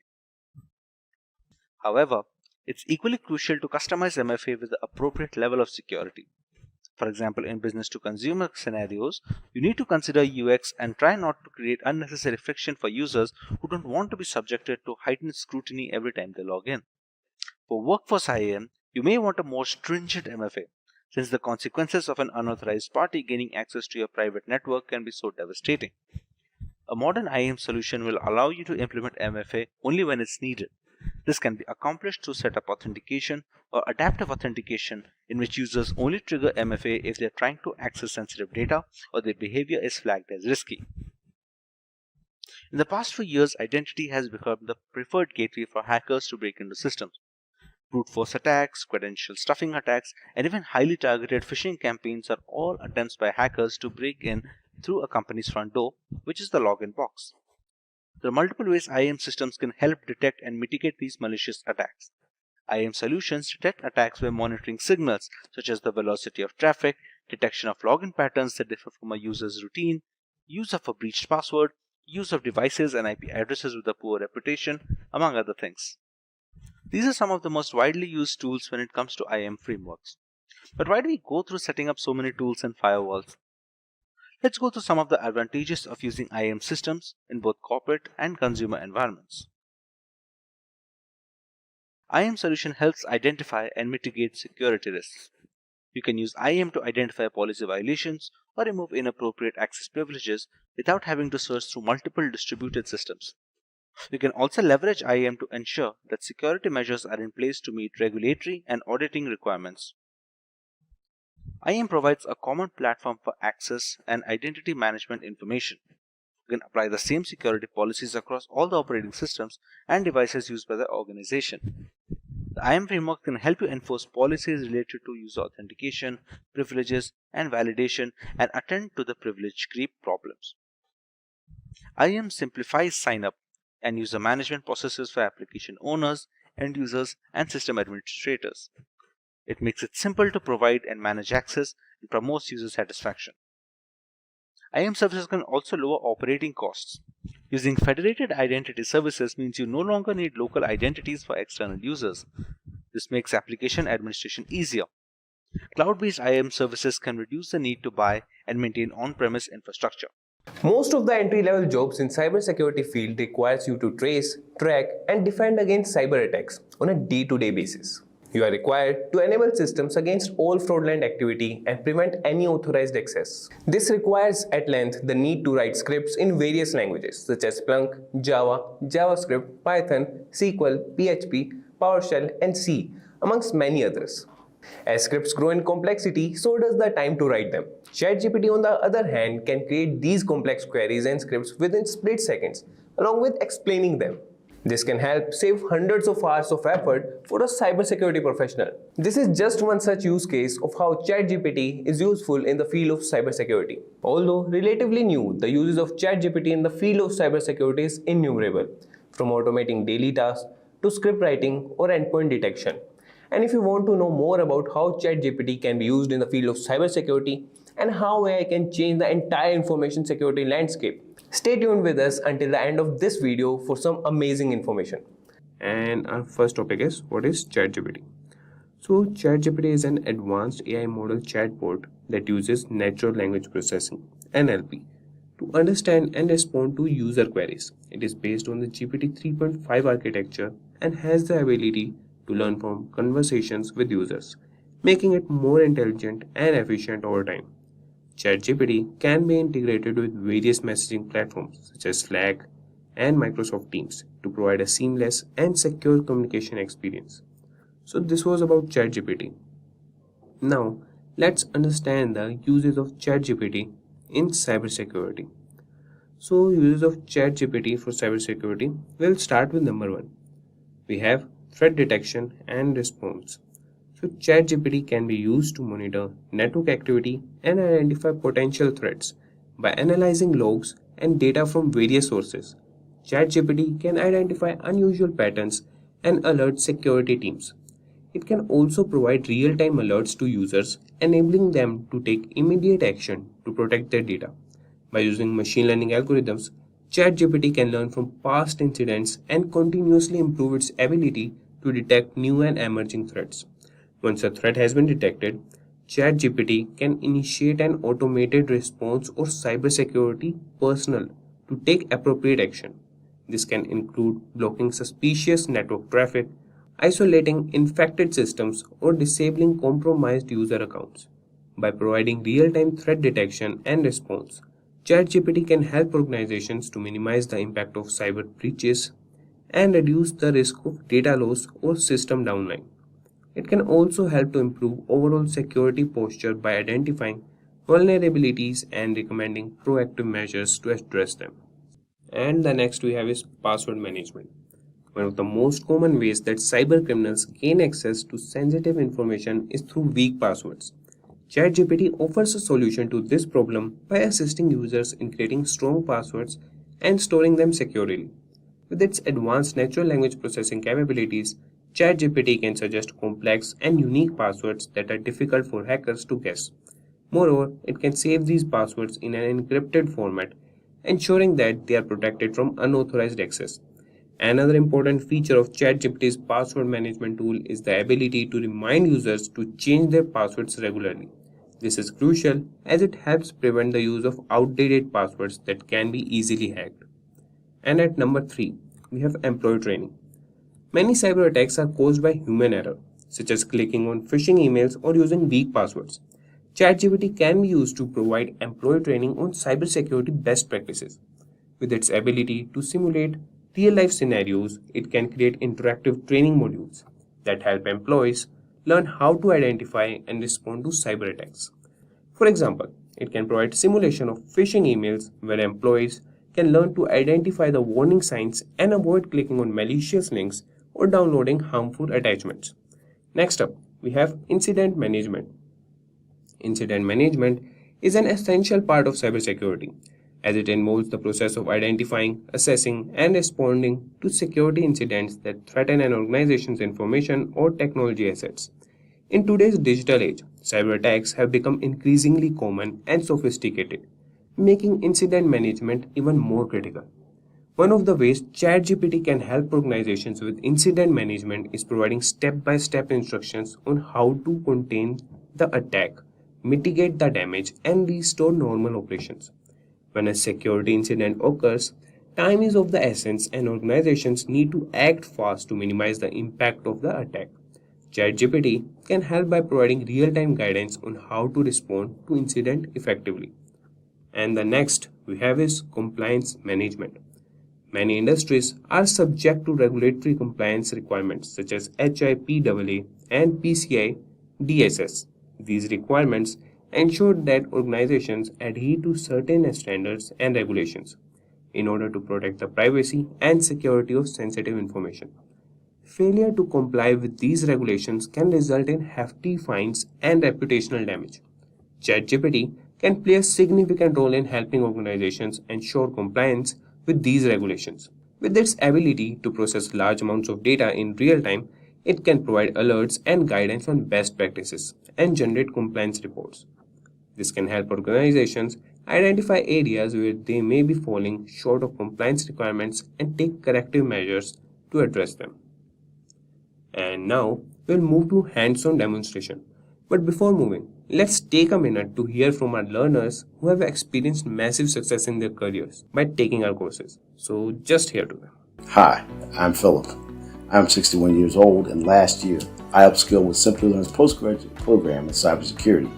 However, it's equally crucial to customize MFA with the appropriate level of security. For example, in business-to-consumer scenarios, you need to consider UX and try not to create unnecessary friction for users who don't want to be subjected to heightened scrutiny every time they log in. For workforce IAM, you may want a more stringent MFA, since the consequences of an unauthorized party gaining access to your private network can be so devastating. A modern IAM solution will allow you to implement MFA only when it's needed. This can be accomplished through setup authentication or adaptive authentication, in which users only trigger MFA if they are trying to access sensitive data or their behavior is flagged as risky. In the past few years, identity has become the preferred gateway for hackers to break into systems. Brute force attacks, credential stuffing attacks, and even highly targeted phishing campaigns are all attempts by hackers to break in through a company's front door, which is the login box. There are multiple ways IAM systems can help detect and mitigate these malicious attacks. IAM solutions detect attacks by monitoring signals such as the velocity of traffic, detection of login patterns that differ from a user's routine, use of a breached password, use of devices and IP addresses with a poor reputation, among other things. These are some of the most widely used tools when it comes to IAM frameworks. But why do we go through setting up so many tools and firewalls? Let's go through some of the advantages of using IAM systems in both corporate and consumer environments. IAM solution helps identify and mitigate security risks. You can use IAM to identify policy violations or remove inappropriate access privileges without having to search through multiple distributed systems. You can also leverage IAM to ensure that security measures are in place to meet regulatory and auditing requirements. IAM provides a common platform for access and identity management information. You can apply the same security policies across all the operating systems and devices used by the organization. The IAM framework can help you enforce policies related to user authentication, privileges, and validation, and attend to the privilege creep problems. IAM simplifies sign-up and user management processes for application owners, end users, and system administrators. It makes it simple to provide and manage access and promotes user satisfaction. IAM services can also lower operating costs. Using federated identity services means you no longer need local identities for external users. This makes application administration easier. Cloud-based IAM services can reduce the need to buy and maintain on-premise infrastructure. Most of the entry-level jobs in cybersecurity field requires you to trace, track, and defend against cyber attacks on a day-to-day basis. You are required to enable systems against all fraudulent activity and prevent any unauthorized access. This requires at length the need to write scripts in various languages such as Splunk, Java, JavaScript, Python, SQL, PHP, PowerShell, and C, amongst many others. As scripts grow in complexity, so does the time to write them. ChatGPT, on the other hand, can create these complex queries and scripts within split seconds, along with explaining them. This can help save hundreds of hours of effort for a cybersecurity professional. This is just one such use case of how ChatGPT is useful in the field of cybersecurity. Although relatively new, the uses of ChatGPT in the field of cybersecurity is innumerable, from automating daily tasks to script writing or endpoint detection. And if you want to know more about how ChatGPT can be used in the field of cybersecurity and how AI can change the entire information security landscape, stay tuned with us until the end of this video for some amazing information. And our first topic is, what is ChatGPT? So ChatGPT is an advanced AI model chatbot that uses natural language processing (NLP) to understand and respond to user queries. It is based on the GPT 3.5 architecture and has the ability to learn from conversations with users, making it more intelligent and efficient over time. ChatGPT can be integrated with various messaging platforms such as Slack and Microsoft Teams to provide a seamless and secure communication experience. So this was about ChatGPT. Now let's understand the uses of ChatGPT in cybersecurity. So uses of ChatGPT for cybersecurity, we'll start with number 1. We have threat detection and response. So ChatGPT can be used to monitor network activity and identify potential threats. By analyzing logs and data from various sources, ChatGPT can identify unusual patterns and alert security teams. It can also provide real-time alerts to users, enabling them to take immediate action to protect their data. By using machine learning algorithms, ChatGPT can learn from past incidents and continuously improve its ability to detect new and emerging threats. Once a threat has been detected, ChatGPT can initiate an automated response or cybersecurity personnel to take appropriate action. This can include blocking suspicious network traffic, isolating infected systems, or disabling compromised user accounts. By providing real-time threat detection and response, ChatGPT can help organizations to minimize the impact of cyber breaches and reduce the risk of data loss or system downtime. It can also help to improve overall security posture by identifying vulnerabilities and recommending proactive measures to address them. And the next we have is password management. One of the most common ways that cyber criminals gain access to sensitive information is through weak passwords. ChatGPT offers a solution to this problem by assisting users in creating strong passwords and storing them securely. With its advanced natural language processing capabilities, ChatGPT can suggest complex and unique passwords that are difficult for hackers to guess. Moreover, it can save these passwords in an encrypted format, ensuring that they are protected from unauthorized access. Another important feature of ChatGPT's password management tool is the ability to remind users to change their passwords regularly. This is crucial as it helps prevent the use of outdated passwords that can be easily hacked. And at number 3, we have employee training. Many cyber attacks are caused by human error, such as clicking on phishing emails or using weak passwords. ChatGPT can be used to provide employee training on cybersecurity best practices. With its ability to simulate real-life scenarios, it can create interactive training modules that help employees learn how to identify and respond to cyber attacks. For example, it can provide simulation of phishing emails where employees can learn to identify the warning signs and avoid clicking on malicious links or downloading harmful attachments. Next up, we have incident management. Incident management is an essential part of cybersecurity, as it involves the process of identifying, assessing, and responding to security incidents that threaten an organization's information or technology assets. In today's digital age, cyber attacks have become increasingly common and sophisticated, making incident management even more critical. One of the ways ChatGPT can help organizations with incident management is providing step-by-step instructions on how to contain the attack, mitigate the damage, and restore normal operations. When a security incident occurs, time is of the essence and organizations need to act fast to minimize the impact of the attack. ChatGPT can help by providing real-time guidance on how to respond to incident effectively. And the next we have is compliance management. Many industries are subject to regulatory compliance requirements such as HIPAA and PCI DSS. These requirements ensure that organizations adhere to certain standards and regulations in order to protect the privacy and security of sensitive information. Failure to comply with these regulations can result in hefty fines and reputational damage. ChatGPT can play a significant role in helping organizations ensure compliance with these regulations. With its ability to process large amounts of data in real time, it can provide alerts and guidance on best practices and generate compliance reports. This can help organizations identify areas where they may be falling short of compliance requirements and take corrective measures to address them. And now we'll move to hands-on demonstration. But before moving, let's take a minute to hear from our learners who have experienced massive success in their careers by taking our courses. So just hear to them. Hi, I'm Philip. I'm 61 years old, and last year I upskilled with Simplilearn's postgraduate program in cybersecurity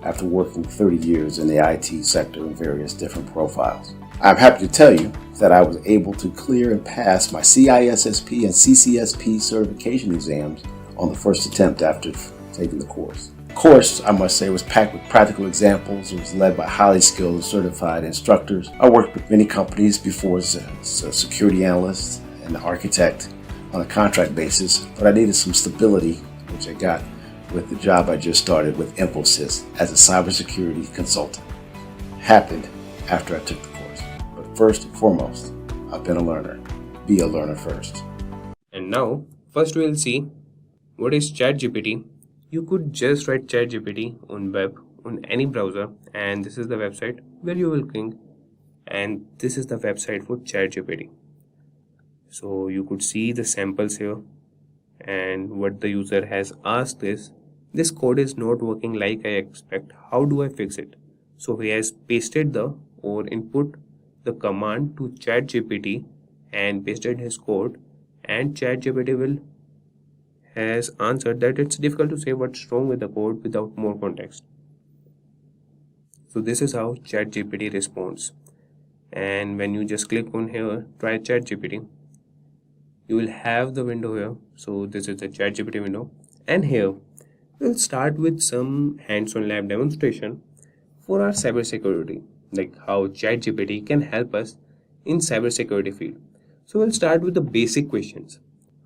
after working 30 years in the IT sector in various different profiles. I'm happy to tell you that I was able to clear and pass my CISSP and CCSP certification exams on the first attempt after taking the course. The course, I must say, was packed with practical examples. It was led by highly skilled certified instructors. I worked with many companies before as a security analyst and an architect on a contract basis, but I needed some stability, which I got with the job I just started with Infosys as a cybersecurity consultant. Happened after I took the course. But first and foremost, I've been a learner. Be a learner first. And now, first we'll see what is ChatGPT? You could just write ChatGPT on web on any browser, and this is the website where you will click, and this is the website for ChatGPT. So you could see the samples here, and what the user has asked is, this code is not working like I expect, how do I fix it? So he has pasted the or input the command to ChatGPT and pasted his code, and ChatGPT has answered that it's difficult to say what's wrong with the code without more context. So this is how ChatGPT responds. And when you just click on here, try ChatGPT, you will have the window here. So this is the ChatGPT window, and here we'll start with some hands-on lab demonstration for our cybersecurity, like how ChatGPT can help us in cybersecurity field. So we'll start with the basic questions,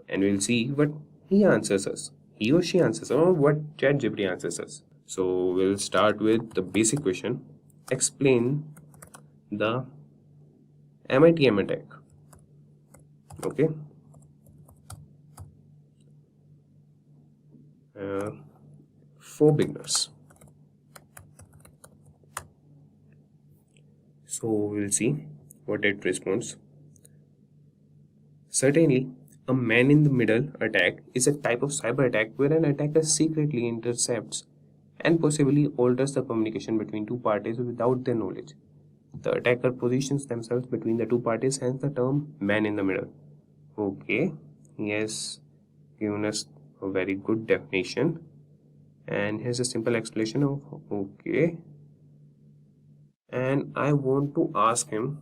and we'll see what he answers us. He or she answers us, or what ChatGPT answers us. So we'll start with the basic question. Explain the MITM attack. Okay. For beginners. So we'll see what it responds. Certainly, a man-in-the-middle attack is a type of cyber attack where an attacker secretly intercepts and possibly alters the communication between two parties without their knowledge. The attacker positions themselves between the two parties, hence the term man-in-the-middle. Okay, he has given us a very good definition, and here's a simple explanation of okay. And I want to ask him,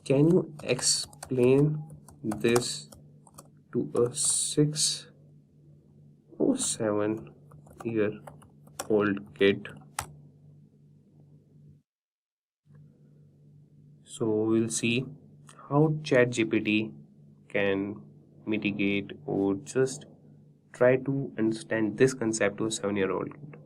can you explain this to a 6 or 7 year old kid? So we'll see how ChatGPT can mitigate or just try to understand this concept to a 7-year-old kid.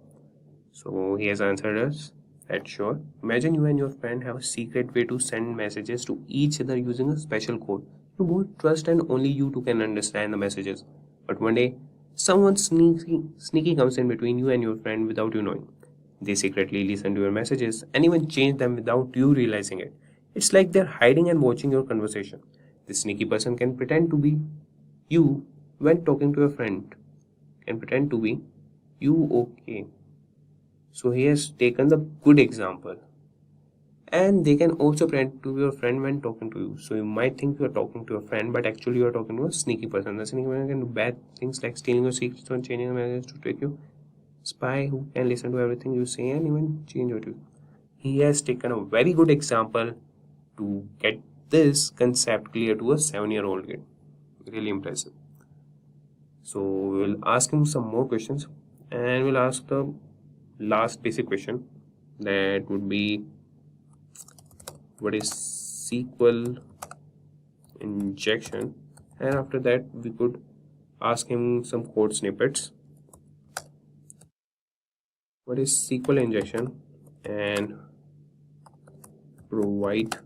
So he has answered us that sure. Imagine you and your friend have a secret way to send messages to each other using a special code. You both trust and only you two can understand the messages. But one day, someone sneaky comes in between you and your friend without you knowing. They secretly listen to your messages and even change them without you realizing it. It's like they're hiding and watching your conversation. This sneaky person can pretend to be you when talking to a friend. Can pretend to be you, okay. So he has taken the good example. And they can also pretend to be your friend when talking to you. So you might think you are talking to a friend, but actually you are talking to a sneaky person. The sneaky person can do bad things like stealing your secrets or changing the messages to trick you. Spy who can listen to everything you say and even change your tune. He has taken a very good example to get this concept clear to a 7-year-old kid. Really impressive. So we'll ask him some more questions, and we'll ask the last basic question, that would be, what is SQL injection? And after that we could ask him some code snippets. What is SQL injection? And provide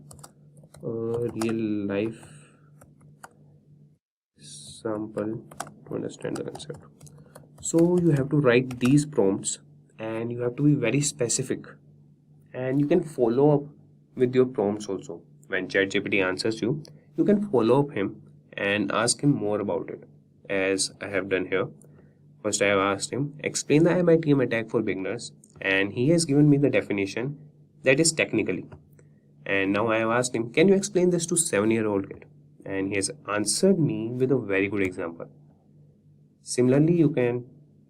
a real life sample to understand the concept. So you have to write these prompts, and you have to be very specific, and you can follow up with your prompts also. When ChatGPT answers you, you can follow up him and ask him more about it, as I have done here. First I have asked him, explain the MITM attack for beginners, and he has given me the definition, that is technically. And now I have asked him, can you explain this to 7-year-old kid? And he has answered me with a very good example. Similarly, you can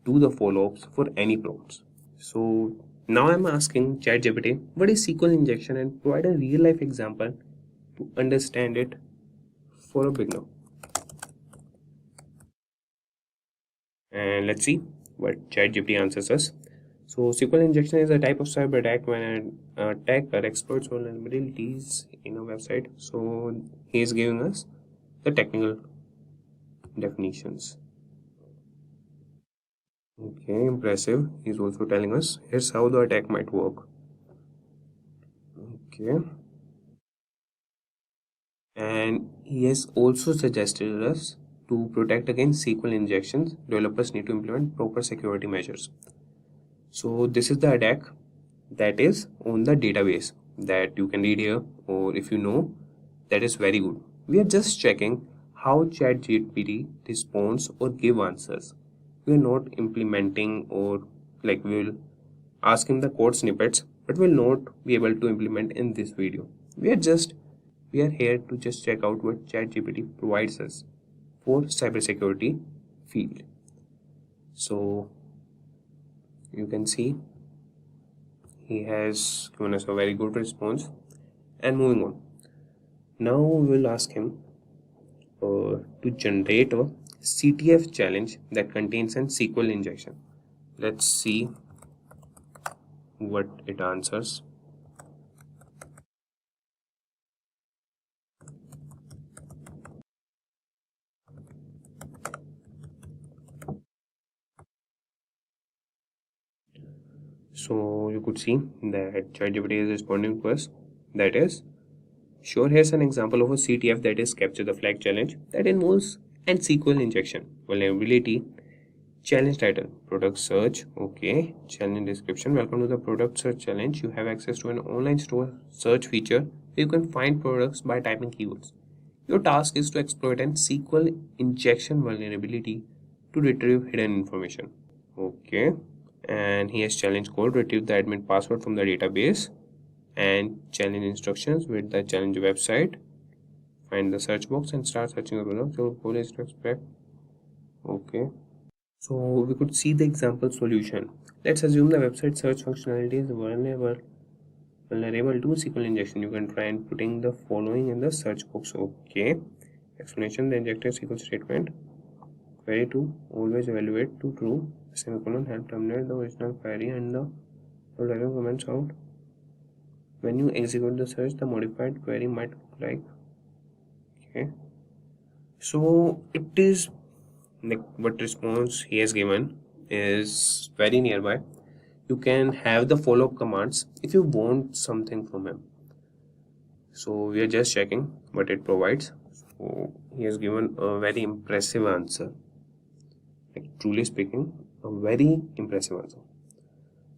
do the follow-ups for any prompts. So now I'm asking ChatGPT, what is SQL injection, and provide a real-life example to understand it for a beginner. And let's see what ChatGPT answers us. So SQL injection is a type of cyber attack when an attacker exploits vulnerabilities in a website. So he is giving us the technical definitions. Okay, impressive. He's also telling us here's how the attack might work. Okay. And he has also suggested us to protect against SQL injections, developers need to implement proper security measures. So this is the attack that is on the database that you can read here, or if you know, that is very good. We are just checking how ChatGPT responds or give answers. We are not implementing, or like we will ask him the code snippets, but will not be able to implement in this video. We are here to just check out what ChatGPT provides us for cybersecurity field. So you can see he has given us a very good response. And moving on, now we will ask him to generate a CTF challenge that contains an SQL injection. Let's see what it answers. So you could see that ChatGPT is responding to us. That is, sure, here's an example of a CTF that is capture the flag challenge that involves an SQL injection. Vulnerability, challenge title, product search, okay, challenge description. Welcome to the product search challenge. You have access to an online store search feature where you can find products by typing keywords. Your task is to exploit an SQL injection vulnerability to retrieve hidden information. Okay. And he has challenge code, retrieve the admin password from the database, and challenge instructions with the challenge website. Find the search box and start searching the product. Your goal is to expect. Okay. So we could see the example solution. Let's assume the website search functionality is vulnerable to SQL injection. You can try and putting the following in the search box. Okay. Explanation: the injected SQL statement. Query to always evaluate to true. Semicolon help terminate the original query and the following comments out. When you execute the search, the modified query might look like. Okay. So it is like what response he has given is very nearby. You can have the follow-up commands if you want something from him. So we are just checking what it provides. So he has given a very impressive answer. Like truly speaking, a very impressive answer.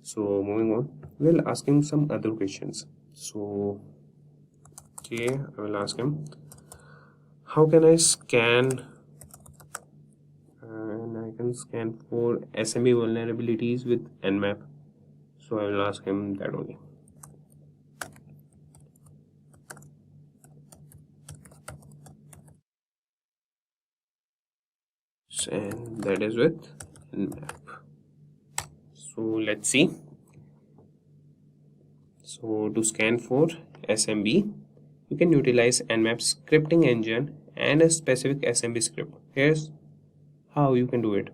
So moving on, we'll ask him some other questions. So okay, I will ask him, how can I scan, and I can scan for SMB vulnerabilities with NMap. So I will ask him that only. And that is with NMap. So let's see. So to scan for SMB, you can utilize NMap scripting engine and a specific SMB script. Here's how you can do it.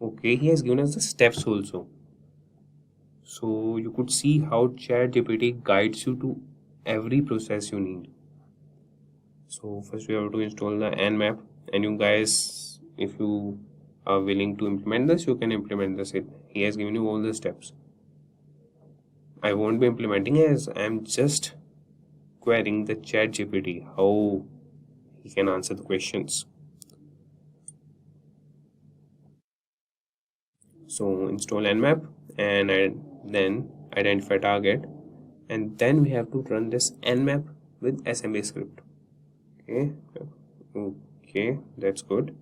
Okay, he has given us the steps also. So you could see how ChatGPT guides you to every process you need. So first we have to install the NMap, and you guys, if you are willing to implement this, you can implement this. He has given you all the steps. I won't be implementing as I'm just querying the ChatGPT how he can answer the questions. So install NMap and then identify target, and then we have to run this NMap with SMB script. Okay, that's good.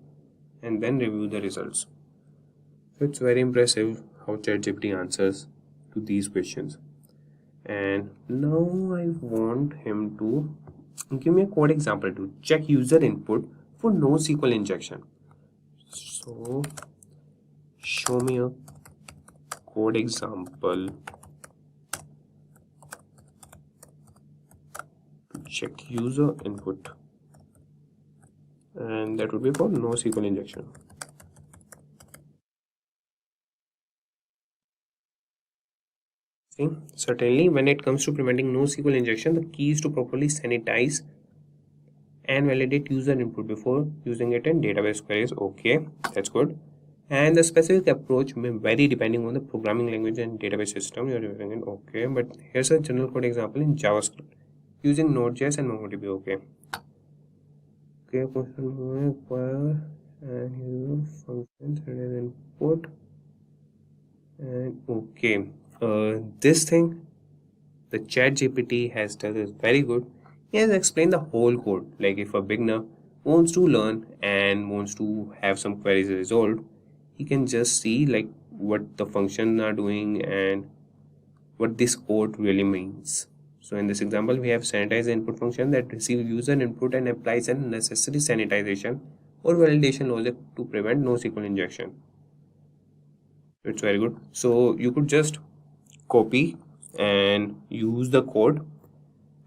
And then review the results. So it's very impressive how ChatGPT answers to these questions. And now I want him to give me a code example to check user input for NoSQL injection. So show me a code example to check user input, and that would be for NoSQL injection. See, certainly when it comes to preventing NoSQL injection, the key is to properly sanitize and validate user input before using it in database queries. Okay, that's good. And the specific approach may vary depending on the programming language and database system you're using it. Okay, but here's a general code example in JavaScript using Node.js and MongoDB. Okay, Okay, function acquire and here function thread as input. And okay, this thing the ChatGPT has done is very good. He has explained the whole code. Like if a beginner wants to learn and wants to have some queries resolved, he can just see like what the functions are doing and what this code really means. So in this example, we have sanitize input function that receives user input and applies a necessary sanitization or validation logic to prevent NoSQL injection. It's very good. So you could just copy and use the code,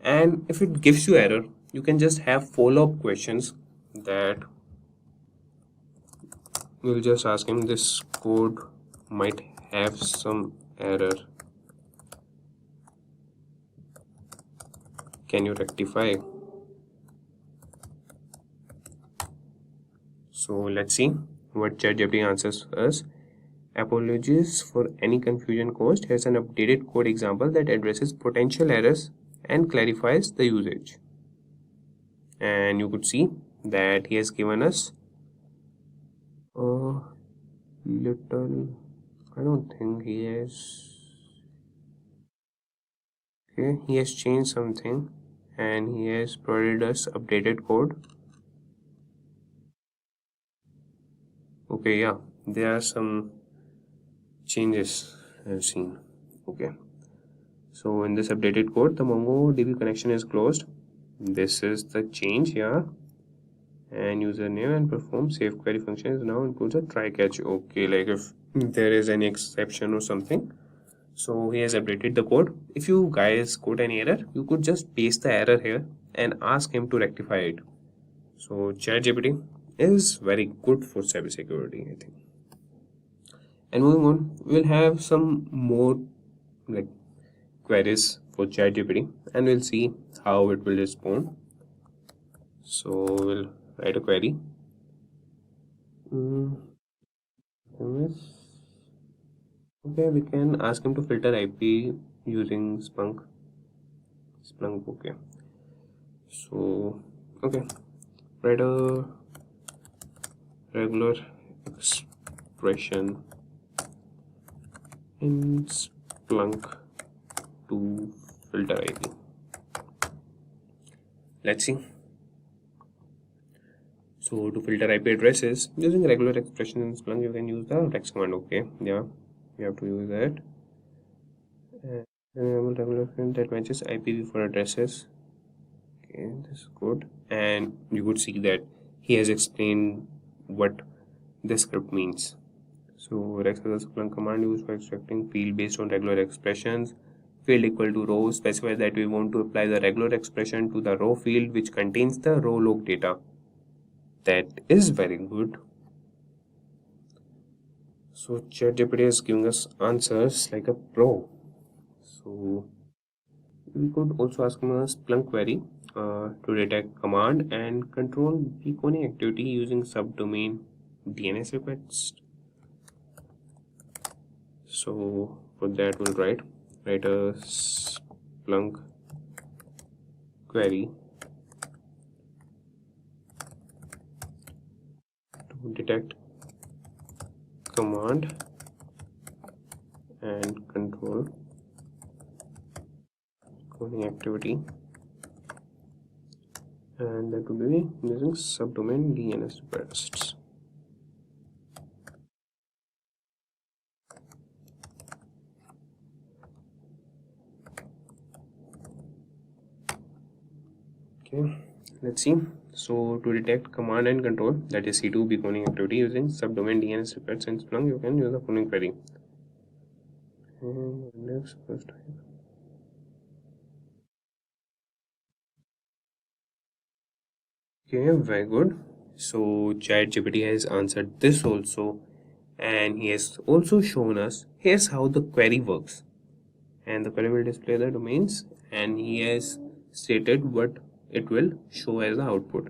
and if it gives you error, you can just have follow-up questions that we'll just ask him. This code might have some error, can you rectify? So let's see what ChatGPT answers us. Apologies for any confusion caused. Here's an updated code example that addresses potential errors and clarifies the usage. And you could see that he has given us a little, I don't think he has, okay, he has changed something and he has provided us updated code. Okay, yeah, there are some changes I've seen. Okay, so in this updated code, the MongoDB connection is closed. This is the change, yeah. And username and perform save query function is now includes a try catch. Okay, like if there is any exception or something. So he has updated the code. If you guys got any error, you could just paste the error here and ask him to rectify it. So ChatGPT is very good for cybersecurity, I think. And moving on, we'll have some more like queries for ChatGPT and we'll see how it will respond. So we'll write a query. Okay, we can ask him to filter IP using Splunk. Okay. So, okay, write a regular expression in Splunk to filter IP. Let's see. So to filter IP addresses using regular expression in Splunk, you can use the rex command. Okay, yeah, you have to use that. And enable regular field that matches IPv4 addresses. Okay, this is good. And you could see that he has explained what this script means. So rex is a Splunk command used for extracting field based on regular expressions. Field equal to row specifies that we want to apply the regular expression to the row field which contains the row log data. That is very good. So ChatGPT is giving us answers like a pro. So we could also ask him a Splunk query to detect command and control beaconing activity using subdomain DNS request. So for that we'll write a Splunk query to detect command and control beaconing activity, and that will be using subdomain DNS requests. Okay, let's see. So to detect command and control, that is C2 beaconing activity using subdomain DNS requests in Splunk, you can use the following query. And next first type. Okay, very good. So ChatGPT has answered this also, and he has also shown us here's how the query works. And the query will display the domains, and he has stated what it will show as the output.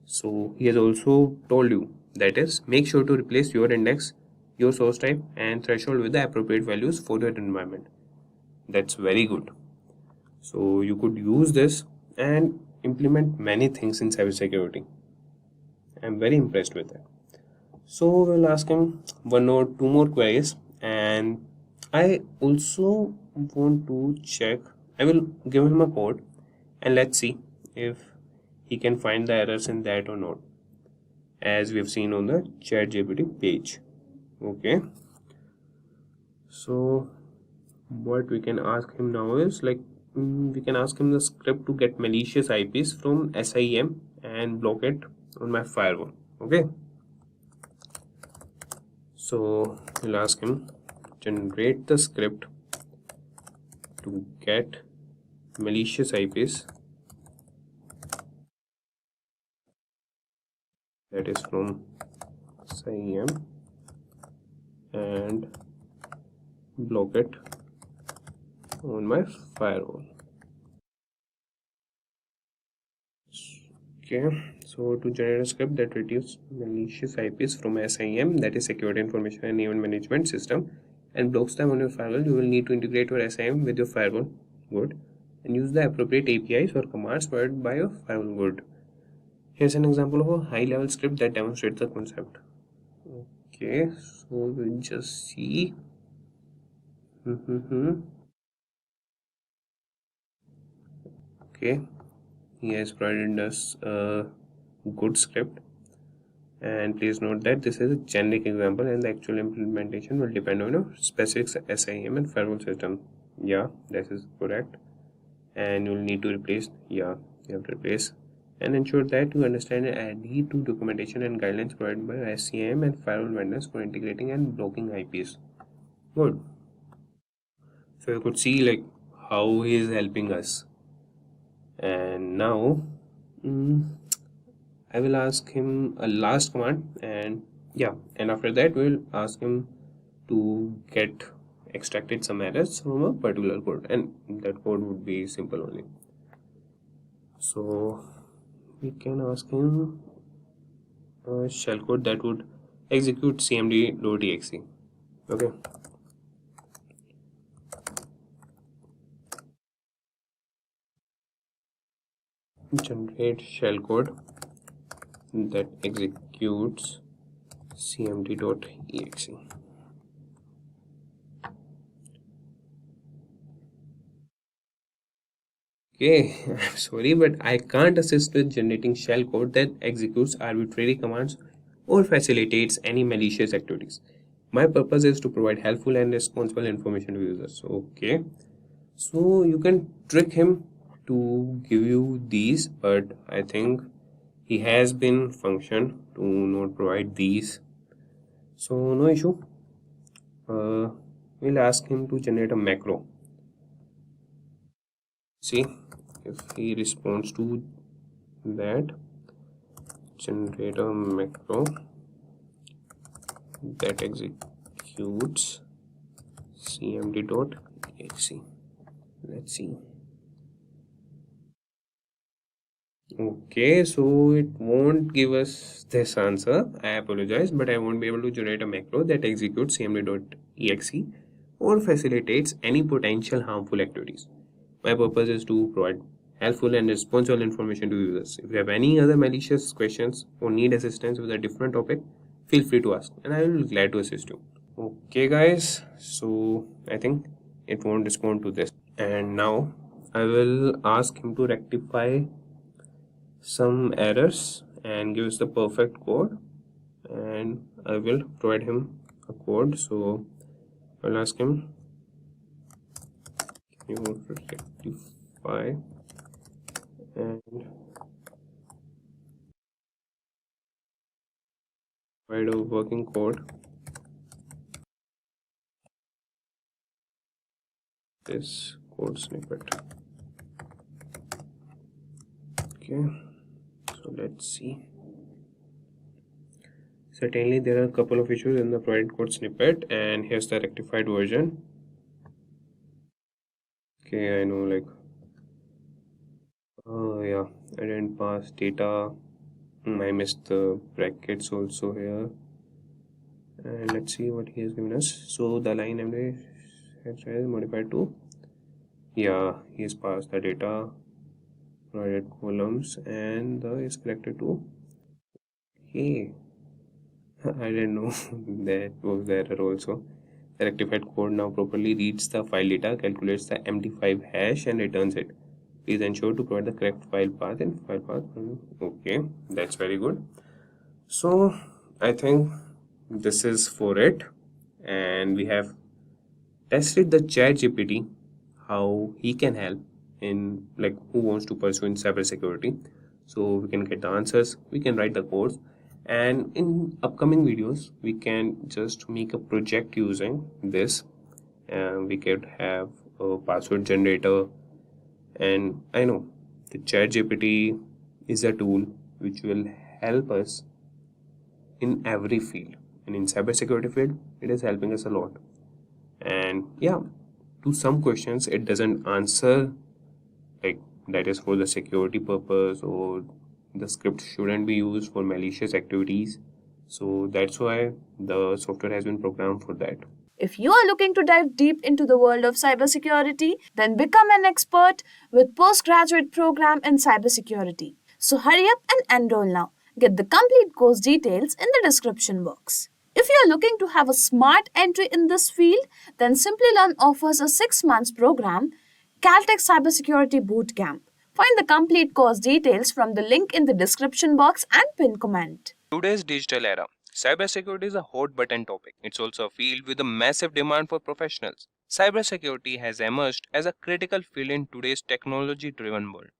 So he has also told you, that is, make sure to replace your index, your source type and threshold with the appropriate values for your environment. That's very good. So you could use this and implement many things in cybersecurity. I'm very impressed with that. So we'll ask him one or two more queries, and I also want to check. I will give him a code, and let's see if he can find the errors in that or not, as we've seen on the ChatGPT page. Okay, so what we can ask him now is like we can ask him the script to get malicious IPs from SIEM and block it on my firewall. Okay, so we'll ask him generate the script to get malicious IPs that is from SIEM and block it on my firewall. Okay, so to generate a script that retrieves malicious IPs from SIEM, that is Security Information and Event Management System, and blocks them on your firewall, you will need to integrate your SIEM with your firewall good and use the appropriate APIs or commands provided by your firewall good. Here's an example of a high-level script that demonstrates the concept. Okay, so we'll just see. Okay, he has provided us a good script, and please note that this is a generic example and the actual implementation will depend on your specific SIEM and firewall system. Yeah, this is correct, and you'll need to replace. Yeah, you have to replace and ensure that you understand and adhere to documentation and guidelines provided by SIEM and firewall vendors for integrating and blocking IPs. Good. So you could see like how he is helping us. And now I will ask him a last command, and yeah, and after that we'll ask him to get extracted some errors from a particular code, and that code would be simple only. So we can ask him a shellcode that would execute cmd.exe. Okay, generate shellcode that executes cmd.exe. Okay, I'm sorry, but I can't assist with generating shellcode that executes arbitrary commands or facilitates any malicious activities. My purpose is to provide helpful and responsible information to users. Okay, so you can trick him to give you these, but I think he has been functioned to not provide these, so no issue. We'll ask him to generate a macro. See if he responds to that. Generate a macro that executes cmd.exe. Let's see. Okay, so it won't give us this answer. I apologize, but I won't be able to generate a macro that executes cmd.exe or facilitates any potential harmful activities. My purpose is to provide helpful and responsible information to users. If you have any other malicious questions or need assistance with a different topic, feel free to ask and I will be glad to assist you. Okay guys, so I think it won't respond to this, and now I will ask him to rectify some errors and give us the perfect code, and I will provide him a code. So I'll ask him, can you rectify and provide a working code. This code snippet. Okay, so let's see. Certainly there are a couple of issues in the provided code snippet, and here's the rectified version. Okay, I know, like yeah, I didn't pass data. I missed the brackets also here, and let's see what he has given us. So the line MD is modified to, yeah, he has passed the data provided columns, and the is corrected to Hey, I didn't know that was the error also. The rectified code now properly reads the file data, calculates the MD5 hash, and returns it. Please ensure to provide the correct file path and file path. Okay, that's very good. So I think this is for it, and we have tested the ChatGPT how he can help in like who wants to pursue in cybersecurity. So we can get the answers, we can write the codes, and in upcoming videos we can just make a project using this. We could have a password generator, and I know the ChatGPT is a tool which will help us in every field, and in cybersecurity field it is helping us a lot. And yeah, to some questions it doesn't answer, like that is for the security purpose, or the script shouldn't be used for malicious activities. So that's why the software has been programmed for that. If you are looking to dive deep into the world of cybersecurity, then become an expert with postgraduate program in cybersecurity. So hurry up and enroll now. Get the complete course details in the description box. If you are looking to have a smart entry in this field, then Simplilearn offers a 6 months program, Caltech Cybersecurity Bootcamp. Find the complete course details from the link in the description box and pin comment. Today's digital era, cybersecurity is a hot button topic. It's also a field with a massive demand for professionals. Cybersecurity has emerged as a critical field in today's technology-driven world.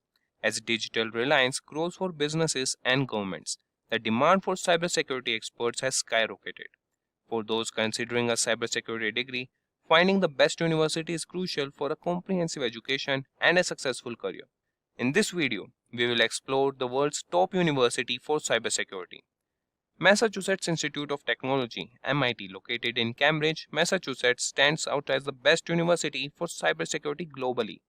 As digital reliance grows for businesses and governments, the demand for cybersecurity experts has skyrocketed. For those considering a cybersecurity degree, finding the best university is crucial for a comprehensive education and a successful career. In this video, we will explore the world's top university for cybersecurity. Massachusetts Institute of Technology, MIT, located in Cambridge, Massachusetts, stands out as the best university for cybersecurity globally.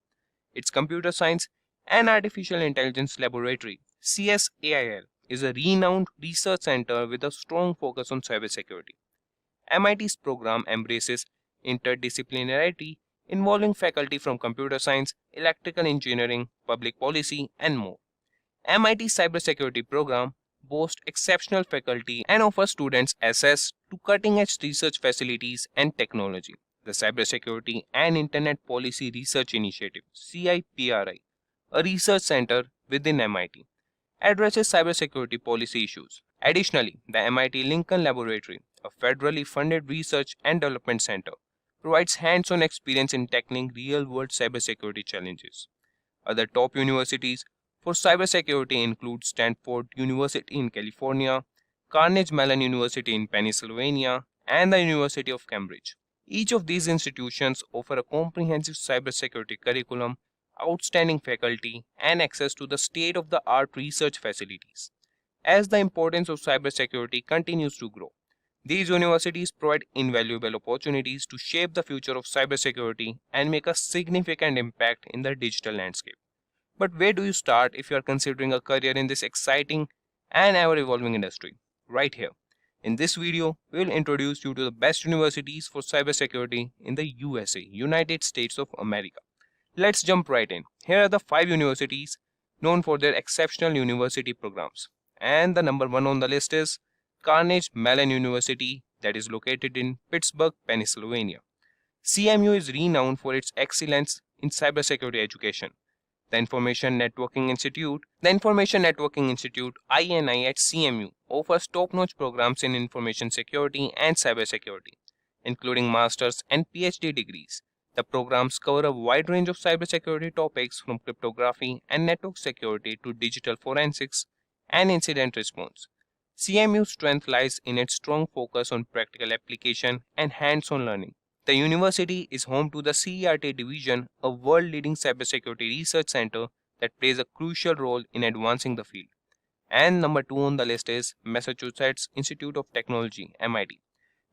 Its Computer Science and Artificial Intelligence Laboratory, CSAIL, is a renowned research center with a strong focus on cybersecurity. MIT's program embraces interdisciplinarity involving faculty from computer science, electrical engineering, public policy, and more. MIT's cybersecurity program boasts exceptional faculty and offers students access to cutting-edge research facilities and technology. The Cybersecurity and Internet Policy Research Initiative, CIPRI, a research center within MIT, addresses cybersecurity policy issues. Additionally, the MIT Lincoln Laboratory, a federally funded research and development center, provides hands-on experience in tackling real-world cybersecurity challenges. Other top universities for cybersecurity include Stanford University in California, Carnegie Mellon University in Pennsylvania, and the University of Cambridge. Each of these institutions offer a comprehensive cybersecurity curriculum, outstanding faculty, and access to the state-of-the-art research facilities. As the importance of cybersecurity continues to grow, these universities provide invaluable opportunities to shape the future of cybersecurity and make a significant impact in the digital landscape. But where do you start if you are considering a career in this exciting and ever-evolving industry? Right here. In this video, we will introduce you to the best universities for cybersecurity in the USA, United States of America. Let's jump right in. Here are the 5 universities known for their exceptional university programs. And the number 1 on the list is Carnegie Mellon University, that is located in Pittsburgh, Pennsylvania. CMU is renowned for its excellence in cybersecurity education. The Information Networking Institute, INI at CMU, offers top-notch programs in information security and cybersecurity, including master's and PhD degrees. The programs cover a wide range of cybersecurity topics from cryptography and network security to digital forensics and incident response. CMU's strength lies in its strong focus on practical application and hands-on learning. The university is home to the CERT division, a world-leading cybersecurity research center that plays a crucial role in advancing the field. And number 2 on the list is Massachusetts Institute of Technology, MIT,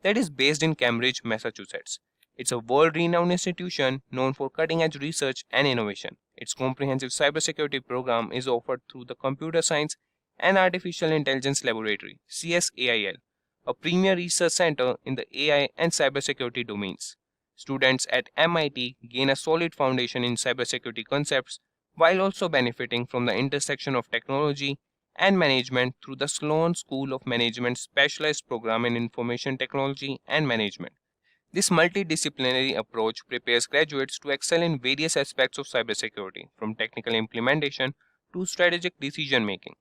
that is based in Cambridge, Massachusetts. It's a world-renowned institution known for cutting-edge research and innovation. Its comprehensive cybersecurity program is offered through the Computer Science and Artificial Intelligence Laboratory, CSAIL, a premier research center in the AI and cybersecurity domains. Students at MIT gain a solid foundation in cybersecurity concepts while also benefiting from the intersection of technology and Management through the Sloan School of Management Specialized Program in Information Technology and Management. This multidisciplinary approach prepares graduates to excel in various aspects of cybersecurity, from technical implementation to strategic decision making.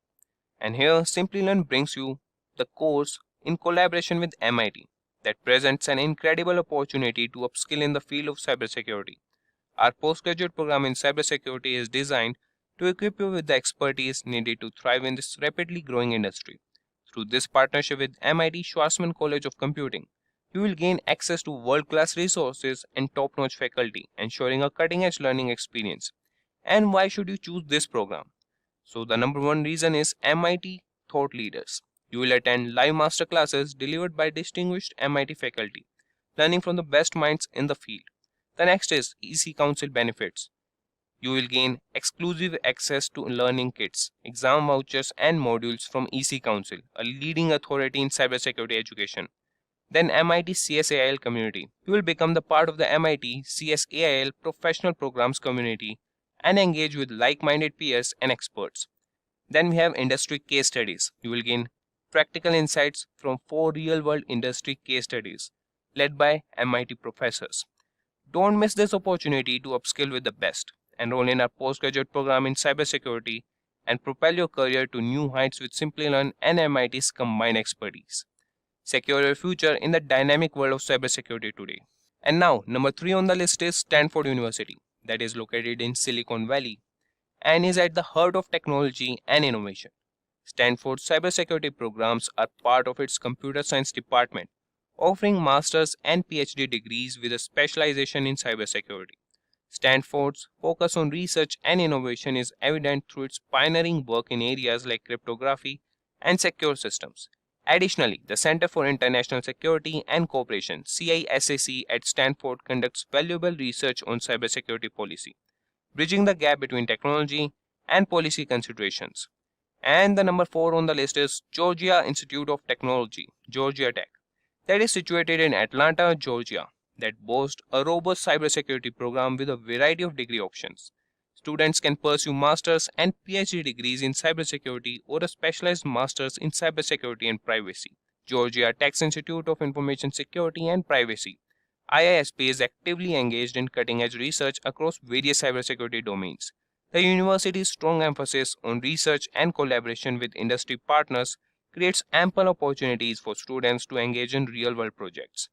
And here, Simplilearn brings you the course in collaboration with MIT that presents an incredible opportunity to upskill in the field of cybersecurity. Our postgraduate program in cybersecurity is designed to equip you with the expertise needed to thrive in this rapidly growing industry. Through this partnership with MIT Schwarzman College of Computing, you will gain access to world-class resources and top-notch faculty, ensuring a cutting-edge learning experience. And why should you choose this program? So the number one reason is MIT thought leaders. You will attend live masterclasses delivered by distinguished MIT faculty, learning from the best minds in the field. The next is EC Council benefits. You will gain exclusive access to learning kits, exam vouchers, and modules from EC Council, a leading authority in cybersecurity education. Then MIT CSAIL community. You will become the part of the MIT CSAIL professional programs community and engage with like-minded peers and experts. Then we have industry case studies. You will gain practical insights from 4 real-world industry case studies led by MIT professors. Don't miss this opportunity to upskill with the best. Enroll in our postgraduate program in cybersecurity and propel your career to new heights with Simplilearn and MIT's combined expertise. Secure your future in the dynamic world of cybersecurity today. And now, number 3 on the list is Stanford University, that is located in Silicon Valley and is at the heart of technology and innovation. Stanford's cybersecurity programs are part of its computer science department, offering master's and PhD degrees with a specialization in cybersecurity. Stanford's focus on research and innovation is evident through its pioneering work in areas like cryptography and secure systems. Additionally, the Center for International Security and Cooperation (CISAC) at Stanford conducts valuable research on cybersecurity policy, bridging the gap between technology and policy considerations. And the number 4 on the list is Georgia Institute of Technology, Georgia Tech, that is situated in Atlanta, Georgia, that boasts a robust cybersecurity program with a variety of degree options. Students can pursue master's and PhD degrees in cybersecurity or a specialized master's in cybersecurity and privacy. Georgia Tech's Institute of Information Security and Privacy, IISP, is actively engaged in cutting-edge research across various cybersecurity domains. The university's strong emphasis on research and collaboration with industry partners creates ample opportunities for students to engage in real-world projects.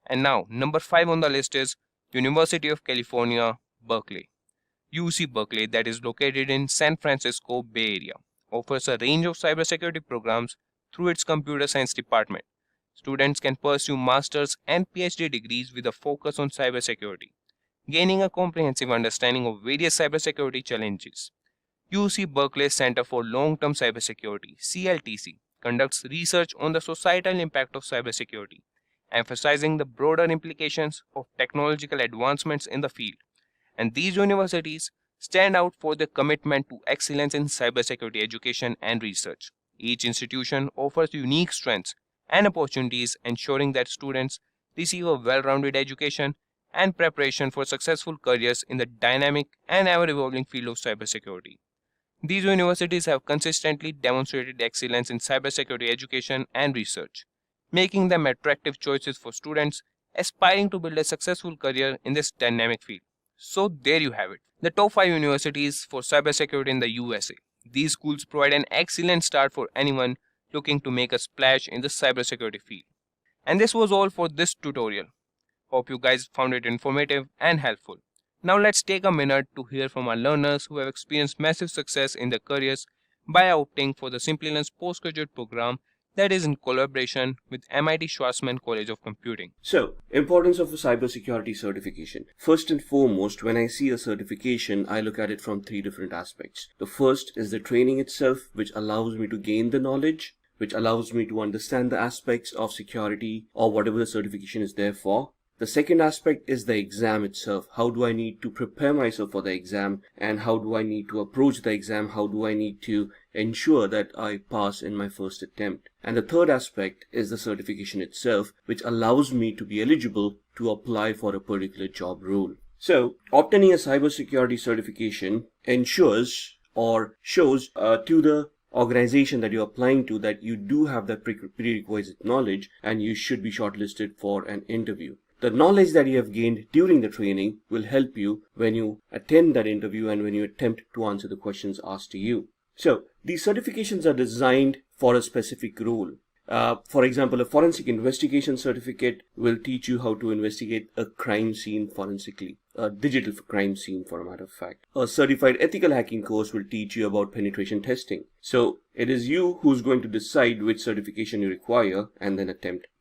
And now, number 5 on the list is University of California, Berkeley. UC Berkeley, that is located in San Francisco Bay Area, offers a range of cybersecurity programs through its computer science department. Students can pursue master's and PhD degrees with a focus on cybersecurity, gaining a comprehensive understanding of various cybersecurity challenges. UC Berkeley Center for Long-Term Cybersecurity, CLTC, conducts research on the societal impact of cybersecurity, emphasizing the broader implications of technological advancements in the field. And these universities stand out for their commitment to excellence in cybersecurity education and research. Each institution offers unique strengths and opportunities, ensuring that students receive a well-rounded education and preparation for successful careers in the dynamic and ever-evolving field of cybersecurity. These universities have consistently demonstrated excellence in cybersecurity education and research, making them attractive choices for students aspiring to build a successful career in this dynamic field. So there you have it, the top 5 universities for cybersecurity in the USA. These schools provide an excellent start for anyone looking to make a splash in the cybersecurity field. And this was all for this tutorial. Hope you guys found it informative and helpful. Now let's take a minute to hear from our learners who have experienced massive success in their careers by opting for the Simplilearn's postgraduate program that is in collaboration with MIT Schwarzman College of Computing. So, importance of a cybersecurity certification. First and foremost, when I see a certification, I look at it from 3 different aspects. The first is the training itself, which allows me to gain the knowledge, which allows me to understand the aspects of security or whatever the certification is there for. The second aspect is the exam itself. How do I need to prepare myself for the exam, and how do I need to approach the exam? How do I need to ensure that I pass in my first attempt? And the third aspect is the certification itself, which allows me to be eligible to apply for a particular job role. So, obtaining a cybersecurity certification ensures or shows to the organization that you're applying to that you do have that prerequisite knowledge, and you should be shortlisted for an interview. The knowledge that you have gained during the training will help you when you attend that interview and when you attempt to answer the questions asked to you. So these certifications are designed for a specific role. For example, a forensic investigation certificate will teach you how to investigate a crime scene forensically, a digital crime scene for a matter of fact. A certified ethical hacking course will teach you about penetration testing. So it is you who's going to decide which certification you require and then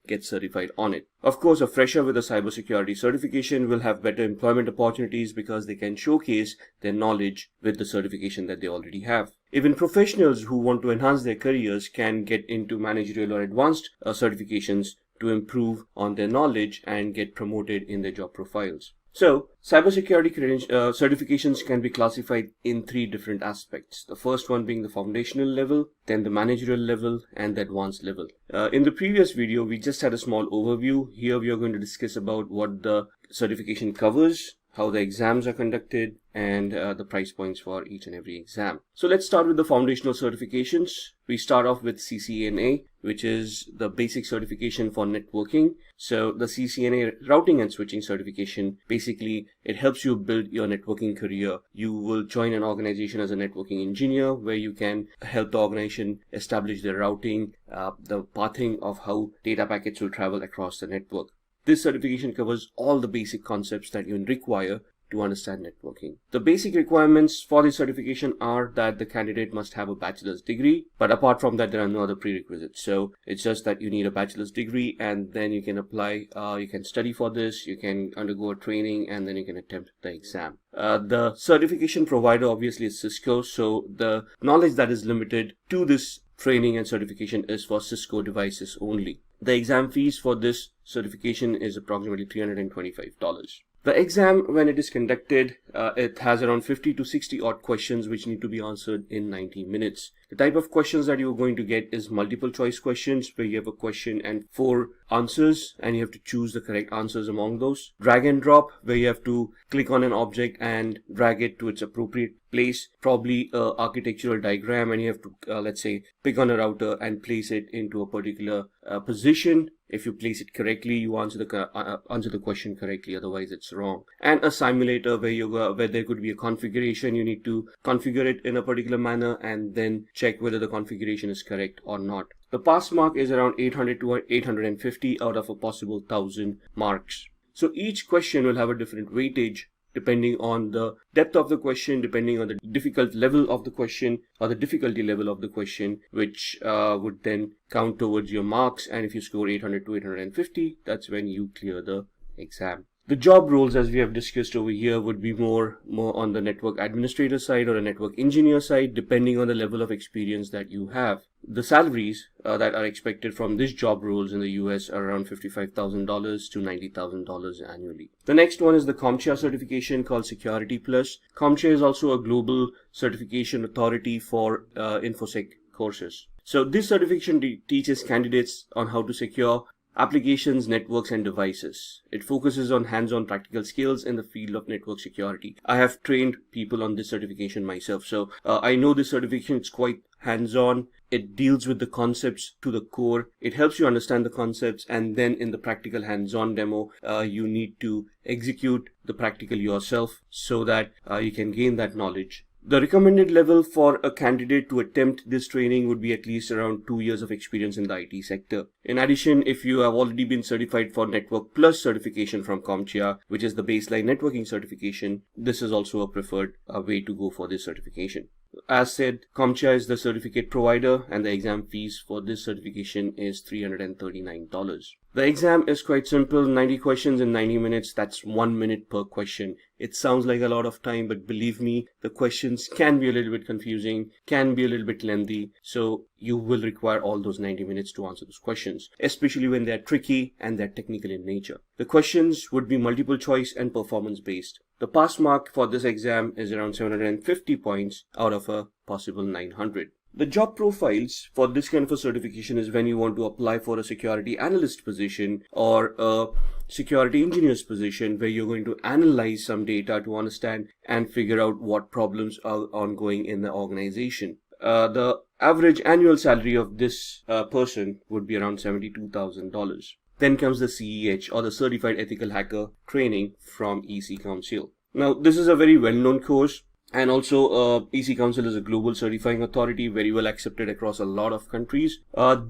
get certified on it. Of course, a fresher with a cybersecurity certification will have better employment opportunities because they can showcase their knowledge with the certification that they already have. Even professionals who want to enhance their careers can get into managerial or advanced certifications to improve on their knowledge and get promoted in their job profiles. So, cybersecurity certifications can be classified in 3 different aspects. The first one being the foundational level, then the managerial level, and the advanced level. In the previous video, we just had a small overview. Here we are going to discuss about what the certification covers, how the exams are conducted, and the price points for each and every exam. So let's start with the foundational certifications. We start off with CCNA, which is the basic certification for networking. So the CCNA routing and switching certification, basically it helps you build your networking career. You will join an organization as a networking engineer where you can help the organization establish their routing, the pathing of how data packets will travel across the network. This certification covers all the basic concepts that you require to understand networking. The basic requirements for this certification are that the candidate must have a bachelor's degree, but apart from that, there are no other prerequisites. So it's just that you need a bachelor's degree and then you can apply, you can study for this, you can undergo a training, and then you can attempt the exam. The certification provider obviously is Cisco, so the knowledge that is limited to this training and certification is for Cisco devices only. The exam fees for this certification is approximately $325. The exam, when it is conducted, it has around 50 to 60 odd questions which need to be answered in 90 minutes. The type of questions that you're going to get is multiple choice questions, where you have a question and 4 answers and you have to choose the correct answers among those. Drag and drop, where you have to click on an object and drag it to its appropriate place, probably an architectural diagram, and you have to, let's say, pick on a router and place it into a particular position. If you place it correctly, you answer the question correctly, otherwise it's wrong. And a simulator, where there could be a configuration, you need to configure it in a particular manner and then check whether the configuration is correct or not. The pass mark is around 800 to 850 out of a possible 1000 marks. So each question will have a different weightage depending on the depth of the question, depending on the difficult level of the question or the difficulty level of the question, which would then count towards your marks. And if you score 800 to 850, that's when you clear the exam. The job roles, as we have discussed over here, would be more on the network administrator side or a network engineer side, depending on the level of experience that you have. The salaries that are expected from this job roles in the US are around $55,000 to $90,000 annually. The next one is the CompTIA certification called Security Plus. CompTIA is also a global certification authority for InfoSec courses. So this certification teaches candidates on how to secure applications, networks, and devices. It focuses on hands-on practical skills in the field of network security. I have trained people on this certification myself, so I know this certification is quite hands-on. It deals with the concepts to the core. It helps you understand the concepts, and then in the practical hands-on demo, you need to execute the practical yourself so that you can gain that knowledge. The recommended level for a candidate to attempt this training would be at least around 2 years of experience in the IT sector. In addition, if you have already been certified for Network Plus certification from CompTIA, which is the baseline networking certification, this is also a preferred way to go for this certification. As said, CompTIA is the certificate provider, and the exam fees for this certification is $339. The exam is quite simple, 90 questions in 90 minutes, that's 1 minute per question. It sounds like a lot of time, but believe me, the questions can be a little bit confusing, can be a little bit lengthy, so you will require all those 90 minutes to answer those questions, especially when they're tricky and they're technical in nature. The questions would be multiple choice and performance based. The pass mark for this exam is around 750 points out of a possible 900. The job profiles for this kind of a certification is when you want to apply for a security analyst position or a security engineer's position, where you're going to analyze some data to understand and figure out what problems are ongoing in the organization. The average annual salary of this person would be around $72,000. Then comes the CEH, or the Certified Ethical Hacker Training from EC Council. Now, this is a very well-known course, and also EC Council is a global certifying authority, very well accepted across a lot of countries.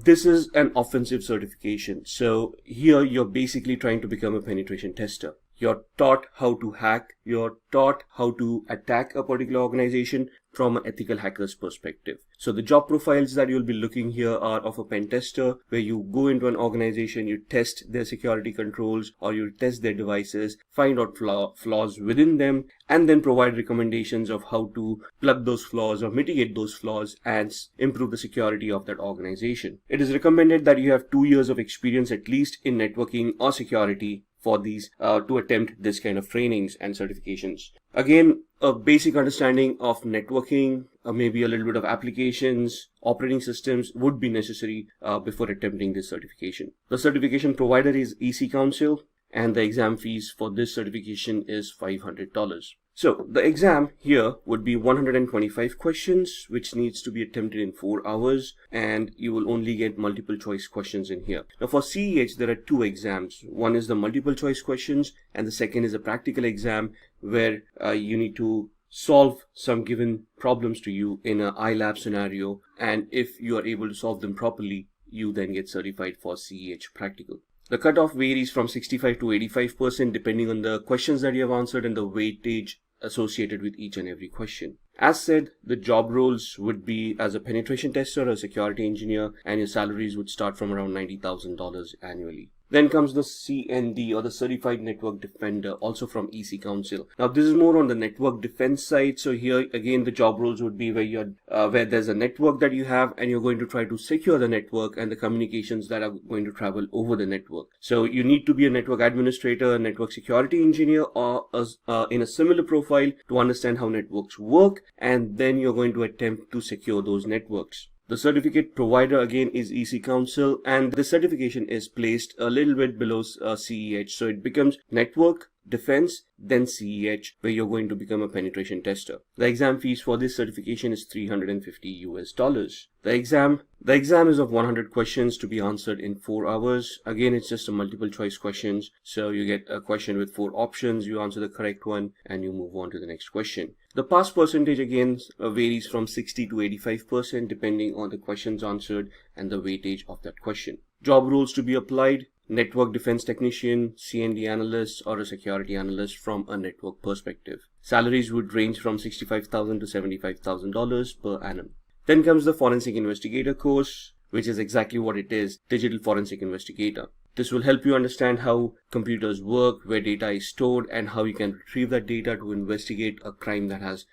This is an offensive certification. So here you're basically trying to become a penetration tester. You're taught how to hack, you're taught how to attack a particular organization from an ethical hacker's perspective. So the job profiles that you'll be looking here are of a pen tester, where you go into an organization, you test their security controls, or you test their devices, find out flaws within them, and then provide recommendations of how to plug those flaws or mitigate those flaws and improve the security of that organization. It is recommended that you have 2 years of experience at least in networking or security for these to attempt this kind of trainings and certifications. Again, a basic understanding of networking, maybe a little bit of applications, operating systems would be necessary before attempting this certification. The certification provider is EC Council, and the exam fees for this certification is $500. So the exam here would be 125 questions, which needs to be attempted in 4 hours, and you will only get multiple choice questions in here. Now for CEH, there are 2 exams. One is the multiple choice questions, and the second is a practical exam where you need to solve some given problems to you in an iLab scenario, and if you are able to solve them properly, you then get certified for CEH practical. The cutoff varies from 65 to 85% depending on the questions that you have answered and the weightage associated with each and every question. As said, the job roles would be as a penetration tester or a security engineer, and your salaries would start from around $90,000 annually. Then comes the CND, or the Certified Network Defender, also from EC Council. Now this is more on the network defense side. So here again the job roles would be where there's a network that you have, and you're going to try to secure the network and the communications that are going to travel over the network. So you need to be a network administrator, a network security engineer, or in a similar profile to understand how networks work, and then you're going to attempt to secure those networks. The certificate provider again is EC Council, and the certification is placed a little bit below CEH. So it becomes network, defense, then CEH, where you're going to become a penetration tester. The exam fees for this certification is $350. The exam is of 100 questions to be answered in 4 hours. Again, it's just a multiple choice questions. So you get a question with 4 options, you answer the correct one, and you move on to the next question. The pass percentage again varies from 60 to 85% depending on the questions answered and the weightage of that question. Job roles to be applied: network defense technician, CND analyst, or a security analyst from a network perspective. Salaries would range from $65,000 to $75,000 per annum. Then comes the forensic investigator course, which is exactly what it is, digital forensic investigator. This will help you understand how computers work, where data is stored, and how you can retrieve that data to investigate a crime that has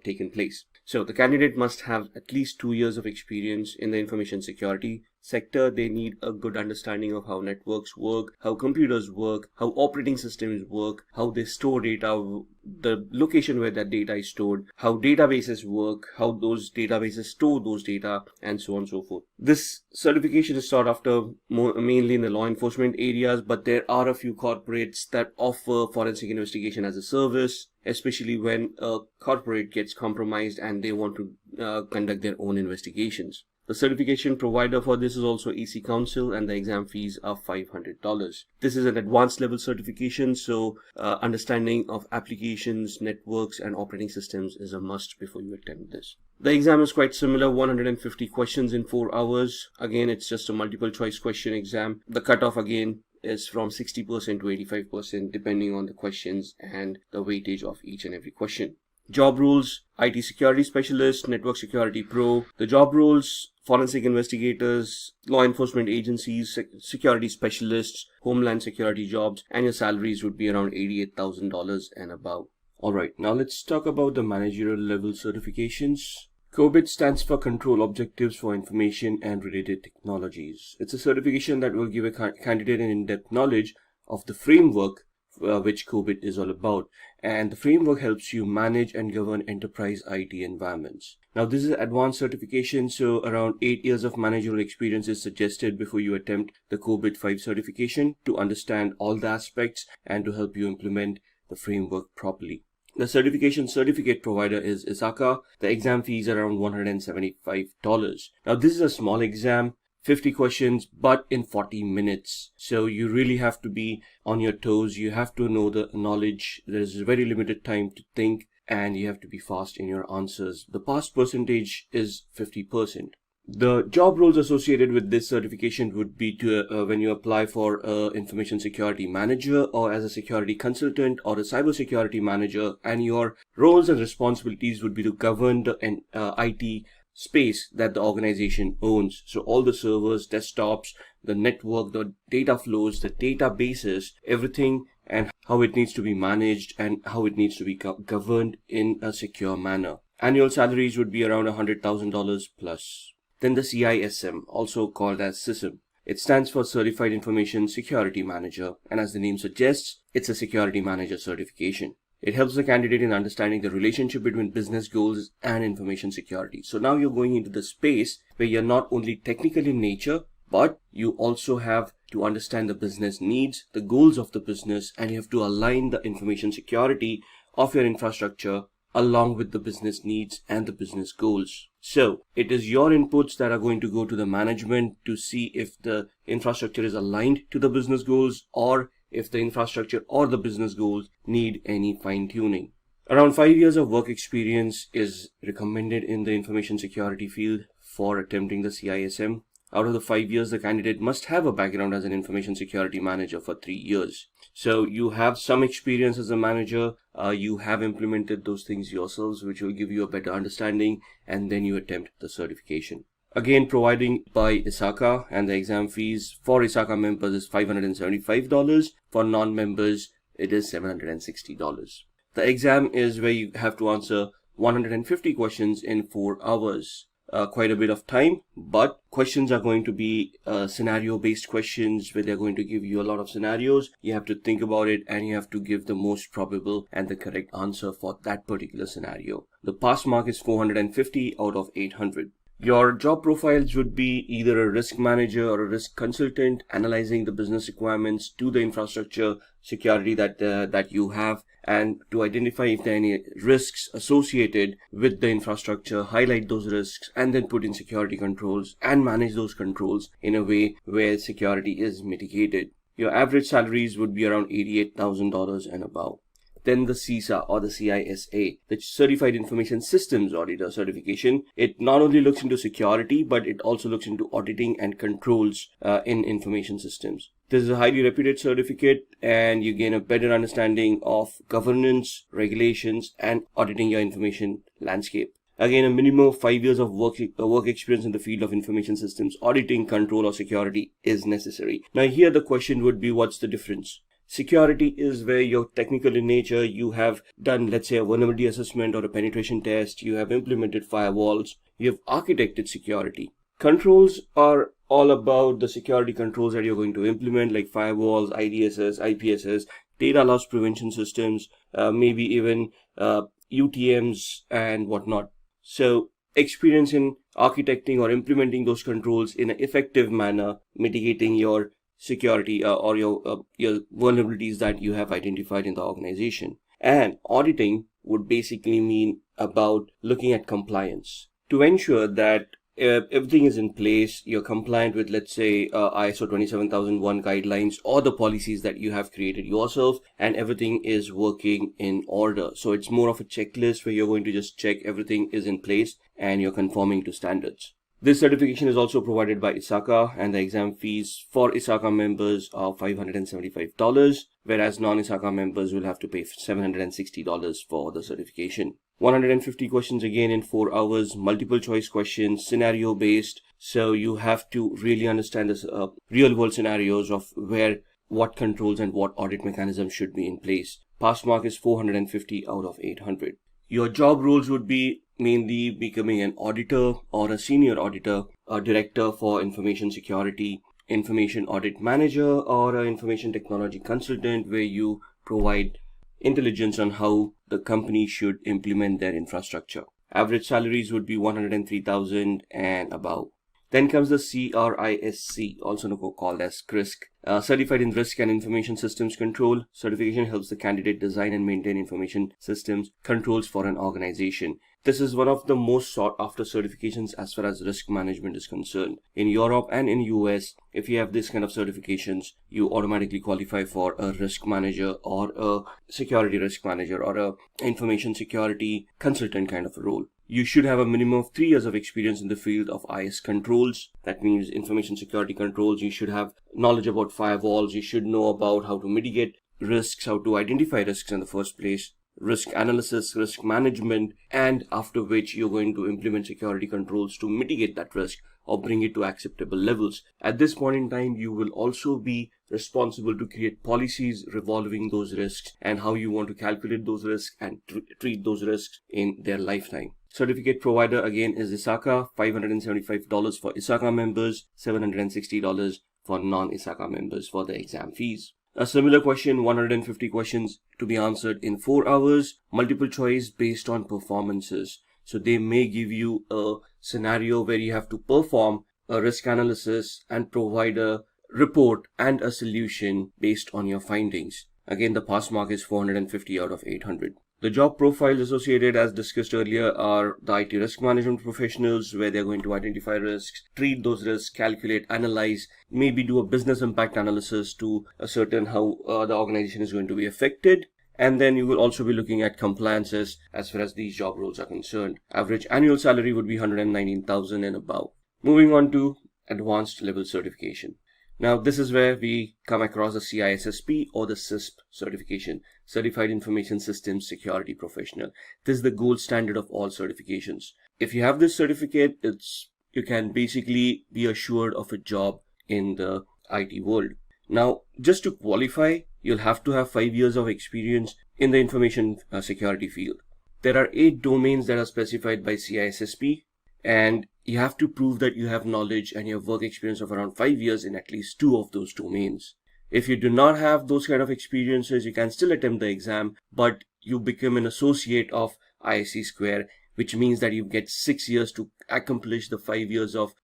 taken place. So the candidate must have at least 2 years of experience in the information security sector. They need a good understanding of how networks work, how computers work, how operating systems work, how they store data, the location where that data is stored, how databases work, how those databases store those data, and so on and so forth. This certification is sought after mainly in the law enforcement areas, but there are a few corporates that offer forensic investigation as a service, especially when a corporate gets compromised and they want to conduct their own investigations. The certification provider for this is also EC Council, and the exam fees are $500. This is an advanced level certification, so understanding of applications, networks, and operating systems is a must before you attempt this. The exam is quite similar, 150 questions in 4 hours. Again, it's just a multiple choice question exam. The cutoff again is from 60% to 85% depending on the questions and the weightage of each and every question. Job roles: IT security specialist, network security pro. The job roles: forensic investigators, law enforcement agencies, security specialists, homeland security jobs, and your salaries would be around $88,000 and above. Alright, now let's talk about the managerial level certifications. COBIT stands for Control Objectives for Information and Related Technologies. It's a certification that will give a candidate an in-depth knowledge of the framework which COBIT is all about, and the framework helps you manage and govern enterprise IT environments. Now this is an advanced certification, so around 8 years of managerial experience is suggested before you attempt the COBIT 5 certification to understand all the aspects and to help you implement the framework properly. The certificate provider is ISACA. The exam fee is around $175. Now this is a small exam, 50 questions, but in 40 minutes. So you really have to be on your toes. You have to know the knowledge. There's very limited time to think, and you have to be fast in your answers. The pass percentage is 50%. The job roles associated with this certification would be to when you apply for information security manager or as a security consultant or a cybersecurity manager, and your roles and responsibilities would be to govern the IT space that the organization owns. So all the servers, desktops, the network, the data flows, the databases, everything, and how it needs to be managed and how it needs to be governed in a secure manner. Annual salaries would be around $100,000 plus. Then the CISM, also called as CISM. It stands for Certified Information Security Manager, and as the name suggests, it's a security manager certification. It helps the candidate in understanding the relationship between business goals and information security. So now you're going into the space where you're not only technical in nature, but you also have to understand the business needs, the goals of the business, and you have to align the information security of your infrastructure along with the business needs and the business goals. So it is your inputs that are going to go to the management to see if the infrastructure is aligned to the business goals or if the infrastructure or the business goals need any fine tuning. Around 5 years of work experience is recommended in the information security field for attempting the CISM. Out of the 5 years, the candidate must have a background as an information security manager for 3 years. So you have some experience as a manager, you have implemented those things yourselves, which will give you a better understanding, and then you attempt the certification. Again, providing by ISACA, and the exam fees for ISACA members is $575. For non-members, it is $760. The exam is where you have to answer 150 questions in 4 hours. Quite a bit of time, but questions are going to be scenario-based questions where they're going to give you a lot of scenarios. You have to think about it and you have to give the most probable and the correct answer for that particular scenario. The pass mark is 450 out of 800. Your job profiles would be either a risk manager or a risk consultant, analyzing the business requirements to the infrastructure security that you have, and to identify if there are any risks associated with the infrastructure, highlight those risks, and then put in security controls and manage those controls in a way where security is mitigated. Your average salaries would be around $88,000 and above. Then the CISA or the CISA, the Certified Information Systems Auditor certification. It not only looks into security, but it also looks into auditing and controls in information systems. This is a highly reputed certificate, and you gain a better understanding of governance, regulations, and auditing your information landscape. Again, a minimum of 5 years of work experience in the field of information systems, auditing, control, or security is necessary. Now here the question would be, what's the difference? Security is where you're technical in nature. You have done, let's say, a vulnerability assessment or a penetration test. You have implemented firewalls. You have architected security. Controls are all about the security controls that you're going to implement, like firewalls, IDSs, IPSs, data loss prevention systems, maybe even UTMs and whatnot. So experience in architecting or implementing those controls in an effective manner, mitigating your security or your vulnerabilities that you have identified in the organization. And auditing would basically mean about looking at compliance to ensure that everything is in place, you're compliant with, let's say, ISO 27001 guidelines or the policies that you have created yourself, and everything is working in order. So it's more of a checklist where you're going to just check everything is in place and you're conforming to standards. This certification is also provided by ISACA, and the exam fees for ISACA members are $575, whereas non-ISACA members will have to pay $760 for the certification. 150 questions again in 4 hours, multiple choice questions, scenario based. So you have to really understand this real world scenarios of what controls and what audit mechanisms should be in place. Pass mark is 450 out of 800. Your job roles would be mainly becoming an auditor or a senior auditor, a director for information security, information audit manager, or an information technology consultant, where you provide intelligence on how the company should implement their infrastructure. Average salaries would be $103,000 and above. Then comes the CRISC, also called as CRISC. Certified in Risk and Information Systems Control. Certification helps the candidate design and maintain information systems controls for an organization. This is one of the most sought after certifications as far as risk management is concerned. In Europe and in US, if you have this kind of certifications, you automatically qualify for a risk manager or a security risk manager or a information security consultant kind of a role. You should have a minimum of 3 years of experience in the field of IS controls. That means information security controls. You should have knowledge about firewalls. You should know about how to mitigate risks, how to identify risks in the first place, risk analysis, risk management, and after which you're going to implement security controls to mitigate that risk or bring it to acceptable levels. At this point in time, you will also be responsible to create policies revolving those risks and how you want to calculate those risks and treat those risks in their lifetime. Certificate provider again is ISACA, $575 for ISACA members, $760 for non-ISACA members for the exam fees. A similar question, 150 questions to be answered in 4 hours, multiple choice based on performances. So they may give you a scenario where you have to perform a risk analysis and provide a report and a solution based on your findings. Again, the pass mark is 450 out of 800. The job profiles associated, as discussed earlier, are the IT risk management professionals, where they're going to identify risks, treat those risks, calculate, analyze, maybe do a business impact analysis to ascertain how the organization is going to be affected. And then you will also be looking at compliances as far as these job roles are concerned. Average annual salary would be $119,000 and above. Moving on to advanced level certification. Now, this is where we come across the CISSP or the CISP certification, Certified Information Systems Security Professional. This is the gold standard of all certifications. If you have this certificate, you can basically be assured of a job in the IT world. Now, just to qualify, you'll have to have 5 years of experience in the information security field. There are 8 domains that are specified by CISSP, and you have to prove that you have knowledge and you have work experience of around 5 years in at least 2 of those domains. If you do not have those kind of experiences, you can still attempt the exam, but you become an associate of ISC Square, which means that you get 6 years to accomplish the 5 years of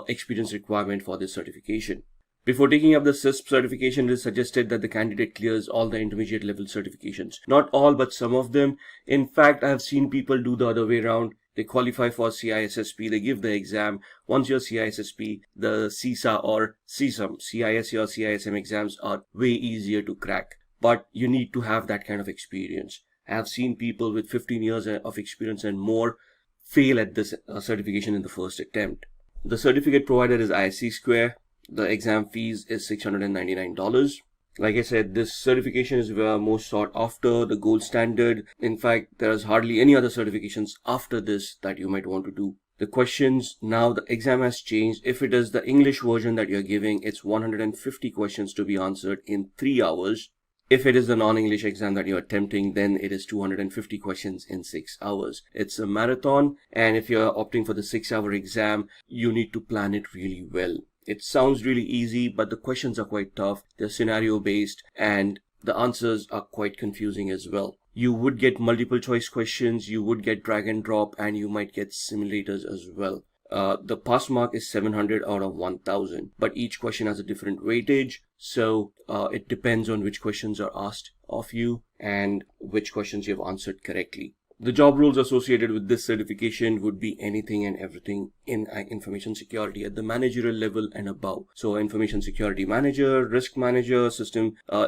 experience requirement for this certification. Before taking up the CISP certification, it is suggested that the candidate clears all the intermediate level certifications. Not all, but some of them. In fact, I have seen people do the other way around. They qualify for CISSP, they give the exam. Once you're CISSP, the CISA or CISM, CISA or CISM exams are way easier to crack. But you need to have that kind of experience. I have seen people with 15 years of experience and more fail at this certification in the first attempt. The certificate provider is ISC Square. The exam fees is $699. Like I said, this certification is most sought after, the gold standard. In fact, there is hardly any other certifications after this that you might want to do. The questions, now the exam has changed. If it is the English version that you're giving, it's 150 questions to be answered in 3 hours. If it is the non-English exam that you're attempting, then it is 250 questions in 6 hours. It's a marathon, and if you're opting for the 6-hour exam, you need to plan it really well. It sounds really easy, but the questions are quite tough. They're scenario based and the answers are quite confusing as well. You would get multiple choice questions, you would get drag and drop, and you might get simulators as well. The pass mark is 700 out of 1000, but each question has a different weightage. So it depends on which questions are asked of you and which questions you have answered correctly. The job roles associated with this certification would be anything and everything in information security at the managerial level and above. So information security manager, risk manager,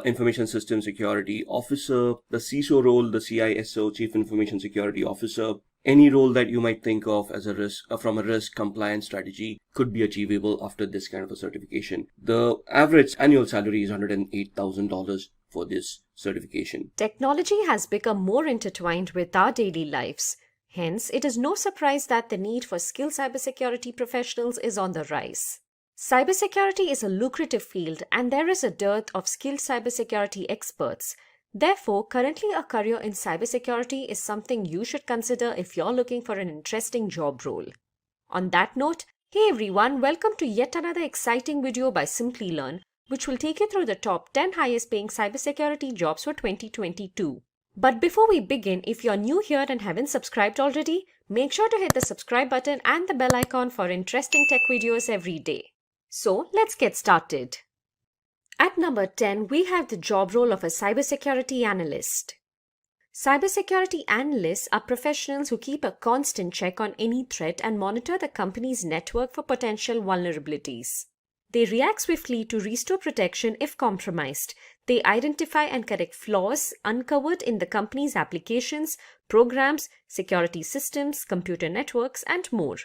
information system security officer, the CISO role, the CISO, chief information security officer. Any role that you might think of as a risk from a risk compliance strategy could be achievable after this kind of a certification. The average annual salary is $108,000 for this certification. Technology has become more intertwined with our daily lives. Hence, it is no surprise that the need for skilled cybersecurity professionals is on the rise. Cybersecurity is a lucrative field and there is a dearth of skilled cybersecurity experts. Therefore, currently a career in cybersecurity is something you should consider if you're looking for an interesting job role. On that note, hey everyone, welcome to yet another exciting video by Simplilearn, which will take you through the top 10 highest paying cybersecurity jobs for 2022. But before we begin, if you're new here and haven't subscribed already, Make sure to hit the subscribe button and the bell icon for interesting tech videos every day. So let's get started. At number 10, we have the job role of a cybersecurity analyst. Cybersecurity analysts are professionals who keep a constant check on any threat and monitor the company's network for potential vulnerabilities. They react swiftly to restore protection if compromised. They identify and correct flaws uncovered in the company's applications, programs, security systems, computer networks, and more.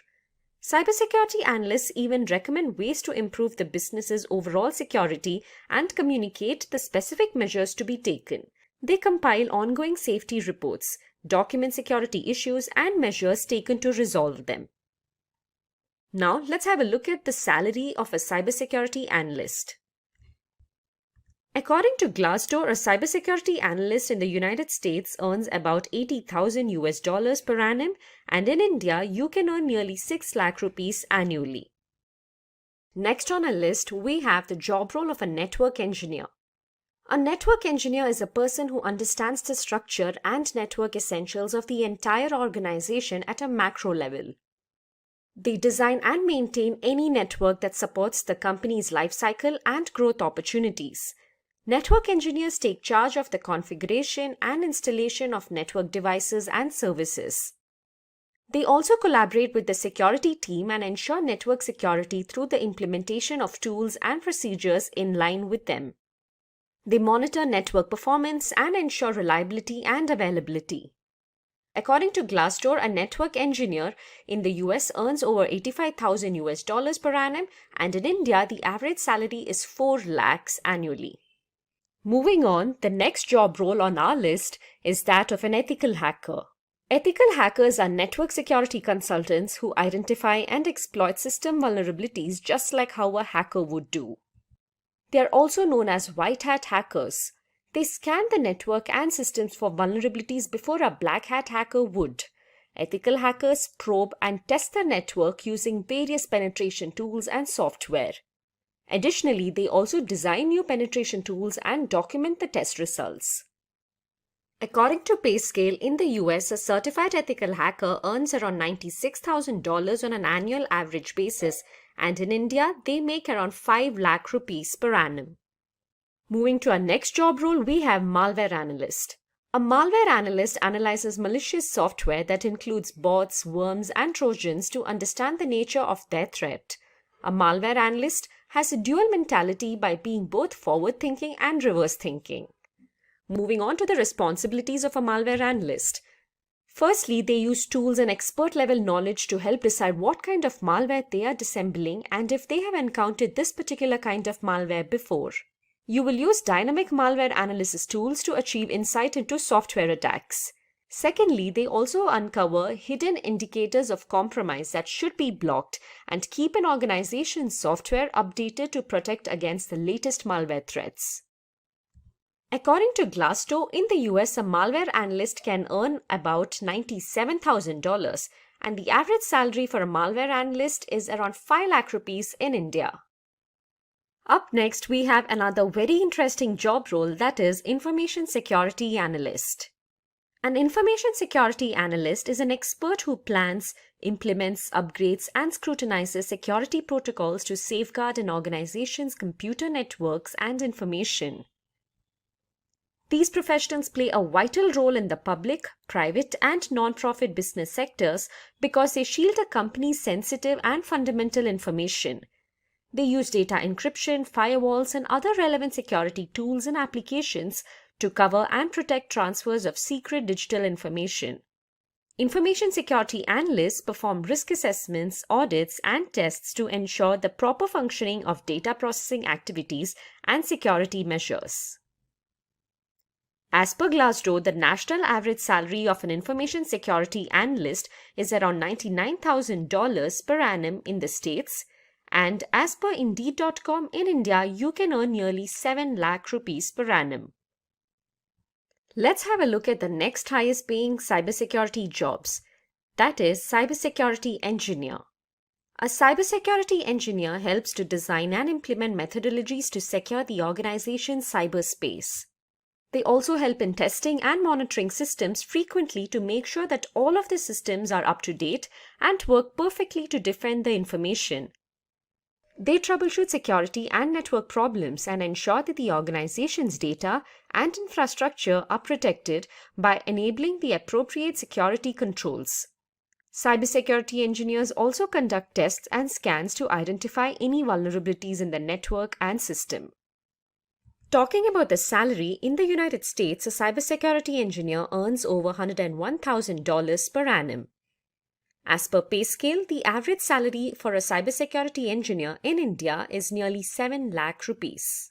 Cybersecurity analysts even recommend ways to improve the business's overall security and communicate the specific measures to be taken. They compile ongoing safety reports, document security issues, and measures taken to resolve them. Now, let's have a look at the salary of a cybersecurity analyst. According to Glassdoor, a cybersecurity analyst in the United States earns about $80,000 per annum, and in India, you can earn nearly 6 lakh rupees annually. Next on our list, we have the job role of a network engineer. A network engineer is a person who understands the structure and network essentials of the entire organization at a macro level. They design and maintain any network that supports the company's lifecycle and growth opportunities. Network engineers take charge of the configuration and installation of network devices and services. They also collaborate with the security team and ensure network security through the implementation of tools and procedures in line with them. They monitor network performance and ensure reliability and availability. According to Glassdoor, a network engineer in the US earns over $85,000 per annum, and in India, the average salary is 4 lakhs annually. Moving on, the next job role on our list is that of an ethical hacker. Ethical hackers are network security consultants who identify and exploit system vulnerabilities just like how a hacker would do. They are also known as white hat hackers. They scan the network and systems for vulnerabilities before a black hat hacker would. Ethical hackers probe and test the network using various penetration tools and software. Additionally, they also design new penetration tools and document the test results. According to PayScale, in the US, a certified ethical hacker earns around $96,000 on an annual average basis, and in India, they make around 5 lakh rupees per annum. Moving to our next job role, we have malware analyst. A malware analyst analyzes malicious software that includes bots, worms, and trojans to understand the nature of their threat. A malware analyst has a dual mentality by being both forward-thinking and reverse-thinking. Moving on to the responsibilities of a malware analyst. Firstly, they use tools and expert-level knowledge to help decide what kind of malware they are disassembling and if they have encountered this particular kind of malware before. You will use dynamic malware analysis tools to achieve insight into software attacks. Secondly, they also uncover hidden indicators of compromise that should be blocked and keep an organization's software updated to protect against the latest malware threats. According to Glassdoor, in the US, a malware analyst can earn about $97,000, and the average salary for a malware analyst is around 5 lakh rupees in India. Up next, we have another very interesting job role, that is Information Security Analyst. An Information Security Analyst is an expert who plans, implements, upgrades, and scrutinizes security protocols to safeguard an organization's computer networks and information. These professionals play a vital role in the public, private, and non-profit business sectors because they shield a company's sensitive and fundamental information. They use data encryption, firewalls, and other relevant security tools and applications to cover and protect transfers of secret digital information. Information security analysts perform risk assessments, audits, and tests to ensure the proper functioning of data processing activities and security measures. As per Glassdoor, the national average salary of an information security analyst is around $99,000 per annum in the States, and as per Indeed.com, in India, you can earn nearly 7 lakh rupees per annum. Let's have a look at the next highest paying cybersecurity jobs, that is cybersecurity engineer. A cybersecurity engineer helps to design and implement methodologies to secure the organization's cyberspace. They also help in testing and monitoring systems frequently to make sure that all of the systems are up to date and work perfectly to defend the information. They troubleshoot security and network problems and ensure that the organization's data and infrastructure are protected by enabling the appropriate security controls. Cybersecurity engineers also conduct tests and scans to identify any vulnerabilities in the network and system. Talking about the salary, in the United States, a cybersecurity engineer earns over $101,000 per annum. As per pay scale, the average salary for a cybersecurity engineer in India is nearly 7 lakh rupees.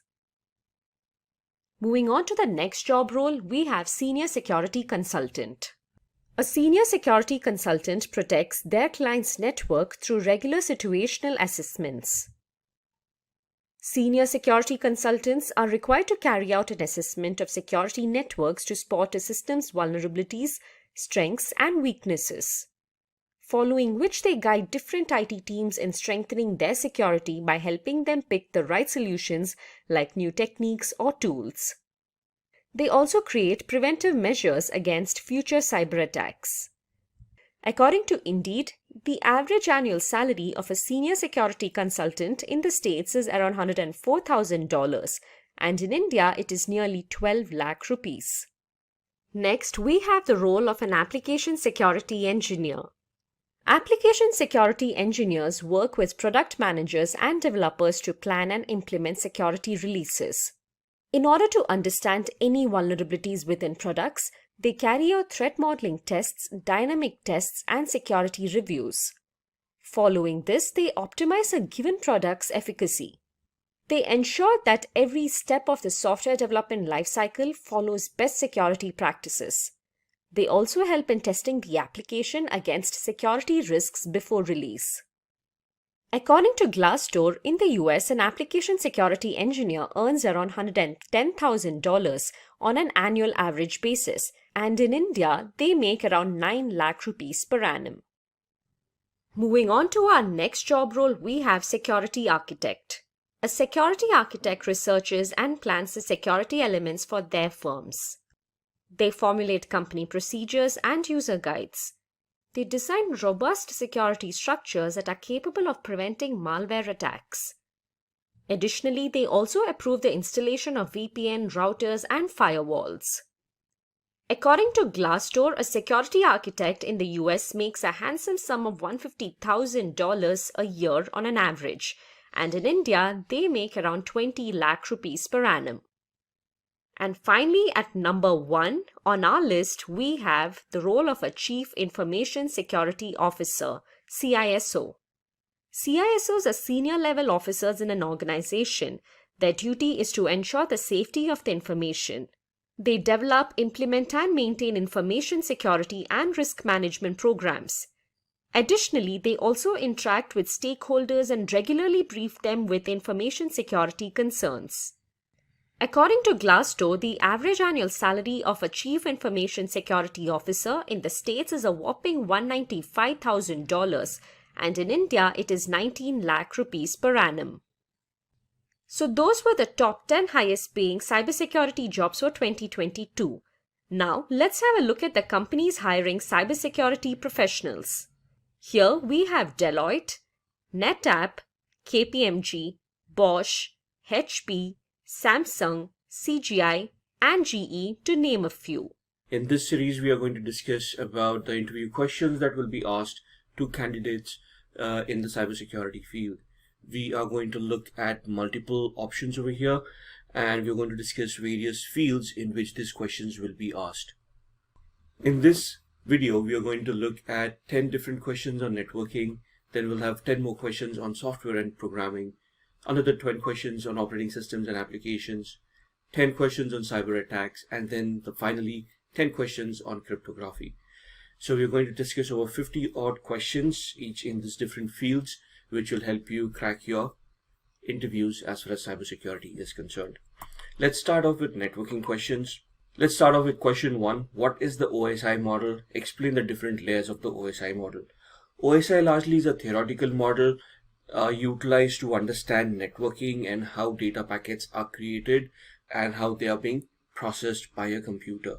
Moving on to the next job role, we have Senior Security Consultant. A senior security consultant protects their client's network through regular situational assessments. Senior security consultants are required to carry out an assessment of security networks to spot a system's vulnerabilities, strengths, and weaknesses, following which they guide different IT teams in strengthening their security by helping them pick the right solutions like new techniques or tools. They also create preventive measures against future cyber attacks. According to Indeed, the average annual salary of a senior security consultant in the States is around $104,000, and in India it is nearly 12 lakh rupees. Next, we have the role of an application security engineer. Application security engineers work with product managers and developers to plan and implement security releases. In order to understand any vulnerabilities within products, they carry out threat modeling tests, dynamic tests, and security reviews. Following this, they optimize a given product's efficacy. They ensure that every step of the software development lifecycle follows best security practices. They also help in testing the application against security risks before release. According to Glassdoor, in the US, an application security engineer earns around $110,000 on an annual average basis, and in India, they make around 9 lakh rupees per annum. Moving on to our next job role, we have Security Architect. A security architect researches and plans the security elements for their firms. They formulate company procedures and user guides. They design robust security structures that are capable of preventing malware attacks. Additionally, they also approve the installation of VPN, routers, and firewalls. According to Glassdoor, a security architect in the US makes a handsome sum of $150,000 a year on an average, and in India, they make around 20 lakh rupees per annum. And finally, at number 1 on our list, we have the role of a Chief Information Security Officer, CISO. CISOs are senior level officers in an organization. Their duty is to ensure the safety of the information. They develop, implement, and maintain information security and risk management programs. Additionally, they also interact with stakeholders and regularly brief them with information security concerns. According to Glassdoor, the average annual salary of a Chief Information Security Officer in the States is a whopping $195,000, and in India it is 19 lakh rupees per annum. So those were the top 10 highest paying cybersecurity jobs for 2022. Now let's have a look at the companies hiring cybersecurity professionals. Here we have Deloitte, NetApp, KPMG, Bosch, HP, Samsung, CGI, and GE, to name a few. In this series, we are going to discuss about the interview questions that will be asked to candidates in the cybersecurity field. We are going to look at multiple options over here, and we're going to discuss various fields in which these questions will be asked. In this video, we are going to look at 10 different questions on networking. Then we'll have 10 more questions on software and programming. Another 20 questions on operating systems and applications, 10 questions on cyber attacks, and then finally 10 questions on cryptography. So we're going to discuss over 50 odd questions each in these different fields, which will help you crack your interviews as far as cybersecurity is concerned. Let's start off with networking questions. Let's start off with question 1. What is the OSI model? Explain the different layers of the OSI model. OSI largely is a theoretical model utilized to understand networking and how data packets are created and how they are being processed by a computer.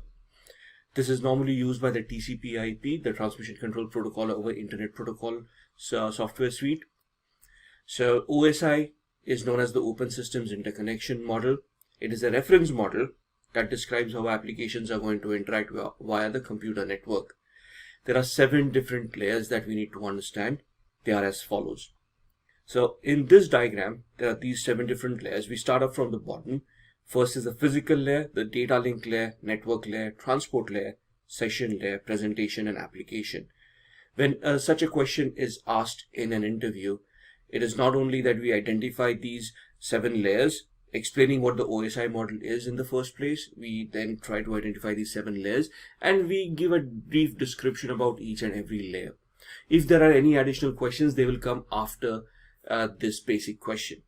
This is normally used by the TCP/IP, the Transmission Control Protocol over Internet Protocol software suite. So OSI is known as the Open Systems Interconnection Model. It is a reference model that describes how applications are going to interact via the computer network. There are 7 different layers that we need to understand. They are as follows. So in this diagram, there are these 7 different layers. We start up from the bottom. First is the physical layer, the data link layer, network layer, transport layer, session layer, presentation, and application. When such a question is asked in an interview, it is not only that we identify these 7 layers, explaining what the OSI model is in the first place, we then try to identify these 7 layers and we give a brief description about each and every layer. If there are any additional questions, they will come after this basic question.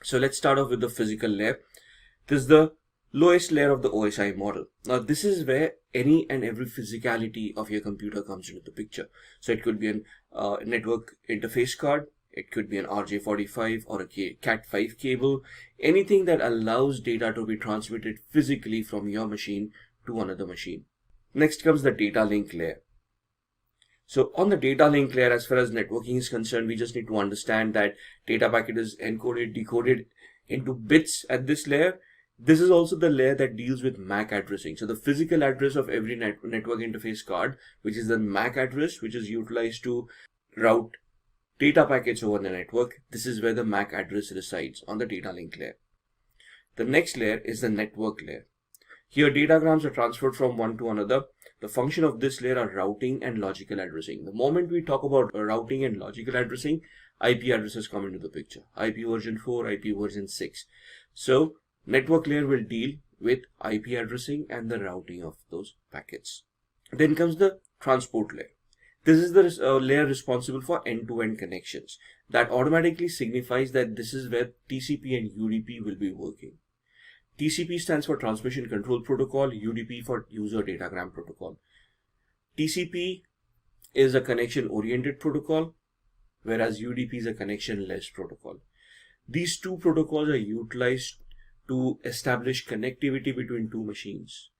So let's start off with the physical layer. This is the lowest layer of the OSI model. Now this is where any and every physicality of your computer comes into the picture. So it could be a network interface card, it could be an RJ45 or a Cat5 cable, anything that allows data to be transmitted physically from your machine to another machine. Next comes the data link layer. So on the data link layer, as far as networking is concerned, we just need to understand that data packet is encoded, decoded into bits at this layer. This is also the layer that deals with MAC addressing. So the physical address of every network interface card, which is the MAC address, which is utilized to route data packets over the network. This is where the MAC address resides, on the data link layer. The next layer is the network layer. Here datagrams are transferred from one to another. The function of this layer are routing and logical addressing. The moment we talk about routing and logical addressing, IP addresses come into the picture. IP version 4, IP version 6. So network layer will deal with IP addressing and the routing of those packets. Then comes the transport layer. This is the layer responsible for end-to-end connections. That automatically signifies that this is where TCP and UDP will be working. TCP stands for Transmission Control Protocol, UDP for User Datagram Protocol. TCP is a connection-oriented protocol, whereas UDP is a connection-less protocol. These two protocols are utilized to establish connectivity between two machines.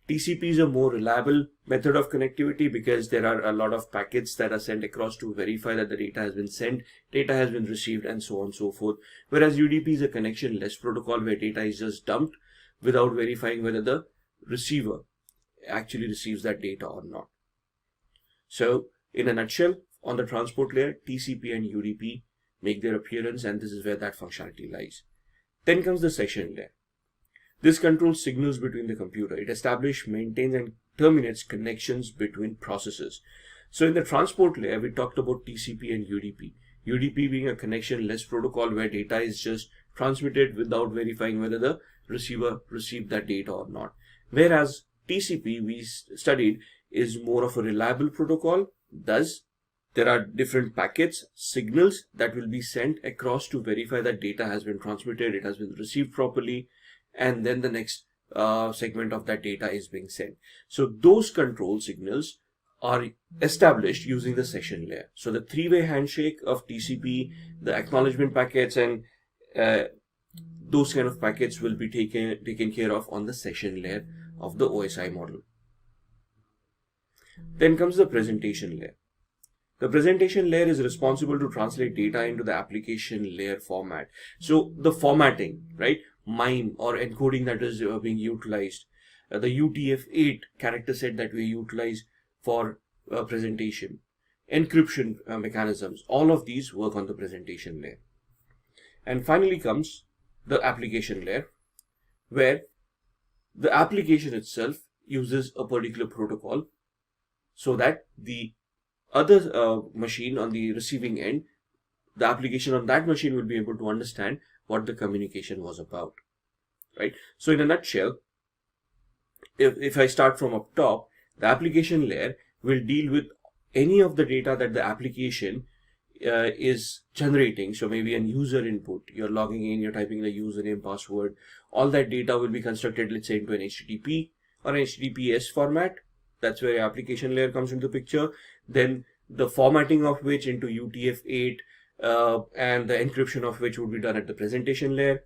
TCP is a more reliable method of connectivity because there are a lot of packets that are sent across to verify that the data has been sent, data has been received, and so on and so forth. Whereas UDP is a connection-less protocol where data is just dumped without verifying whether the receiver actually receives that data or not. So in a nutshell, on the transport layer, TCP and UDP make their appearance, and this is where that functionality lies. Then comes the session layer. This controls signals between the computer. It establishes, maintains, and terminates connections between processes. So in the transport layer, we talked about TCP and UDP. UDP being a connection-less protocol where data is just transmitted without verifying whether the receiver received that data or not. Whereas TCP, we studied, is more of a reliable protocol. Thus, there are different packets, signals that will be sent across to verify that data has been transmitted, it has been received properly, and then the next segment of that data is being sent. So those control signals are established using the session layer. So the three-way handshake of TCP, the acknowledgement packets, and those kind of packets will be taken care of on the session layer of the OSI model. Then comes the presentation layer. The presentation layer is responsible to translate data into the application layer format. So the formatting, right? MIME or encoding that is being utilized, the UTF-8 character set that we utilize for presentation, encryption mechanisms, all of these work on the presentation layer. And finally comes the application layer, where the application itself uses a particular protocol so that the other machine on the receiving end, the application on that machine will be able to understand what the communication was about, right? So in a nutshell, if I start from up top, the application layer will deal with any of the data that the application is generating. So maybe a user input, you're logging in, you're typing the username, password, all that data will be constructed, let's say, into an HTTP or an HTTPS format. That's where your application layer comes into the picture. Then the formatting of which into UTF-8 and the encryption of which would be done at the presentation layer.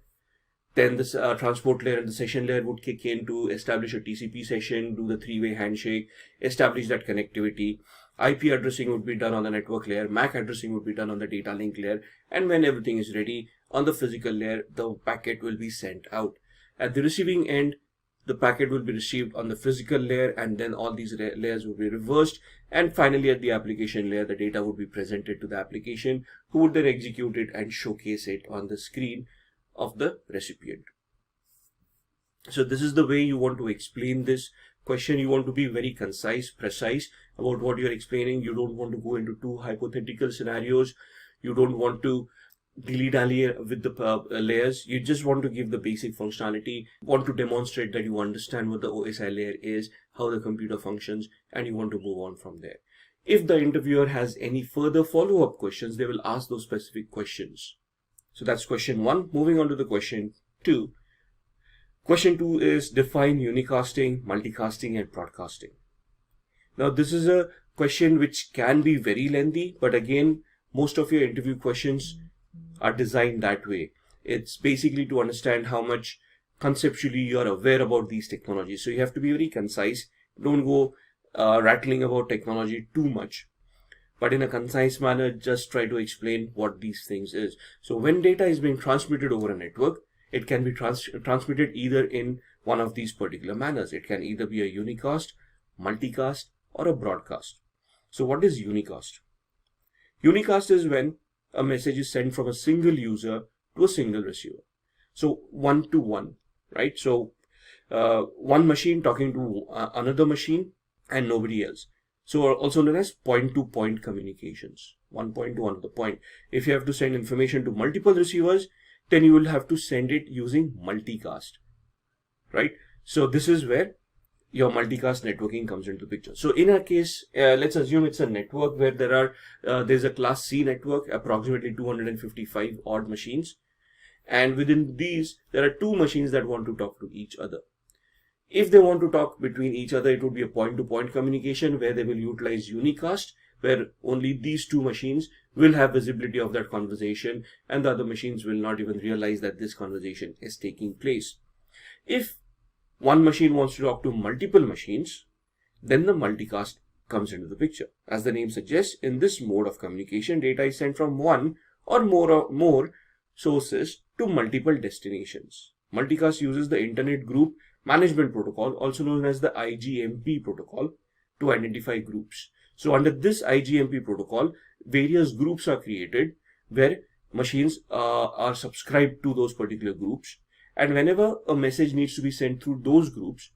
Then this transport layer and the session layer would kick in to establish a TCP session, do the three-way handshake, establish that connectivity. IP addressing would be done on the network layer, MAC addressing would be done on the data link layer, and when everything is ready on the physical layer, the packet will be sent out. At the receiving end, the packet will be received on the physical layer, and then all these layers will be reversed, and finally at the application layer, the data would be presented to the application, who would then execute it and showcase it on the screen of the recipient. So this is the way you want to explain this question. You want to be very concise, precise about what you're explaining. You don't want to go into too hypothetical scenarios. You don't want to dilly-dally with the layers. You just want to give the basic functionality, want to demonstrate that you understand what the OSI layer is, how the computer functions, and you want to move on from there. If the interviewer has any further follow-up questions, they will ask those specific questions. So that's question 1. Moving on to the question 2. Question 2 is define unicasting, multicasting, and broadcasting. Now this is a question which can be very lengthy, but again, most of your interview questions are designed that way. It's basically to understand how much conceptually you are aware about these technologies. So you have to be very concise. Don't go rattling about technology too much, but in a concise manner, just try to explain what these things is. So when data is being transmitted over a network, it can be transmitted either in one of these particular manners. It can either be a unicast, multicast, or a broadcast. So what is unicast? Unicast is when a message is sent from a single user to a single receiver. So one to one, right? So one machine talking to another machine and nobody else. So also known as point-to-point communications. One point to another point. If you have to send information to multiple receivers, then you will have to send it using multicast, right? So this is where your multicast networking comes into the picture. So in our case, let's assume it's a network where there's a class C network, approximately 255 odd machines. And within these, there are two machines that want to talk to each other. If they want to talk between each other, it would be a point-to-point communication where they will utilize unicast, where only these two machines will have visibility of that conversation and the other machines will not even realize that this conversation is taking place. If one machine wants to talk to multiple machines, then the multicast comes into the picture. As the name suggests, in this mode of communication, data is sent from one or more sources to multiple destinations. Multicast uses the Internet Group Management Protocol, also known as the IGMP protocol, to identify groups. So under this IGMP protocol, various groups are created where machines are subscribed to those particular groups. And whenever a message needs to be sent through those groups,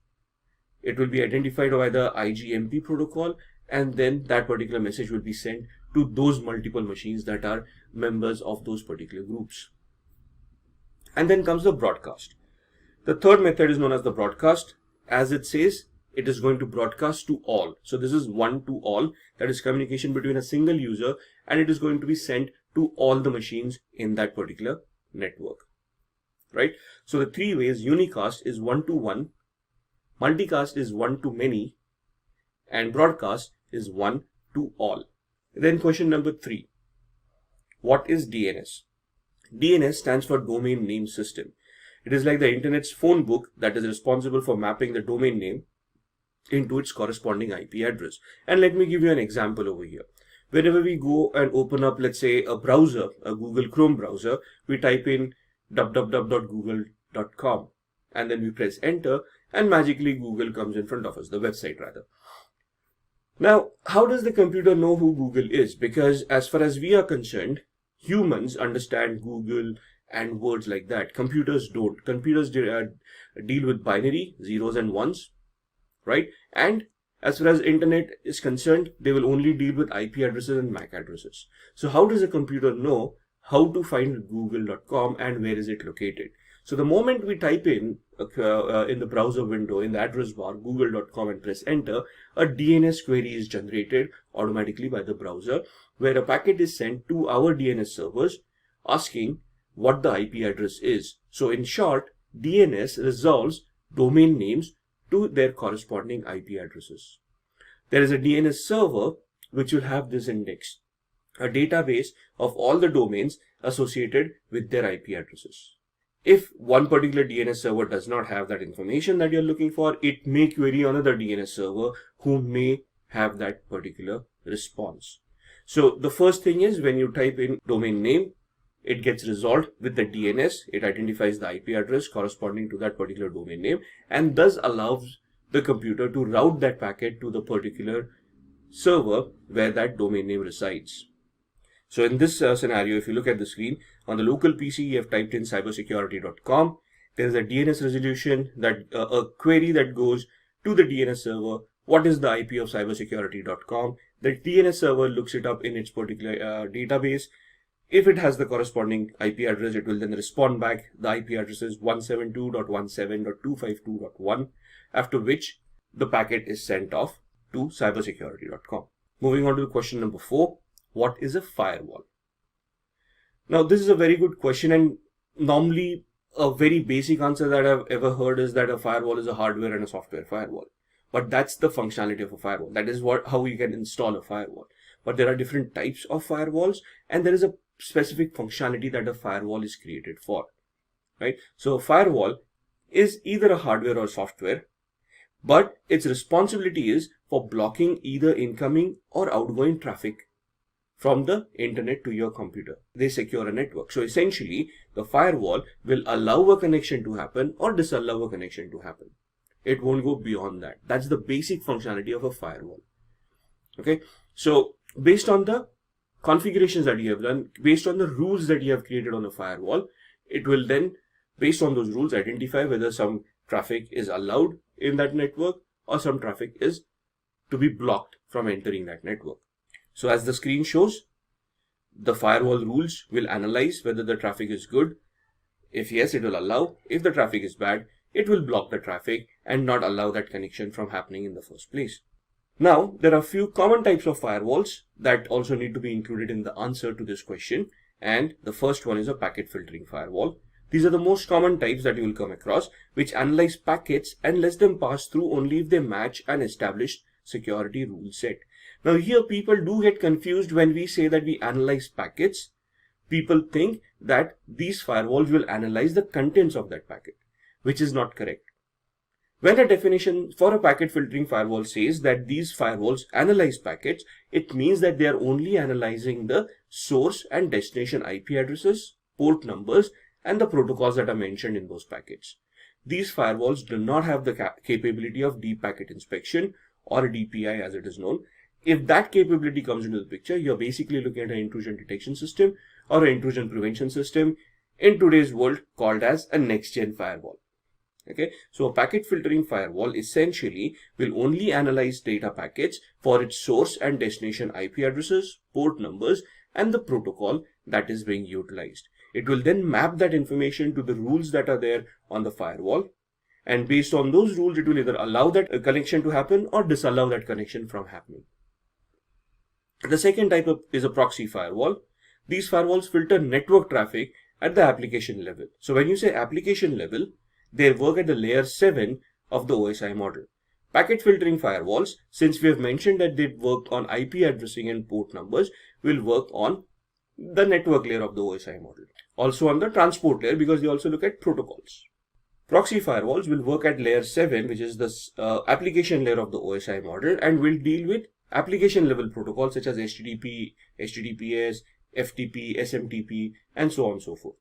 it will be identified by the IGMP protocol, and then that particular message will be sent to those multiple machines that are members of those particular groups. And then comes the broadcast. The third method is known as the broadcast. As it says, it is going to broadcast to all. So this is one to all, that is communication between a single user, and it is going to be sent to all the machines in that particular network, right? So the three ways: unicast is one to one, multicast is one to many, and broadcast is one to all. Then question number 3. What is DNS? DNS stands for Domain Name System. It is like the internet's phone book that is responsible for mapping the domain name into its corresponding IP address. And let me give you an example over here. Whenever we go and open up, let's say, a browser, a Google Chrome browser, we type in www.google.com and then we press enter, and magically Google comes in front of us, the website rather. Now, how does the computer know who Google is? Because as far as we are concerned, humans understand Google and words like that. Computers don't. Computers deal with binary, zeros and ones, right? And as far as internet is concerned, they will only deal with IP addresses and MAC addresses. So how does a computer know how to find google.com and where is it located? So the moment we type in the browser window, in the address bar, google.com and press enter, a DNS query is generated automatically by the browser, where a packet is sent to our DNS servers asking what the IP address is. So in short, DNS resolves domain names to their corresponding IP addresses. There is a DNS server which will have this index, a database of all the domains associated with their IP addresses. If one particular DNS server does not have that information that you're looking for, it may query another DNS server who may have that particular response. So the first thing is, when you type in domain name, it gets resolved with the DNS. It identifies the IP address corresponding to that particular domain name and thus allows the computer to route that packet to the particular server where that domain name resides. So in this scenario, if you look at the screen, on the local PC, you have typed in cybersecurity.com. There is a DNS resolution, that a query that goes to the DNS server. What is the IP of cybersecurity.com? The DNS server looks it up in its particular database. If it has the corresponding IP address, it will then respond back. The IP address is 172.17.252.1, after which the packet is sent off to cybersecurity.com. Moving on to question number 4. What is a firewall? Now, this is a very good question, and normally a very basic answer that I've ever heard is that a firewall is a hardware and a software firewall. But that's the functionality of a firewall. That is how you can install a firewall. But there are different types of firewalls, and there is a specific functionality that a firewall is created for, right? So a firewall is either a hardware or software, but its responsibility is for blocking either incoming or outgoing traffic from the internet to your computer. They secure a network. So essentially, the firewall will allow a connection to happen or disallow a connection to happen. It won't go beyond that. That's the basic functionality of a firewall. Okay, so based on the configurations that you have done, based on the rules that you have created on a firewall, it will then, based on those rules, identify whether some traffic is allowed in that network or some traffic is to be blocked from entering that network. So as the screen shows, the firewall rules will analyze whether the traffic is good. If yes, it will allow. If the traffic is bad, it will block the traffic and not allow that connection from happening in the first place. Now, there are a few common types of firewalls that also need to be included in the answer to this question. And the first one is a packet filtering firewall. These are the most common types that you will come across, which analyze packets and lets them pass through only if they match an established security rule set. Now here people do get confused when we say that we analyze packets. People think that these firewalls will analyze the contents of that packet, which is not correct. When a definition for a packet filtering firewall says that these firewalls analyze packets, it means that they are only analyzing the source and destination IP addresses, port numbers, and the protocols that are mentioned in those packets. These firewalls do not have the capability of deep packet inspection, or DPI as it is known. If that capability comes into the picture, you're basically looking at an intrusion detection system or an intrusion prevention system in today's world called as a next-gen firewall. Okay, so a packet filtering firewall essentially will only analyze data packets for its source and destination IP addresses, port numbers, and the protocol that is being utilized. It will then map that information to the rules that are there on the firewall. And based on those rules, it will either allow that connection to happen or disallow that connection from happening. The second type is a proxy firewall. These firewalls filter network traffic at the application level. So when you say application level, they work at the layer 7 of the OSI model. Packet filtering firewalls, since we have mentioned that they work on IP addressing and port numbers, will work on the network layer of the OSI model. Also on the transport layer, because they also look at protocols. Proxy firewalls will work at layer 7, which is the application layer of the OSI model, and will deal with application level protocols such as HTTP, HTTPS, FTP, SMTP, and so on and so forth.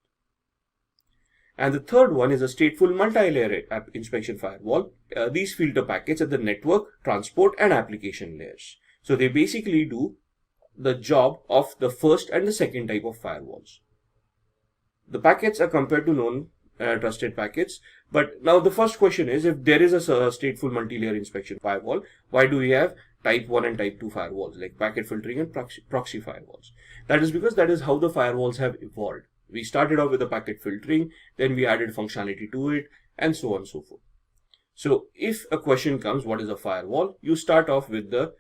And the third one is a stateful multi-layer inspection firewall. These filter packets at the network, transport, and application layers. So they basically do the job of the first and the second type of firewalls. The packets are compared to known trusted packets. But now the first question is, if there is a stateful multi-layer inspection firewall, why do we have type 1 and type 2 firewalls like packet filtering and proxy firewalls? That is because that is how the firewalls have evolved. We started off with the packet filtering, then we added functionality to it, and so on and so forth. So if a question comes, what is a firewall? You start off with the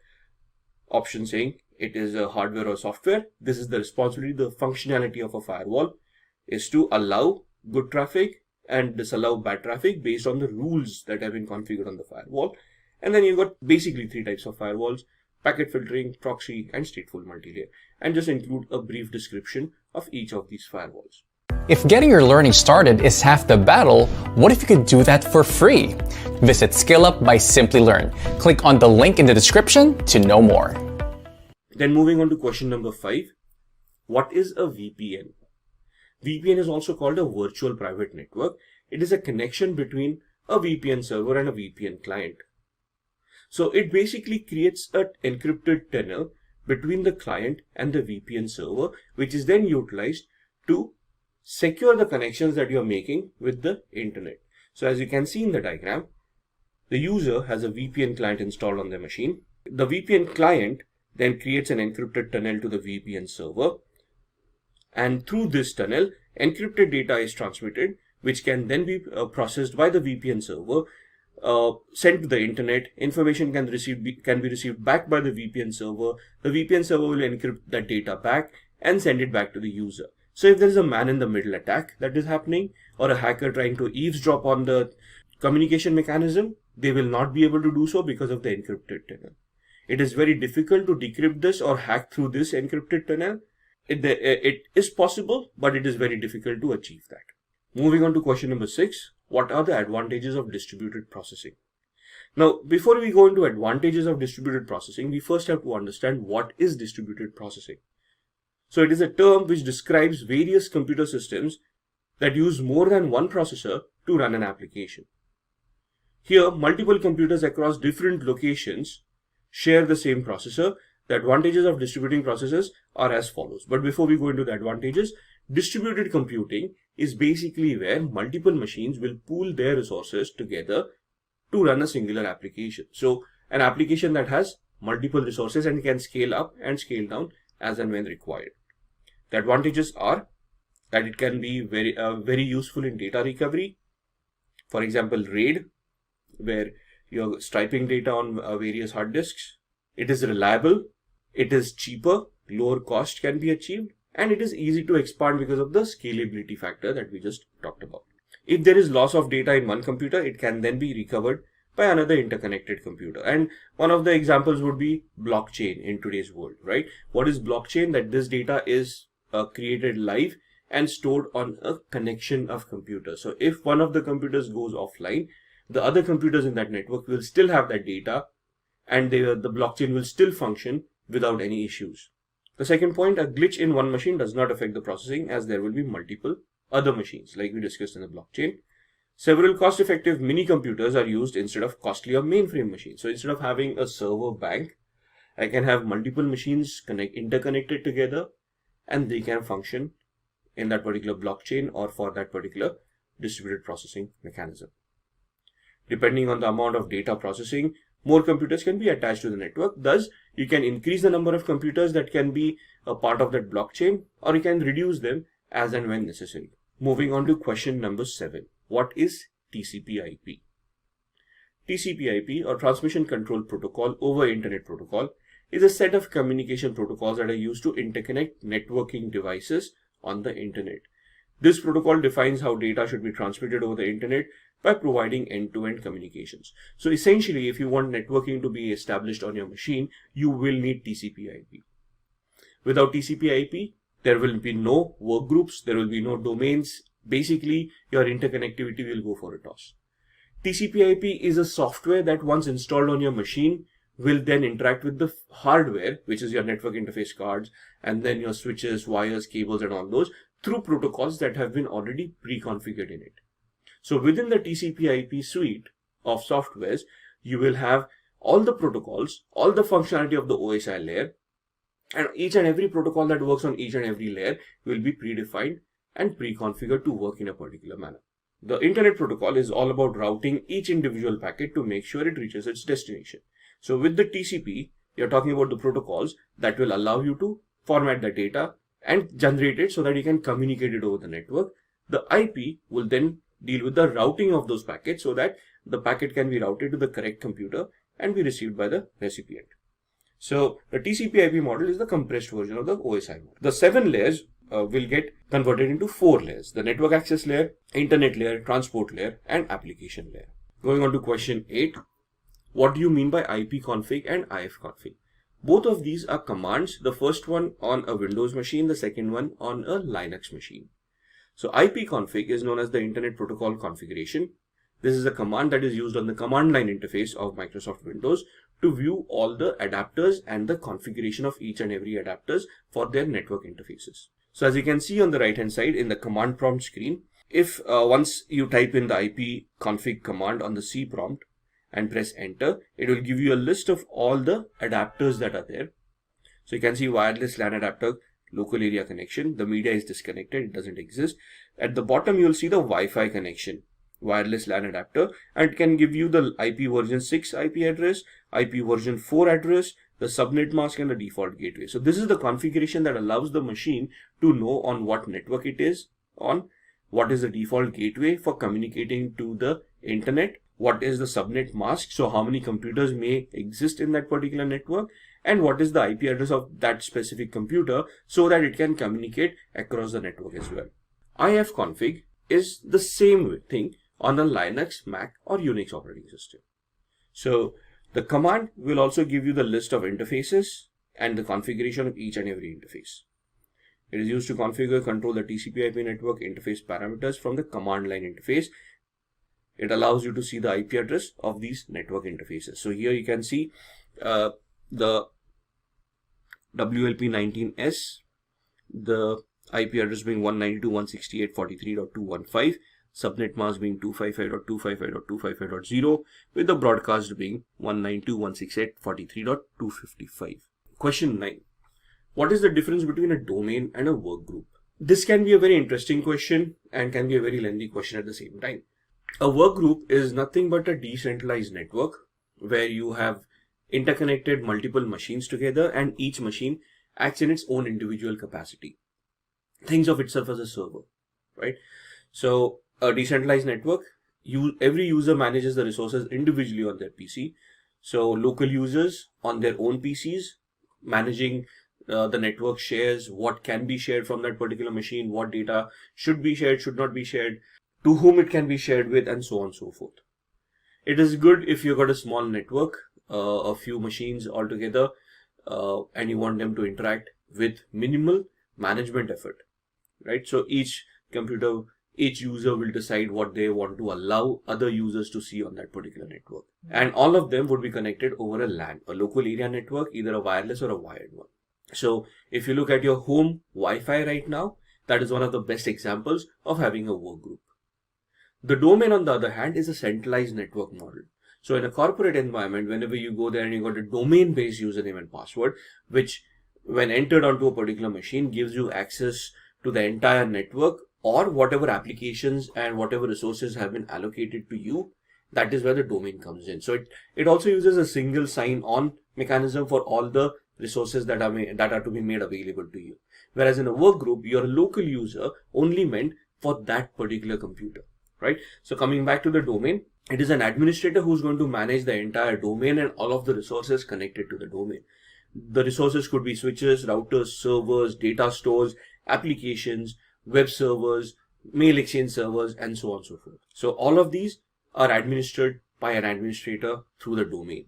option saying it is a hardware or software. This is the responsibility, the functionality of a firewall is to allow good traffic and disallow bad traffic based on the rules that have been configured on the firewall. And then you've got basically 3 types of firewalls: packet filtering, proxy, and stateful multi-layer. And just include a brief description of each of these firewalls. If getting your learning started is half the battle, what if you could do that for free? Visit SkillUp by Simplilearn. Click on the link in the description to know more. Then moving on to question number 5. What is a VPN? VPN is also called a virtual private network. It is a connection between a VPN server and a VPN client. So it basically creates an encrypted tunnel between the client and the VPN server, which is then utilized to secure the connections that you're making with the internet. So as you can see in the diagram, the user has a VPN client installed on their machine. The VPN client then creates an encrypted tunnel to the VPN server. And through this tunnel, encrypted data is transmitted, which can then be processed by the VPN server, sent to the internet. Information can be received back by the VPN server. The VPN server will encrypt that data back and send it back to the user. So if there is a man-in-the-middle attack that is happening, or a hacker trying to eavesdrop on the communication mechanism, they will not be able to do so because of the encrypted tunnel. It is very difficult to decrypt this or hack through this encrypted tunnel. It is possible, but it is very difficult to achieve that. Moving on to question number 6. What are the advantages of distributed processing? Now, before we go into advantages of distributed processing, we first have to understand what is distributed processing. So it is a term which describes various computer systems that use more than one processor to run an application. Here, multiple computers across different locations share the same processor. The advantages of distributing processors are as follows. But before we go into the advantages, distributed computing is basically where multiple machines will pool their resources together to run a singular application. So an application that has multiple resources and can scale up and scale down as and when required. The advantages are that it can be very useful in data recovery. For example, RAID, where you're striping data on various hard disks. It is reliable, it is cheaper, lower cost can be achieved, and it is easy to expand because of the scalability factor that we just talked about. If there is loss of data in one computer, it can then be recovered by another interconnected computer. And one of the examples would be blockchain in today's world, right? What is blockchain? That this data is created live and stored on a connection of computers. So if one of the computers goes offline, the other computers in that network will still have that data, and the blockchain will still function without any issues. The second point, a glitch in one machine does not affect the processing, as there will be multiple other machines like we discussed in the blockchain. Several cost-effective mini computers are used instead of costlier mainframe machines. So instead of having a server bank, I can have multiple machines interconnected together, and they can function in that particular blockchain or for that particular distributed processing mechanism. Depending on the amount of data processing, more computers can be attached to the network. Thus, you can increase the number of computers that can be a part of that blockchain, or you can reduce them as and when necessary. Moving on to question number 7. What is TCP/IP? TCP/IP, or Transmission Control Protocol over Internet Protocol, is a set of communication protocols that are used to interconnect networking devices on the internet. This protocol defines how data should be transmitted over the internet by providing end-to-end communications. So essentially, if you want networking to be established on your machine, you will need TCP/IP. Without TCP/IP, there will be no work groups, there will be no domains. Basically, your interconnectivity will go for a toss. TCP/IP is a software that once installed on your machine will then interact with the hardware, which is your network interface cards, and then your switches, wires, cables, and all those, through protocols that have been already pre-configured in it. So within the TCP/IP suite of softwares, you will have all the protocols, all the functionality of the OSI layer, and each and every protocol that works on each and every layer will be predefined and pre-configured to work in a particular manner. The Internet Protocol is all about routing each individual packet to make sure it reaches its destination. So with the TCP, you're talking about the protocols that will allow you to format the data and generate it so that you can communicate it over the network. The IP will then deal with the routing of those packets so that the packet can be routed to the correct computer and be received by the recipient. So the TCP/IP model is the compressed version of the OSI model. The 7 layers will get converted into 4 layers: the network access layer, internet layer, transport layer, and application layer. Going on to question 8. What do you mean by ipconfig and ifconfig? Both of these are commands, the first one on a Windows machine, the second one on a Linux machine. So ipconfig is known as the Internet Protocol Configuration. This is a command that is used on the command line interface of Microsoft Windows to view all the adapters and the configuration of each and every adapters for their network interfaces. So as you can see on the right hand side in the command prompt screen, if once you type in the ipconfig command on the C prompt and press enter, it will give you a list of all the adapters that are there. So you can see wireless LAN adapter, local area connection, the media is disconnected, it doesn't exist. At the bottom you will see the Wi-Fi connection, wireless LAN adapter, and it can give you the IP version 6 IP address, IP version 4 address, the subnet mask and the default gateway. So this is the configuration that allows the machine to know on what network it is on, what is the default gateway for communicating to the internet, what is the subnet mask, so how many computers may exist in that particular network, and what is the IP address of that specific computer so that it can communicate across the network as well. ifconfig is the same thing on a Linux, Mac or Unix operating system. So the command will also give you the list of interfaces and the configuration of each and every interface. It is used to configure, control the TCP/IP network interface parameters from the command line interface. It allows you to see the IP address of these network interfaces. So here you can see the WLP19S, the IP address being 192.168.43.215, subnet mask being 255.255.255.0, with the broadcast being 192.168.43.255. Question 9. What is the difference between a domain and a work group? This can be a very interesting question and can be a very lengthy question at the same time. A work group is nothing but a decentralized network where you have interconnected multiple machines together and each machine acts in its own individual capacity. Thinks of itself as a server, right? So a decentralized network, every user manages the resources individually on their PC. So local users on their own PCs managing the network shares, what can be shared from that particular machine, what data should be shared, should not be shared, to whom it can be shared with, and so on and so forth. It is good if you've got a small network, a few machines altogether, and you want them to interact with minimal management effort, right? So each computer, each user will decide what they want to allow other users to see on that particular network. And all of them would be connected over a LAN, a local area network, either a wireless or a wired one. So if you look at your home Wi-Fi right now, that is one of the best examples of having a work group. The domain, on the other hand, is a centralized network model. So in a corporate environment, whenever you go there and you got a domain-based username and password, which when entered onto a particular machine gives you access to the entire network or whatever applications and whatever resources have been allocated to you, that is where the domain comes in. So it also uses a single sign-on mechanism for all the resources that are to be made available to you. Whereas in a work group, you're a local user only meant for that particular computer, right? So coming back to the domain, it is an administrator who's going to manage the entire domain and all of the resources connected to the domain. The resources could be switches, routers, servers, data stores, applications, web servers, mail exchange servers, and so on and so forth. So all of these are administered by an administrator through the domain.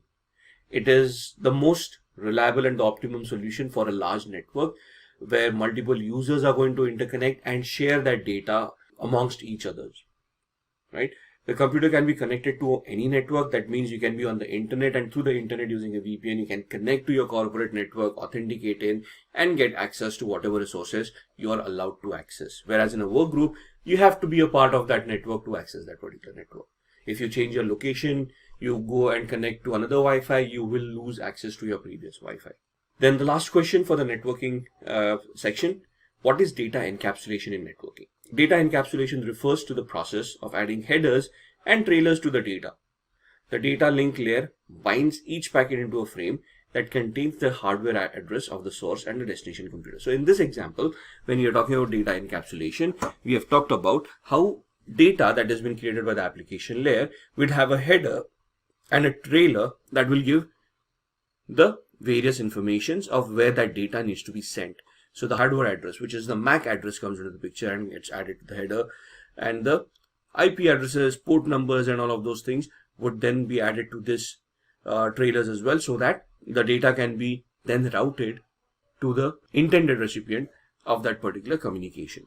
It is the most reliable and the optimum solution for a large network where multiple users are going to interconnect and share that data amongst each other, right? The computer can be connected to any network. That means you can be on the internet, and through the internet using a VPN, you can connect to your corporate network, authenticate in, and get access to whatever resources you are allowed to access. Whereas in a work group, you have to be a part of that network to access that particular network. If you change your location, you go and connect to another Wi-Fi, you will lose access to your previous Wi-Fi. Then the last question for the networking section, what is data encapsulation in networking? Data encapsulation refers to the process of adding headers and trailers to the data. The data link layer binds each packet into a frame that contains the hardware address of the source and the destination computer. So in this example, when you're talking about data encapsulation, we have talked about how data that has been created by the application layer would have a header and a trailer that will give the various informations of where that data needs to be sent. So the hardware address, which is the MAC address, comes into the picture and gets added to the header, and the IP addresses, port numbers, and all of those things would then be added to this trailers as well, so that the data can be then routed to the intended recipient of that particular communication.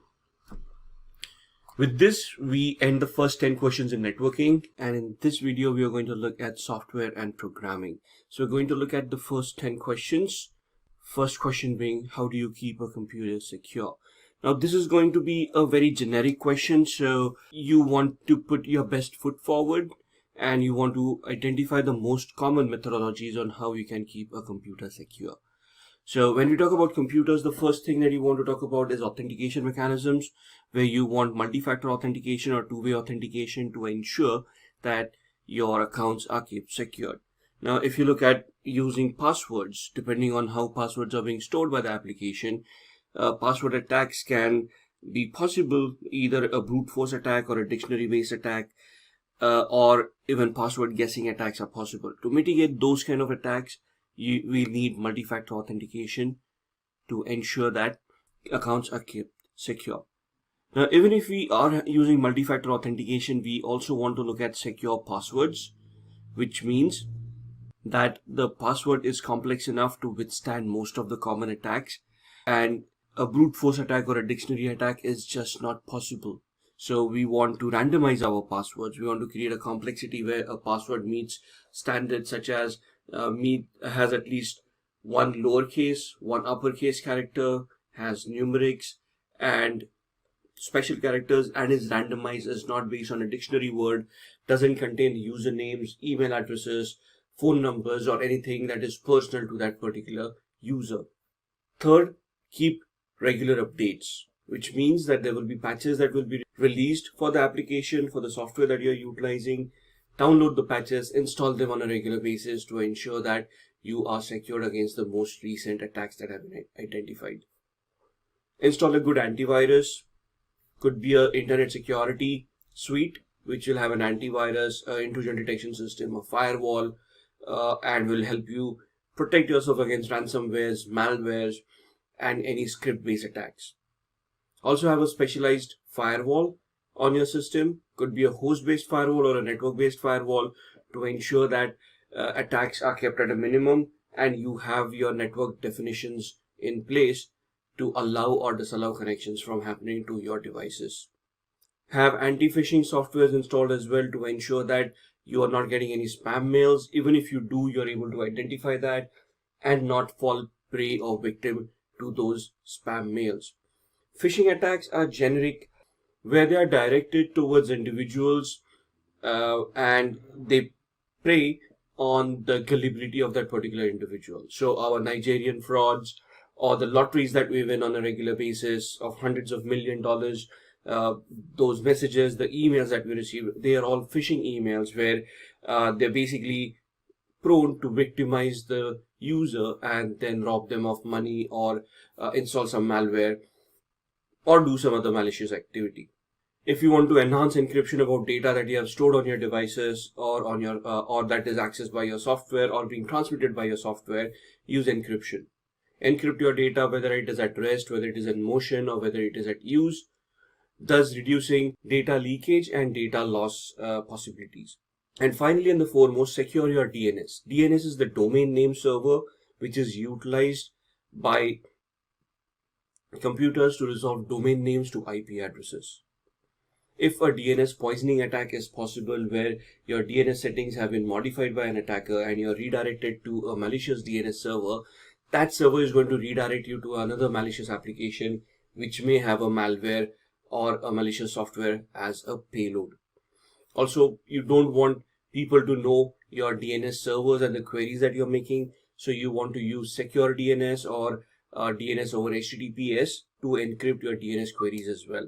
With this, we end the first 10 questions in networking, and in this video, we are going to look at software and programming. So we're going to look at the first 10 questions. First question being, how do you keep a computer secure? Now, this is going to be a very generic question, so you want to put your best foot forward and you want to identify the most common methodologies on how you can keep a computer secure. So when we talk about computers, the first thing that you want to talk about is authentication mechanisms, where you want multi-factor authentication or two-way authentication to ensure that your accounts are kept secured. Now, if you look at using passwords, depending on how passwords are being stored by the application, password attacks can be possible, either a brute force attack or a dictionary-based attack, or even password guessing attacks are possible. To mitigate those kind of attacks, we need multi-factor authentication to ensure that accounts are kept secure. Now, even if we are using multi-factor authentication, we also want to look at secure passwords, which means that the password is complex enough to withstand most of the common attacks, and a brute force attack or a dictionary attack is just not possible. So we want to randomize our passwords. We want to create a complexity where a password meets standards such as has at least one lowercase, one uppercase character, has numerics and special characters, and is randomized, is not based on a dictionary word, doesn't contain usernames, email addresses, phone numbers, or anything that is personal to that particular user. Third, keep regular updates, which means that there will be patches that will be released for the application, for the software that you're utilizing. Download the patches, install them on a regular basis to ensure that you are secured against the most recent attacks that have been identified. Install a good antivirus. Could be an internet security suite, which will have an antivirus, intrusion detection system, a firewall, and will help you protect yourself against ransomwares, malwares, and any script-based attacks. Also have a specialized firewall on your system. Could be a host-based firewall or a network-based firewall to ensure that attacks are kept at a minimum and you have your network definitions in place to allow or disallow connections from happening to your devices. Have anti-phishing softwares installed as well to ensure that you are not getting any spam mails. Even if you do, you're able to identify that and not fall prey or victim to those spam mails. Phishing attacks are generic, where they are directed towards individuals and they prey on the gullibility of that particular individual. So our Nigerian frauds or the lotteries that we win on a regular basis of hundreds of $1 million, those messages, the emails that we receive, they are all phishing emails where they're basically prone to victimize the user and then rob them of money or install some malware or do some other malicious activity. If you want to enhance encryption about data that you have stored on your devices or on your or that is accessed by your software or being transmitted by your software, use encryption. Encrypt your data, whether it is at rest, whether it is in motion, or whether it is at use, thus reducing data leakage and data loss possibilities. And finally, and the foremost, secure your DNS. DNS is the domain name server, which is utilized by computers to resolve domain names to IP addresses. If a DNS poisoning attack is possible, where your DNS settings have been modified by an attacker and you're redirected to a malicious DNS server, that server is going to redirect you to another malicious application which may have a malware or a malicious software as a payload. Also, you don't want people to know your DNS servers and the queries that you're making, so you want to use secure DNS or DNS over HTTPS to encrypt your DNS queries as well.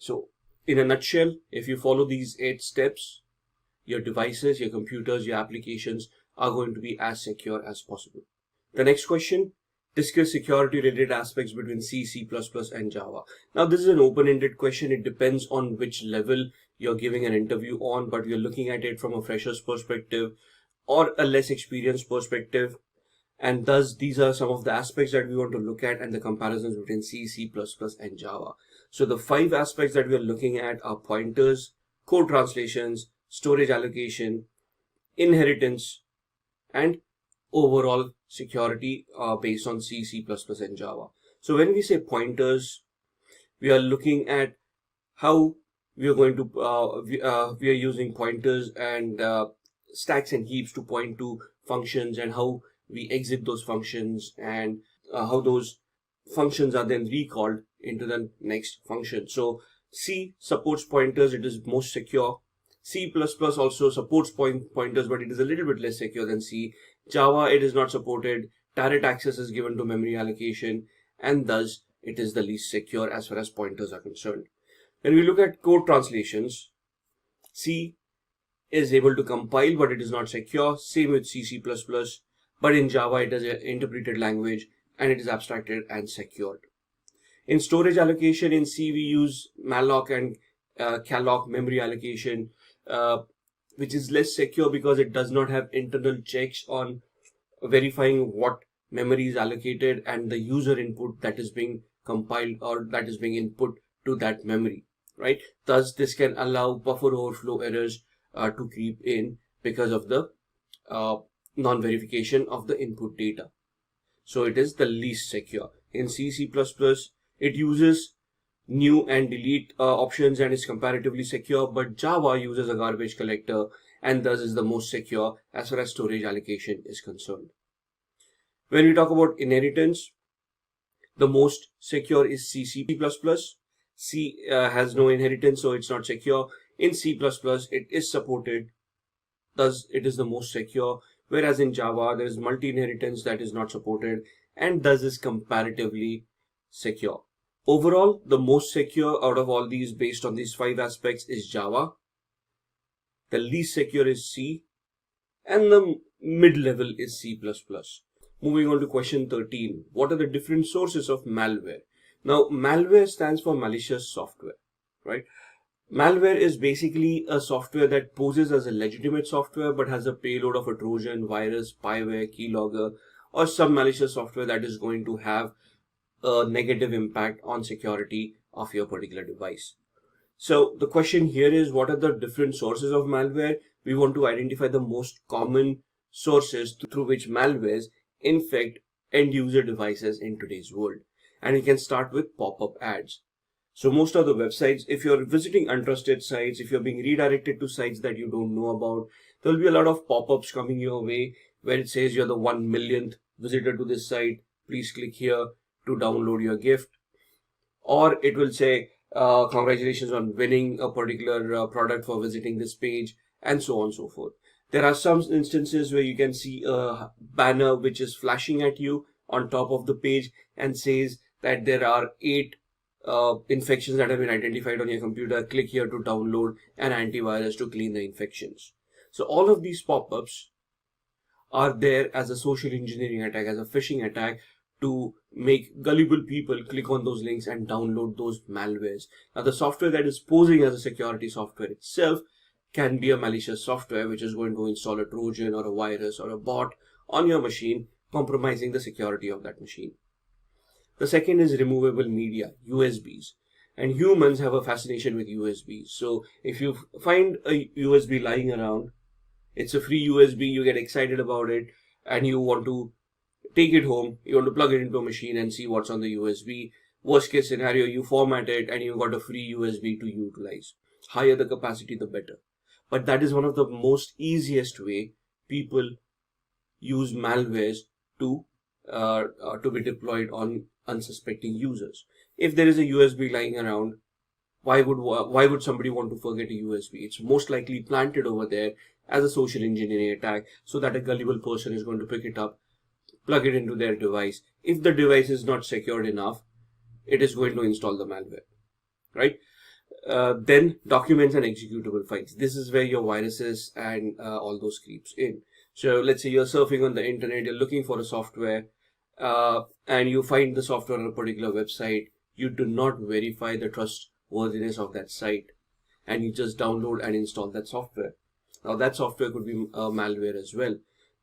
So, in a nutshell, if you follow these 8 steps, your devices, your computers, your applications are going to be as secure as possible. The next question, discuss security related aspects between C, C++, and Java. Now, this is an open-ended question. It depends on which level you're giving an interview on, but we're looking at it from a fresher's perspective or a less experienced perspective. And thus, these are some of the aspects that we want to look at and the comparisons between C, C++, and Java. So the 5 aspects that we are looking at are pointers, code translations, storage allocation, inheritance, and overall security based on C, C++, and Java. So when we say pointers, we are looking at how we are going to we are using pointers and stacks and heaps to point to functions, and how we exit those functions, and how those functions are then recalled into the next function. So C supports pointers, it is most secure. C++ also supports pointers, but it is a little bit less secure than C. Java, it is not supported. Direct access is given to memory allocation, and thus it is the least secure as far as pointers are concerned. When we look at code translations, C is able to compile, but it is not secure. Same with C++, but in Java it is an interpreted language and it is abstracted and secured. In storage allocation, in C we use malloc and calloc memory allocation, which is less secure because it does not have internal checks on verifying what memory is allocated and the user input that is being compiled or that is being input to that memory, right? Thus, this can allow buffer overflow errors to creep in because of the non-verification of the input data. So it is the least secure. In C++, it uses new and delete options and is comparatively secure, but Java uses a garbage collector and thus is the most secure as far as storage allocation is concerned. When we talk about inheritance, the most secure is C++. C has no inheritance, so it's not secure. In C++, it is supported, thus it is the most secure. Whereas in Java, there is multi-inheritance that is not supported and thus is comparatively secure. Overall, the most secure out of all these based on these 5 aspects is Java. The least secure is C, and the mid-level is C++. Moving on to question 13. What are the different sources of malware? Now, malware stands for malicious software, right? Malware is basically a software that poses as a legitimate software but has a payload of a Trojan, virus, spyware, keylogger, or some malicious software that is going to have a negative impact on security of your particular device. So the question here is, what are the different sources of malware? We want to identify the most common sources through which malwares infect end user devices in today's world. And we can start with pop-up ads. So most of the websites, if you're visiting untrusted sites, if you're being redirected to sites that you don't know about, there will be a lot of pop-ups coming your way where it says you're the 1 millionth visitor to this site. Please click here to download your gift. Or it will say, congratulations on winning a particular product for visiting this page, and so on and so forth. There are some instances where you can see a banner which is flashing at you on top of the page and says that there are 8 infections that have been identified on your computer. Click here to download an antivirus to clean the infections. So all of these pop-ups are there as a social engineering attack, as a phishing attack, to make gullible people click on those links and download those malwares. Now, the software that is posing as a security software itself can be a malicious software which is going to install a Trojan or a virus or a bot on your machine, compromising the security of that machine. The second is removable media, USBs. And humans have a fascination with USBs. So if you find a USB lying around, it's a free USB, you get excited about it, and you want to take it home, you want to plug it into a machine and see what's on the USB. Worst case scenario, you format it and you've got a free USB to utilize. Higher the capacity, the better. But that is one of the most easiest way people use malwares to be deployed on unsuspecting users. If there is a USB lying around, why would somebody want to forget a USB? It's most likely planted over there as a social engineering attack so that a gullible person is going to pick it up, plug it into their device. If the device is not secured enough, it is going to install the malware, right? Then documents and executable files. This is where your viruses and all those creeps in. So let's say you're surfing on the internet, you're looking for a software, and you find the software on a particular website. You do not verify the trustworthiness of that site, and you just download and install that software. Now that software could be malware as well.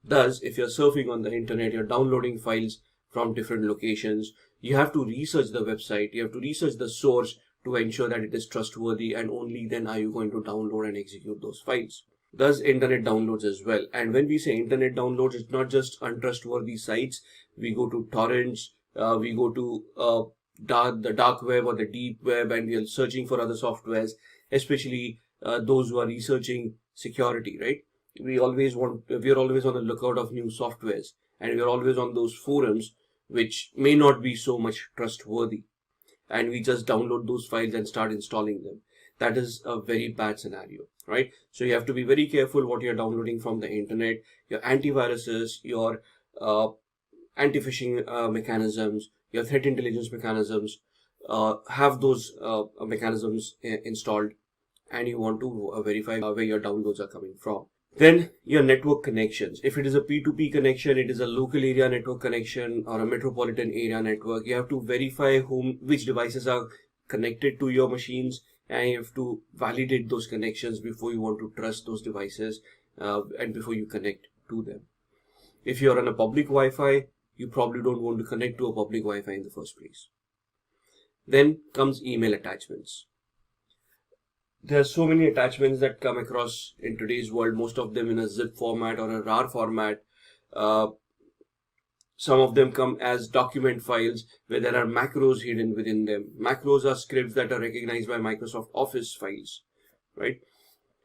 Thus, if you're surfing on the internet, you're downloading files from different locations, you have to research the website, you have to research the source to ensure that it is trustworthy, and only then are you going to download and execute those files. Thus, internet downloads as well. And when we say internet downloads, it's not just untrustworthy sites. We go to torrents, we go to the dark web or the deep web, and we are searching for other softwares, especially those who are researching security, right? We are always on the lookout of new softwares, and we are always on those forums which may not be so much trustworthy, and we just download those files and start installing them. That is a very bad scenario, right? So you have to be very careful what you're downloading from the internet. Your antiviruses, your anti-phishing mechanisms, your threat intelligence mechanisms, have those mechanisms installed, and you want to verify where your downloads are coming from. Then your network connections. If it is a P2P connection, it is a local area network connection or a metropolitan area network, you have to verify which devices are connected to your machines, and you have to validate those connections before you want to trust those devices and before you connect to them. If you're on a public Wi-Fi, you probably don't want to connect to a public Wi-Fi in the first place. Then comes email attachments. There are so many attachments that come across in today's world, most of them in a zip format or a RAR format. Some of them come as document files where there are macros hidden within them. Macros are scripts that are recognized by Microsoft Office files, right?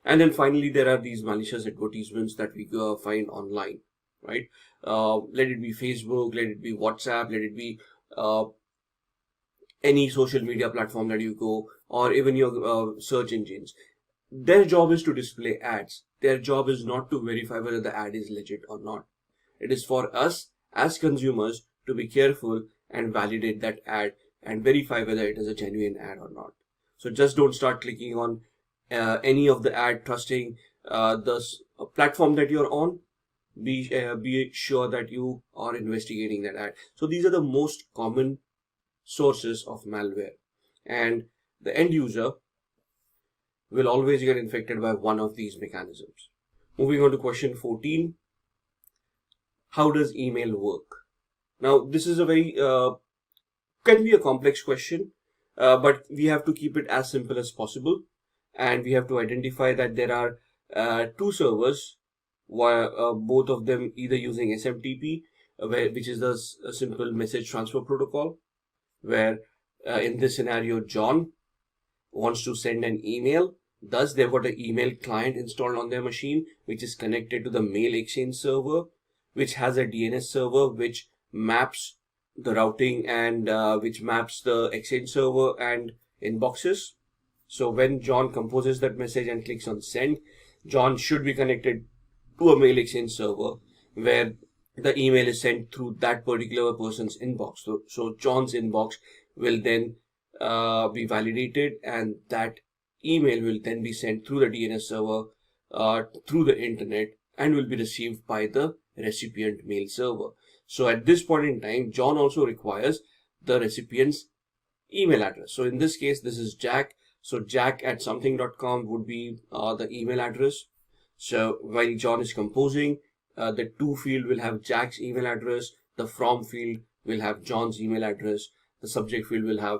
And then finally, there are these malicious advertisements that we find online, right? Let it be Facebook, let it be WhatsApp, let it be any social media platform that you go, or even your search engines. Their job is to display ads. Their job is not to verify whether the ad is legit or not. It is for us as consumers to be careful and validate that ad and verify whether it is a genuine ad or not. So just don't start clicking on any of the ad, trusting the platform that you're on. Be sure that you are investigating that ad. So these are the most common sources of malware, and the end user will always get infected by one of these mechanisms. Moving on to question 14. How does email work? Now, this is a very, can be a complex question, but we have to keep it as simple as possible. And we have to identify that there are two servers, both of them either using SMTP, which is the simple message transfer protocol, where in this scenario, John wants to send an email. Thus, they've got an email client installed on their machine, which is connected to the mail exchange server, which has a DNS server which maps the routing and which maps the exchange server and inboxes. So when John composes that message and clicks on send, John should be connected to a mail exchange server where the email is sent through that particular person's inbox. So John's inbox will then be validated, and that email will then be sent through the DNS server through the internet and will be received by the recipient mail server. So at this point in time, John also requires the recipient's email address. So in this case, this is Jack. So jack@something.com would be the email address. So while John is composing, the to field will have Jack's email address. The from field will have John's email address. The subject field will have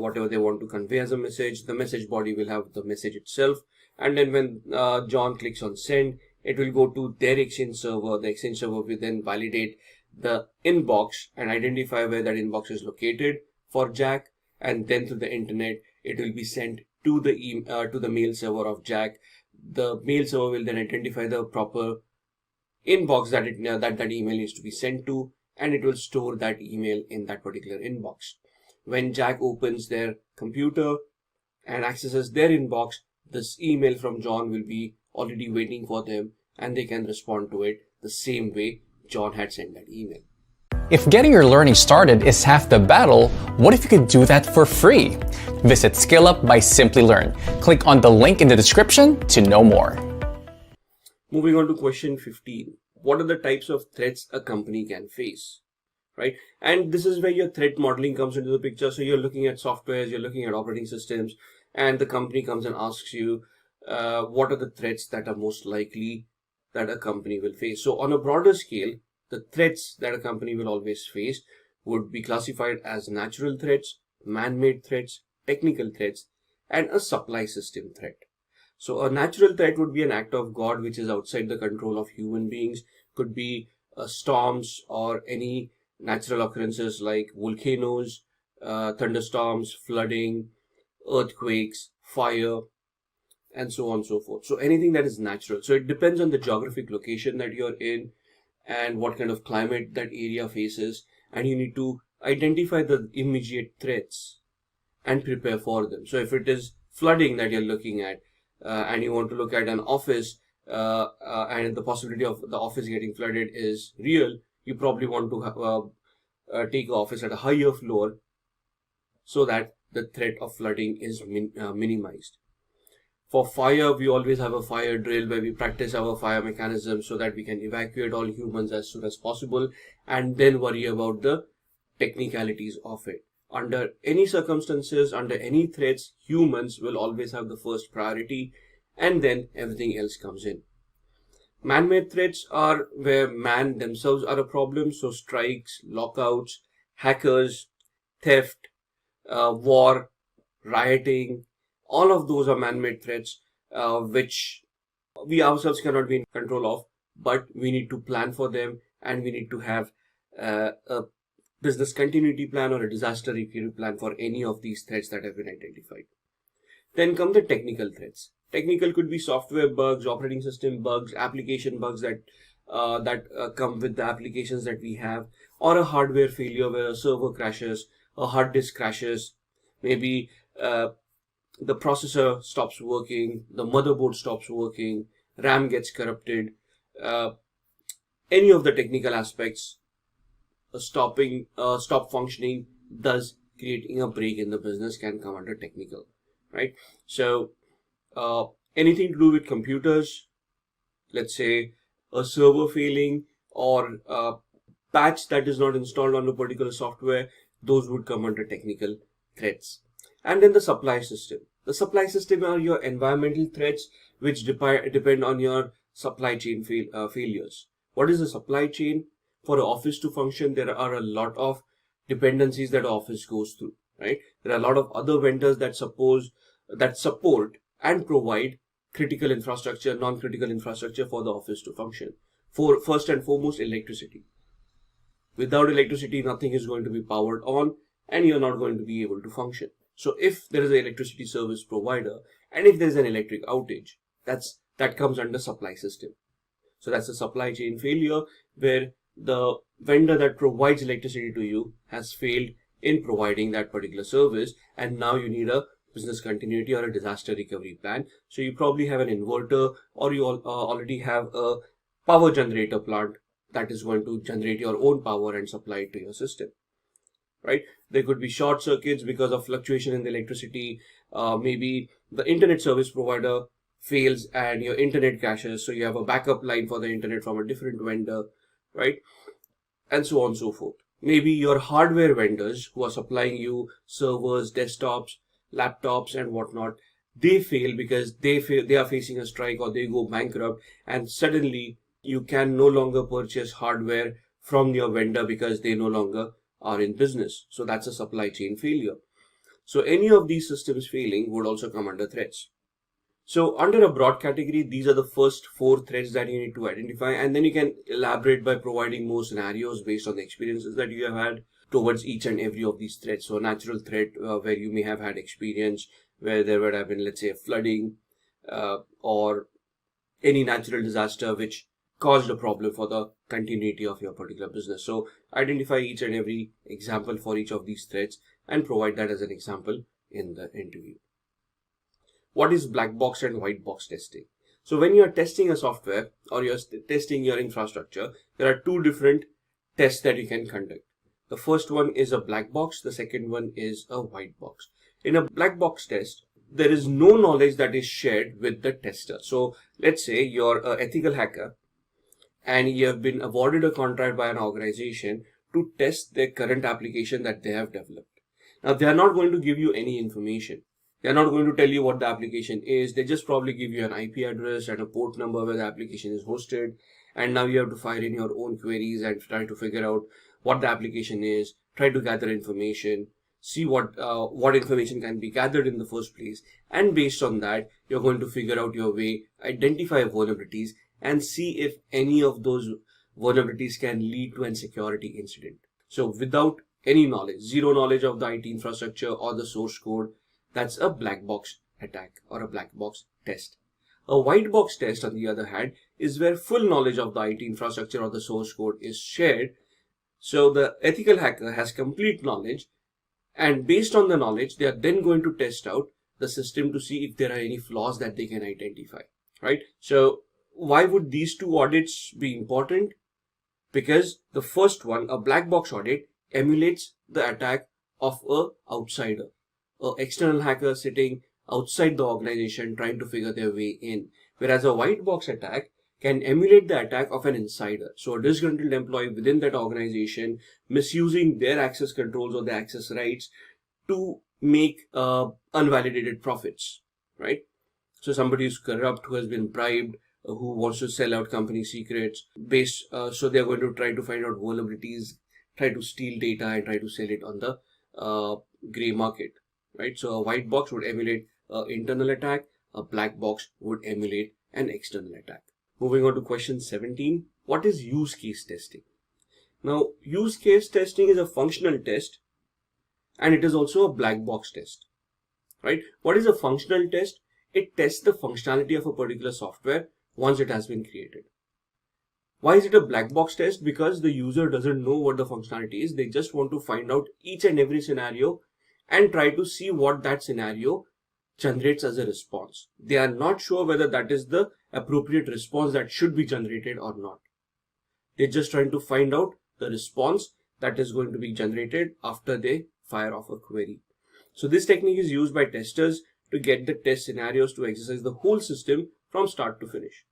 whatever they want to convey as a message. The message body will have the message itself. And then when John clicks on send, it will go to their exchange server. The exchange server will then validate the inbox and identify where that inbox is located for Jack. And then through the internet, it will be sent to the mail server of Jack. The mail server will then identify the proper inbox that email needs to be sent to, and it will store that email in that particular inbox. When Jack opens their computer and accesses their inbox, this email from John will be already waiting for them, and they can respond to it the same way John had sent that email. If getting your learning started is half the battle, what if you could do that for free? Visit SkillUp by Simplilearn. Click on the link in the description to know more. Moving on to question 15. What are the types of threats a company can face? Right? And this is where your threat modeling comes into the picture. So you're looking at softwares, you're looking at operating systems, and the company comes and asks you, what are the threats that are most likely that a company will face? So on a broader scale, the threats that a company will always face would be classified as natural threats, man-made threats, technical threats, and a supply system threat. So a natural threat would be an act of God which is outside the control of human beings. Could be storms or any natural occurrences like volcanoes, thunderstorms, flooding, earthquakes, fire, and so on and so forth. So anything that is natural. So it depends on the geographic location that you're in and what kind of climate that area faces, and you need to identify the immediate threats and prepare for them. So if it is flooding that you're looking at, and you want to look at an office, and the possibility of the office getting flooded is real, you probably want to take the office at a higher floor so that the threat of flooding is minimized. For fire, we always have a fire drill where we practice our fire mechanism so that we can evacuate all humans as soon as possible and then worry about the technicalities of it. Under any circumstances, under any threats, humans will always have the first priority, and then everything else comes in. Man-made threats are where man themselves are a problem, so strikes, lockouts, hackers, theft, war, rioting, all of those are man-made threats, which we ourselves cannot be in control of, but we need to plan for them, and we need to have a business continuity plan or a disaster recovery plan for any of these threats that have been identified. Then come the technical threats. Technical could be software bugs, operating system bugs, application bugs that come with the applications that we have, or a hardware failure where a server crashes, a hard disk crashes, maybe the processor stops working, the motherboard stops working, RAM gets corrupted. Any of the technical aspects stop functioning, thus creating a break in the business, can come under technical, right? So anything to do with computers, let's say a server failing or a patch that is not installed on a particular software, those would come under technical threats. And then the supply system. The supply system are your environmental threats which depend on your supply chain failures. What is the supply chain? For an office to function, there are a lot of dependencies that an office goes through, right? There are a lot of other vendors that support and provide critical infrastructure, non-critical infrastructure for the office to function. For first and foremost, electricity. Without electricity, nothing is going to be powered on, and you're not going to be able to function. So if there is an electricity service provider, and if there is an electric outage, that comes under supply system. So that's a supply chain failure where the vendor that provides electricity to you has failed in providing that particular service, and now you need a business continuity or a disaster recovery plan. So you probably have an inverter, or you already have a power generator plant that is going to generate your own power and supply it to your system, right? There could be short circuits because of fluctuation in the electricity. Maybe the internet service provider fails and your internet crashes, so you have a backup line for the internet from a different vendor, right? And so on and so forth. Maybe your hardware vendors who are supplying you servers, desktops, laptops and whatnot, they fail because they are facing a strike or they go bankrupt, and suddenly you can no longer purchase hardware from your vendor because they no longer are in business. So that's a supply chain failure. So any of these systems failing would also come under threats. So under a broad category, these are the first 4 threats that you need to identify, and then you can elaborate by providing more scenarios based on the experiences that you have had towards each and every of these threats. So a natural threat where you may have had experience where there would have been, let's say, a flooding or any natural disaster which caused a problem for the continuity of your particular business. So identify each and every example for each of these threats and provide that as an example in the interview. What is black box and white box testing? So when you are testing a software or you're testing your infrastructure, there are 2 different tests that you can conduct. The first one is a black box. The second one is a white box. In a black box test, there is no knowledge that is shared with the tester. So let's say you're an ethical hacker and you have been awarded a contract by an organization to test their current application that they have developed. Now, they are not going to give you any information. They are not going to tell you what the application is. They just probably give you an IP address and a port number where the application is hosted. And now you have to fire in your own queries and try to figure out what the application is, try to gather information, see what information can be gathered in the first place. And based on that, you're going to figure out your way, identify vulnerabilities, and see if any of those vulnerabilities can lead to a security incident. So without any knowledge, zero knowledge of the IT infrastructure or the source code, that's a black box attack or a black box test. A white box test, on the other hand, is where full knowledge of the IT infrastructure or the source code is shared. So the ethical hacker has complete knowledge, and based on the knowledge, they are then going to test out the system to see if there are any flaws that they can identify, right? So why would these two audits be important? Because the first one, a black box audit, emulates the attack of a outsider, an external hacker sitting outside the organization trying to figure their way in. Whereas a white box attack can emulate the attack of an insider. So a disgruntled employee within that organization misusing their access controls or their access rights to make unvalidated profits, right? So somebody who's corrupt, who has been bribed, who wants to sell out company secrets so they're going to try to find out vulnerabilities, try to steal data and try to sell it on the gray market, right? So a white box would emulate an internal attack, a black box would emulate an external attack. Moving on to question 17, what is use case testing? Now, use case testing is a functional test and it is also a black box test, right? What is a functional test? It tests the functionality of a particular software once it has been created. Why is it a black box test? Because the user doesn't know what the functionality is. They just want to find out each and every scenario and try to see what that scenario generates as a response. They are not sure whether that is the appropriate response that should be generated or not. They're just trying to find out the response that is going to be generated after they fire off a query. So this technique is used by testers to get the test scenarios to exercise the whole system from start to finish.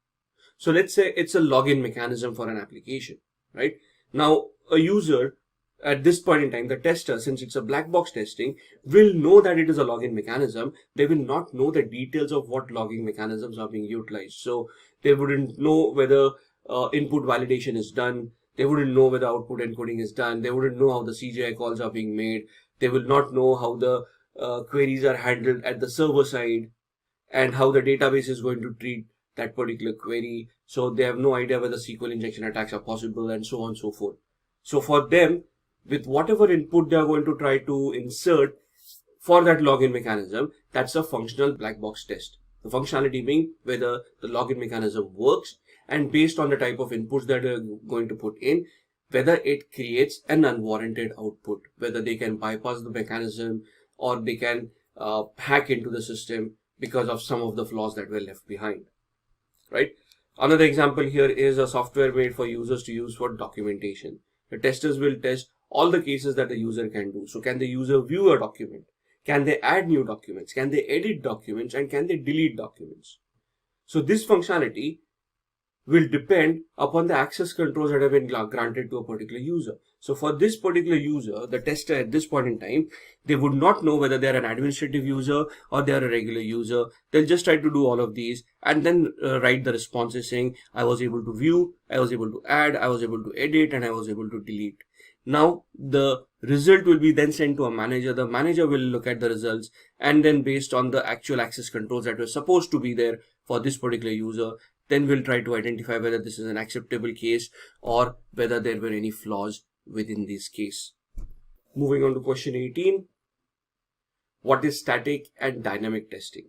So let's say it's a login mechanism for an application, right? Now a user at this point in time, the tester, since it's a black box testing, will know that it is a login mechanism. They will not know the details of what logging mechanisms are being utilized. So they wouldn't know whether input validation is done. They wouldn't know whether output encoding is done. They wouldn't know how the CGI calls are being made. They will not know how the queries are handled at the server side and how the database is going to treat that particular query. So they have no idea whether SQL injection attacks are possible and so on and so forth. So for them, with whatever input they are going to try to insert for that login mechanism, that's a functional black box test. The functionality being whether the login mechanism works, and based on the type of inputs that they're going to put in, whether it creates an unwarranted output, whether they can bypass the mechanism or they can hack into the system because of some of the flaws that were left behind, right? Another example here is a software made for users to use for documentation. The testers will test all the cases that the user can do. So can the user view a document? Can they add new documents? Can they edit documents? And can they delete documents? So this functionality will depend upon the access controls that have been granted to a particular user. So for this particular user, the tester at this point in time, they would not know whether they're an administrative user or they're a regular user. They'll just try to do all of these and then write the responses saying, I was able to view, I was able to add, I was able to edit, and I was able to delete. Now the result will be then sent to a manager. The manager will look at the results and then based on the actual access controls that were supposed to be there for this particular user, then we'll try to identify whether this is an acceptable case or whether there were any flaws within this case. Moving on to question 18. What is static and dynamic testing?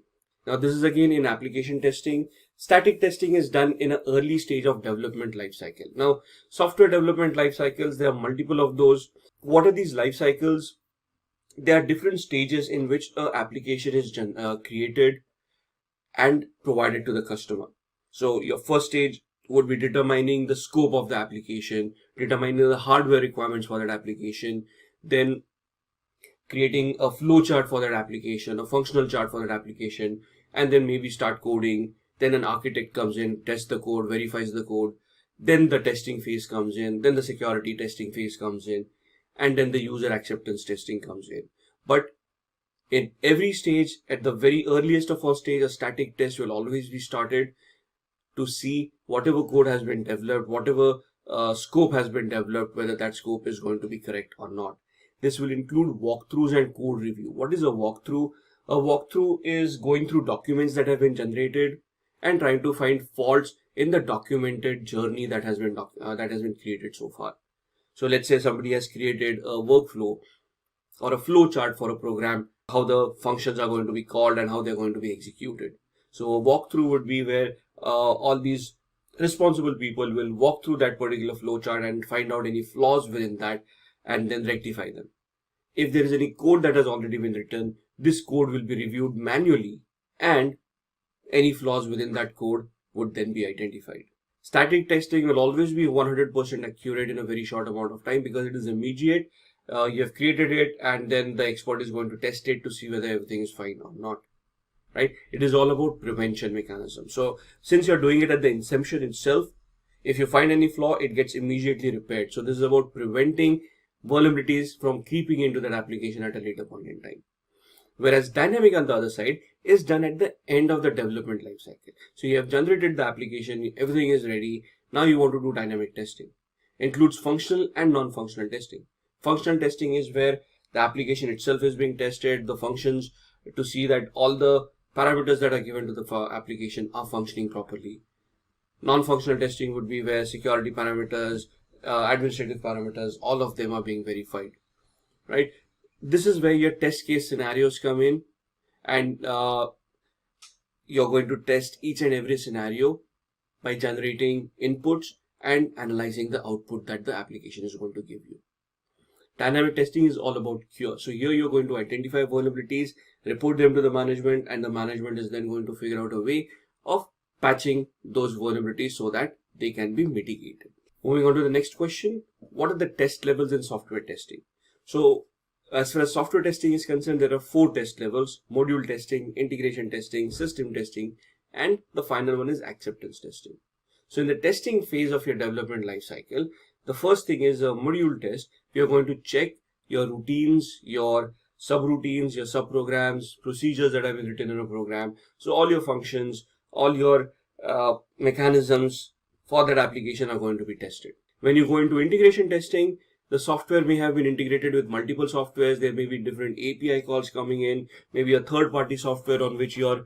Now this is again in application testing. Static testing is done in an early stage of development lifecycle. Now, software development life cycles, there are multiple of those. What are these life cycles? There are different stages in which an application is created and provided to the customer. So your first stage would be determining the scope of the application, determining the hardware requirements for that application, then creating a flow chart for that application, a functional chart for that application, and then maybe start coding. Then an architect comes in, tests the code, verifies the code. Then the testing phase comes in. Then the security testing phase comes in. And then the user acceptance testing comes in. But in every stage, at the very earliest of all stage, a static test will always be started to see whatever code has been developed, whatever scope has been developed, whether that scope is going to be correct or not. This will include walkthroughs and code review. What is a walkthrough? A walkthrough is going through documents that have been generated and trying to find faults in the documented journey that has been created so far. So let's say somebody has created a workflow or a flow chart for a program, how the functions are going to be called and how they're going to be executed. So a walkthrough would be where all these responsible people will walk through that particular flow chart and find out any flaws within that and then rectify them. If there is any code that has already been written, this code will be reviewed manually and any flaws within that code would then be identified. Static testing will always be 100% accurate in a very short amount of time because it is immediate. You have created it and then the expert is going to test it to see whether everything is fine or not. Right? It is all about prevention mechanism. So since you're doing it at the inception itself, if you find any flaw, it gets immediately repaired. So this is about preventing vulnerabilities from creeping into that application at a later point in time. Whereas dynamic on the other side is done at the end of the development lifecycle. So you have generated the application, everything is ready. Now you want to do dynamic testing. Includes functional and non-functional testing. Functional testing is where the application itself is being tested, the functions to see that all the parameters that are given to the application are functioning properly. Non-functional testing would be where security parameters, administrative parameters, all of them are being verified, right? This is where your test case scenarios come in and you're going to test each and every scenario by generating inputs and analyzing the output that the application is going to give you. Dynamic testing is all about cure. So here you're going to identify vulnerabilities, report them to the management, and the management is then going to figure out a way of patching those vulnerabilities so that they can be mitigated. Moving on to the next question, what are the test levels in software testing? So as far as software testing is concerned, there are 4 test levels: module testing, integration testing, system testing, and the final one is acceptance testing. So in the testing phase of your development lifecycle, the first thing is a module test. You're going to check your routines, your subroutines, your subprograms, procedures that have been written in a program. So all your functions, all your mechanisms for that application are going to be tested. When you go into integration testing, the software may have been integrated with multiple softwares. There may be different API calls coming in, maybe a third-party software on which you're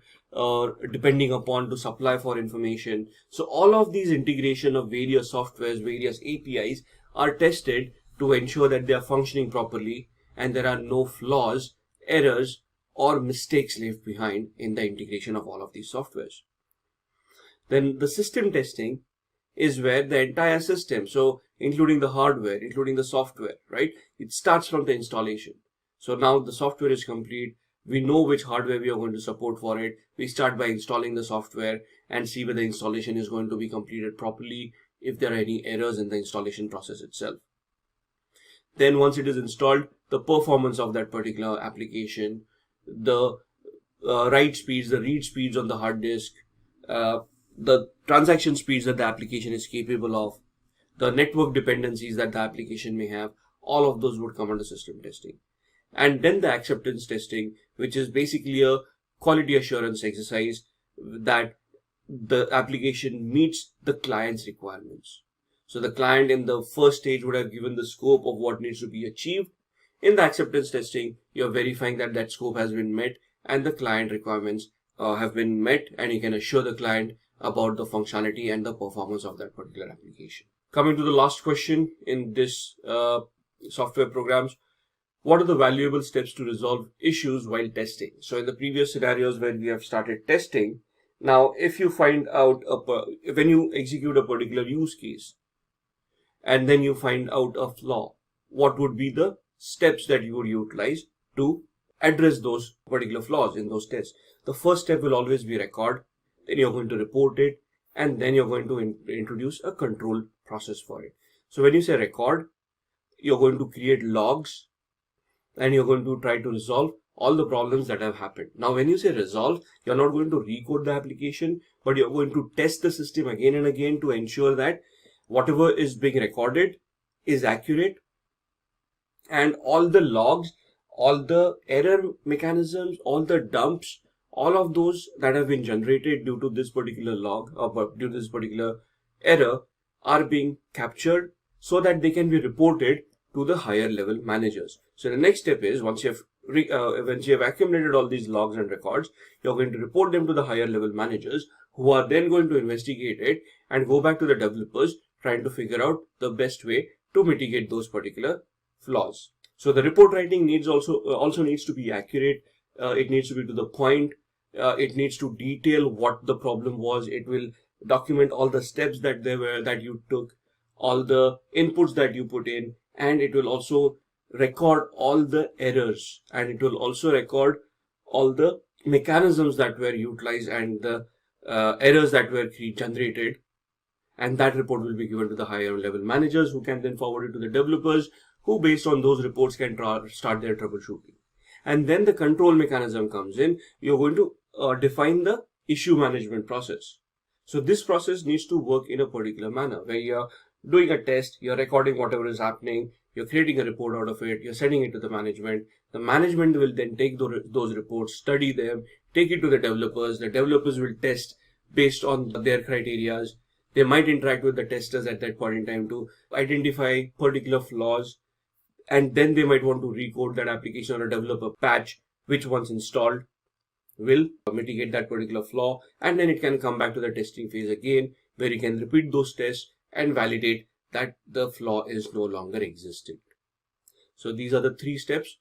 depending upon to supply for information. So all of these integration of various softwares, various APIs are tested to ensure that they are functioning properly and there are no flaws, errors, or mistakes left behind in the integration of all of these softwares. Then the system testing is where the entire system, so including the hardware, including the software, right? It starts from the installation. So now the software is complete. We know which hardware we are going to support for it. We start by installing the software and see whether the installation is going to be completed properly, if there are any errors in the installation process itself. Then once it is installed, the performance of that particular application, the write speeds, the read speeds on the hard disk, the transaction speeds that the application is capable of, the network dependencies that the application may have, all of those would come under system testing. And then the acceptance testing, which is basically a quality assurance exercise that the application meets the client's requirements. So the client in the first stage would have given the scope of what needs to be achieved. In the acceptance testing, you're verifying that that scope has been met and the client requirements have been met, and you can assure the client about the functionality and the performance of that particular application. Coming to the last question in this software programs, what are the valuable steps to resolve issues while testing? So in the previous scenarios where we have started testing, now if you find out, when you execute a particular use case and then you find out a flaw, what would be the steps that you would utilize to address those particular flaws in those tests? The first step will always be record, then you're going to report it, and then you're going to introduce a control process for it. So when you say record, you're going to create logs and you're going to try to resolve all the problems that have happened. Now, when you say resolve, you're not going to recode the application, but you're going to test the system again and again to ensure that whatever is being recorded is accurate, and all the logs, all the error mechanisms, all the dumps, all of those that have been generated due to this particular log or due to this particular error are being captured so that they can be reported to the higher level managers. So the next step is, once you have accumulated all these logs and records, you're going to report them to the higher level managers, who are then going to investigate it and go back to the developers trying to figure out the best way to mitigate those particular flaws. So the report writing needs also needs to be accurate. It needs to be to the point. It needs to detail what the problem was. It will document all the steps that you took, all the inputs that you put in, and it will also record all the errors, and it will also record all the mechanisms that were utilized and the errors that were generated. And that report will be given to the higher level managers, who can then forward it to the developers, who based on those reports can start their troubleshooting. And then the control mechanism comes in. You're going to define the issue management process. So this process needs to work in a particular manner, where you're doing a test, you're recording whatever is happening, you're creating a report out of it, you're sending it to the management. The management will then take those reports, study them, take it to the developers. The developers will test based on their criterias. They might interact with the testers at that point in time to identify particular flaws, and then they might want to recode that application or develop a patch which, once installed, will mitigate that particular flaw, and then it can come back to the testing phase again, where you can repeat those tests and validate that the flaw is no longer existing. So these are the 3 steps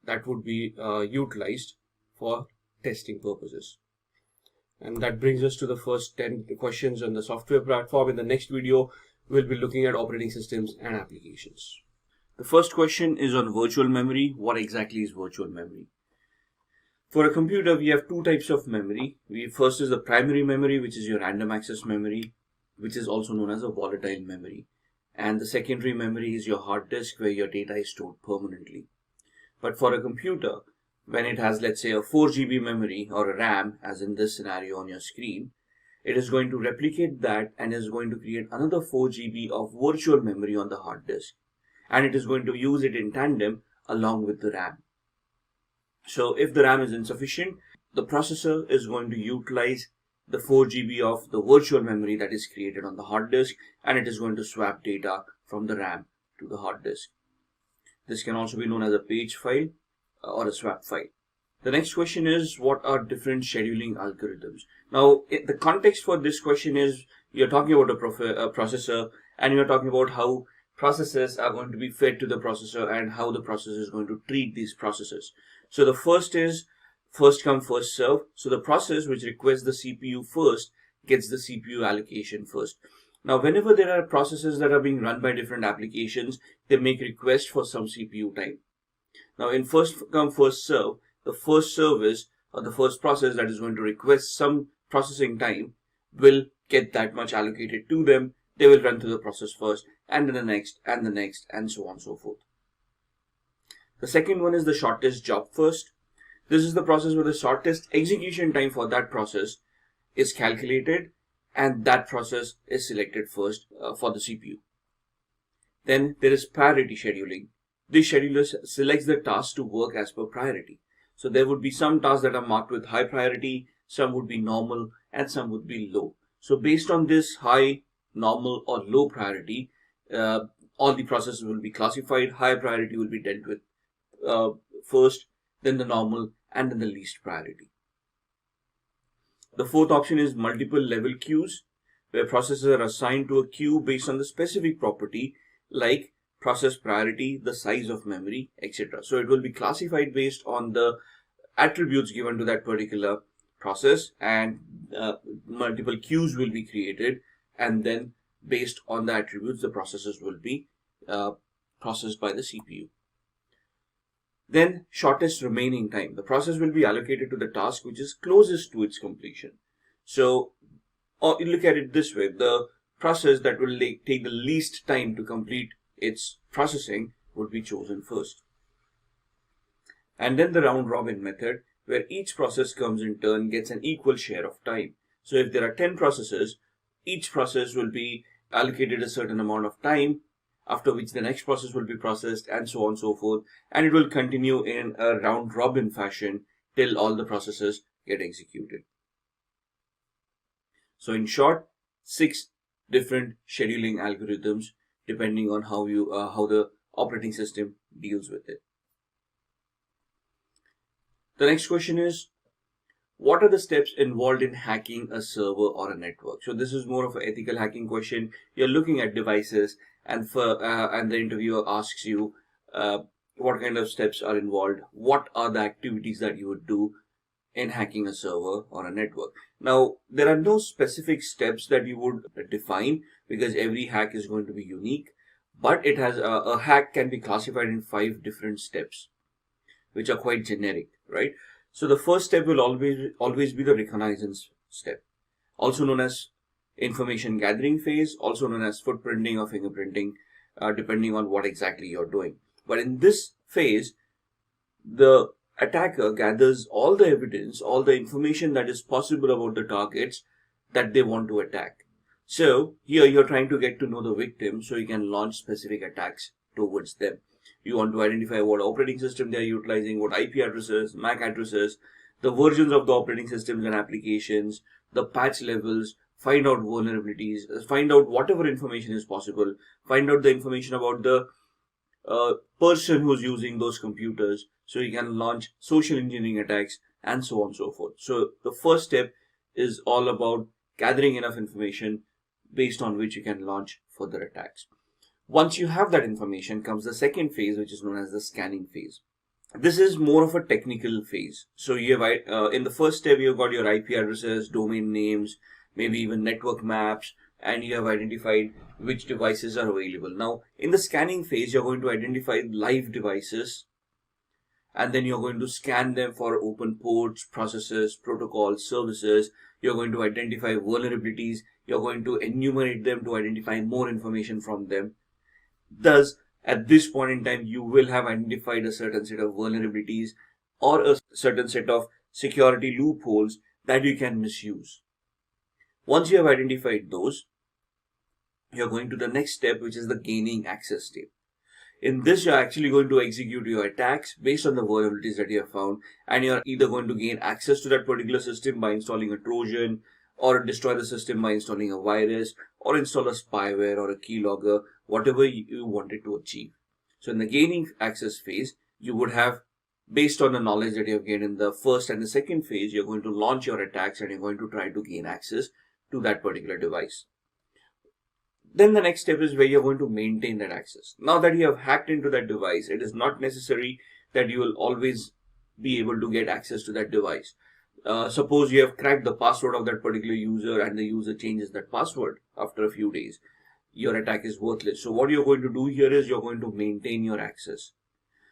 that would be utilized for testing purposes. And that brings us to the first 10 questions on the software platform. In the next video, we'll be looking at operating systems and applications. The first question is on virtual memory. What exactly is virtual memory? For a computer, we have 2 types of memory. First is the primary memory, which is your random access memory, which is also known as a volatile memory. And the secondary memory is your hard disk, where your data is stored permanently. But for a computer, when it has, let's say, a 4 GB memory or a RAM, as in this scenario on your screen, it is going to replicate that and is going to create another 4 GB of virtual memory on the hard disk. And it is going to use it in tandem along with the RAM. So if the RAM is insufficient, the processor is going to utilize the 4 GB of the virtual memory that is created on the hard disk, and it is going to swap data from the RAM to the hard disk. This can also be known as a page file or a swap file. The next question is, what are different scheduling algorithms? Now, the context for this question is, you're talking about a processor, and you're talking about how processes are going to be fed to the processor and how the processor is going to treat these processes. So the first is first come, first serve. So the process which requests the CPU first gets the CPU allocation first. Now, whenever there are processes that are being run by different applications, they make requests for some CPU time. Now, in first come, first serve, the first service or the first process that is going to request some processing time will get that much allocated to them. They will run through the process first, and then the next, and the next, and so on and so forth. The second one is the shortest job first. This is the process where the shortest execution time for that process is calculated, and that process is selected first for the CPU. Then there is priority scheduling. This scheduler selects the task to work as per priority. So there would be some tasks that are marked with high priority, some would be normal, and some would be low. So based on this high, normal, or low priority, all the processes will be classified. High priority will be dealt with first, then the normal, and then the least priority. The fourth option is multiple level queues, where processes are assigned to a queue based on the specific property like process priority, the size of memory, etc. So it will be classified based on the attributes given to that particular process, and multiple queues will be created, and then based on the attributes, the processes will be processed by the CPU. Then shortest remaining time. The process will be allocated to the task which is closest to its completion. So you look at it this way, the process that will take the least time to complete its processing would be chosen first. And then the round robin method, where each process comes in turn, gets an equal share of time. So if there are 10 processes, each process will be allocated a certain amount of time, after which the next process will be processed, and so on and so forth. And it will continue in a round robin fashion till all the processes get executed. So in short, 6 different scheduling algorithms depending on how the operating system deals with it. The next question is, what are the steps involved in hacking a server or a network? So this is more of an ethical hacking question. You're looking at devices, and the interviewer asks you what kind of steps are involved. What are the activities that you would do in hacking a server or a network? Now, there are no specific steps that you would define because every hack is going to be unique, but it has a hack can be classified in 5 different steps, which are quite generic, right? So the first step will always be the reconnaissance step, also known as information gathering phase, also known as footprinting or fingerprinting, depending on what exactly you're doing. But in this phase, the attacker gathers all the evidence, all the information that is possible about the targets that they want to attack. So here you're trying to get to know the victim so you can launch specific attacks towards them. You want to identify what operating system they are utilizing, what IP addresses, MAC addresses, the versions of the operating systems and applications, the patch levels, find out vulnerabilities, find out whatever information is possible, find out the information about the person who's using those computers so you can launch social engineering attacks and so on and so forth. So the first step is all about gathering enough information based on which you can launch further attacks. Once you have that information comes the second phase, which is known as the scanning phase. This is more of a technical phase. So you have in the first step you've got your IP addresses, domain names, maybe even network maps, and you have identified which devices are available. Now in the scanning phase you're going to identify live devices, and then you're going to scan them for open ports, processes, protocols, services. You're going to identify vulnerabilities. You're going to enumerate them to identify more information from them. Thus, at this point in time, you will have identified a certain set of vulnerabilities or a certain set of security loopholes that you can misuse. Once you have identified those, you're going to the next step, which is the gaining access step. In this, you're actually going to execute your attacks based on the vulnerabilities that you have found, and you're either going to gain access to that particular system by installing a Trojan, or destroy the system by installing a virus, or install a spyware or a keylogger, whatever you wanted to achieve. So in the gaining access phase, you would have, based on the knowledge that you have gained in the first and the second phase, you're going to launch your attacks and you're going to try to gain access to that particular device. Then the next step is where you're going to maintain that access. Now that you have hacked into that device, it is not necessary that you will always be able to get access to that device. Suppose you have cracked the password of that particular user and the user changes that password after a few days. Your attack is worthless. So what you're going to do here is you're going to maintain your access.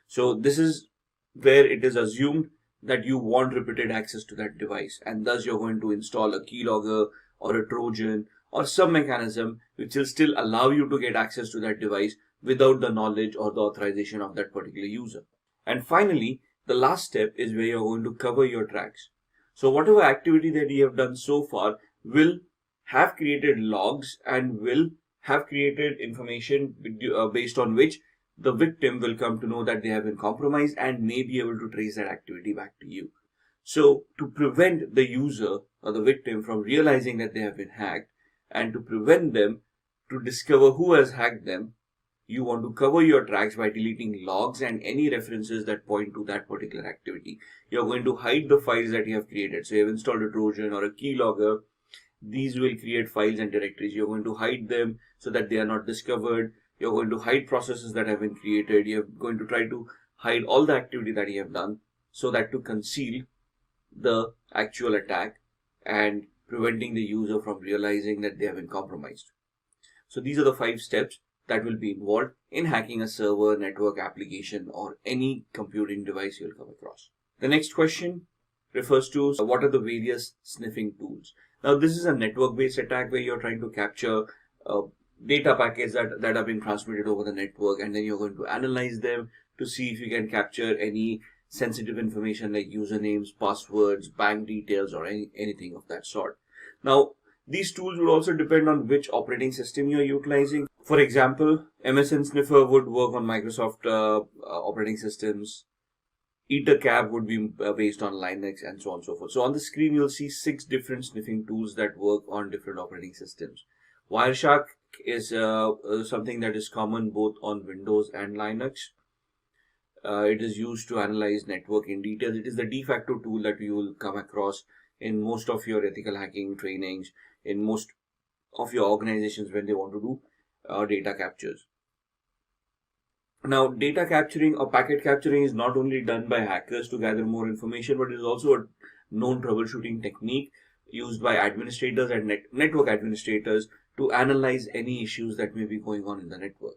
So this is where it is assumed that you want repeated access to that device, and thus you're going to install a keylogger or a Trojan or some mechanism which will still allow you to get access to that device without the knowledge or the authorization of that particular user. And finally, the last step is where you're going to cover your tracks. So whatever activity that you have done so far will have created logs and will have created information based on which the victim will come to know that they have been compromised and may be able to trace that activity back to you. So to prevent the user or the victim from realizing that they have been hacked, and to prevent them to discover who has hacked them, you want to cover your tracks by deleting logs and any references that point to that particular activity. You're going to hide the files that you have created. So you have installed a Trojan or a keylogger. These will create files and directories. You're going to hide them so that they are not discovered. You're going to hide processes that have been created. You're going to try to hide all the activity that you have done so that to conceal the actual attack and preventing the user from realizing that they have been compromised. So these are the 5 steps that will be involved in hacking a server, network, application, or any computing device you'll come across. The next question refers to what are the various sniffing tools. Now this is a network-based attack where you're trying to capture data packets that are being transmitted over the network, and then you're going to analyze them to see if you can capture any sensitive information like usernames, passwords, bank details, or anything of that sort. Now these tools will also depend on which operating system you're utilizing. For example, MSN Sniffer would work on Microsoft operating systems. EtherCap would be based on Linux, and so on and so forth. So on the screen, you'll see 6 different sniffing tools that work on different operating systems. Wireshark is something that is common both on Windows and Linux. It is used to analyze network in detail. It is the de facto tool that you will come across in most of your ethical hacking trainings, in most of your organizations when they want to do data captures. Now, data capturing or packet capturing is not only done by hackers to gather more information, but it is also a known troubleshooting technique used by administrators and network administrators to analyze any issues that may be going on in the network,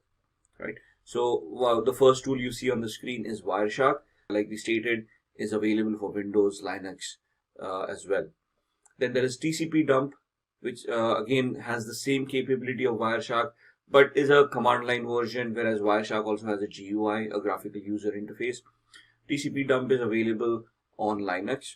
right? So the first tool you see on the screen is Wireshark. Like we stated, is available for Windows, Linux as well. Then there is TCP dump, which again has the same capability of Wireshark, but is a command line version, whereas Wireshark also has a GUI, a graphical user interface. TCP dump is available on Linux.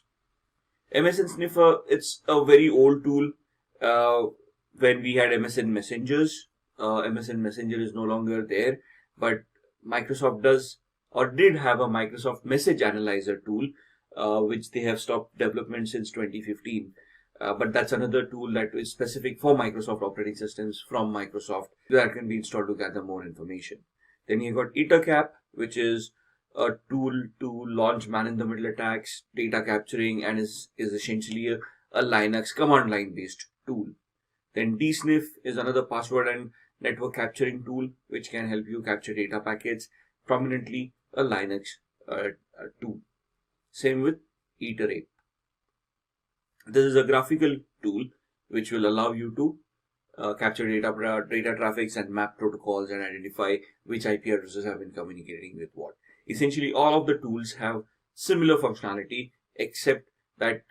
MSN Sniffer, it's a very old tool. When we had MSN Messengers, MSN Messenger is no longer there, but Microsoft does or did have a Microsoft Message Analyzer tool, which they have stopped development since 2015. But that's another tool that is specific for Microsoft operating systems from Microsoft that can be installed to gather more information. Then you got EtherCap, which is a tool to launch man-in-the-middle attacks, data capturing, and is essentially a Linux command line based tool. Then DSNIF is another password and network capturing tool which can help you capture data packets, prominently a Linux tool. Same with Iterate. This is a graphical tool which will allow you to capture data traffics and map protocols and identify which IP addresses have been communicating with what. Essentially, all of the tools have similar functionality, except that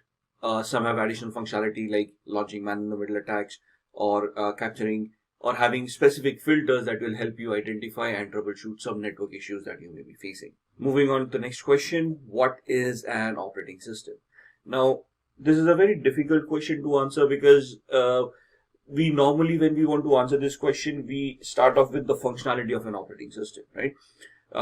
some have additional functionality like launching man-in-the-middle attacks or capturing or having specific filters that will help you identify and troubleshoot some network issues that you may be facing. Moving on to the next question, what is an operating system? Now, this is a very difficult question to answer because we normally, when we want to answer this question, we start off with the functionality of an operating system, right?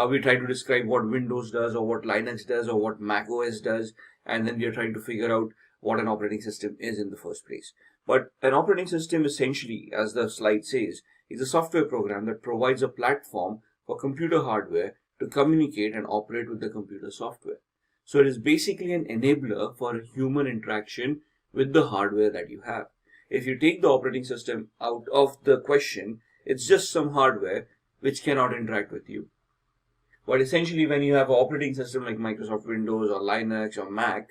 We try to describe what Windows does or what Linux does or what Mac OS does, and then we are trying to figure out what an operating system is in the first place. But an operating system essentially, as the slide says, is a software program that provides a platform for computer hardware to communicate and operate with the computer software. So it is basically an enabler for human interaction with the hardware that you have. If you take the operating system out of the question, it's just some hardware which cannot interact with you. But essentially, when you have an operating system like Microsoft Windows or Linux or Mac,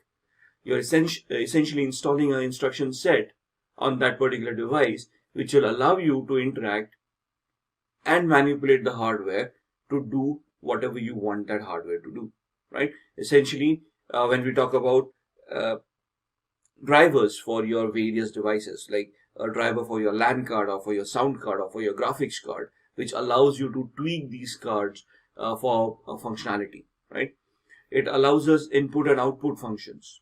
you're essentially installing an instruction set on that particular device, which will allow you to interact and manipulate the hardware to do whatever you want that hardware to do, right? Essentially, when we talk about drivers for your various devices, like a driver for your LAN card or for your sound card or for your graphics card, which allows you to tweak these cards for functionality, right? It allows us input and output functions.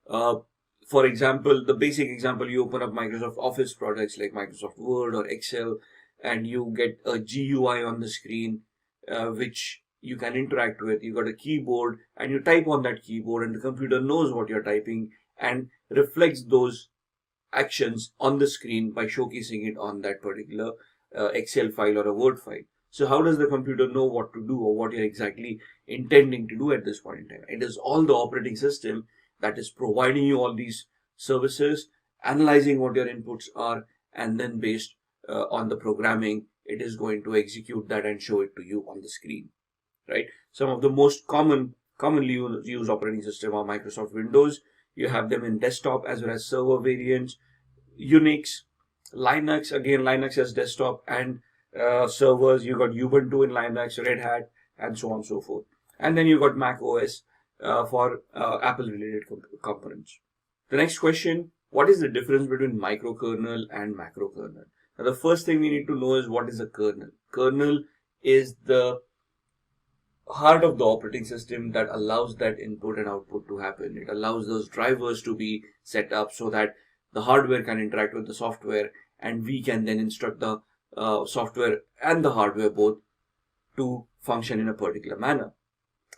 For example, the basic example, you open up Microsoft Office products like Microsoft Word or Excel, and you get a GUI on the screen, which you can interact with. You got a keyboard and you type on that keyboard, and the computer knows what you're typing and reflects those actions on the screen by showcasing it on that particular Excel file or a Word file. So how does the computer know what to do or what you're exactly intending to do at this point in time? It is all the operating system that is providing you all these services, analyzing what your inputs are, and then based on the programming, it is going to execute that and show it to you on the screen, right? Some of the most commonly used operating system are Microsoft Windows. You have them in desktop as well as server variants. Unix, Linux, again, Linux has desktop and servers. You got Ubuntu in Linux, Red Hat, and so on and so forth. And then you got Mac OS for Apple related components. The next question, what is the difference between microkernel and macrokernel? Now, the first thing we need to know is what is a kernel. Kernel is the heart of the operating system that allows that input and output to happen. It allows those drivers to be set up so that the hardware can interact with the software, and we can then instruct the software and the hardware both to function in a particular manner.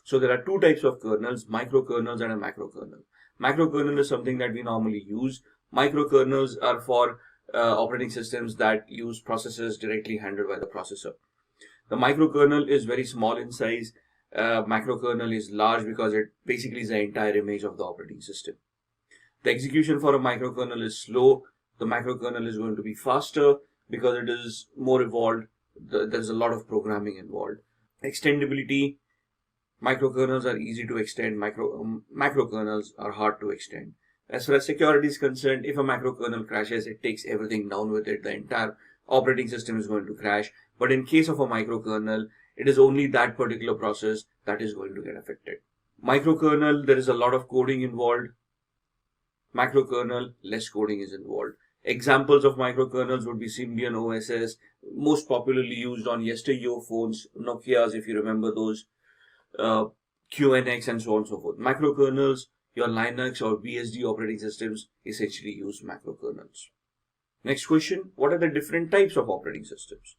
So there are two types of kernels, microkernels and a macrokernel. Macrokernel is something that we normally use. Microkernels are for operating systems that use processes directly handled by the processor. The microkernel is very small in size. Microkernel is large because it basically is the entire image of the operating system. The execution for a microkernel is slow. The microkernel is going to be faster because it is more evolved. There's a lot of programming involved. Extendability. Microkernels are easy to extend. Macrokernels are hard to extend. As far as security is concerned, if a macrokernel crashes, it takes everything down with it. The entire operating system is going to crash. But in case of a microkernel, it is only that particular process that is going to get affected. Microkernel, there is a lot of coding involved. Macrokernel, less coding is involved. Examples of microkernels would be Symbian OSs, most popularly used on yesteryear phones, Nokia's if you remember those, QNX and so on and so forth. Macrokernels, your Linux or BSD operating systems essentially use macrokernels. Next question, what are the different types of operating systems?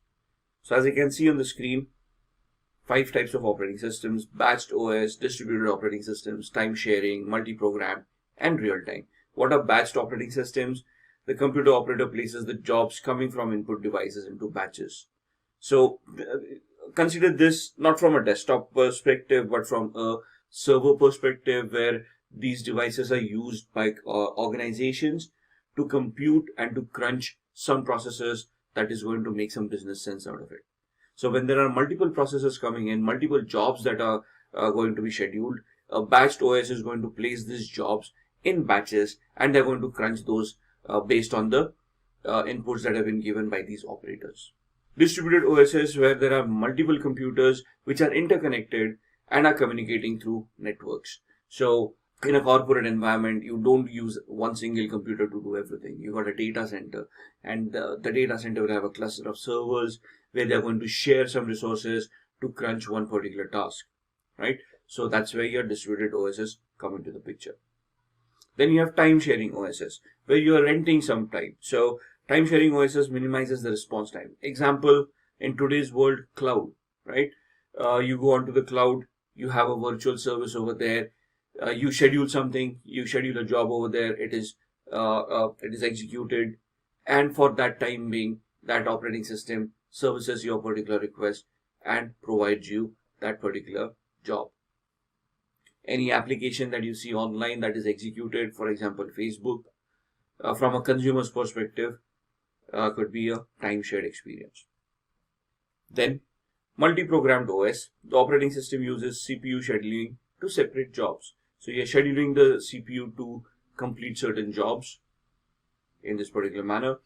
So as you can see on the screen, 5 types of operating systems: batched OS, distributed operating systems, time sharing, multi-program, and real-time. What are batched operating systems? The computer operator places the jobs coming from input devices into batches. So consider this not from a desktop perspective, but from a server perspective, where these devices are used by organizations to compute and to crunch some processes that is going to make some business sense out of it. So when there are multiple processes coming in, multiple jobs that are going to be scheduled, a batched OS is going to place these jobs in batches, and they're going to crunch those based on the inputs that have been given by these operators. Distributed OSs, where there are multiple computers which are interconnected and are communicating through networks. So in a corporate environment, you don't use one single computer to do everything. You got a data center, and the data center will have a cluster of servers where they're going to share some resources to crunch one particular task, right? So that's where your distributed OSs come into the picture. Then you have time sharing OSs, where you are renting some time. So time sharing OSs minimizes the response time. Example, in today's world, cloud, right? You go onto the cloud, you have a virtual service over there. You schedule something, you schedule a job over there, it is executed, and for that time being, that operating system services your particular request and provides you that particular job. Any application that you see online that is executed, for example Facebook, from a consumer's perspective, could be a time shared experience. Then multi-programmed OS, the operating system uses CPU scheduling to separate jobs. So you're scheduling the CPU to complete certain jobs in this particular manner.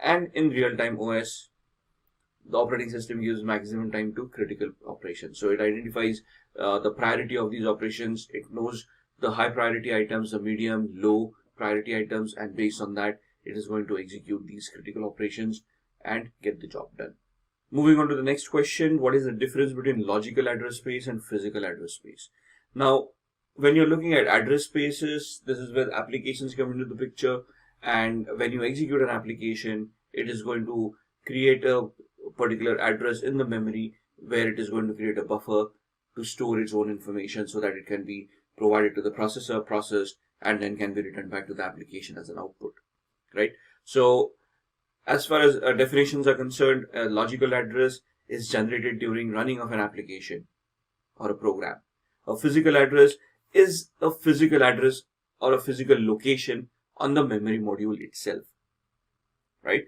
And in real-time OS, the operating system gives maximum time to critical operations. So it identifies the priority of these operations. It knows the high priority items, the medium, low priority items, and based on that, it is going to execute these critical operations and get the job done. Moving on to the next question, what is the difference between logical address space and physical address space? Now, when you're looking at address spaces, this is where applications come into the picture, and when you execute an application, it is going to create a particular address in the memory where it is going to create a buffer to store its own information so that it can be provided to the processor, processed, and then can be returned back to the application as an output, right? So as far as definitions are concerned, a logical address is generated during running of an application or a program. A physical address is a physical address or a physical location on the memory module itself, right?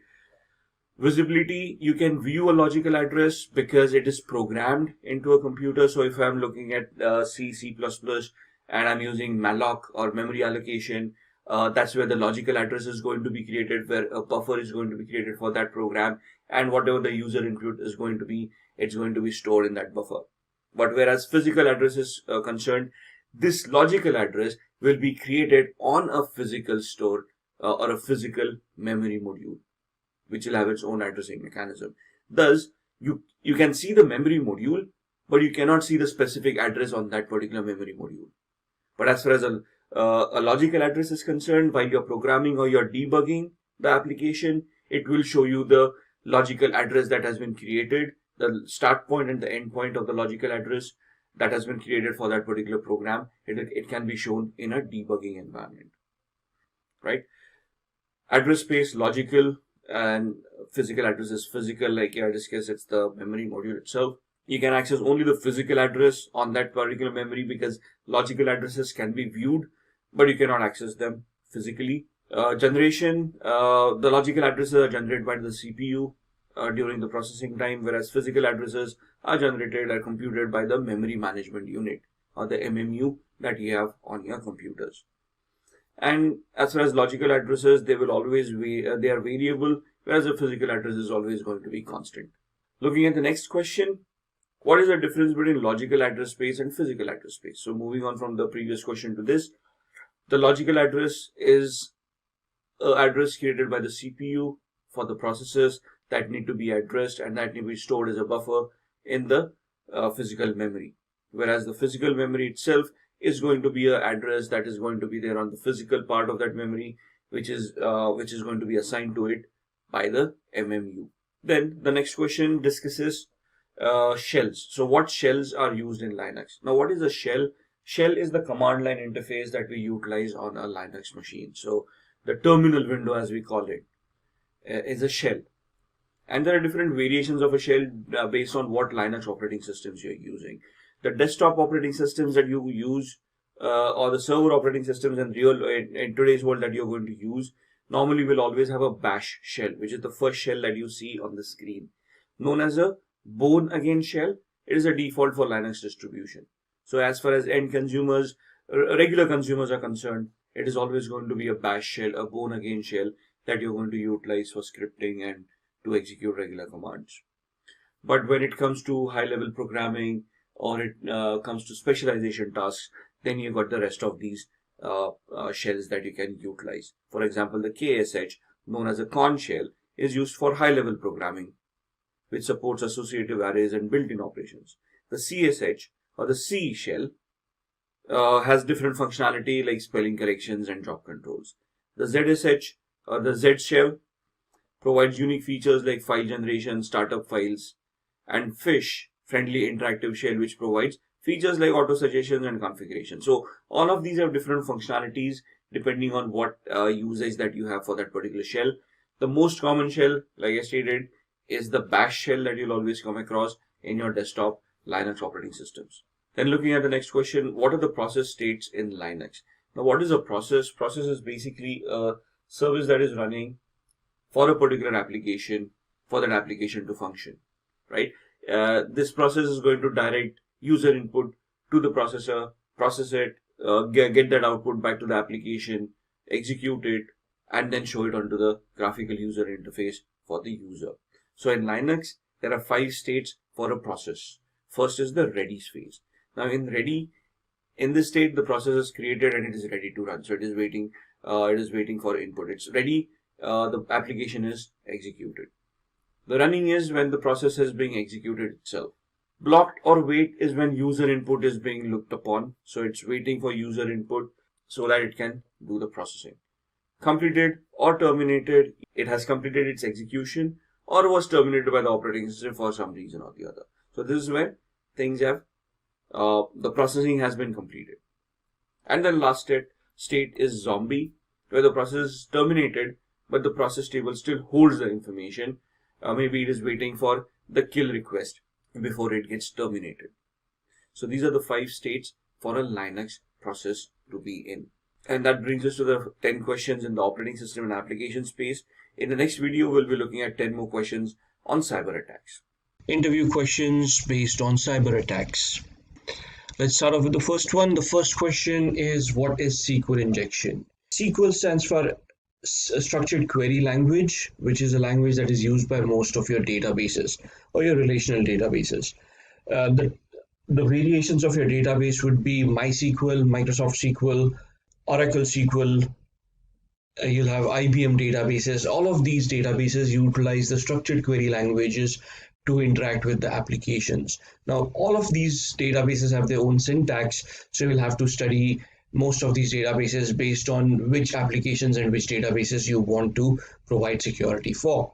Visibility, you can view a logical address because it is programmed into a computer. So if I'm looking at C, C++, and I'm using malloc or memory allocation, that's where the logical address is going to be created, where a buffer is going to be created for that program, and whatever the user input is going to be, it's going to be stored in that buffer. But whereas physical address is concerned, this logical address will be created on a physical store or a physical memory module, which will have its own addressing mechanism. Thus, you can see the memory module, but you cannot see the specific address on that particular memory module. But as far as a logical address is concerned, while you're programming or you're debugging the application, it will show you the logical address that has been created, the start point and the end point of the logical address that has been created for that particular program. It can be shown in a debugging environment, right? Address space, logical, and physical address is physical, like I discussed, it's the memory module itself. You can access only the physical address on that particular memory because logical addresses can be viewed, but you cannot access them physically. The logical addresses are generated by the CPU during the processing time, whereas physical addresses are generated or computed by the memory management unit or the MMU that you have on your computers. And as far as logical addresses, they will always be they are variable, whereas the physical address is always going to be constant. Looking at the next question, what is the difference between logical address space and physical address space? So moving on from the previous question to this, the logical address is an address created by the CPU for the processes that need to be addressed and that need to be stored as a buffer in the physical memory. Whereas the physical memory itself is going to be an address that is going to be there on the physical part of that memory, which is going to be assigned to it by the MMU. Then the next question discusses shells. So what shells are used in Linux? Now, what is a shell? Shell is the command line interface that we utilize on a Linux machine. So the terminal window, as we call it, is a shell. And there are different variations of a shell based on what Linux operating systems you're using. The desktop operating systems that you use or the server operating systems in today's world that you're going to use normally will always have a bash shell, which is the first shell that you see on the screen. Known as a born again shell, it is a default for Linux distribution. So as far as end consumers, regular consumers are concerned, it is always going to be a bash shell, a born again shell that you're going to utilize for scripting and to execute regular commands. But when it comes to high level programming or it comes to specialization tasks, then you got the rest of these shells that you can utilize. For example, the KSH, known as a Conn shell, is used for high level programming, which supports associative arrays and built-in operations. The CSH or the C shell has different functionality like spelling corrections and job controls. The ZSH or the Z shell provides unique features like file generation, startup files, and Fish, friendly interactive shell, which provides features like auto suggestions and configuration. So all of these have different functionalities depending on what usage that you have for that particular shell. The most common shell, like I stated, is the bash shell that you'll always come across in your desktop Linux operating systems. Then looking at the next question, what are the process states in Linux? Now, what is a process? Process is basically a service that is running for a particular application, for that application to function, right? This process is going to direct user input to the processor, process it, get that output back to the application, execute it, and then show it onto the graphical user interface for the user. So in Linux, there are 5 states for a process. First is the ready phase. Now in this state, the process is created and it is ready to run. So it is waiting for input. It's ready. The application is executed. The running is when the process is being executed itself. Blocked or wait is when user input is being looked upon. So it's waiting for user input so that it can do the processing. Completed or terminated, it has completed its execution or was terminated by the operating system for some reason or the other. So this is when things have, the processing has been completed. And then last state is zombie, where the process is terminated, but the process table still holds the information. Maybe it is waiting for the kill request before it gets terminated. So these are the 5 states for a Linux process to be in. And that brings us to the 10 questions in the operating system and application space. In the next video, we'll be looking at 10 more questions on cyber attacks. Interview questions based on cyber attacks. Let's start off with the first one. The first question is, what is SQL injection? SQL stands for structured query language, which is a language that is used by most of your databases or your relational databases. The variations of your database would be MySQL, Microsoft SQL, Oracle SQL. You'll have IBM databases. All of these databases utilize the structured query languages to interact with the applications. Now, all of these databases have their own syntax, so you'll have to study most of these databases based on which applications and which databases you want to provide security for.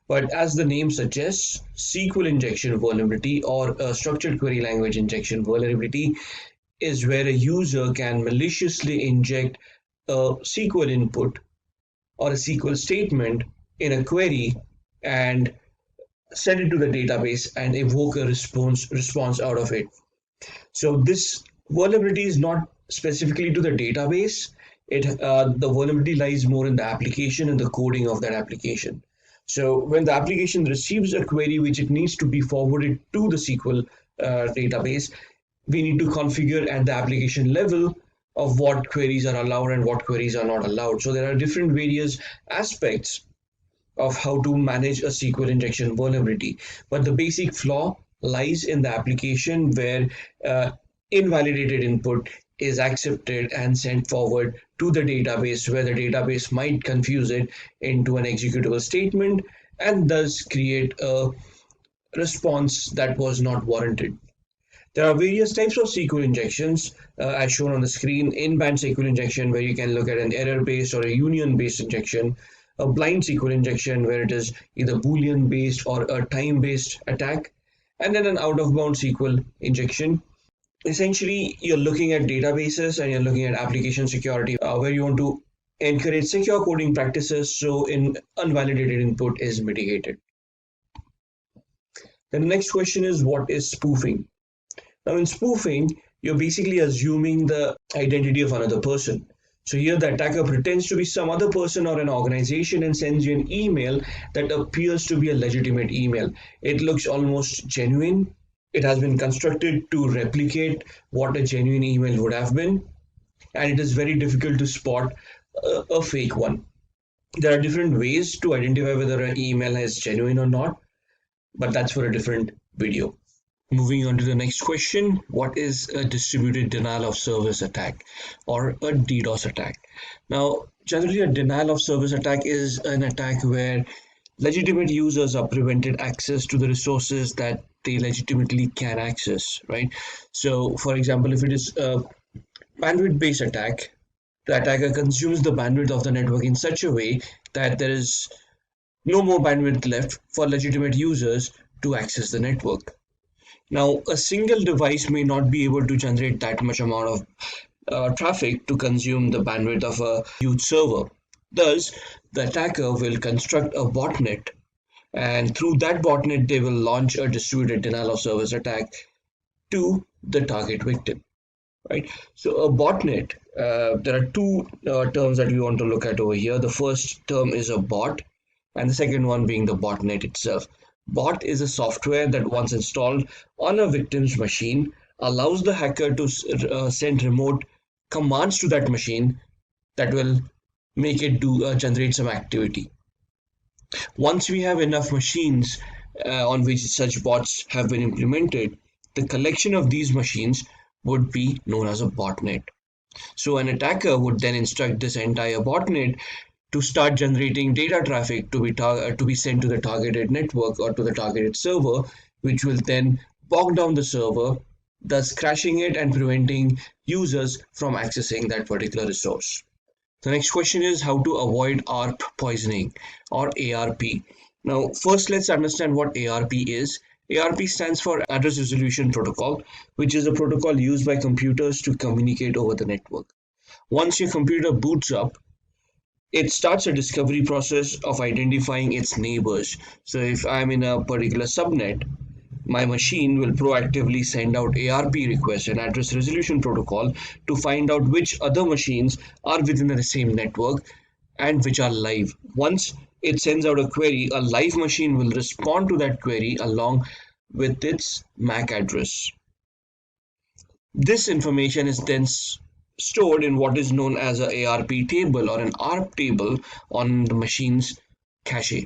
But as the name suggests, SQL injection vulnerability or a structured query language injection vulnerability is where a user can maliciously inject a SQL input or a SQL statement in a query and send it to the database and evoke a response out of it. So this vulnerability is not specifically to the database. The vulnerability lies more in the application and the coding of that application. So when the application receives a query which it needs to be forwarded to the SQL database, we need to configure at the application level of what queries are allowed and what queries are not allowed. So there are different various aspects of how to manage a SQL injection vulnerability. But the basic flaw lies in the application where invalidated input is accepted and sent forward to the database, where the database might confuse it into an executable statement and thus create a response that was not warranted. There are various types of SQL injections as shown on the screen. In-band SQL injection, where you can look at an error-based or a union-based injection. A blind SQL injection, where it is either Boolean-based or a time-based attack. And then an out-of-bound SQL injection. Essentially, you're looking at databases and you're looking at application security, where you want to encourage secure coding practices so unvalidated input is mitigated. The next question is, what is spoofing? Now in spoofing, you're basically assuming the identity of another person. So here the attacker pretends to be some other person or an organization and sends you an email that appears to be a legitimate email. It looks almost genuine. It has been constructed to replicate what a genuine email would have been. And it is very difficult to spot a fake one. There are different ways to identify whether an email is genuine or not, but that's for a different video. Moving on to the next question, what is a distributed denial of service attack or a DDoS attack? Now, generally a denial of service attack is an attack where legitimate users are prevented access to the resources that they legitimately can access, right? So, for example, if it is a bandwidth-based attack, the attacker consumes the bandwidth of the network in such a way that there is no more bandwidth left for legitimate users to access the network. Now, a single device may not be able to generate that much amount of traffic to consume the bandwidth of a huge server. Thus, the attacker will construct a botnet, and through that botnet, they will launch a distributed denial of service attack to the target victim. Right? So, a botnet, there are two terms that we want to look at over here. The first term is a bot, and the second one being the botnet itself. Bot is a software that once installed on a victim's machine allows the hacker to send remote commands to that machine that will make it generate some activity. Once we have enough machines on which such bots have been implemented, the collection of these machines would be known as a botnet. So an attacker would then instruct this entire botnet to start generating data traffic to be sent to the targeted network or to the targeted server, which will then bog down the server, thus crashing it and preventing users from accessing that particular resource. The next question is how to avoid ARP poisoning or ARP. Now, first let's understand what ARP is. ARP stands for Address Resolution Protocol, which is a protocol used by computers to communicate over the network. Once your computer boots up, it starts a discovery process of identifying its neighbors. So if I'm in a particular subnet, my machine will proactively send out ARP requests, an address resolution protocol, to find out which other machines are within the same network and which are live. Once it sends out a query, a live machine will respond to that query along with its MAC address. This information is then stored in what is known as an ARP table or an ARP table on the machine's cache.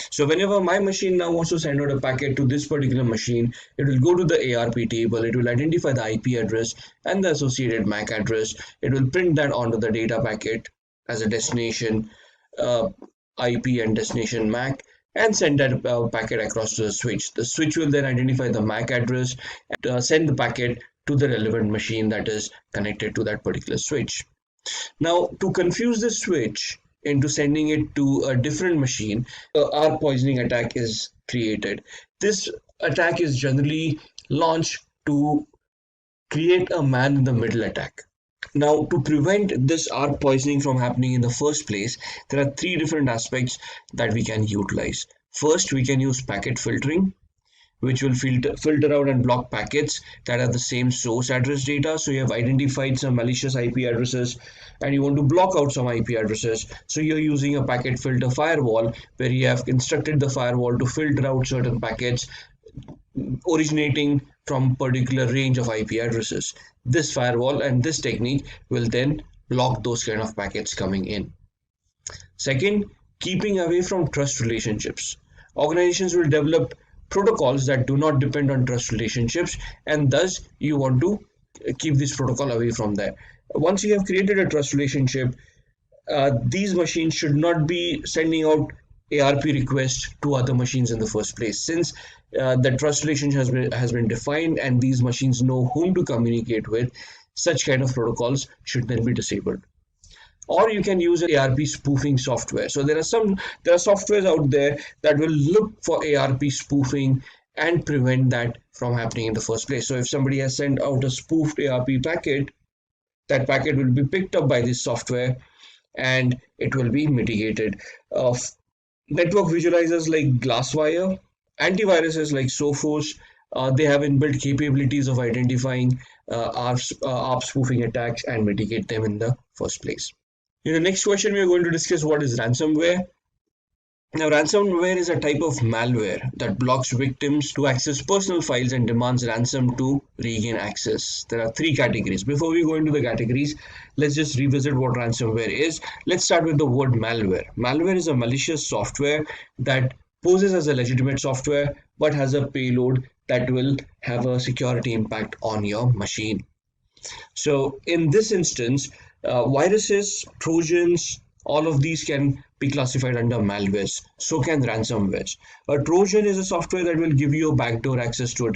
So whenever my machine now wants to send out a packet to this particular machine, it will go to the ARP table, it will identify the IP address and the associated MAC address. It will print that onto the data packet as a destination IP and destination MAC and send that packet across to the switch. The switch will then identify the MAC address and send the packet to the relevant machine that is connected to that particular switch. Now, to confuse the switch into sending it to a different machine, ARP poisoning attack is created. This attack is generally launched to create a man-in-the-middle attack. Now, to prevent this ARP poisoning from happening in the first place, there are three different aspects that we can utilize. First, we can use packet filtering, which will filter out and block packets that have the same source address data. So you have identified some malicious IP addresses and you want to block out some IP addresses. So you're using a packet filter firewall where you have instructed the firewall to filter out certain packets originating from particular range of IP addresses. This firewall and this technique will then block those kind of packets coming in. Second, keeping away from trust relationships. Organizations will develop protocols that do not depend on trust relationships, and thus you want to keep this protocol away from there. Once you have created a trust relationship, these machines should not be sending out ARP requests to other machines in the first place. Since the trust relationship has been defined and these machines know whom to communicate with, such kind of protocols should then be disabled. Or you can use ARP spoofing software. So there are softwares out there that will look for ARP spoofing and prevent that from happening in the first place. So if somebody has sent out a spoofed ARP packet, that packet will be picked up by this software and it will be mitigated. Network visualizers like Glasswire, antiviruses like Sophos, they have inbuilt capabilities of identifying ARP spoofing attacks and mitigate them in the first place. In the next question, we are going to discuss what is ransomware. Now, ransomware is a type of malware that blocks victims to access personal files and demands ransom to regain access. There are three categories. Before we go into the categories, let's just revisit what ransomware is. Let's start with the word malware. Malware is a malicious software that poses as a legitimate software but has a payload that will have a security impact on your machine. So in this instance, viruses, Trojans, all of these can be classified under malwares. So can ransomwares. A Trojan is a software that will give you a backdoor access to a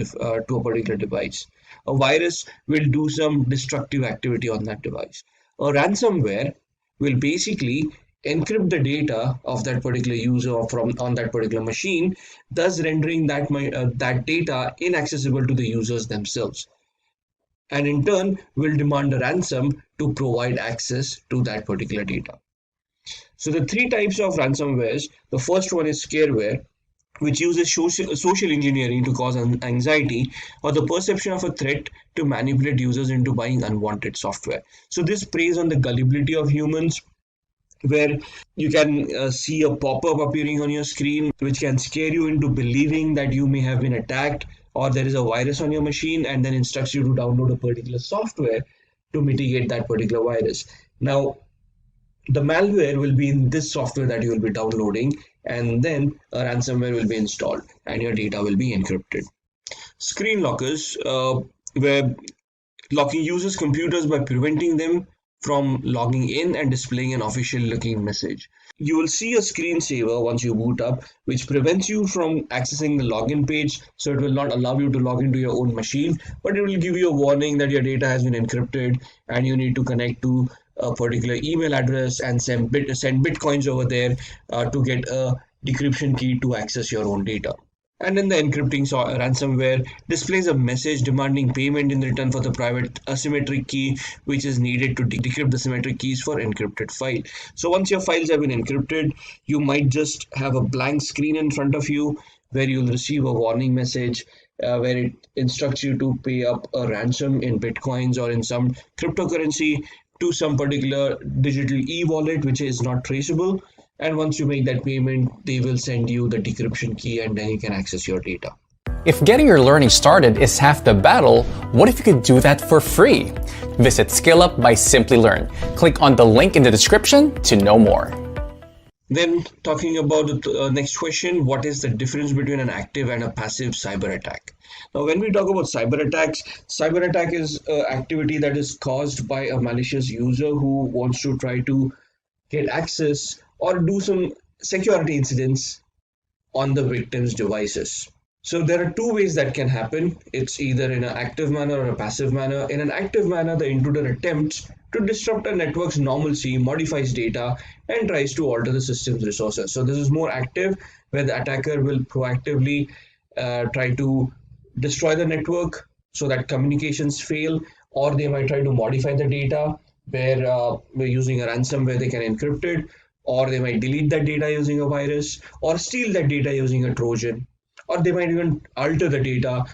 particular device. A virus will do some destructive activity on that device. A ransomware will basically encrypt the data of that particular user on that particular machine, thus rendering that data inaccessible to the users themselves, and in turn will demand a ransom to provide access to that particular data. So the three types of ransomwares, the first one is scareware, which uses social engineering to cause anxiety or the perception of a threat to manipulate users into buying unwanted software. So this preys on the gullibility of humans, where you can see a pop-up appearing on your screen which can scare you into believing that you may have been attacked or there is a virus on your machine, and then instructs you to download a particular software to mitigate that particular virus. Now, the malware will be in this software that you will be downloading, and then a ransomware will be installed and your data will be encrypted. Screen lockers, where locking users' computers by preventing them from logging in and displaying an official looking message. You will see a screensaver once you boot up, which prevents you from accessing the login page, so it will not allow you to log into your own machine, but it will give you a warning that your data has been encrypted and you need to connect to a particular email address and send bitcoins over there to get a decryption key to access your own data. And then the encrypting ransomware displays a message demanding payment in return for the private asymmetric key, which is needed to decrypt the symmetric keys for encrypted file. So once your files have been encrypted, you might just have a blank screen in front of you where you'll receive a warning message where it instructs you to pay up a ransom in bitcoins or in some cryptocurrency to some particular digital e-wallet which is not traceable. And once you make that payment, they will send you the decryption key and then you can access your data. If getting your learning started is half the battle, what if you could do that for free? Visit SkillUp by Simplilearn. Click on the link in the description to know more. Then talking about the next question, what is the difference between an active and a passive cyber attack? Now, when we talk about cyber attack is activity that is caused by a malicious user who wants to try to get access or do some security incidents on the victim's devices. So there are two ways that can happen. It's either in an active manner or a passive manner. In an active manner, the intruder attempts to disrupt a network's normalcy, modifies data, and tries to alter the system's resources. So this is more active, where the attacker will proactively try to destroy the network so that communications fail, or they might try to modify the data where we're using a ransom where they can encrypt it, or they might delete that data using a virus, or steal that data using a Trojan, or they might even alter the data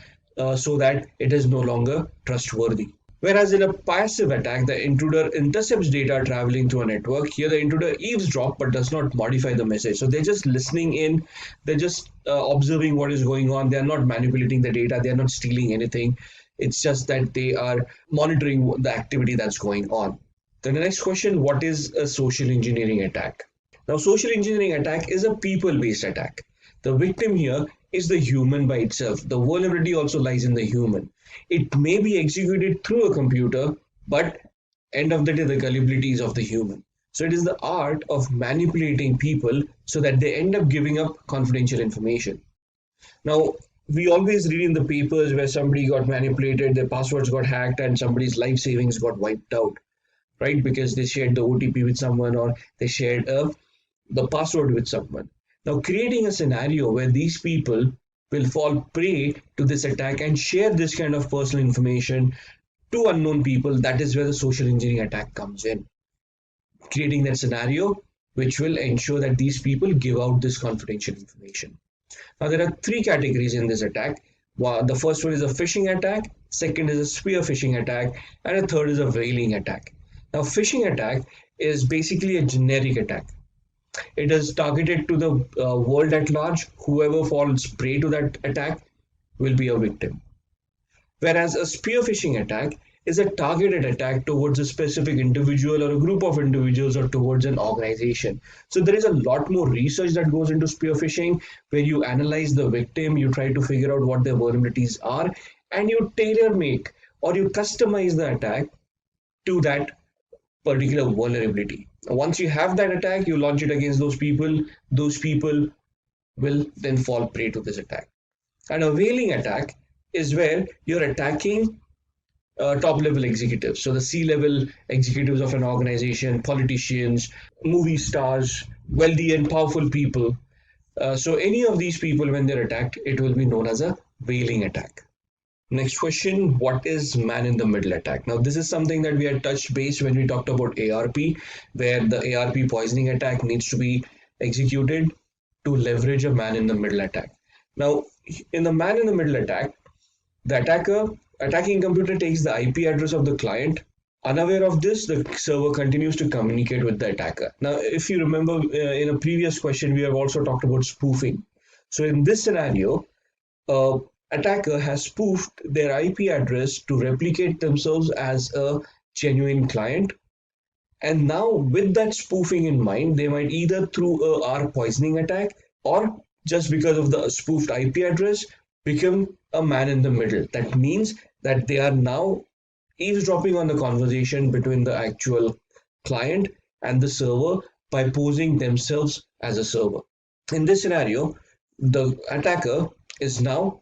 so that it is no longer trustworthy. Whereas in a passive attack, the intruder intercepts data traveling through a network. Here, the intruder eavesdrops but does not modify the message. So they're just listening in, they're just observing what is going on. They're not manipulating the data, they're not stealing anything. It's just that they are monitoring the activity that's going on. Then the next question, what is a social engineering attack? Now, social engineering attack is a people-based attack. The victim here is the human by itself. The vulnerability also lies in the human. It may be executed through a computer, but end of the day, the gullibility is of the human. So it is the art of manipulating people so that they end up giving up confidential information. Now, we always read in the papers where somebody got manipulated, their passwords got hacked, and somebody's life savings got wiped out, right? Because they shared the OTP with someone, or they shared the password with someone. Now, creating a scenario where these people will fall prey to this attack and share this kind of personal information to unknown people, that is where the social engineering attack comes in. Creating that scenario which will ensure that these people give out this confidential information. Now, there are three categories in this attack. The first one is a phishing attack, second is a spear phishing attack, and a third is a veiling attack. Now, phishing attack is basically a generic attack. It is targeted to the world at large. Whoever falls prey to that attack will be a victim. Whereas a spear phishing attack is a targeted attack towards a specific individual or a group of individuals or towards an organization. So there is a lot more research that goes into spear phishing, where you analyze the victim, you try to figure out what their vulnerabilities are, and you tailor make or you customize the attack to that particular vulnerability. Once you have that attack, you launch it against those people will then fall prey to this attack. And a veiling attack is where you're attacking top level executives. So the C-level executives of an organization, politicians, movie stars, wealthy and powerful people. So any of these people, when they're attacked, it will be known as a veiling attack. Next question, what is man-in-the-middle attack? Now, this is something that we had touched base when we talked about ARP, where the ARP poisoning attack needs to be executed to leverage a man-in-the-middle attack. Now, in the man-in-the-middle attack, the attacking computer takes the IP address of the client. Unaware of this, the server continues to communicate with the attacker. Now, if you remember in a previous question, we have also talked about spoofing. So in this scenario, attacker has spoofed their IP address to replicate themselves as a genuine client. And now with that spoofing in mind, they might either through a ARP poisoning attack or just because of the spoofed IP address become a man in the middle. That means that they are now eavesdropping on the conversation between the actual client and the server by posing themselves as a server. In this scenario, the attacker is now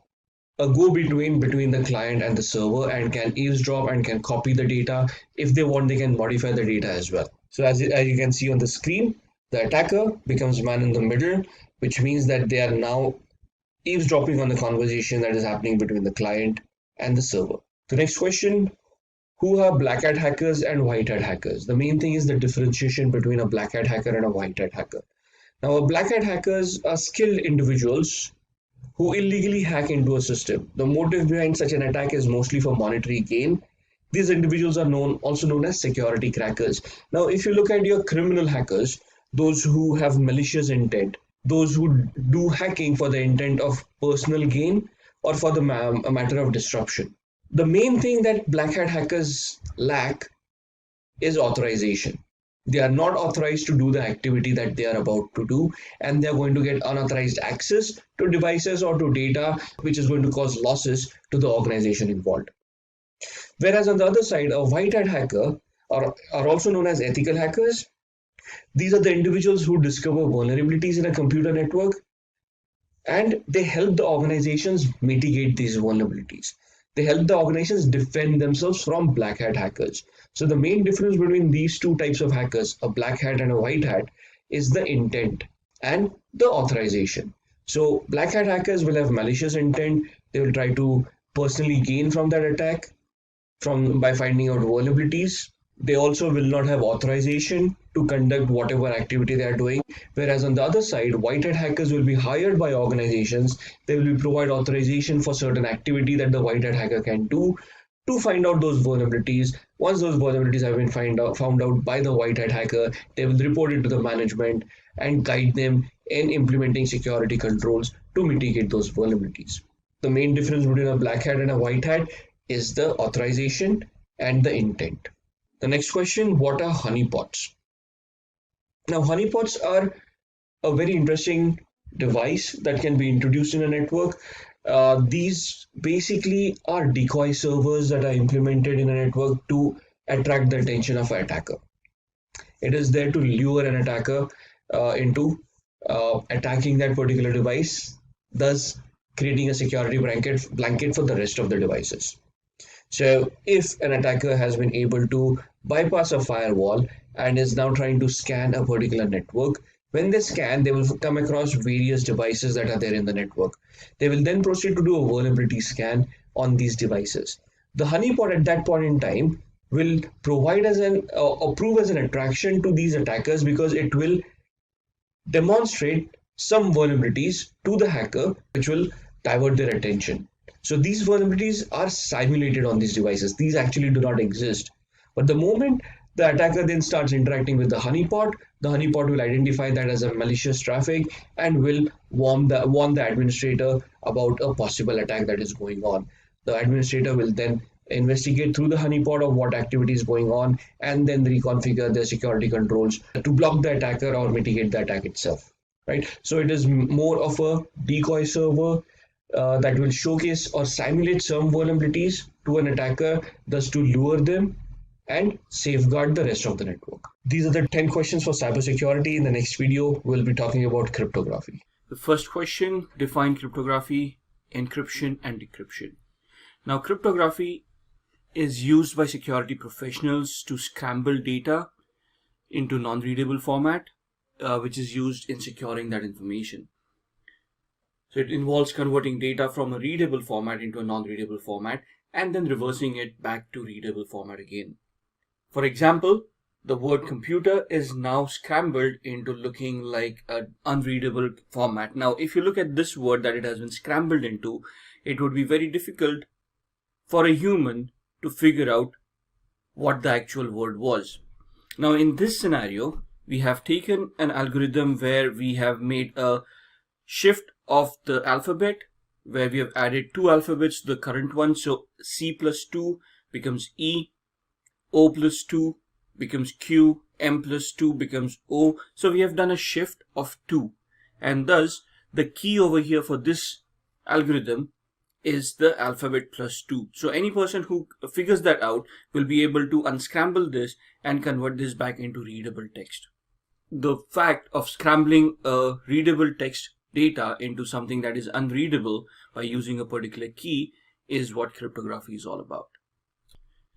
a go-between between the client and the server and can eavesdrop and can copy the data. If they want, they can modify the data as well. So as you can see on the screen, the attacker becomes man in the middle, which means that they are now eavesdropping on the conversation that is happening between the client and the server. The next question, who are black hat hackers and white hat hackers? The main thing is the differentiation between a black hat hacker and a white hat hacker. Now, a black hat hackers are skilled individuals who illegally hack into a system. The motive behind such an attack is mostly for monetary gain. These individuals are also known as security crackers. Now, if you look at your criminal hackers, those who have malicious intent, those who do hacking for the intent of personal gain or for the matter of disruption. The main thing that black hat hackers lack is authorization. They are not authorized to do the activity that they are about to do, and they are going to get unauthorized access to devices or to data, which is going to cause losses to the organization involved. Whereas on the other side, a white hat hacker are also known as ethical hackers. These are the individuals who discover vulnerabilities in a computer network, and they help the organizations mitigate these vulnerabilities. They help the organizations defend themselves from black hat hackers. So the main difference between these two types of hackers, a black hat and a white hat, is the intent and the authorization. So black hat hackers will have malicious intent. They will try to personally gain from that attack by finding out vulnerabilities. They also will not have authorization to conduct whatever activity they are doing. Whereas on the other side, white hat hackers will be hired by organizations. They will be provide authorization for certain activity that the white hat hacker can do to find out those vulnerabilities. Once those vulnerabilities have been found out by the white hat hacker, they will report it to the management and guide them in implementing security controls to mitigate those vulnerabilities. The main difference between a black hat and a white hat is the authorization and the intent. The next question, what are honeypots? Now, honeypots are a very interesting device that can be introduced in a network. These basically are decoy servers that are implemented in a network to attract the attention of an attacker. It is there to lure an attacker into attacking that particular device, thus creating a security blanket for the rest of the devices. So if an attacker has been able to bypass a firewall and is now trying to scan a particular network, when they scan, they will come across various devices that are there in the network. They will then proceed to do a vulnerability scan on these devices. The honeypot at that point in time will provide as prove as an attraction to these attackers, because it will demonstrate some vulnerabilities to the hacker which will divert their attention. So these vulnerabilities are simulated on these devices. These actually do not exist. But the moment the attacker then starts interacting with the honeypot will identify that as a malicious traffic and will warn the administrator about a possible attack that is going on. The administrator will then investigate through the honeypot of what activity is going on and then reconfigure their security controls to block the attacker or mitigate the attack itself. Right? So it is more of a decoy server that will showcase or simulate some vulnerabilities to an attacker, thus to lure them and safeguard the rest of the network. These are the 10 questions for cybersecurity. In the next video, we'll be talking about cryptography. The first question, define cryptography, encryption and decryption. Now, cryptography is used by security professionals to scramble data into non-readable format, which is used in securing that information. So it involves converting data from a readable format into a non-readable format and then reversing it back to readable format again. For example, the word computer is now scrambled into looking like an unreadable format. Now, if you look at this word that it has been scrambled into, it would be very difficult for a human to figure out what the actual word was. Now, in this scenario, we have taken an algorithm where we have made a shift of the alphabet, where we have added 2 alphabets to the current one. So C plus 2 becomes E, O plus 2 becomes Q, M plus 2 becomes O. So we have done a shift of 2, and thus the key over here for this algorithm is the alphabet plus 2. So any person who figures that out will be able to unscramble this and convert this back into readable text. The fact of scrambling a readable text data into something that is unreadable by using a particular key is what cryptography is all about.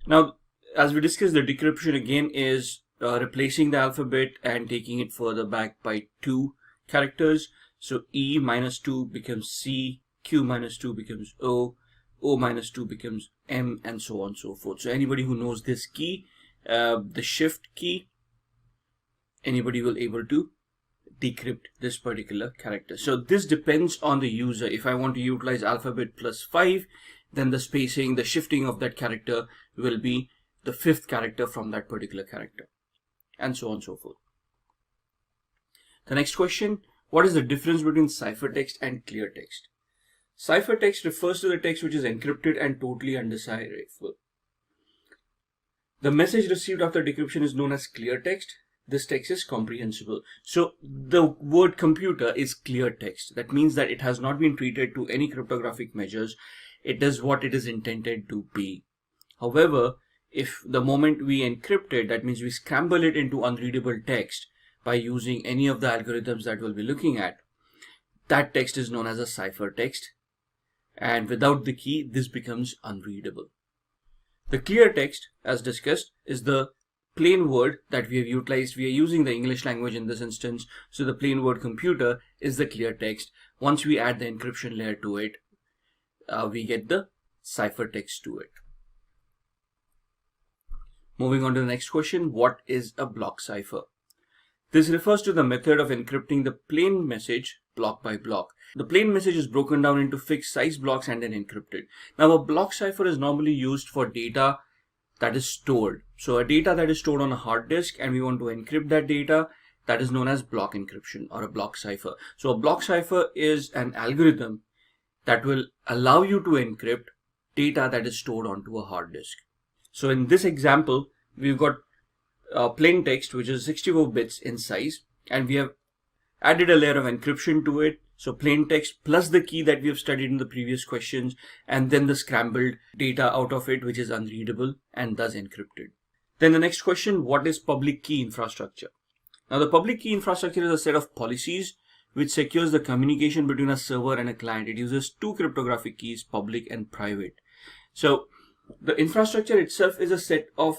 Now, as we discussed, the decryption again is replacing the alphabet and taking it further back by 2 characters. So E minus 2 becomes C, Q minus 2 becomes O, O minus 2 becomes M, and so on and so forth. So anybody who knows this key, the shift key, anybody will able to decrypt this particular character. So this depends on the user. If I want to utilize alphabet plus 5, then the spacing, the shifting of that character will be the 5th character from that particular character, and so on and so forth. The next question, what is the difference between ciphertext and clear text? Ciphertext refers to the text which is encrypted and totally undecipherable. The message received after decryption is known as clear text. This text is comprehensible. So the word computer is clear text. That means that it has not been treated to any cryptographic measures. It does what it is intended to be. However, if the moment we encrypt it, that means we scramble it into unreadable text by using any of the algorithms that we'll be looking at, that text is known as a ciphertext. And without the key, this becomes unreadable. The clear text, as discussed, is the plain word that we have utilized. We are using the English language in this instance. So the plain word computer is the clear text. Once we add the encryption layer to it, we get the ciphertext to it. Moving on to the next question, what is a block cipher? This refers to the method of encrypting the plain message block by block. The plain message is broken down into fixed size blocks and then encrypted. Now, a block cipher is normally used for data that is stored. So a data that is stored on a hard disk and we want to encrypt that data, that is known as block encryption or a block cipher. So a block cipher is an algorithm that will allow you to encrypt data that is stored onto a hard disk. So in this example, we've got plain text which is 64 bits in size, and we have added a layer of encryption to it. So plain text plus the key that we have studied in the previous questions, and then the scrambled data out of it, which is unreadable and thus encrypted. Then the next question, what is public key infrastructure? Now the public key infrastructure is a set of policies which secures the communication between a server and a client. It uses two cryptographic keys, public and private. So the infrastructure itself is a set of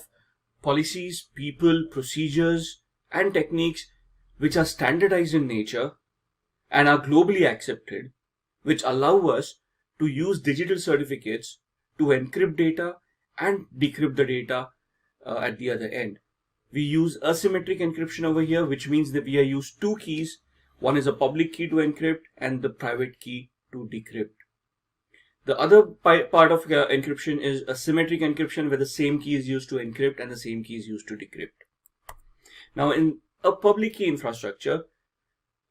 policies, people, procedures, and techniques which are standardized in nature and are globally accepted, which allow us to use digital certificates to encrypt data and decrypt the data at the other end. We use asymmetric encryption over here, which means that we use two keys. One is a public key to encrypt and the private key to decrypt. The other part of encryption is asymmetric encryption, where the same key is used to encrypt and the same key is used to decrypt. Now in a public key infrastructure,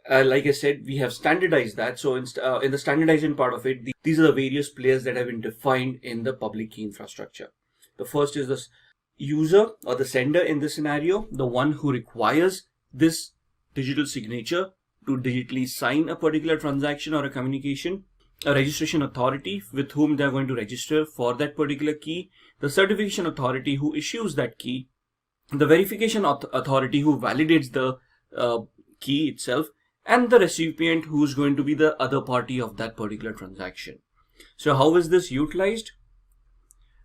like I said, we have standardized that. So in the standardization part of it, these are the various players that have been defined in the public key infrastructure. The first is the user or the sender in this scenario, the one who requires this digital signature to digitally sign a particular transaction or a communication, a registration authority with whom they are going to register for that particular key, the certification authority who issues that key, the verification authority who validates the key itself, and the recipient who is going to be the other party of that particular transaction. So how is this utilized?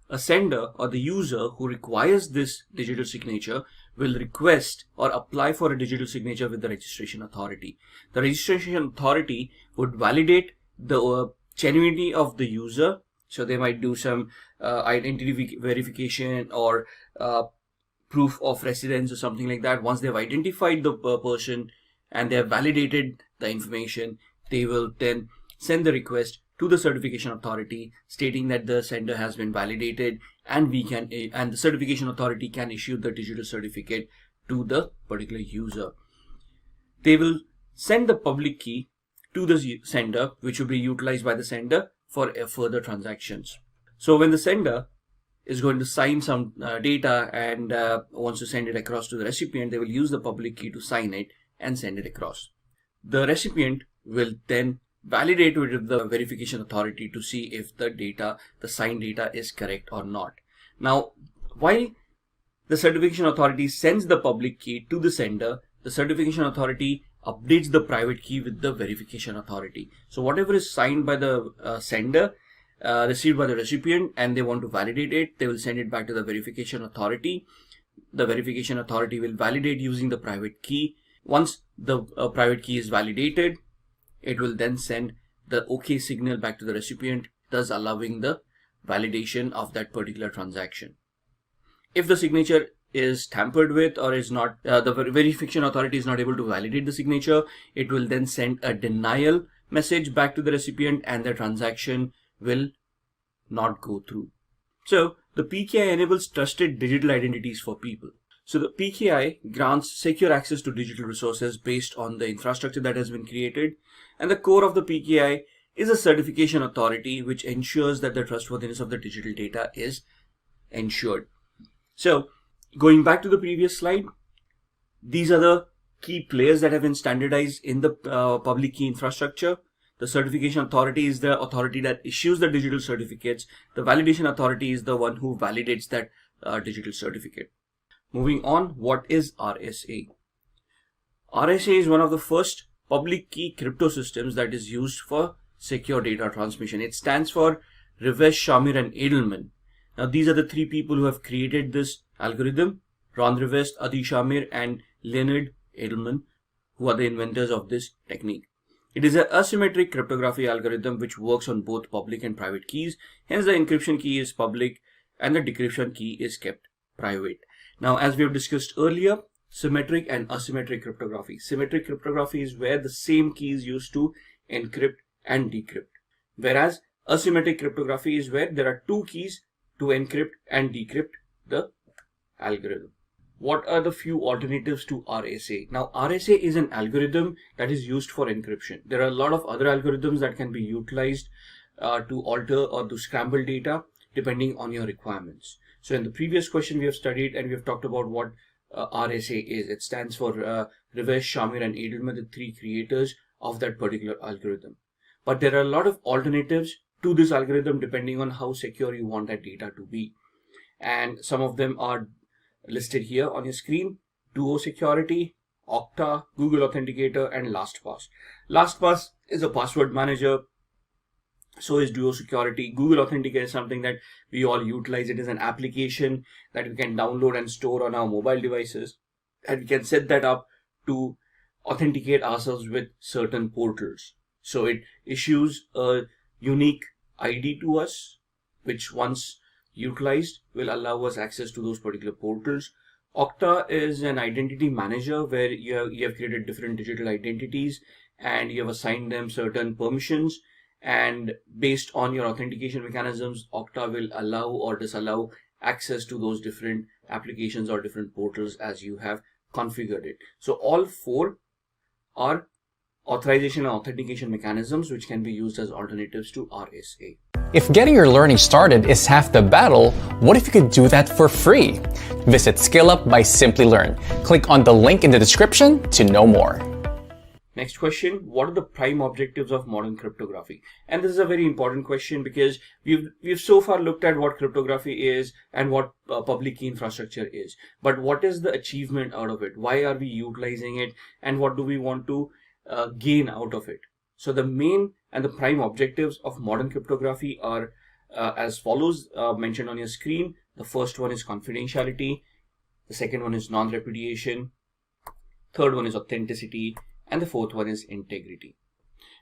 A sender or the user who requires this digital signature will request or apply for a digital signature with the registration authority. The registration authority would validate the genuinity of the user. So they might do some identity verification or proof of residence or something like that. Once they've identified the person and they have validated the information, they will then send the request to the certification authority stating that the sender has been validated, and the certification authority can issue the digital certificate to the particular user. They will send the public key to the sender, which will be utilized by the sender for further transactions. So when the sender is going to sign some data and wants to send it across to the recipient, they will use the public key to sign it and send it across. The recipient will then validate with the verification authority to see if the signed data is correct or not. Now, while the certification authority sends the public key to the sender, the certification authority updates the private key with the verification authority. So whatever is signed by the sender, received by the recipient, and they want to validate it, they will send it back to the verification authority. The verification authority will validate using the private key. Once the private key is validated, it will then send the OK signal back to the recipient, thus allowing the validation of that particular transaction. If the signature is tampered with or is not, the verification authority is not able to validate the signature, it will then send a denial message back to the recipient and the transaction will not go through. So the PKI enables trusted digital identities for people. So the PKI grants secure access to digital resources based on the infrastructure that has been created, and the core of the PKI is a certification authority which ensures that the trustworthiness of the digital data is ensured. So going back to the previous slide, these are the key players that have been standardized in the public key infrastructure. The certification authority is the authority that issues the digital certificates. The validation authority is the one who validates that digital certificate. Moving on, what is RSA? RSA is one of the first public key crypto systems that is used for secure data transmission. It stands for Rivest, Shamir, and Edelman. Now these are the three people who have created this algorithm: Ron Rivest, Adi Shamir, and Leonard Edelman, who are the inventors of this technique. It is an asymmetric cryptography algorithm which works on both public and private keys. Hence the encryption key is public and the decryption key is kept private. Now, as we have discussed earlier, symmetric and asymmetric cryptography. Symmetric cryptography is where the same key is used to encrypt and decrypt, whereas asymmetric cryptography is where there are two keys to encrypt and decrypt the algorithm. What are the few alternatives to RSA? Now, RSA is an algorithm that is used for encryption. There are a lot of other algorithms that can be utilized to alter or to scramble data depending on your requirements. So in the previous question we have studied and we have talked about what RSA is. It stands for Revesh, Shamir and Edelman, the three creators of that particular algorithm. But there are a lot of alternatives to this algorithm depending on how secure you want that data to be. And some of them are listed here on your screen: Duo Security, Okta, Google Authenticator and LastPass. LastPass is a password manager. So is Duo Security. Google Authenticator is something that we all utilize. It is an application that we can download and store on our mobile devices. And we can set that up to authenticate ourselves with certain portals. So it issues a unique ID to us, which once utilized will allow us access to those particular portals. Okta is an identity manager where you have created different digital identities and you have assigned them certain permissions, and based on your authentication mechanisms, Okta will allow or disallow access to those different applications or different portals as you have configured it. So all four are authorization and authentication mechanisms which can be used as alternatives to RSA. If getting your learning started is half the battle, what if you could do that for free? Visit SkillUp by Simplilearn. Click on the link in the description to know more. Next question, what are the prime objectives of modern cryptography? And this is a very important question because we've so far looked at what cryptography is and what public key infrastructure is. But what is the achievement out of it? Why are we utilizing it? And what do we want to gain out of it? So the main and the prime objectives of modern cryptography are as follows, mentioned on your screen. The first one is confidentiality. The second one is non-repudiation. Third one is authenticity. And the fourth one is integrity.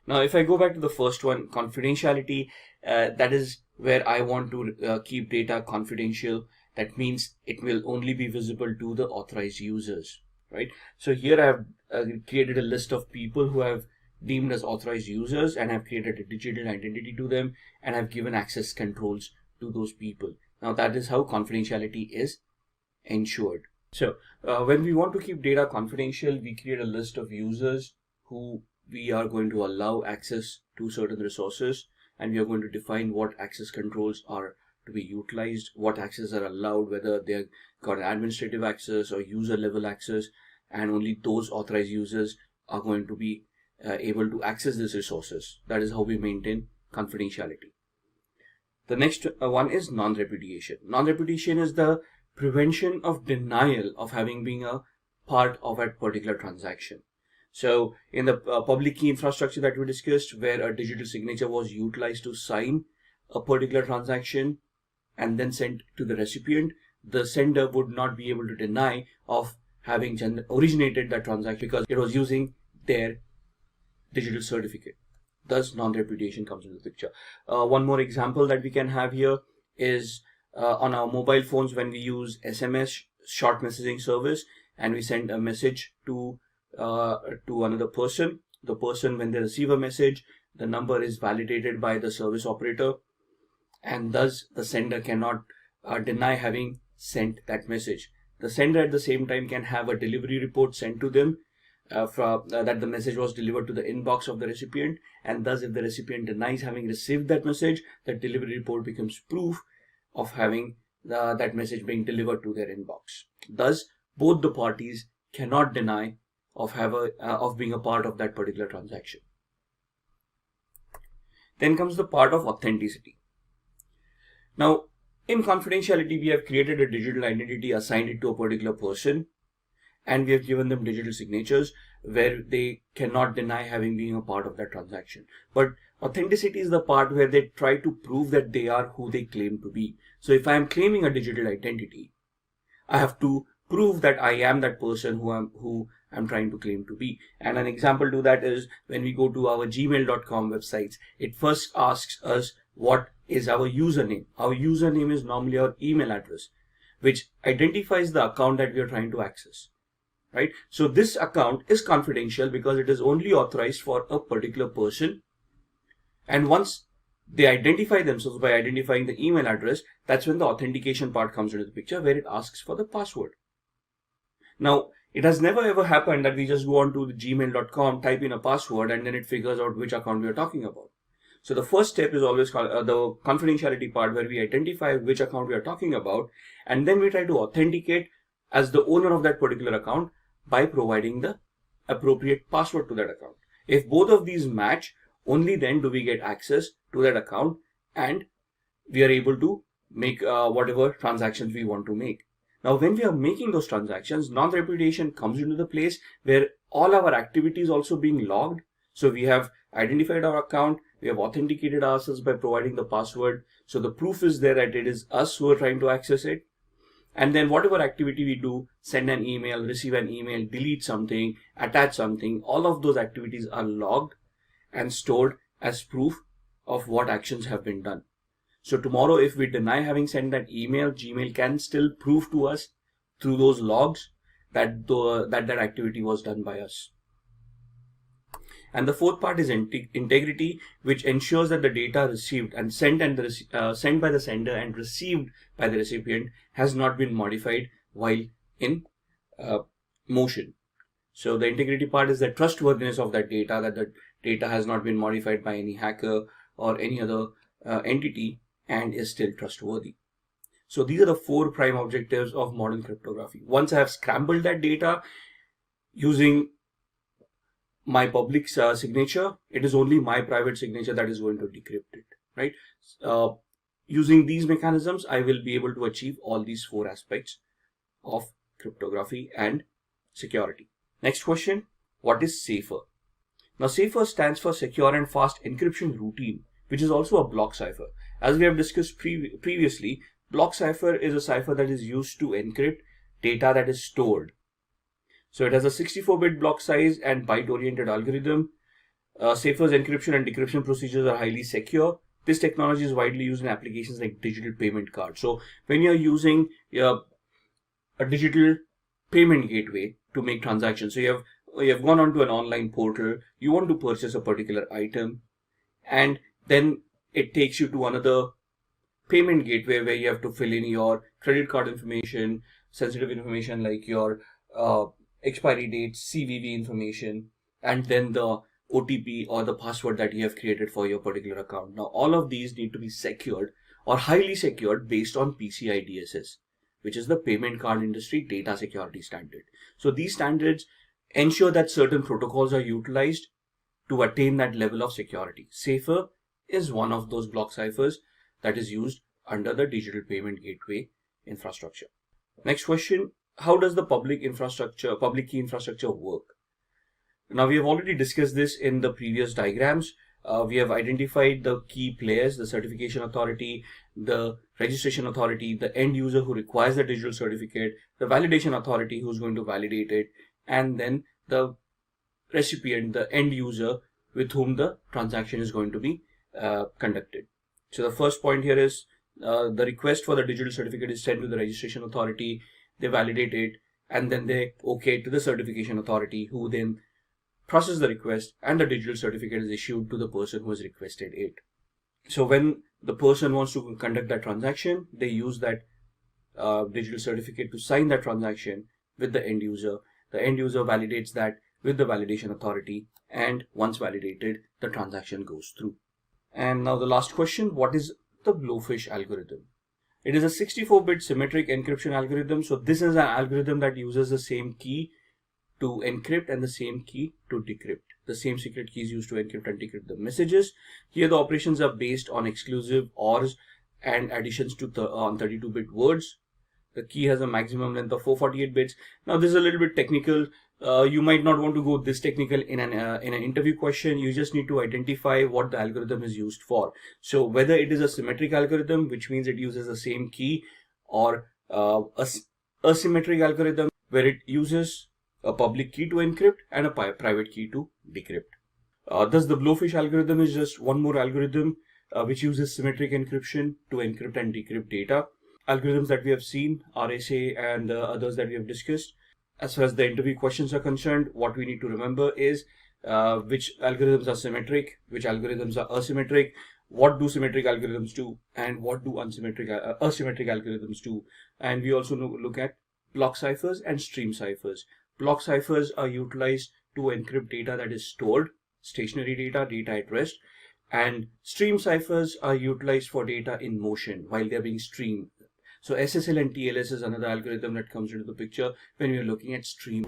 Now, if I go back to the first one, confidentiality, that is where I want to keep data confidential. That means it will only be visible to the authorized users, right? So here I have created a list of people who have deemed as authorized users and have created a digital identity to them and have given access controls to those people. Now, that is how confidentiality is ensured. So when we want to keep data confidential, we create a list of users who we are going to allow access to certain resources, and we are going to define what access controls are to be utilized, what access are allowed, whether they've got administrative access or user level access, and only those authorized users are going to be able to access these resources. That is how we maintain confidentiality. The next one is non-repudiation. Non-repudiation is the prevention of denial of having been a part of a particular transaction. So in the public key infrastructure that we discussed, where a digital signature was utilized to sign a particular transaction and then sent to the recipient, the sender would not be able to deny of having originated that transaction because it was using their digital certificate. Thus, non-repudiation comes into the picture. One more example that we can have here is on our mobile phones when we use SMS, short messaging service, and we send a message to another person. The person, when they receive a message, the number is validated by the service operator, and thus the sender cannot deny having sent that message. The sender at the same time can have a delivery report sent to them that the message was delivered to the inbox of the recipient, and thus if the recipient denies having received that message, the delivery report becomes proof of having that message being delivered to their inbox. Thus, both the parties cannot deny of being a part of that particular transaction. Then comes the part of authenticity. Now, in confidentiality, we have created a digital identity, assigned it to a particular person, and we have given them digital signatures where they cannot deny having been a part of that transaction. But authenticity is the part where they try to prove that they are who they claim to be. So if I am claiming a digital identity, I have to prove that I am that person who I'm trying to claim to be. And an example to that is when we go to our gmail.com websites, it first asks us what is our username. Our username is normally our email address, which identifies the account that we are trying to access. right? So this account is confidential because it is only authorized for a particular person. And once they identify themselves by identifying the email address, that's when the authentication part comes into the picture, where it asks for the password. Now, it has never ever happened that we just go on to the gmail.com, type in a password, and then it figures out which account we are talking about. So the first step is always the confidentiality part, where we identify which account we are talking about, and then we try to authenticate as the owner of that particular account by providing the appropriate password to that account. If both of these match, only then do we get access to that account and we are able to make whatever transactions we want to make. Now, when we are making those transactions, non-repudiation comes into the place where all our activities also being logged. So we have identified our account, we have authenticated ourselves by providing the password. So the proof is there that it is us who are trying to access it. And then whatever activity we do, send an email, receive an email, delete something, attach something, all of those activities are logged and stored as proof of what actions have been done. So tomorrow, if we deny having sent that email, Gmail can still prove to us through those logs that that activity was done by us. And the fourth part is integrity, which ensures that the data received and sent by the sender and received by the recipient has not been modified while in motion. So the integrity part is the trustworthiness of that data, that the data has not been modified by any hacker or any other entity and is still trustworthy. So these are the four prime objectives of modern cryptography. Once I have scrambled that data using my public signature, it is only my private signature that is going to decrypt it, right? Using these mechanisms, I will be able to achieve all these four aspects of cryptography and security. Next question, what is Safer? Now, Safer stands for Secure and Fast Encryption Routine, which is also a block cipher. As we have discussed previously, block cipher is a cipher that is used to encrypt data that is stored. So it has a 64-bit block size and byte-oriented algorithm. Safer's encryption and decryption procedures are highly secure. This technology is widely used in applications like digital payment cards. So when you're using a digital payment gateway to make transactions, so you have gone onto an online portal, you want to purchase a particular item, and then it takes you to another payment gateway where you have to fill in your credit card information, sensitive information like your expiry date, CVV information, and then the OTP or the password that you have created for your particular account. Now, all of these need to be secured or highly secured based on PCI DSS, which is the payment card industry data security standard. So these standards ensure that certain protocols are utilized to attain that level of security. Safer is one of those block ciphers that is used under the digital payment gateway infrastructure. Next question, how does the public key infrastructure work? Now, we have already discussed this in the previous diagrams. We have identified the key players, the certification authority, the registration authority, the end user who requires the digital certificate, the validation authority who's going to validate it, and then the recipient, the end user with whom the transaction is going to be conducted. So the first point here is the request for the digital certificate is sent to the registration authority, they validate it, and then they okay to the certification authority, who then process the request, and the digital certificate is issued to the person who has requested it. So when the person wants to conduct that transaction, they use that digital certificate to sign that transaction with the end user. The end user validates that with the validation authority, and once validated, the transaction goes through. And now the last question, what is the blowfish algorithm? It is a 64-bit symmetric encryption algorithm. So this is an algorithm that uses the same key to encrypt and the same key to decrypt. The same secret keys used to encrypt and decrypt the messages. Here the operations are based on exclusive ORs and additions to 32-bit words. The key has a maximum length of 448 bits. Now this is a little bit technical. You might not want to go this technical in an interview question. You just need to identify what the algorithm is used for. So whether it is a symmetric algorithm, which means it uses the same key, or a asymmetric algorithm where it uses a public key to encrypt and a private key to decrypt. Thus the blowfish algorithm is just one more algorithm which uses symmetric encryption to encrypt and decrypt data. Algorithms that we have seen, RSA and others that we have discussed. as far as the interview questions are concerned, what we need to remember is which algorithms are symmetric, which algorithms are asymmetric, what do symmetric algorithms do, and what do asymmetric algorithms do. And we also look at block ciphers and stream ciphers. Block ciphers are utilized to encrypt data that is stored, stationary data, data at rest, and stream ciphers are utilized for data in motion while they're being streamed. So SSL and TLS is another algorithm that comes into the picture when we are looking at stream.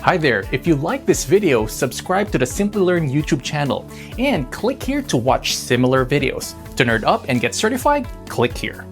Hi there, if you like this video, subscribe to the Simplilearn YouTube channel and click here to watch similar videos. To nerd up and get certified, click here.